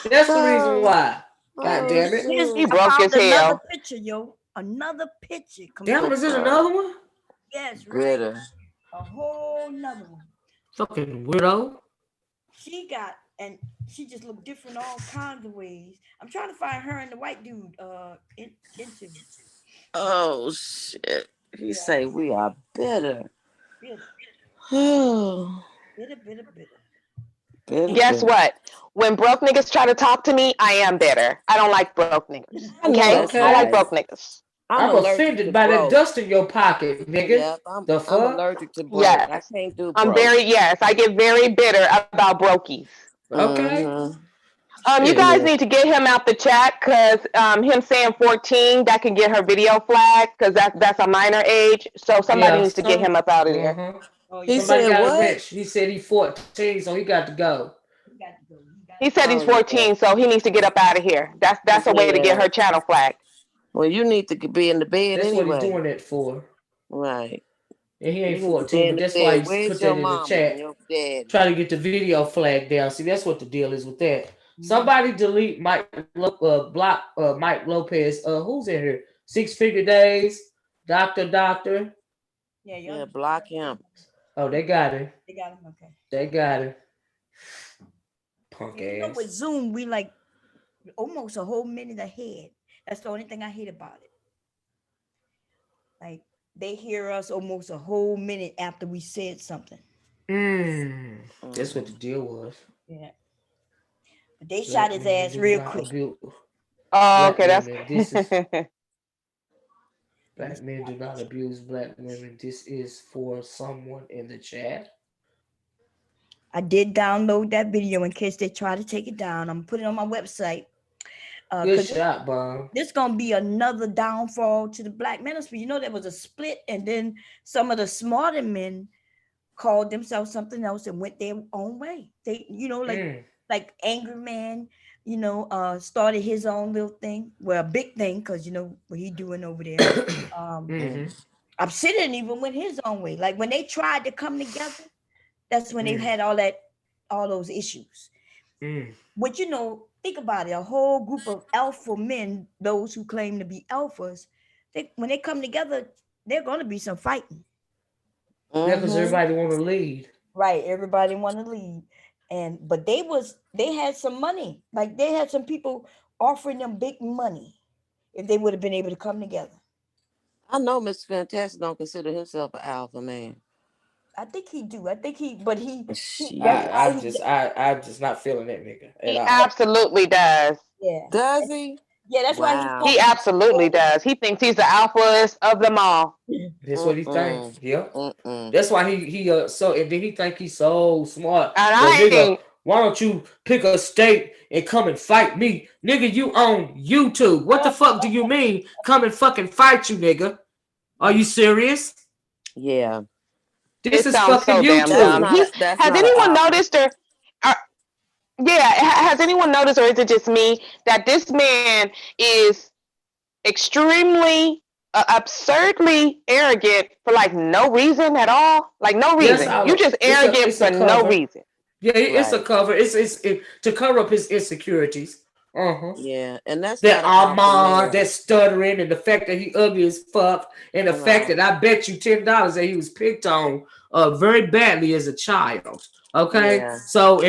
That's the reason oh, why. God oh damn it. here's He shit. I broke found as another hell. picture, yo. Another picture Damn, is compared. it What's up? another one? Yes, right. Bitter. A whole nother one. Fucking weirdo. She got and she just looked different all kinds of ways. I'm trying to find her and the white dude interview. Oh shit. He Yeah, say we are bitter. bitter, Oh, bitter, bitter, bitter. bitter, Guess bitter. what? When broke niggas try to talk to me, I am bitter. I don't like broke niggas. I know Okay? that's I don't Okay. like right. broke niggas. I'm allergic offended to by that broke. dust in your pocket, nigga. Yep, The I'm fuck? allergic to broke. I Yes. can't do I'm broke. I get very bitter about brokies. Okay. You Shit. guys need to get him out the chat because him saying 14, that can get her video flagged because that's a minor age. So somebody needs to get him up out of there. He Somebody said got a what? wrench. He said he's 14, so he got to go. He said he's Oh, yeah. 14, so he needs to get up out of here. That's a way to get Yeah. her channel flagged. Well, you need to be in the bed That's what he's anyway. doing it for. Right. And he ain't You need to be 14, in but the that's why bed. he Where's put that your in the mama and chat. your daddy? Try to get the video flag down. See, that's what the deal is with that. Somebody delete block Mike Lopez. Who's in here? 6 Figure Days, Doctor. Yeah, block him. Oh, they got him. They got him. Okay. They got him. Punk You know, ass. with Zoom, we like almost a whole minute ahead. That's the only thing I hate about it. Like they hear us almost a whole minute after we said something. That's what the deal was. Yeah. But they shot his ass real quick. Oh, okay, that's Black men do not abuse black women. This is for someone in the chat. I did download that video in case they try to take it down. I'm putting it on my website. Good shot, Bob. This gonna be another downfall to the black manosphere. You know, there was a split, and then some of the smarter men called themselves something else and went their own way. They, like Angry Man, started his own little thing. Well, a big thing, because what he doing over there. Obsidian even went his own way. Like when they tried to come together, that's when they had all those issues. But think about it, a whole group of alpha men, those who claim to be alphas, when they come together, there's going to be some fighting. Yeah, because everybody want to lead. Right, everybody want to lead. But they had some money. Like they had some people offering them big money if they would have been able to come together. I know Mr. Fantastic don't consider himself an alpha man. I think he do. I'm just not feeling that nigga at all. Absolutely does. Yeah. Does he? Yeah, that's why he absolutely does. He thinks he's the alphast of them all. That's what he thinks. Yep. That's why he so and then he think he's so smart. And nigga, why don't you pick a state and come and fight me? Nigga, you on YouTube. What the fuck do you mean? Come and fucking fight you, nigga. Are you serious? Yeah. This is fucking so YouTube. Has anyone noticed or has anyone noticed, or is it just me, that this man is extremely absurdly arrogant for like no reason at all? Like no reason. Yes, you just arrogant for no reason. Yeah, it's a cover. It's to cover up his insecurities. Yeah, and that's that Armand, that stuttering, and the fact that he ugly as fuck, and the fact that I bet you $10 that he was picked on very badly as a child. Okay, so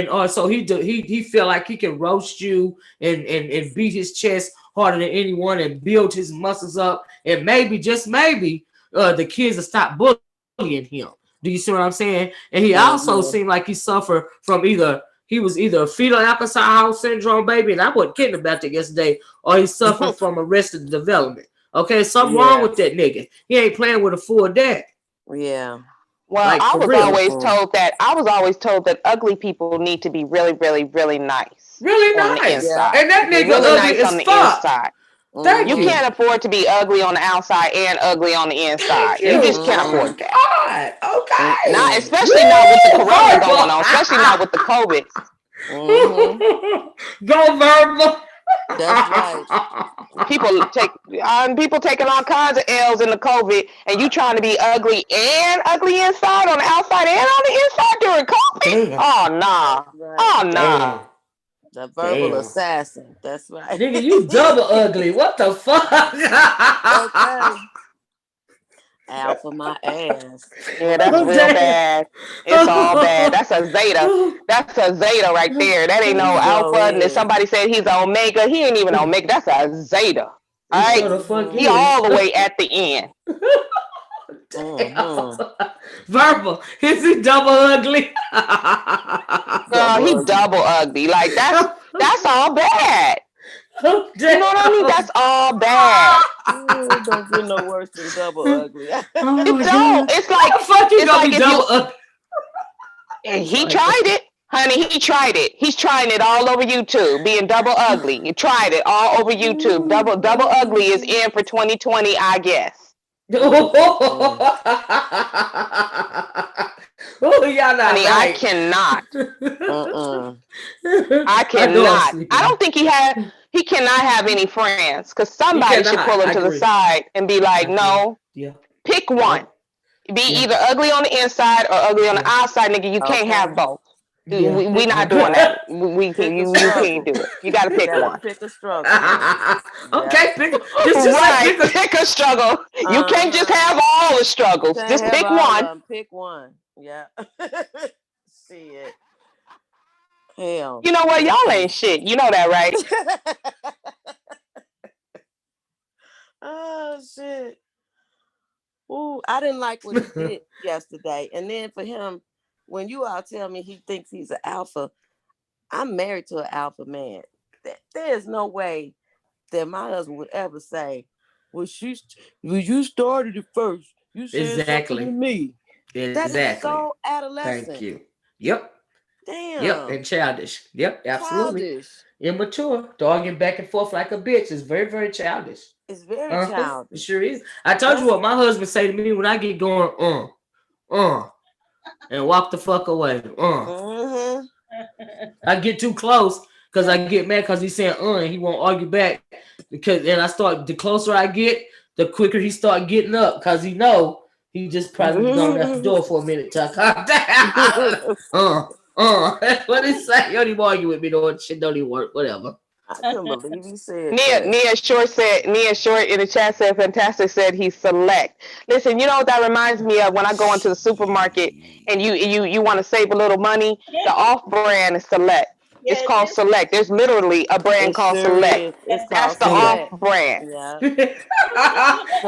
he feel like he can roast you and beat his chest harder than anyone and build his muscles up, and maybe just maybe the kids will stop bullying him. Do you see what I'm saying? And he also seemed like he suffered from he was either a fetal Alzheimer's syndrome baby, and I wasn't kidding about that yesterday, or he suffered from arrested development. Okay, something wrong with that nigga. He ain't playing with a full deck. Yeah. Well, like, I was always told that ugly people need to be really, really, really nice. Really on nice. the inside. And that nigga really ugly nice as on the fuck. inside. Thank you. Can't afford to be ugly on the outside and ugly on the inside. You just can't afford that. God, okay. Not especially not with the corona going on, especially not with the COVID. Go verbal. That's right. People taking all kinds of L's in the COVID, and you trying to be ugly inside, on the outside and on the inside during COVID. Damn. Oh nah. Right. Oh nah. The verbal assassin. That's right. Nigga, you double ugly. What the fuck? Okay. Alpha my ass. Yeah, that's real bad. It's all bad. That's a Zeta. That's a Zeta right there. That ain't no Alpha. And if somebody said he's an Omega, he ain't even Omega. That's a Zeta. All right? He all the way at the end. Verbal. Is he double ugly? No, he double ugly. Like that's all bad. You know what I mean? That's all bad. Don't get no worse than double ugly. Oh It my don't. God. It's like How the fuck you it's gonna like be if double you ugly? and he tried it, honey. He tried it. He's trying it all over YouTube, being double ugly. He tried it all over YouTube. Double ugly is in for 2020, I guess. Oh, y'all not Honey, I right. cannot. I I know I'm cannot. I sleeping. don't think he cannot have any friends because He somebody should cannot. pull him I to the agree. side and be I like, agree. no, Yeah. pick one. Be Yeah. either ugly on the inside or ugly on the Yeah. outside, nigga. You can't have Okay. both. Yeah. We not Okay. doing that. We can Pick a you can't struggle. do it. You got to You pick gotta one. pick a struggle, man. Okay, Yeah. just say Right, pick a. pick a struggle. You can't just have all the You struggles. can't Just have pick all of one. them. Pick one. Yeah. See it. Hell. You know what? Y'all ain't shit. You know that, right? Oh shit. Ooh, I didn't like what he did yesterday. And then for him, when you all tell me he thinks he's an alpha, I'm married to an alpha man. There's no way that my husband would ever say, well, you started it first. You said something to me. That is Exactly. so adolescent. Thank you. Yep. Damn. Yep. And childish. Yep. Absolutely. Childish. Immature. Dogging back and forth like a bitch is very, very childish. It's very It childish. sure is. I told you what my husband say to me when I get going, and walk the fuck away. Mm-hmm. I get too close because I get mad because he's saying and he won't argue back. Because then the closer I get, the quicker he start getting up because he know he just probably gone out the door for a minute to calm down. That's what he say. You don't even argue with me, though. Shit don't even work. Whatever. I couldn't believe he said Nia Short in the chat said fantastic, said he's select. Listen, you know what that reminds me of when I go into the supermarket and you want to save a little money? The off brand is Select. It's called Select. There's literally a brand It called sure Select. is. It's That's called the off Select. brand. Yeah.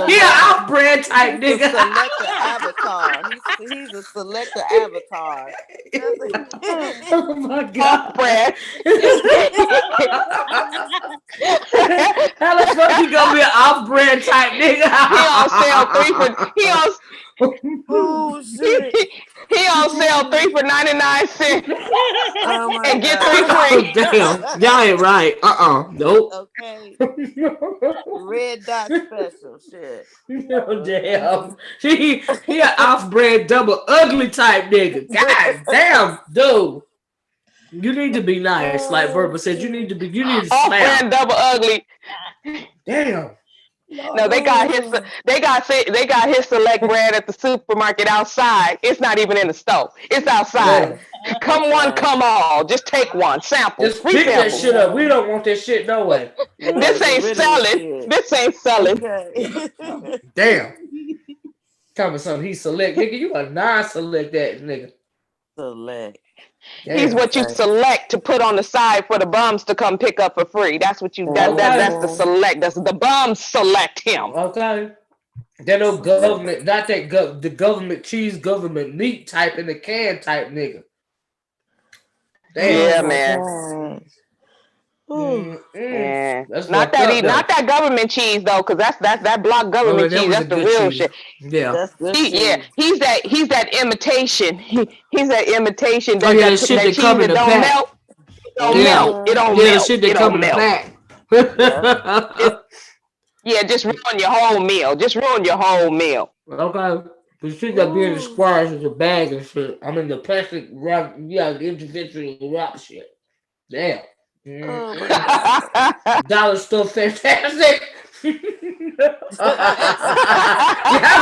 Yeah, off brand type He's nigga. a selector avatar. He's a selector avatar. Oh my god. Off brand. How the fuck you gonna be an off brand type nigga? He on sale 3 for oh shit. He on sale 3 for 99 cents. Oh my and get God. 3 free. Damn, y'all ain't right. Nope. Okay. Red dot special shit. No damn. He an off-brand double ugly type nigga. God damn, dude. You need to be nice, like Verba said. You need to slap. Off-brand double ugly. Damn. No, they got his select brand at the supermarket outside. It's not even in the store. It's outside. Yeah. Come one, come all. Just take one. Samples. Just Free pick samples. that shit up. We don't want that shit no way. This ain't selling. This ain't selling. Okay. Damn. Tell me something. He's select, nigga. You a non-select that nigga. Select. Damn. He's what you select to put on the side for the bums to come pick up for free. That's what you. That's the select. That's the bums select him. Okay. That no government, not that the government cheese, government meat type in the can type nigga. Yeah, Damn. man. That's not that government cheese though, because that's that block government cheese. That's the real cheese. shit. Yeah, that's good he's that imitation. He's that imitation. That shit that cheese come in that the don't pack. melt. It don't melt. It don't Yeah, melt. the shit that come in the pack. Yeah, just ruin your whole meal. Just ruin your whole meal. Okay. The shit that be in the squares is a bag and shit. I mean the plastic wrap, individually wrap shit. Damn. Oh my God. Dollar store fantastic. Y'all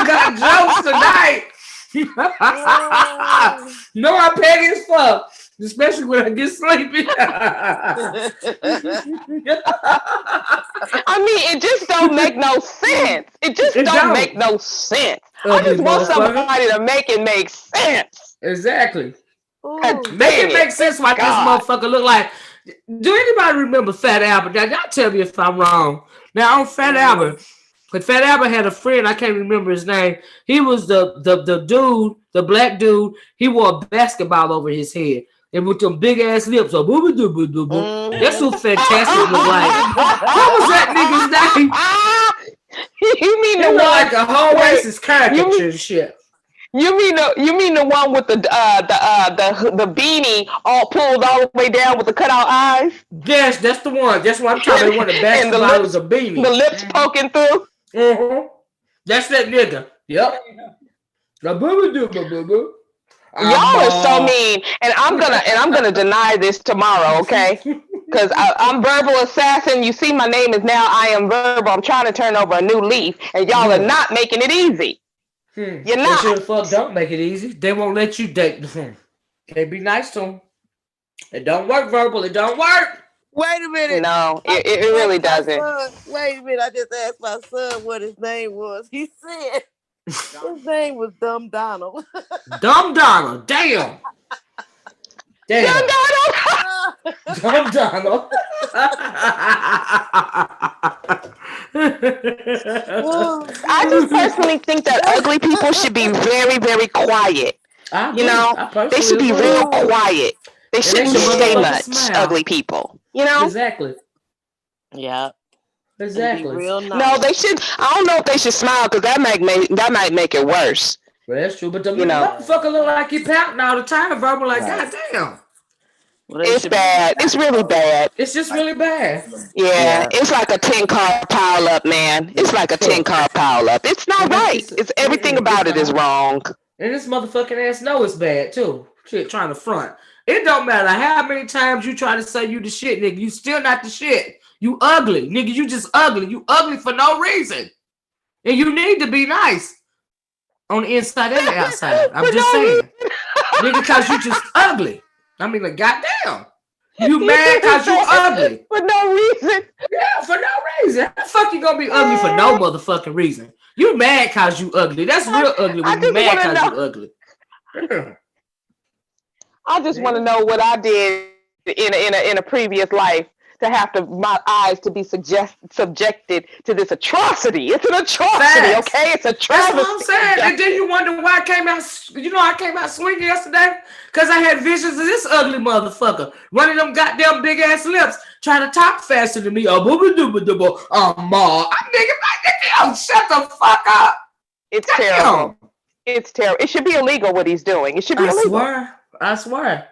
got jokes tonight. No, I'm petty as fuck. Especially when I get sleepy. I mean, it just don't make no sense. It just don't make no sense. I just want somebody to make it make sense. Exactly. Make it make sense why this motherfucker look like. Do anybody remember Fat Albert? Now, y'all tell me if I'm wrong. Now, on Fat Albert, but Fat Albert had a friend, I can't remember his name. He was the dude, the black dude. He wore a basketball over his head. And with them big ass lips. That's who Fantastic looked like. What was that nigga's name? like a whole racist caricature shit. You mean the one with the beanie all pulled all the way down with the cutout eyes? Yes, that's the one. That's what I'm talking about. One of the best And the bottles of beanie. The lips poking through. Mm-hmm. That's that nigga. Yep. Y'all are so mean, and I'm gonna deny this tomorrow, okay? Because I'm verbal assassin. You see, my name is now I am verbal. I'm trying to turn over a new leaf, and y'all are not making it easy. You're not. They sure the fuck don't make it easy. They won't let you date. Can't be nice to them. It don't work verbal. It don't work. Wait a minute. No, it really doesn't. Wait a minute. I just asked my son what his name was. He said his name was Dumb Donald. Dumb Donald. Damn. Dumb Donald. Dumb Donald. I just personally think that ugly people should be very, very quiet. You know, they should be real quiet. They shouldn't say much. Ugly people. You know. Exactly. Yeah. Exactly. Real nice. No, they should. I don't know if they should smile because that might make it worse. Well, that's true. But the motherfucker look like he pouting all the time, verbal. Like, goddamn. Well, it's bad. It's really bad. It's just really bad. Yeah, it's like a 10-car pile up, man. It's like a 10-car pile up. It's not right. It's everything about it is wrong. And this motherfucking ass know it's bad too. Shit, trying to front. It don't matter how many times you try to say you the shit, nigga. You still not the shit. You ugly, nigga. You just ugly. You ugly for no reason. And you need to be nice on the inside and the outside. I'm just saying, nigga, because you just ugly. I mean, like, goddamn. You mad because you ugly. For no reason. Yeah, for no reason. How the fuck you gonna be ugly for no motherfucking reason? You mad because you ugly. That's real ugly when you mad because you ugly. I just want to know what I did in a previous life to have my eyes to be subjected to this atrocity. It's an atrocity, okay? It's a travesty. That's what I'm saying. And then you wonder why I came out. You know, I came out swinging yesterday because I had visions of this ugly motherfucker running them goddamn big ass lips, trying to talk faster than me. I'm nigga, shut the fuck up. It's terrible. It's terrible. It should be illegal what he's doing. It should be illegal. I swear.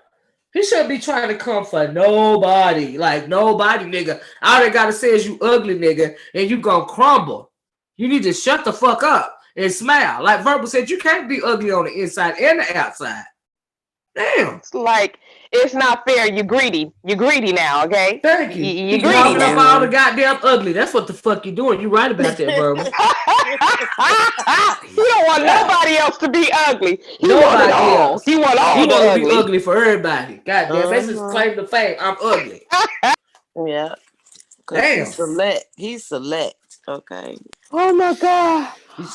He shouldn't be trying to come for nobody. Like, nobody, nigga. All they gotta say is you ugly, nigga, and you gonna crumble. You need to shut the fuck up and smile. Like Verbal said, you can't be ugly on the inside and the outside. Damn. It's like, it's not fair. You're greedy. You're greedy now, okay? Thank you. You're greedy now. Up all the goddamn ugly. That's what the fuck you doing. You right about that, Verbal. You don't want nobody else to be ugly. You nobody want all. else. You want all you the want ugly. to be ugly for everybody. Goddamn. That's his claim to fame. I'm ugly. Yeah. Damn. He's select. Okay. Oh my God.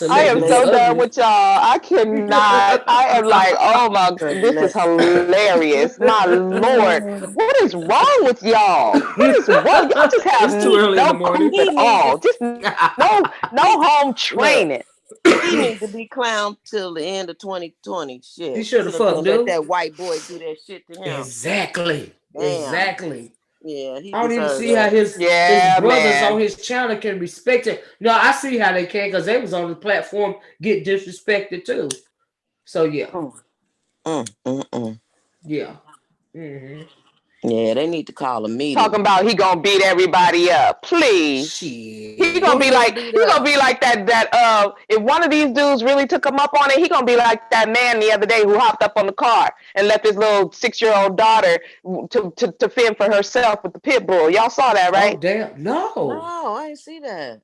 I am so done with y'all. I cannot. I am like, oh my God, this is hilarious. My Lord. What is wrong with y'all? What is wrong? Y'all just have it's too early in the morning. At all. Just no home training. He needs to be clowned till the end of 2020. Shit. He should have fucked, let that white boy do that shit to him. Exactly. Damn. Exactly. Yeah, I don't even see how his brothers on his channel can respect it. No, I see how they can because they was on the platform get disrespected too. So yeah. Yeah. Mm-hmm. Yeah, they need to call a meeting. Talking about he gonna beat everybody up. Please. Shit. He gonna be like that if one of these dudes really took him up on it, he gonna be like that man the other day who hopped up on the car and left his little 6-year-old daughter to fend for herself with the pit bull. Y'all saw that, right? Oh damn. No, I didn't see that.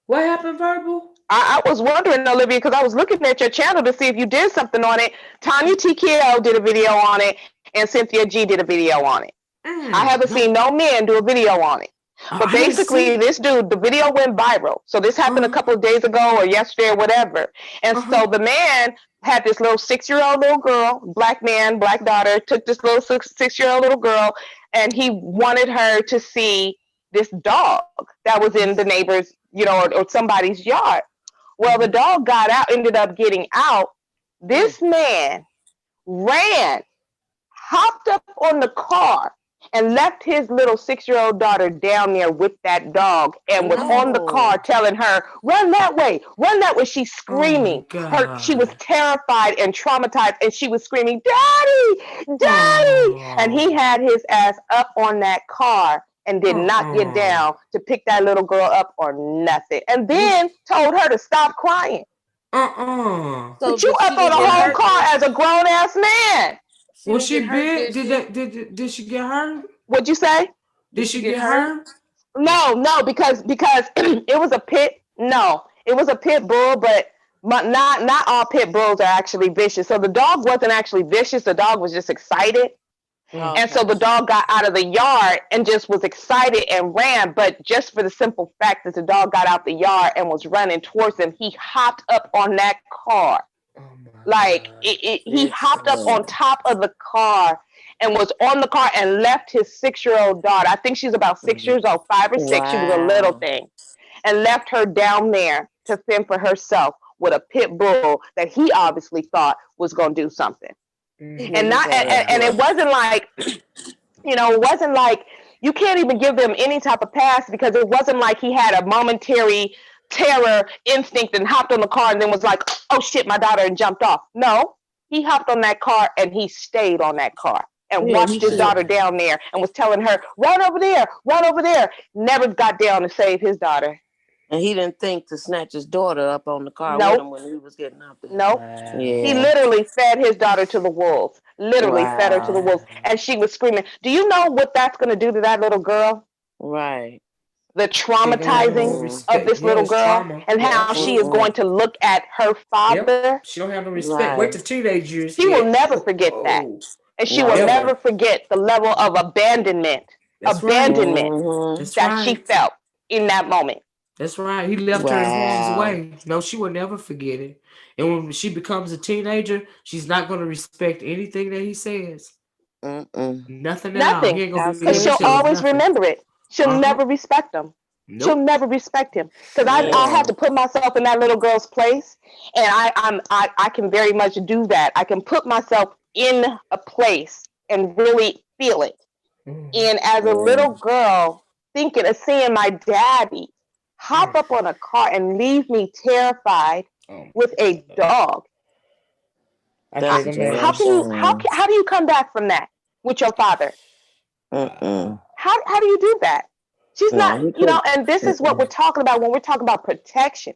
What happened, Verbal? I was wondering, Olivia, because I was looking at your channel to see if you did something on it. Tanya TKO did a video on it, and Cynthia G did a video on it. I haven't seen no men do a video on it. But basically, this dude, the video went viral. So this happened a couple of days ago or yesterday or whatever. And so the man had this little 6-year-old little girl, black man, black daughter, took this little 6-year-old little girl, and he wanted her to see this dog that was in the neighbor's, or somebody's yard. Well, the dog got out, ended up getting out. This man ran, hopped up on the car, and left his little 6-year-old daughter down there with that dog and was on the car telling her, run that way, run that way. She's screaming. She was terrified and traumatized, and she was screaming, Daddy, Daddy. And he had his ass up on that car and did not get down to pick that little girl up or nothing. And then told her to stop crying. So but you up on a whole car as a grown ass man. Was she big? Did she get hurt? What'd you say? Did she get hurt? No, because it was a pit. No, it was a pit bull, but not all pit bulls are actually vicious. So the dog wasn't actually vicious. The dog was just excited. And so the dog got out of the yard and just was excited and ran. But just for the simple fact that the dog got out the yard and was running towards him, he hopped up on that car. He hopped up on top of the car and was on the car and left his 6-year-old daughter. I think she's about 6 years old, 5 or 6. She was a little thing. And left her down there to fend for herself with a pit bull that he obviously thought was going to do something. And it wasn't like, it wasn't like, you can't even give them any type of pass, because it wasn't like he had a momentary terror instinct and hopped on the car and then was like, oh shit, my daughter, and jumped off. No, he hopped on that car and he stayed on that car and watched his daughter down there and was telling her, run over there, run over there. Never got down to save his daughter. And he didn't think to snatch his daughter up on the car with him when he was getting out there. Nope. Yeah. He literally fed his daughter to the wolves. Literally fed her to the wolves. And she was screaming. Do you know what that's going to do to that little girl? Right. The traumatizing of this little girl and how she is going to look at her father. Yep. She don't have no respect. Wait till teenage years. She will never forget that. And she will never forget the level of abandonment. That she felt in that moment. That's right. He left her in harm's way. No, she will never forget it. And when she becomes a teenager, she's not going to respect anything that he says. Nothing. Because she'll always remember it. She'll never respect him. Nope. She'll never respect him. Because I had to put myself in that little girl's place, and I can very much do that. I can put myself in a place and really feel it. And as a little girl, thinking of seeing my daddy hop up on a car and leave me terrified with a dog. How do you come back from that with your father? How do you do that? She's not, and this is what we're talking about when we're talking about protection.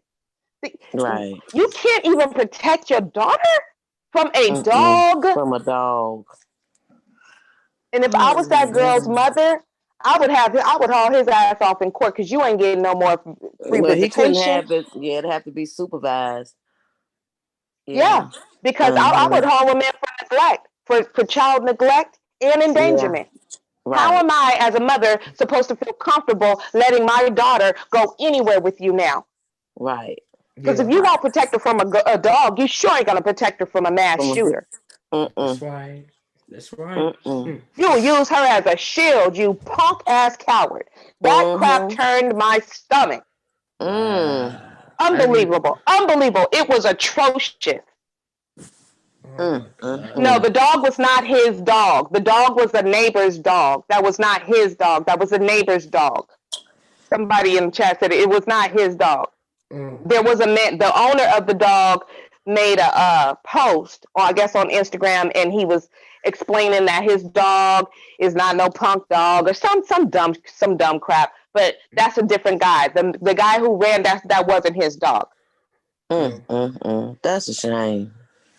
Right. You can't even protect your daughter from a dog. From a dog. And if I was that girl's mother, I would haul his ass off in court, because you ain't getting no more free visitation. He couldn't have it. Yeah, it'd have to be supervised. Yeah, because I would haul him in for neglect, for child neglect and endangerment. Right. How am I, as a mother, supposed to feel comfortable letting my daughter go anywhere with you now? Right. Because if you won't protect her from a dog, you sure ain't gonna protect her from a mass shooter. That's right. That's right. You'll use her as a shield, you punk ass coward. That crap turned my stomach. Unbelievable. Unbelievable. It was atrocious. No, the dog was not his dog. The dog was a neighbor's dog. That was not his dog. That was a neighbor's dog. Somebody in the chat said it was not his dog. There was a man, the owner of the dog made a post, or I guess on Instagram, and he was explaining that his dog is not no punk dog or some dumb crap. But that's a different guy. The guy who ran that wasn't his dog. That's a shame.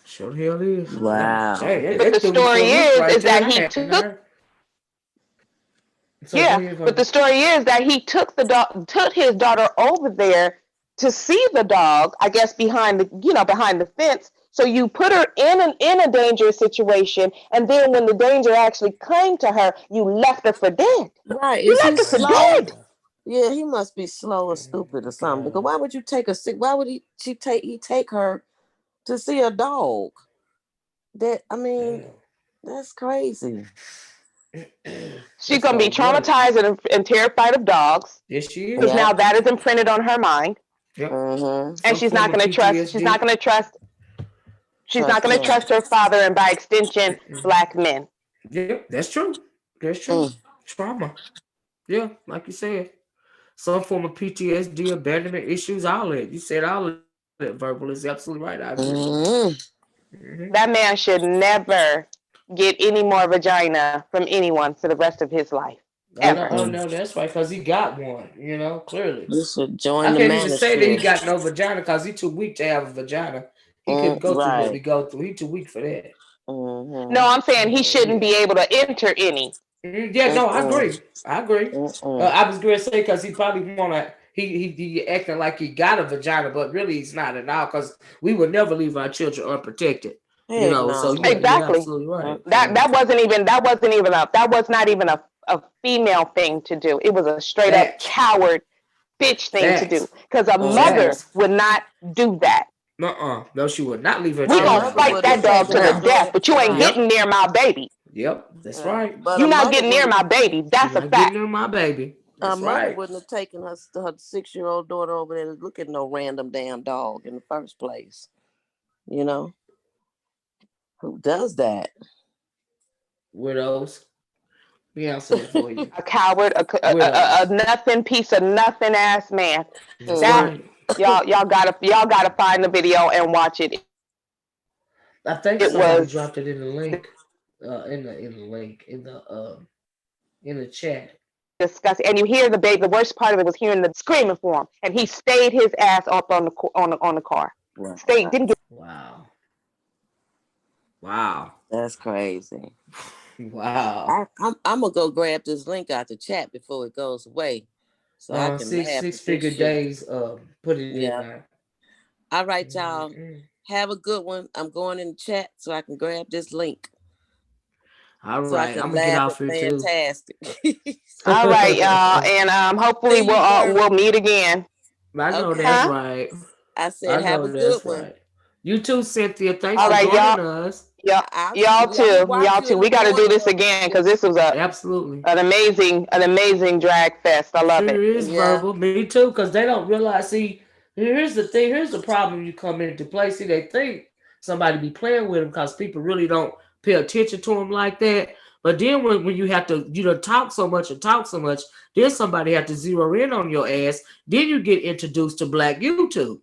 Sure hell is. Wow. But the story is that he took. But the story is that he took his daughter over there to see the dog, I guess behind the fence. So you put her in a dangerous situation, and then when the danger actually came to her, you left her for dead. Right? You left her for dead. Yeah, he must be slow or stupid or something. Because why would you take a sick? Why would he take her to see a dog? That's crazy. She's gonna be traumatized and terrified of dogs. Yes, she is. Because now that is imprinted on her mind. Yep. And she's not gonna trust. She's not gonna trust. She's not gonna trust her father, and by extension, black men. Yep, that's true. That's true. trauma. Yeah, like you said, some form of PTSD, abandonment issues, all that. You said all of that, Verbal, is absolutely right. I agree. That man should never get any more vagina from anyone for the rest of his life. Ever. No, that's right, because he got one, clearly. You should join I the can't even say that he manosphere. got no vagina because he too weak to have a vagina. He couldn't go through what we Right. go through. He too weak for that. No, I'm saying he shouldn't be able to enter any. Yeah, no, I agree. I was going to say because he probably wanna he acting like he got a vagina, but really he's not at all. Because we would never leave our children unprotected. Heck So no. yeah, you're Exactly. absolutely right. That was not even a female thing to do. It was a straight up Facts. coward bitch thing to do. Facts. Because a mother Facts. would not do that. No, she would not leave her We're child gonna fight that dog to the death, but you ain't getting near my baby. Yep, that's right. But You're a not mother getting near wouldn't- my baby. That's You're a not getting fact. near my baby. A That's mother right. wouldn't have taken her 6-year-old daughter over there to look at no random damn dog in the first place. Who does that? Widows. We answer that for you. A coward, a nothing piece of nothing ass man. That's That right. y'all gotta find the video and watch it. I think It somebody was dropped it in the link. In the chat. disgusting. And you hear the baby. The worst part of it was hearing the screaming for him, and he stayed his ass up on the car. Right. Stayed, didn't get. Wow. That's crazy. Wow. I'm gonna go grab this link out the chat before it goes away, so I can have six figure days. Put it in there. All right, y'all. Have a good one. I'm going in the chat so I can grab this link. All so right, I can I'm gonna get laugh off at here too. Fantastic. All right, y'all, and hopefully we'll meet again. I know that's right. I said, have a good one. Right. You too, Cynthia. Thanks All for right, joining y'all. us. Y'all too. We got to do this again because this was absolutely an amazing drag fest. I love Sure it. is Verbal. Me too, because they don't realize. See, here's the thing. Here's the problem. You come into play. See, they think somebody be playing with them because people really don't pay attention to them like that. But then when you have to talk so much, then somebody have to zero in on your ass. Then you get introduced to Black YouTube.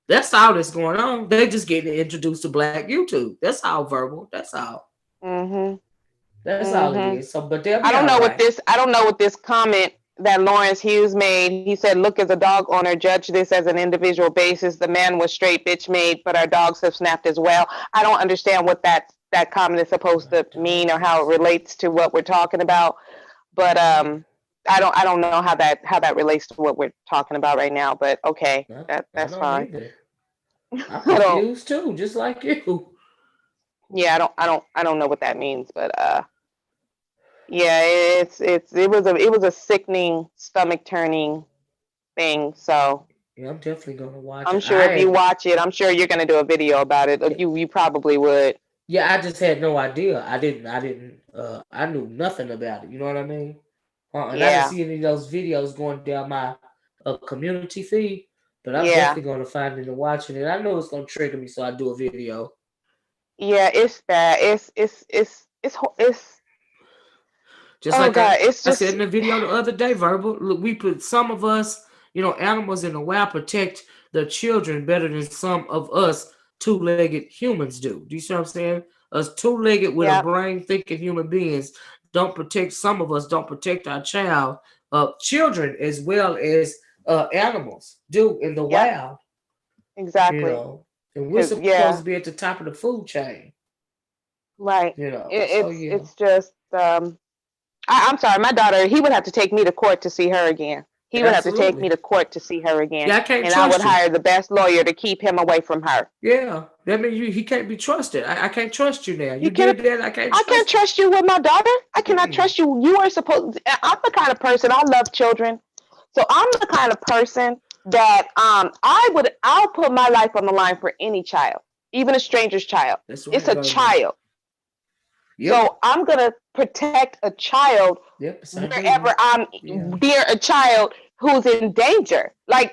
That's all that's going on. They just getting introduced to Black YouTube. That's all, Verbal. That's all. That's all it is. So, but they'll be I don't know right. I don't know what this comment that Lawrence Hughes made. He said, "Look, as a dog owner, judge this as an individual basis. The man was straight bitch made, but our dogs have snapped as well." I don't understand what that comment is supposed to mean or how it relates to what we're talking about. But I don't know how that relates to what we're talking about right now. But okay, that's fine. I'm confused too, just like you. Yeah, I don't know what that means, but yeah, it was a sickening, stomach turning thing. So yeah, I'm definitely gonna watch. I'm sure if you watch it, I'm sure you're gonna do a video about it. You probably would. Yeah, I just had no idea. I knew nothing about it. You know what I mean? And I didn't see any of those videos going down my community feed. But I'm definitely gonna find it and watching it. I know it's gonna trigger me, so I do a video. Yeah, it's bad. It's just like I said in the video the other day, Verbal. Look, we put some of us, animals in the wild protect their children better than some of us two-legged humans do. Do you see what I'm saying? Us two-legged with a brain thinking human beings some of us don't protect our children as well as animals do in the wild. Exactly. And we're supposed to be at the top of the food chain. Right. It's it's just I'm sorry, my daughter, he would have to take me to court to see her again. He would have to take me to court to see her again. Yeah, I can't and trust I would you. hire the best lawyer to keep him away from her. Yeah. That means he can't be trusted. I can't trust you now. You did that, I can't trust you with my daughter. I cannot trust you. You are supposed I'm the kind of person, I love children. So I'm the kind of person that I'll put my life on the line for any child, even a stranger's child. That's right, it's a baby. child. Yep. So I'm gonna protect a child wherever I'm near a child who's in danger. Like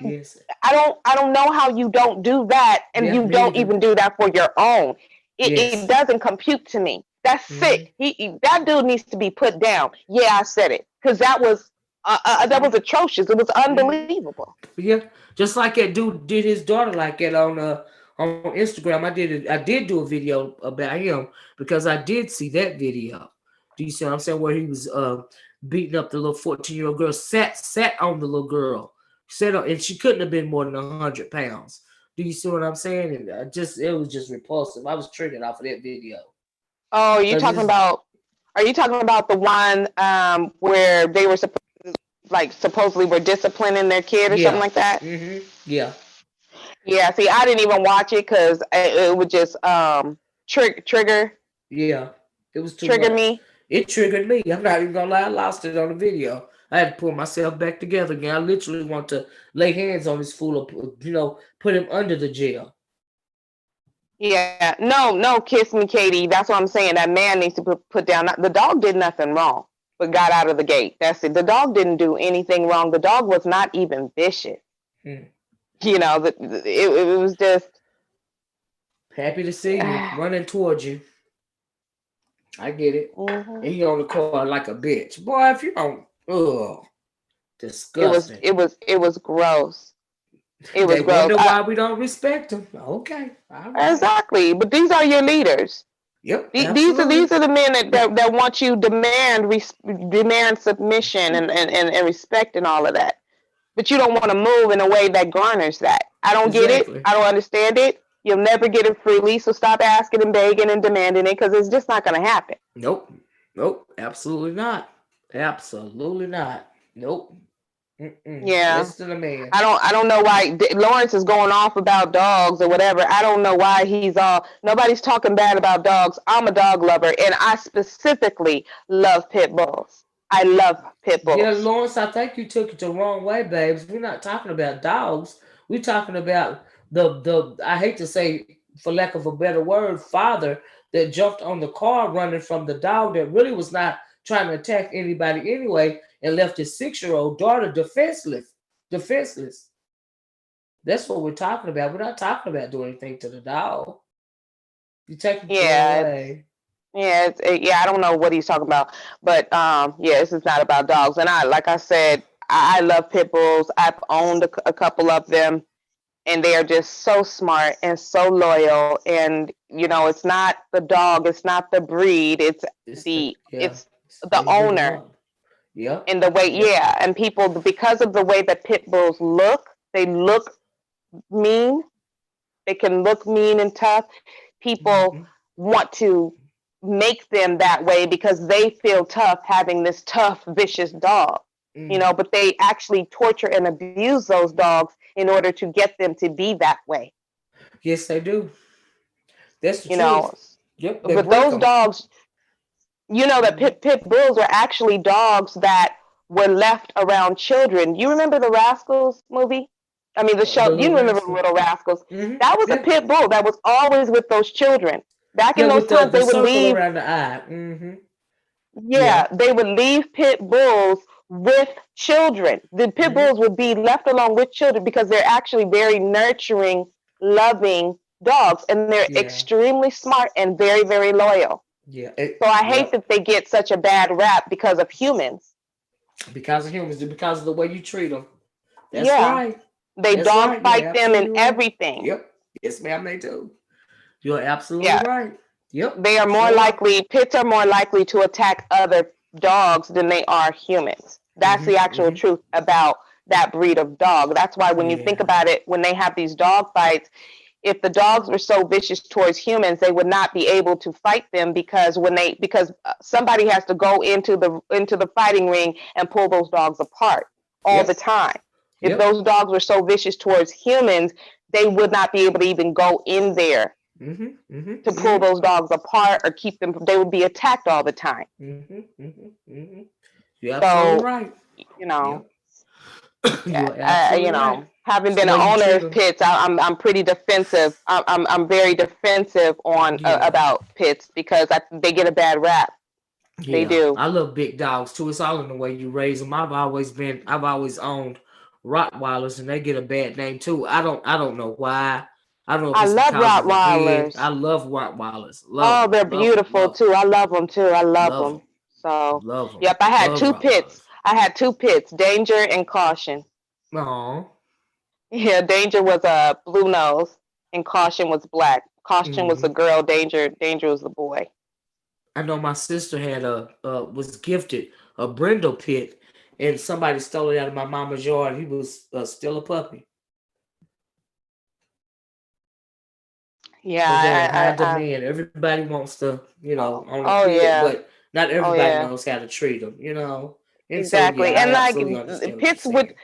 I don't know how you don't do that, and you don't even do that for your own. It doesn't compute to me. That's sick. That dude needs to be put down. Yeah, I said it because that was atrocious. It was unbelievable. Yeah, just like that dude did his daughter like that on Instagram. I did do a video about him because I did see that video. Do you see what I'm saying? Where he was beating up the little 14-year-old girl, sat on the little girl, sat on, and she couldn't have been more than 100 pounds. Do you see what I'm saying? And it was just repulsive. I was triggered off of that video. Oh, Are you talking about the one where they were supposedly were disciplining their kid or something like that? Mm-hmm. Yeah. Yeah. See, I didn't even watch it because it would just trigger. Yeah, it was too trigger much. me. It triggered me. I'm not even gonna lie. I lost it on the video. I had to pull myself back together again. I literally want to lay hands on this fool, put him under the jail. Yeah, no, kiss me, Katie. That's what I'm saying. That man needs to put down. The dog did nothing wrong, but got out of the gate. That's it. The dog didn't do anything wrong. The dog was not even vicious. You know, it was just happy to see you running towards you. I get it. And he on the car like a bitch, boy. If you don't, disgusting. It was gross. It was they gross. wonder why we don't respect them. Okay, all right. Exactly. But these are your leaders. Yep. These are the men that want you demand submission and respect and all of that. But you don't want to move in a way that garners that. I don't get it. I don't understand it. You'll never get it freely. So stop asking and begging and demanding it because it's just not going to happen. Nope. Absolutely not. Absolutely not. Nope. Yeah. Listen to the man. I don't know why Lawrence is going off about dogs or whatever. I don't know why nobody's talking bad about dogs. I'm a dog lover and I specifically love pit bulls. I love pit bulls. Yeah, Lawrence, I think you took it the wrong way, babes. We're not talking about dogs. We're talking about the I hate to say, for lack of a better word, father that jumped on the car running from the dog that really was not trying to attack anybody anyway and left his 6-year-old daughter defenseless. That's what we're talking about. We're not talking about doing anything to the dog. You take it the wrong way. Yeah, I don't know what he's talking about, but this is not about dogs. And like I said, I love pit bulls. I've owned a couple of them, and they are just so smart and so loyal. And it's not the dog, it's not the breed, it's the owner. Yeah. And the way, and people, because of the way that pit bulls look, they look mean. They can look mean and tough. People want to make them that way because they feel tough having this tough, vicious dog. But they actually torture and abuse those dogs in order to get them to be that way. Yes, they do. That's the truth. Yep. But those dogs, that pit bulls are actually dogs that were left around children. You remember the Rascals movie? I mean, the show. You remember the Little Rascals? That was a pit bull that was always with those children. Back in those times, they would leave around the eye. Yeah, they would leave pit bulls with children. The pit bulls would be left along with children because they're actually very nurturing, loving dogs, and they're extremely smart and very, very loyal. Yeah. So I hate that they get such a bad rap because of humans. Because of humans, because of the way you treat them. That's right. They dog fight them and everything. Yep. Yes, ma'am, they do. You're absolutely right. Yep. They are more likely, pits are more likely to attack other dogs than they are humans. That's the actual truth about that breed of dog. That's why when you think about it, when they have these dog fights, if the dogs were so vicious towards humans, they would not be able to fight them because somebody has to go into the fighting ring and pull those dogs apart all the time. If those dogs were so vicious towards humans, they would not be able to even go in there to pull those dogs apart or keep them. They would be attacked all the time. You're absolutely right. Having been an owner of pits, I'm pretty defensive. I'm very defensive about pits because they get a bad rap. Yeah, they do. I love big dogs too. It's all in the way you raise them. I've always owned Rottweilers, and they get a bad name too. I don't know why. I don't know if I it's love because of the head. Rottweilers. I love Rottweilers. Oh, Love they're them. Love them. beautiful Love them. too. I love them too. I love Love them. them. So, Love them. yep, I had Love two pits. Rottweilers. I had two pits, Danger and Caution. Aw. Yeah, Danger was a blue nose and Caution was black. Caution was the Mm-hmm. girl, Danger was the boy. I know my sister had was gifted a brindle pit, and somebody stole it out of my mama's yard. He was still a puppy. Yeah, Because they're in high I demand. Everybody wants to, own a oh pit, yeah. but not Oh everybody yeah. knows how to treat them. And so, Exactly. yeah, I And like absolutely understand what you're pits would saying.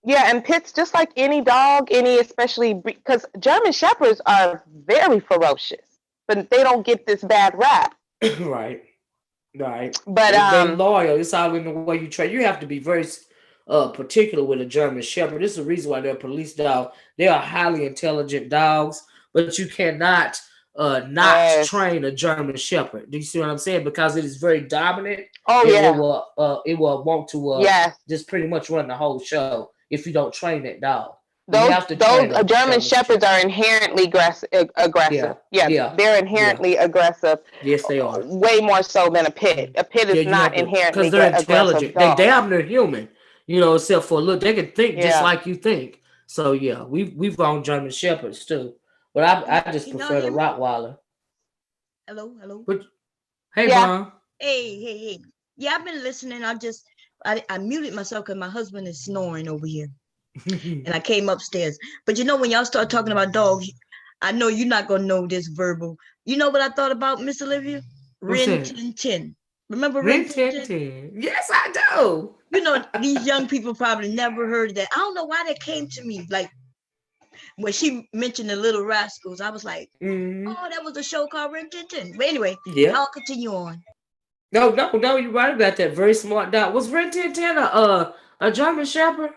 yeah, and pits just like any dog, any especially because German shepherds are very ferocious, but they don't get this bad rap. Right. Right. But They loyal. It's all in the way you train. You have to be very particular with a German Shepherd. This is the reason why they're a police dog. They are highly intelligent dogs, but you cannot not yes. train a German Shepherd. Do you see what I'm saying? Because it is very dominant, Oh and yeah. it will want to Yes. just pretty much run the whole show if you don't train that dog. You Those have to those train a German German shepherds Shepherd. are inherently aggressive. Yeah. Yeah, Yeah. they're Yeah. inherently aggressive, Yes, they are. way more so than a pit. A pit Yeah, is you not have to, because inherently they're aggressive intelligent. They dog. damn near human, except for look, they can think just Yeah. like you think. So yeah, we've owned German shepherds too, but I just Can y'all prefer the hear me? Rottweiler. Hello, hello. But hey, Yeah. Bon. Hey. Yeah, I've been listening. I muted myself because my husband is snoring over here, and I came upstairs. But when y'all start talking about dogs, I know you're not gonna know this verbal. You know what I thought about, Miss Olivia? What's Rin that? Tin Tin. Remember Rin Rin Tin Tin Tin? Tin. Yes, I do. These young people probably never heard of that. I don't know why that came to me. Like when she mentioned the Little Rascals, I was like, Mm-hmm. oh, that was a show called Rin Tin Tin. But anyway, Yeah. y'all continue on. No, you're right about that. Very smart dog. Was Rin Tin Tin a German Shepherd?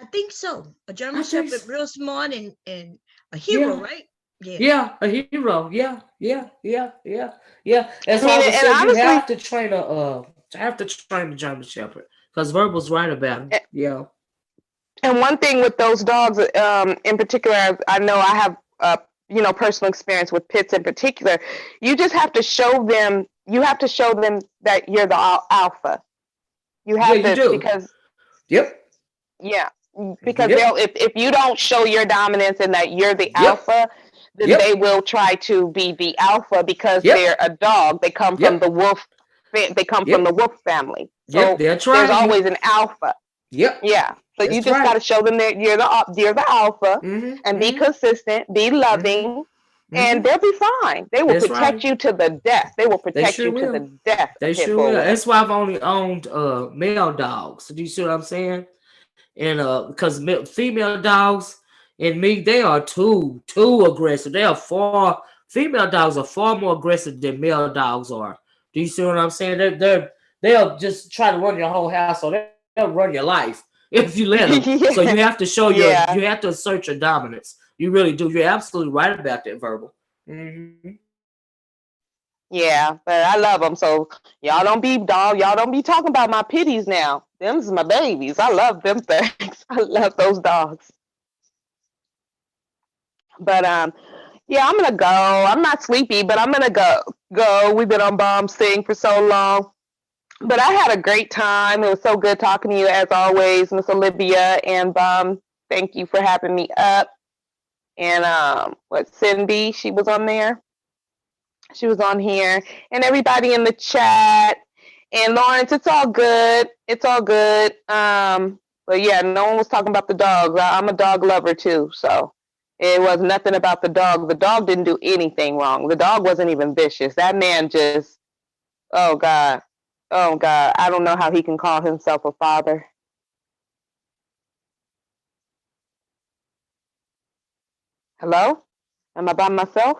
I think so. A German I think Shepherd, so. real smart and a hero, Yeah. right? Yeah. Yeah, a hero. Yeah. As I mean, Harvey and said, you honestly, have to train the German Shepherd because Verbal's right about him. Yeah. and one thing with those dogs, in particular, I know I have, personal experience with pits in particular. You just have to show them. You have to show them that you're the alpha. You Yeah, have you to do. because Yep. yeah, because Yep. if you don't show your dominance and that you're the Yep. alpha, then Yep. they will try to be the alpha because Yep. they're a dog. They come from Yep. the wolf. They come from the Yep. wolf family. Yep. So They'll there's try you. always an alpha. Yep. Yeah. So you That's just got right. to show them that you're the alpha Mm-hmm. and be Mm-hmm. consistent, be Mm-hmm. loving, and Mm-hmm. they'll be fine. They will That's protect right. you to the death. They will They protect sure you to will. the death, a They pit sure bull will. will. That's why I've only owned male dogs. Do you see what I'm saying? And because female dogs and me, they are too aggressive. Female dogs are far more aggressive than male dogs are. Do you see what I'm saying? They'll just try to run your whole house, or they'll run your life if you let them. So you have to show you Yeah. have to assert your dominance. You really do. You're absolutely right about that, Verbal. Mm-hmm. Yeah, but I love them. So y'all don't be talking about my pitties now. Them's my babies. I love them things. I love those dogs. But yeah, I'm gonna go. I'm not sleepy, but I'm gonna go. We've been on Bomb Sing for so long. But I had a great time. It was so good talking to you as always, Miss Olivia. And thank you for having me up. And Cindy, she was on there. She was on here. And everybody in the chat. And Lawrence, it's all good. It's all good. But yeah, no one was talking about the dogs. I'm a dog lover too, so it was nothing about the dog. The dog didn't do anything wrong. The dog wasn't even vicious. That man just, oh God, oh God, I don't know how he can call himself a father. Hello? Am I by myself?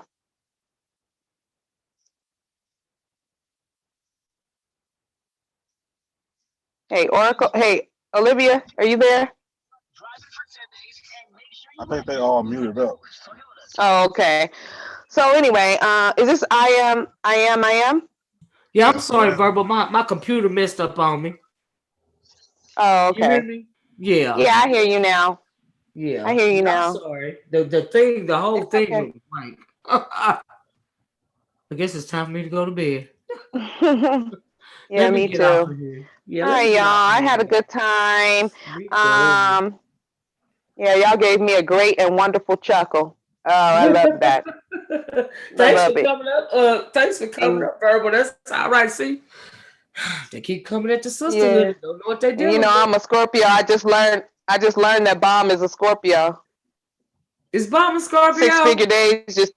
Hey, Oracle. Hey, Olivia, are you there? I think they all muted up. Oh, okay. So anyway, is this I am? Yeah, I'm Yes, sorry, ma'am. Verbal. My computer messed up on me. Oh, You hear okay. me? Yeah. Yeah, I hear you now. Yeah. I hear you I'm now. sorry. The whole It's thing okay. was like, I guess it's time for me to go to bed. Yeah, Let me me get off too. of here. Yeah, All let me right, get y'all. off of I had a here. good time. Me too. Um, yeah, y'all gave me a great and wonderful chuckle. Oh, I love that. I Thanks love for it. coming up. Thanks for coming And up, Verbal. That's all right. See, they keep coming at the sisterhood yeah, and don't know what they're and you dealing know, with. I'm a Scorpio. I just learned. That Bomb is a Scorpio. Is Bomb a Six Scorpio? Figure Days just.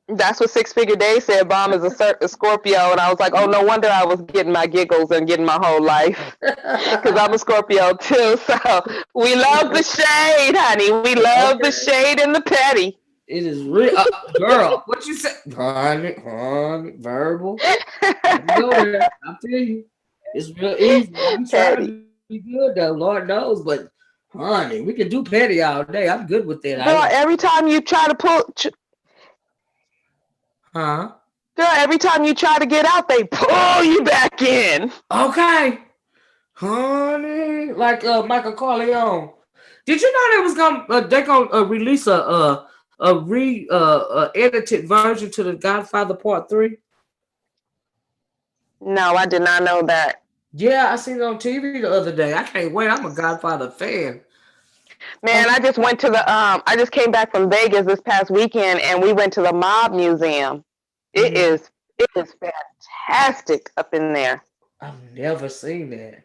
That's what Six Figure Days said. Bomb is a Scorpio, and I was like, oh, no wonder I was getting my giggles and getting my whole life because I'm a Scorpio too. So we love the shade, honey. We love the Okay. shade and the petty. It is real, girl. What you say, honey, Verbal. Don't go there. I tell you, it's real easy. I be trying to Petty. be good though. Lord knows, but honey, we can do petty all day. I'm good with that. I Girl, like. every time you try to Huh? girl, every time you try to get out, they pull you back in. Okay, honey, like Michael Corleone. Did you know they gonna release a edited version to the Godfather Part 3? No, I did not know that. Yeah, I seen it on TV the other day. I can't wait. I'm a Godfather fan. Man, I just went to the I just came back from Vegas this past weekend and we went to the Mob Museum. It Mm-hmm. is it is fantastic up in there. I've never seen that.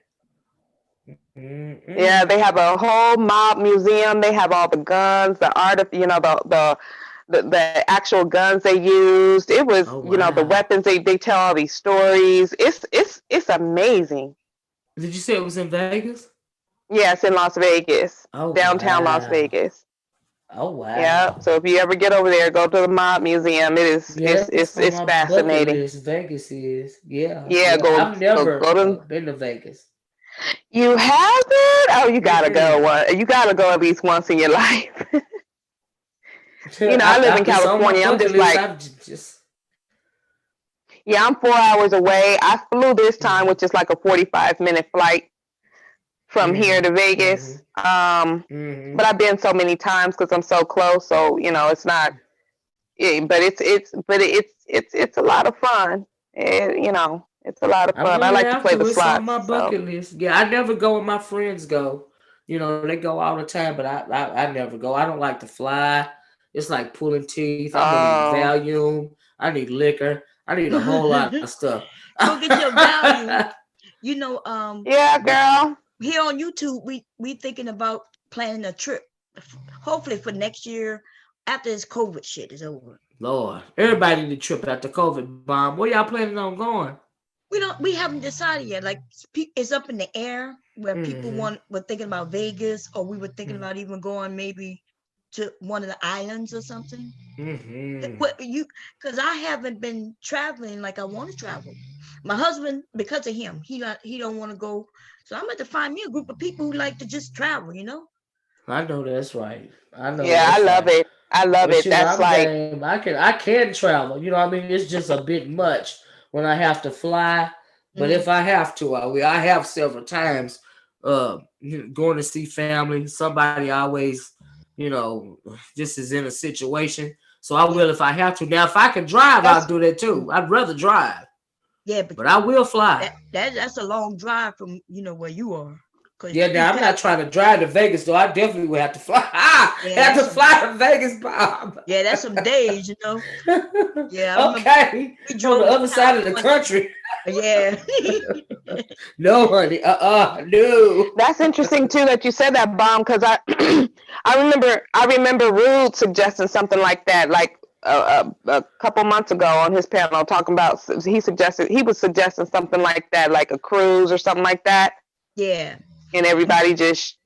Yeah, Mm-mm. they have a whole mob museum. They have all the guns, the art of, the actual guns they used. It was, Oh the wow! weapons they tell all these stories. It's amazing. Did you say it was in Vegas? Yes, in Las Vegas, Oh downtown Las wow! Vegas. Oh Yeah. wow! So if you ever get over there, go to the mob museum. It is Yeah, that's on it's my bucket fascinating. list. Vegas is. Yeah, Yeah, yeah. go I've go never go to. been to Vegas. You haven't? Oh, you gotta go Mm-mm. one. You gotta go at least once in your life. I live in It's on my California. I'm bucket just list. like, I've just. yeah, I'm 4 hours away. I flew this time, Mm-hmm. which is like a 45-minute flight from here Mm-hmm. to Mm-hmm. Vegas. Mm-hmm. But I've been so many times because I'm so close. So it's not. Yeah, but it's a lot of fun. It's a lot of I fun. I will like to have play to. the It's on slots. my So, bucket list. Yeah, I never go when my friends go. They go all the time, but I never go. I don't like to fly. It's like pulling teeth. I'm gonna need oh, Valium. I need liquor. I need a whole lot of stuff. Go get your value. You know, yeah, girl. here on YouTube, we thinking about planning a trip, hopefully for next year after this COVID shit is over. Lord, everybody need a trip after COVID bomb. Where y'all planning on going? We haven't decided yet. Like it's up in the air where people Mm-hmm. were thinking about Vegas, or we were thinking Mm-hmm. about even going maybe to one of the islands or something. Mm-hmm. What you? Because I haven't been traveling like I want to travel. My husband, because of him, he don't want to go. So I'm going to find me a group of people who like to just travel. I know that's right. I know Yeah, I that's love right. it. I love But it. shoot, That's I'm like, game. I can travel. You know what I mean? It's just a bit much when I have to fly. But if I have to, I have several times going to see family. Somebody always, just is in a situation. So I will if I have to. Now if I can drive, I'll that's do that too. I'd rather drive. Yeah, But I will fly. that's a long drive from where you are. Yeah, now I'm not trying to drive to Vegas, though. I definitely would have to fly. Yeah, Have to fly to Vegas, Bob. Yeah, that's some days. Yeah, I remember Okay, we on drove the to other side of the California. country. Yeah. No, honey. No. That's interesting too that you said that, Bomb, because I remember Rude suggesting something like that, like a couple months ago on his panel, talking about he was suggesting something like that, like a cruise or something like that, Yeah. and everybody just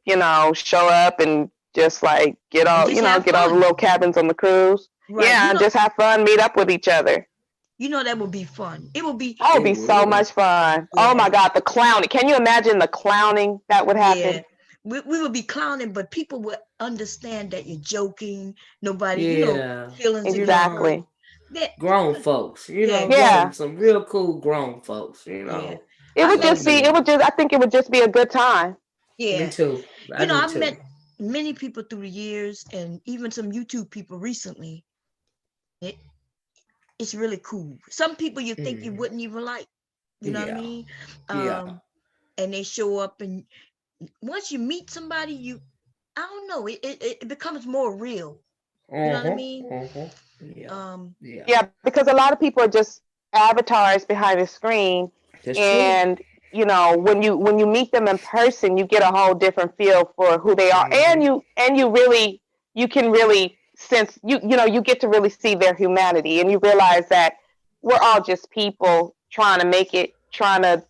show up and just like get And all just have get all the fun. little cabins on the cruise, Right. yeah, and just have fun, meet up with each other. That would be fun. It would be. That would It be so would. much fun. Oh Yeah. my God, the clowning! Can you imagine the clowning that would Yeah. happen? We would be clowning, but people would understand that you're joking. Nobody, Yeah. feelings to get hurt. Exactly. Grown folks. Yeah. Yeah. Some real cool grown folks, Yeah. It I would met just be, Yeah. I think it would just be a good time. Me Yeah. too. I do I met too. many people through the years, and even some YouTube people recently, it's really cool. Some people you think you wouldn't even like, you know what I mean? And they show up, and once you meet somebody, I don't know, it becomes more real. You know what I mean? Yeah, because a lot of people are just avatars behind a screen, That's true. and when you meet them in person, you get a whole different feel for who they are, and you can really sense you get to really see their humanity, and you realize that we're all just people trying to make it, trying to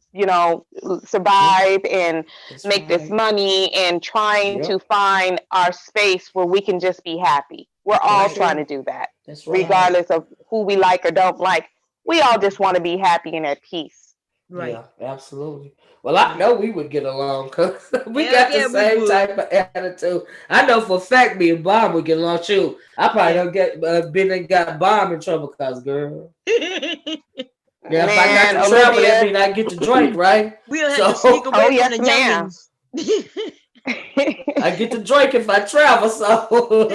survive and That's make this right. money, and trying to find our space where we can just be happy. We're all trying to do that, That's right. regardless of who we like or don't like. We all just want to be happy and at peace. Right. Yeah, absolutely. Well, I know we would get along because we Hell got the yeah, we same would. type of attitude. I know for a fact me and Bob would get along too. I probably don't get been and got Bob in trouble because girl. Now, if I got Man, to travel, that Olivia. mean I get to drink, right? We'll have So to sneak away Oh, from yes, the ma'am. youngins. I get to drink if I travel. So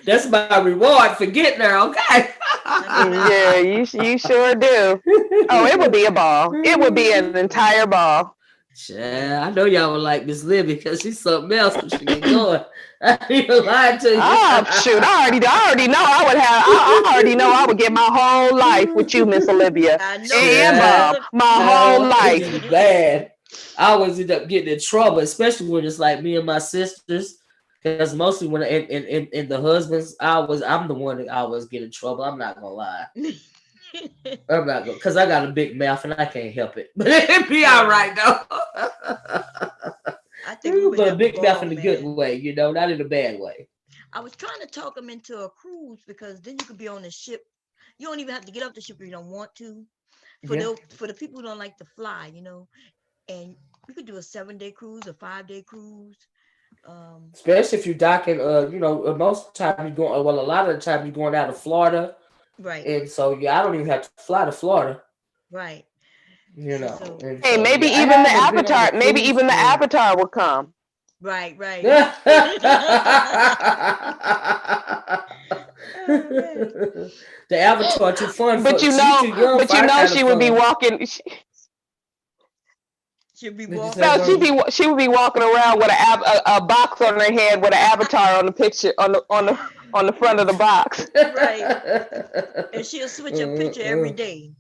that's my reward for getting there. Okay. Yeah, you sure do. Oh, it would be a ball. It would be an entire ball. Yeah, I know y'all would like Miss Libby because she's something else when she get going. I ain't even lying to you. Oh shoot! I already know I would have. I already know I would get my whole life with you, Miss Olivia, I know you and Bob. Yeah, would. My whole it life. just be bad. I always end up getting in trouble, especially when it's like me and my sisters. Because mostly when in the husbands, I'm the one that always get in trouble. I'm not gonna lie. I'm not gonna, because I got a big mouth and I can't help it. But it'd be all right though. I think we would But a have a big mouth ball, in a good man. way, not in a bad way. I was trying to talk them into a cruise because then you could be on the ship. You don't even have to get off the ship if you don't want to. Yeah. For the people who don't like to fly, and we could do a 7-day cruise, a 5-day cruise. Especially if you're docking, most of the time you're going. Well, a lot of the time you're going out of Florida, Right, and so I don't even have to fly to Florida. right. So And Hey, so maybe I even the haven't been on a avatar. Maybe cruise even the in. avatar will come. right, right. The Oh man. Avatar too fun But for she too young but for our kind of she would be fun. walking. She'll be Did you say, No, walking. Barbara? she would be walking around with a box on her head with an avatar on the picture on the front of the box. Right. And she'll switch her picture every day.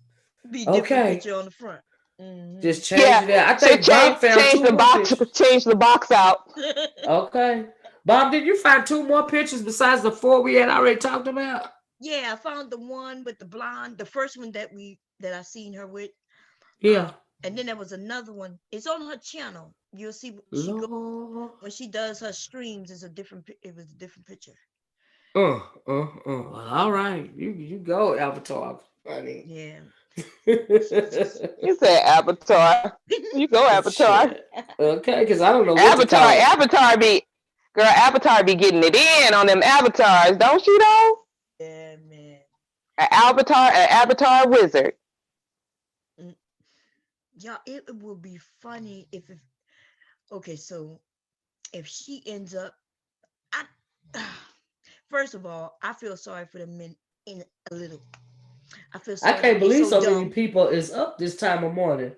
Be different Okay, picture on the front. Mm-hmm. just change Yeah, it out. I so think Bob found two more pictures. change the box out. Okay, Bob, did you find two more pictures besides the four we had already talked about? Yeah, I found the one with the blonde, the first one that I seen her with. Yeah. And then there was another one. It's on her channel. You'll see Lord. when she does her streams. It was a different picture. Well, all right. You go, Avatar. Funny. Yeah. You said avatar. You go avatar. Shit. Okay, because I don't know what to call it. Avatar be getting it in on them avatars, don't you know? Yeah, man. An avatar wizard. Yeah, it will be funny if okay, so if she ends up, I first of all, I feel sorry for the men in a little. I feel I sorry that can't they believe so so many dumb. people is up this time of morning.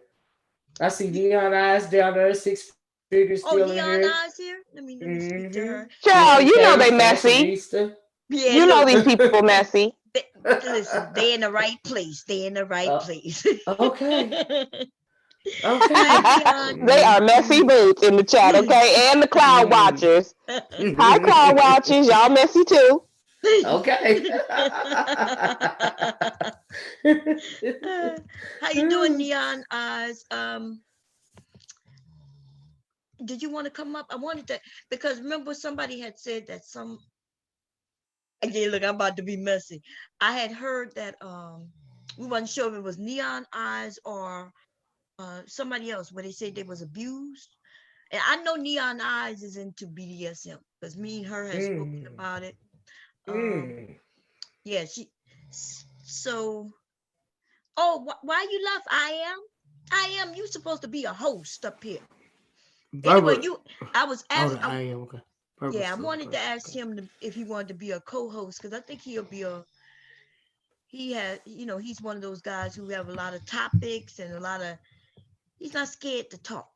I see Neon Eyes down there, Six Figures Oh, still in Neon here. Eyes here. Let me speak to her. Child, you know they messy. Fashionista. Yeah, You know look. these people messy. Listen, they in the right place. They in the right place. Okay. Hi, They are messy boots in the chat, okay? And the cloud watchers. Hi, cloud watchers. Y'all messy too. Okay. How you doing, Neon Eyes? Did you want to come up? I wanted to, because remember somebody had said that look, I'm about to be messy. I had heard that we wasn't sure if it was Neon Eyes or somebody else where they said they was abused. And I know Neon Eyes is into BDSM because me and her had spoken about it. Yeah, so why you laugh? I am you supposed to be a host up here. Anyway, Barbara. I was asking. I am okay. Yeah, I wanted to ask him if he wanted to be a co-host because I think he'll be he's one of those guys who have a lot of topics and he's not scared to talk.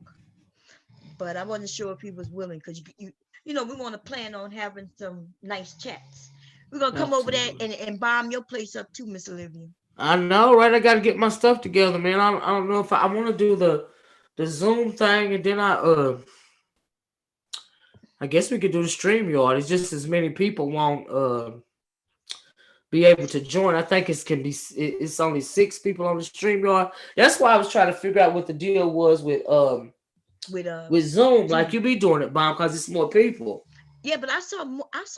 But I wasn't sure if he was willing because we want to plan on having some nice chats. We're gonna come over there and bomb your place up too, Miss Olivia. I know, right? I got to get my stuff together, man. I don't know if I want to do the Zoom thing, and then I guess we could do the StreamYard. It's just as many people won't be able to join. I think it's only 6 people on the StreamYard. That's why I was trying to figure out what the deal was with Zoom. Like you be doing it, Bomb, because it's more people. Yeah, but I saw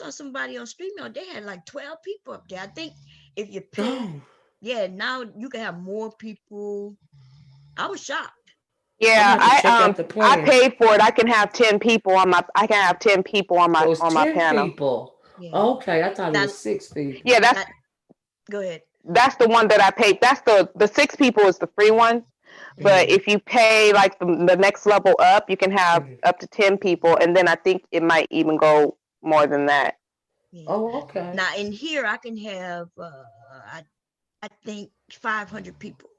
somebody on StreamYard. They had like 12 people up there. I think if you pay, now you can have more people. I was shocked. Yeah, I paid for it. I can have 10 people on my panel. People. Yeah. Okay, I thought it was 6 people. Yeah, go ahead. That's the one that I paid. That's the 6 people is the free one. But if you pay like the next level up, you can have up to 10 people, and then I think it might even go more than that. Yeah. Oh, okay. Now in here I can have I think 500 people.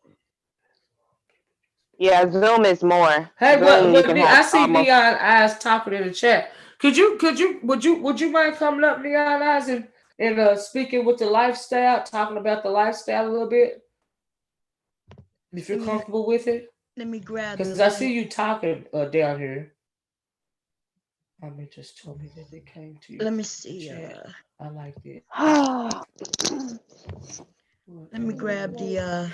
Yeah, Zoom is more. Hey, Zoom, I see Neon Eyes talking in the chat. Would you mind coming up, Neon Eyes, and speaking with the lifestyle, talking about the lifestyle a little bit? If you're comfortable with it. Let me grab. Because I see you talking down here. I mean, just told me that they came to you. Let me see. I like it. Let me grab the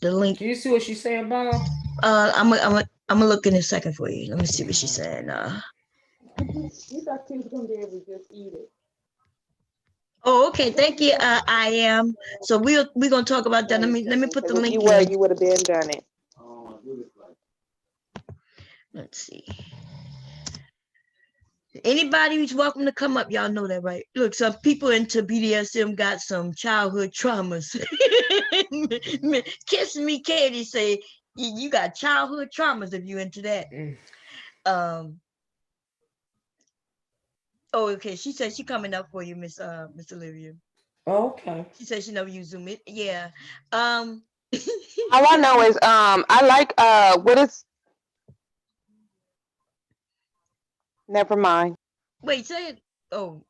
link. Can you see what she's saying, Bob? I'm gonna look in a second for you. Let me see what she's saying. You thought she was gonna be able to just eat it. Oh, okay. Thank you. I am. So we're gonna talk about that. Let me put the link. You would have been done it. Let's see. Anybody who's welcome to come up, y'all know that, right? Look, some people into BDSM got some childhood traumas. Kiss me, Katie. Say you got childhood traumas if you into that. Oh, okay. She said she coming up for you, Miss Olivia. Oh, okay. She said she never use Zoom. Yeah. All I know is I like what is. Never mind. Wait, say it. Oh,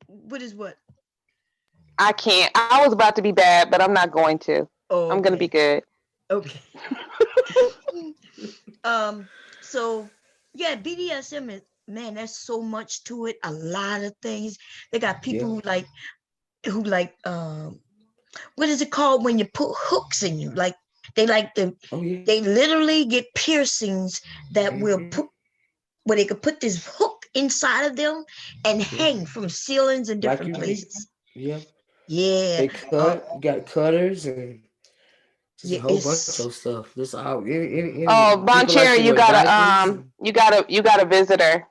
what is what? I can't. I was about to be bad, but I'm not going to. Oh, okay. I'm gonna be good. Okay. So yeah, BDSM is, man, there's so much to it. A lot of things. They got people who like what is it called when you put hooks in you? Like they they literally get piercings that will put where they could put this hook inside of them and hang from ceilings in different places. Yeah. Yeah. They got cutters and just a whole bunch of stuff. This all Bon Cherry, you got a visitor.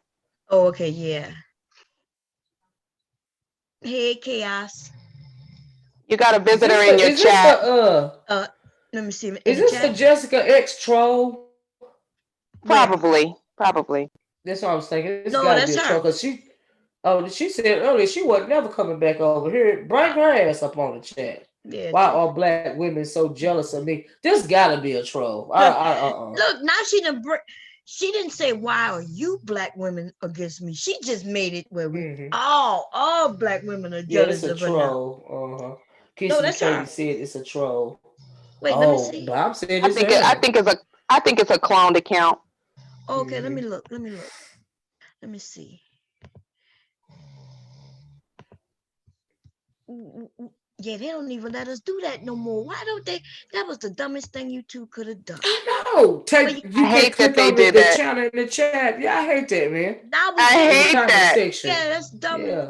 Oh, okay, yeah. Hey, Chaos. You got a visitor in your chat. Let me see. Is this the Jessica X troll? Probably. That's what I was thinking. This no, gotta that's be a her. troll because she said earlier she wasn't never coming back over here. Bring her ass up on the chat. Yeah, why are black women so jealous of me? This gotta be a troll. Look, now she didn't say why are you black women against me. She just made it where we all black women are jealous of her. It's a troll. No, that's Katie her. said it's a troll. Wait, let me see. Bob said I think it's a cloned account. Okay, let me look. Let me see. Yeah, they don't even let us do that no more. Why don't they? That was the dumbest thing you two could have done. No, you hate click that they on did the that. channel in the chat. Yeah, I hate that, man. I hate that. Yeah, that's dumb. Yeah.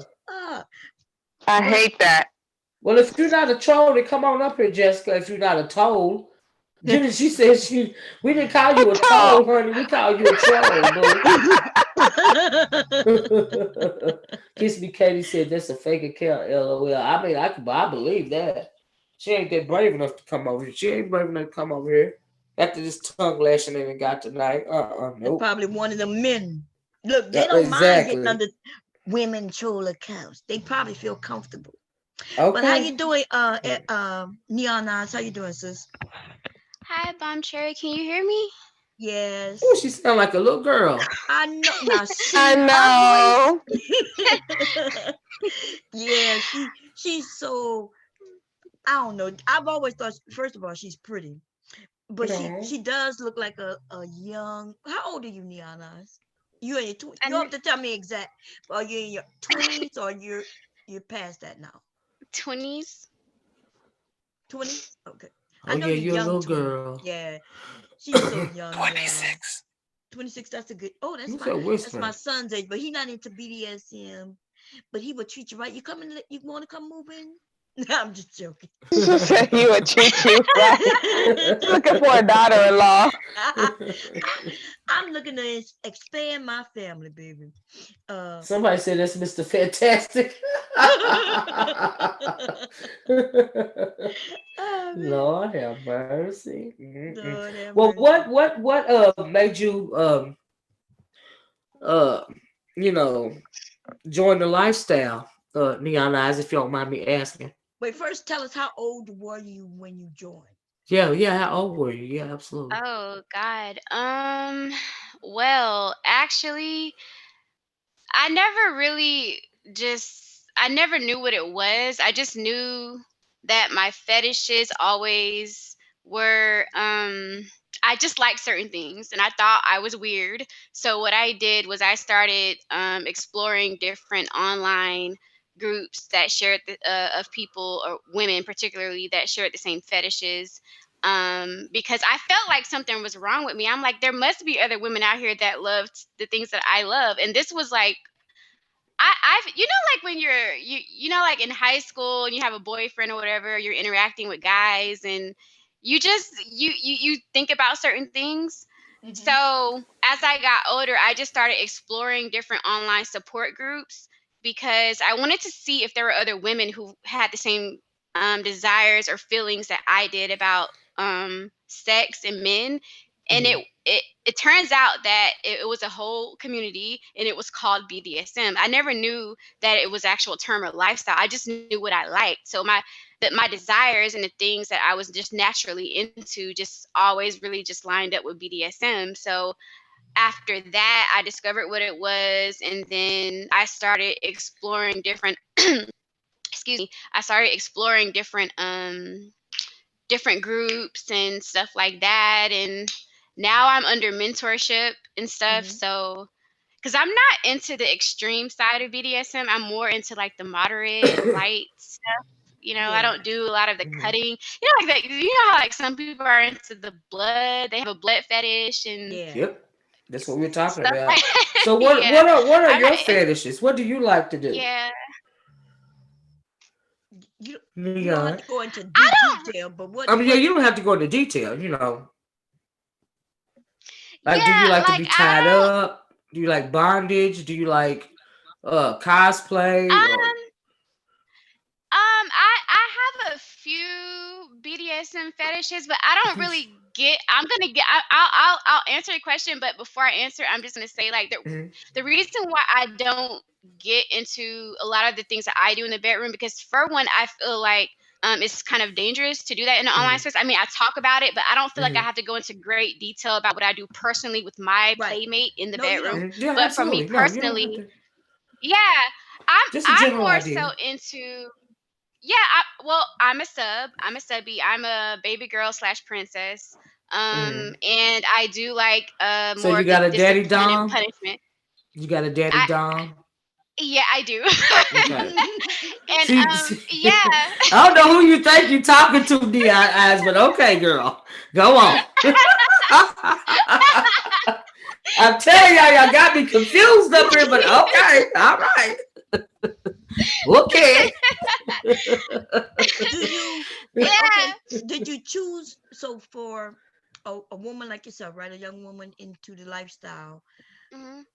I hate that. Well, if you're not a troll, then come on up here, Jessica. If you're not a troll, she said we didn't call you a troll, honey. We call you a troll, boo. Kiss Me Katie said that's a fake account, LOL. I mean, I believe that. She ain't that brave enough to come over here. She ain't brave enough to come over here after this tongue lashing that we got tonight. Nope. Probably one of the men. Look, they don't mind getting Exactly. under women troll accounts. They probably feel comfortable. But how you Okay. doing, Neon Eyes? How you doing, sis? Hi, Bomb Cherry. Can you hear me? Oh, Yes. she sound like a little girl. I know. Now I see her know. voice. Yeah, she's so, I don't know. I've always thought, first of all, she's pretty, but No. she does look like a young. How old are you, Neon Eyes? You in your you And have to tell me exact. Are you in your 20s or you're past that now? 20s. 20s? Okay. I Oh know yeah, you're you're a young little 20. girl. Yeah, she's so young, y'all. 26. 26, that's a good. Oh, Who's that that's my whispering? son's age, but he not into BDSM. But he would treat you right. You want to come move in? I'm just joking. She said he would treat you right. She's looking for a daughter-in-law. I'm looking to expand my family, baby. Somebody said that's Mr. Fantastic. Oh man, Lord have mercy. Mm-mm. Lord have Well, mercy. what made you uh you know join the lifestyle, Neon Eyes, if you don't mind me asking? Wait, first tell us how old were you when you joined? Yeah, yeah. How old were you? Yeah, absolutely. Oh God. Well, actually, I never really I never knew what it was. I just knew that my fetishes always were I just like certain things and I thought I was weird. So what I did was I started exploring different online groups that shared of people or women particularly that shared the same fetishes, because I felt like something was wrong with me. I'm like, there must be other women out here that loved the things that I love. And this was like I've like when like in high school and you have a boyfriend or whatever, you're interacting with guys and you just you think about certain things. Mm-hmm. So as I got older, I just started exploring different online support groups because I wanted to see if there were other women who had the same desires or feelings that I did about sex and men. And Mhm. it turns out that it was a whole community and it was called BDSM. I never knew that it was actual term or lifestyle. I just knew what I liked. So my desires and the things that I was just naturally into just always really just lined up with BDSM. So after that, I discovered what it was, and then I started exploring different. Excuse me. I started exploring different groups and stuff like that, and now I'm under mentorship and stuff. Mm-hmm. So because I'm not into the extreme side of BDSM, I'm more into like the moderate, light stuff. I Yeah. don't do a lot of the Mhm. cutting. Like that. How like some people are into the blood. They have a blood fetish and Yeah. Yep. That's what we're talking stuff like. about. So Yeah, what are I'm not. your fetishes? What do you like to do? Yeah, You don't have Neon. to go into I deep don't. detail, but I mean, yeah, what you don't have to go into detail, Like, do you Yeah, like to like be I tied don't. up? Do you like bondage? Do you like cosplay or Um, I have a few BDSM fetishes, but I don't really get. I'm gonna get. I'll answer your question, but before I answer, I'm just gonna say like Mhm. the reason why I don't get into a lot of the things that I do in the bedroom because for one, I feel like it's kind of dangerous to do that in the online Mhm. space. I mean, I talk about it, but I don't feel like I Mhm. have to go into great detail about what I do personally with my right. playmate in the No, you bedroom. don't. Mhm. Yeah, But for me absolutely. No, you don't have personally, to. yeah, I'm Just a I'm general more so idea. into yeah, well, I'm a sub. I'm a subby. I'm a baby girl slash princess. Mhm. And I do like So more you of the got a daddy discipline and dom? punishment. You got a daddy I dom? Yeah, I do. Okay. And See, yeah. I don't know who you think you're talking to, D eyes, but okay, girl, go on. I'm telling y'all got me confused up here, but okay, all right, okay. Do you wait? Okay. Yeah. Did you choose so for a woman like yourself, right? A young woman into the lifestyle. Mhm.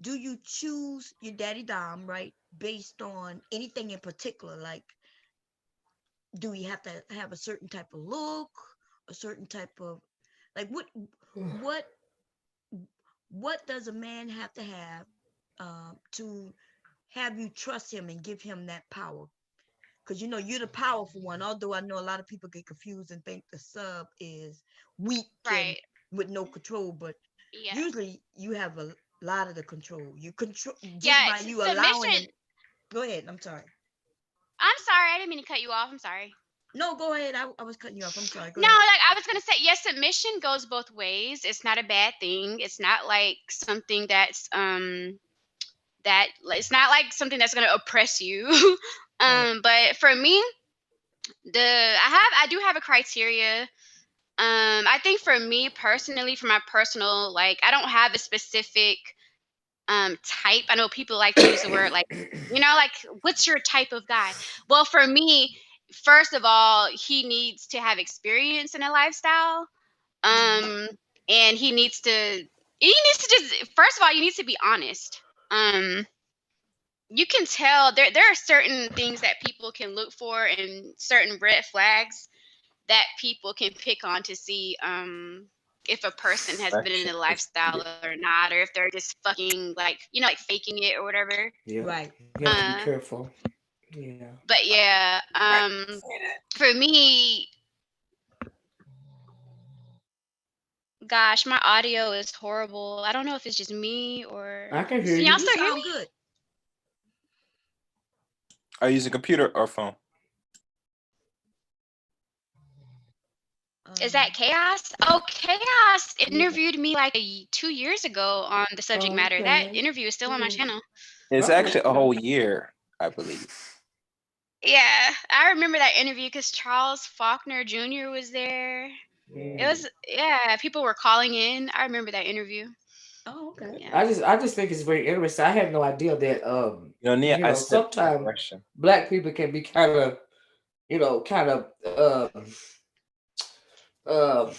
Do you choose your daddy dom, right, based on anything in particular? Like, do we have to have a certain type of look, a certain type of like what what does a man have to have to have you trust him and give him that power? Because you know you're the powerful one. Although I know a lot of people get confused and think the sub is weak and Right. with no control, but Yeah. usually you have a lot of the control. You control just Yeah. by you allowing Submission. them. Go ahead. I'm sorry. I'm sorry. I didn't mean to cut you off. I'm sorry. No, go ahead. I was cutting you off. I'm sorry. Go No, ahead. like I was gonna say, yes, submission goes both ways. It's not a bad thing. It's not like something it's not like something that's gonna oppress you. Right. But for me, I do have a criteria. I think for me personally, for my personal, like I don't have a specific type. I know people like to use the word like, like what's your type of guy? Well, for me, first of all, he needs to have experience in a lifestyle. Um and he needs to just, first of all, you need to be honest. You can tell there are certain things that people can look for and certain red flags that people can pick on to see if a person has been in the lifestyle or not, or if they're just fucking like like faking it or whatever. Yeah. Right. You have to be Uh, careful. Yeah. but yeah, for me, gosh, my audio is horrible. I don't know if it's just me or I can hear so y'all you. You still hear sound me? good. Are you using computer or phone? Is that Chaos? Oh, Chaos Yeah. interviewed me like 2 years ago on the subject matter. That Okay. interview is still on my Yeah. channel. It's Oh, actually a okay. whole year, I believe. Yeah, I remember that interview because Charles Faulkner Jr. was there. It Yeah. was, yeah, people were calling in. I remember that interview. Oh, okay. Yeah. I just think it's very interesting. I had no idea that Nia, I said a sometimes question. black people can be kind of uh,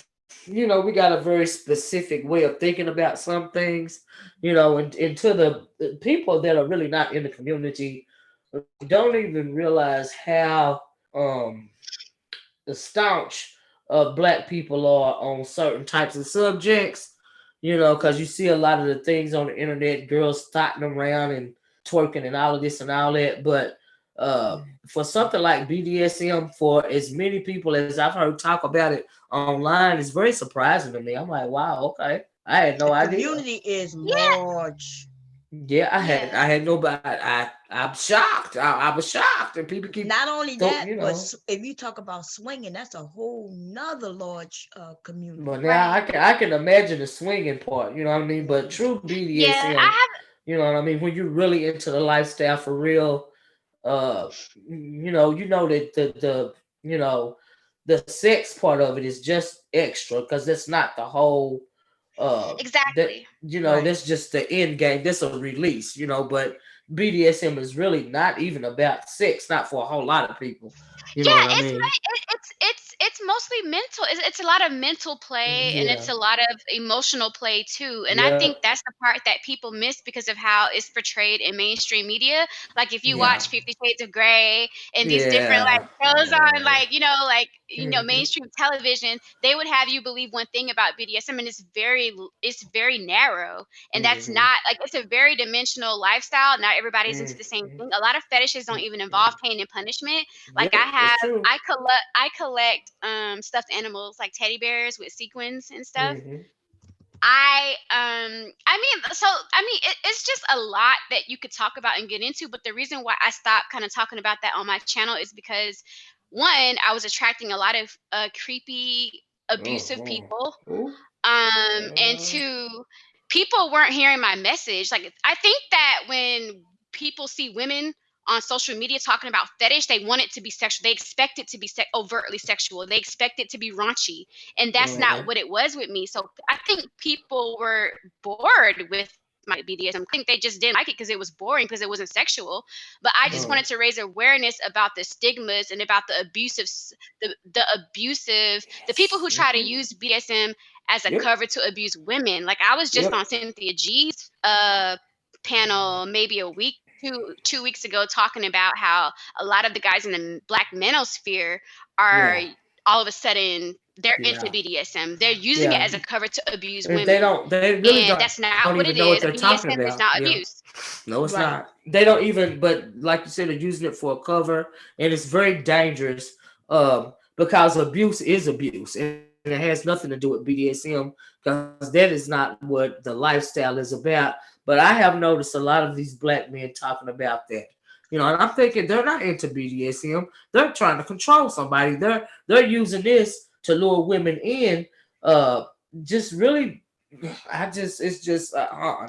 we got a very specific way of thinking about some things, and to the people that are really not in the community don't even realize how um staunch black people are on certain types of subjects, because you see a lot of the things on the internet, girls starting around and twerking and all of this and all that. But for something like BDSM, for as many people as I've heard talk about it online, it's very surprising to me. I'm like, wow, okay. I had no The idea. community is Yeah. large. Yeah, Yeah. I had nobody. I'm shocked. I was shocked, and people keep Not only throw, that, but if you talk about swinging, that's a whole nother large community. But now Right. I can imagine the swinging part, you know what I mean? But true Yeah, BDSM, you know what I mean? When you're really into the lifestyle for real, uh, that you know, the sex part of it is just extra because that's not the whole. That exactly. Right. that's just the end game. That's a release, But BDSM is really not even about sex, not for a whole lot of people. You know what I Yeah, mean? it's mostly mental. It's a lot of mental play and it's Yeah. a lot of emotional play too. And I think Yep. that's the part that people miss because of how it's portrayed in mainstream media. Like if you Yeah. watch 50 Shades of Grey and these different like Yeah. shows on Yeah. Mhm. mainstream television, they would have you believe one thing about BDSM and it's very narrow. And that's Mhm. not like it's a very dimensional lifestyle. Not everybody's into the same Mhm. thing. A lot of fetishes don't even involve pain and punishment. Like Yep, that's true. I collect stuffed animals like teddy bears with sequins and stuff. Mhm. It's just a lot that you could talk about and get into, but the reason why I stopped kind of talking about that on my channel is because one, I was attracting a lot of creepy abusive Uh-huh. people. Ooh. And two, people weren't hearing my message. Like I think that when people see women on social media talking about fetish, they want it to be sexual. They expect it to be overtly sexual. They expect it to be raunchy, and that's Uh-huh. not what it was with me. So I think people were bored with my BDSM. I think they just didn't like it because it was boring because it wasn't sexual. But I just Uh-huh. wanted to raise awareness about the stigmas and about the people who try to Mhm. use BDSM as a Yep. cover to abuse women. Like I was just Yep. on Cynthia G's panel maybe 2 weeks ago talking about how a lot of the guys in the black manosphere are Yeah. all of a sudden they're into Yeah. BDSM. They're using it Yeah. as a cover to abuse And women. they really And don't that's even know not what what they're it talking is. about. BDSM is Yeah. not abuse. No, it's not. Right. They don't even, but like you said, they're using it for a cover, and it's very dangerous. Because abuse is abuse, and it has nothing to do with BDSM, because that is not what the lifestyle is about. But I have noticed a lot of these black men talking about that. And I'm thinking they're not into BDSM. They're trying to control somebody. They're using this to lure women in. Uh, just really, it's just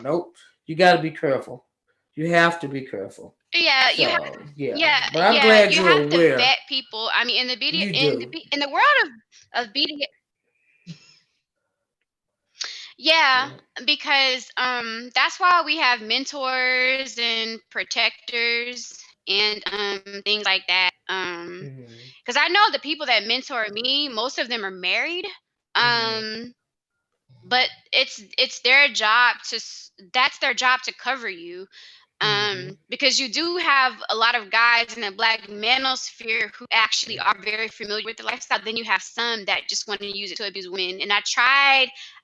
nope. You got to be careful. You have to be careful. Yeah, you have. So yeah, Yeah, but I'm yeah, glad you you're have to aware. vet people. I mean, in the BD You do. in the world of BD. Yeah, Yeah. because that's why we have mentors and protectors and things like that. Mhm. Because I know the people that mentor me, most of them are married. Mhm. Um, but it's their job that's their job to cover you, Mhm. because you do have a lot of guys in the black manosphere who actually are very familiar with the lifestyle. Then you have some that just want to use it to abuse women. And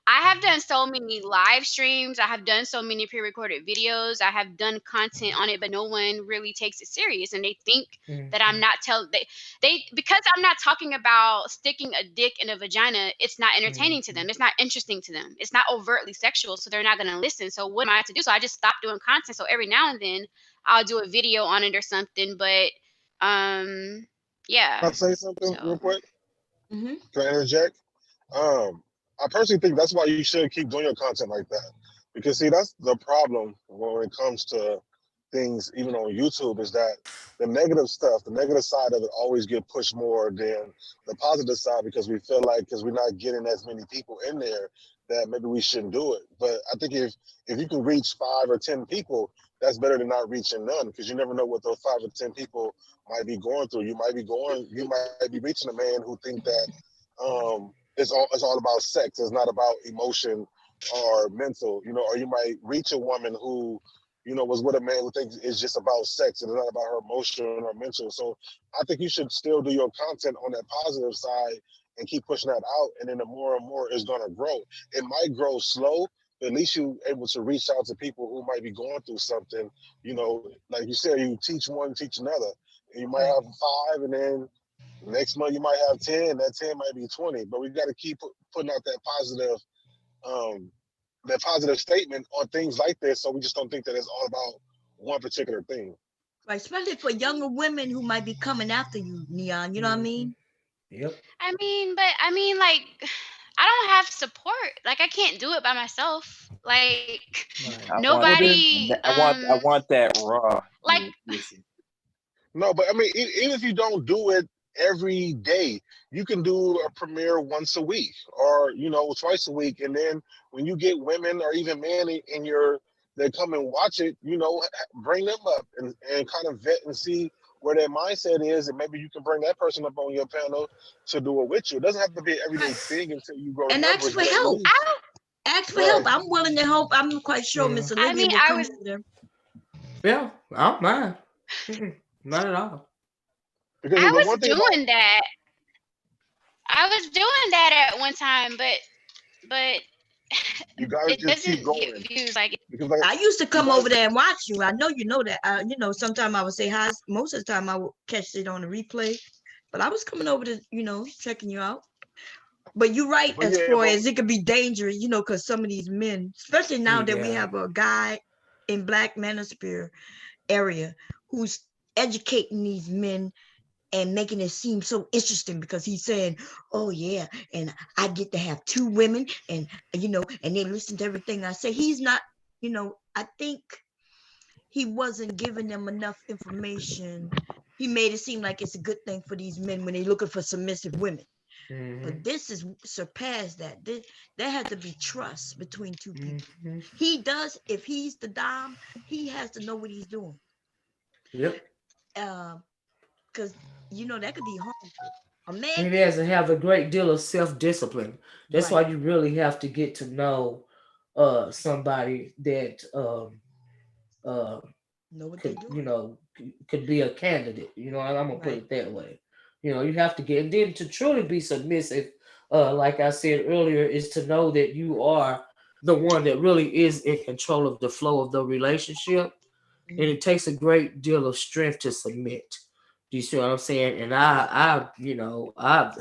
I have done so many live streams, I have done so many pre-recorded videos, I have done content on it, but no one really takes it serious, and they think that I'm Mhm. not tell they because I'm not talking about sticking a dick in a vagina. It's not entertaining to them, Mhm. it's not interesting to them, it's not overtly sexual, so they're not going to listen. So what am I to do? So I just stopped doing content. So every now and then I'll do a video on it or something, but Can yeah. I say something real So quick? Mm-hmm. Can I interject? I personally think that's why you should keep doing your content like that. Because see, that's the problem when it comes to things, even on YouTube, is that the negative stuff, the negative side of it, always get pushed more than the positive side because we feel like because we're not getting as many people in there that maybe we shouldn't do it. But I think if you can reach 5 or 10 people, that's better than not reaching none because you never know what those 5 or 10 people might be going through. You might be reaching a man who think that it's all about sex. It's not about emotion or mental, or you might reach a woman who, was with a man who thinks it's just about sex and it's not about her emotion or mental. So I think you should still do your content on that positive side and keep pushing that out. And then the more and more it's gonna grow. It might grow slow, but at least you able to reach out to people who might be going through something. Like you said, you teach one, teach another. And you might Right. have 5, and then next month you might have 10. That 10 might be 20. But we got to keep putting out um, that positive statement on things like this, so we just don't think that it's all about one particular thing. Right. Especially for younger women who might be coming after you, Neon. You know what I Mhm. mean? Yep. I mean, like, I don't have support. Like, I can't do it by myself. Like, Right. nobody, I want that raw. like, Listen. No, but I mean, even if you don't do it every day, you can do a premiere once a week or twice a week, and then when you get women or even men in your that come and watch it, bring them up and kind of vet and see where their mindset is, and maybe you can bring that person up on your panel to do it with you. It doesn't have to be an everyday Right. thing until you grow the And ask numbers, for but at help. least Ask for help. right. I'm willing to help. I'm quite sure Yeah. Miss I Olivia mean, will come over there. Yeah. I don't mind. Not at all. Because I the was one thing about doing that. I was doing that at one time, but you got to it just keep doesn't get going views like it. because like I used to you come got over there and watch you. I know you know that. Sometimes I would say hi. Most of the time I would catch it on the replay. But I was coming over to, checking you out. But you're right but as yeah, far but as it could be dangerous, because some of these men, especially now that we Yeah. have a guy in Black Manosphere area who's educating these men and making it seem so interesting because he's saying, "Oh yeah, and I get to have 2 women, and and they listen to everything I say." He's not, I think he wasn't giving them enough information. He made it seem like it's a good thing for these men when they're looking for submissive women. Mhm. But this is surpassed that. There has to be trust between 2 people. Mhm. He does, if he's the dom, he has to know what he's doing. Yep. Because that could be harmful. A man, And he has to have a great deal of self discipline. That's why right? you really have to get to know somebody that uh Know what they could doing, could be a candidate. I'm gonna put right? it that way. You have to get, and then to truly be submissive, like I said earlier, is to know that you are the one that really is in control of the flow of the relationship, and it takes a great deal of strength to submit. Do you see what I'm saying? And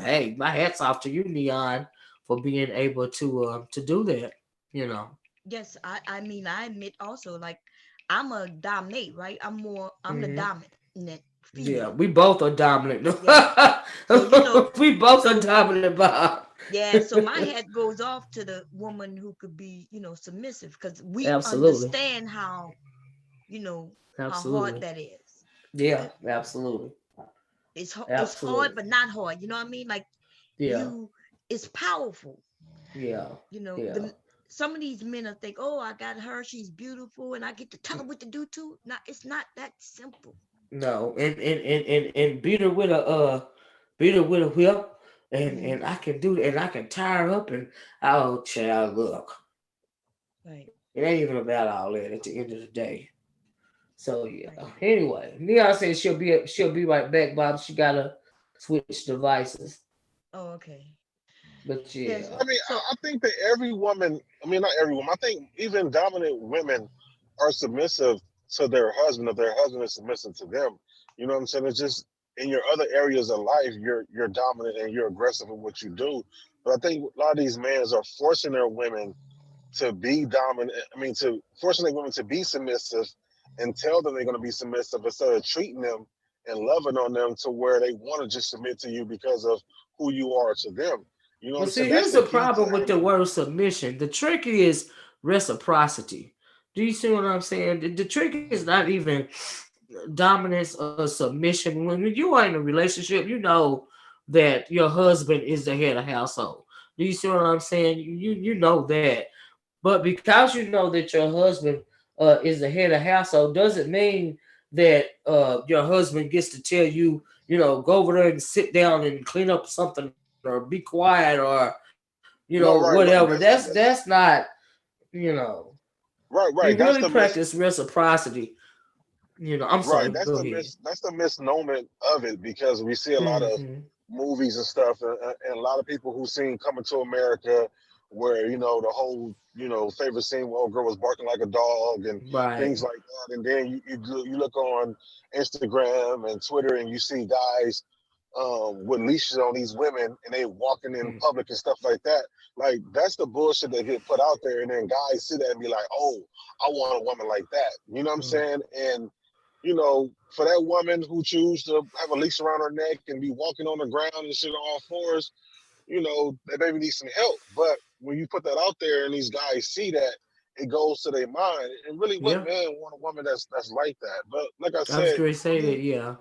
hey, my hats off to you, Neon, for being able to do that. You know. Yes, I mean, I admit also, like, I'm a dominate, right? I'm the Hmm. dominant Yeah, female. we both are dominant. Yeah. So, We both are so dominant, Bob. yeah, so my hat goes off to the woman who could be, submissive, because we Absolutely. understand how, how hard Absolutely. that is. Yeah, That absolutely. it's hard, Absolutely. but not hard. You know what I mean? Like, Yeah. it's powerful. Yeah. Yeah. Some of these men will think, oh, I got her, she's beautiful, and I get to tell her what to do too. Not, it's not that simple. No, and beat her with a whip, and I can do that, and I can tie her up, and oh, child, look, Right. it ain't even about all that at the end of the day. So yeah. Right. Anyway, Neon says she'll be right back, Bob. She gotta switch devices, Oh, okay. but Yes. yeah. I mean, So, I think that every woman, I mean, not every woman, I think even dominant women are submissive to their husband if their husband is submissive to them. You know what I'm saying? It's just in your other areas of life, you're dominant and you're aggressive in what you do. But I think a lot of these men are forcing their women to be dominant. I mean, to forcing their women to be submissive and tell them they're going to be submissive instead of treating them and loving on them to where they want to just submit to you because of who you are to them. You know what But I'm see, saying? That's here's the the key to problem with the having. word submission. The trick is reciprocity. Do you see what I'm saying? The trick is not even dominance or submission. When you are in a relationship, you know that your husband is the head of household. Do you see what I'm saying? You know that. But because you know that your husband is the head of household, doesn't mean that your husband gets to tell you, go over there and sit down and clean up something or be quiet or No, whatever. right, That's right. that's not you know. Right, We right. really practice reciprocity. I'm Right. sorry. Go ahead. That's the misnomer of it because we see a lot of Hmm. movies and stuff, and a lot of people who seen Coming to America, where the whole favorite scene where old girl was barking like a dog and Right. things like that, and then you look on Instagram and Twitter and you see guys with leashes on these women and they walking in public and stuff like that. Like that's the bullshit that get put out there, and then guys see that and be like, "Oh, I want a woman like that." You know what I'm saying? And for that woman who choose to have a leash around her neck and be walking on the ground and shit on all fours, that baby needs some help. But when you put that out there and these guys see that, it goes to their mind. And really, what Yeah. man want a woman that's like that? But like I I was said, going to say that. you Yeah.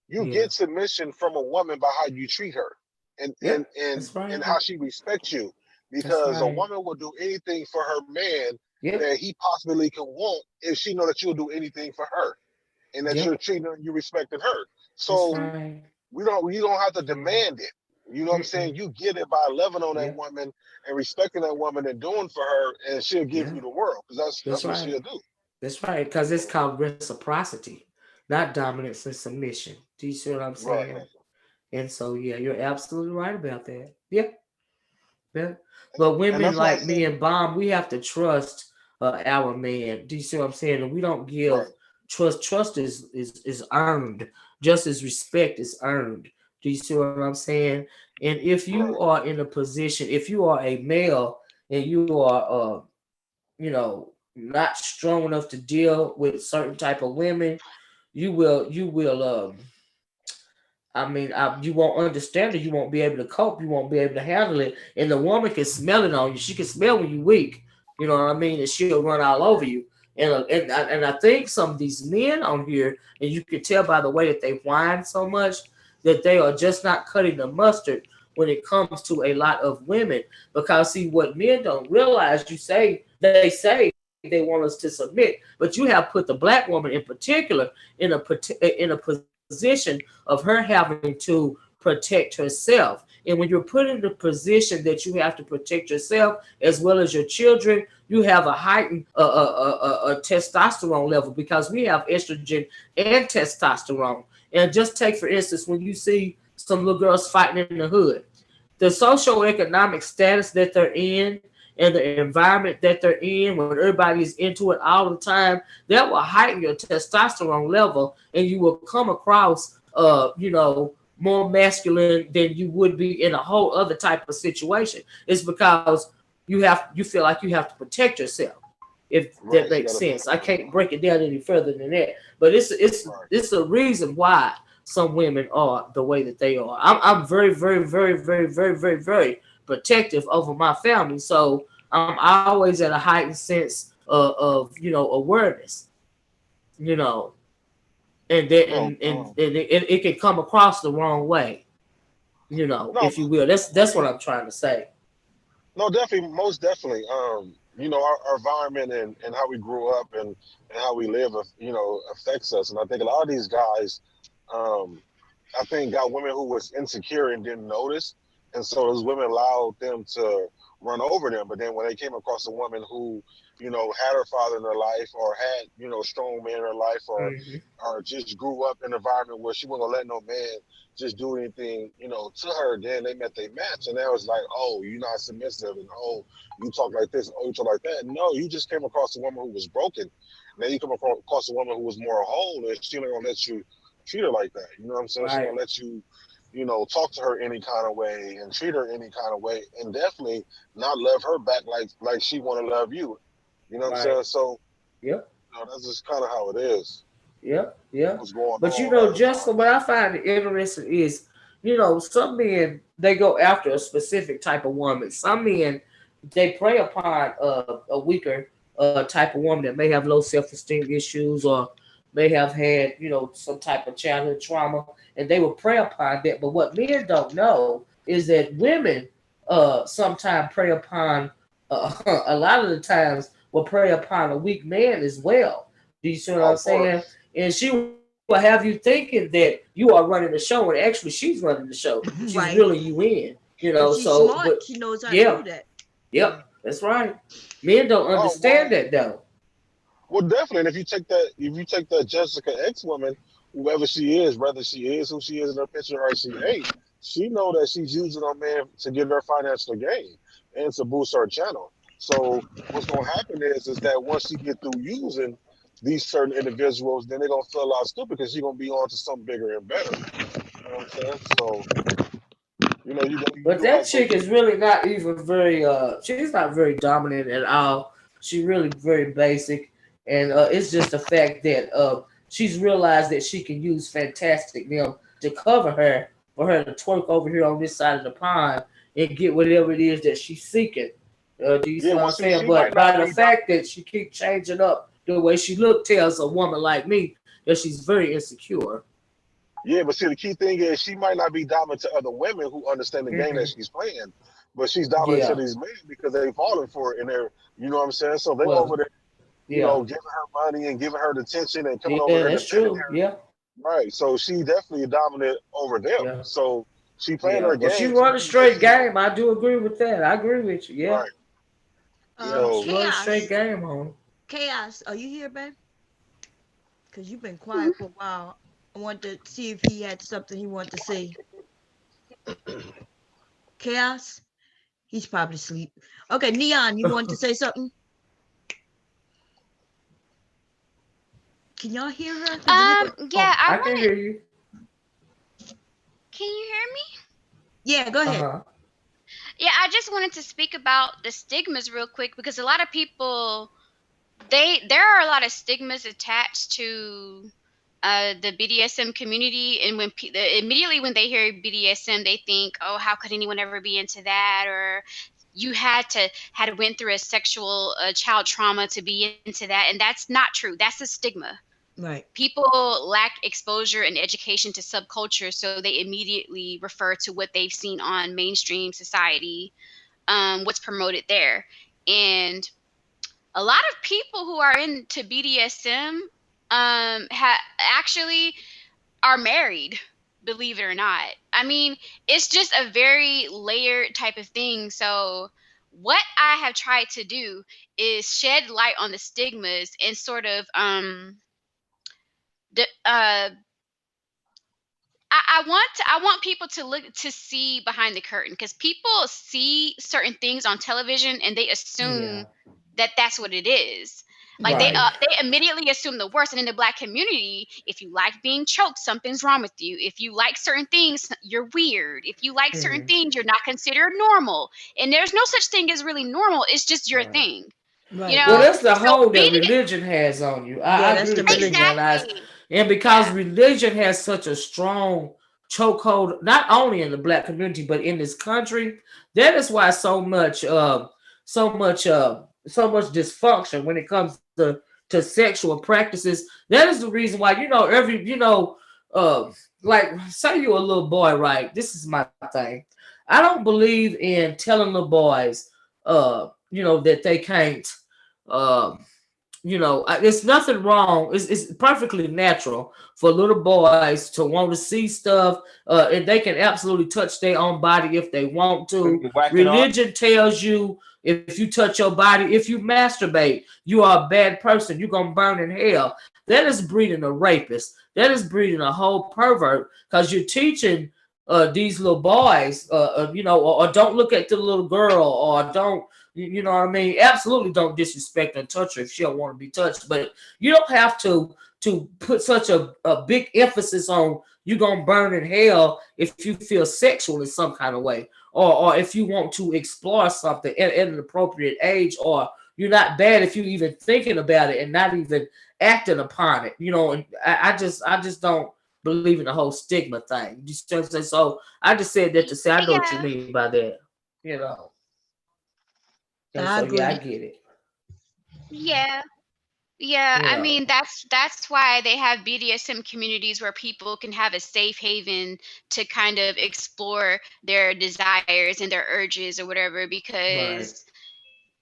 you Yeah. get submission from a woman by how you treat her and and Yep. and That's right. and how she respects you. That's Because a right. woman will do anything for her man Yep. that he possibly can want if she know that you'll do anything for her and that you're Yep. treating her and you respecting her. That's So right. you don't have to Mm. demand it. You know what I'm saying? Mm-mm. You get it by loving on that Yep. woman and respecting that woman and doing for her, and she'll give Yeah. you the world because that's That's what right. she'll do. That's right. Because it's So, called reciprocity, not dominance and submission. Do you see what I'm right, saying? And so, yeah, you're absolutely right about that. Yeah. Yeah. and, But and women that's why I like said me and Bomb, we have to trust our man. Do you see what I'm saying? And we don't give right, trust. Trust is earned, just as respect is earned. Do you see what I'm saying? And if you right, are in a position, if you are a male and you are, not strong enough to deal with certain type of women, you will you won't understand it. You won't be able to cope. You won't be able to handle it. And the woman can smell it on you. She can smell when you're weak. You know what I mean? And she'll run all over you. And I think some of these men on here, and you can tell by the way that they whine so much, that they are just not cutting the mustard when it comes to a lot of women. Because see, what men don't realize, they say they want us to submit, but you have put the black woman in particular in a position of her having to protect herself. And when you're put in the position that you have to protect yourself as well as your children, you have a heightened testosterone level, because we have estrogen and testosterone. And just take for instance, when you see some little girls fighting in the hood. The socioeconomic status that they're in and the environment that they're in, when everybody's into it all the time, that will heighten your testosterone level, and you will come across, more masculine than you would be in a whole other type of situation. It's because you feel like you have to protect yourself, if that Right. She makes got to sense. protect I herself. can't break it down any further than that, but Right. it's a reason why some women are the way that they are. I'm very, very, very, very, very, very, very protective over my family, so I'm always at a heightened sense of awareness, you know, and that No. and it can come across the wrong way, No. if you will. I That's what mean, I'm trying to say. no, definitely, most definitely. Our environment and how we grew up and how we live, affects us. And I think a lot of these guys, um, I think got women who was insecure and didn't notice, and so those women allowed them to run over them. But then when they came across a woman who, had her father in her life, or had strong man in her life, Hmm. or just grew up in an environment where she wasn't gonna let no man just do anything, to her, then they met their match, and that was like, oh, you're not submissive, and oh, you talk like this, and oh, you talk like that. No, you just came across a woman who was broken. Now you come across a woman who was more whole, and she ain't gonna let you treat her like that. You know what I'm saying? She's Right, gonna let you, talk to her any kind of way and treat her any kind of way, and definitely not love her back like she want to love you. You know what I'm right. saying? So, Yep. that's just kind of how it is. Yeah, yeah. What's going But on a lot of Justin, what times. I find interesting is, some men they go after a specific type of woman. Some men they prey upon a weaker type of woman that may have low self-esteem issues, or may have had some type of childhood trauma, and they will prey upon that. But what men don't know is that women sometimes prey upon a lot of the times will prey upon a weak man as well. Do you see what I'm Of saying? course. And she will have you thinking that you are running the show, and actually she's running the show. She's Right. reeling you in, If she's So, smart, but she knows how to yeah, do that. yep, Yeah. that's right. Men don't Oh understand well, that though. definitely. And if you take that Jessica X woman, whoever she is, whether she is who she is in her picture or she ain't, she know that she's using a man to get her financial gain and to boost her channel. So what's gonna happen is that once she get through using these certain individuals, then they're gonna feel a lot stupid because she's gonna be on to something bigger and better. You know what I'm saying? So you But do that have chick those. is really not even very she's not very dominant at all. She's really very basic, and it's just the fact that she's realized that she can use fantastic them to cover her, for her to twerk over here on this side of the pond and get whatever it is that she's seeking. Do you see Yeah, what well, I'm see, saying? she might But by not the be fact that she keep changing up the way she look tells a woman like me that she's very insecure. Yeah, but see, the key thing is she might not be dominant to other women who understand the game that Hmm. she's playing, but she's dominant to Yeah. these men because they falling for it and they're, you know what I'm saying? So they over Well. there, Yeah. giving her money and giving her the attention and coming over Yeah. there That's defending true. her. Yeah. Right. So she definitely dominant over them. Yeah. So she playing Yeah, her well, she game to run the a people that straight she game. I do agree with that. I agree with you. Yeah, right. yeah, So she run a straight Chaos. game on. Chaos. Are you here, babe? Because you've been quiet for a while. I wanted to see if he had something he wanted to say. Chaos. He's probably asleep. Okay, Neon, you want to say something? Can y'all hear her? Because it look like Yeah, I I can wanted. hear you. Can you hear me? yeah. Go Uh ahead. huh. Yeah, I just wanted to speak about the stigmas real quick because a lot of people there are a lot of stigmas attached to the BDSM community, and when immediately when they hear BDSM, they think, "Oh, how could anyone ever be into that?" Or you had went through a sexual child trauma to be into that, and that's not true. That's a stigma. Right. People lack exposure and education to subculture, so they immediately refer to what they've seen on mainstream society, what's promoted there, and a lot of people who are into BDSM actually are married, believe it or not. I mean, it's just a very layered type of thing. So, what I have tried to do is shed light on the stigmas and sort of I I want people to look to see behind the curtain, because people see certain things on television and they assume that that's what it is. Like they immediately assume the worst. And in the Black community, if you like being choked, something's wrong with you. If you like certain things, you're weird. If you like certain things, you're not considered normal. And there's no such thing as really normal. It's just your thing. Right. You know, Well, that's the so hold that BDS religion has on you. Yeah, I that's agree the with that, religion. Vanilla Ice. exactly. And because religion has such a strong chokehold, not only in the Black community but in this country, that is why so much dysfunction when it comes to sexual practices. That is the reason why like say you're a little boy, right? This is my thing. I don't believe in telling little boys, that they can't. Um, there's nothing wrong. It's perfectly natural for little boys to want to see stuff, and they can absolutely touch their own body if they want to. Religion tells you if you touch your body, if you masturbate, you are a bad person. You're gonna burn in hell. That is breeding a rapist. That is breeding a whole pervert because you're teaching these little boys, or don't look at the little girl, or don't. You know what I mean? Absolutely don't disrespect and touch her if she don't want to be touched. But you don't have to put such a big emphasis on you gonna burn in hell if you feel sexual in some kind of way. Or if you want to explore something at an appropriate age, or you're not bad if you even thinking about it and not even acting upon it. And I just don't believe in the whole stigma thing. You see what I'm saying? So I just said that to say I know what you Yeah. mean by that. You know. And I so yeah, I agree. get it. Yeah. Yeah, I Yeah. mean that's why they have BDSM communities where people can have a safe haven to kind of explore their desires and their urges or whatever, Right. because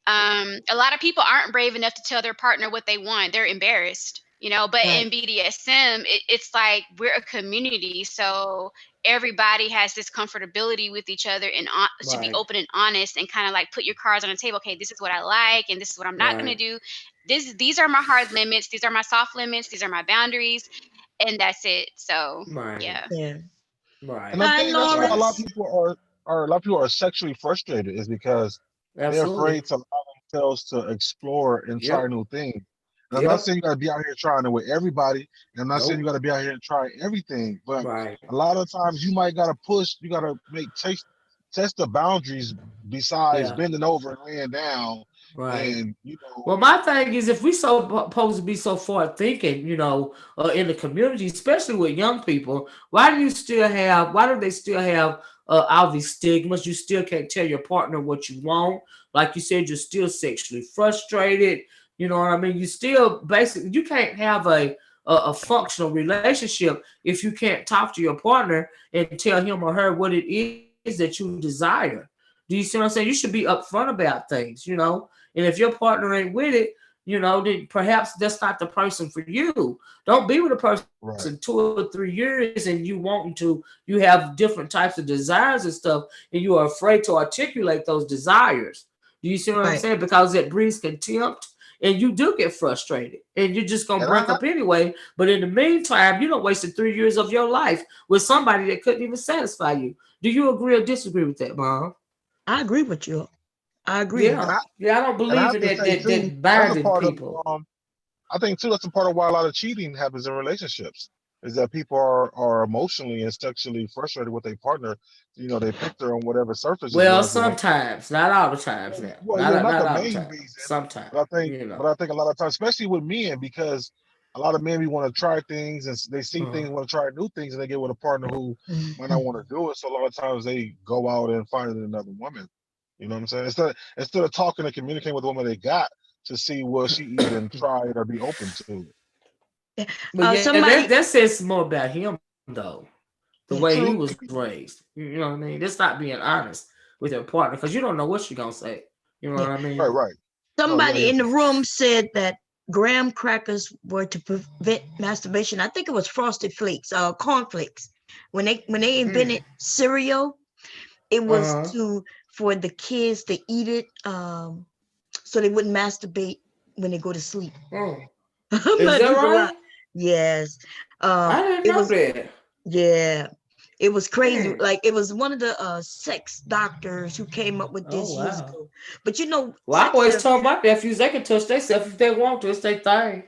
a lot of people aren't brave enough to tell their partner what they want. They're embarrassed, but Right. in BDSM, it's like we're a community. So everybody has this comfortability with each other and to be Right. open and honest and kind of like put your cards on the table. Okay, this is what I like and this is what I'm not going to Right. do. These are my hard limits. These are my soft limits. These are my boundaries. And that's it. So, Right. yeah. Yeah. And Right. I Hi, think that's why a Right. lot of Lawrence. people are a lot of people are sexually frustrated is because they're Absolutely. afraid to allow themselves to explore and try Yep. new things. And I'm not Yep. saying you got to be out here trying it with everybody. And I'm not saying you Nope. got to be out here and try everything. But Right. a lot of times you might got to push. You got to test the boundaries besides Yeah. bending over and laying down. Right. And Well, my thing is, if we supposed to be so far thinking, in the community, especially with young people, why do you still have? Why do they still have all these stigmas? You still can't tell your partner what you want. Like you said, you're still sexually frustrated. You know what I mean? You still basically you can't have a functional relationship if you can't talk to your partner and tell him or her what it is that you desire. Do you see what I'm saying? You should be upfront about things. And if your partner ain't with it, then perhaps that's not the person for you. Don't be with a person right, 2 or 3 years and you have different types of desires and stuff, and you are afraid to articulate those desires. Do you see what I'm Right. saying? Because it breeds contempt and you do get frustrated and you're just gonna and break I up anyway. But in the meantime, you don't wasted 3 years of your life with somebody that couldn't even satisfy you. Do you agree or disagree with that, Mom? I agree with you. I agree. and Yeah. I Yeah, I don't and I believe have in to that say that, too, that that's a binding part of people. I think too that's a part of why a lot of cheating happens in relationships is that people are emotionally and sexually frustrated with their partner. They pick their on whatever surface just Well, rubs them. sometimes, not all the times now. Well, Not not not the all the main time. reason, Sometimes, but I think a lot of times, especially with men, because a lot of men we want to try things and they see things, Uh, want to try new things, and they get with a partner who might not Mhm. want to do it. So a lot of times they go out and find another woman. You know what I'm saying? Instead of talking and communicating with the woman they got to see will she even try it or be open to it. Yeah. but yeah, that Somebody. that says more about him though, the Yeah. way he True. was raised. You know what I mean? That's not being honest with your partner because you don't know what she's gonna say. You know Yeah. what I Right, mean? right. No, yeah, Somebody yeah, in for the sure. room said that graham crackers were to prevent masturbation. I think it was Frosted Flakes, cornflakes. When they invented Mm. cereal, it was Uh huh. for the kids to eat it, so they wouldn't masturbate when they go to sleep. Oh, I'm is not that just a lot. right? Yes. I didn't It know was, that. yeah. It was crazy. Man. Like it was one of the sex doctors who came up with Oh this years wow. ago. But you know, Well, I sex always therapy. told my nephews they can touch themselves if they want to. It's their thing.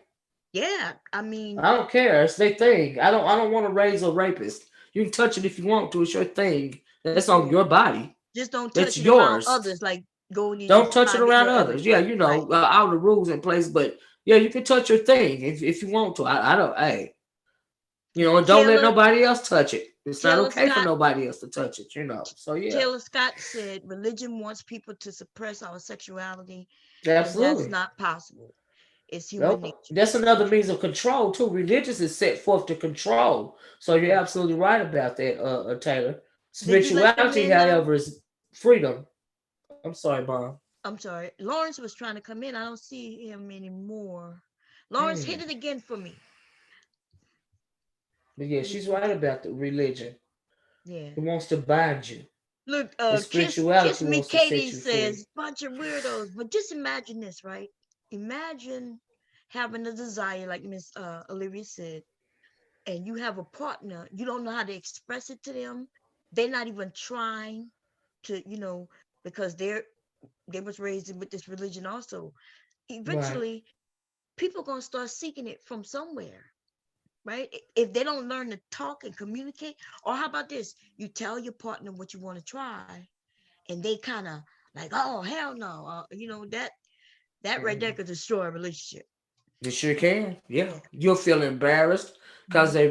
Yeah, I mean, I don't care. It's their thing. I don't want to raise a rapist. You can touch it if you want to. It's your thing. That's on yeah. your body. Just don't It's touch it around yours. others. Like going in Don't this touch it private around wherever. others. Yeah, Right. all the rules in place. But yeah, you can touch your thing if you want to. I don't. Hey, and don't let Taylor nobody else touch it. It's not Taylor okay for Scott nobody else to touch it. So yeah, Taylor Scott said religion wants people to suppress our sexuality, and that's absolutely. not possible. It's human Nope. nature. That's another means of control too. Religious is set forth to control. So you're Right. absolutely right about that, Taylor. Did you let them Spirituality, in? however, is freedom. I'm sorry, Mom. I'm sorry. Lawrence was trying to come in. I don't see him anymore. Lawrence, Hmm. hit it again for me. But yeah, she's right about the religion. Yeah. It wants to bind you. Look, And Kiss spirituality Me wants to Katie set you says, free. bunch of weirdos. But just imagine this, right? Imagine having a desire, like Miss Olivia said, and you have a partner. You don't know how to express it to them. They're not even trying to, because they was raised with this religion also. Right. Eventually, people gonna start seeking it from somewhere, right? If they don't learn to talk and communicate, or how about this? You tell your partner what you want to try, and they kind of like, oh hell no, that right there Mhm. could destroy a relationship. You sure can. Yeah. Yeah. You'll feel embarrassed because Mhm. they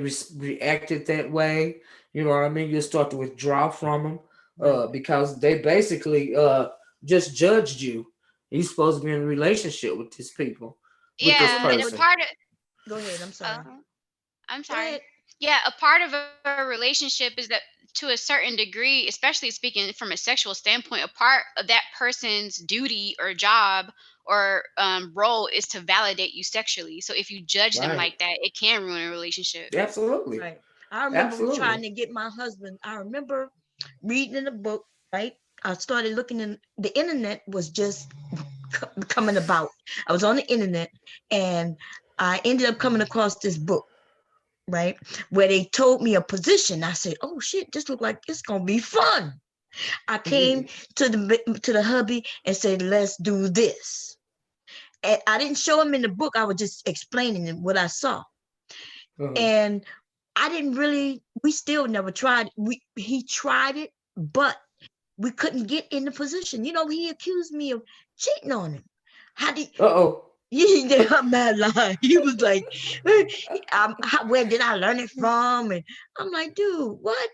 reacted that way. You know what I mean? You'll start to withdraw from them Right. because they basically just judged you. You're supposed to be in a relationship with these people, with But this Yeah, and a person. part of go ahead. I'm sorry. uh, I'm Go ahead. sorry. Yeah, a part of a relationship is that to a certain degree, especially speaking from a sexual standpoint, a part of that person's duty or job or role is to validate you sexually. So if you judge them Right. like that, it can ruin a relationship. Absolutely. Right. I remember trying Absolutely. to get my husband. I remember reading in a book. Right. I started looking in the internet was just coming about. I was on the internet and I ended up coming across this book, right, where they told me a position. I said, "Oh shit, this look like it's gonna be fun." I came to the hubby and said, "Let's do this." And I didn't show him in the book. I was just explaining what I saw, Uh-huh. and I didn't really. We still never tried. He tried it, but we couldn't get in the position. He accused me of cheating on him. How did Uh-oh. Yeah, I'm not lying. He was like, where did I learn it from? And I'm like, dude, what?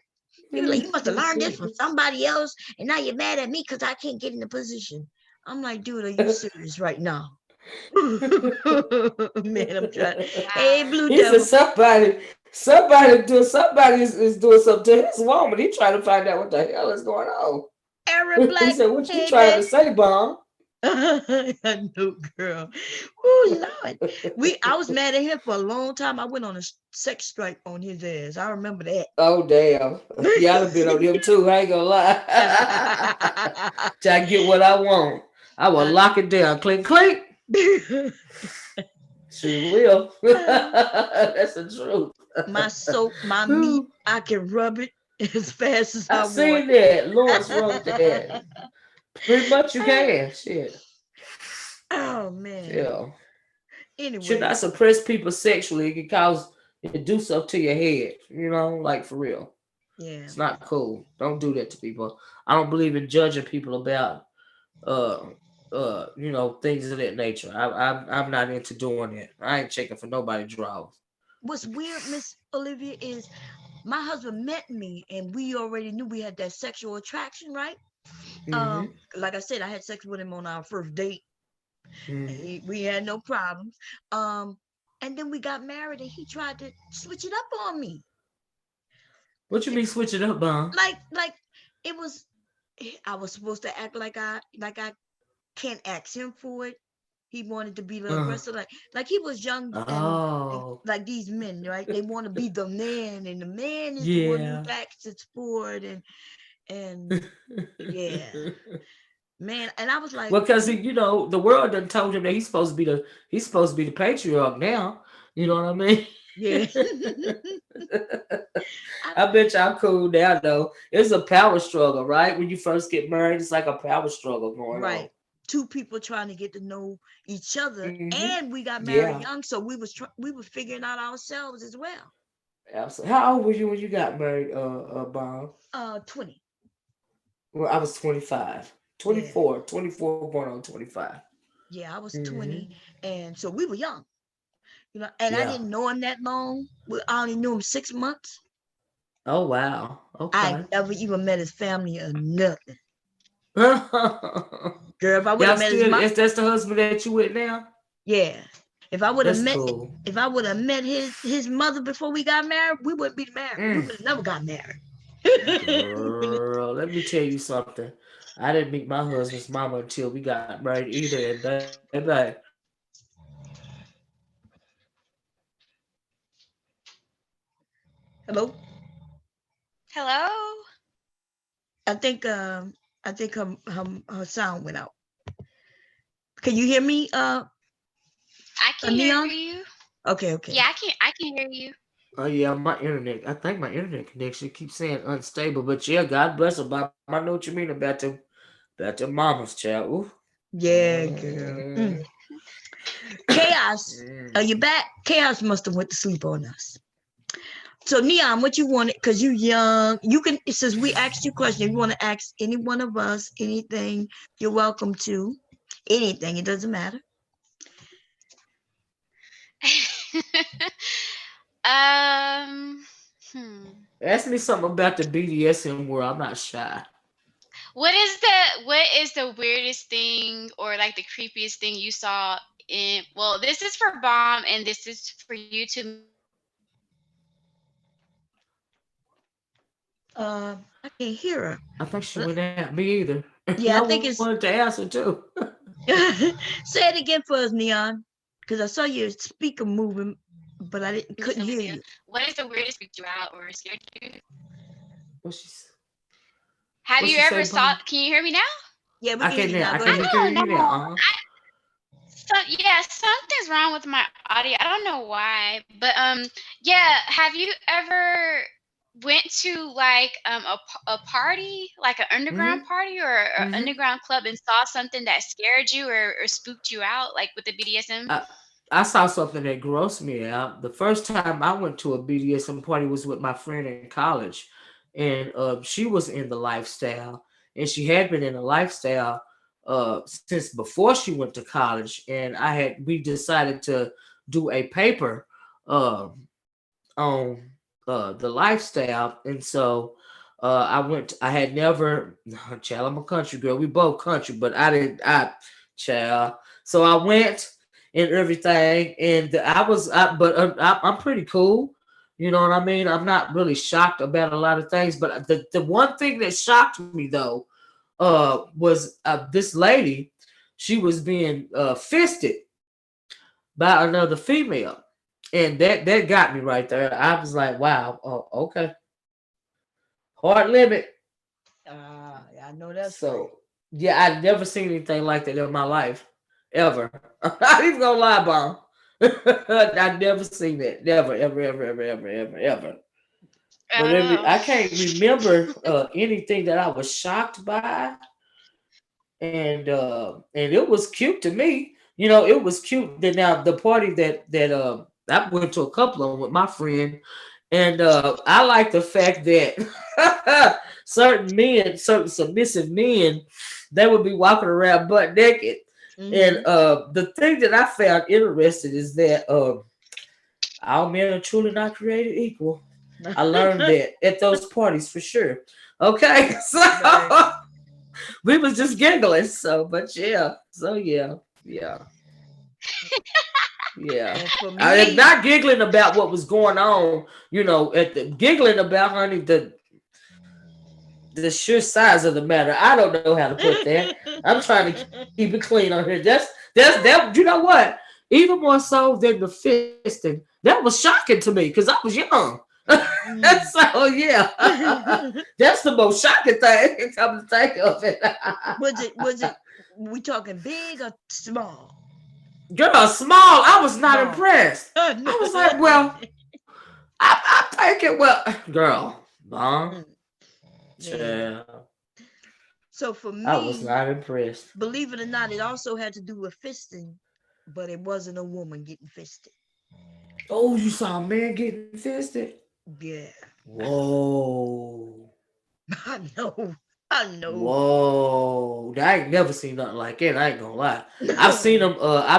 He was like, you must have learned this from somebody else, and now you're mad at me because I can't get in the position. I'm like, dude, are you serious right now? Man, I'm trying. Hey, Wow. Blue He said Devil. somebody is doing something to his woman. He trying to find out what the hell is going on. Aaron He Black. said, "What you Hey, trying to man. say, Bomb?" I know, girl. Oh Lord. I was mad at him for a long time. I went on a sex strike on his ass. I remember that. Oh damn! Y'all have been on him too. I ain't gonna lie. Till I get what I want, I will lock it down. Clink clink. She will. That's the truth. My soap, my meat, I can rub it as fast as I I want. seen that. Lawrence wrote that. Pretty much you can. Shit. Oh man. Yeah. Should Anyway, not suppress people sexually. It can cause it do something to your head. Like for real. yeah. It's not cool. Don't do that to people. I don't believe in judging people about uh things of that nature. I'm not into doing that. I ain't checking for nobody draws. What's weird, Miss Olivia, is my husband met me and we already knew we had that sexual attraction, right? Mm-hmm. Like I said, I had sex with him on our first date. Mm-hmm. We had no problems. And then we got married and he tried to switch it up on me. What you mean switch it up, Bon? Like it was I was supposed to act like I can't ask him for it. He wanted to be the aggressor, like he was young and Oh. like these men, right? They want to be the man, and the man is the one who Yeah. acts it for it, and yeah, man. And I was like, Well, because the world done told him that he's supposed to be the patriarch now. You know what I mean? yeah. I bet y'all cool now though. It's a power struggle, right? When you first get married, it's like a power struggle going on. Right. Two people trying to get to know each other, Mm-hmm. and we got married Yeah, young, so we were figuring out ourselves as well. absolutely. How old were you when you got married, Bob? 20. Well, I was 25. Yeah. 24 going on 25. Yeah, I was Mm-hmm. 20, and so we were young, and I Yeah. didn't know him that long. I only knew him 6 months. Oh wow. I Okay. never even met his family or nothing. Y'all Girl, if I would have met his still mom, is that's the husband that you with now? yeah. If I would have That's met, cool. if I would have met his mother before we got married, we wouldn't be married. We Mm. would have never got married. Girl, let me tell you something. I didn't meet my husband's mama until we got married either, and baby, Hello. Hello. I think her sound went out. Can you hear me? I can hear Neon. you. Okay, Yeah, okay. I can hear you. oh yeah, my internet. I think my internet connection keeps saying unstable, but yeah, God bless her, Bob. I know what you mean about your mama's child. Ooh. Yeah, girl. Mm. Chaos. Are Mm. you back? Chaos must have went to sleep on us. So Neon, what you wanted? Cause you young. You can. Since we asked you a question, if you want to ask any one of us anything, you're welcome to. Anything. It doesn't matter. um. Hmm. Ask me something about the BDSM world. I'm not shy. What is the weirdest thing or like the creepiest thing you saw in? Well, this is for Bomb and this is for you to I can't hear her. I think she went at me either. And I Yeah, I think wanted it's. to answer too. Say it again for us, Neon. Cause I saw your speaker moving, but I didn't couldn't hear Cynthia. you. What is the weirdest freaked you out or scared you? What she Have what you she say, ever saw? Bob? Can you hear me now? Yeah, we I can hear can you now. now. I Go can I ahead. hear don't you know. now. Yeah, something's wrong with my audio. I don't know why, but yeah. Have you ever went to like a party, like an underground Mm-hmm. party or an Mm-hmm. underground club, and saw something that scared you or spooked you out, like with the BDSM? I saw something that grossed me out. The first time I went to a BDSM party was with my friend in college, and she was in the lifestyle, and she had been in the lifestyle since before she went to college. And we decided to do a paper um on the lifestyle, and so I went. I had never, child. I'm a country girl. We both country, but I didn't. Child. So I went and everything, and I'm pretty cool. You know what I mean? I'm not really shocked about a lot of things, but the one thing that shocked me though, was this lady. She was being fisted by another female, and that got me right there. I was like, wow, oh, okay, hard limit. I know that's right. So yeah, I'd never seen anything like that in my life, ever. I'm not even gonna lie, Bomb. I've never seen it, never, ever, ever, ever, ever, ever, ever. But Oh. I can't remember anything that I was shocked by, and it was cute to me. You know, it was cute. That now the party that I went to a couple of them with my friend, and I like the fact that certain submissive men, they would be walking around butt naked. And Mm-hmm. the thing that I found interesting is that all men are truly not created equal. I learned that at those parties for sure. Okay, so Right. we was just giggling. So, but yeah, so yeah, yeah, yeah. And for I am me, not giggling about what was going on. You know, at the giggling about, honey, the sheer size of the matter. I don't know how to put that. I'm trying to keep it clean on here. That's that. You know what? Even more so than the fisting, that was shocking to me because I was young. mm. So yeah, that's the most shocking thing. Come to think of it. Was it we talking big or small? Girl, small. I was not Small. impressed. I was like, well, I think it well, girl. Bomb. Yeah. Yeah. So for I was me, not impressed. believe it or not, it also had to do with fisting, but it wasn't a woman getting fisted. Oh, you saw a man getting fisted? Yeah. Whoa. I know. I know. Whoa. I ain't never seen nothing like that. I ain't gonna lie. No. I've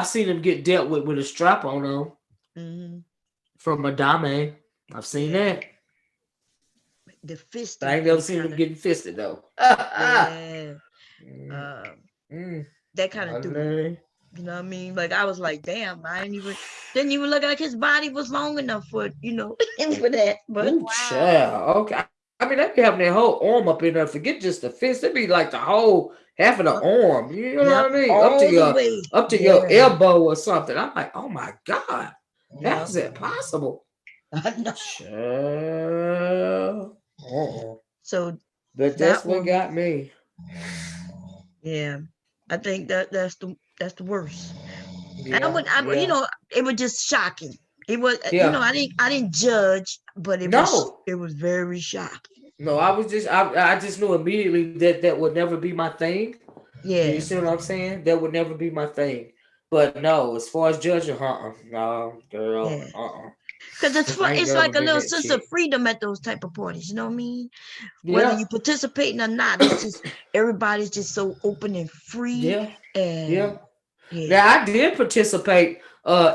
seen them get dealt with a strap on them Mm-hmm. from a dame. I've seen Yeah. that. The But I fisting ain't never thing seen kind them of, getting fisted though. yeah. Mm, Um, mm. that kind of I threw me. know. You know what I mean? Like I was like, damn, I didn't even look like his body was long enough for, for that. But Ooh, child. Okay. I mean, they be having their whole arm up in there. Forget just the fist. It'd be like the whole half of the arm. You know yep, what I mean? all the way. Up to your Yeah. elbow or something. I'm like, oh my God. How Yep. is that possible? I know. Child. So But that's that what one, got me. yeah. I think that's the worst. And Yeah, yeah. it was just shocking. It was, Yeah. I didn't judge, but No. it was very shocking. No, I just knew immediately that that would never be my thing. You Yeah. see what I'm saying? That would never be my thing. But no, as far as judging, no, girl, Yeah. Because I ain't it's never like a been little that sense of chick. freedom at those type of parties. You know what I mean? Whether Yeah, you participating or not, it's just everybody's just so open and free. yeah, yeah. And yeah. Now I did participate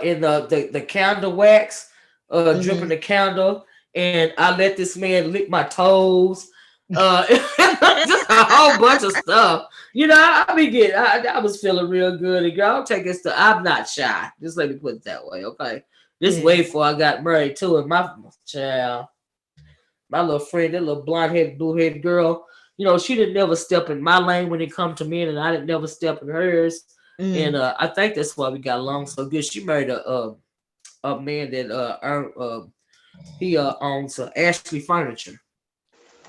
in the candle wax, dripping Mm-hmm. the candle, and I let this man lick my toes. Just a whole bunch of stuff. I be getting. I was feeling real good. And girl, I'll take this to. I'm not shy. Just let me put it that way, okay? This Yeah. way before I got married too, and my child, my little friend, that little blonde headed, blue headed girl, she didn't never step in my lane when it come to men, and I didn't never step in hers. And Mm. I think that's why we got along so good. She married a man that he owns Ashley Furniture,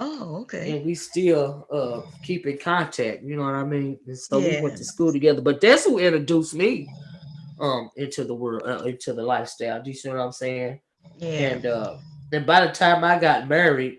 Oh, okay. and we still keep in contact. You know what I mean? And so we Yeah. went to school together. But that's who introduced me into the world, into the lifestyle. Do you see what I'm saying? Yeah. And by the time I got married,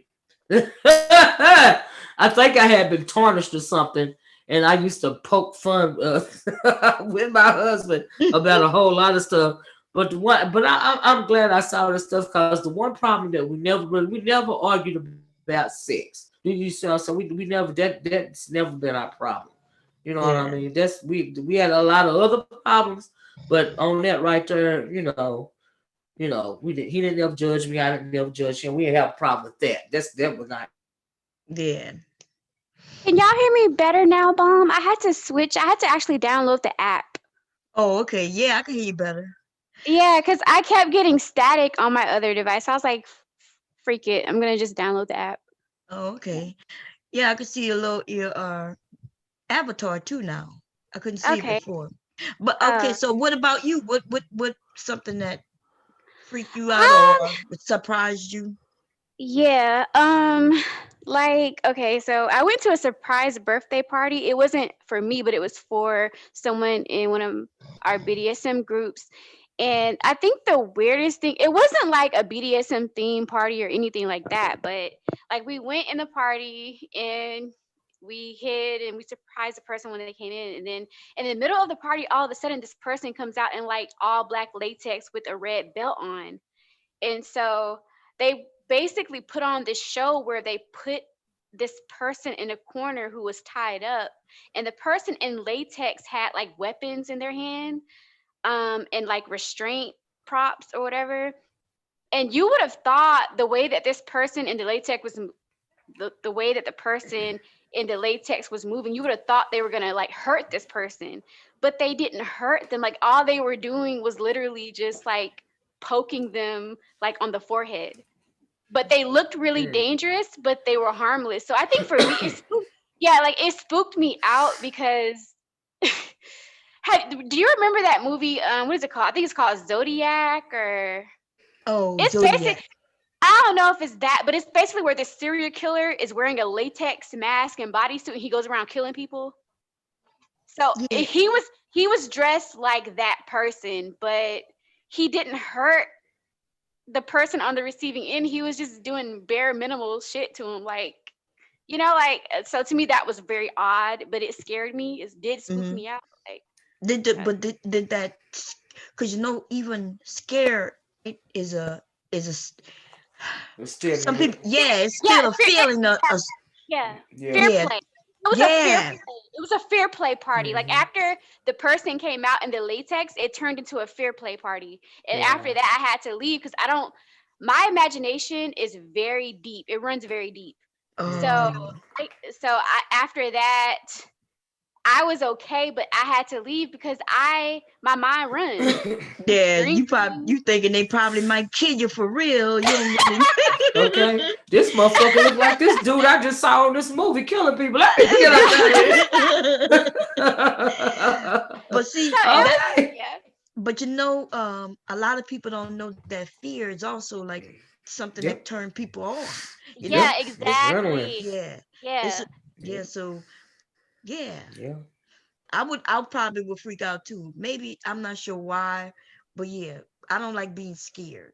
I think I had been tarnished or something, and I used to poke fun with my husband about a whole lot of stuff. I'm glad I saw this stuff, because the one problem that we never argued about sex. Do you see? So we never that's never been our problem. You know what I Yeah. mean? That's we had a lot of other problems, but on that right there, we did. He didn't ever judge me. I didn't never judge him. We didn't have a problem with that. That was not. Yeah. Can y'all hear me better now, Bomb? I had to switch. I had to actually download the app. Oh, okay. Yeah, I can hear you better. Yeah, because I kept getting static on my other device. I was like, freak it. I'm going to just download the app. Oh, okay. Yeah, I can see your avatar too now. I couldn't see it Okay. before. But okay, so what about you? What something that freaked you out or Um, surprised you? yeah. Okay, so I went to a surprise birthday party. It wasn't for me, but it was for someone in one of our BDSM groups. And I think the weirdest thing, it wasn't like a BDSM theme party or anything like that, but like we went in the party and we hid and we surprised the person when they came in. And then in the middle of the party, all of a sudden, this person comes out in like all black latex with a red belt on. And so they basically put on this show where they put this person in a corner who was tied up, and the person in latex had like weapons in their hand, and like restraint props or whatever. And you would have thought the way that this person in the latex was the way that the person in the latex was moving, you would have thought they were gonna like hurt this person, but they didn't hurt them. Like all they were doing was literally just like poking them like on the forehead. But they looked really dangerous, but they were harmless. So I think for me, it spooked me out because do you remember that movie? What is it called? I think it's called Zodiac, or Oh, it's basic. Zodiac. I don't know if it's that, but it's basically where the serial killer is wearing a latex mask and bodysuit, and he goes around killing people. So Yeah. he was dressed like that person, but he didn't hurt the person on the receiving end, he was just doing bare minimal shit to him, like, you know, like, so to me that was very odd, but it scared me. It did spook me out. Like, did that, because even scared is a still some people, it's still a feeling of yeah, fair yeah, play. It was a fair play. It was a fair play party. Like after the person came out in the latex, it turned into a fair play party. And after that, I had to leave because my imagination is very deep. It runs very deep. So, after that, I was okay, but I had to leave because my mind runs. Yeah, you thinking they probably might kill you for real. You don't really okay. This motherfucker look like this dude I just saw in this movie killing people. Let me get But see, but a lot of people don't know that fear is also like something that turn people on. Exactly. So I probably would freak out too. Maybe I'm not sure why, but I don't like being scared.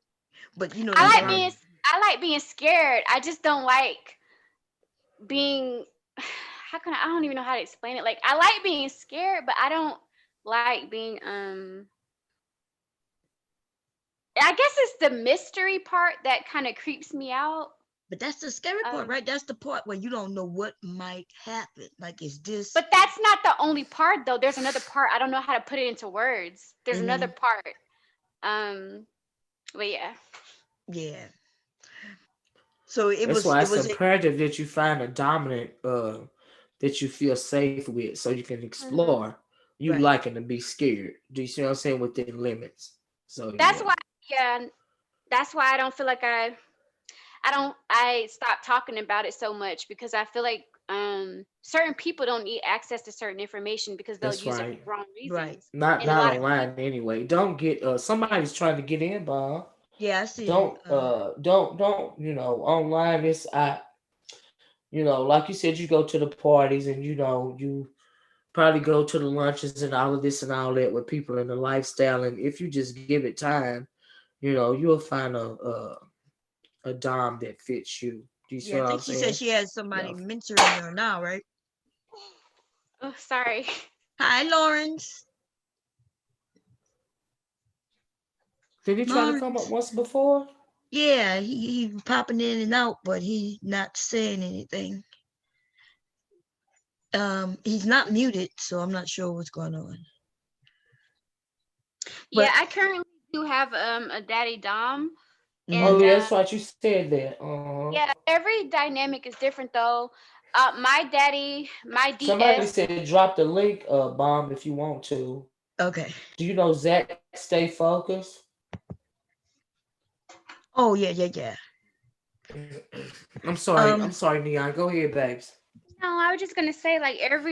But I like being scared. I just don't like being I don't even know how to explain it. Like I like being scared, but I don't like being I guess it's the mystery part that kind of creeps me out. But that's the scary part, right? That's the part where you don't know what might happen. Like, is this? But that's not the only part, though. There's another part. I don't know how to put it into words. There's another part. But yeah. Yeah. So that's why it's imperative that you find a dominant that you feel safe with, so you can explore. You liking to be scared. Do you see what I'm saying? Within limits. So that's why. Yeah. That's why I don't feel like I stopped talking about it so much, because I feel like certain people don't need access to certain information because they'll use it for wrong reasons. Right. Not online anyway. Don't get somebody's trying to get in, Bob. Yeah, I see. Don't online this like you said, you go to the parties and you probably go to the lunches and all of this and all that with people in the lifestyle, and if you just give it time, you'll find a dom that fits you. Do you see what I'm saying? She said she has somebody mentoring her now, right? Oh, sorry. Hi, Lawrence. Did he try to come up once before? Yeah, he popping in and out, but he's not saying anything. He's not muted, so I'm not sure what's going on. Yeah, I currently do have a daddy dom. And, that's what you said that. Yeah, every dynamic is different though. My daddy, my DS. Somebody said drop the link, Bomb, if you want to. Okay. Do you know Zach Stay Focused? Oh yeah. I'm sorry, Neon. Go ahead, babes. No, I was just gonna say, like, I'm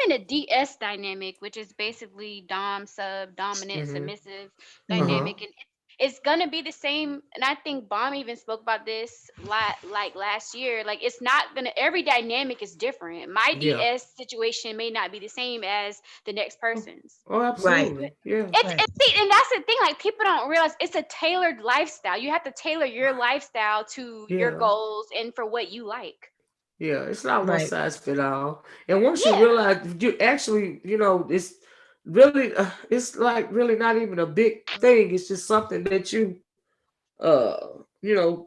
in a DS dynamic, which is basically dom, sub, dominant, submissive dynamic, and it's gonna be the same. And I think Bomb even spoke about this last year. Like, it's not gonna. Every dynamic is different. My DS situation may not be the same as the next person's. Oh, absolutely. Right. Yeah. And that's the thing. Like, people don't realize it's a tailored lifestyle. You have to tailor your lifestyle to your goals and for what you like. Yeah, it's not one size fit all. And once you realize, you actually, it's really, it's like really not even a big thing. It's just something that you,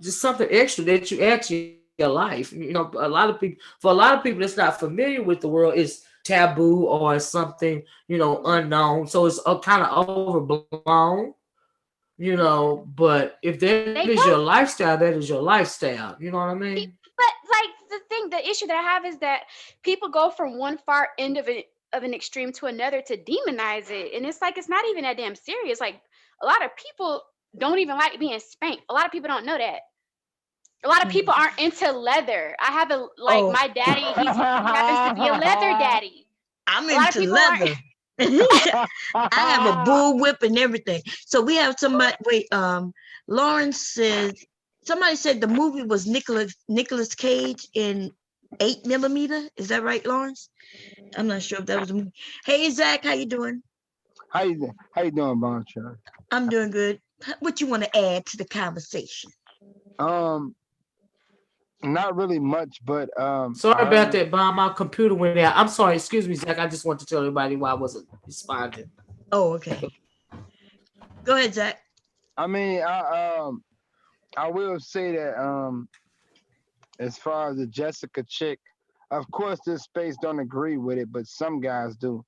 just something extra that you add to your life. For a lot of people that's not familiar with the world, it's taboo or it's something, unknown. So it's kind of overblown. But if that is your lifestyle, that is your lifestyle. You know what I mean? But like the issue that I have is that people go from one far end of an extreme to another to demonize it, and it's like it's not even that damn serious. Like, a lot of people don't even like being spanked. A lot of people don't know that. A lot of people aren't into leather. I have my daddy. He happens to be a leather daddy. I'm into leather. I have a bull whip and everything. So we have somebody. Wait, Lawrence said somebody said the movie was Nicolas Cage in 8mm. Is that right, Lawrence? I'm not sure if that was a movie. Hey, Zach, how you doing? How you doing, Boncha? I'm doing good. What you want to add to the conversation? Not really much, but Sorry about that, Bob. My computer went out. I'm sorry. Excuse me, Zach. I just want to tell everybody why I wasn't responding. Oh, okay. Go ahead, Zach. I mean, I will say that as far as the Jessica chick, of course, this space don't agree with it, but some guys do.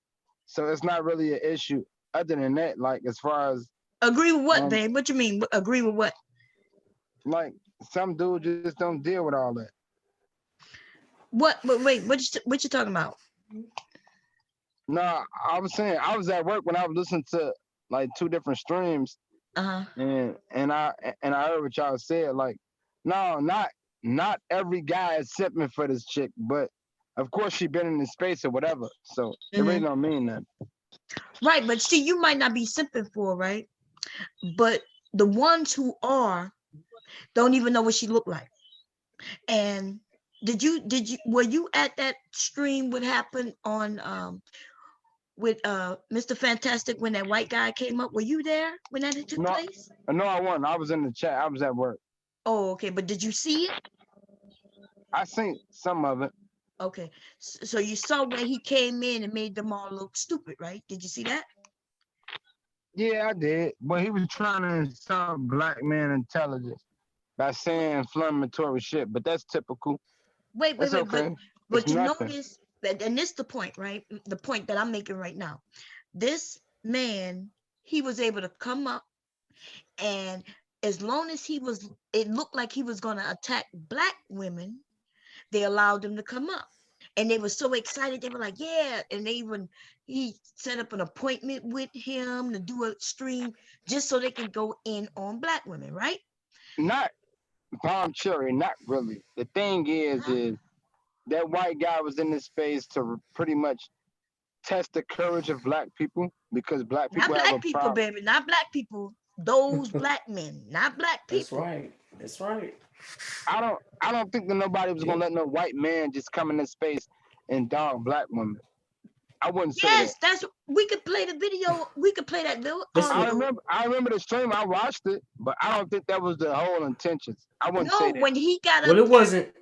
So it's not really an issue. Other than that, like as far as agree with what, babe? What you mean? Agree with what? Like some dudes just don't deal with all that. What? Wait, what you talking about? No, I was saying I was at work when I was listening to like 2 different streams, and I heard what y'all said. Like, no, not every guy is simping for this chick, but of course she been in the space or whatever. So it really don't mean that. Right, but see, you might not be simping for, right? But the ones who are don't even know what she looked like. And were you at that stream? What happened on with Mr. Fantastic when that white guy came up? Were you there when that took place? No, I wasn't. I was in the chat. I was at work. Oh, okay. But did you see it? I seen some of it. Okay. So you saw when he came in and made them all look stupid, right? Did you see that? Yeah, I did. But he was trying to insult black man intelligence by saying inflammatory shit. But that's typical. Wait, okay. But you notice that, and this is the point, right? The point that I'm making right now. This man, he was able to come up, and as long as it looked like he was going to attack black women, they allowed him to come up. And they were so excited. They were like, yeah. And he set up an appointment with him to do a stream just so they can go in on black women, right? Not Bomb Cherry, not really. The thing is that white guy was in this space to pretty much test the courage of black people, because black people not have black people, baby, not black people. Those black men, not black people. That's right. I don't think that nobody was gonna let no white man just come in this space and dog black women. I wouldn't say that. Yes, we could play the video. We could play that video. I remember the stream. I watched it, but I don't think that was the whole intentions. I wouldn't say that. No, when he got up, well, it wasn't.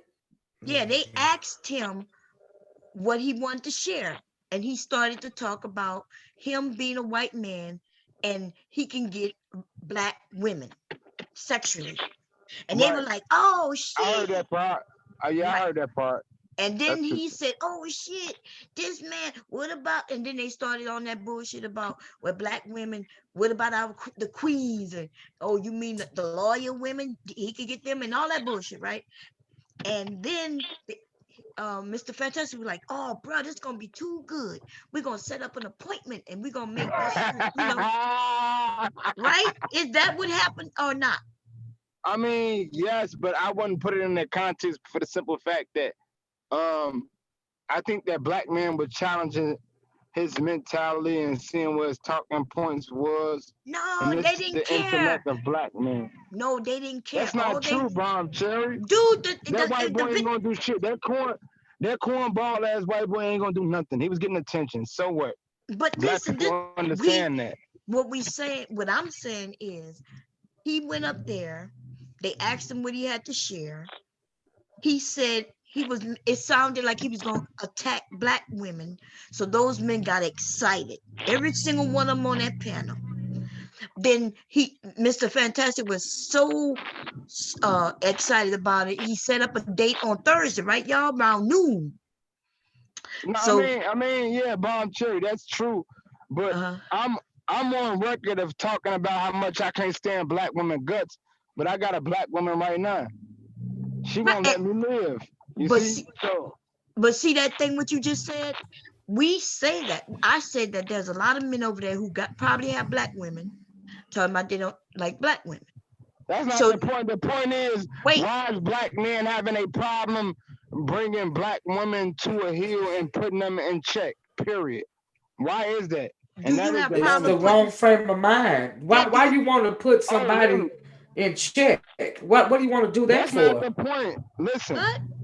Yeah, they asked him what he wanted to share, and he started to talk about him being a white man and he can get black women sexually, and they were like, "Oh shit!" I heard that part. I heard that part. And then he said, "Oh shit, this man, what about?" And then they started on that bullshit about black women. What about the queens? And oh, you mean the lawyer women? He could get them and all that bullshit, right? And then Mr. Fantastic was like, "Oh, bro, this is gonna be too good. We're gonna set up an appointment and we're gonna make this, right? Is that what happened or not?" I mean, yes, but I wouldn't put it in that context for the simple fact that I think that black man was challenging his mentality and seeing what his talking points was. No, they didn't care. Intellect of black men. No, they didn't care. That's not true, Bomb Cherry. Dude, that white boy ain't gonna do shit. That cornball ass white boy ain't gonna do nothing. He was getting attention. So what? But black people understand that. What I'm saying is, he went up there. They asked him what he had to share. He said it sounded like he was going to attack black women. So those men got excited. Every single one of them on that panel. Then Mr. Fantastic was so excited about it. He set up a date on Thursday, right, y'all? Around noon. No, so, I mean, yeah, Bomb Cherry, that's true. But I'm on record of talking about how much I can't stand black women guts. But I got a black woman right now. She won't let me live. But see that thing what you just said? We say that. I said that there's a lot of men over there who probably have black women talking about they don't like black women. That's not the point. The point is, why is black men having a problem bringing black women to a heel and putting them in check? Period. Why is that? And that's the wrong frame of mind. Why you want to put somebody in check? What do you want to do that for? That's not the point. Listen.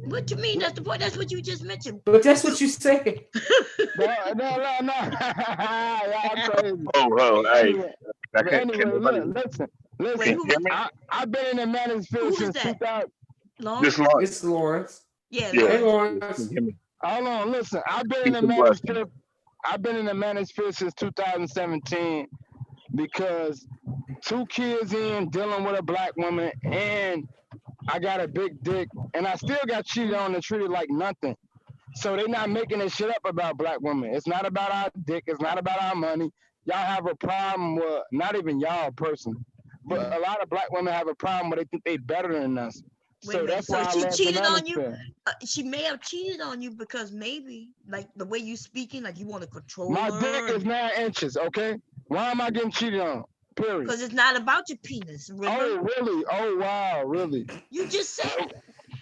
What you mean? That's the point. That's what you just mentioned. But that's what you said. No. Y'all crazy. Hey. Anyway, listen. Listen, I've been in the manosphere since 2000. This Lawrence? Lawrence. It's Lawrence. Yeah, Yeah. Hey, Lawrence. Lawrence. Hear me. Hold on, listen. I've been in Peace the and blessings. manosphere. I've been in the manosphere since 2017 because 2 kids in dealing with a black woman, and I got a big dick, and I still got cheated on and treated like nothing. So they're not making this shit up about black women. It's not about our dick. It's not about our money. Y'all have a problem with, not even y'all personally, but a lot of black women have a problem where they think they better than us. Wait a So minute. that's So why I she love the cheated on you? manosphere. She may have cheated on you because maybe, like the way you speaking, like you want to control My her. dick is 9 inches, okay? Why am I getting cheated on? Period. Because it's not about your penis, remember? Oh, really? Oh, wow, really? You just said.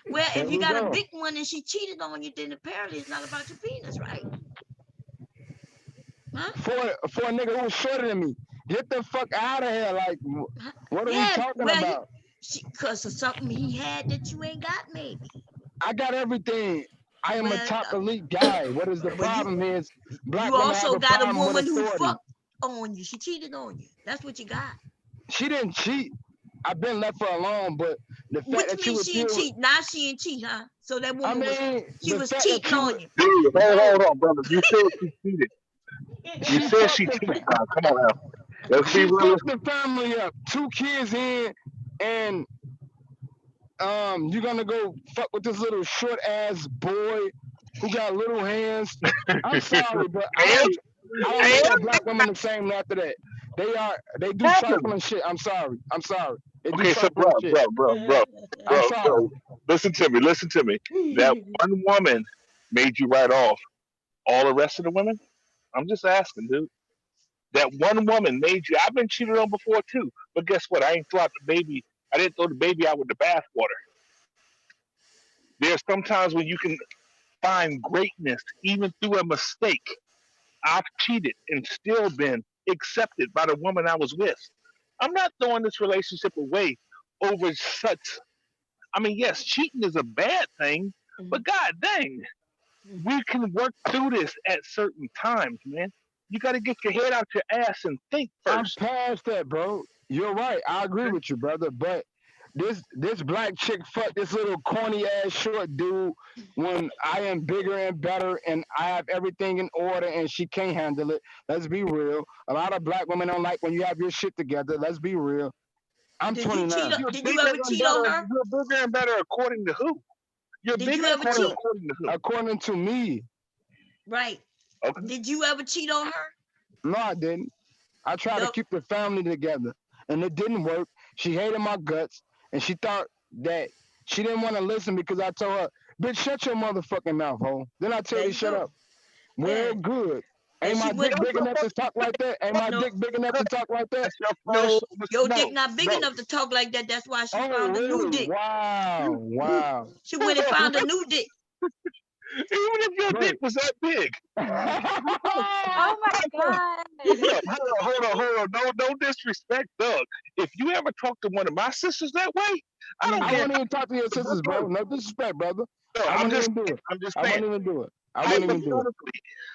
Well, There if you we got go. a big one and she cheated on you, then apparently it's not about your penis, right? Huh? For a nigga who's shorter than me. Get the fuck out of here. Like, what are we talking about? Because of something he had that you ain't got, maybe. I got everything. I am a Well, top elite guy. What is the problem is black you women also have a got a problem with woman who authority. fucked on you. She cheated on you. That's what you got. She didn't cheat. I've been left her alone, but the fact What you that mean you she didn't refuse, cheat? Now she didn't cheat, huh? So that woman was the fact that cheating on you. Dude, hold on, brother. You said she cheated. You she said she fucked cheated. Now, come on now. Let's be she fucked realistic. the family up. 2 kids in, and you're gonna go fuck with this little short ass boy who got little hands. I'm sorry, but I don't look at black women the same after that. They do trifling shit. I'm sorry. They do Okay, so trifling shit. I'm sorry. Listen to me. That one woman made you write off all the rest of the women? I'm just asking, dude. That one woman made you. I've been cheated on before too, but guess what? I didn't throw the baby out with the bathwater. There's sometimes when you can find greatness even through a mistake. I've cheated and still been accepted by the woman I was with. I'm not throwing this relationship away over such. I mean, yes, cheating is a bad thing, but god dang, we can work through this at certain times, man. You got to get your head out your ass and think I'm first. past that, bro. You're right. I agree with you, brother. But this black chick fucked this little corny ass short dude when I am bigger and better and I have everything in order and she can't handle it. Let's be real. A lot of black women don't like when you have your shit together. Let's be real. I'm 29. Did you ever cheat on her? You're bigger and better according to who? You're Did bigger you ever and better cheat? according to who? According to me. Right. Okay. Did you ever cheat on her? No, I didn't. I tried to keep the family together and it didn't work. She hated my guts and she thought that she didn't want to listen because I told her, bitch, shut your motherfucking mouth, ho. Then I tell you to shut up. Well, good. Ain't my dick big enough to talk like that? Ain't my dick big enough to talk like that? No, your dick not big enough to talk like that. That's why she found a new dick. Wow. She went and found a new dick. Even if your dick was that big. Oh my God. Hold on. No disrespect, Doug. If you ever talk to one of my sisters that way, I don't care. I won't even talk to your sisters, bro. No disrespect, brother. No, I I'm won't just even do it. I saying. won't even do it. I won't even do it.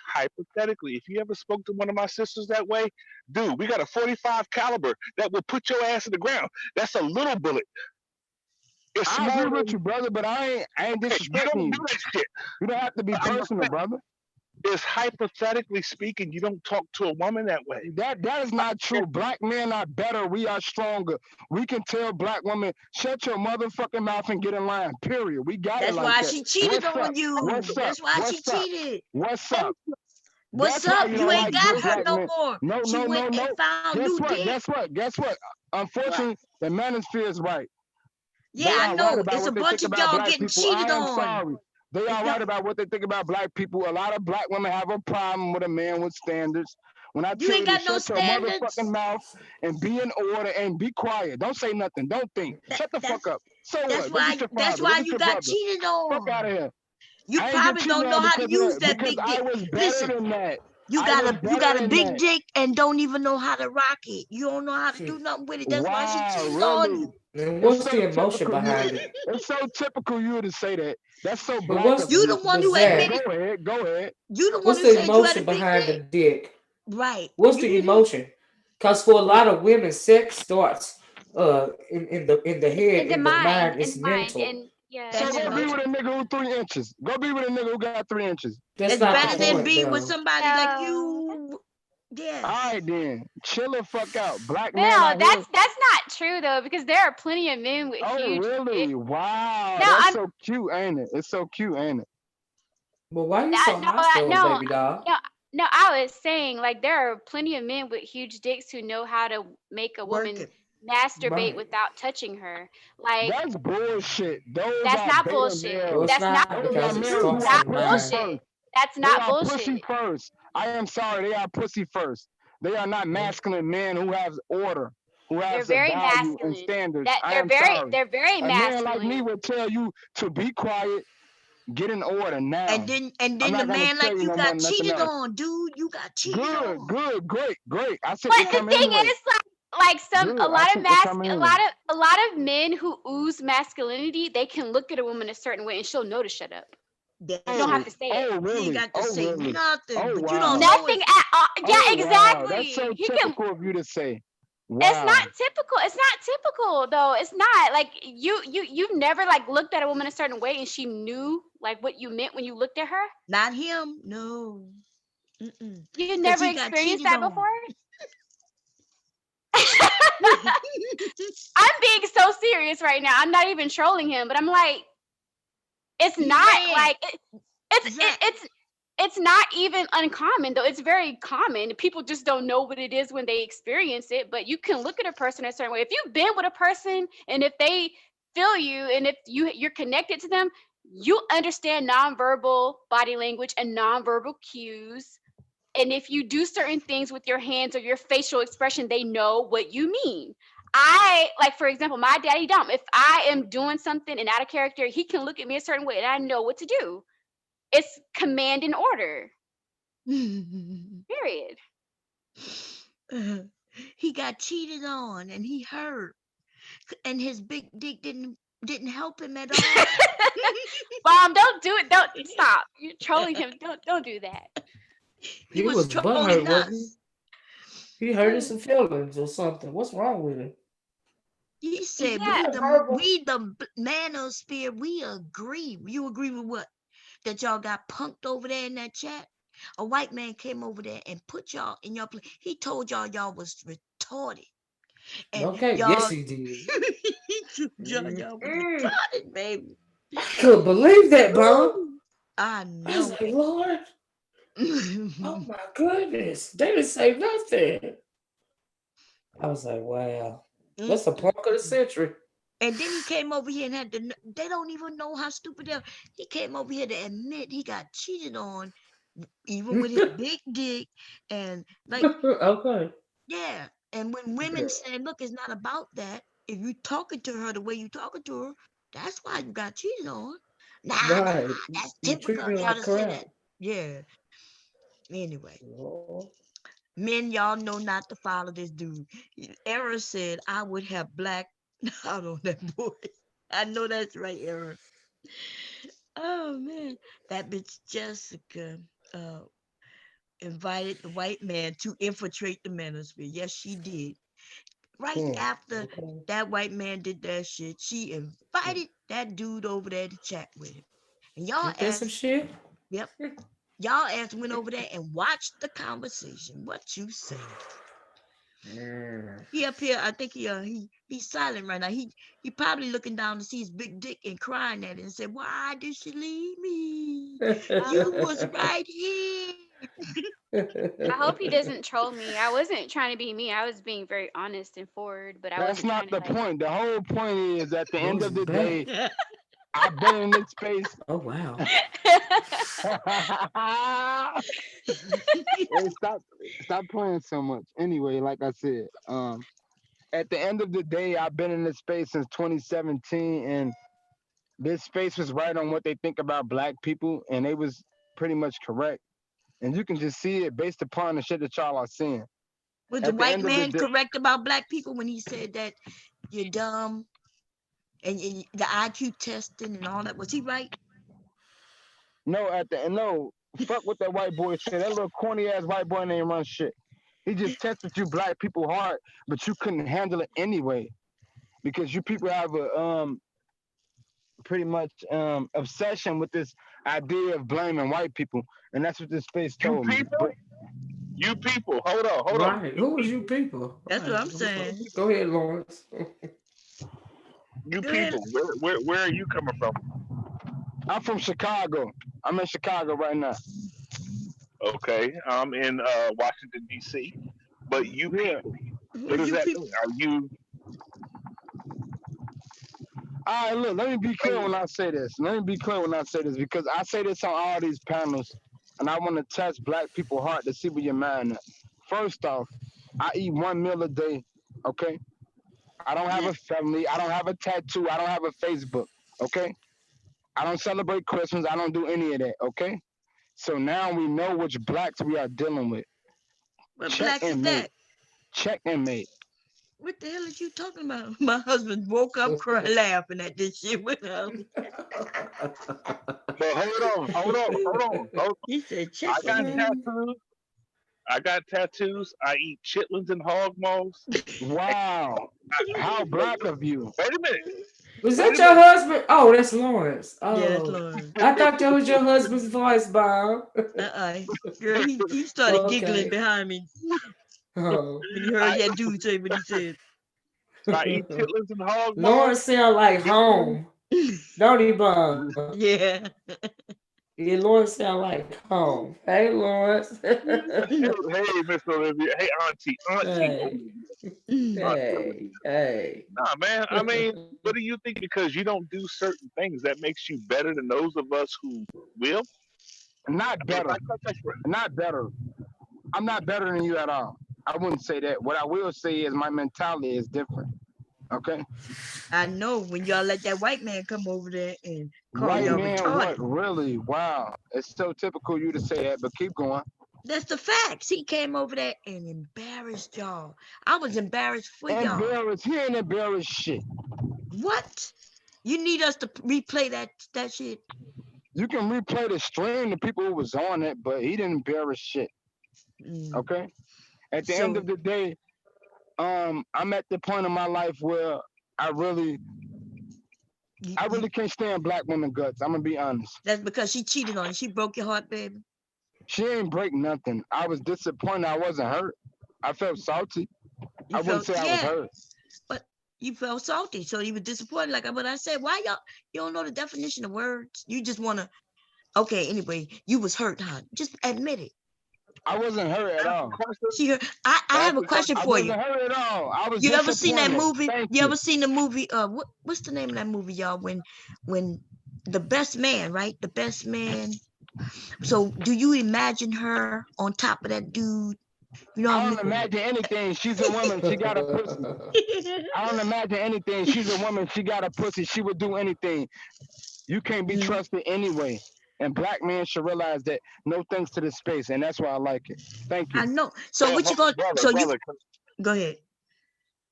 Hypothetically, if you ever spoke to one of my sisters that way, dude, we got a 45 caliber that will put your ass in the ground. That's a little bullet. I agree with you, brother, but I ain't disrespecting you. Do that shit. You don't have to be personal, brother. Is hypothetically speaking, you don't talk to a woman that way. That is not true. Black men are better. We are stronger. We can tell black women, shut your motherfucking mouth and get in line. Period. We got it like that. That's why she cheated on you. What's up? That's why she cheated. What's up? What's up? You ain't got her no more. No. She went and found new dick. Guess what? Unfortunately, the manosphere is right. Yeah, I know. It's a bunch of y'all getting cheated on. I'm sorry. They are right about what they think about black people. A lot of black women have a problem with a man with standards. When I tell you to shut your motherfucking mouth and be in order and be quiet. Don't say nothing. Don't think. Shut the fuck up. So what? Look at your father. That's why Look at you your got brother. cheated on. Fuck out of here. You probably don't know how to use that big dick. I was better than that. You got a big dick and don't even know how to rock it. You don't know how to do nothing with it. That's why she cheated on you. And what's the emotion behind it? It's so typical you to say that. That's so black. You the one who admitted. Go ahead. You the one what's who the said you had emotion a big behind dick. the dick? Right. What's the emotion? Because for a lot of women, sex starts in the head, In the in the mind, mind, in it's the mind, mental. and yeah, So in That's the go be right. with mental. a nigga who 3 inches. Go be with a nigga who got 3 inches. That's It's not the better than point, being with though. somebody like No, you. All Yes. right then, chill the fuck out. Black man no, out here. that's not true though, because there are plenty of men with Oh huge dicks. really? Wow, No, that's I'm so cute, ain't it? It's so cute, ain't it? But why you that so no, I, hostile, no, baby doll? no, no. I was saying like there are plenty of men with huge dicks who know how to make a Work woman it. masturbate Right. without touching her. Like That's bullshit. Those that's are not beta bullshit. No, males. it's That's not not Those are because it males bullshit. who starts are in Not the pussy mind. bullshit. first. That's They not are pussy bullshit. first. I am sorry, they are pussy first. They are not masculine men who have order, who They're has a very value and masculine. standards. That I am sorry. they're very A man like me masculine. would tell you to be quiet, get in order now. And I'm then the not gonna man tell like you you no more got nothing cheated else. on, dude. You got cheated Good, on. good, great, great. I said But it the come thing anyway. is, like some Good. I said it come anyway. a lot of men who ooze masculinity, they can look at a woman a certain way and she'll know to shut up. You That's don't have Oh, to say it. oh He ain't really? got to Oh say really? nothing, Oh but you don't wow. know if Nothing at all. Yeah, Oh wow. That's so exactly. He can. typical of you to say. It's Wow. not typical. It's not typical though. It's not like you've never like looked at a woman a certain way and she knew like what you meant when you looked at her. not him. No. You Because never he got experienced cheated that on. before. I'm being so serious right now. I'm not even trolling him, but I'm like, it's He's not saying, like Zach, it's not even uncommon though. It's very common. People just don't know what it is when they experience it. But you can look at a person a certain way. If you've been with a person and if they feel you and if you're connected to them, you understand nonverbal body language and nonverbal cues. And if you do certain things with your hands or your facial expression, they know what you mean. I like, for example, my daddy dumb. If I am doing something and out of character, he can look at me a certain way and I know what to do. It's command and order. Period. he got cheated on and he hurt. And his big dick didn't help him at all. Mom, don't do it. Don't stop. You're trolling him. Don't do that. He He was was butthurt, trolling wasn't us. he? He hurt his feelings or something. What's wrong with him? He said, Yeah. we the manosphere, we agree. You agree with what? That y'all got punked over there in that chat? A white man came over there and put y'all in your place. He told y'all was retarded. And Okay, yes y'all, he did. he told y'all was retarded, baby. I couldn't believe that, Mom. Ooh, I I was know. like, Lord, oh my goodness. They didn't say nothing. I was like, wow. That's a punk of the century. And then he came over here and had to, they don't even know how stupid they are. He came over here to admit he got cheated on, even with his big dick. And like, Okay. yeah. And when women say, look, it's not about that. If you talking to her the way you talking to her, that's why you got cheated on. Nah, Right. that's You treat typical. me Y'all like to say crap. that. Yeah. Anyway. Lord. Men, y'all know not to follow this dude. Era said I would have blacked out on that boy. I know that's right, Era. Oh man, that bitch Jessica uh, invited the white man to infiltrate the manosphere. Yes, she did. Right after Okay. that white man did that shit, she invited that dude over there to chat with him. And y'all Ain't that some asked, shit? yep, y'all asked went over there and watched the conversation. What you say? He up here, I think he's silent right now. He probably looking down to see his big dick and crying at it and said, "Why did she leave me? You was right here." I hope he doesn't troll me. I wasn't trying to be me. I was being very honest and forward, but I That's wasn't not trying to the like. point. The whole point is at the end Yours of is the day, bad. I've been in this space. Oh wow. Hey, stop playing so much. Anyway, like I said, at the end of the day, I've been in this space since 2017, and this space was right on what they think about black people, and they was pretty much correct. And you can just see it based upon the shit that y'all are seeing. Was the At the white end of the man day, correct about black people when he said that you're dumb and the IQ testing and all that? Was he right? no, fuck what that white boy said. That little corny ass white boy ain't run shit. He just tested you black people hard, but you couldn't handle it anyway. because you people have a pretty much obsession with this idea of blaming white people, and that's what this space told me. But You people, hold on. Right. Who is you people? That's Right. what I'm saying. Go ahead, Lawrence. You Go ahead. people, where are you coming from? I'm from Chicago. I'm in Chicago right now. Okay, I'm in Washington D.C. But you people, what does You that people. mean? Are you? All right, look, let me be clear when I say this. Because I say this on all these panels, and I want to touch black people's heart to see where your mind at. First off, I eat 1 meal a day, okay? I don't have a family. I don't have a tattoo. I don't have a Facebook, okay? I don't celebrate Christmas. I don't do any of that, okay? So now we know which blacks we are dealing with. What Check black is and mate. that? Check and mate. What the hell are you talking about? My husband woke up crying, laughing at this shit with him. But hold on. He said, I check got and mate. tattoos. I eat chitlins and hog maws. Wow. How black of you. Wait a minute. Was that your husband? Oh, that's Lawrence. Oh, Yeah, that's Lawrence. I thought that was your husband's voice, Bob. Girl, he started giggling behind me Oh. when he heard that dude say what he said. I eat chitlins and hog maws. Lawrence sound like home. Don't he, Bob? Yeah. Yeah, Lawrence sound like home. Hey, Lawrence. Hey, Miss Olivia. Hey, Auntie. Hey. Nah, man. I mean, what do you think? Because you don't do certain things that makes you better than those of us who will? Not better. Not better. I'm not better than you at all. I wouldn't say that. What I will say is my mentality is different. Okay? I know when y'all let that white man come over there and call White y'all man, retarded. what? Really? Wow. It's so typical you to say that, but keep going. That's the facts. He came over there and embarrassed y'all. I was embarrassed for y'all. Embarrassed. He ain't embarrassed shit. What? You need us to replay that shit? You can replay the stream, the people who was on it, but he didn't embarrass shit. Okay? At the end of the day, I'm at the point in my life where I really can't stand black women guts. I'm gonna be honest. That's because she cheated on you. She broke your heart, baby. She ain't break nothing. I was disappointed. I wasn't hurt. I felt salty. I wouldn't say I was hurt. But you felt salty, so you were disappointed. Like what I said, why y'all? You don't know the definition of words. You just wanna. Okay, anyway, you was hurt, huh? Just admit it. I wasn't hurt at all. I have a question for you. I wasn't hurt at all. I was You ever seen that movie? Thank You ever seen the movie? What's the name of that movie, y'all? When the best man, right? The best man. So do you imagine her on top of that dude? You know, I don't imagine anything. She's a woman. She got a pussy. I don't imagine anything. She's a woman. She got a pussy. She would do anything. You can't be trusted anyway. And black men should realize that. No thanks to this space, and that's why I like it. Thank you. I know. So what you gonna? Go ahead.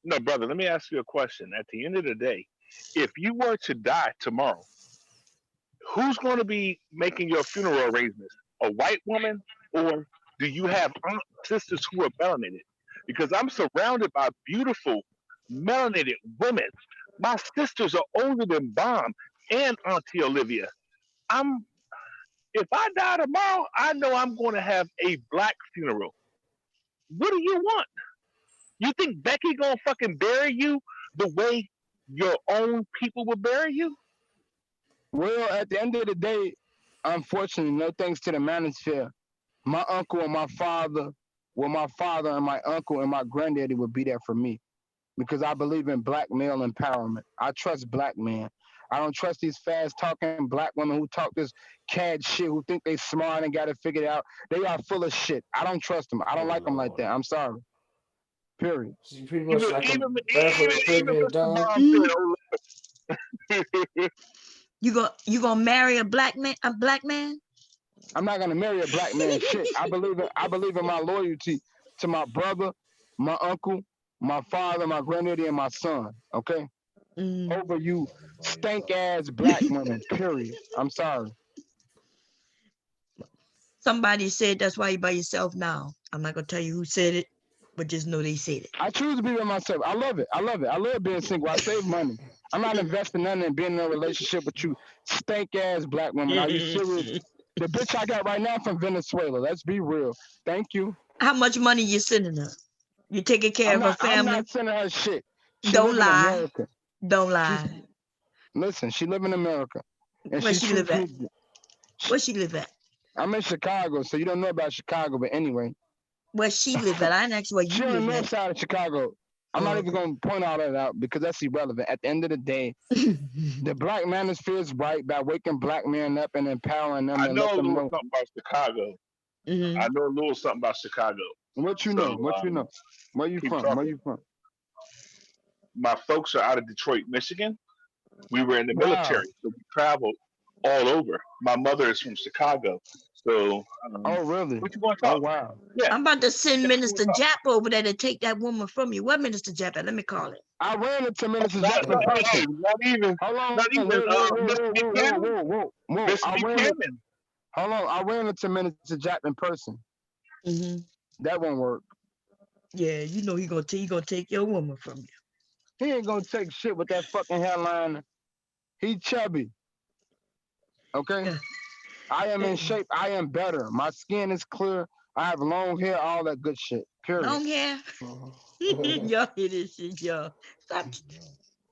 No, brother. Let me ask you a question. At the end of the day, if you were to die tomorrow, who's going to be making your funeral arrangements? A white woman, or do you have sisters who are melanated? Because I'm surrounded by beautiful melanated women. My sisters are older than Bomb and Auntie Olivia. If I die tomorrow, I know I'm going to have a black funeral. What do you want? You think Becky gonna fucking bury you the way your own people will bury you? Well, at the end of the day, unfortunately, no thanks to the manosphere, my uncle and my father, and my uncle and my granddaddy would be there for me. Because I believe in black male empowerment. I trust black men. I don't trust these fast talking black women who talk this cad shit, who think they smart and got it figured out. They are full of shit. I don't trust them. I don't like them like that. I'm sorry. Period. She's pretty much like a barefoot pregnant dog. You gonna marry a black man? A black man? I'm not gonna marry a black man. Shit. I believe in my loyalty to my brother, my uncle, my father, my granddaddy, and my son. Okay. Over you stank ass black women. Period. I'm sorry. Somebody said that's why you're by yourself now. I'm not gonna tell you who said it. But just know they said it. I choose to be with myself. I love it. I love it. I love being single. I save money. I'm not investing nothing in being in a relationship with you stank ass black women. Are you serious? The bitch I got right now from Venezuela. Let's be real. Thank you. How much money you sending her? You taking care of her family? I'm not sending her shit. She Don't live in lie. America. Don't lie. Listen, she live in America. And Where she live at? me. Where she live at? I'm in Chicago, so you don't know about Chicago, but anyway. Where she live at? I ain't asked where you She on the live north at. side of Chicago. I'm not even going to point all that out because that's irrelevant. At the end of the day, the black manosphere is right by waking black men up and empowering them I and know let a them little know. something about Chicago. I know a little something about Chicago. What you know? What you know? Where you from? Where you from? My folks are out of Detroit, Michigan. We were in the Wow. military, so we traveled all over. My mother is from Chicago, so oh really? What you want to talk? Oh wow. Yeah. I'm about to send Minister Jap over there to take that woman from you. What Minister Jap? Let me call it. I ran into Minister Jap in person. Not even. Hold on. Not even. Mr. Buchanan. Whoa. Mr. Buchanan. Hold on. I ran into Minister Jap in person. That won't work. Yeah, you know he gonna take your woman from you. He ain't gonna take shit with that fucking hairline. He chubby. Okay? I am in shape. I am better. My skin is clear. I have long hair, all that good shit. Period. Long hair? Y'all hear this shit, y'all. Stop.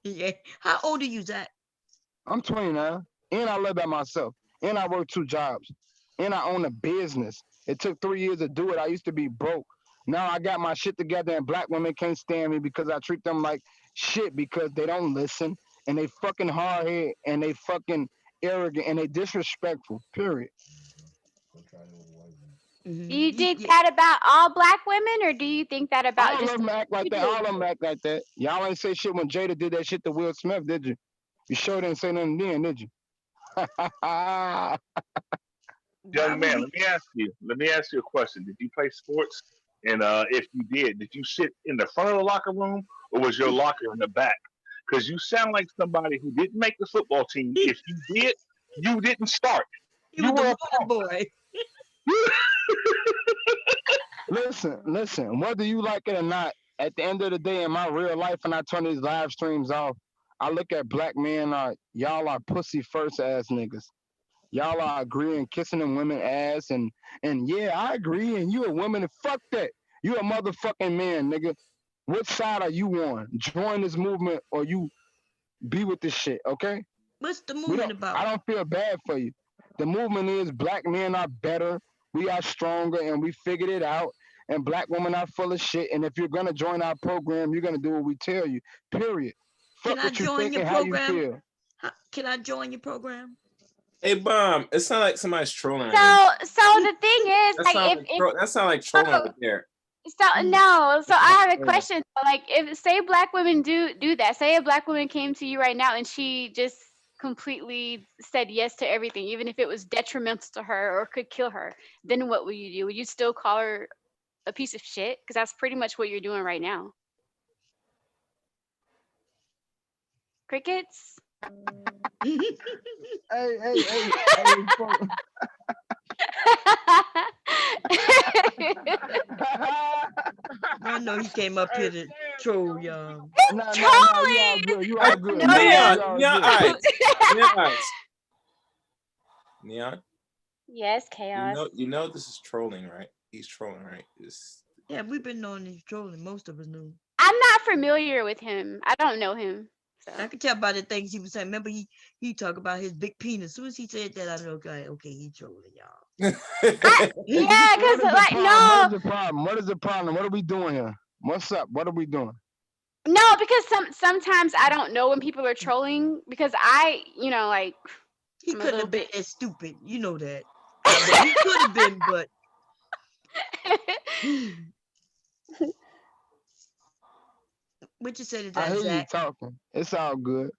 Yeah. How old are you, Zach? I'm 29. And I live by myself. And I work 2 jobs. And I own a business. It took 3 years to do it. I used to be broke. Now I got my shit together and black women can't stand me because I treat them like shit because they don't listen and they fucking hard head and they fucking arrogant and they disrespectful. Period. Do you think that about all black women, or do you think that about all just of them act like that? All of them act like that. Y'all ain't say shit when Jada did that shit to Will Smith, did you? You sure didn't say nothing then, did you? Young man, let me ask you a question. Did you play sports? And if you did you sit in the front of the locker room or was your locker in the back? Because you sound like somebody who didn't make the football team. If you did, you didn't start. You were the water boy. Listen, whether you like it or not, at the end of the day in my real life when I turn these live streams off, I look at black men, y'all are pussy first ass niggas. Y'all are agreeing, kissing them women ass and yeah, I agree, and you a woman and fuck that. You a motherfucking man, nigga. What side are you on? Join this movement or you be with this shit, okay? What's the movement about? I don't feel bad for you. The movement is black men are better, we are stronger, and we figured it out. And black women are full of shit. And if you're gonna join our program, you're gonna do what we tell you. Period. Can Fuck I what you join think your and how program? you feel. Can I join your program? Hey, Bomb, it sounds like somebody's trolling. So the thing is, that like, that sounds like trolling right there. So no, so I have a question. Like, if say black women do that, say a black woman came to you right now and she just completely said yes to everything, even if it was detrimental to her or could kill her, then what would you do? Would you still call her a piece of shit? Because that's pretty much what you're doing right now. Crickets. Hey. I know he came up here to troll y'all. No, you all good. You all good. Neon eyes. Neon eyes. Neon. Yes, chaos. You know this is trolling, right? He's trolling, right? Yeah, we've been knowing he's trolling. Most of us knew. I'm not familiar with him. I don't know him. So. I can tell by the things he was saying. Remember, he talked about his big penis. As soon as he said that, I know, okay, he trolling y'all. Yeah, because like no. What is the problem? What is the problem? What are we doing here? What's up? What are we doing? No, because sometimes I don't know when people are trolling because like he couldn't have been as stupid. You know that. He could have been, but. What you say to that, I hear Zach? you talking. It's all good.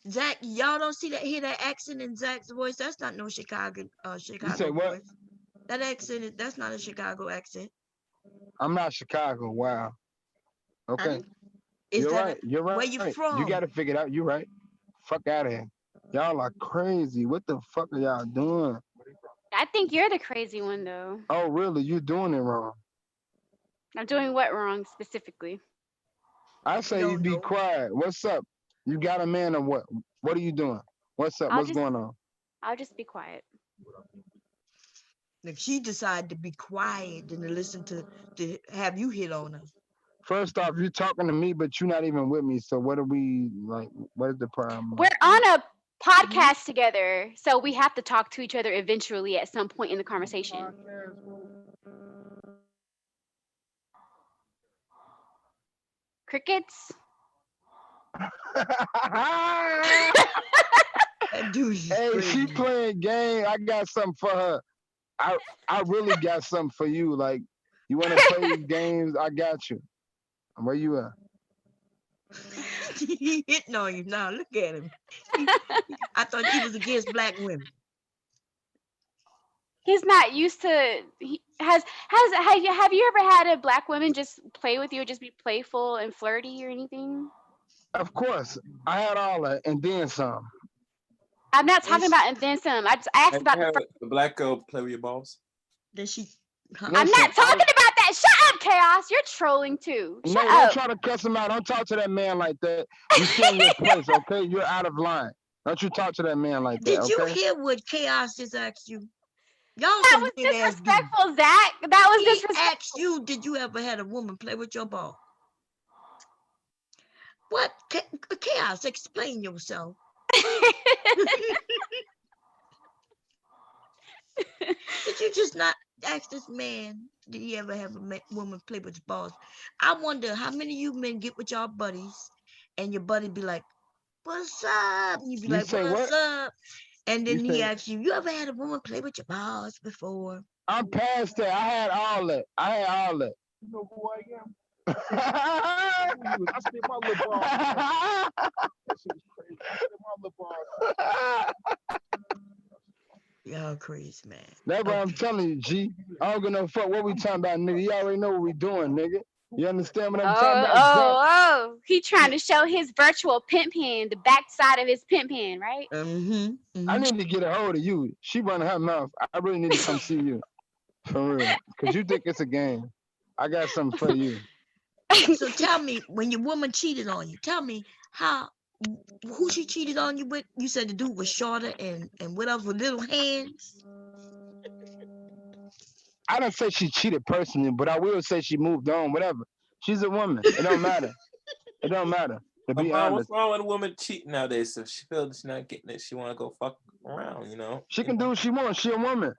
Zach, y'all don't hear that accent in Zach's voice? That's not no Chicago You say what? voice. That accent, that's not a Chicago accent. I'm not Chicago. Wow. Okay. You're right. Where you from? You got to figure it out. You're right. Fuck out of here. Y'all are crazy. What the fuck are y'all doing? I think you're the crazy one, though. Oh, really? You're doing it wrong. I'm doing what wrong specifically? I say you be quiet. What's up? You got a man or what? What are you doing? What's up? I'll What's just going on? I'll just be quiet. If she decided to be quiet and to listen to have you hit on her. First off, you're talking to me, but you're not even with me. So what are we like? What is the problem? We're on a podcast together, so we have to talk to each other eventually at some point in the conversation. Crickets? Hey, she playing game. I got something for her. I really got something for you. Like, you want to play these games? I got you. Where you at? He hitting on you now. Look at him. I thought he was against black women. He's not used to. Have you ever had a black woman just play with you, or just be playful and flirty or anything? Of course, I had all that and then some. I'm not talking about and then some. I asked about have the black girl play with your balls. Did she? I'm not talking about that. Shut up, Chaos. You're trolling too. Shut Don't up. try to cuss him out. Don't talk to that man like that. You stay in your place, okay? You're out of line. Don't you talk to that man like that, Did you okay? hear what Chaos just asked you? Y'all That some was weird ass dudes. disrespectful, Zach. That was He disrespectful. asked you, did you ever had a woman play with your ball? What? Chaos, explain yourself. Did you just not ask this man, did he ever have a woman play with his balls? I wonder how many of you men get with y'all buddies and your buddy be like, what's up? And you be You like, say what's what? up? And then You he say- asks you, you ever had a woman play with your balls before? I'm past that. I had all that. You know who I am? I spit my lip off. That shit was crazy. I spit my lip off. Y'all crazy, man. That's what I'm telling you, G. I don't give no fuck what we talking about, nigga. You already know what we doing, nigga. You understand what I'm talking about? Oh. He trying to show his virtual pimp hand, the backside of his pimp hand, right? I need to get a hold of you. She running her mouth. I really need to come see you. For real. Because you think it's a game. I got something for you. So tell me, when your woman cheated on you, tell me who she cheated on you with. You said the dude was shorter and what else with little hands? I don't say she cheated personally, but I will say she moved on, whatever. She's a woman. It don't matter. It don't matter. To be honest. What's wrong with a woman cheating nowadays? If she feels she's not getting it, she want to go fuck around, you know? She can do what she wants. She a woman.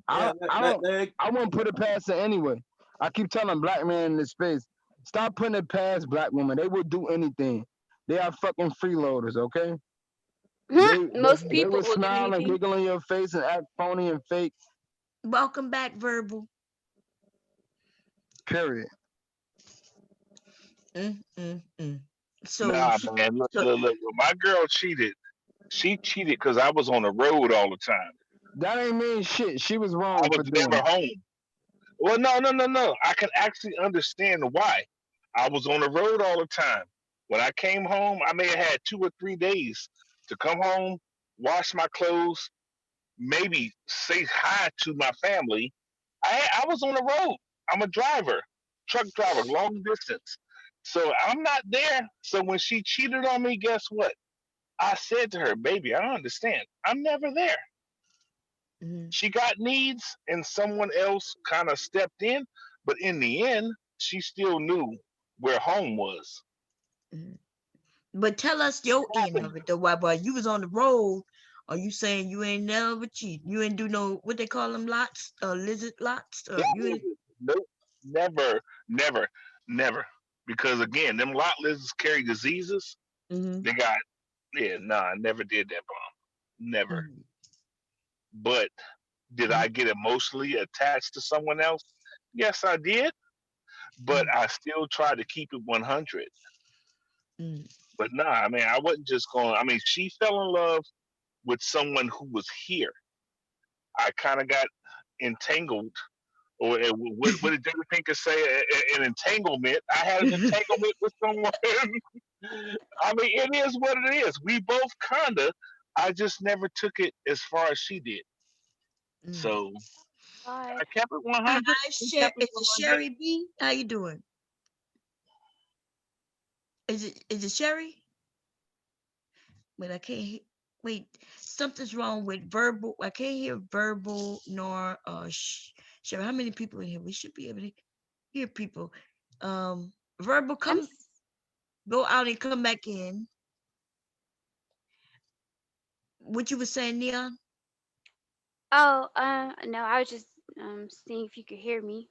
Yeah, I won't put it past her anyway. I keep telling black men in this space, stop putting it past black women. They will do anything. They are fucking freeloaders, okay? Most They people will will do smile and anything. giggle in your face and act phony and fake. Welcome back, Verbal. Period. So nah, man, look. When my girl cheated, she cheated because I was on the road all the time. That ain't mean shit. She was wrong I was for doing never it. home. Well, no. I can actually understand why. I was on the road all the time. When I came home, I may have had 2 or 3 days to come home, wash my clothes, maybe say hi to my family. I was on the road. I'm a driver, truck driver, long distance. So I'm not there. So when she cheated on me, guess what? I said to her, baby, I understand. I'm never there. She got needs and someone else kind of stepped in, but in the end, she still knew where home was. But tell us your end of it though. Why you was on the road? Are you saying you ain't never cheat? You ain't do no what they call them lots, lizard lots? You ain't... Nope, never. Because again, them lot lizards carry diseases. They got I never did that, bomb. Never. But did I get emotionally attached to someone else? Yes, I did. But I still try to keep it 100. But I mean, I wasn't just going. I mean, she fell in love with someone who was here. I kind of got entangled, or what did David Pinker say? An entanglement. I had an entanglement with someone. I mean, it is what it is. We both kinda. I just never took it as far as she did. So God. I kept it 100. Hi, We kept it is it 100. Sherry B? How you doing? Is it Sherry? But I can't wait. Something's wrong with verbal. I can't hear verbal nor Sherry. How many people in here? We should be able to hear people. Verbal, go out and come back in. What you were saying, Neon? Oh, no, I was just seeing if you could hear me.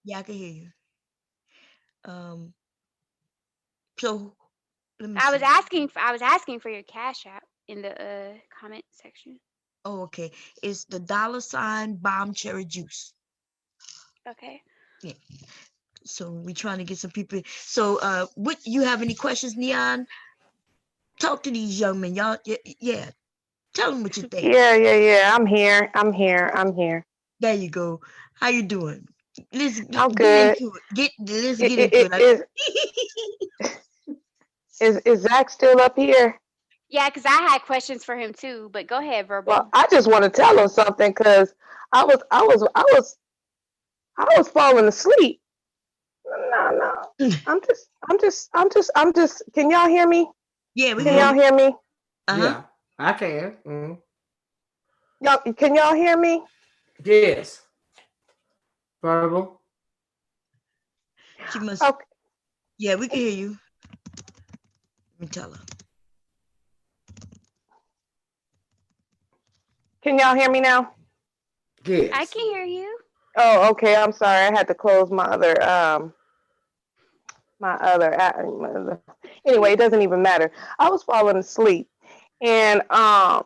Yeah, I can hear you. So let me I see. was asking for your cash app in the comment section. Oh, okay. It's the $ bomb cherry juice. Okay. Yeah. So we're trying to get some people. So what you have any questions, Neon? Talk to these young men. Y'all, yeah. Tell them what you think. Yeah. I'm here. There you go. How you doing? Let's I'm get good. into it. Let's get into it. Is Zach still up here? Yeah, because I had questions for him too. But go ahead, Verbal. Well, I just want to tell him something because I was falling asleep. No. I'm just. Can y'all hear me? Yeah, we can. Y'all hear me? Yeah, I can. Mm-hmm. Can y'all hear me? Yes. Verbal. She must. Okay. Yeah, we can hear you. Let me tell her. Can y'all hear me now? Yes. I can hear you. Oh, okay. I'm sorry. I had to close my other Anyway, it doesn't even matter. I was falling asleep, and I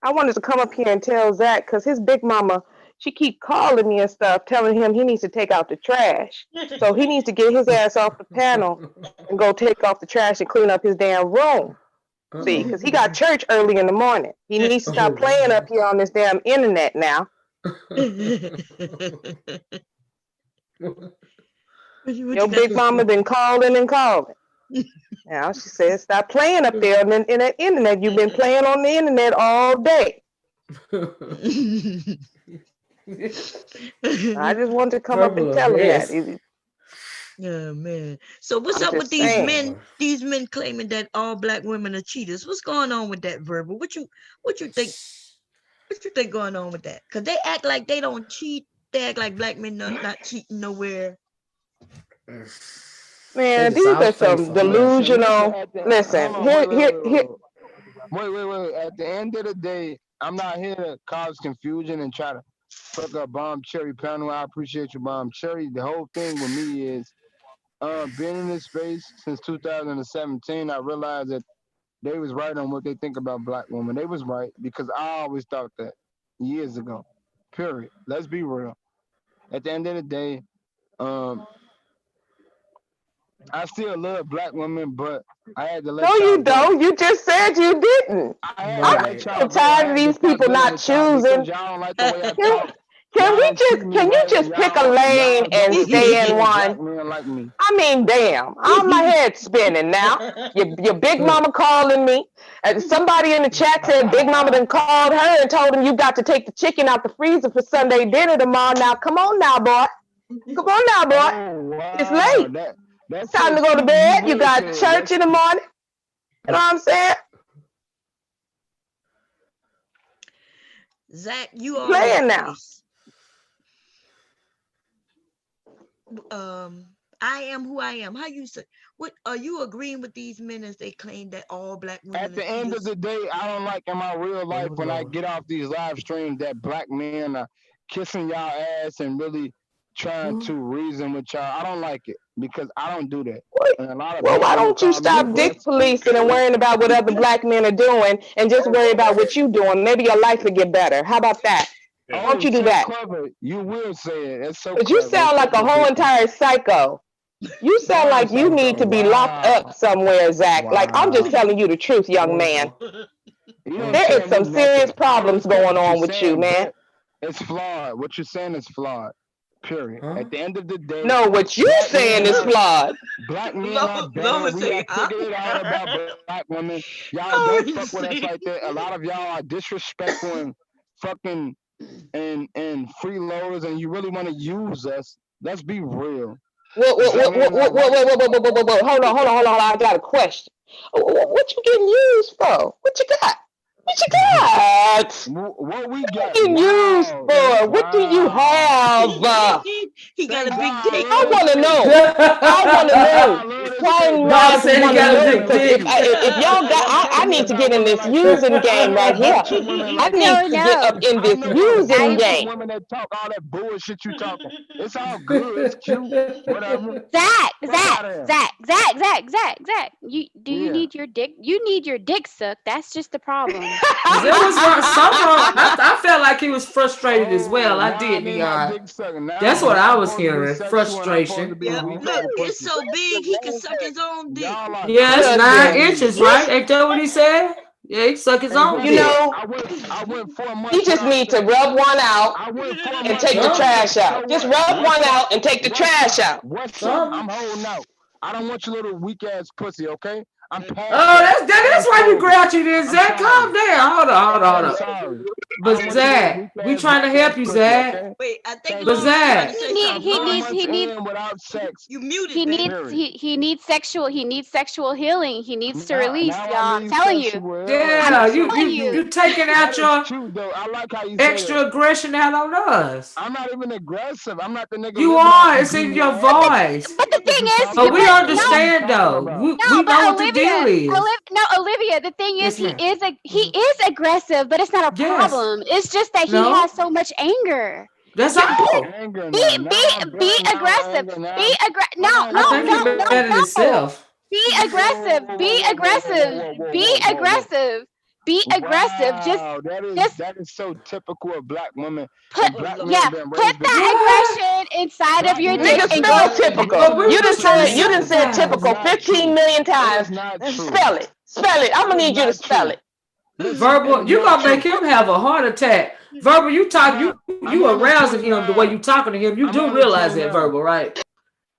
wanted to come up here and tell Zach because his big mama, she keep calling me and stuff, telling him he needs to take out the trash. So he needs to get his ass off the panel and go take off the trash and clean up his damn room. See, because he got church early in the morning. He needs to stop playing up here on this damn internet now. Your big mama been calling and calling. Now she says, stop playing up there in the internet. You've been playing on the internet all day. I just wanted to come up and tell him that. Yeah, man. So what's up with these men? These men claiming that all black women are cheaters. What's going on with that, Verbal? What you think? What you think going on with that? Cause they act like they don't cheat. They act like black men not cheating nowhere. Man, these are some delusional. Listen, here. Wait. At the end of the day, I'm not here to cause confusion and try to fuck up Bomb Cherry panel. I appreciate you, Bomb Cherry. The whole thing with me is being in this space since 2017. I realized that they was right on what they think about black women. They was right because I always thought that years ago. Period. Let's be real. At the end of the day, I still love black women, but I had to let No, y'all you go. don't. You just said you didn't. I'm tired of these people not choosing. Y'all don't like the way I talk. Can you just pick a lane and stay in one? Like me. I mean, damn, my head's spinning now. Your big mama calling me. Somebody in the chat said Big Mama done called her and told him you got to take the chicken out the freezer for Sunday dinner tomorrow. Now, come on now, boy. Come on now, boy. Oh, wow. It's late. It's time to go to bed. You got church in the morning. You know what I'm saying? Zach, you all playing now. I am who I am. How you say? What are you agreeing with these men as they claim that all black women? At the end of the day, I don't like in my real life when I get off these live streams that black men are kissing y'all ass and really trying to reason with y'all. I don't like it because I don't do that. And a lot of well, why don't you stop dick policing and worrying about what other black men are doing and just worry about what you doing? Maybe your life will get better. How about that? Why don't you do that? Clever. You will say it. It's so clever. But you sound like a whole entire psycho. You sound like you need to be locked up somewhere, Zach. Like, I'm just telling you the truth, young man. There is some serious problems going on with you, man. It's flawed. What you're saying is flawed. Period. At the end of the day. No, what you saying is flawed. Black men are bad. We have figured it out about black women. Y'all don't fuck with us like that. A lot of y'all are disrespectful and fucking and freeloaders, and you really want to use us, let's be real. Hold on. I got a question. What you getting used for? What you got? What you got? What we got? Getting used for? What do you have? He got a big dick. I want to know. Plain Bob Rods said he want to got a know, big because dick. if y'all got, I need to get in this using game right here. I need to get up in this using game. Women that talk all that bullshit you talking. It's all good. It's cute. Whatever. Zach. You need your dick? You need your dick sucked. That's just the problem. There was I felt like he was frustrated as well. I did, Neon. That's what I was hearing. Frustration. Yeah, look, it's so big he can suck his own dick. Yeah, it's 9 inches, right? Ain't that what he said? Yeah, he suck his own dick. You know, you just need to rub one out and take the trash out. Just rub one out and take the trash out. What's up? I'm holding out. I don't want your little weak ass pussy, okay? I'm past that's why you grouchy then, Zach. Calm down. Hold on. But Zach, we trying to help you, Zach. Wait, I think. But Zach, he needs without sex. You muted. He needs sexual healing. He needs to release, y'all. I'm telling you. Yeah, you taking out your I like how you extra aggression out on us. I'm not even aggressive. I'm not the nigga. You are. It's in your voice. But the thing is, but we understand though. We know what the deal is. Olivia. The thing is, he is aggressive, but it's not a problem. It's just that he has so much anger. That's all. Be aggressive. Be aggressive. No. Be aggressive. Be aggressive. That is so typical of black women. Put that aggression inside of your dick and go typical. You done said typical 15 million times. Spell it. I'm gonna need you to spell it. Verbal, you gonna make him have a heart attack. Verbal, you arousing him the way you talking to him. You do realize that, Verbal, right?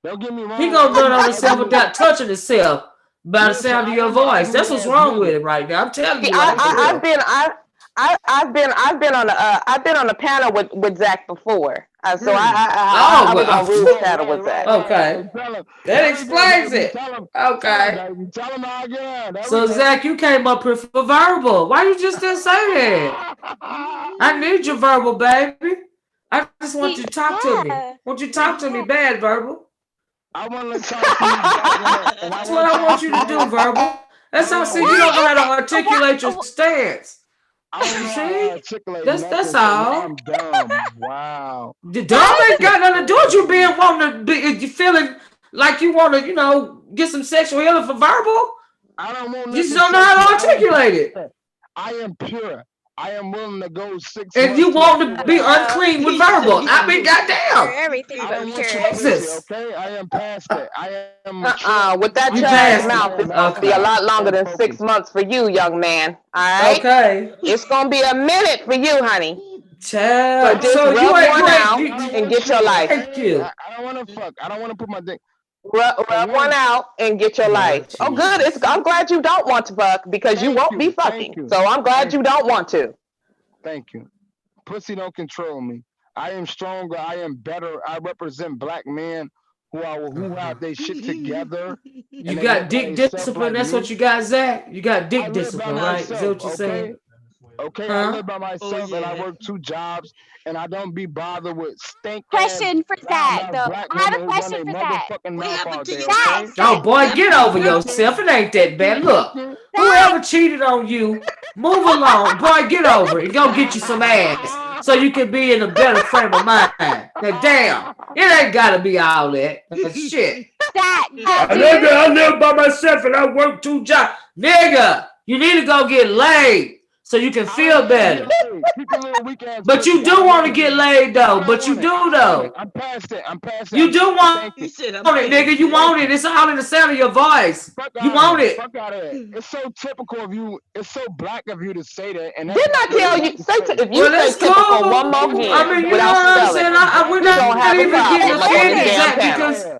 Don't get me wrong. He gonna run on himself without touching himself by the sound of your voice. That's what's wrong with him right now. I'm telling you. I've been on a panel with Zach before. So I was on Rude's panel with Zach. Okay. That explains it. Okay. So Zach, you came up here for Verbal. Why you just didn't say that? I need your Verbal, baby. I just want you to talk to me. Won't you talk to me bad, Verbal? I want to talk to you. That's what I want you to do, Verbal. That's how you don't know how to articulate your stance. That's all. I'm dumb. Wow. The dumb ain't got nothing to do with you you feeling like you want to, get some sexual healing for Verbal. I don't want. You just don't know how to articulate it. I am pure. I am willing to go 6 months. If you want to be unclean with Verbal, I mean, goddamn. Everything but pure. Jesus. Okay, I am past that. I am. With that trash mouth, it's gonna be a lot longer than 6 months for you, young man. All right. Okay. It's gonna be a minute for you, honey. Child. So just rub one out and get your life. Thank you. I don't want to fuck. I don't want to put my dick. Rub one out and get your life. Oh, good. I'm glad you don't want to fuck because you won't be fucking. So I'm glad you don't want to. Thank you. Pussy don't control me. I am stronger. I am better. I represent black men who have their shit together. You got dick discipline. That's what you got, Zach. You got dick discipline, right? Is that what you're saying? Okay, I live by myself and I work 2 jobs and I don't be bothered with stink. Question for Zach, though. I have a question for Zach. Oh boy, get over yourself. It ain't that bad. Look, whoever cheated on you, move along. Boy, get over it. Go get you some ass so you can be in a better frame of mind. Now, damn, it ain't gotta be all that. Shit. Zach, I live by myself and I work 2 jobs. Nigga, you need to go get laid. So you can feel better. But you do want to get laid though. But you do though. I'm past it. You do want it, nigga. You want it. It's all in the sound of your voice. You want it. It's so typical of you. It's so black of you to say that. And didn't I tell you? If you say typical one more again, I mean, you know what I'm saying? We're not even getting offended, Zach, because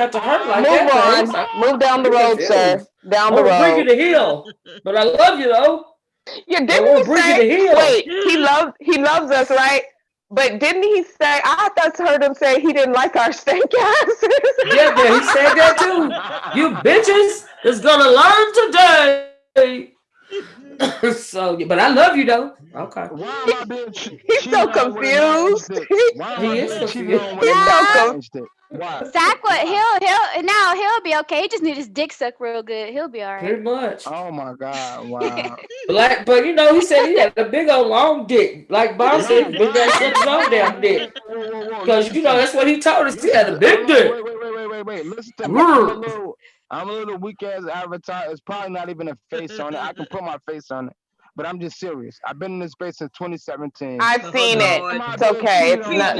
have to hurt like Move that, on. Pace. Move down the You got road, sir. feelings. Down I the won't bring you road. to heel, but I love you though. Yeah, But I didn't won't he bring you say? to heel. Wait, he loves us, right? But didn't he say? I thought heard him say he didn't like our stank asses. Yeah, he said that too. You bitches is gonna learn today. So, but I love you though. Okay. Why am I being He's cheated so on with a 9-inch confused. dick? Why am I He is being cheated confused. on with a He's so 9-inch dick? Why? Zach, what? Why? He'll be okay. He just need his dick sucked real good. He'll be all right. Pretty much. Oh my God! Wow. But you know, he said he had a big old long dick. Like Bob said, No, he big ass suck his own damn dick. whoa. Because you know that's what he told us. He had a Listen, big dick. wait. Listen to me. I'm a little weak ass avatar. It's probably not even a face on it. I can put my face on it. But I'm just serious. I've been in this space since 2017. I've seen it. It's okay. It's not.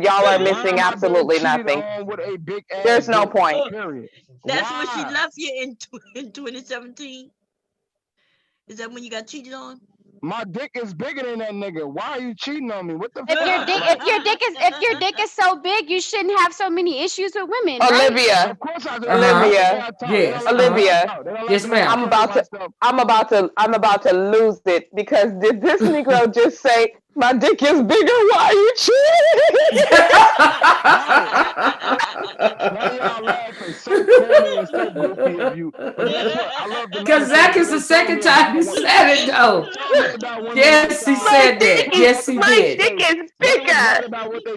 Y'all are missing absolutely nothing. With a big ass There's no dick, point. Period. That's when Why? she left you in 2017. Is that when you got cheated on? My dick is bigger than that nigga. Why are you cheating on me? What the If fuck? your dick is so big, you shouldn't have so many issues with women, Olivia. right? Of course I do. Olivia. Yes. Olivia. Yes, ma'am. I'm about to lose it because did this Negro just say my dick is bigger? Why are you cheating? Why y'all laughing? So corny and so goofy of you. But guess what? I love the Because Zach is the second time he said it though. Yes, he said that. Yes, he My did. dick is bigger.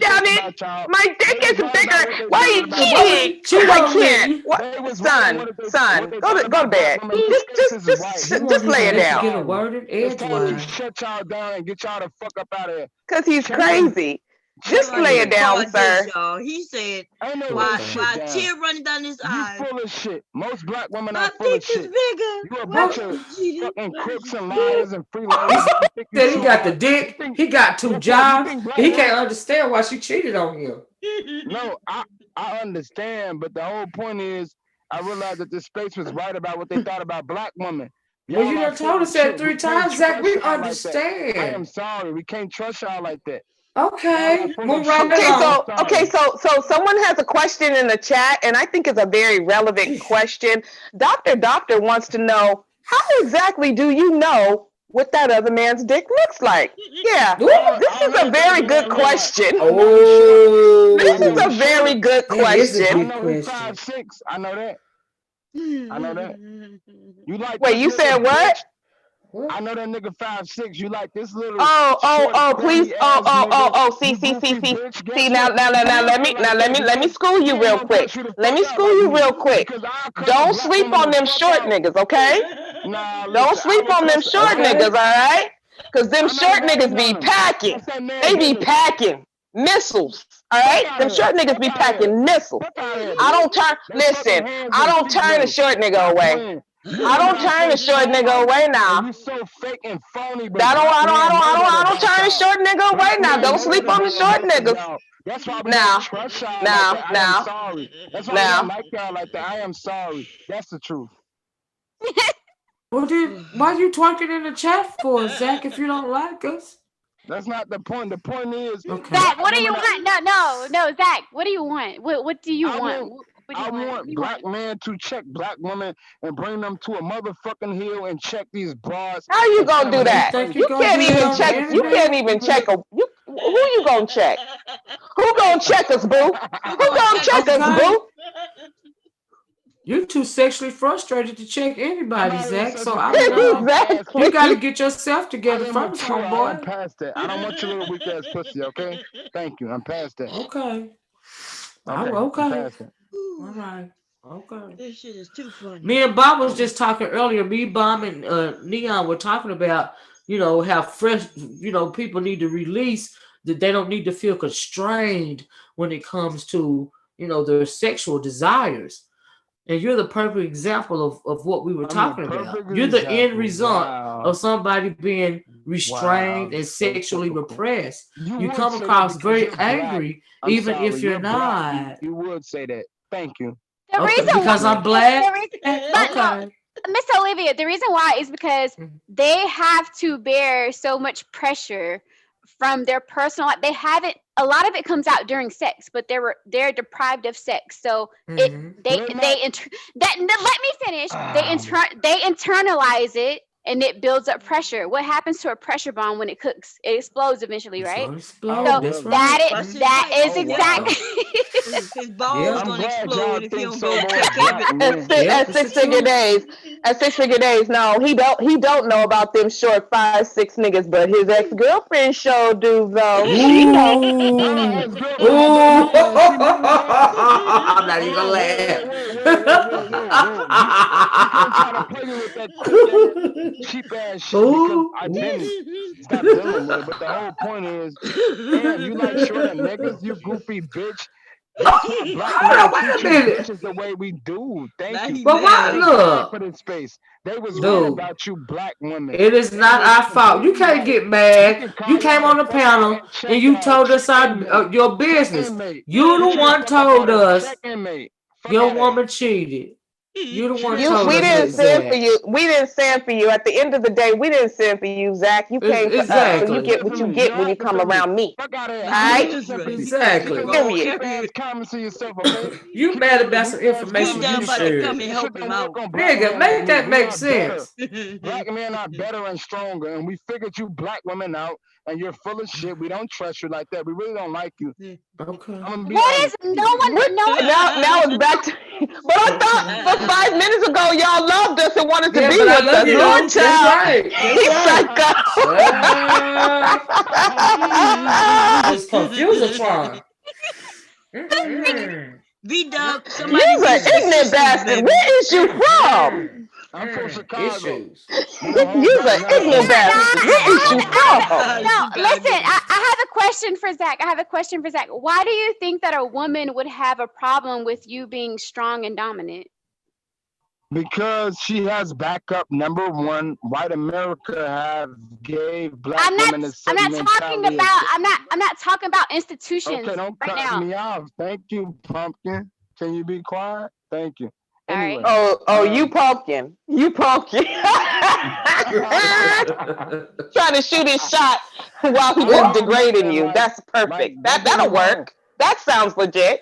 Damn it. My dick is bigger. Why are you cheating? Cheat I on can't. me. What? Son, go to bed. Just lay it Get a down. word in It's time to edgewise. shut y'all down and get y'all the fuck up out of here. Cause he's crazy. Just lay it down, sir. Y'all. He said, Ain't no why down. tear running down his eyes? You full of shit. Most black women My are full of dick is shit. bigger. You a Why bunch of you fucking crooks and liars and freeloaders. He said he got the dick. He got 2 jobs. He can't understand why she cheated on him. No, I understand, but the whole point is I realized that this space was right about what they thought about black women. Well, you done told us that 3 times, Zach. We understand. I am sorry. We can't trust y'all like that. Okay, move right along. So someone has a question in the chat, and I think it's a very relevant question. Doctor wants to know, how exactly do you know what that other man's dick looks like? Yeah, this is a very good question. Oh, this is a very good question. I know he's 5'6". I know that. I know that. You like? Wait, you said what? I know that nigga 5'6". You like this little? Please. See, now, let me school you real quick. Don't sleep on them short niggas, okay? Don't sleep on them short niggas, all right? Because them short niggas be packing. They be packing missiles, all right? Them short niggas be packing missiles. I don't turn a short nigga away. I don't turn a short nigga away now. You so fake and phony. I don't turn a short nigga away now. Don't sleep on the short niggas. That's why we now, don't trust y'all like that. I am sorry. That's why we don't like y'all like that. I am sorry. That's the truth. Well, then, why you twerking in the chat for, Zach, if you don't like us? That's not the point. The point is... Okay. Zach, what do you want? No, Zach, what do you want? What do you want? I want black men to check black women and bring them to a motherfucking hill and check these bras. How you gonna do that? You can't even check. You can't even check a. Who you gonna check? Who gonna check us, boo? Who gonna check us, boo? You're too sexually frustrated to check anybody, Zach. So I don't know. Exactly. You got to get yourself together first, homeboy. I'm past that. I don't want your little weak ass pussy. Okay. Thank you. I'm past that. Okay. Okay. All right. Okay. This shit is too funny. Me and Bob was just talking earlier. Me, Bob, and Neon were talking about, how fresh, people need to release that they don't need to feel constrained when it comes to, their sexual desires. And you're the perfect example of what we were talking about. You're the end result of somebody being restrained and sexually repressed. You come across very angry, even if you're not. You would say that. Thank you. The reason because I'm black. Okay. Miss Olivia, the reason why is because they have to bear so much pressure from their personal life. They haven't. A lot of it comes out during sex, but they're deprived of sex. So let me finish. They internalize it, and it builds up pressure. What happens to a pressure bomb when it cooks? It explodes eventually, right? That is exactly. His balls gonna explode if you don't go at 6 figure days. At 6 figure days, no, he don't know about them short 5, 6 niggas, but his ex girlfriend sure do though. She know. Nah, his girlfriend my baby mama, and she moved on. I'm not even gonna laugh. Whoa. You can't try to play me with that quick ass, cheap ass shit because I didn't stop dealing with it. But the whole point is, damn, you like shorter niggas, you goofy bitch. That's why black Hold men on, wait treat a you minute. bitches the way we do. Thank you. But what? Thank God Look, for this space. They was right dude, about you black women. it is They not was our fault. You can't completely get right. You mad. can You call came y'all on the the fuck out panel and and you told us checkmate. your business. Checkmate. You the Get you the one fuck up told out of here. us Checkmate. Fuck your out of here. woman cheated. You the She one didn't told We us cheat. didn't that, send for Zach. you. We didn't send for you. At the end of the day, we didn't send for you, Zach. You came for us, so you Don't Exactly. get send what for you me. You get don't when you have to come send me. around me. Fuck out of here. All I don't right? need to send for you. Keep Exactly. them Period. weak ass comments to yourself, okay? You Keep them mad with the about some weak ass B information comments to you Dub about to yourself. come shared. and This shit help don't him work out. on black Nigga, men like make me. that We make are better. sense. Black men are better and stronger, and we figured you black women out, and you're full of shit. We don't trust you like that. We really don't like you. Okay. I'm gonna be What honest. is no one Now it's back to. But I thought for 5 minutes ago y'all loved us and wanted to Yeah, be but I with love us. you Lord though. That's child, right. That's he's right. psycho. It's confusatron. Mm-mm. B Dub, somebody You's an reach your ignorant sisters, bastard. baby. Where is you from? I'm from Chicago. Issues. We don't hold You's back an none of ignorant us. bastard. Where is you from? No, listen, Chicago. I have a question for Zach. Why do you think that a woman would have a problem with you being strong and dominant? Because she has backup. Number one, white America have gave black I'm not women a I'm certain not talking mentality. about I'm not talking about institutions Okay, don't right cut now. me off. Thank you, pumpkin. Can you be quiet? Thank you. Sorry. Anyway, Oh, you pumpkin. You pumpkin. Trying to shoot his shot while he was I'm degrading saying you. That's perfect. don't get me That'll wrong. work. That sounds legit.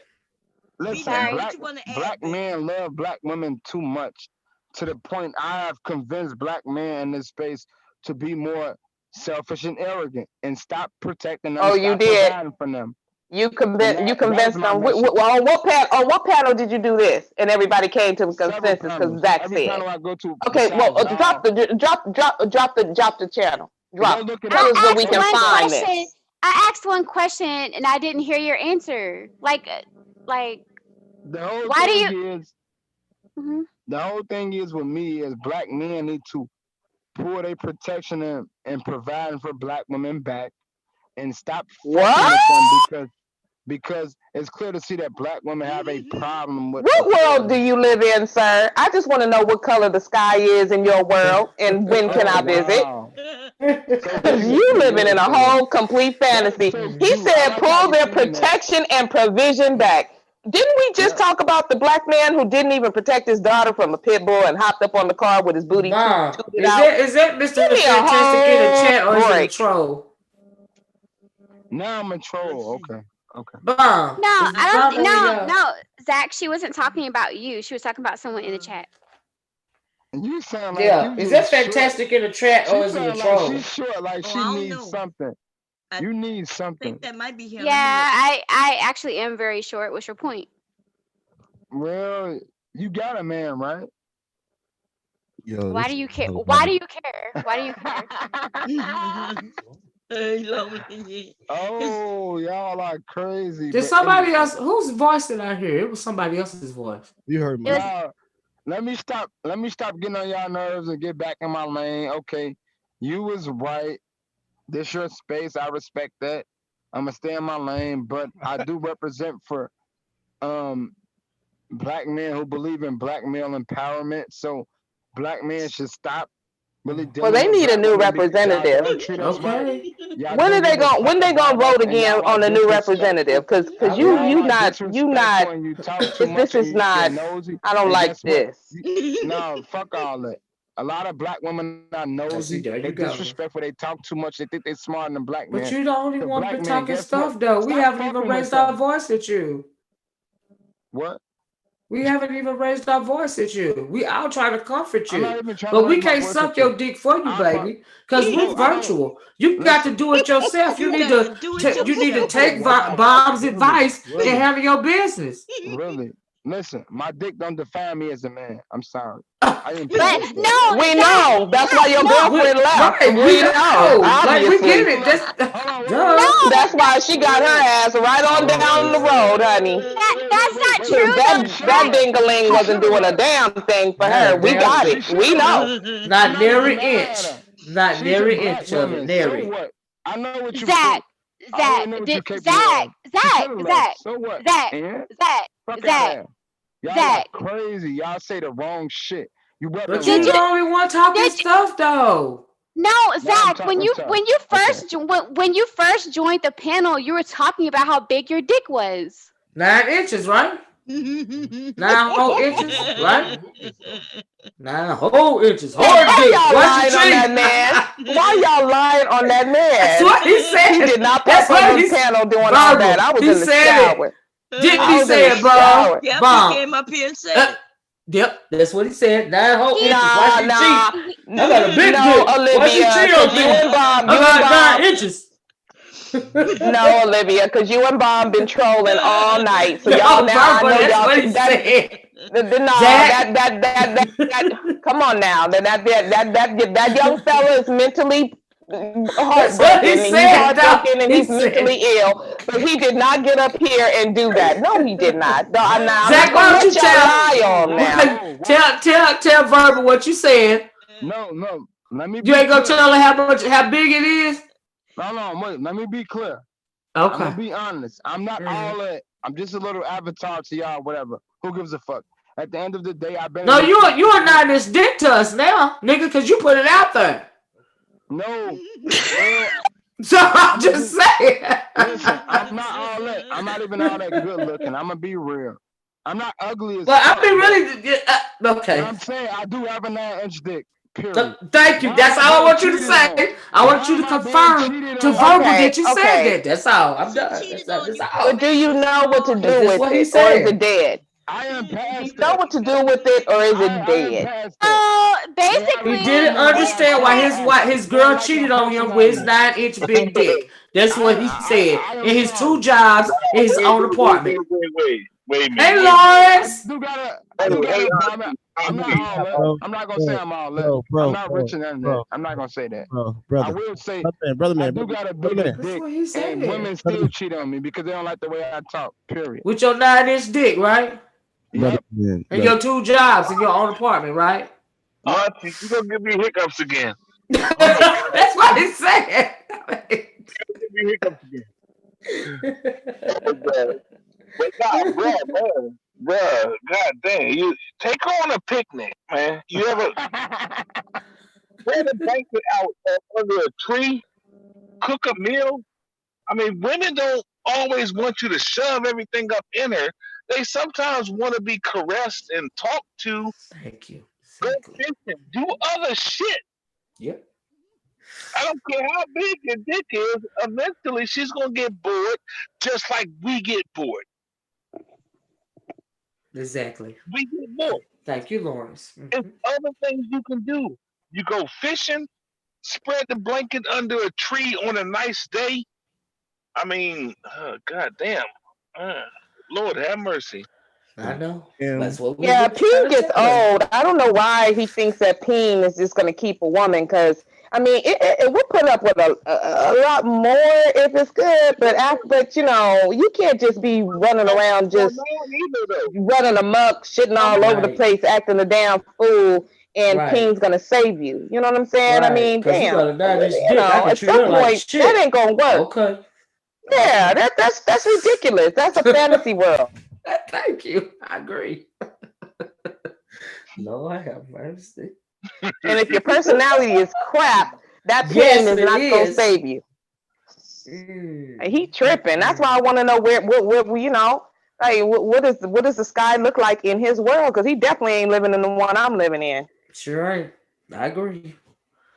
B Listen, Dub, Sorry. what you want to black add, baby? men love black women too much, to the point I have convinced black men in this space to be more selfish and arrogant and stop protecting them, Oh, you stop did. providing for them. You And that is convinced my them. message. On what panel did you do this? And everybody came to a Several consensus because panels. Zach Every said. panel I go to, Okay, well, besides y'all, drop the channel. go Drop. look it Tell up. us where we Go can look it up. find this. I asked one question and I didn't hear your answer. Like The whole why do thing you is, Mhm. the whole thing is with me is black men need to pull their protection and providing for black women back and stop fucking What? with them because it's clear to see that black women have a problem with What world do authority. you live in, sir? I just want to know what color the sky is in your world and when can Oh I visit? wow. So Because you beautiful. living in a Beautiful. whole complete That's fantasy. so He cute. I said like how pull you're their saying that. protection and provision back. Didn't we just Yep. talk about the black man who didn't even protect his daughter from a pit bull and hopped up on the car with his booty Mom, tooted out? is that Give Mr. me a Fantastic in the whole chat or is it a break. troll? Now I'm a troll. Okay. Okay. Mom, No, is I Mom don't one of y'all? no, Zach, she wasn't talking about you. She was talking about someone in the chat. You sound like Yeah, you is that just short. Fantastic in the chat or She is it a sound like she's troll? short, like Oh, she I don't needs know. something. I You need think something. that might be him. Yeah, I actually am very short. What's your point? Well, you got a man, right? Yo, Why this do you care? hella Why funny. do you care? Why do you care? He loving it. Oh, y'all are crazy. Did But somebody anyway, else whose voice did I hear? It was somebody else's voice. You heard It me. was now let me stop. Let me stop getting on y'all nerves and get back in my lane. Okay, you was right. This your space. I respect that. I'm gonna stay in my lane, but I do represent for um black men who believe in black male empowerment. So black men should stop really Well, dealing they with need a black new women because y'all representative. don't treat us right. Okay. Y'all don't give a When fuck they gonna about us, vote and again y'all are on a new representative? disrespectful. Because I you Y'all will. you are not disrespectful and you talk too this much and is you're not. nosy. I don't And like guess what? this. No, fuck all that. A lot of black women are I see, nosy. there They you go. disrespectful. They talk too much. They think they're smarter than black But men. you the only The one black been men, talking guess what? stuff though. We Stop haven't even fucking with raised our them. voice at you. What? We haven't even raised our voice at you. We all trying to comfort I'm not you. even trying to But we raise my can't voice suck at you. your dick for you, baby. Because we Bro, I don't. virtual. You got to Listen, do it yourself. You gotta do it You need to yourself, oh take baby. wow, Bob's really, advice and really, handle your business. really. Listen, my dick don't define me as a man. I'm sorry. I didn't But past that. no, We Zach, know. That's why your no, girlfriend left. Right, we We know, know. Like we obviously. get it. That's no, duh. That's why that, she got her ass right on Wait, wait, down the wait, Jesus. wait, road, wait, honey. wait, that wait, that's wait, wait, not wait. Cause true She though, should have that Zach. left. dingaling She wasn't should have doing a left. damn thing for Not her. a We damn got She it. thing. should We have know. left. I'm Not not even nary mad at inch. her. Not She's a nary black inch of it. woman. So Nary. what? I know what you. Zach, I already know what you're capable of. She should have left. Zach, So what? Zach, And Zach, fuck out of Zach, there. Y'all are Zach. crazy. Y'all say the wrong shit. You But wasn't you Did the you? wrong. only one talking Did you? stuff though. No, Now I'm Zach. talking tough. Okay. When you first joined the panel, you were talking about how big your dick was. 9 inches, right? 9 whole inches, right? 9 whole inches. Hard Why dick. y'all What's your lying on that treat? man? Why y'all lying on that That's man? what he He said. did not That's pop up what on the he's panel doing all that. verbal. I was He in the said it. shower. Didn't I he was in say the it, Bob? shower. Yep, he Bob. came up here and said it. Yep, that's what he said. 9 whole He, inches. Watch your cheat. Nah. I got a big No, dick. Watch your Olivia, cheat because on you me. and Bob, I got 9 inches. no, Olivia, because you and Bob been trolling all night. So y'all No, now, I verbal. know That's y'all what he said. Zach. come on now. That young fella is mentally That's what he heartbroken. He's said, though. heartbroken and He he's said. mentally ill. But he did not get up here and do that. No, he did not. No, I'm not Zach, gonna why don't let you y'all lie on now. tell verbal what you said. No. Let me You be ain't gonna clear. tell her how big it is. No, wait. Let me be clear. Okay. I'm gonna be honest. I'm not all that. I'm just a little avatar to y'all, whatever. Who gives a fuck? At the end of the day, I've been No, in this you're not this dick to us now, nigga, because you put it out there. No. Well, so I'm just saying. Listen, I'm not all that. I'm not even all that good looking. I'm gonna be real. I'm not ugly as But fuck. I mean, really, okay. I'm saying I do have a 9-inch dick. Period. Thank you. Why That's am I all I being want you to cheated say. on? I want Why you to am I being confirm cheated to on? verbal that you said Okay. that. That's all. I'm done. That's all. But do you know what to Because do that's with what he it, or is said. it dead? I am Do you past know that. what to do with it, or is it I am dead? past that. Oh, They have He basically, didn't informed me why I understand shot why acid. his They don't girl like my cheated on him with his personality. 9-inch big dick. That's what he said. I am In his sorry. 2 jobs in his own apartment. Wait a Hey, minute. I Lawrence. do gotta Hey, Bobby. I'm not all that. bro, I'm not gonna say I'm all that. I'm not richer than that. I'm not gonna say that. I brother, will say brother, I man, do got a brother, bigger man. That's dick, what he and women said. still cheat on me because they don't like the way I talk. Period. With your 9-inch dick, right? Brother, Yep. man, And your 2 jobs in your own apartment, right? Auntie, you gonna give me hiccups again. That's what he said. Give me hiccups again. But God, bro, God dang, you take her on a picnic, man. You ever spread a blanket out under a tree, cook a meal? I mean, women don't always want you to shove everything up in her. They sometimes want to be caressed and talked to. Thank you. Go Exactly. fishing, do other shit. Yep. I don't care how big your dick is. Eventually, she's gonna get bored, just like we get bored. Exactly. We get bored. Thank you, Lawrence. There's other things you can do. You go fishing, spread the blanket under a tree on a nice day. I mean, God damn. Lord have mercy. I know. That's what we've Yeah, been trying Peen to gets tell her. old. I don't know why he thinks that Peen is just going to keep a woman. Because I mean, it will put up with a lot more if it's good. But you know, you can't just be running around just running amok, shitting all over the Right. place, acting a damn fool. And Right. Peen's gonna save you. You know what I'm saying? I Right. mean, Because you damn. got a 9-inch You dick. I know, can at treat some her like point, that shit. ain't gonna work. Okay. Yeah, that's ridiculous. That's a fantasy world. Thank you. I agree. Lord have mercy. And if your personality is crap, that Peen Yes, is it not gonna is. save you. He tripping. That's why I want to know where you know, like what does the sky look like in his world? Because he definitely ain't living in the one I'm living in. Sure ain't. I agree.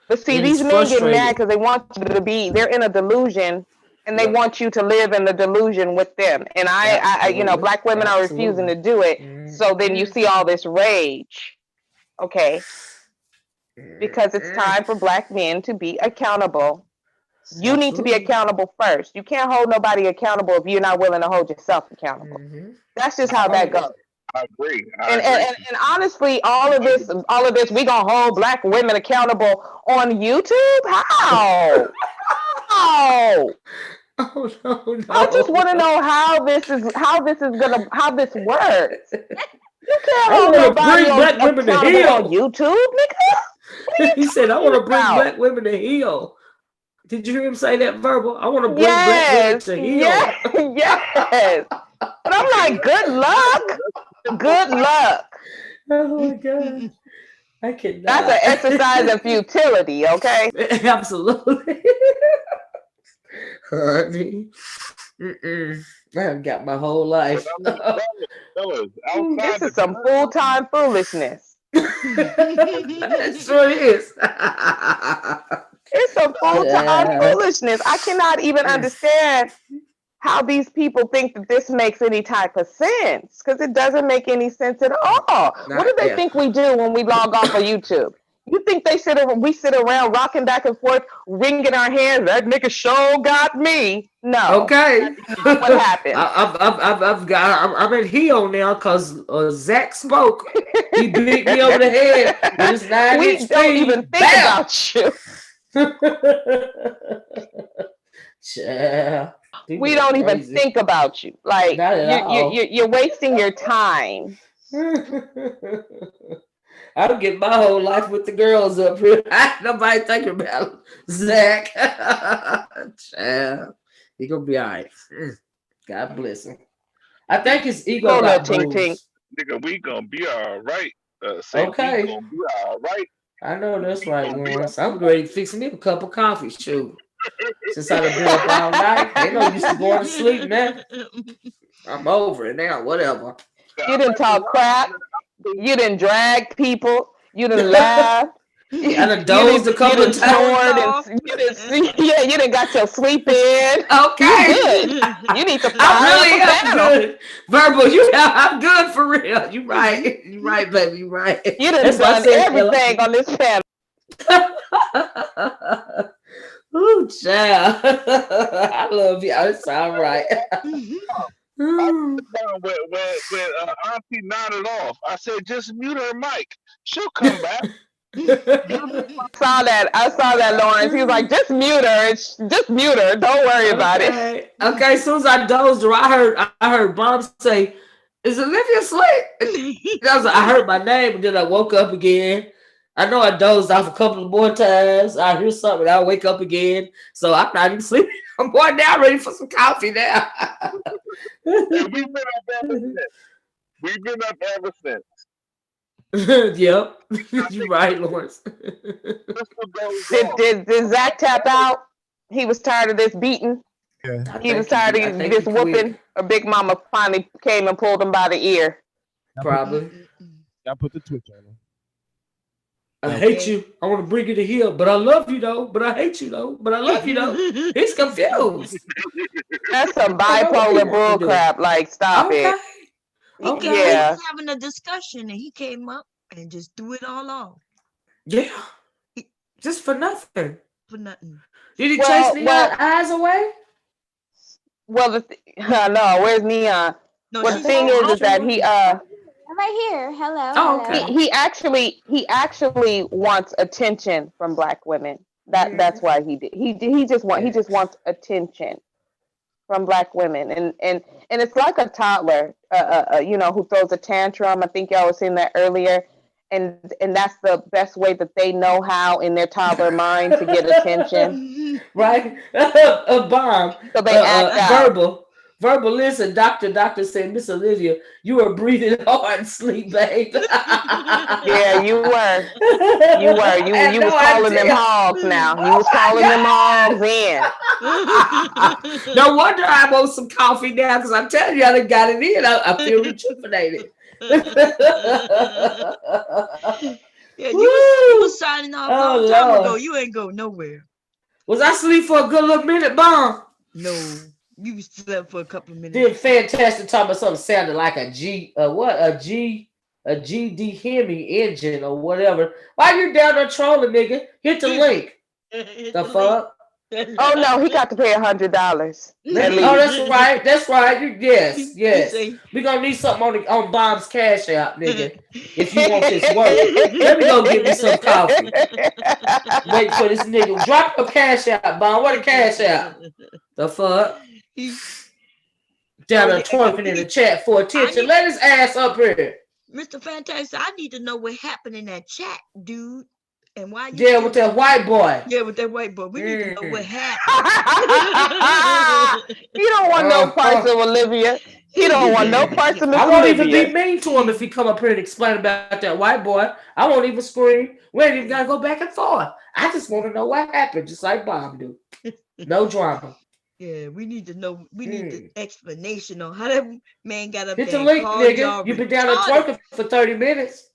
But see, And he's these men get mad frustrated. because they want you to be. They're in a delusion, and they Yep. want you to live in the delusion with them. And I you know, Absolutely. black women are refusing to do it. So then you see all this rage. Okay, because it's time for black men to be accountable. You need to be Absolutely. accountable first. You can't hold nobody accountable if you're not willing to hold yourself accountable. That's just how that goes. I agree. And honestly, all of this, we gonna hold black women accountable on YouTube? How? How? Oh no. I just want to know how this works. You can't I hold want to nobody bring black women to accountable on heel. YouTube, nigga. He said, I want to bring about? black women to heel. Did you hear him say that, Verbal? I want to bring black women Yes, to heel. yes. But I'm like, good luck. Good luck. Oh my God. I cannot. That's an exercise of futility, okay? Absolutely. Honey. I have got my whole life. Fellas, This is some full-time foolishness. It sure is. It's some full-time foolishness. I cannot even understand how these people think that this makes any type of sense, because it doesn't make any sense at all. What do they think we do when we log off of YouTube? You think we sit around rocking back and forth, wringing our hands? That nigga show got me. No. Okay. What happened? I'm at heel now because Zach spoke. He beat me over the head with his 9-inch We don't even think about you. Yeah. We don't even think about you. Like, you're wasting your time. I'll get my whole life with the girls up here. Nobody thinking about Zach. Child. He gonna be all right. God bless him. I think his ego got bruised. Nigga, we gonna be all right. Okay. We gonna be all right. I know that's right, Lawrence. I'm ready to fix me a cup of coffee, shoot. Since I've been up all night, ain't no used to going to sleep now. I'm over it now, whatever. You didn't talk crap. You didn't drag people. You didn't laugh. I done dozed a couple of times. You didn't got your sleep in. Okay. You good. You need to fire I really up am good. Verbal, I'm good for real. You right. You right, baby. You right. You done done everything on this panel. Ooh, child. I love you. It's all right. I sit down with Auntie nodded off. I said, just mute her mic. She'll come back. I saw that, Lawrence. He was like, just mute her. Just mute her. Don't worry about it. Okay, as soon as I dozed her, I heard Mom say, is Olivia asleep? I heard my name, and then I woke up again. I know I dozed off a couple of more times. I hear something, I wake up again. So I'm not even sleeping. I'm going down ready for some coffee now. We've been up ever since. Yep. You're right, Lawrence. Did Zach tap out? He was tired of this beating. Yeah. He was tired of this whooping. Or Big Mama finally came and pulled him by the ear. Probably. I put the Twitch on him. I hate you. I want to bring you to heel, but I love you though. But I hate you though. But I love you though. He's confused. That's some bipolar bull crap. Like, stop it. Okay. Yeah. He was having a discussion and he came up and just threw it all off. Yeah. Just for nothing. For nothing. Did he chase Neon's eyes away? Well, no. Where's Neon? No, the thing is that he I'm right here. Hello. Oh, hello. okay. He actually wants attention from black women. That's why he did. He just wants attention from black women, and it's like a toddler, who throws a tantrum. I think y'all was saying that earlier, and that's the best way that they know how in their toddler mind to get attention. Right? A bomb. So they act out. Verbal, listen, doctor said, Miss Olivia, you were breathing hard and sleep, babe. Yeah, you were. You was calling them hogs now. You was calling them hogs in. No wonder I want some coffee now, because I'm telling you, I done got it in. I feel rejuvenated. Yeah, you was signing off a long time ago. You ain't go nowhere. Was I asleep for a good little minute, Bomb? No. You slept for a couple of minutes. Did fantastic talking about something sounded like a GD Hemi engine or whatever. Why you down there trolling, nigga? Hit the link. The fuck? Oh no, he got to pay $100 at least. Oh, that's right. That's right. Yes, yes. say- We gonna need something on Bob's Cash App, nigga. If you want this work, let me go get me some coffee. Wait for this nigga. Drop a Cash App, Bob. What a Cash App? The fuck? Down there twerking in the chat for attention. Let his ass up here. Mr. Fantastic, I need to know what happened in that chat, dude. And why you Yeah, with that white boy. Yeah, with that white boy. We need to know what happened. He don't want no parts of Olivia. He don't want no parts of Miss I won't Olivia. even be mean to him if he come up here and explain about that white boy. I won't even scream. We ain't even gotta go back and forth. I just want to know what happened, just like Bob do. No drama. Yeah, we need to know. We need the explanation on how that man got up Hit there the and link, called nigga. y'all You've been down there retarded. twerking for 30 minutes.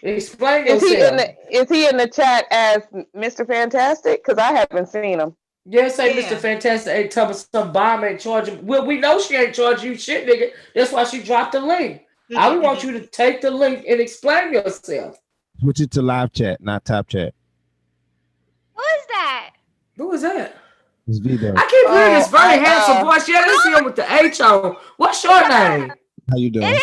Explain Is yourself. he in the chat as Mr. Fantastic? Because I haven't seen him. Yeah, say Mr. Fantastic ain't telling some bomb ain't charging. Well, we know she ain't charging you shit, nigga. That's why she dropped the link. I want you to take the link and explain yourself. Switch it to live chat, not top chat. Who is that? Who is that? It's Vito. I keep hearing this very handsome voice. Yeah, let's see him with the H on. What's your name? How you doing? It is.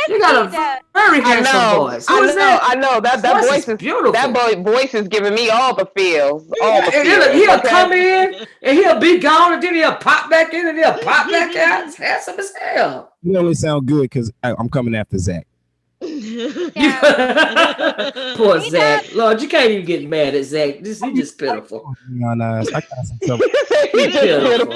You got a very handsome voice. Who is that? I know. That voice is beautiful. That voice is giving me all the feels. All the feels. He'll come in and he'll be gone, and then he'll pop back in and he'll pop back out. It's handsome as hell. You only sound good because I'm coming after Zach. Poor Zach. Lord, you can't even get mad at Zach. He just pitiful. I got some trouble. He's pitiful.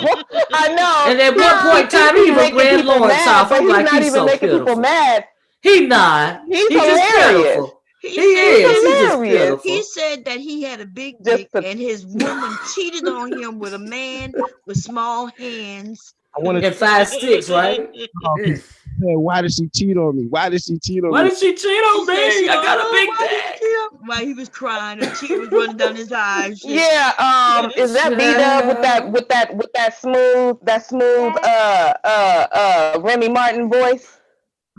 I know. And at one point in time, he even ran Lawrence off. I'm like, he's so pitiful. People mad. He not. He's just pitiful. He is. He's just pitiful. He said that he had a big dick and his woman cheated on him with a man with small hands. And 5'6", right? Man, why did she cheat on me? Why did she cheat on me? Why did she cheat on me? I got a big dick. While he was crying, a tear was running down his eyes. Yeah, is that V-Dub with that smooth Remy Martin voice?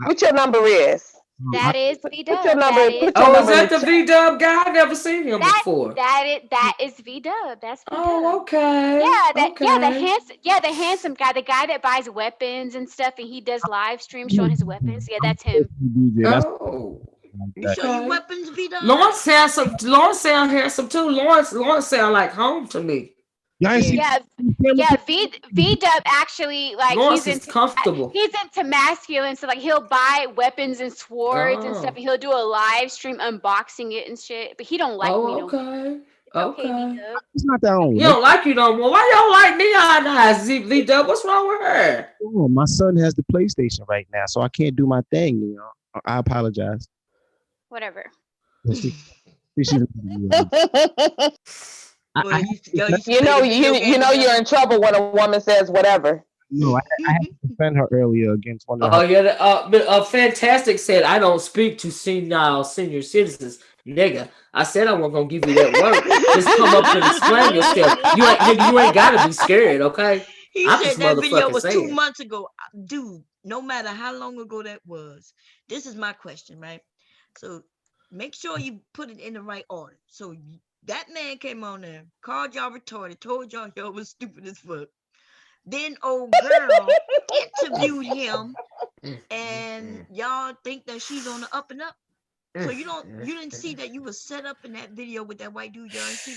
What your number is? That is V-Dub. Put your number. Is that the V-Dub guy? I never seen him before. That is V-Dub. That's V-Dub. Oh, okay. The handsome guy, the guy that buys weapons and stuff, and he does live streams showing his weapons. Yeah, that's him. Oh. You show your weapons, V-Dub? Lawrence sound handsome too. Lawrence sound like home to me. V-Dub actually Lawrence he's is comfortable. He's into masculine, so he'll buy weapons and swords and stuff, and he'll do a live stream unboxing it and shit. But he don't like me no more. Okay. It's not that old. He don't like you no more. Why y'all like Neon Eyes, V-Dub? What's wrong with her? Oh, my son has the PlayStation right now, so I can't do my thing, you know. I apologize. Whatever. You know you're in trouble when a woman says whatever. No, I had to defend her earlier against one of her. Oh yeah, Fantastic said I don't speak to senior citizens, nigga. I said I wasn't gonna give you that word. Just come up and explain yourself. You ain't gotta be scared, okay? He said that video was 2 months ago, dude. No matter how long ago that was, this is my question, right? So make sure you put it in the right order. So that man came on there, called y'all retarded, told y'all was stupid as fuck. Then old girl interviewed him, and y'all think that she's on the up and up. So you didn't see that you was set up in that video with that white dude. Y'all didn't see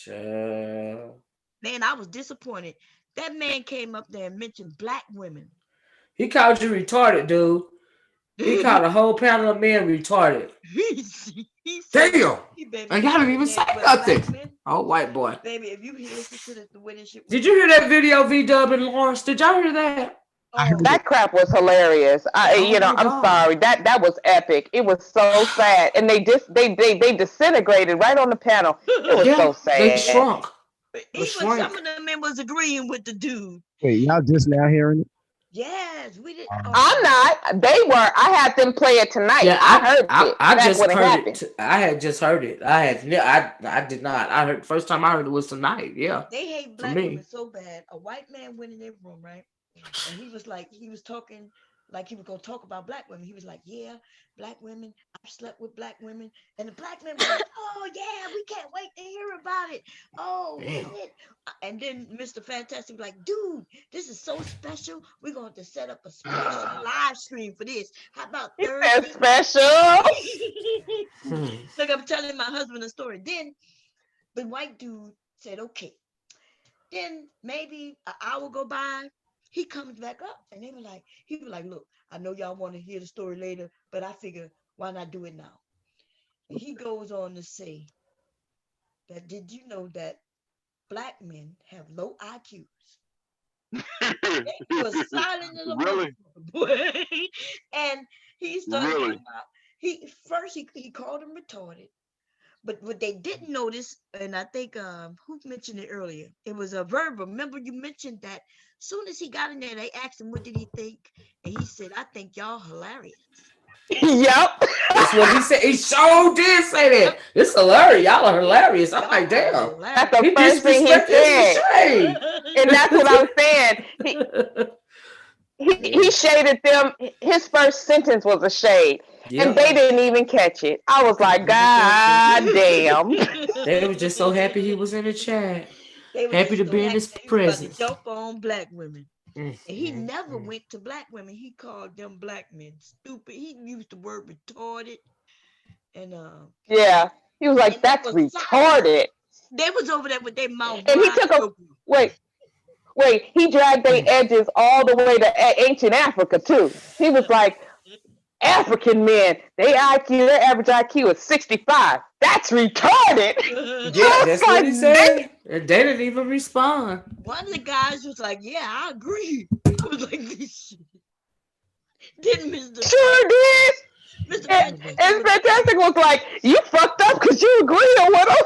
that? Man, I was disappointed. That man came up there and mentioned black women. He called you retarded, dude. He called a whole panel of men retarded. Damn! And y'all didn't even say nothing. Oh, white boy. Baby, if you listen to the way this shit. Did you hear that video, V-Dub and Lawrence? Did y'all hear that? That crap was hilarious. I'm sorry. That was epic. It was so sad, and they disintegrated right on the panel. It was so sad. They shrunk. Some of the men was agreeing with the dude. Wait, y'all just now hearing it? Yes, we did. I'm not. They were. I had them play it tonight. Yeah, I heard it. I just heard it. I had just heard it. I did not. I heard first time I heard it was tonight. Yeah. They hate black women so bad. A white man went in their room, right? And he was talking like he was gonna talk about black women. He was like, "Yeah, black women. I've slept with black women, and the black men were like, "Oh yeah, we can't wait to hear about it." Oh shit! And then Mr. Fantastic was like, "Dude, this is so special. We're going to set up a special live stream for this. How about Thursday?" Special. Look, I'm telling my husband a story. Then the white dude said, "Okay." Then maybe an hour go by, he comes back up, and he was like, "Look, I know y'all want to hear the story later, but I figure why not do it now?" And he goes on to say that, "Did you know that black men have low IQs?" He was silent as a Really? motherfucker, boy. And he started Really? talking about, he called him retarded. But what they didn't notice, and I think who mentioned it earlier? It was a Verba. Remember you mentioned that soon as he got in there, they asked him what did he think, and he said, "I think y'all hilarious." Yep. That's what he said. He sure did say that. It's hilarious. Y'all are hilarious. I'm like, damn. That's the He first thing he disrespected his said. shade. And that's what I'm saying. He shaded them. His first sentence was a shade. And they didn't even catch it. I was like, God damn. They were just so happy he was in the chat. They were Happy just to so be in happy his that he was about to presence. jump on black women. And he never went to black women. He called them black men stupid. He used the word retarded. And Yeah. He was like, that's retarded. they was over there with their mouth And he wide took a open. wait, he dragged their edges all the way to ancient Africa too. He was like, African men, their average IQ is 65. That's retarded. Yeah, that's what he said. And they didn't even respond. One of the guys was like, "Yeah, I agree." I was like, "This shit." Didn't Mr. Sure did. Mr. And Fantastic Fantastic was like, you fucked up because you agreed with him.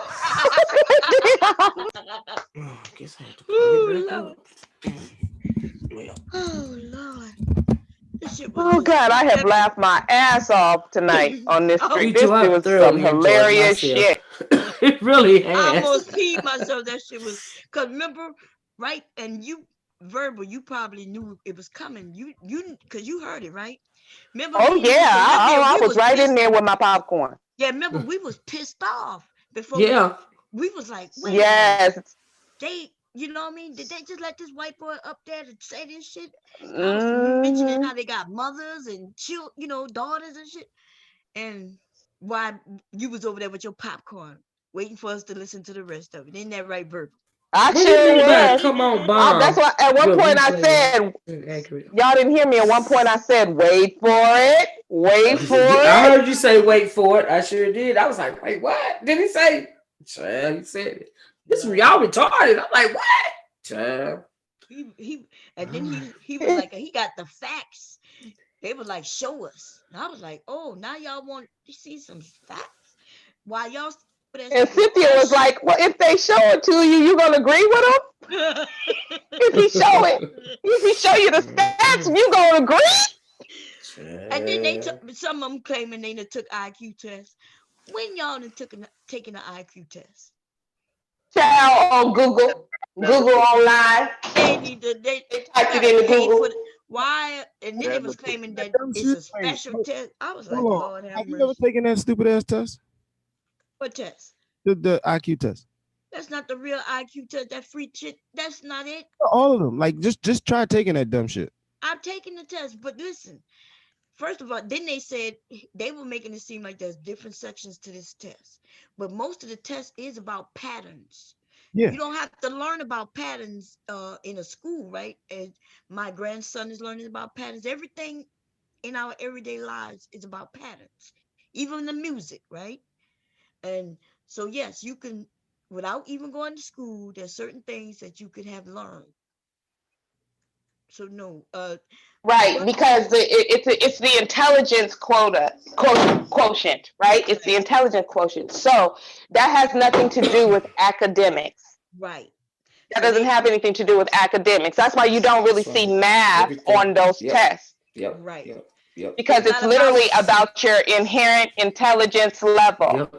I guess I have to pull it back up. Well. Oh Lord. This shit was Oh God, I have laughed my ass off tonight on this street. This I was some thoroughly enjoyed hilarious myself. shit. It really I has. almost peed myself. That shit was, cause remember, right? And you, Verbal, you probably knew it was coming. Cause you heard it, right? Remember Oh me and you yeah, was Olivia, I we was was right in pissed. there with my popcorn. Yeah, remember we was pissed off before. Yeah. We was like, wait Yes. a minute. They, you know what I mean? Did they just let this white boy up there to say this shit? I was mentioning how they got mothers and daughters and shit. And why you was over there with your popcorn, waiting for us to listen to the rest of it. Ain't that right, Verbal? I What do you sure mean by was. come on, bomb? That's why at one Your point I replay said, wasn't accurate. y'all didn't hear me. At one point I said, wait for it. Wait for it. I heard you say wait for it. I sure did. I was like, wait, what? Did he say? Child, he said it. This y'all retarded. I'm like, what? Child. He and then he was like, he got the facts. They were like, show us. And I was like, oh, now y'all want to see some facts? While y'all And Cynthia was like, well, if they show it to you, you gonna agree with them? If he show you the stats, you gonna agree? And then they took some of them claiming they took IQ tests. When y'all taking an IQ test? Child on Google online. They need to they typed it into pay Google. for why? And then they was claiming that it's a special test. I was like, Hold on. Lord have Have you mercy. ever taken that stupid ass test? What test? The IQ test. That's not the real IQ test. That free shit. That's not it. All of them. Like just try taking that dumb shit. I'm taking the test, but listen. First of all, then they said they were making it seem like there's different sections to this test, but most of the test is about patterns. Yeah. You don't have to learn about patterns in a school, right? And my grandson is learning about patterns. Everything in our everyday lives is about patterns, even the music, right? And so, yes, you can, without even going to school, there's certain things that you could have learned. So no, right, because it's the intelligence quotient, right? It's the intelligence quotient. So that has nothing to do with academics. Right. That doesn't have anything to do with academics. That's why you don't really see math on those tests. Yep. Right. Yep. Because it's literally about your inherent intelligence level.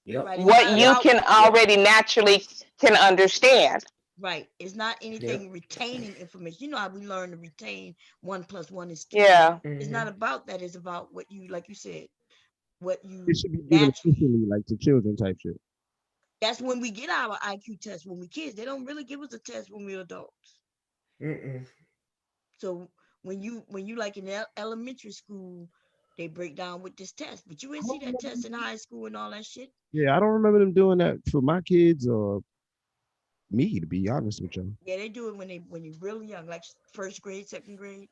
Yep. Right. What you can already naturally can understand. Right. It's not anything retaining information. You know how we learn to retain 1 + 1 is 2. Yeah. It's not about that. It's about what you, like you said, what It you should be given naturally. officially, like to children type shit. That's when we get our IQ test when we kids. They don't really give us a test when we're adults. Mm-mm. So when you like in elementary school, they break down with this test, but you I ain't see don't that remember test in high school and all that shit. Yeah, I don't remember them doing that for my kids or me, to be honest with you. Yeah, they do it when you're really young, like first grade, second grade.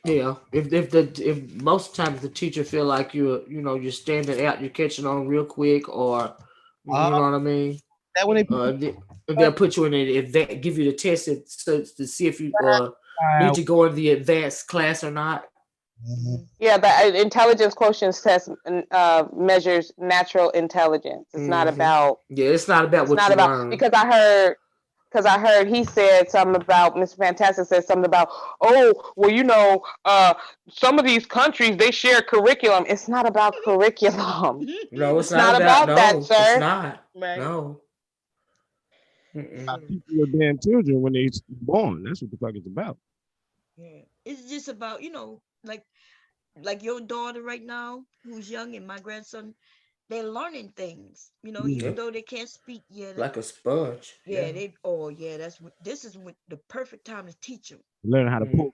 Yeah, if most times the teacher feel like you're standing out, you're catching on real quick, or Uh, you know what I mean. that when they put They'll put you in it, give you the test so to see if you need uh, to go in the advanced class or not. Yeah, the intelligence quotient test measures natural intelligence. It's not about. Yeah, it's not about It's what not you about learn. because I heard he said something about Mr. Fantastic said something about, oh well, some of these countries they share curriculum. It's not about curriculum. No, it's It's not not about. about that, No, it's sir. not. Right. No. Mm-mm. people are damn children when they born. That's what the fuck it's about. Yeah, it's just about like your daughter right now, who's young, and my grandson. They're learning things, even Yep. though they can't speak yet. Like a sponge. Yeah, they. Oh, yeah. This is the perfect time to teach them. Learn how to pull.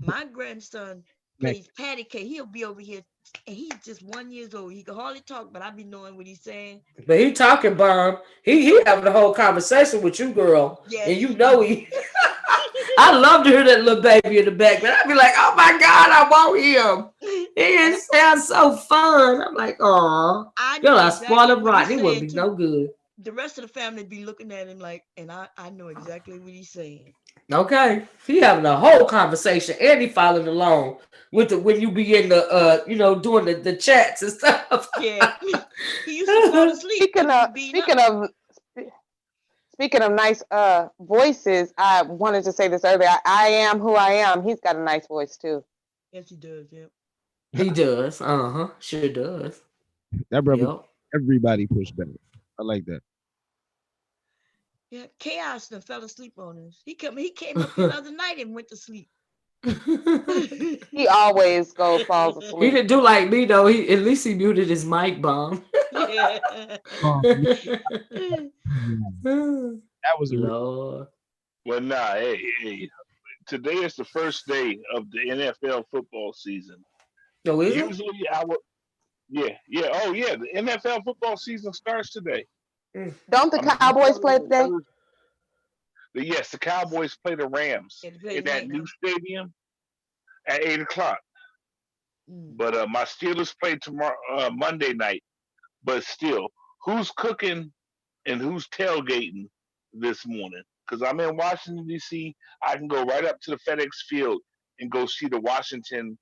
My grandson Like, plays patty cake. He'll be over here, and he's just 1 year old. He can hardly talk, but I be knowing what he's saying. But he talking bomb. He having a whole conversation with you, girl, Yes, and you he know do. he. I love to hear that little baby in the background. I'd be like, oh my God, I want him. It sounds so fun. I'm like, oh, I girl, know I spoiled exactly him what right. he's He wouldn't saying be no too. good. The rest of the family be looking at him like, and I know exactly what he's saying. Okay, he having a whole conversation, and he following along with the when you be in the doing the chats and stuff. Yeah, he used to fall asleep Speaking when we of were beating up. speaking of speaking of nice voices, I wanted to say this earlier. I am who I am. He's got a nice voice too. Yes, he does. Yep. He does. Sure does. that brother, Yep. everybody push back. I like that. Yeah, chaos and fell asleep on us. He came up here the other night and went to sleep. He always falls He asleep. didn't do like me though. He at least he muted his mic bomb. Yeah. Oh, that was a Lord. Well, nah, hey, today is the first day of the NFL football season. Oh, is it? Usually, oh yeah, the NFL football season starts today. Don't the Cowboys play today? Yes, the Cowboys play the Rams in that new stadium at 8 o'clock. But my Steelers play tomorrow, Monday night. But still, who's cooking and who's tailgating this morning? Because I'm in Washington D.C. I can go right up to the FedEx Field and go see the Washington.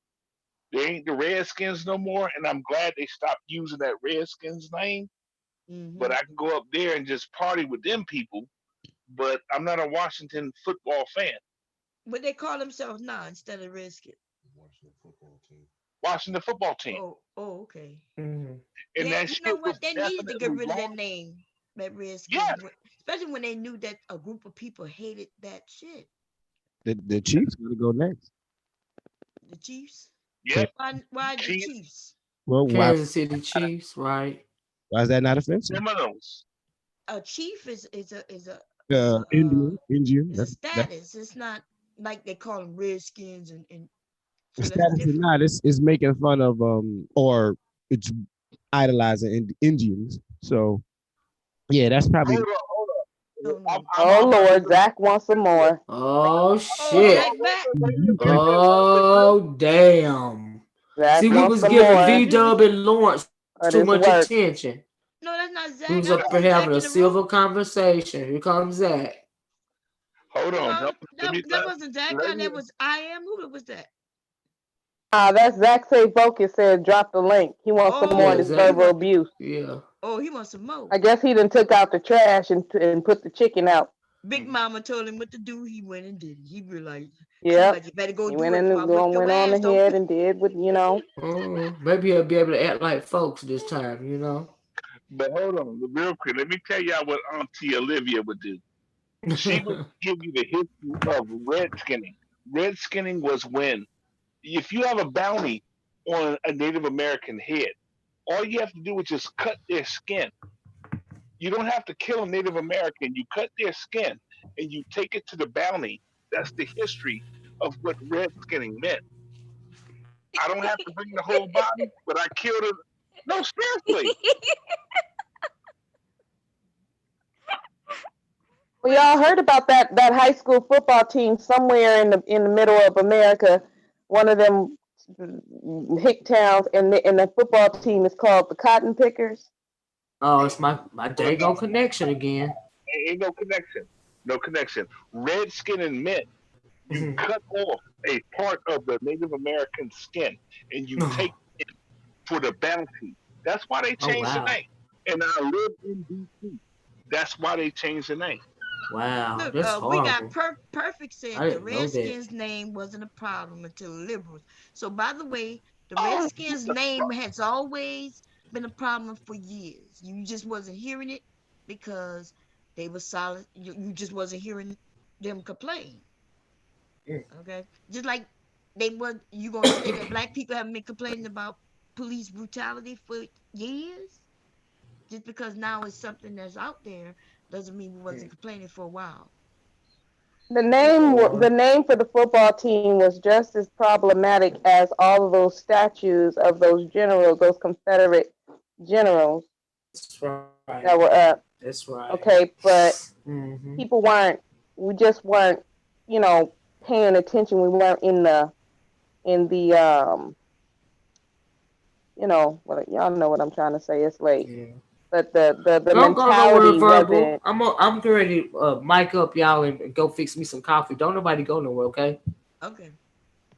They ain't the Redskins no more, and I'm glad they stopped using that Redskins name. But I can go up there and just party with them people. But I'm not a Washington football fan. What they call themselves now instead of Redskins? Washington football team. Oh, okay. And yeah, that you shit know was what? They need to get definitely rid of that wrong. name, that Redskins. Especially when they knew that a group of people hated that shit. The Chiefs gotta go next. The Chiefs? Yeah. Why the Chiefs? Well, Kansas City Chiefs, right? Why is that not offensive? Criminals. A chief is a Indian. It's a status. It's not like they call them Redskins and The so that's status is different. not. It's making fun of or it's idolizing Indians. So yeah, that's probably. Oh Lord, Zach wants some more. Oh shit. Oh damn. Zach See, we wants was some giving more. V Dub and Lawrence Of too this much work. attention. No, that's not Zach. We was I up don't here know having Zach a in the room. civil conversation. Here comes Zach. Hold on. No, that wasn't Zach. That was I am. Who was that? That's Zach Say Focus said drop the link. He wants some more of this verbal abuse. Yeah. Oh, he wants some more. I guess he done took out the trash and put the chicken out. Big Mama told him what to do. He went and did it. He realized. Yeah. Like, you better go He do went it. in Before I whip your went on ass. ahead and did what Maybe he'll be able to act like folks this time, But hold on, real quick. Let me tell y'all what Auntie Olivia would do. She would give you the history of red skinning. Red skinning was when, if you have a bounty on a Native American head. All you have to do is just cut their skin. You don't have to kill a Native American. You cut their skin and you take it to the bounty. That's the history of what red skinning meant. I don't have to bring the whole body, but I killed it. No, seriously. We all heard about that high school football team somewhere in the middle of America, one of them hick towns, and the football team is called the Cotton Pickers. Oh, it's my daggone connection again. Ain't no connection. No connection. Red skinning meant you cut off a part of the Native American skin and you take it for the bounty. That's why they changed the name. And I live in DC. That's why they changed the name. Wow, Look, that's we horrible. got Perfect said I the didn't know that. Redskins' name wasn't a problem until the liberals. So, by the way, the Redskins' name has always been a problem for years. You just wasn't hearing it because they were solid. You just wasn't hearing them complain. Okay, just like they were. You gonna say that black people haven't been complaining about police brutality for years? Just because now it's something that's out there doesn't mean we wasn't complaining for a while. The name for the football team was just as problematic as all of those statues of those generals, those Confederate generals. That's right. That were up. That's right. Okay, but people weren't. We just weren't, paying attention. We weren't in the y'all know what I'm trying to say. It's late. Yeah. But the Don't go nowhere, mentality Verbal. wasn't. I'm ready to mic up y'all and go fix me some coffee. Don't nobody go nowhere, okay? Okay.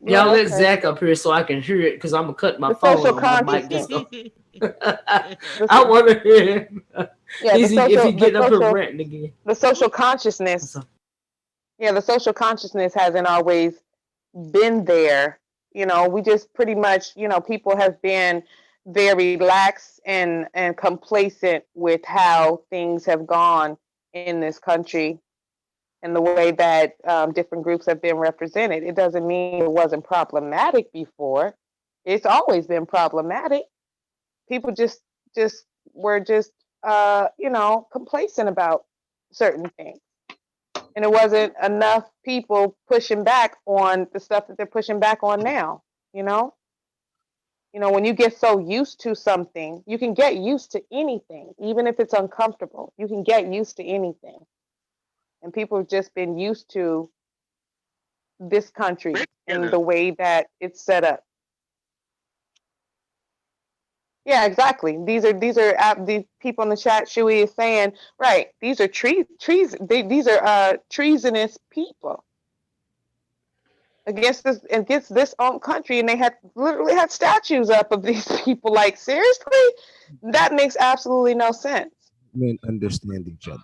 Y'all let okay. Zach up here so I can hear it because I'm gonna cut my The phone social on my mic. consciousness. I want to hear him. Yeah, if he get up here ranting again. The social consciousness. Yeah, the social consciousness hasn't always been there. We just pretty much, people have been very lax and complacent with how things have gone in this country and the way that different groups have been represented. It doesn't mean it wasn't problematic before. It's always been problematic. People just were complacent about certain things. And it wasn't enough people pushing back on the stuff that they're pushing back on now, when you get so used to something, you can get used to anything, even if it's uncomfortable. You can get used to anything. And people have just been used to this country and the way that it's set up. Yeah, exactly. These are the people in the chat. Shui is saying, right? These are these are treasonous people against this country, and they had literally had statues up of these people. Like, seriously, that makes absolutely no sense. Men understand each other.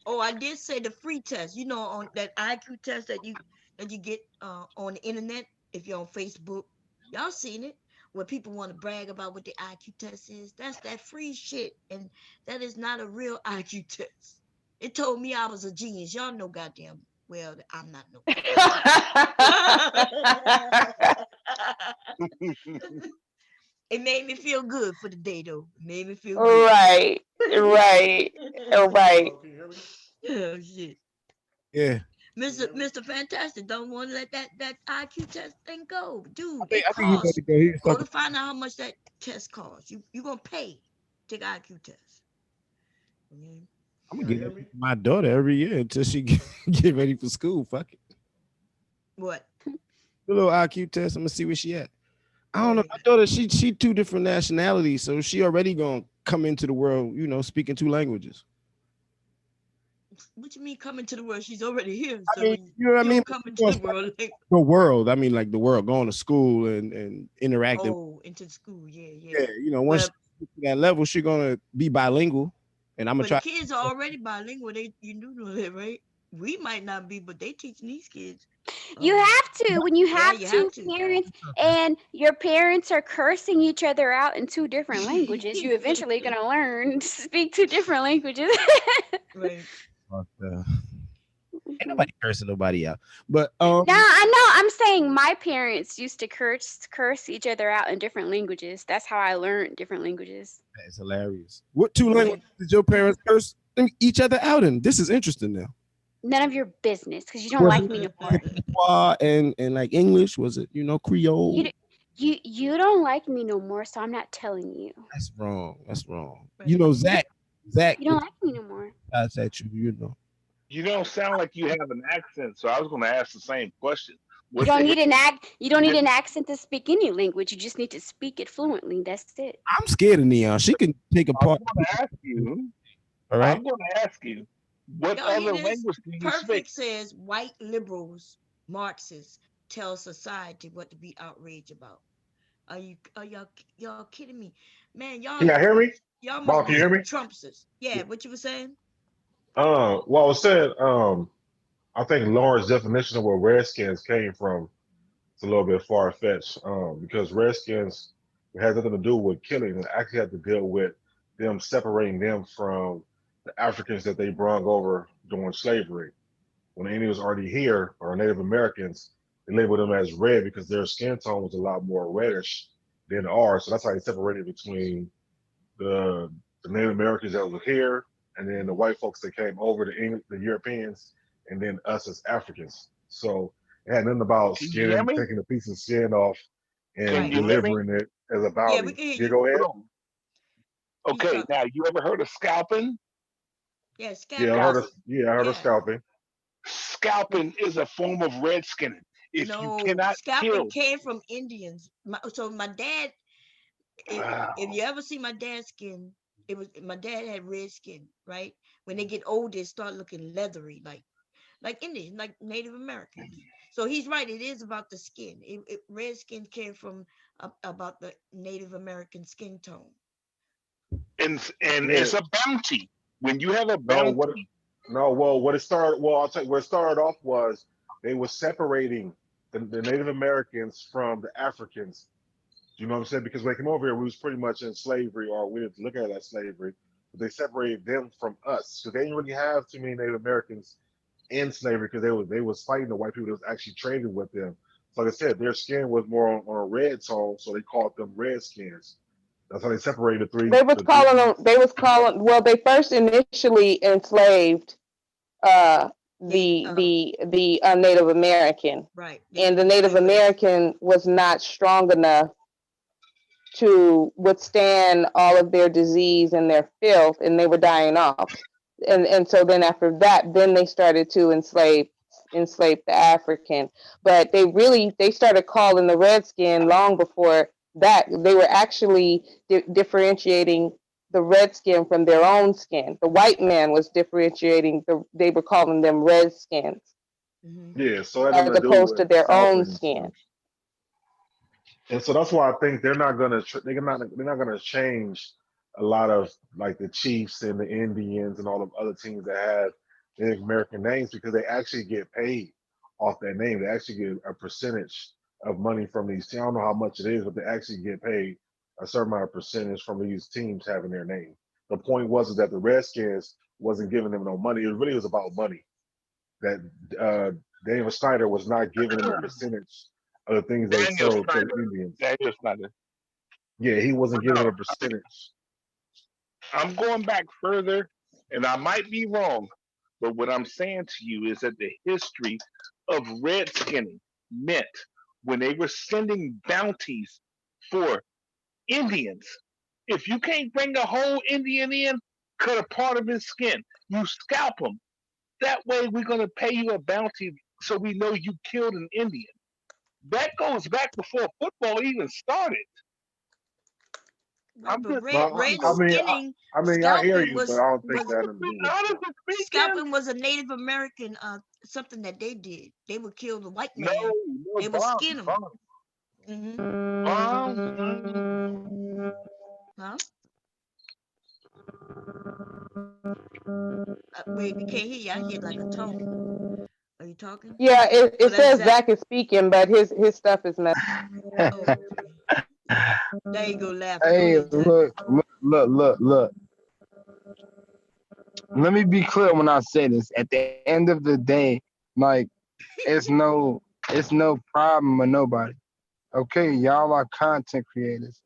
Oh, I did say the free test. On that IQ test that you get on the internet. If you're on Facebook, y'all seen it. Where people want to brag about what the IQ test is. That's that free shit, and that is not a real IQ test. It told me I was a genius. Y'all know goddamn well that I'm not no. It made me feel good for the day, though. It made me feel good. Right. Oh shit. Yeah. Mr. Fantastic don't want to let that IQ test thing go, dude. I think he's ready to go. He was Go to find out how much that test costs. You gonna pay to take an IQ test. I'm gonna get it my daughter every year until she get ready for school. Fuck it. What? The little IQ test. I'm gonna see where she at. I don't know. My daughter, she two different nationalities, so she already gonna come into the world, speaking two languages. What you mean come into the world? She's already here. So I mean, you know what I mean? Come into the world. The world. I mean, like the world, going to school and interacting. Oh, into school. Yeah. Yeah, once she gets to that level, she's gonna be bilingual, and I'm gonna try. The kids are already bilingual. You do know that, right? We might not be, but they teaching these kids. You have to. When you have two parents and your parents are cursing each other out in two different languages, you're eventually going to learn to speak two different languages. Right. Ain't nobody cursing nobody out. But No, I know. I'm saying my parents used to curse each other out in different languages. That's how I learned different languages. that's hilarious. What two languages did your parents curse each other out in? This is interesting now. None of your business, because you don't Was like it me no more. Patois and like English? Was it, Creole? You don't like me no more, so I'm not telling you. That's wrong. That's wrong. Zach You don't like me no more. that's at you, You don't sound like you have an accent, so I was going to ask the same question. You don't need an accent to speak any language. You just need to speak it fluently. That's it. I'm scared of Neon. She can take a part. I'm going to ask you. All right. I'm going to ask you. What Y'all hear other this? language do you speak? Perfect says white liberals, Marxists tell society what to be outraged about. Are y'all kidding me? Man, y'all Can y'all hear me? Y'all Bob, must can be you hear me? Trumpsters. Yeah, what you were saying? Well, I was saying, I think Lauren's definition of where Redskins came from is a little bit far fetched. Because Redskins has nothing to do with killing. It actually had to deal with them separating them from the Africans that they brought over during slavery. When the Indians was already here, or Native Americans, they labeled them as red because their skin tone was a lot more reddish than ours. So that's how they separated between the Native Americans that was here, and then the white folks that came over, the Europeans, and then us as Africans. So it had nothing about Can you hear skin, me? taking a piece of skin off Can and you hear me? delivering it as a Yeah, bounty. we can hear Yeah, you. go ahead. Okay, now you ever heard of scalping? Yeah, Yeah, I heard of scalping. Scalping is a form of redskinning. If you No, cannot scalping kill, came from Indians. So my dad, if you ever see my dad's skin, my dad had red skin, right? When they get older, it start looking leathery, like Indians, like Native Americans. So he's right. It is about the skin. Red skin came from about the Native American skin tone. and Yeah. it's a bounty. When you have a No, bounty, what it started. Well, I'll tell you where it started off was they were separating the Native Americans from the Africans. You know what I'm saying? Because when they came over here, we was pretty much in slavery, or we didn't look at it as slavery. But they separated them from us because they didn't really have too many Native Americans in slavery because they was fighting the white people that was actually trading with them. So like I said, their skin was more on a red tone, so they called them redskins. That's how they separated the three. They was The three. calling them. They was calling. Well, they first initially enslaved uh, the Native American, Right. and the Native American was not strong enough to withstand all of their disease and their filth, and they were dying off. And so then after that, then they started to enslave the African. But they started calling the redskin long before that. They were actually differentiating the redskin from their own skin. The white man was differentiating they were calling them redskins. Yeah, so that had As nothing to do opposed to with their own scalping and skin. stuff. And so that's why I think they're not gonna change a lot of like the Chiefs and the Indians and all the other teams that have Native American names because they actually get paid off that name. They actually get a percentage of money from these teams. I don't know how much it is, but they actually get paid a certain amount of percentage from these teams having their name. The point was is that the Redskins wasn't giving them no money. It really was about money. That Daniel Snyder was not giving them a percentage of the things they Daniel sold to the Snyder. Indians. Daniel Snyder. Yeah, he wasn't giving No, them a percentage. I'm going back further, and I might be wrong, but what I'm saying to you is that the history of redskinning meant when they were sending bounties for Indians. If you can't bring a whole Indian in, cut a part of his skin. You scalp him. That way, we're going to pay you a bounty so we know you killed an Indian. That goes back before football even started. Right, I'm but just, red I mean, skinning, I hear scalping you, but I don't think was that had nothing to do with it. honestly speaking, scalping was a Native American something that they did. They would kill the white no, man. no They would bomb, skin him. bomb. Huh? Wait, we can't hear you. I hear like a tone. Are you talking? Yeah, it Oh, that's says Zach. Zach is speaking, but his stuff is messed. Oh, there you go laughing. Go Hey, ahead, Zach. look. Let me be clear when I say this. At the end of the day, Like it's no problem with nobody. Okay, y'all are content creators.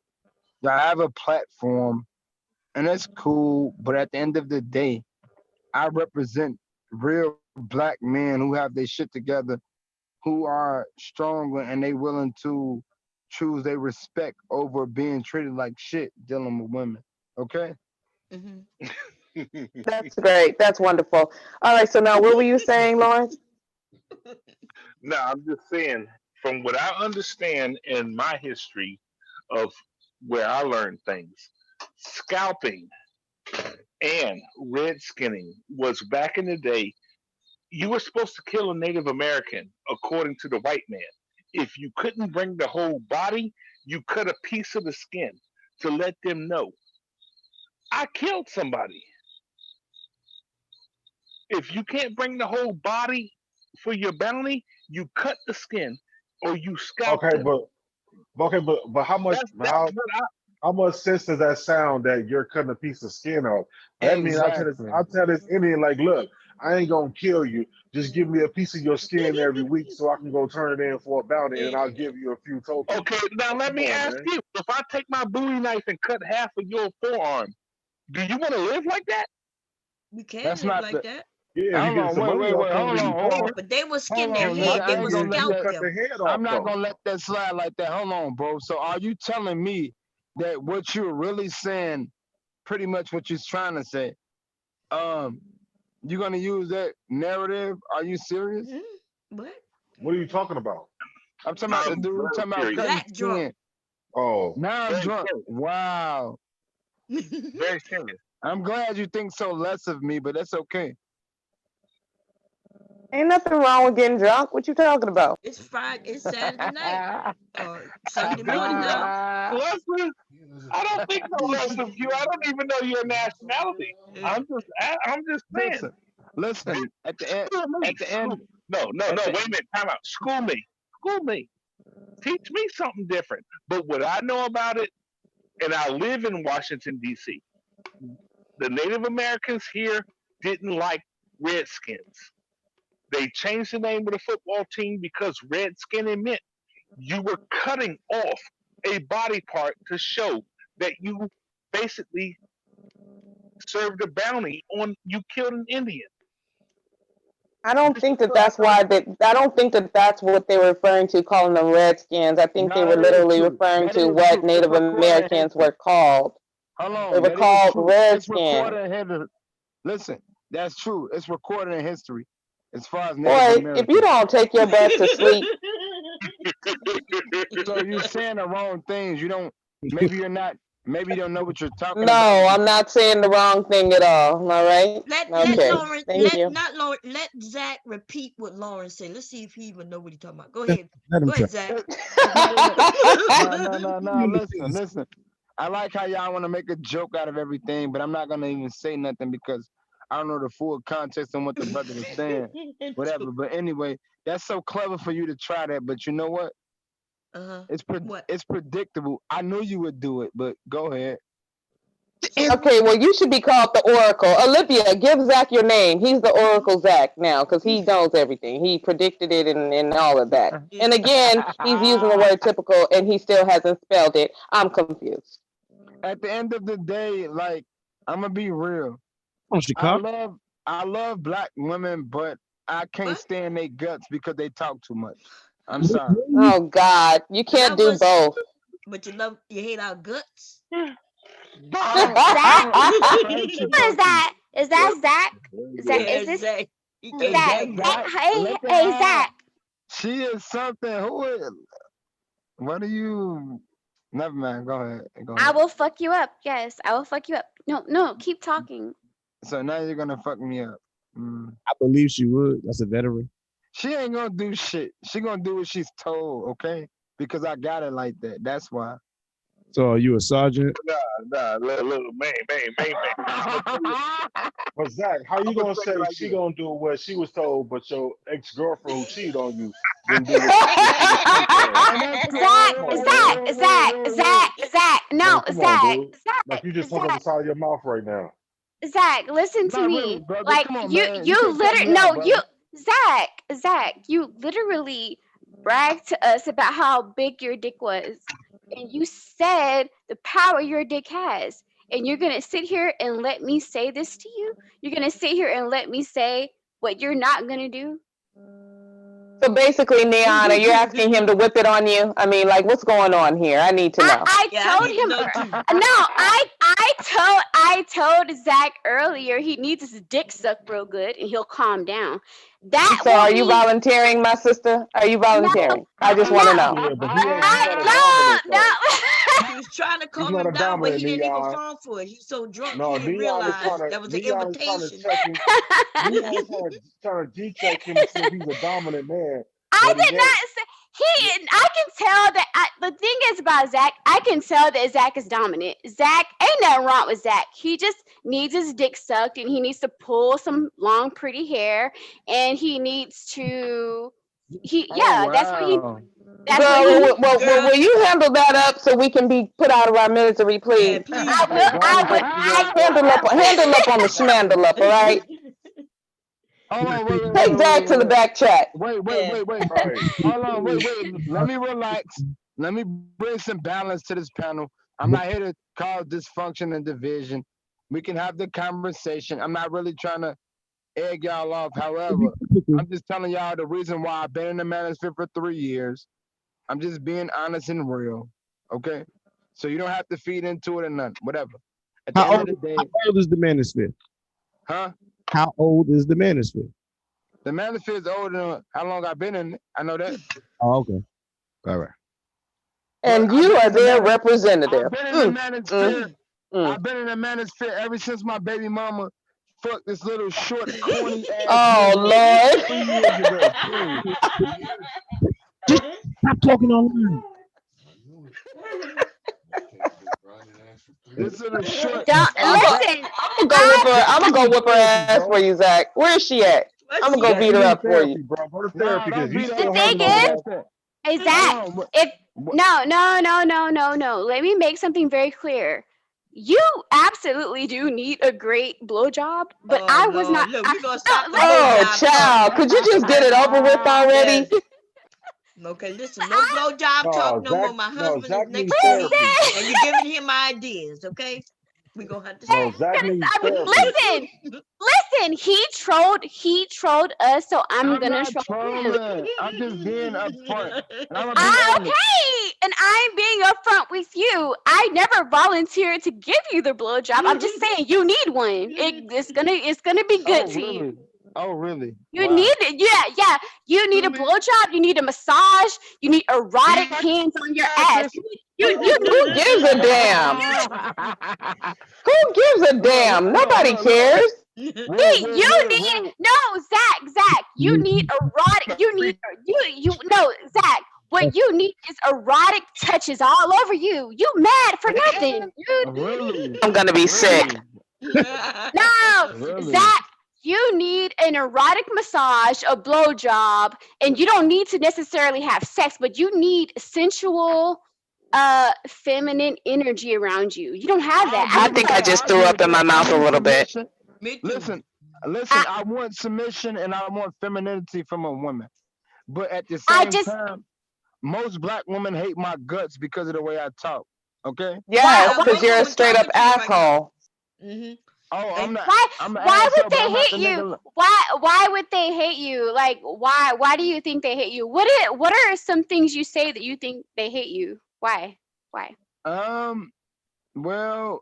Y'all have a platform, and it's cool. But at the end of the day, I represent real black men who have their shit together, who are stronger, and they willing to choose their respect over being treated like shit dealing with women. Okay. That's great. That's wonderful. All right. So now, what were you saying, Lawrence? No, I'm just saying, from what I understand in my history of where I learned things, scalping and red skinning was back in the day. You were supposed to kill a Native American according to the white man. If you couldn't bring the whole body, you cut a piece of the skin to let them know I killed somebody. If you can't bring the whole body for your bounty, you cut the skin or you scalp Okay, them. but how much That's what I. how much sense does that sound that you're cutting a piece of skin off? That means Exactly. I tell this Indian like, look, I ain't gonna kill you. Just give me a piece of your skin every week so I can go turn it in for a bounty, and I'll give you a few tokens. Okay, now let Come me on, ask man. you: if I take my Bowie knife and cut half of your forearm, do you want to live like that? We can That's live not like the. that. Yeah, if you Hold get on, some wait, money wait, off wait, of hold it and on, you hold poor, on, But they will hold skin their on, you nigga. head. They I will ain't yeah, gonna let you scalp that. cut the them. head I'm off not though. gonna let that slide like that. Hold on, bro. So are you telling me that what you're really saying, pretty much what you're trying to say, um, you're gonna use that narrative? Are you serious? What? What are you talking about? I'm talking about the I'm dude very talking about serious. cutting Zach drunk. skin. Oh, Now I'm Very drunk. serious. Wow. Very serious. I'm glad you think so less of me, but that's okay. Ain't nothing wrong with getting drunk. What you talking about? It's Friday. It's Saturday night. Sunday morning now. Less of, I don't think no less of you. I don't even know your nationality. I'm just saying. Listen, listen. School me. At the School. end, No. at the Wait a minute. Time out. School me. School me. Teach me something different. But what I know about it, and I live in Washington D.C. The Native Americans here didn't like Redskins. They changed the name of the football team because Redskinning meant you were cutting off a body part to show that you basically served a bounty on you killed an Indian. I don't This is think that what I that's know. why that. I don't think that that's what they were referring to, calling them Redskins. I think they no, were that is literally true. referring That to is what true. It's Native recorded in Americans history. were called. Hold They on, were that is called true. It's Redskins. recorded in history. Listen, that's true. It's recorded in history as far as Native Boy, if you Americans. don't take your butt to sleep, So you're saying the wrong things. You don't. Maybe you're not. Maybe you don't know what you're talking no, about. I'm not saying the wrong thing at all. All right. Let Okay. Lauren Thank you. let Zach repeat what Lauren said. Let's see if he even know what he's talking about. Go Let, ahead. let him Go try. ahead, Zach. It's not even. No. Let me Listen, finish. listen. I like how y'all want to make a joke out of everything, but I'm not gonna even say nothing because I don't know the full context on what the brother was saying. Whatever. But anyway, that's so clever for you to try that. But you know what? What? It's predictable. I knew you would do it, but go ahead. Okay, well, you should be called the Oracle. Olivia, give Zach your name. He's the Oracle Zach now because he knows everything. He predicted it and all of that. And again, he's using the word typical and he still hasn't spelled it. I'm confused. At the end of the day, like I'm gonna be real. From I Chicago. love I love black women, but I can't stand their guts because they talk too much. I'm sorry. Oh, God. You But can't that do was. both. But you hate our guts. I don't I Zach? don't I hate you Who is personally. that? Is that Zach? Zach, is Yeah, this Zach. He Is gave Zach? Zach that Zach? guts. Hey, Look at hey, her. Zach. She is something. Who is what are you never mind. Go ahead. Go I ahead. will fuck you up. Yes, I will fuck you up. No, keep talking. So now you're gonna fuck me up. Mm. I believe she would. That's a veteran. She ain't gonna do shit. She gonna do what she's told, okay? Because I got it like that. That's why. So are you a sergeant? Little man. but Zach, how I'm you gonna gonna tell you say like she this. gonna do what she was told, but your ex girlfriend who cheated on you didn't do what she was told? And that's cool. Zach, Come on, man. Zach. No, Like, come on, Zach, dude. Like you just talk out the Zach. side of your mouth right now. Zach, listen to Not really, me. brother. Like Come on, you, man. You you can't cut literally me out, no, you brother. Zach, you literally bragged to us about how big your dick was, and you said the power your dick has. And you're gonna sit here and let me say this to you? You're gonna sit here and let me say what you're not gonna do? So basically, Neon, are you asking him to whip it on you? I mean, like, what's going on here? I need to know. I Yeah, I told need to him. know too. No, I told Zach earlier he needs his dick sucked real good and he'll calm down. That So, will are you be volunteering, my sister? Are you volunteering? I just want to no. know. Yeah, but he's not a dominant though. No. He was trying to He's calm not him a down, but dominant, he didn't even Neon. fall for it. He's so drunk No, he didn't realize that was an Neon is trying to invitation. check him. Neon is trying to G-check him and see if he's a dominant man, I but he did not ain't. say I can tell that the thing is about Zach, I can tell that Zach is dominant. Zach, ain't nothing wrong with Zach. He just needs his dick sucked and he needs to pull some long, pretty hair and he needs to Oh that's wow. what he needs. Girl, Girl, will you handle that up so we can be put out of our misery, yeah, please? please, Yeah, girl. go on I and would back to I Handle up on the schmandle up, all right? Hold on, Take Zach to the back chat. Yeah. right. Hold on, wait. Let me relax. Let me bring some balance to this panel. I'm not here to cause dysfunction and division. We can have the conversation. I'm not really trying to egg y'all off. However, I'm just telling y'all the reason why I've been in the manosphere for 3 years. I'm just being honest and real. Okay? So you don't have to feed into it or nothing. Whatever. At the How end old, of the how day, old is the manosphere? huh? How old is the manosphere? The manosphere is older than how long I've been in it. I know that. Oh, okay. All right. But And you are their I've representative. been in the manosphere. Mm. I've been in the manosphere ever since my baby mama fucked this little short, corny ass Oh, nigga Lord. 3 years ago. Period. Just stop talking online. This little short. Don't listen. I'm gonna go whip her Therapy, ass for bro. you, Zach. Where is she at? What's I'm gonna she go Yeah, at? beat she her needs up for you. therapy, bro. Go to Nah, therapy don't because you beat The her still up. thing hanging on to is, that. Listen. Zach, Hold on. if no. Let me make something very clear. You absolutely do need a great blowjob, but Oh I was Lord, not. look, we're gonna No, stop the Oh, blowjob talk. child. Could you just get Okay. it over with already? Yes. Okay, listen, no blowjob talk no more. My husband is Zach next needs to me therapy. listen. and you're giving him ideas, okay? We're gonna have to No, stop. Zach needs I mean, therapy. listen. He trolled us, so I'm I'm gonna not troll him. trolling. I'm just being upfront. And I'm gonna be Ah, honest. okay, and I'm being upfront with you. I never volunteered to give you the blowjob. I'm just saying you need one. It's gonna be good Oh to you. really? Oh really? You Wow. need it, yeah. You need a blowjob. You need a massage. You need erotic hands on your ass. You Who gives a damn? Who gives a damn? Nobody Look. cares. you need no Zach. You need erotic. No Zach. What you need is erotic touches all over you. You mad for nothing, dude. Really? I'm gonna be sick. Really? No, Really? Zach. You need an erotic massage, a blowjob, and you don't need to necessarily have sex, but you need sensual, feminine energy around you. You don't have I that. I agree with think I that. just I threw agree up with in that. my I mouth a need little bit. submission. Me too. Listen, I want submission and I want femininity from a woman. But at the I same just time, most black women hate my guts because of the way I talk. Okay? why Yes, A because black you're a woman straight up talking to you right now. asshole. Mm-hmm. Oh, I'm And not. why I'm an why would asshole, but they I'm not hate the you? nigga. Why would they hate you? Like why do you think they hate you? What are some things you say that you think they hate you? Why? Um. Well.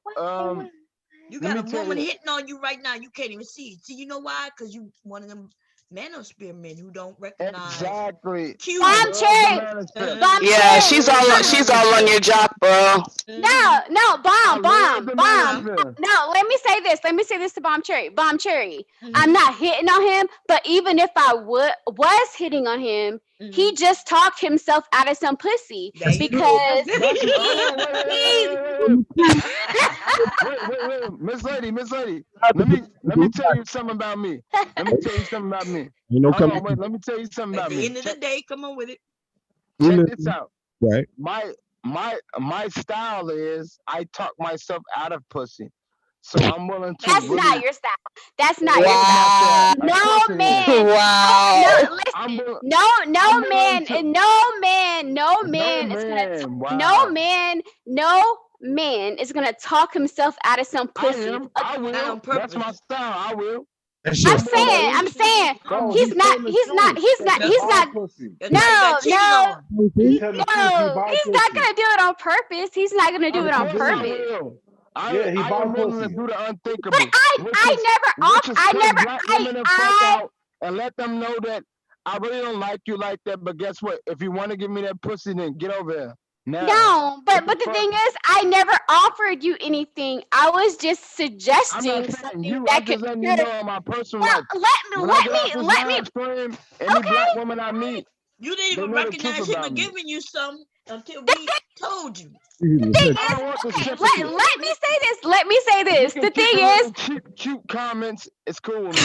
you Let got me a tell woman you. hitting on you right now. You can't even see it. See, you know why? Because you one of them manosphere men who don't recognize Exactly. I Bomb cues. love the cherry, manosphere. bomb Yeah, I cherry. love the she's all on manosphere. your jock, bro. No, I love the bomb. manosphere. No, let me say this. Let me say this to Bomb Cherry. Bomb Cherry. I'm Mm-hmm. not hitting on him, but even if I was hitting on him, Mm-hmm. he just talked himself out of some pussy There you go. because That's he hold he's on. Wait. Miss Lady. Let me tell you something about me. Let me tell you something about me. You know, Hold come on, wait. Let me tell you something At about the me. end of the day, come on with it. Check this out. right. My style is I talk myself out of pussy. So I'm willing to. That's really, not your style. That's not your Wow. style. No man. Wow. Listen. No man. No man is gonna talk himself out of some pussy. I will. That's my style. I will. That's your I'm saying, No, he's not. pussy. No, He he's not gonna do it on purpose. He's not gonna do it on purpose. Yeah, he I buy am willing to pussy. do the unthinkable. But Black women the fuck out and let them know that I really don't like you like that. But guess what? If you want to give me that pussy, then get over here. Now, no, but the thing is, I never offered you anything. I was just suggesting something that could. letting you know on my personal Well, life. let me. Any black woman I meet, You didn't even recognize he was giving you some until we told you. The thing is, okay, let me say this. Let me say this. The thing is, cute comments. It's cool with me.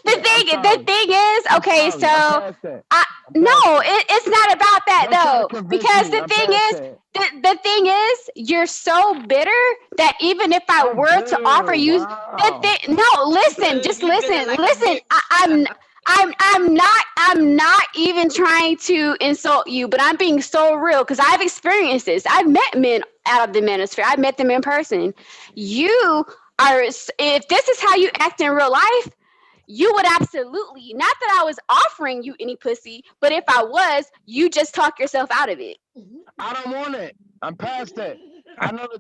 the thing is, okay. So it's not about that though, because the thing is, you're so bitter that even if I were to offer you just listen. I'm not even trying to insult you, but I'm being so real because I've experienced this. I've met men out of the manosphere. I've met them in person. You are, if this is how you act in real life, you would absolutely, not that I was offering you any pussy, but if I was, you just talk yourself out of it. I don't want it. I'm past that. I know. The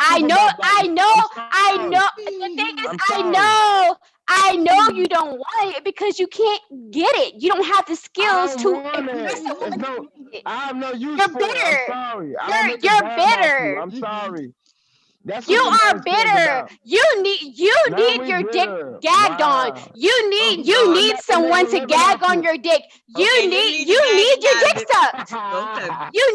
thing is, I know you don't want it because you can't get it. You don't have the skills to impress a woman. I have no use You're for bitter. it. I'm sorry. You're bitter. I'm sorry. That's you are bitter. You need your dick gagged on. You need someone to gag on your dick. You need your dick sucked. You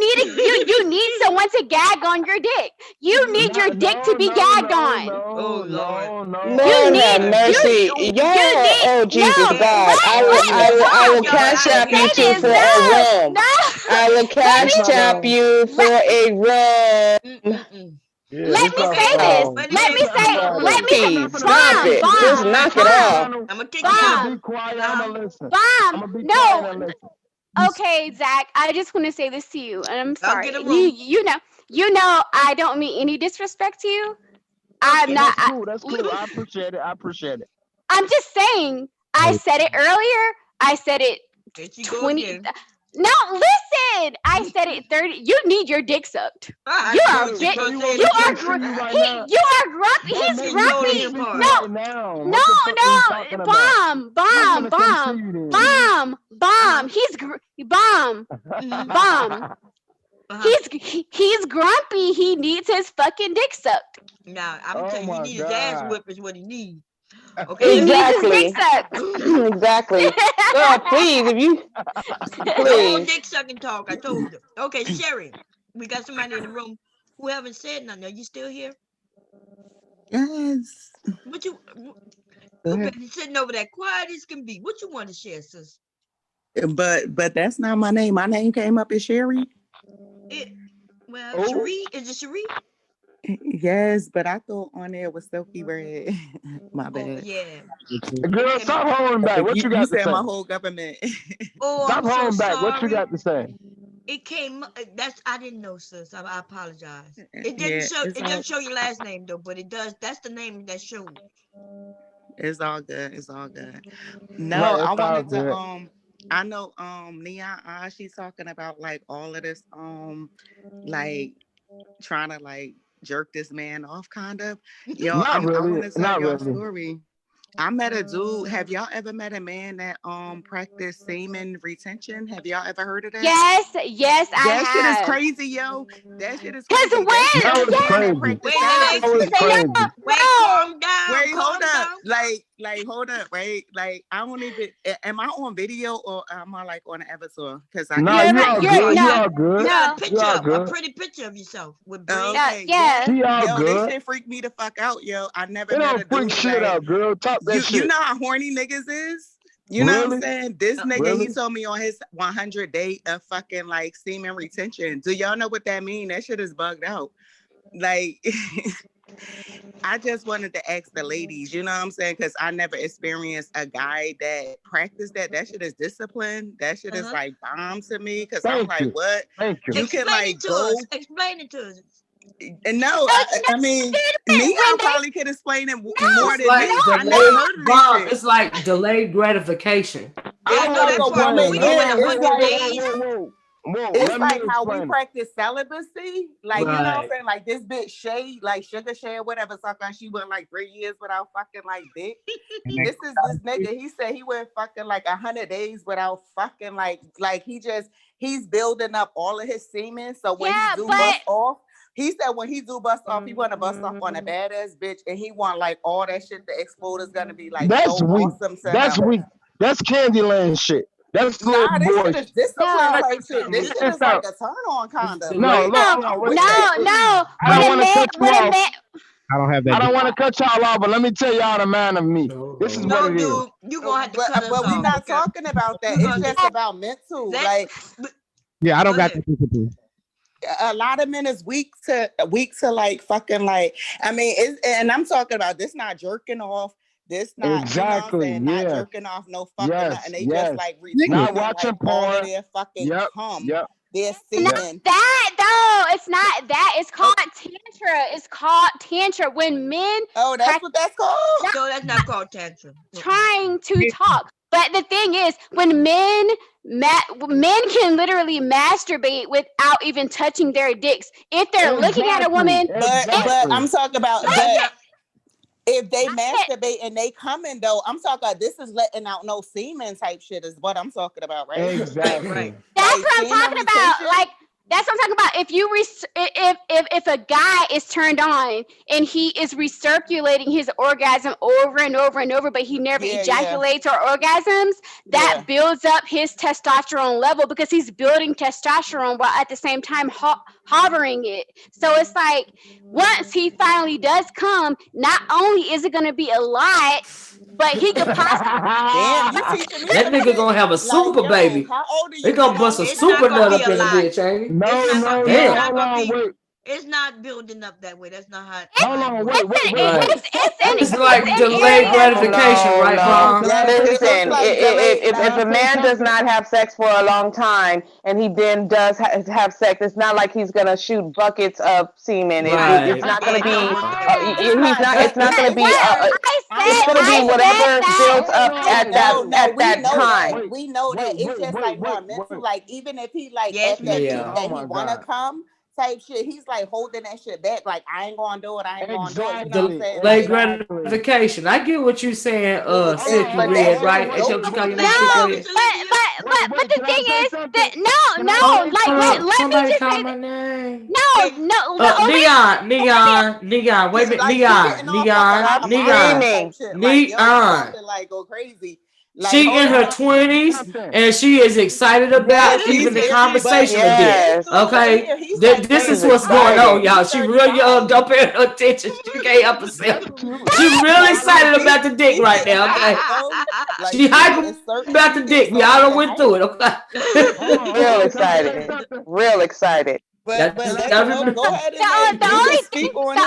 need someone to gag on your dick. You need your dick to be gagged on. Oh Lord. Lord have mercy. Oh Jesus God. I will cash app you too for a rum. I will cash app you for a rum. Let me say this. Stop it. Just knock it off. I'm gonna kick you out. Be quiet. I'm gonna listen. No. Okay, Zach. I just want to say this to you, and I'm sorry. You know, I don't mean any disrespect to you. I'm not. That's cool. I appreciate it. I'm just saying. I said it earlier. I said it 20. No, listen. I said it 30. You need your dick sucked. You are grumpy. He's grumpy. Bomb. He's grumpy. He needs his fucking dick sucked. Nah, I'm gonna tell you, he needs his ass whipped is what he needs. Okay. Exactly. Exactly. Girl, please, if you no dick sucking talk. I told you. Okay, Sherry, we got somebody in the room who haven't said nothing. Are you still here? Yes. What you been sitting over there quiet as can be? What you want to share, sis? But that's not my name. My name came up as Sherry. Cherie, is it Cherie? Yes, but I thought on there was Silky Red. My bad. Yeah. Girl, stop holding back. What you got to say? You said my whole government. Stop holding back. What you got to say? It came. I didn't know, sis. I apologize. It didn't show. It doesn't show your last name though, but it does. That's the name that showed. It's all good. It's all good. No, I wanted to. I know. Neon. She's talking about like all of this. Like trying to like jerk this man off, kind of. Yo, I want to tell y'all a story. I met a dude. Have y'all ever met a man that practiced semen retention? Have y'all ever heard of that? Yes, I have. That shit is crazy, yo. That shit is crazy. Because Wait, calm down. Wait, hold up. Like, hold up, right? Like, I don't even. Am I on video or am I like on an avatar? Because you all good. You got a picture, a pretty picture of yourself with braids. Yo, this shit freaked me the fuck out, yo. I never met a dude. Freak shit out, girl. Talk that shit. You know how horny niggas is? You know what I'm saying? This nigga, he told me on his 100 day of fucking like semen retention. Do y'all know what that mean? That shit is bugged out. Like, I just wanted to ask the ladies, you know what I'm saying? Because I never experienced a guy that practiced that. That shit is discipline. That shit is like bomb to me. Because I'm Thank like, you. what? Thank you. You can Explain like it to go. us. Explain it to us. And no, I mean, Neon probably could explain it more It's than like me. I never delayed heard of this Bob. shit. It's like delayed gratification. It's I know like that a part when woman. we go in It's 100 like days. Whoa, it's let me like how we explain it. practice celibacy. Like, you know what I'm Right. saying? Like this bitch Shay, like Sugar Shay or whatever, something. She went like 3 years without fucking like dick. This is this nigga. He said he went fucking like 100 days without fucking like he's building up all of his semen. So when he Yeah, do but bust off, he said when he do bust off, he want to bust off on a badass bitch, and he want like all that shit to explode is gonna be like That's so weak. awesome to That's him. weak. That's Candyland shit. That's little Nah, this boy shit is shit. discipline no, type shit. This shit is like a turn on kind of. No, Like look, no, hold on, I'm wait, with wait, that. wait. no. I don't want to cut you When a off. man, I don't have that. I don't want to cut y'all off, but let me tell y'all the man of me. This is what No, it is. dude, you gonna have to cut us But we're off not because talking about that. we're It's gonna just about mental. let. Like Yeah, I don't Go got ahead. that discipline. a lot of men is weak to like fucking like. I mean, and I'm talking about this not jerking off. This not, you know what I'm Exactly. saying, not Yes. jerking off, no fucking nothing. They just Yes. like Not retaining watching like all of porn. their fucking Yep. cum, Yep. their not semen. that though. It's not that. It's called tantra. It's called tantra when men. Oh, that's what that's called. No, that's not called tantrum. Trying to talk. But the thing is, when men can literally masturbate without even touching their dicks. If they're looking at a woman, But I'm talking about But that's not. if they masturbate and they coming though, I'm talking about this is letting out no semen type shit is what I'm talking about, right? Exactly. Right. that's Like what I'm semen talking about. retention. Like that's what I'm talking about. If you if a guy is turned on and he is recirculating his orgasm over and over and over, but he never ejaculates or orgasms, that builds up his testosterone level because he's building testosterone while at the same time hovering it. So it's like once he finally does come, not only is it going to be a lot, but he could possibly. Damn, you teaching me That some nigga shit. gonna have a Like, super yo, baby. how old are you? They gonna bust a It's super not gonna nut be up a in the lot. bitch, ain't it? No, It's no, Damn. not gonna be. wait. It's not building up that way. That's not how. Hold on, wait. It's like delayed gratification, No, right, no. Mom? Listen, if a man does not have sex for a long time and he then does have sex, it's not like he's gonna shoot buckets of semen. It's not gonna be. It's not gonna be. It's gonna be whatever builds up at that time. We know that. It's just like more mental. Like even if he like Yes, at that mental. peak that he wanna come type shit, he's like holding that shit back. Like I ain't gonna do it. I ain't gonna do it. You know what I'm saying? Delayed Like, gratification. I get what you saying, Silky but that Red, shit right? is That's dope what you to call me. your name, Silky Red? But the thing is that let me Somebody just call say my that. name. Neon. Wait a minute, like she getting off like a mile type shit. Like yo, you about to like go crazy. Like She in her 20s and she is excited about even the conversation of dick. Okay, this is what's going on, y'all. She real young, don't pay her attention. She can't help herself. She really excited about the dick right now. Okay, she hyper about the dick. We all done went through it. Okay, Real excited. Real excited. But go ahead and like you can speak on it.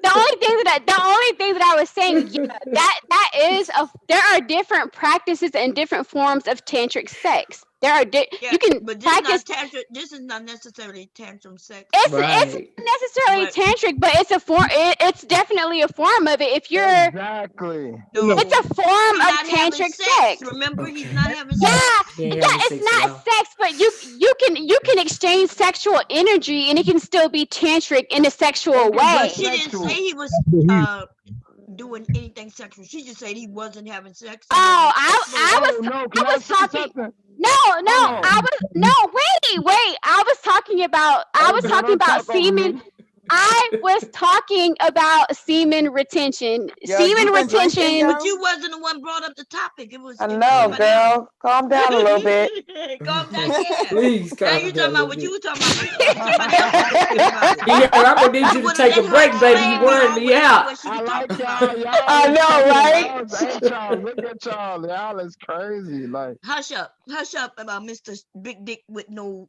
The only thing that I was saying, yeah, that is there are different practices and different forms of tantric sex. There are you can but practice. This is not necessarily tantrum sex. It's not necessarily tantric, but it's a form. It's definitely a form of it. If you're exactly, it's a form of tantric sex. Remember, he's not having sex. It's not sex, but you can exchange sexual energy, and it can still be tantric in a sexual way. But she didn't say he was doing anything sexual. She just said he wasn't having sex. Oh, I was talking. No, wait. I was talking about semen. I was talking about semen retention. Semen retention. But you wasn't the one brought up the topic. It was. I know, girl. Calm down a little bit. Calm down, yeah. Please calm now down. You talking about what you were talking about. Yeah, I'm gonna need you to take a break, baby. You wearing me out. I know, right? Y'all, look at y'all. Y'all is crazy. Like hush up about Mr. Big Dick with no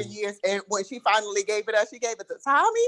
years. And when she finally gave it up, she gave it to Tommy.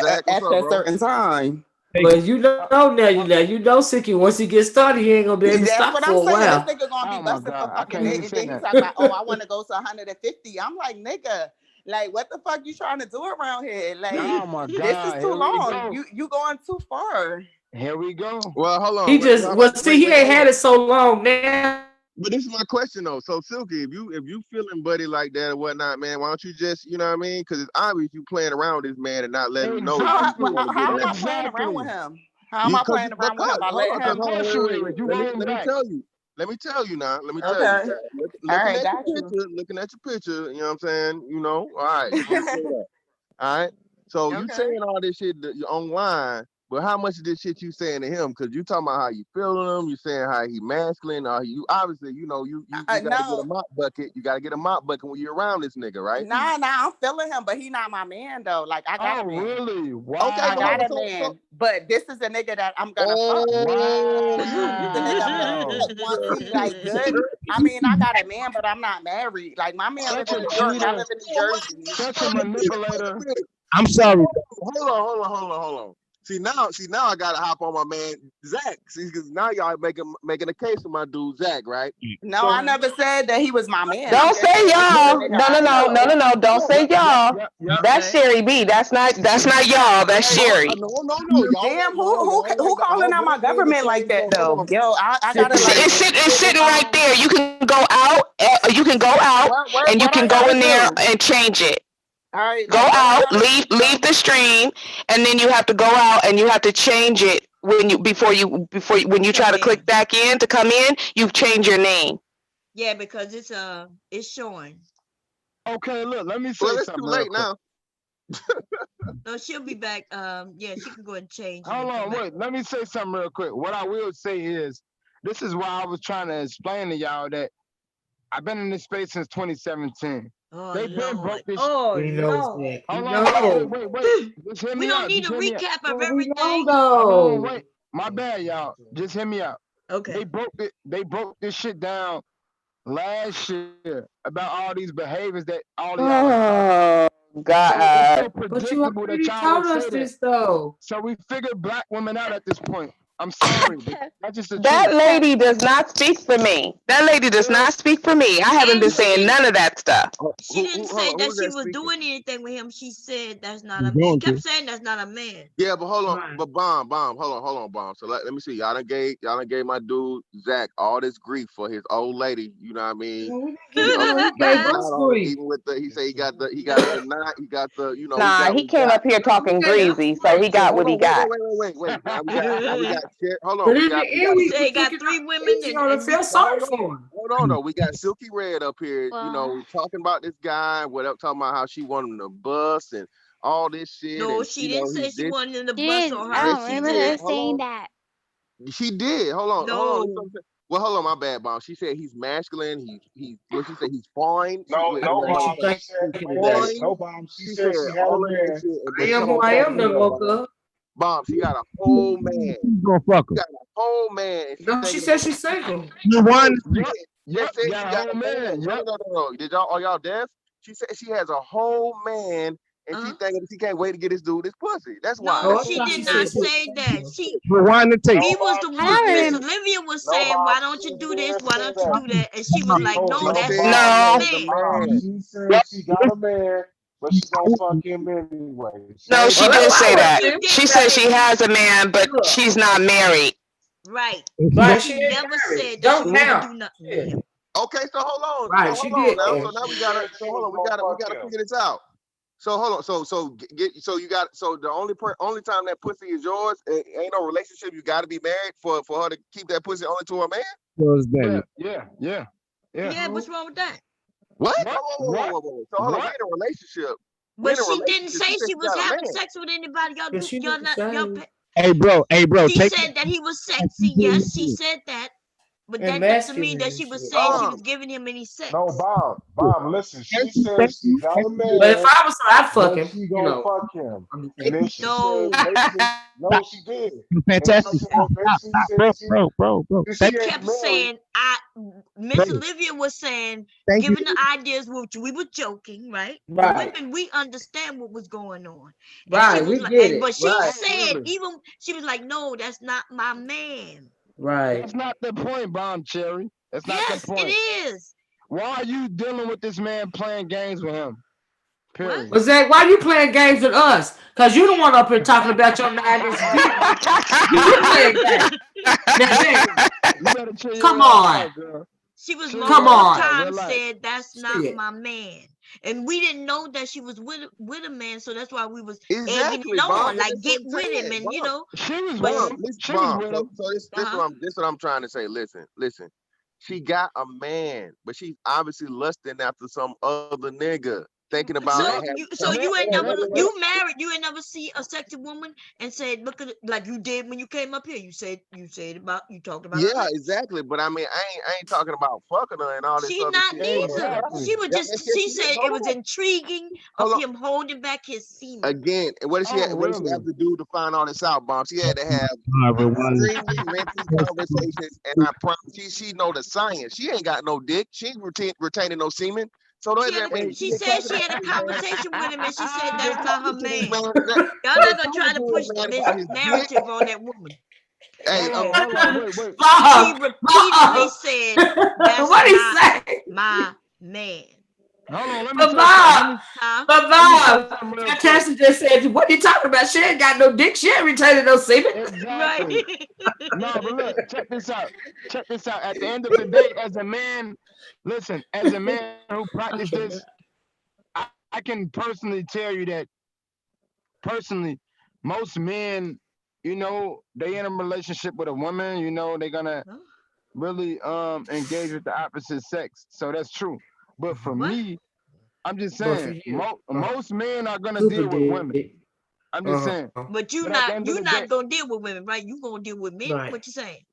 at What's up, that bro? certain time. But you know now, you know, Sicky, once he gets started, he ain't gonna be able to That's stop what I'm for a saying. This while. nigga gonna be Oh my busting for God, I fucking can't hear head, you and say then he that. talking about, oh, I want to go to 150. I'm like, nigga, like, what the fuck you trying to do around here? Like, Oh my this is God, too here we long. go. You going too far. Here we go. Well, hold on. He just see he ain't hold had on. it so long now. But this is my question though. So Silky, if you feeling buddy like that or whatnot, man, why don't you just, you know what I mean? Because it's obvious you playing around with this man and not letting him know that you Exactly. want to get How am I next. playing around with Exactly. him? How am I playing around with him by Hold letting on, because him? Of course you is. You let own me back. tell you. Let me tell you now. Let me tell you. Okay. All Looking right, at your got you. picture, you know what I'm saying? You know, all right, you want to say that. All right. So you Okay. saying all this shit that you're online, But how much of this shit you saying to him? Because you talking about how you feeling him, you saying how he masculine, or you obviously, you know, you gotta get a mop bucket. You gotta get a mop bucket when you're around this nigga, right? Nah, I'm feeling him, but he not my man though. Like I got a man. Really? Wow. Okay, I got a so, man, but this is a nigga that I'm gonna fuck. Wow. He's the nigga I'm gonna fuck once he like good. I mean, I got a man, but I'm not married. Like my man live Such in a New York. I cheater. live in New Jersey. Such a manipulator. I'm sorry. Hold on. See now I gotta hop on my man Zach. See, because now y'all making a case for my dude Zach, right? No, I never said that he was my man. Don't say y'all. No. Don't say y'all. That's Sherry B. That's not y'all. That's Sherry. No. Y'all Damn, who calling out my government like that though? Yo, I gotta like. It's sitting right there. You can go out. You can go out, and you can go in there and change it. All right, go out, leave the stream, and then you have to go out and you have to change it when you when you try to click back in to come in. You change your name. Yeah, because it's showing. Okay, look, let me say something. It's too late now. No, she'll be back. Yeah, she can go and change. Hold on, wait. Let me say something real quick. What I will say is, this is why I was trying to explain to y'all that I've been in this space since 2017. Oh, They've been broke this. Oh, Lord. Hold on, wait. Just hear me we don't out. need a recap of everything. Hold on, wait. My bad, y'all. Just hear me out. Okay. They broke this shit down last year about all these behaviors that all of y'all. Oh God! So it's so but you predictable already that y'all told would us say this that. though. So we figured black women out at this point. I'm sorry, but that's just the That truth. lady does not speak for me. That lady does not speak for me. I haven't been saying none of that stuff. She didn't say that she was doing anything with him. She said that's not a. She kept saying that's not a man. Yeah, but hold on, but bomb, hold on, bomb. So let me see. Y'all done gave my dude Zach all this grief for his old lady. You know what I mean? Even with the, he said he got the knot, he got the, you know. Nah, he came up here talking greasy, so he got what he got. Wait. Now we got hold on. But We in got the end, we got 3 women and feel sorry for him. Hold on, though. We got Silky Red up here, you know, talking about this guy, talking about how she wanted him to bust and all this shit. No, and, she didn't say she wanted him to She bust didn't. on her. I don't remember her saying that. She did. Hold on. No. Well, hold on, my bad, bomb. She said he's masculine. He's what she said, he's fine. No, bomb. She said, no, bomb. She said she had a man. I am who I am, then woke up. Bomb, she got a whole man. Gonna fuck her. She got a whole man. No, she said she's single. You won. Yes, she got a man. No. Did y'all? Are y'all deaf? She said she has a whole man, and she thinking she can't wait to get this dude this pussy. That's why. No, she did not say that. Rewind the tape. We was the one. Miss Olivia was saying, "Why don't you do this? Why don't you do that?" And she was like, "No, that's not a man." She said she got a man, but she gonna fuck him anyway. No, she did say that. She said she has a man, but she's not married. Right. But she never said that don't she wouldn't count. do nothing with him. Okay, so hold on. Right, so she hold did. on now. So now we gotta figure this out. So hold on. So you got the only time that pussy is yours, ain't no relationship. You got to be married for her to keep that pussy only to her man. Yeah. What's wrong with that? What? Whoa. So hold on. We in a relationship. But she didn't say she was having sex with anybody. Y'all Hey, bro. She said that he was sexy. Yes, she said that. But that doesn't mean that she was saying she was giving him any sex. No, Bob, listen. She said she got a man. But if I was her, I'd fuck him. She gonna fuck him. And then she said, no, she did. Fantastic. Bro. She kept saying, Miss Olivia was saying, giving the ideas, which we were joking, right? Right. Women, we understand what was going on. And right, we get it. But she right. said, she was like, no, that's not my man. Right. That's not the point, Bomb Cherry. That's not the point. Yes, it is. Why are you dealing with this man playing games with him? Period. Well, Zach, why you playing games with us? Because you the one up here talking about your 90s. You playing games. Come on. She was Come multiple on. times said that's not my man. And we didn't know that she was with a man, so that's why we was egging it on, like get with him, and you know. She was with him. So this what I'm trying to say. Listen. She got a man, but she's obviously lusting after some other nigga. thinking about So it. you ain't never you married, you ain't never see a sexy woman and said, look at it like you did when you came up here. You said about you talked about her Yeah, lips. exactly. But I mean, I ain't talking about fucking her and all this She other not shit. neither. She was just she said it was Hold on. intriguing of him holding back his semen. Again, what did she have to do to find all this out, Bomb? She had to have extremely lengthy conversations, and I promise she know the science. She ain't got no dick. She ain't retaining no semen. So She said she had a conversation with him, and she said that's not her man. Y'all not gonna try to push this narrative on that woman. Hey, hold on, wait. She repeatedly said, "That's not my man." Hold on, let me But say Bob, something real quick. Fantastic just said, "What are you talking about? She ain't got no dick. She ain't retaining no semen." Exactly. No, but look, check this out. Check this out. At the end of the day, as a man, listen, as a man who practiced this, I can personally tell you that personally, most men, you know, they in a relationship with a woman, you know, they're gonna really engage with the opposite sex. So that's true. But for me, I'm just saying, most men are gonna deal with women. I'm just saying. But you at the end of the not day, gonna deal with women, right? You gonna deal with men. Right. What you saying?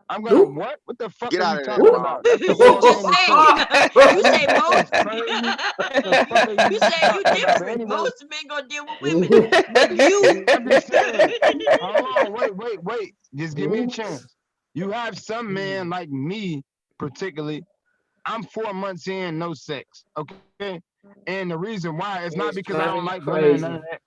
I'm gonna what? What the fuck Get are out you of there, talking Bob. about? That's the You worst just thing to said say. you say most. The fuck are You said you talking about? But different. anyway, Most men gonna deal with women, but you. I'm just saying. Hold on, wait. Just give me a chance. You have some men like me, particularly. I'm 4 months in, no sex. Okay, and the reason why it's not because I don't like women and none of that.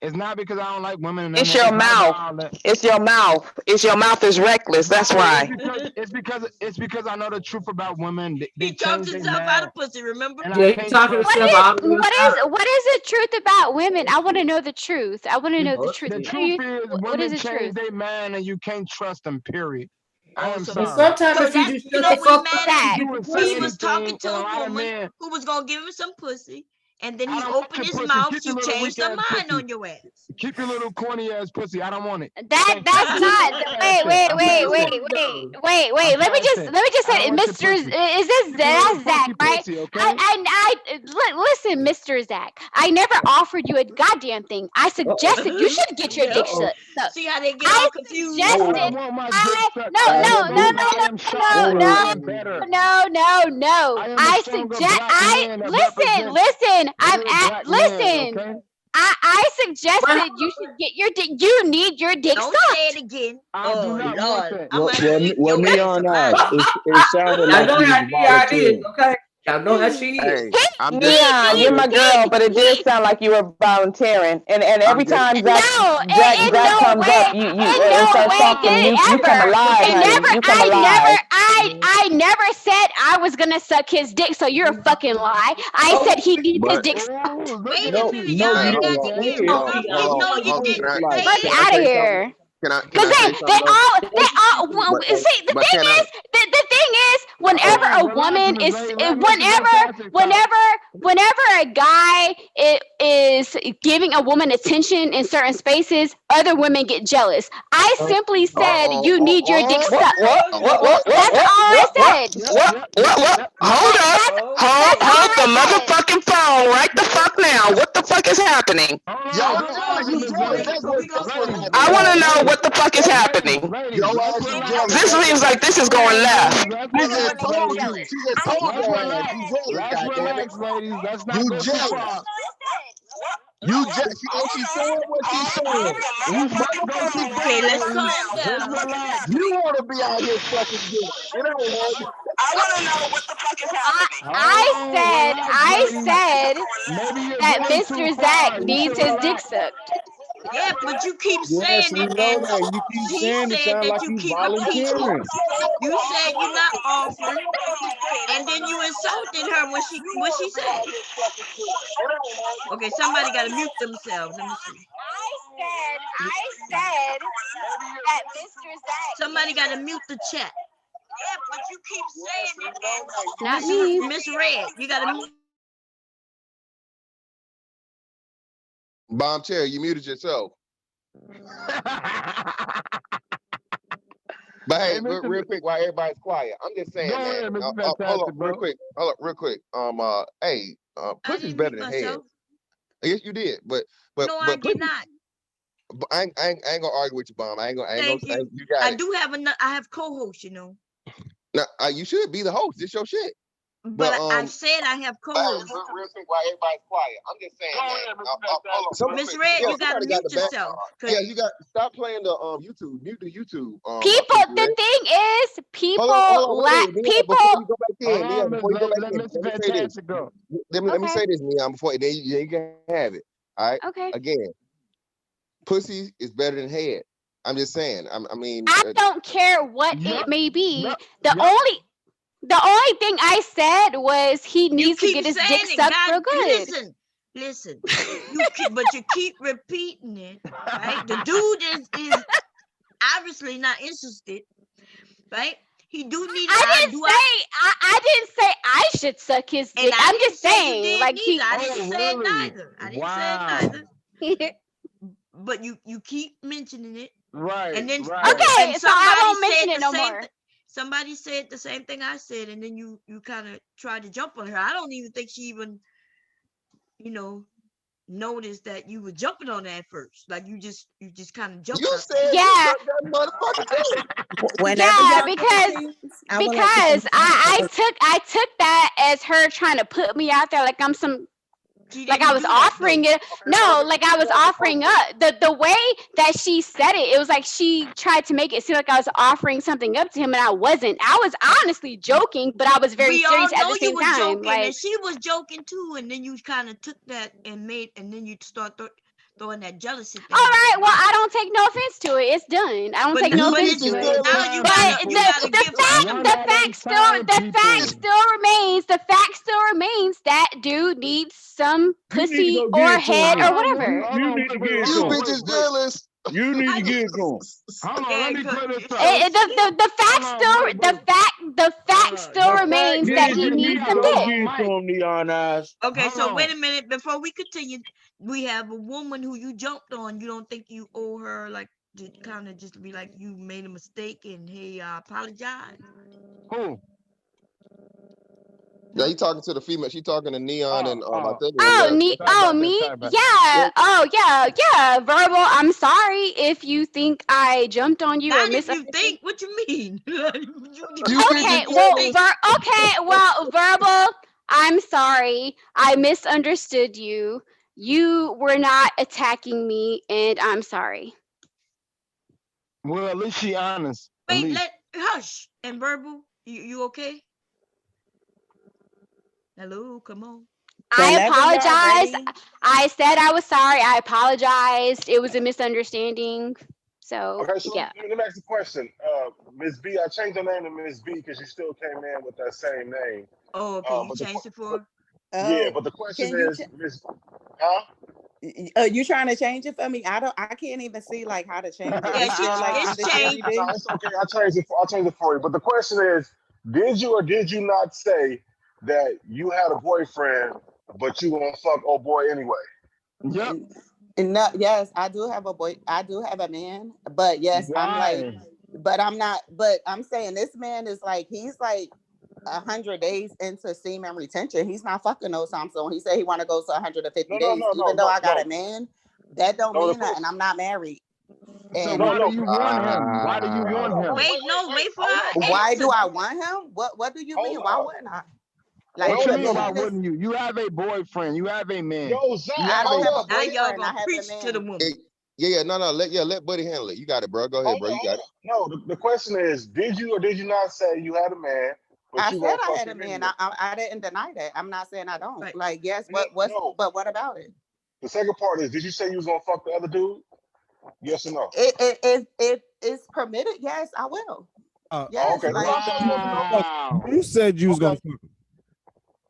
It's not because I don't like women and none of It's that. your It's not about mouth. all that. It's your mouth. It's your mouth is reckless. That's why. It's because I know the truth about women. They He talked change their himself out mind, of pussy. Remember? and Yeah, I he can't talking trust What them. himself out. what is the truth about women? I want to know the truth. I want to know the truth. The What are truth you? is, What is women the change truth? their mind, and you can't trust them. Period. I am And sorry. sometimes So if you that just you shut know the what's fuck up, mad you at? You get the would say He was pussy. talking anything, to and a a lot of woman men. who was gonna give him some pussy, and then I he don't want opened your his pussy. mouth. Keep your She little changed weak her ass mind pussy. on your ass. Keep your little corny ass pussy. I don't want it. That's Thank you. not. I'm past that. I'm past that. I'm Let me past just that. say, I don't want your Mr. pussy. Is this Keep your little that's Zach, funky right? pussy, okay? Listen, Mr. Zach. I never offered you a goddamn thing. I suggested you should get your dick sucked. See how they get I all confused? I don't suggested. want my dick sucked. No, I no, am no, better. no, I am stronger. I am better. no. I am a I stronger suggest. black man that represents Listen. real black men, Listen. okay? I suggested you should get your dick. You need your dick Don't say sucked. it again. I do Oh not want Lord, that. I might have to kick your ass Neon up out of eyes. here. It sounded Y'all like know he was how Nia is, volunteering. okay? Y'all know how she is. Hey, I'm just Neon, you're my girl, but it did sound like you were volunteering. And every I'm just time No, in Zach no comes up, way, you in and no starts way talking, did it you come ever. alive, It honey. never, You come alive. I never said I was gonna suck his dick. So you're a fucking lie. I said he needs his but dick sucked. Oh, look Wait at a No, you minute, no, y'all hey, you ain't hold got didn't to on, say get it. hold rough. hold You on, know you hold. didn't Like, Fuck say it. out of here. Can Cause I say they something though? all see the But thing can I? is the thing is whenever a relax, woman Miss is Lady. Let Mr. Fantastic talk. whenever a guy is giving a woman attention in certain spaces, other women get jealous. I simply said you need your dick sucked. That's all I said. Hold up. That's all Hold the I said. motherfucking phone right the fuck now. What the fuck is happening? Y'all Relax, jealous. You Miss jealous. Lady. That's what's Ladies, I happening. want to know ladies, what the fuck is happening. ladies, Your let's ass is relax. jealous. This seems like this is going left. Let's She relax, just told ladies. you. She just told Let's your ass. relax. You jealous. Let's Goddamn it. relax, ladies. Let's not You go too far. jealous. You just. She's saying what she's saying, and you might go too Okay, far, let's ladies. calm Just down. relax. You want to be out here sucking dick. It ain't happening. I want to know what the fuck is happening. Hold on, relax, I ladies. said Maybe you're that going too Mr. Zach far. You needs should his dick relax. sucked. Yeah, but you keep yes, saying we it, know and that. You keep he saying it said sound that like you you keep repeating it. volunteering. You said you're not offering, and then you insulted her when she said it. Okay, somebody got to mute themselves. Let me see. I said that Mr. Zach. Somebody got to mute the chat. Yeah, but you keep saying it. Not me. Miss Red, you got to. Bomb Cherry, you muted yourself. But hey, Hey, Mr. real quick, while everybody's quiet, I'm just saying, Go man. ahead, Mr. Hold Fantastic, up, real bro. quick. Hold up, real quick. Hey, I pussy's didn't better mute than head. myself. Yes, you did. But No, I did pussy. not. But I ain't gonna argue with you, Bomb. I ain't gonna. Thank you. You got I it. do have I have co-hosts, you know. Now, you should be the host. It's your shit. But I said I have But hey, co-hosts. real quick, while everybody's quiet, I'm just saying, Go man. ahead, Mr. Fantastic. Hold on, Miss Red, you gotta somebody got mute the back. yourself. Yeah, you got stop playing the YouTube. Mute the YouTube. People, Pussy the Red. thing is, people Hold on, lack wait, Neon, people. before you go back Hold in, on, before you go back let in, Mr. let me say this. Fantastic go. Let me Okay. say this, Neon, before then you can have it. All right. Okay. Again, pussy is better than head. I'm just saying. I don't care what Yup, it may be. yup, The yup. only thing I said was he You needs to keep get his saying dick it, sucked God. real good. Listen. But you keep repeating it, right? The dude is obviously not interested, right? He do need. I didn't say I should suck his And dick. I I'm didn't just say you saying, did like neither. I Oh, didn't say it really? neither. I didn't say it Wow. neither. But you keep mentioning it, Right, and then right. Okay, and so I somebody won't said mention it the no same. more. Somebody said the same thing I said, and then you kind of tried to jump on her. I don't even think she even, noticed that you were jumping on that first. Like you just kind of jumped You up. said you Yeah, sucked that motherfucker too. Whenever yeah, y'all get because a chance, I would like to because confirm. I took that as her trying to put me out there like I'm some. She Like I didn't was do that offering though. it. No, like I was offering up. The way that she said it, it was like she tried to make it seem like I was offering something up to him, and I wasn't. I was honestly joking, but I was very We all serious at know the you same was time. joking, Like, and she was joking too. And then you kind of took that and then you start throwing that jealousy thing. all right, well, I don't take no offense to it. It's done. I don't take no but offense it's to Still it. now you time, gotta But people. give her. One at a time, the fact people. still remains. The fact still remains that dude needs some You need to pussy go or give it to head him. Hold or on, whatever. hold You on, need to wait, give wait, it hold to You on, him. wait, bitches wait. jealous. You need to give it to him. Hold on, let Okay, me good. clear this up. So The fact still The fact, remains that Yeah, he you we needs need to got some go Robo dick. give it to Mike. him, Neon Eyes. okay, Hold so on. wait a minute before we continue. We have a woman who you jumped on. You don't think you owe her like to kind of just be like you made a mistake and hey, I apologize. Who? Yeah, you talking to the female. She talking to Neon and I think Sorry about that. Me? Sorry about Yeah. Oh, yeah. Verbal. I'm sorry if you think I jumped on you or Not if you misunderstood. think. What you mean? you Okay. bitches Well, jealous. verbal. I'm sorry. I misunderstood you. You were not attacking me, and I'm sorry. Well, at least she honest. At Wait, least. hush. And verbal, you okay? Hello, come on. I Whenever y'all apologized. ready. I said I was sorry. I apologized. It was a misunderstanding. So, Okay, so yeah. let me ask you a question. Miss B, I changed your name to Miss B because you still came in with that same name. Oh, okay. You But changed it for? yeah, Oh, but the question can you? is, Miss, huh? You trying to change it for me? I can't even see like how to change it. Yeah, It's still like it's under Jimmy changed. No, B. it's okay. I'll change it for you. But the question is, did you or did you not say that you had a boyfriend, but you gonna fuck old boy anyway? Yep. And no, yes, I do have a boy. I do have a man, but yes, I'm like, Why? but I'm not. But I'm saying this man is like he's like 100 days into semen retention. He's not fucking no time. So when he said he want to go to 150 No, no, days, no, no, even though no, I got a no, man, that don't no. The mean that, and question, I'm not married. So And no, why do no. you want him? Why do you Wait, hold want on. him? Wait, no, wait for Hold our on, hold why on, do answer. I want him? What do you hold mean? Why on. wouldn't I? Wait, Like What hold you the up, mean? hold Why up. man is. wouldn't you? You have a boyfriend. You have a man. Yo, Zach, You I have don't a. have a hold up. Now y'all boyfriend. I gonna have a preach to the man. woman. Yeah, no, let Buddy handle it. You got it, bro. Go ahead, bro. You got it. No, the question is, did you or did you not say you had a man, but I you said gonna I fuck had a him man. anyway? I didn't deny that. I'm not saying I don't. Right. Like yes, No, no. but what about it? The second part is, did you say you was gonna fuck the other dude? Yes or no? If it's permitted, yes, I will. Oh, Yes, okay, that's all, like that's all I just wanted to know. Wow. You said you was Okay, gonna fuck him.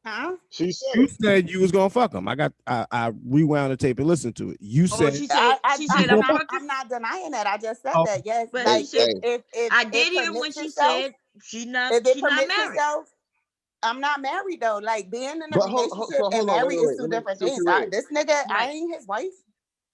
huh? she said You it. said you was gonna fuck him. I rewound the tape and listened to it. You Oh, said she said you was gonna fuck him. I'm not denying that. I just said Oh, that. Yes, but Hey, she like said hey. if I it did hear when permits she itself, said she not if it permits married. itself, I'm not married though. Like being in a But relationship so and hold on, married is wait. two Let me different see what things. you read. This nigga, I Right. ain't his wife.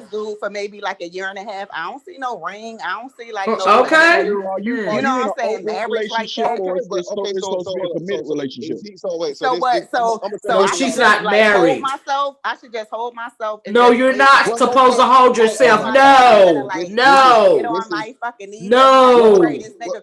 this dude for maybe like a year and a half. I don't see no ring. I don't see like no Okay. you know what I'm saying, marriage like that. It's supposed to be a committed relationship. So what? So No, I she's should not just like hold married. myself. I should just hold myself and No, just you're wait not like supposed to like hold like yourself. on my man and No, like get no, on my fucking knees and be like, yo, pray no. this nigga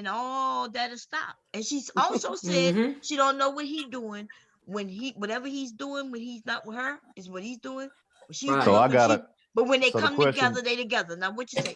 then all that'll stop. And she's also said she don't know what he's doing whatever he's doing when he's not with her is what he's doing. So I got it. But when they So the come question, together, they together. Now what you say?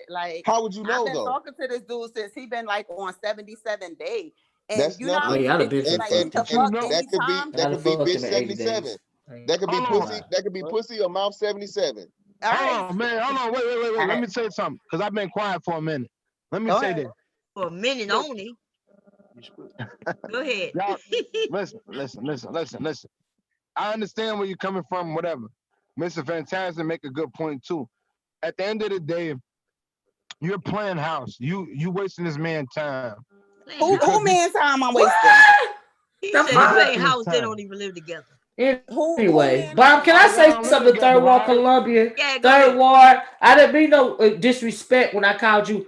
Like, how would you know I've been though? talking to this dude since he been like on 77 day. And That's you know how Oh nothing. many yeah, I'd have been bitches for And like and me to fucked and fuck you. that could be anytime? that I'd could have be fucked bitch him in 80 77. days. That could be Hold on. pussy. That could be pussy or mouth 77. All right. Hold on, man. Hold on. Wait. Let me say something, because I've been quiet for a minute. Let me Go say ahead. this. For a minute Look, only. Go ahead. y'all, listen. I understand where you're coming from, whatever. Mr. Fantastic make a good point too. At the end of the day, you're playing house. You wasting this man time. Who Because he, man time I'm wasting? He The said they you're play wasting fuck? his house, they time. don't even live together. Who Anyway, man Bob, time can I'm I Y'all say don't wasting? live something to together, Third Ward right? Columbia? Yeah, go Third ahead. Ward, I didn't mean no disrespect when I called you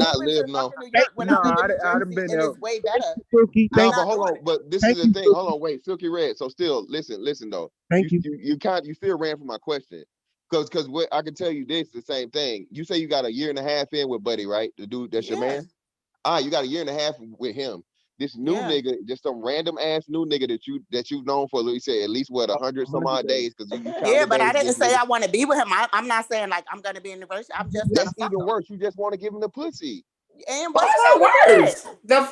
not live no. New York when I live in New I'd have Jersey, been and there. it's way better. Silky, No, thank but not hold doing on. it. But this thank is the you, thing. Silky. Hold on, wait, Silky Red. So still, listen though. Thank you. You still ran from my question. Cause what I can tell you this, the same thing. You say you got a year and a half in with Buddy, right? The dude that's your Yeah. man. You got a year and a half with him. This new Yeah. nigga, just some random ass new nigga that you've known for, let me say, at least what 100 some odd days, because you count Yeah, the but I days. didn't This say nigga, I want to be with him. I'm not saying like I'm gonna be in the relationship. I'm just gonna that's fuck even him. worse. You just want to give him the pussy. And Why what's is wrong it with worse? that? The fuck?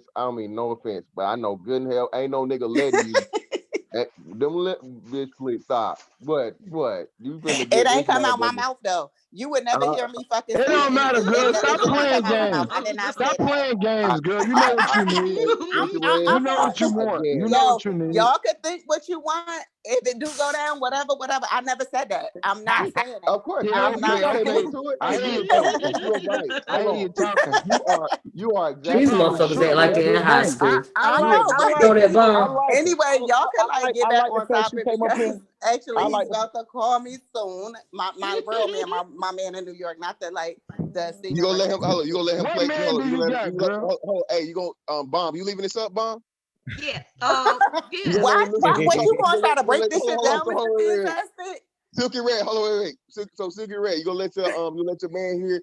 just, I don't mean no offense, but I know good and hell ain't no nigga letting you. Bitch, please stop. What? You finna It get this ain't come out my motherfucker? mouth though. You would never hear me fucking It say don't matter, anything. It girl. never Stop did not playing come out my games. mouth. I did not say Stop that. playing games, girl. You know what you need. You know I'm what you want. You know Yo, what you need. y'all can think what you want. If it do go down, whatever. I never said that. I'm not saying that. Of course, Yeah, I'm you not okay. came saying into it. I Hey, hear you and talking. you're right. I Hold hear you on. talking. You are These exactly right. motherfuckers act like That's they're in the high thing. school. I Yeah, know, but but You know that I bomb? like it. anyway, y'all can like get I back like the on fact she topic came up because here. actually I he's like the about to call me soon. My real man, my man in New York, not the You senior gonna let him? relationship. You gonna let him What play? man Hold do on, you you gonna let? got, girl? Hey, you gonna bomb? You leaving this up, bomb? Yeah. You gonna Yeah. let him listen Why? to you What talk? you gonna try to You gonna break let? this shit Hold on, down, so Mr. hold on, wait. Fantastic? Silky Red, hold on, wait. So Silky Red, you gonna let your man hear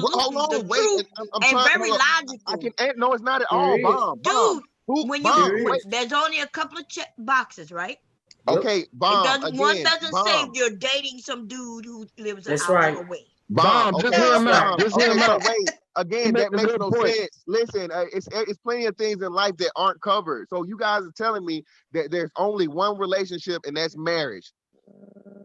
absolutely hold the on, wait. truth I'm and trying. very Hold up. logical. No, it's not at There all. it is. Bomb. Dude, when you Bomb. Wait. there's only a couple of check boxes, right? Yep. Okay, It bomb doesn't one again. doesn't say Bomb. you're dating some dude who lives an That's hour right. away. Bomb. Just Okay, hear him That's out. right. Just hear okay. him So out. wait. He Again, make that a makes good no point. sense. Listen, it's plenty of things in life that aren't covered. So you guys are telling me that there's only one relationship and that's marriage.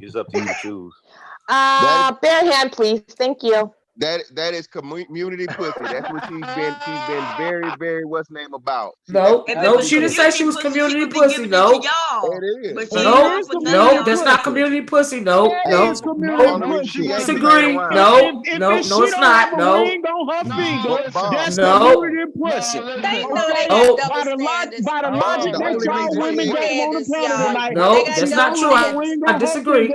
It's up to you to choose. Bare hand, please. Thank you. That is community pussy. That's what she's been very, very what's name about. No, If it no, was she didn't say she community was pussy, she community would be pussy. giving it to No, y'all. It But is. she ain't going no, for none of no, y'all. that's not community pussy. No, That no, is community no. Only reason she pussy. ain't 'cause it ain't Disagree. around. No, If no, she it's don't have not. a No, ring on her finger, But that's no, community pussy. They know they Okay, got no, double standards. by the no, logic the that only y'all reason women she gave on the Candace, panel y'all. tonight, They no, if got that's she not double don't true. have a I, ring standards. I on her finger, disagree.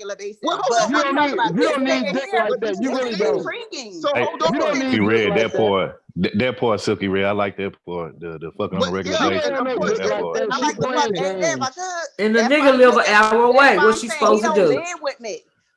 regular basis. Well, But hold on, you don't need dick like that. You really don't. intriguing. So Hey, hold on. You don't need Silky dick Red, like that that. part, that part, Silky Red, I like that part. The fucking on a regular Yeah, She basis. ain't on of no course, dick That like part. that. I She like the playing fuck. Hey, if I games. could, And the that's nigga why I'm live an saying. hour That's away. why What I'm she saying he supposed to don't do? live with me.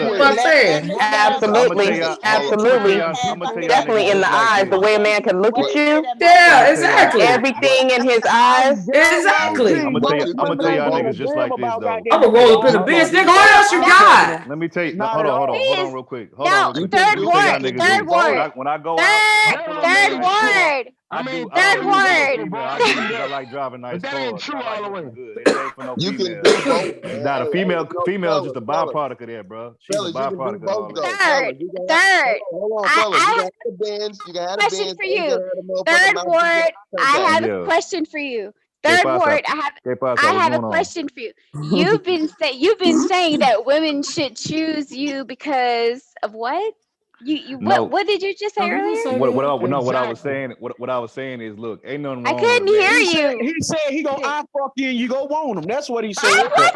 That's what I'm saying. Absolutely, absolutely, definitely in the eyes. The way a man can look at you. Yeah, exactly. Everything in his eyes. Exactly. I'm gonna tell y'all niggas just like this though. I'm gonna roll up in the bitch, nigga. What else you got? Let me tell you. Hold on, real quick. Hold No, on, real quick. third Let me tell y'all ward, niggas third this. ward, When I go out, I pull up third in a nice car. ward, I do third it for no ward. female. I do it because I like driving nice cars. I like looking good. It ain't for no You can female. do both, man. Nah, the Hey, female no, is just a fellas. byproduct of that, bro. She's a Fellas, you can do byproduct of all both that. though. Third, Fellas, you can third. hold on, I fellas. You have can have a Benz. You can have a a question Benz. for And you you. can have a motherfucking Third ward, I Maserati. have a Yeah. question for you. ¿Qué Third pasa? ward, ¿Qué pasa? I What's have a going on? question for you. You've been saying that women should choose you because of what? You No. what did you just say earlier? What I was saying is, look, ain't nothing I wrong with a couldn't man. hear you. He said he gonna I fuck you and you go want him. That's what he said. I wasn't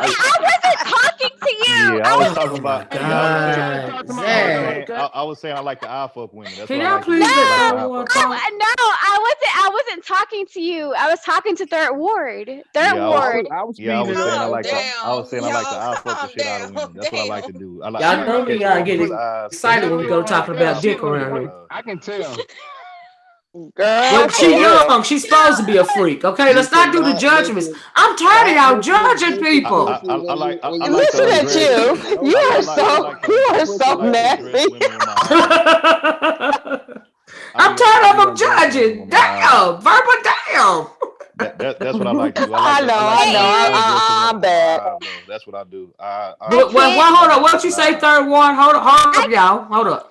talking to you. Yeah, I was talking Oh about. my I was saying. God, I was saying I like the eye fuck women. That's can what I y'all like to do. please I let like third the eye ward fuck. talk? I wasn't talking to you. I was talking to third ward. Third Yeah, ward. I was saying I like the. I was saying I like the eye fuck the shit out of women. That's what I like to do. I like Y'all know me. catch Y'all a get motherfucker's eyes. excited when we go talking about dick around here. I can tell. Girl, Well, for she real. young. She's supposed to be a freak. Okay, You let's not do the cannot judgments. listen. I'm tired of Stop y'all listening to judging pussy people. I like to Listen at undress. you. You Okay, are listen. so nasty. Women with my eyes. I'm tired of them undressing women judging. with my eyes. Damn, verbal damn. That's what I like to do. I know. I'm bad. That's what I do. Well, hold on. What you say, third one? Hold up, y'all. Hold up.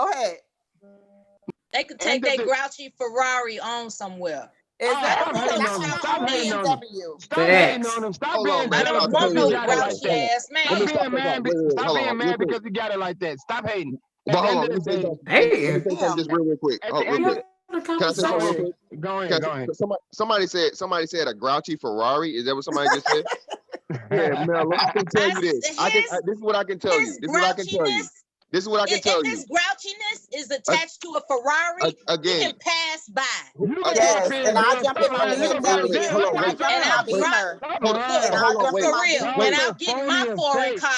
Go ahead. They could take their grouchy Ferrari on somewhere. Exactly. That's Stop not on hating on them. BMW. Stop hating on them. Stop being I jealous don't because want he no got it like grouchy that. ass man. Stop Let me stop being that mad. thought. Wait, Stop hold on, being real mad quick. because he got it like that. Stop hating. But At the hold end on, of let the me say day, something. Let me say something just real quick. at Oh, the real end of quick. Can I say something real quick? Go ahead. Somebody said a grouchy Ferrari. Is that what somebody just said? Yeah, Mel, I can tell you this. This is what I can tell you. This is what I can tell you. This is what I can tell you. His grouchiness is attached to a Ferrari. Again, he can pass by. Yes, and I'll jump in my BMW, Hold on, and I'll wait. jump in my Wait. Beamer, Hold and on, I'll wait. jump in my real. Beamer. And I'll get in my foreign car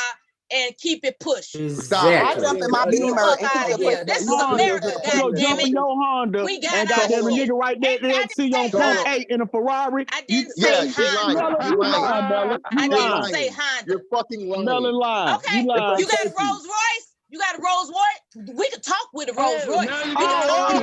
and keep it pushing. Stop. I'll jump in my Get the Beamer fuck and out keep of it here. pushing. This is Honda. America, You gonna jump in goddammit. your Honda We got and our goddamn the shit. nigga right there next to you on point 8 in a Ferrari. I didn't Yeah, say you Honda. lying. Mella, You you lying. lying, Mella. I You didn't lying. say Honda. You're fucking Mella lying. lying. Okay, You lying. you got a Rolls Royce? You got a Rolls Royce? We could talk with a Rolls Royce. Now you Oh, got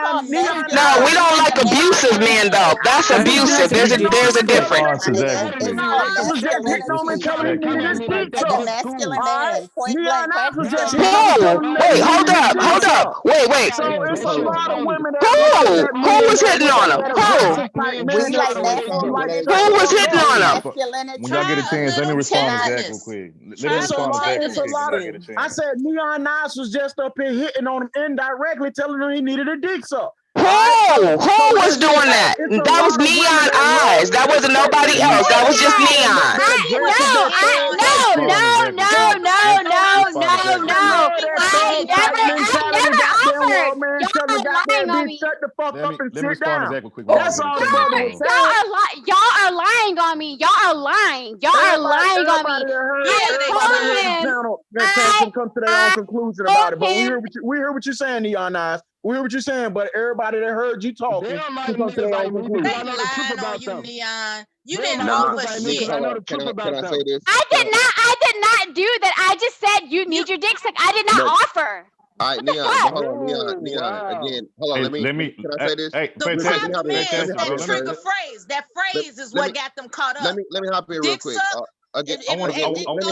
That's called No, we don't like abusive men though. That's abusive. There's a difference. was just hitting on me, telling me to just keep And the some. masculine Alright? man, point Neon blank, Ops was just masculine hitting on man. me, Who? telling me that Wait, you hold need to up, keep hold up. some. Wait. So it's a lot of women that like Who? that Who man, was hitting on him? that Who? aggressive type man We that like like masculinity. Who was We hitting like on him? masculinity. When y'all get a chance, let me respond to Zach real quick. Let me It's a respond to lot. Zach real It's a quick lot. when I get a I chance. said Neon Ops was just up here hitting on him indirectly, telling him he needed a dick suck. Who was doing that? That was Neon Eyes. That wasn't nobody else. That was just Neon. No. I never offered. Y'all are lying on me. Shut the fuck up and sit respond to down. Zach real quick. That's all the brother was saying. Y'all are lying on me. Y'all are lying. Y'all are lying on me. That can come to their own conclusion about it. But we hear what you're saying, Neon Eyes. We hear what you're saying, but everybody that heard you talking, They lying on you, Neon. You didn't offer shit. I know the truth about I did not do that. I just said you need your dick suck. I did not offer. All right, Neon, hold on, Neon. Again, hold on. Can I say this? That trigger phrase. That phrase is what got them caught up. Let me hop in real quick. Again, I want to let you want to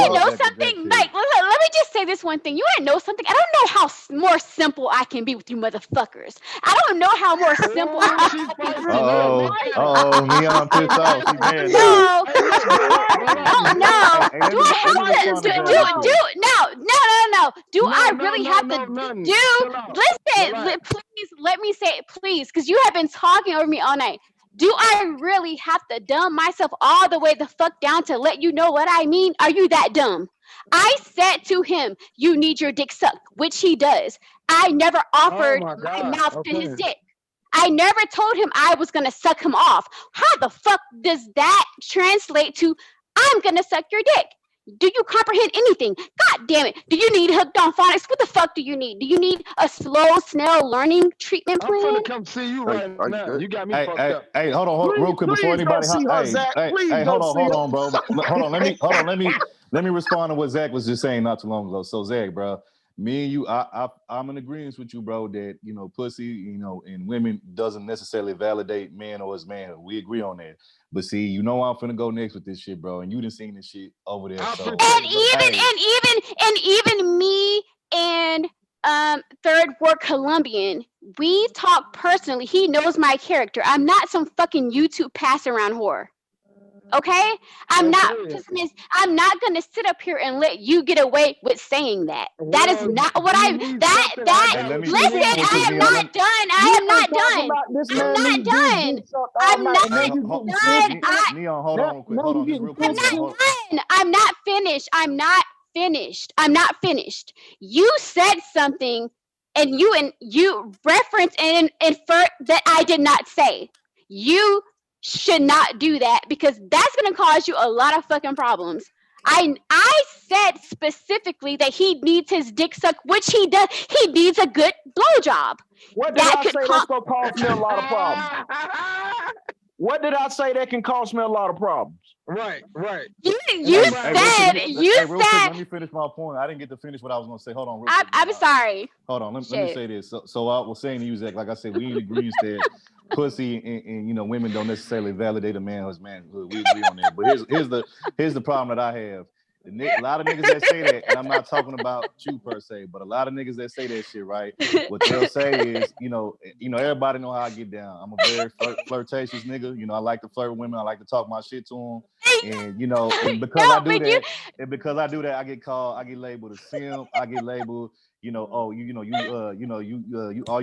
know something? Mike, let me just say this one thing. You want to know something? I don't know how more simple I can be with you motherfuckers. I don't know how more simple I can be. Neon pissed off. No. Do I really have to listen, please let me say it, please, because you have been talking over me all night. Do I really have to dumb myself all the way the fuck down to let you know what I mean? Are you that dumb? I said to him, you need your dick sucked, which he does. I never offered my mouth to his dick. I never told him I was going to suck him off. How the fuck does that translate to I'm going to suck your dick? Do you comprehend anything? God damn it. Do you need hooked on phonics? What the fuck do you need? Do you need a slow, snail learning treatment plan? I'm gonna come see you right now. You got me fucked up. Hey, hold on, real quick before anybody. Hold on, bro. Hold on. Let me respond to what Zach was just saying not too long ago. So Zach, bro, me and you, I'm in agreement with you, bro, that pussy, and women doesn't necessarily validate man or his man. We agree on that. But see, I'm finna go next with this shit, bro, and you done seen this shit over there. So, and even me and Third World Colombian, we talk personally. He knows my character. I'm not some fucking YouTube pass around whore. Okay, I'm not gonna sit up here and let you get away with saying that. That is not what I. Listen, I am not done. I'm not done. Neon, hold on, quick. Hold on, just real quick. I'm not finished. You said something, and you referenced and infer that I did not say. You should not do that because that's going to cause you a lot of fucking problems. I said specifically that he needs his dick sucked, which he does. He needs a good blowjob. What did I say that's going to cause me a lot of problems? What did I say that can cause me a lot of problems? Right. You said. Quick, let me finish my point. I didn't get to finish what I was going to say. Hold on. Real quick, I'm sorry. Hold on. Let me say this. So I was saying to you, Zach, like I said, we in agreement that pussy and women don't necessarily validate a man or his manhood. We agree on that. But here's the problem that I have. A lot of niggas that say that, and I'm not talking about you per se, but a lot of niggas that say that shit, right? What they'll say is, everybody know how I get down. I'm a very flirtatious nigga. I like to flirt with women. I like to talk my shit to them. And and because I do that, I get labeled a simp. I get labeled, all you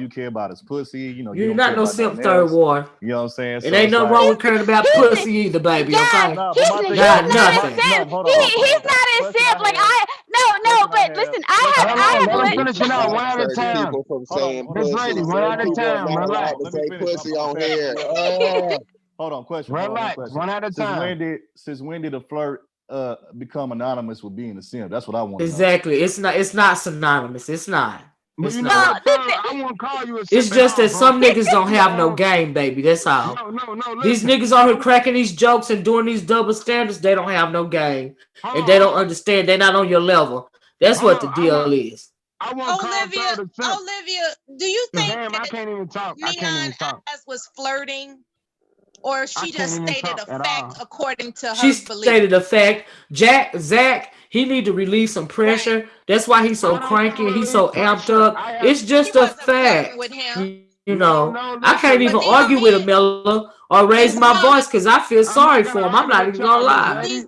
care about is pussy. You're not no simp, Third War. You know what I'm saying? It ain't nothing wrong with caring about pussy either, baby. Okay, He's not a simp. But listen, I have. Let me finish it out one at a time. People from saying This lady, one at a time. Relax. Pussy on here. Hold on, question. Relax, one at a time. Since when did a flirt become anonymous with being a simp? That's what I want. Exactly. It's not synonymous. It's not. But you know what, I won't call you a simp. It's just that some niggas don't have no game, baby. That's all. No. These niggas out here cracking these jokes and doing these double standards. They don't have no game, and they don't understand. They're not on your level. That's what the deal is. I won't Olivia, do you think I can't even talk. Neon Eyes was flirting? Or she just stated a fact according to her belief? She stated a fact. Zach, he need to relieve some pressure. Right. That's why he's so cranky. He's so amped up. It's just a fact. I can't even argue with him, Miller, or raise my voice because I feel sorry for him. I'm not even gonna lie. These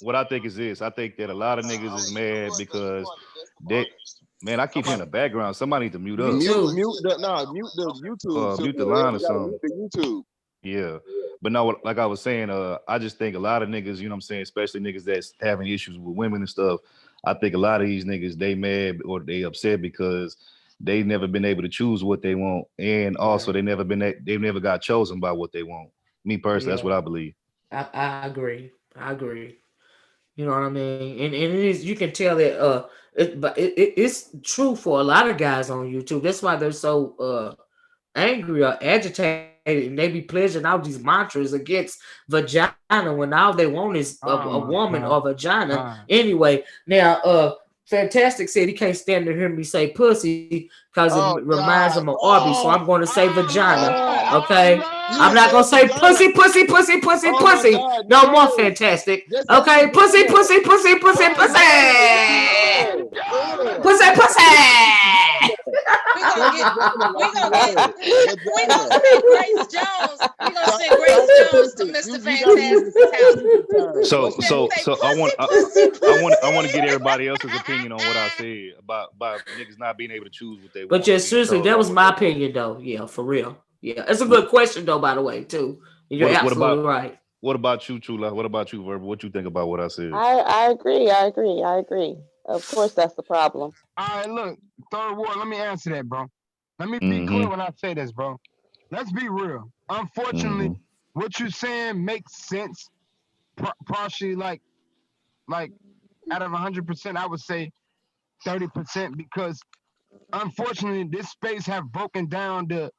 what I think is this. I think that a lot of niggas is mad because they, man, I keep hearing the background. Somebody need to mute up. Mute the YouTube. So Mute the you line or gotta something. mute the YouTube. Yeah. But no, like I was saying, I just think a lot of niggas, you know what I'm saying, especially niggas that's having issues with women and stuff. I think a lot of these niggas, they mad or they upset because they never been able to choose what they want. And also they've never got chosen by what they want. Me personally, that's what I believe. I agree. I agree. You know what I mean? And it is, you can tell that It's true for a lot of guys on YouTube. That's why they're so angry or agitated, and they be pledging out these mantras against vagina when all they want is a Oh my woman or God. vagina. All right. Anyway, now Fantastic said he can't stand to hear me say pussy because it Oh reminds him of God. Arby, so I'm Oh, going to say vagina. oh, Okay, you I'm done not gonna said say vagina. pussy, pussy, pussy, pussy, Oh my pussy. God, No more no. Fantastic. Just say Okay, pussy, vagina. pussy, pussy, pussy, Oh pussy, no. pussy, pussy. We gonna Say get vagina like we you gonna get word. we gonna Vagina. send Grace Jones. We gonna Stop, send Grace stop the Jones to pussy. Mr. You gotta use the Fantastic's house. scientific term. So What's He said so say so I want pussy, pussy, I want to get pussy. everybody else's opinion on what I said about niggas not being able to choose what they But want yeah, and being seriously, told that on was what they my want. opinion, though. Yeah, for real. Yeah, it's a good question, though. By the way, too. You're What about absolutely right. what about you, Chula? What about you, Verbal? What you think about what I said? I agree. I agree. I agree. Of course, that's the problem. All right, look, third ward. Let me answer that, bro. Let me be clear Mm-hmm. when I say this, bro. Let's be real. Unfortunately, Mm-hmm. what you're saying makes sense. Partially, like out of 100%, I would say 30% because unfortunately, this space have broken down the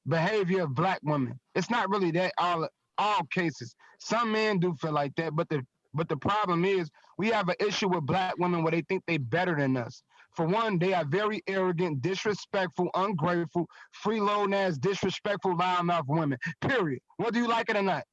behavior of black women. It's not really that all cases. Some men do feel like that, but the problem is we have an issue with black women where they think they better than us. For one, they are very arrogant, disrespectful, ungrateful, freeloading ass, disrespectful, loudmouth women. Period. Whether you like it or not.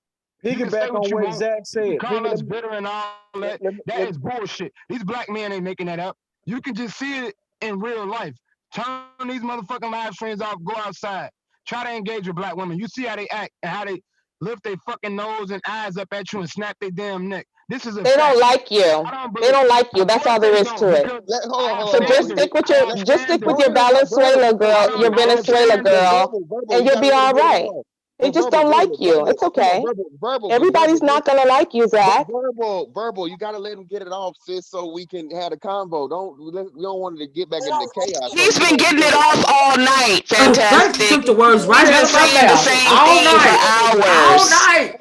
You can say Piggyback what on you what want. Zach You can said. call us bitter and all that. That Let is bullshit. These black men ain't making that up. You can just see it in real life. Turn these motherfucking live streams off. Go outside. Try to engage with black women. You see how they act and how they lift their fucking nose and eyes up at you and snap their damn neck. This is a They don't fact. like I you. don't They believe. don't like you. Of That's course all there they is don't to it. because hold on, I have hold So on, hold on. just standards. stick with I your have just stick with standards. your Venezuela girl, your I have Venezuela standards. girl, Verbal, and you you'll gotta be let him all get it right. off. They But just don't like you. It's come on, okay. but Everybody's not gonna like you, Zach. verbal, you gotta let him get it off, sis, so we can have a convo. We don't want it to get back into chaos. So He's been getting it go off all night. Grace took Fantastic. the words right He's out been of my saying the mouth. same All thing for night. All hours. night.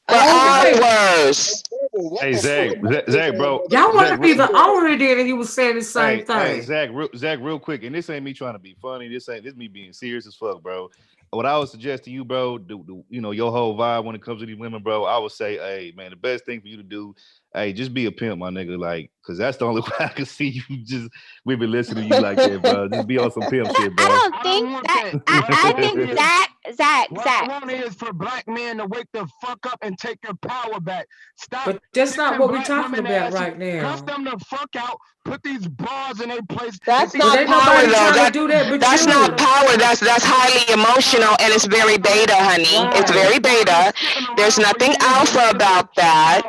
For All night. hours. What Hey the Zach, fuck? My sis Zach, ass bro, brother. Y'all want Zach, to be the owner then, and he was saying the same hey, thing. Zach, real quick, and this ain't me trying to be funny. This me being serious as fuck, bro. What I would suggest to you, bro, do you know your whole vibe when it comes to these women, bro? I would say, hey, man, the best thing for you to do, hey, just be a pimp, my nigga, like, cause that's the only way I can see you. Just we been listening to you like that, bro. Just be on some pimp shit, I bro. don't I don't think want that. that. I think What I Zach. want is for black men to wake the fuck up and take your power back. Stop But that's not kissing what we're black talking women about asses. right Cuss now. them the fuck out. Put these bras in their place. That's But not ain't power nobody though. trying to That do that but That's not you. power. That's highly emotional and it's very beta, honey. It's Right. very beta. There's nothing alpha about that.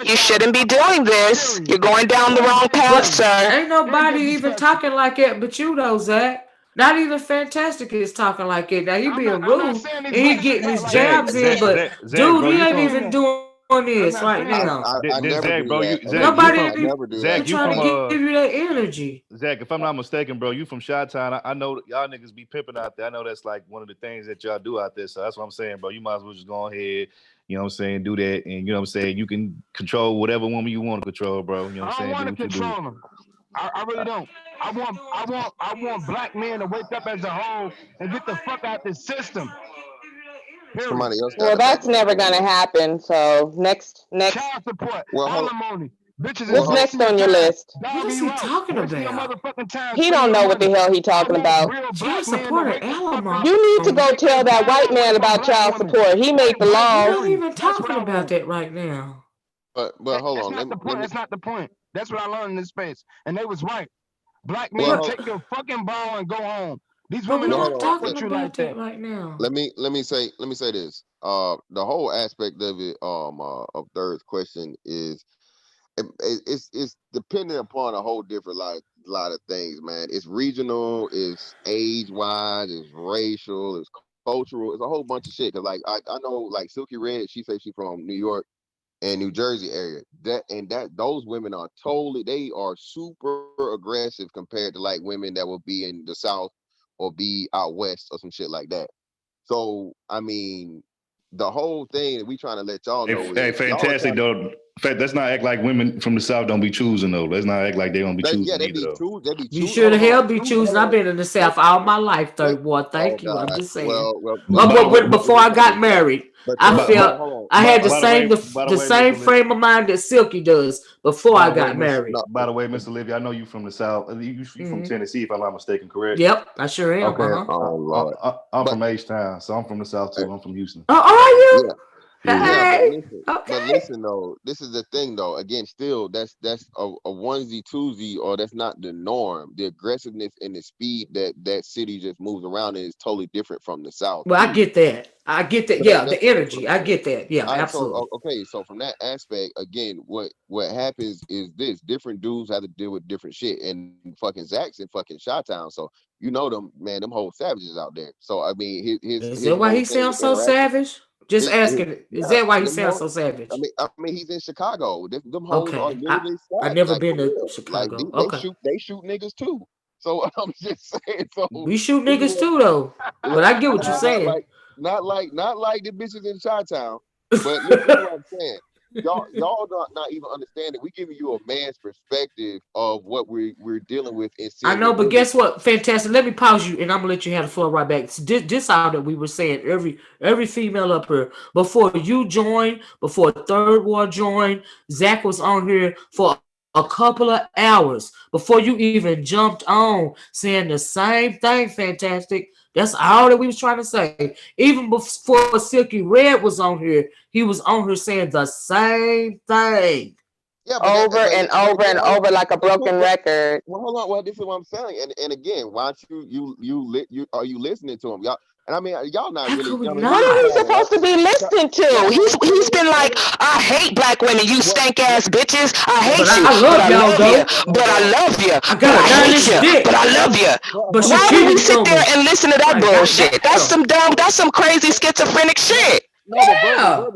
You shouldn't be doing this. You're going down the wrong path, But sir. ain't nobody even talking like that but you, though, Zach. Not even Fantastic is talking like that. Now he being I'm not rude saying and these he black getting men his talk like Zach, that. jabs in, Zach, but Zach, Zach, dude, bro, he you ain't from even doing I'm this not right saying that. now. I never Zach, do bro, that. Zach, Okay, you Nobody I from ain't never do Zach, that. even you trying from to give you that energy. Zach, if I'm not mistaken, bro, you from Chi-Town. I know y'all niggas be pimping out there. I know that's like one of the things that y'all do out there. So that's what I'm saying, bro. You might as well just go ahead, you know what I'm saying, do that. And you know what I'm saying, you can control whatever woman you want to control, bro. You know what I'm I don't saying? Do want to what you do. control them. I really don't. I want black men to wake up as a whole and get the fuck out this system. Period. Somebody else got Well, a that's background never noise. gonna happen. So next, Child support, Well, hold. alimony. Bitches is Well, what's hold. next wasting your on your time, list? What dogging is you he out, talking wasting your about? motherfucking time, He spending don't your know what the money. hell he I talking want about. real Child black men to support wake and the fuck up You need to alimony. go and take tell that white power away man from about black child women. support. He made Point the blank, We're laws. not period. even That's what talking I about want. that right now. But hold That's on. not the point. That's not the point. That's what I learned in this space. And they was right. Black Well, men, But hold. take your fucking ball and go home. These but we're women Well, don't not hold fuck on. talking with you like about that that. right now. Let me say this. The whole aspect of it, of Third's question is it's dependent upon a whole different lot of things, man. It's regional, it's age wise, it's racial, it's cultural, it's a whole bunch of shit. Cause like I know like Silky Red, she say she from New York and New Jersey area. That those women are they are super aggressive compared to like women that will be in the South or be out west or some shit like that. So I mean, the whole thing that we trying to let y'all know Hey, is y'all are fantastic trying to. though. In fact, let's not act like women from the South don't be choosing though. Let's not act like they don't be choosing They either be though. choosing. They be You choosing. sure the hell be choosing. I've been in the South all my life, third ward. Oh Thank you. I'm God. just saying. But By the way, Before I got married, I felt hold I on. had the by the same way, by the the way, same Mr. frame of mind that Silky does before I got married. By the way, Miss Olivia, I know you from the South. You from Tennessee, if I'm not mistaken, correct? Yep, I sure am. Okay. Oh Lord. I'm from H-Town, so I'm from the South too. I'm from Houston. Oh, are you? Yeah. Yeah. Yeah, Hey. but listen though, this is the thing though. Again, still that's a onesie twosie, or that's not the norm. The aggressiveness and the speed that city just moves around in is totally different from the South. Well, I Period. get that. I get that. So Yeah, that's the what energy. I'm I saying. get that. Yeah, All right, absolutely. so okay, so from that aspect, again, what happens is this: different dudes have to deal with different shit, and fucking Zach's in fucking Chi-Town, so you know them, man, them whole savages out there. So I mean, Is his that why whole he thing with sounds so interaction. savage? Just asking. Is Yeah, that why he them sounds whole. so savage? I mean, he's in Chicago. Them hoes are Okay. literally I savage, never like for been to real. Like Chicago. they Okay. shoot niggas too. So I'm just saying. So We shoot this is niggas too though. But I get what you're saying. not like the bitches in Chi-Town. But listen to what I'm saying. Y'all not even understanding. We giving you a man's perspective of what we're dealing with and I seeing know, with but women. guess what? Fantastic. Let me pause you, and I'm gonna let you have the floor right back. This all that we were saying. Every female up here before you joined, before Third War joined, Zach was on here for a couple of hours before you even jumped on, saying the same thing. Fantastic. That's all that we was trying to say. Even before Silky Red was on here, he was on here saying the same thing. Yeah, Over and over again, and hold on. over like a broken record. Well, hold on. Well, this is what I'm saying. And again, why don't you are you listening to him, y'all? And I mean, y'all not How really. could we I mean, What we in are we not? Chicago, right? supposed to be listening to? He's been like, I hate black women, you stank ass bitches. I But hate you, I but love I y'all love you, though. but I love you, I but got I a hate 9-inch you, but dick. I love you. But she Why do we cheated sit on there me. and listen to that Like, bullshit? That's goddamn. some dumb, that's some crazy schizophrenic shit. No, but Yeah.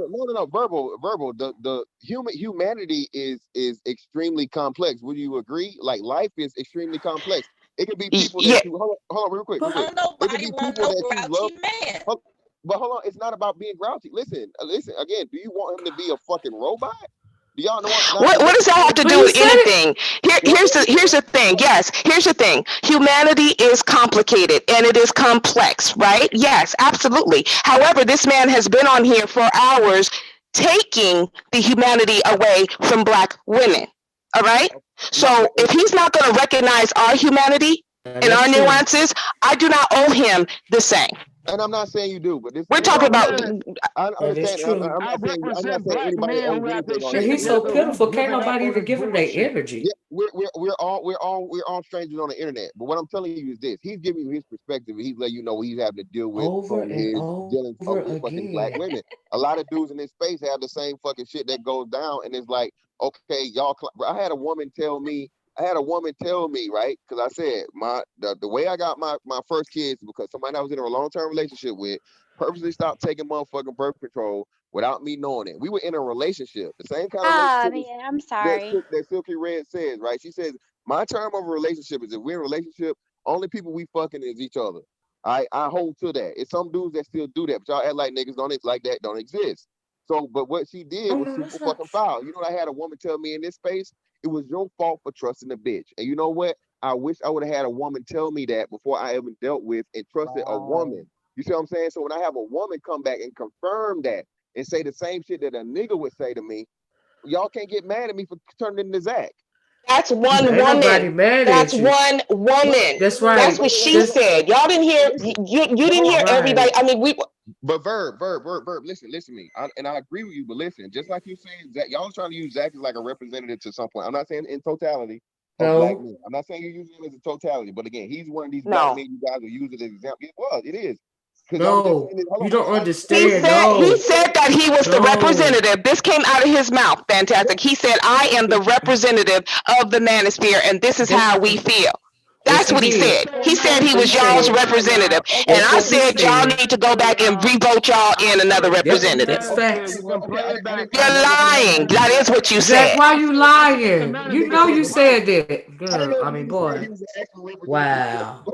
verbal. The humanity is extremely complex. Would you agree? Like life is extremely complex. It could be people Yeah, that you hold on real quick, real quick. Don't It could nobody be want people no that you love. grouchy man. But hold on, it's not about being grouchy. Listen again. Do you want him to be a fucking robot? Do y'all know what does that have to But do he with said it. anything? Here's the thing. Yes, here's the thing. Humanity is complicated and it is complex, right? Yes, absolutely. However, this man has been on here for hours taking the humanity away from black women. All right? No, So if he's not going to recognize our humanity And and that's our true. nuances, I do not owe him the same. and I'm not saying you do, but We're this is talking all I'm about saying. I That is understand. true. I'm not saying anybody owes anything on But he's so anything. pitiful. Can't nobody even give him their energy. Yeah, we're all strangers on the internet. But what I'm telling you is this: he's giving you his perspective, and he's letting you know what he's having to deal with Over from and his dealings over with fucking black again. women. A lot of dudes in this space have the same fucking shit that goes down, and it's like, okay, y'all. I had a woman tell me. Right, because I said the way I got my first kids because somebody I was in a long term relationship with purposely stopped taking motherfucking birth control without me knowing it. We were in a relationship, the same kind of Ah, relationship man, I'm sorry. that Silky Red says, right? She says, my term of a relationship is if we're in a relationship, only people we fucking is each other. I hold to that. It's some dudes that still do that, but y'all act like niggas like that don't exist. So, but what she did Oh was no, super that's not. fucking foul. You know what I had a woman tell me in this space? It was your fault for trusting a bitch. And you know what? I wish I would have had a woman tell me that before I ever dealt with and trusted a woman. You see what I'm saying? So when I have a woman come back and confirm that and say the same shit that a nigga would say to me, y'all can't get mad at me for turning into Zach. That's one Ain't nobody woman. mad That's at you. one woman. That's That's right. what she That's said. Y'all didn't hear. Listen, You but didn't hold hear on. everybody. right. I mean, we. But verb. Listen to me. And I agree with you. But listen, just like you saying, Zach, y'all trying to use Zach as like a representative to some point. I'm not saying in totality of black No. men. I'm not saying you're using him as a totality. But again, he's one of these black No. men you guys will use it as an example. It is. Because y'all was just saying No. this. You Hold don't on. He understand. said he No. said that he was the No. representative. This came out of his mouth. Fantastic. He said, "I am the representative of the manosphere, and this is That's how we feel." yes, That's he what he did. said. He said he He was y'all's said. representative, and That's I what he said y'all said. need to go back and revote y'all in another Yep. representative. That's facts. Okay. You're lying. That is what you Zach, said. why you lying? You know you said that. I don't Girl, know I if mean, he said boy. he was an actual representative. Wow.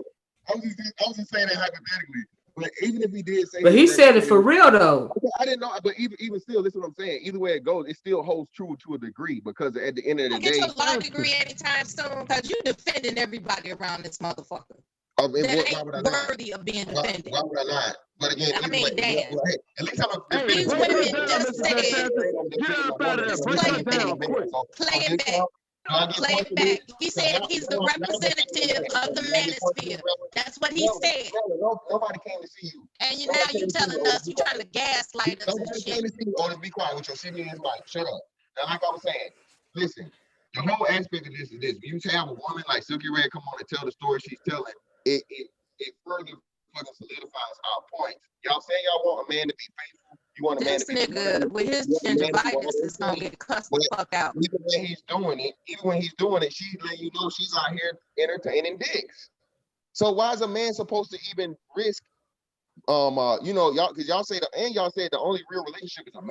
I was just saying that hypothetically. But even if he did say he But was he a said it for representative, real though. okay, I didn't know, but even still, listen what I'm saying. Either way it goes, it still holds true to a degree because at the end of the Get day, your law degree anytime soon because you defending everybody around this motherfucker. that That why would I ain't not? worthy of being defended. Why would I not? But again, I mean, damn. at least I'm a These women just said, Get up out of there. Break play her it down back. quick. Play it back. Play it back. He said he's the representative of the manosphere. That's what he said. Nobody came to see you. And now you telling us you trying to gaslight us and Nobody shit. came to see you. Oh, just be quiet with your simian mic. Shut up. And like I was saying, listen, the whole aspect of this is this. When you have a woman like Silky Red come on and tell the story she's telling, it further fucking solidifies our point. Y'all saying y'all want a man to be faithful. You want a man This to be nigga with his gingivitis is gonna get cussed the fuck out. even when he's doing it, she's letting you know she's out here entertaining dicks. So why is a man supposed to even risk y'all because y'all said the only real relationship is a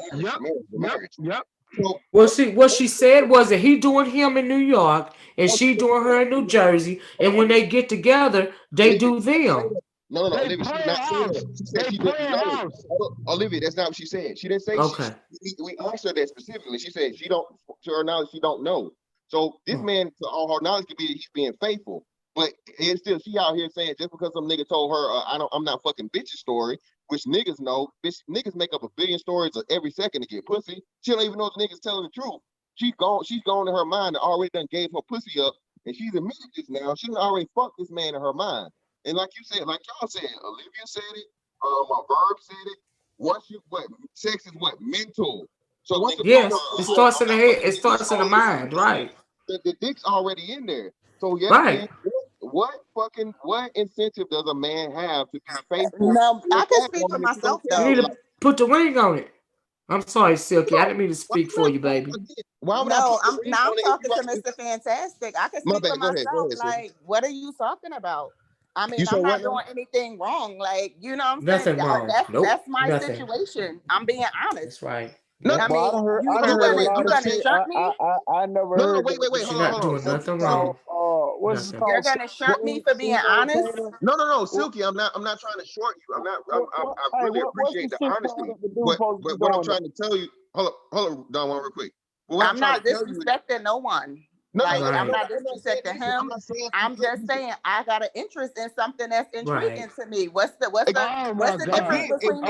marriage. Yep. So what she said was that he doing him in New York and she doing her in New Jersey, and when they get together, they do them. No, Olivia, she did not say that. She said she didn't know. Olivia, that's not what she said. She didn't say okay. We asked her that specifically. She said she don't, to her knowledge, she don't know. So this man, to all her knowledge, could be that he's being faithful. But it's still, she out here saying just because some nigga told her I'm not fucking bitch's story, which niggas know. Niggas make up a billion stories every second to get pussy. She don't even know the niggas telling the truth. She's gone in her mind and already done gave her pussy up, and she's admitted this now. She done already fucked this man in her mind. And like you said, like y'all said, Olivia said it, Verb said it. Sex is mental. So once it starts in the head, it starts in the mind, right? The dick's already in there. So right. What incentive does a man have to be faithful? No, I can speak for myself though. You need to put the ring on it. I'm sorry, Silky. I didn't mean to speak for you, baby. Why would I'm talking to Mr. Fantastic. I can speak for myself. Go ahead, like, what are you talking about? I mean, I'm not doing anything wrong. Like, you know what I'm Nothing saying? wrong. That's my Nothing. situation. I'm being honest. That's right. No, I mean, I done heard a lot you of gonna shit. shut me? I never heard. Wait. She's not doing nothing wrong. What's it called? You're gonna shut me for being honest? No, Silky. I'm not trying to short you. I really appreciate the honesty. But what I'm trying to tell you, hold up, Don, real quick. I'm not disrespecting no one. I'm not disrespecting him. I'm just saying I got an interest in something that's intriguing to me. What's the difference between the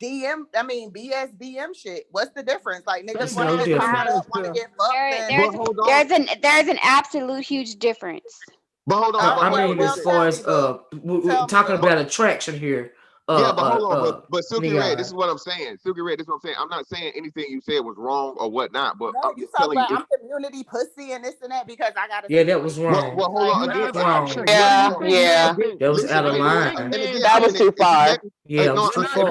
BS DM shit? What's the difference? Like niggas want to get tied up, want to get fucked. There's an absolute huge difference. But hold on. I mean, as far as we're talking about attraction here. But hold on. But Silky Red, this is what I'm saying. Silky Red, this is what I'm saying. I'm not saying anything you said was wrong or whatnot. But no, you talk about I'm community pussy and this and that because I got. Yeah, that was wrong. Well, hold on. Again, wrong. Yeah. That was out of line. That was too far. Yeah, that was too far.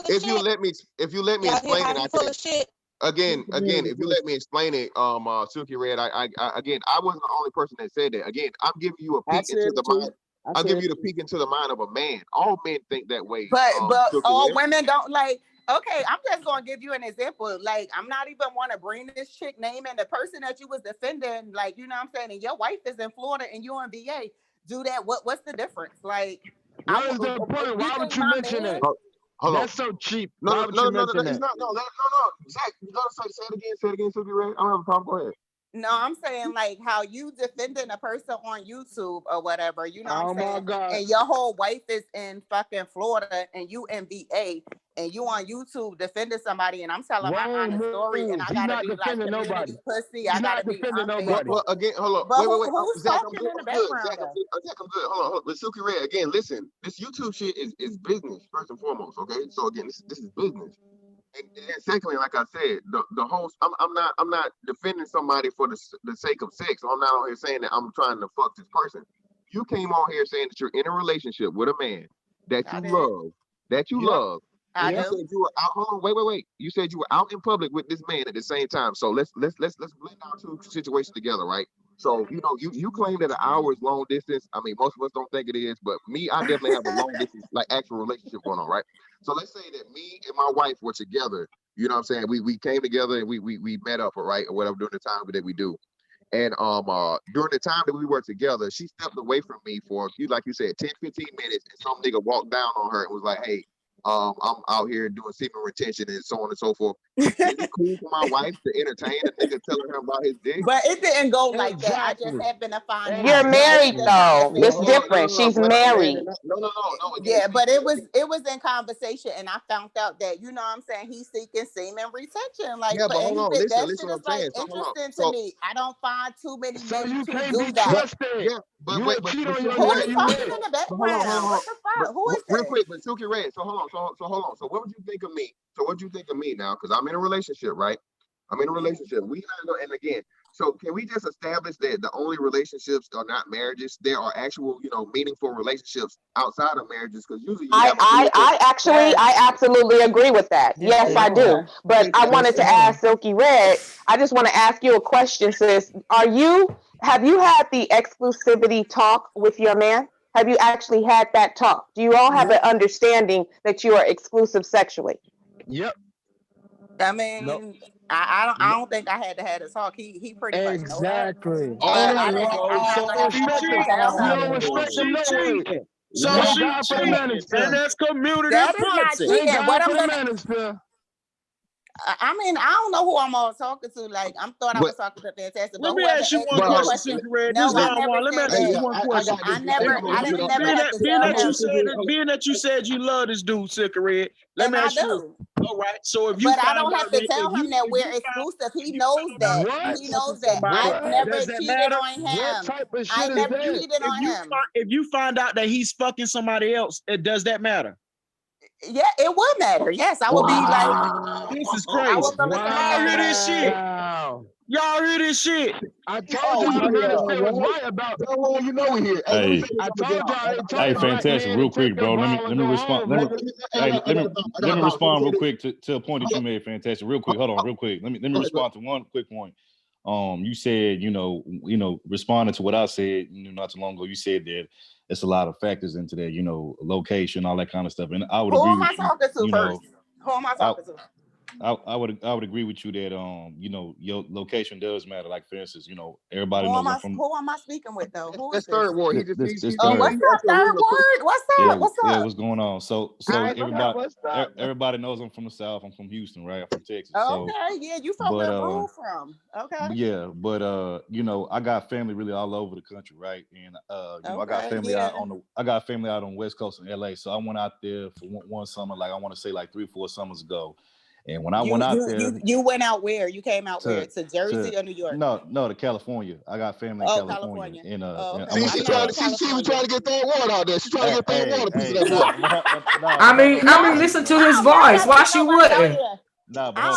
If you let me explain it, if you let me explain it, I can. Again, if you let me explain it, Silky Red, I again, I wasn't the only person that said that. Again, I'm giving you a peek into the mind. I'll give you the peek into the mind of a man. All men think that way. But all women don't like. Okay, I'm just gonna give you an example. Like, I'm not even want to bring this chick name and the person that you was defending. Like, you know what I'm saying? And your wife is in Florida and you in VA. Do that. What's the difference? Like, what is the point? Why would you mention it? That's so cheap. No, it's not. No, Zach, you gotta say it again, Silky Red. I don't have a problem. Go ahead. No, I'm saying like how you defending a person on YouTube or whatever, you know what I'm saying? God. And your whole wife is in fucking Florida and you in VA and you on YouTube defending somebody and I'm telling my honest story and I gotta be like community pussy. I gotta be nobody. Well, again, hold on. But Wait. Who's Zach, talking I'm in the good. background? Zach, I'm good. Hold on. But Silky Red, again, listen. This YouTube shit is business first and foremost. Okay, so again, this is business. And secondly, like I said, the whole I'm not defending somebody for the sake of sex. I'm not on here saying that I'm trying to fuck this person. You came on here saying that you're in a relationship with a man that you love. And you said you were out. Hold on, wait. You said you were out in public with this man at the same time. So let's blend our two situations together, right? So you claim that an hour is long distance. I mean, most of us don't think it is, but me, I definitely have a long distance, like actual relationship going on, right? So let's say that me and my wife were together. You know what I'm saying? We came together and we met up, right, or whatever during the time that we do. And during the time that we were together, she stepped away from me for like you said, 10, 15 minutes, and some nigga walked down on her and was like, "Hey, I'm out here doing semen retention and so on and so forth." Is it cool for my wife to entertain a nigga telling her about his dick? But it didn't go like that. I just happened to find out. You're married though. It's different. She's married. No. Yeah, but it was in conversation, and I found out that you know what I'm saying he's seeking semen retention. Like, yeah, but hold on, listen that what shit I'm is like saying. So, interesting to me. I don't find too many men you to can't do be that. trusted. Yeah, but You wait, would cheat on your Who man is you talking with. in the background? Hold on. What the fuck? Who is Real that? quick, but Silky Red. So hold on. So what would you think of me? So what you think of me now? Because I'm in a relationship, right? I'm in a relationship. And again, so can we just establish that the only relationships are not marriages? There are actual, meaningful relationships outside of marriages. Because usually you have I absolutely agree with that. Yes, I do. But I wanted to ask Silky Red. I just want to ask you a question, sis. Have you had the exclusivity talk with your man? Have you actually had that talk? Do you all have an understanding that you are exclusive sexually? Yep. I mean, I don't think I had to have a talk. He pretty much know that. Exactly. But I didn't. I So never had she to cheating. tell You him. don't respect She him no way. cheating. So Thank she God for the cheating. manosphere. And that's community That is not pussy. cheating. Thank What God I'm for the gonna. manosphere. I mean, I don't know who I'm all talking to. Like, thought I But was talking to Fantastic, but Let me whoever ask you asked one me the question, question, Sister Red. no, This I Don never Juan. Let me said ask you that. one question. I didn't never Being have that, to being tell that you him. said being that you said you love this dude, Sister Red. Let And me I ask you this. do. All right. So if you But I find don't out have to that tell him that we're exclusive. He knows that. What? He knows that. somebody, I've never does that cheated matter? on What him. type of I shit is never that? cheated on him. If you find out that he's fucking somebody else, does that matter? Yeah, it would matter. Yes, I would be like, This is I crazy. would feel the same Y'all hear way. this shit? Wow. Y'all hear this shit? I told y'all the manosphere was right about. you know we here. Hey, let me Hey, say this I over here. told y'all they told hey, black fantastic. men to Real take quick, your bro. Let ball me and let me go respond. home, Let me nigga. hey, let me let me respond real quick to a point that you Hold made, fantastic. Real quick, hold on, real quick. Let me respond to one quick point. You said responding to what I said not too long ago. You said that it's a lot of factors into that, location, all that kind of stuff, and I would Who agree am I with you. talking to You first? know, Who am I I, talking to? I would agree with you that your location does matter. Like for instance, everybody Who knows am I'm I? from Who am I speaking with though? Who is That's this? third ward. this Oh, what's third. up, third word? What's up? What's Yeah, up? what's going on? So everybody knows I'm from the South. I'm from Houston, right? I'm from Texas. So, Okay, yeah, you from but where Brew from? Okay. yeah, but I got family really all over the country, right? And I got Okay, family yeah. I got family out on the West Coast in LA. So I went out there for one summer, like I want to say like 3-4 summers ago. And when I went out there, You went out where? You came out where? to To Jersey or New York? no to California. I got family in Oh, California. California. And Oh, and okay. I went she to trying to get third ward out there. She trying to get third ward a piece of that I mean, listen to his voice. Why she wouldn't?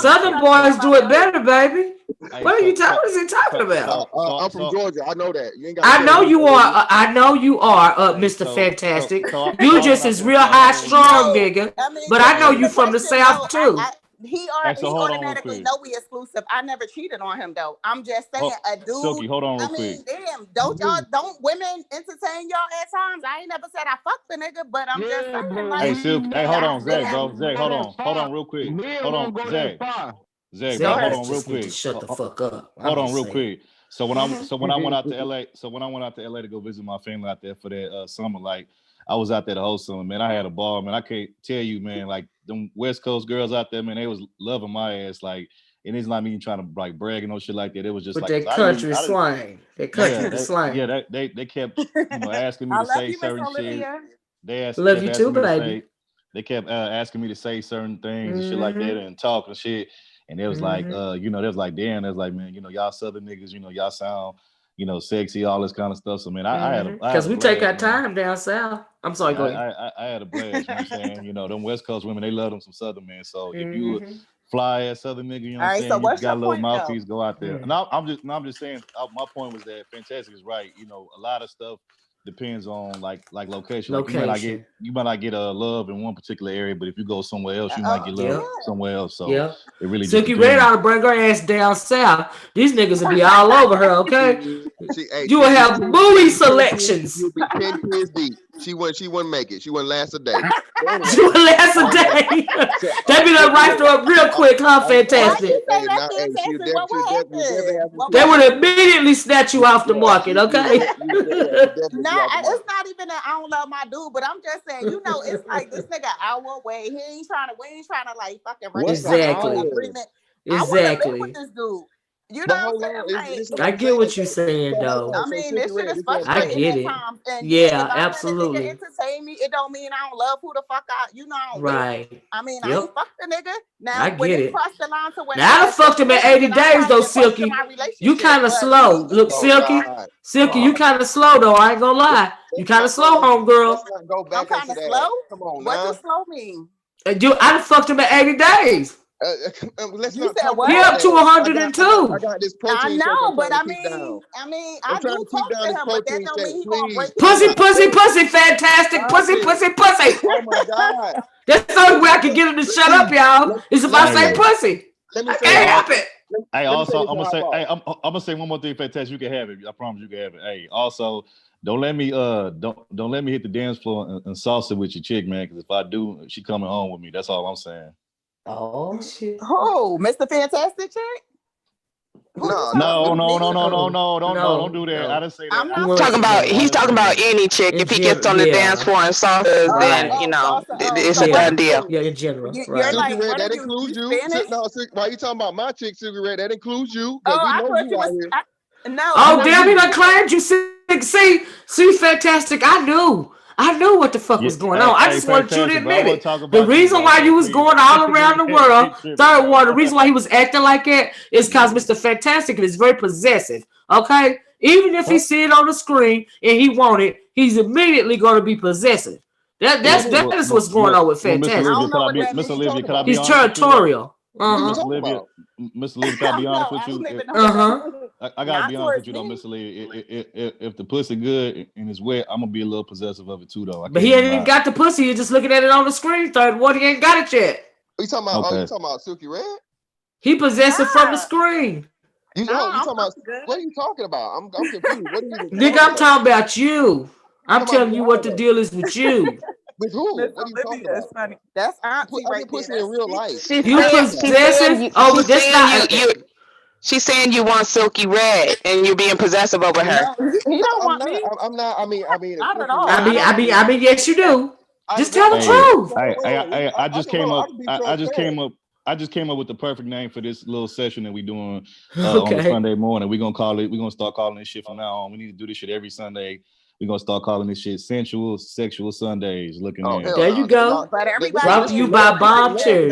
Southern boys do it better, baby. What are you talking? What is he talking about? I'm from Georgia. I know that. You ain't got. I know you are. I know you are, Mr. Fantastic. You just is real high strong, nigga. I mean, But to I know answer you the from the question, no, South too. he hold on real automatically quick. know we exclusive. I never cheated on him though. I'm just saying, a dude. Silky, hold on real I mean, quick. damn, don't women entertain y'all at times? I ain't never said I fucked the nigga, but I'm just saying, like, Hey, Silk. Hey, hold on, Zach, bro. Zach, hold on, real quick. Men Hold won't on, go Zach. that far. Zach, Zach, bro, hold on, real just need to quick. shut the fuck up. Hold on, real saying. quick. So when I went out to LA, to go visit my family out there for that summer, like I was out there the whole summer, man. I had a ball, man. I can't tell you, man. Like them West Coast girls out there, man, they was loving my ass, like. And it's not me trying to like brag and no shit like that. It was just With like that country slang. That country slang. Yeah, they kept asking me I to love say you, Miss certain shit. Olivia. Love you too, baby. They kept asking me to say certain things and shit like that and talk and shit. And it was like, they was like, damn, it was like, man, y'all Southern niggas, y'all sound, sexy, all this kind of stuff. So man, I had a because we take our time down south. I'm sorry, go ahead. I had a blast, you know what I'm saying? Them West Coast women, they love them some Southern men. So if you fly ass Southern nigga, you know what I'm saying? So You what's got a your little point, mouthpiece, though? go out there. And I'm just saying, my point was that Fantastic is right. A lot of stuff depends on like location. Like you might not get a love in one particular area, but if you go somewhere else, you might get love somewhere else. So it really Silky just Red ought to bring her ass down south. These niggas will be all over her, okay? You will have booty selections. You'll be 10 kids deep. She wouldn't make it. She wouldn't last a day. Anyway, she wouldn't last a day. That be like right through up real quick, huh? Fantastic. Hey, what happened? They would immediately snatch you off the market, okay? Nah, it's not even that I don't love my dude, but I'm just saying, you know, it's like this nigga our way. We ain't trying to like fucking run Exactly. agreement. Exactly. I want to live with this dude. You know what I'm saying? I get what you're saying, though. I mean, this shit is I frustrating get at it. times. And Yeah, if I absolutely. let a nigga entertain me, it don't mean I don't love who the fuck I, you know, I don't Right. live. I mean, I Yep. ain't fucked the nigga. Now, I when get it it. crossed the line to where Now I done fucked him at 80 days though, Silky. You kind of slow. Look, Silky, you kind of slow though. I ain't gonna lie. You kind of slow, homegirl. Let's not go back I'm kind of slow. Come on, what now. does slow mean? I done fucked him at 80 days. Let's You not said talk what? He about up to that. 102. I got this I protein shake know, I'm but trying I to keep down. mean, I'm I trying do to keep talk down to this him, but that protein don't mean shake. he gonna break Pussy, it. pussy, pussy, fantastic. Stop Pussy, it. pussy, pussy. Oh my God. That's the only way I can get him to shut up, y'all. Is if I say pussy. Let me I say can't this. help it. Hey, Let me say also, this I'm gonna how I say, bought. hey, I'm gonna say one more thing, fantastic. You can have it. I promise you can have it. Hey, also, don't let me hit the dance floor and salsa with your chick, man. Because if I do, she coming home with me. That's all I'm saying. Oh shit. Who, Mr. Fantastic chick? No, don't do that. I didn't say that. I'm not He's talking about any chick. If he gets on the dance floor and salsa, then you know it's a done deal. Yeah, in general. You're like, Red, what that are you includes you. Spanish? No, why you talking about my chick, Sugar Red? That includes you because we I know thought you you out was. here. No. Oh damn! He done claimed you. See, fantastic. I knew what the fuck was going on. I just wanted you to fantastic, but I admit want it. to talk The about you, reason bro. why So you was please, going all around the world, third one, the reason why he was acting like that is because Mr. Fantastic is very possessive. Okay, even if he see it on the screen and he want it, he's immediately going to be possessive. That is what's going on with Fantastic. Miss Olivia, could I be He's honest with you? territorial. Miss Olivia, can I be honest with you? I gotta be honest with you though, Miss Olivia. If the pussy good and it's wet, I'm gonna be a little possessive of it too, though. But he ain't even got the pussy. You're just looking at it on the screen. Third one, he ain't got it yet. You talking about? Oh, you talking about Silky Red? He possessive from the screen. You talking about? What are you talking about? I'm confused. What are you? Nigga, I'm talking about you. I'm telling you what the deal is with you. With who? What are you talking about? Funny. That's auntie I right get there. pussy in real life. You possessive? Oh, but that's not. She's saying you want Silky Red and you're being possessive over her. No, he don't want me. I'm not. I mean, Not at all. I mean, yes, you do. Just tell the truth. I just came up. I just came up with the perfect name for this little session that we doing on a Sunday morning. We're gonna start calling this shit from now on. We need to do this shit every Sunday. We're gonna start calling this shit sensual, sexual Sundays. Looking in. There you go. But everybody Brought to you by Bomb Cherry.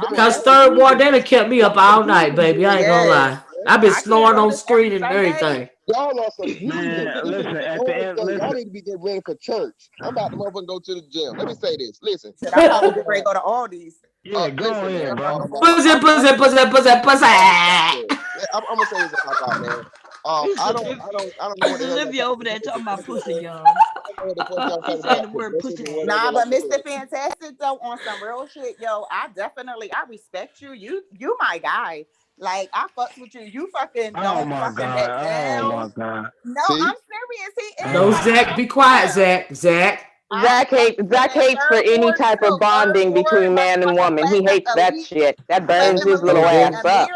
Because third one, they done kept me up all night, baby. I ain't gonna lie. I've been snoring on the screen and everything. Y'all are some heathens. Listen, at the end, y'all need to be getting ready for church. I'm about to motherfucking go to the gym. Let me say this. Listen. I probably get ready to go to all these. Yeah, go ahead, bro. Pussy. I'm gonna say this about man. I don't know what the hell Olivia over there talking about pussy, y'all. He said the word pussy. Nah, but Mr. Fantastic though, on some real shit, yo, I respect you. You my guy. Like I fucks with you. You fucking don't fucking back down. Oh my God. No, See? I'm serious. He is. No, Zach, be quiet, Zach. Zach hates for any type of bonding between man and woman. He hates that shit. That burns his little ass up.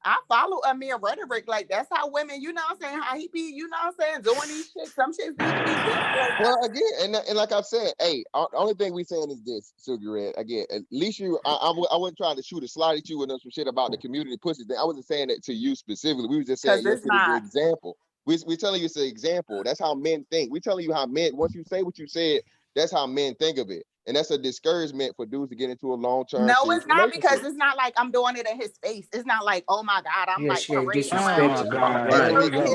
I follow Amir rhetoric. Like that's how women, you know what I'm saying, how he be, you know what I'm saying, doing these shit. Some shit need to be said. Well, again, and like I've said, hey, the only thing we saying is this, Silky Red. Again, at least I wasn't trying to shoot a slide at you with some shit about the community pussy thing. I wasn't saying that to you specifically. We were just saying it's an example. We're telling you it's an example. That's how men think. We're telling you how men, once you say what you said, that's how men think of it. And that's a discouragement for dudes to get into a long-term. No, it's not, because it's not like I'm doing it in his face. It's not like, oh my God, I'm like parading around his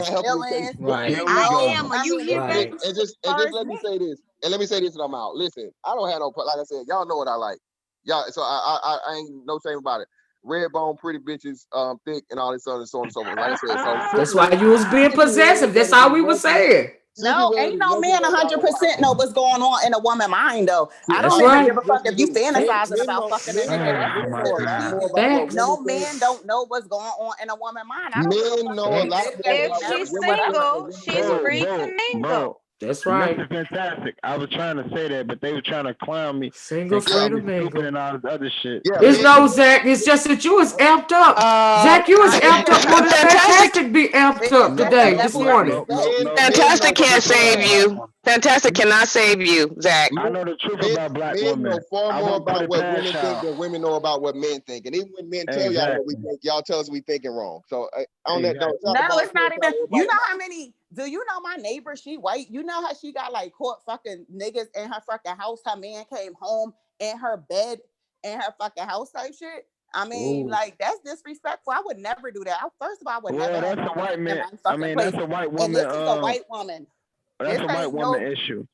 feelings. I am. Are you here, baby? And just let me say this. And let me say this and I'm out. Listen, I don't have no, like I said, y'all know what I like. Y'all, so I ain't no shame about it. Red bone, pretty bitches, thick, and all this other so on and so forth. Like I said, so that's why you was being possessive. That's all we were saying. No, ain't no man 100% know what's going on in a woman's mind though. I don't even give a fuck if you fantasizing about fucking a nigga. No man don't know what's going on in a woman's mind. I don't know a lot if she's single, she's free to mingle. That's And right. Mr. Fantastic. I was trying to say that, but they were trying to clown me Single, and call free to me stupid mingle. and all this other shit. Yeah, It's men. no Zach. It's just that you was amped up. Zach, you was amped up more than Fantastic. Fantastic be amped It's up No, just a today, no, this level no, of morning. no, no, respect. no. Men Listen, know Fantastic far can't listen, more save about listen. you. Fantastic cannot save you, Zach. I know the truth men. about black Men know women. far I more won't put about it what past women think y'all. than women know about what men think. And even when men tell y'all what we Exactly. think, y'all tell us we thinking wrong. So on that Exactly. note, drop No, the ball. it's not even. You know how many? Do you know my neighbor? She white. You know how she got like caught fucking niggas in her fucking house. Her man came home in her bed in her fucking house type shit. I mean, Ooh. like that's disrespectful. I would never do that. First of all, I would never Well, have that's my a white man in man. my I fucking mean, place. that's a white And woman. this is a white woman. That's This a white ain't woman no. issue.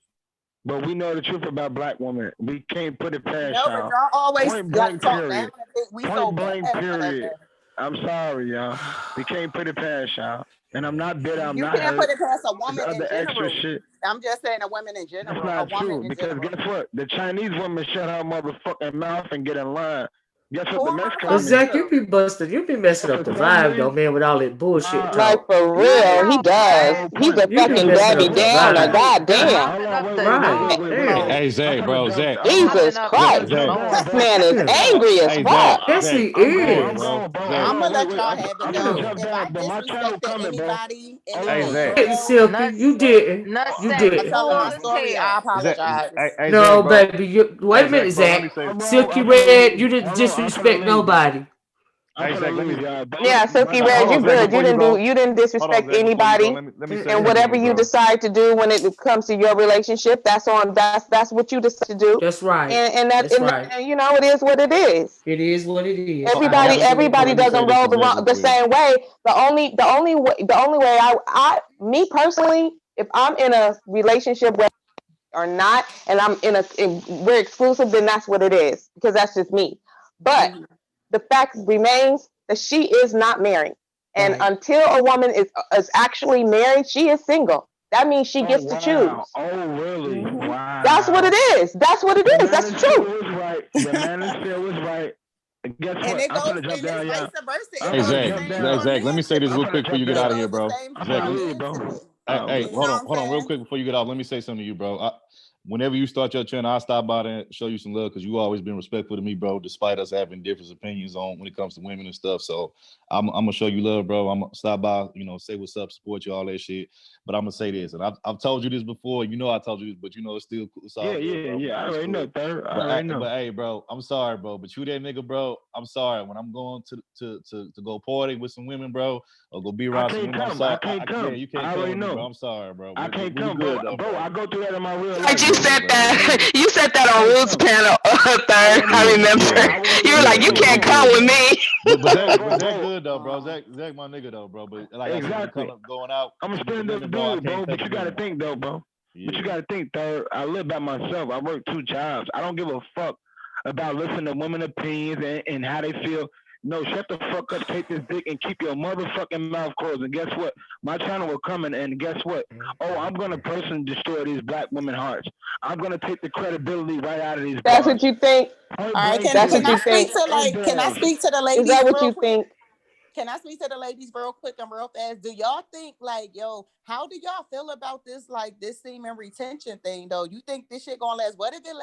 But we know the truth about black women. We can't put it past No, but y'all. y'all always Point like blank, talk down period. and think we so Point bad blank, or period. whatever. I'm sorry, y'all. We can't put it past y'all. And I'm not bitter. I'm You not can't put hurt. it past a It's woman in other extra general. shit. I'm just saying a woman in That's general. A not woman true. in Because general. guess what? The Chinese woman shut her motherfucking mouth and get in line. Guess what? Who The am I Mexican But talking woman. Zach, to? you be messing up For the some vibe though, reason, man, with all that bullshit Like talk. for I real, he know, that's the does. whole right? He's point. a You be fucking messing Debbie up the Downer. vibe. Right. Goddamn. Hold on, Right. wait. Damn. Hey I'm Zach, finna bro, jump. Zach, Hold on. Jesus I'm finna Christ. jump Zach. down, This bro. man is Damn. angry as Hey Zach, fuck. Yes, Zach, he I'm is. going, bro. Hold Zach. I'm on, gonna let wait. y'all have it I'm though. finna Damn. jump If I down, but my channel disrespected coming, bro. anybody, Hold Hey on, anything, Zach, bro. Didn't, Silky. You didn't. You I'm didn't. telling my Hold on, story. I Zach, apologize. hey No, Zach, bro, baby. Wait hey a minute, Zach, bro, let Zach. me say, bro. Silky I'm finna Red, you leave. didn't Hold on, I'm finna disrespect leave, y'all. nobody. I'm hey finna Zach, let me, leave, y'all. Yeah, My Silky hold Red, on, you channel. Zach, good. You before you didn't do. go, You didn't hold on, disrespect Zach, before you go, anybody. let me say And something to whatever you, you bro. decide to do when it comes to your relationship, that's on. That's what you decide to do. That's right. And that That's right. and you know it is what it is. It is what it is. Hold on, Absolutely. hold on, Everybody let me say doesn't this roll to Zach real the quick. same way. The only way I me personally, if I'm in a relationship where or not, and we're exclusive, then that's what it is because that's just me. But Mhm. the fact remains that she is not married, and Right. until a woman is actually married, she is single. That means she Oh gets to wow. choose. Oh really? Mhm. That's what Wow. it is. That's what it The is. That's man the still truth. was right. The man still was right. Guess And what? it I'm goes, finna jump and it's down, vice y'all. versa. I'm It Hey goes finna the Zach, jump same Zach, for down. Zach, let me men say to this I'm real me. finna quick before jump you get It out down. of here, goes the bro. same I'm for Zach, finna let, leave, men to bro. me. hey, You hold know on, what I'm hold on, real saying? quick before you get off. Let me say something to you, bro. Whenever you start your channel, I'll stop by there and show you some love because you always been respectful to me, bro, despite us having different opinions on when it comes to women and stuff. So I'm gonna show you love, bro. I'm gonna stop by, say what's up, support you, all that shit. But I'm gonna say this, and I've told you this before. You know I told you this, but it's still cool. It's all good, bro. Yeah. I already know, third. I already know. But hey, bro, I'm sorry, bro. But you that nigga, bro. I'm sorry. When I'm going to go party with some women, bro, or go be I around some can't women, I'm come. I sorry. can't Yeah, come. you can't I come already with me, bro. know. I'm sorry, bro. I can't We come, bro. good though, Bro, bro. I go through that in my real Like life, you Yeah, bro. said bro. We that. good. You said that I on can't Roots come. panel, I third. won't I even Yeah, do remember. it. yeah, I won't You even were do like, it. you yeah. Bro, We can't bro, come good with though. me. But bro, Zach, bro, Zach bro. good though, bro. Zach my nigga though, bro. But like I said, when it Exactly. comes to going out I'm a with the stand up women, bro, I dude, can't bro. take But the you gotta women. think though, bro. But you Yeah. gotta think, third. I live by myself. I work 2 jobs. I don't give a fuck about listening to women opinions and how they feel. No, shut the fuck up, take this dick and keep your motherfucking mouth closed. And guess what? My channel will come in and guess what? Oh, I'm gonna personally destroy these black women hearts. I'm gonna take the credibility right out of these That's what bars. you think. Point All right, blank That's can what I you period. speak think. to And can I damn. speak to the Is that ladies what real you quick? think? Can I speak to the ladies real quick and real fast? Do y'all think like, yo, how do y'all feel about this, like this semen retention thing though? You think this shit gonna last? What if it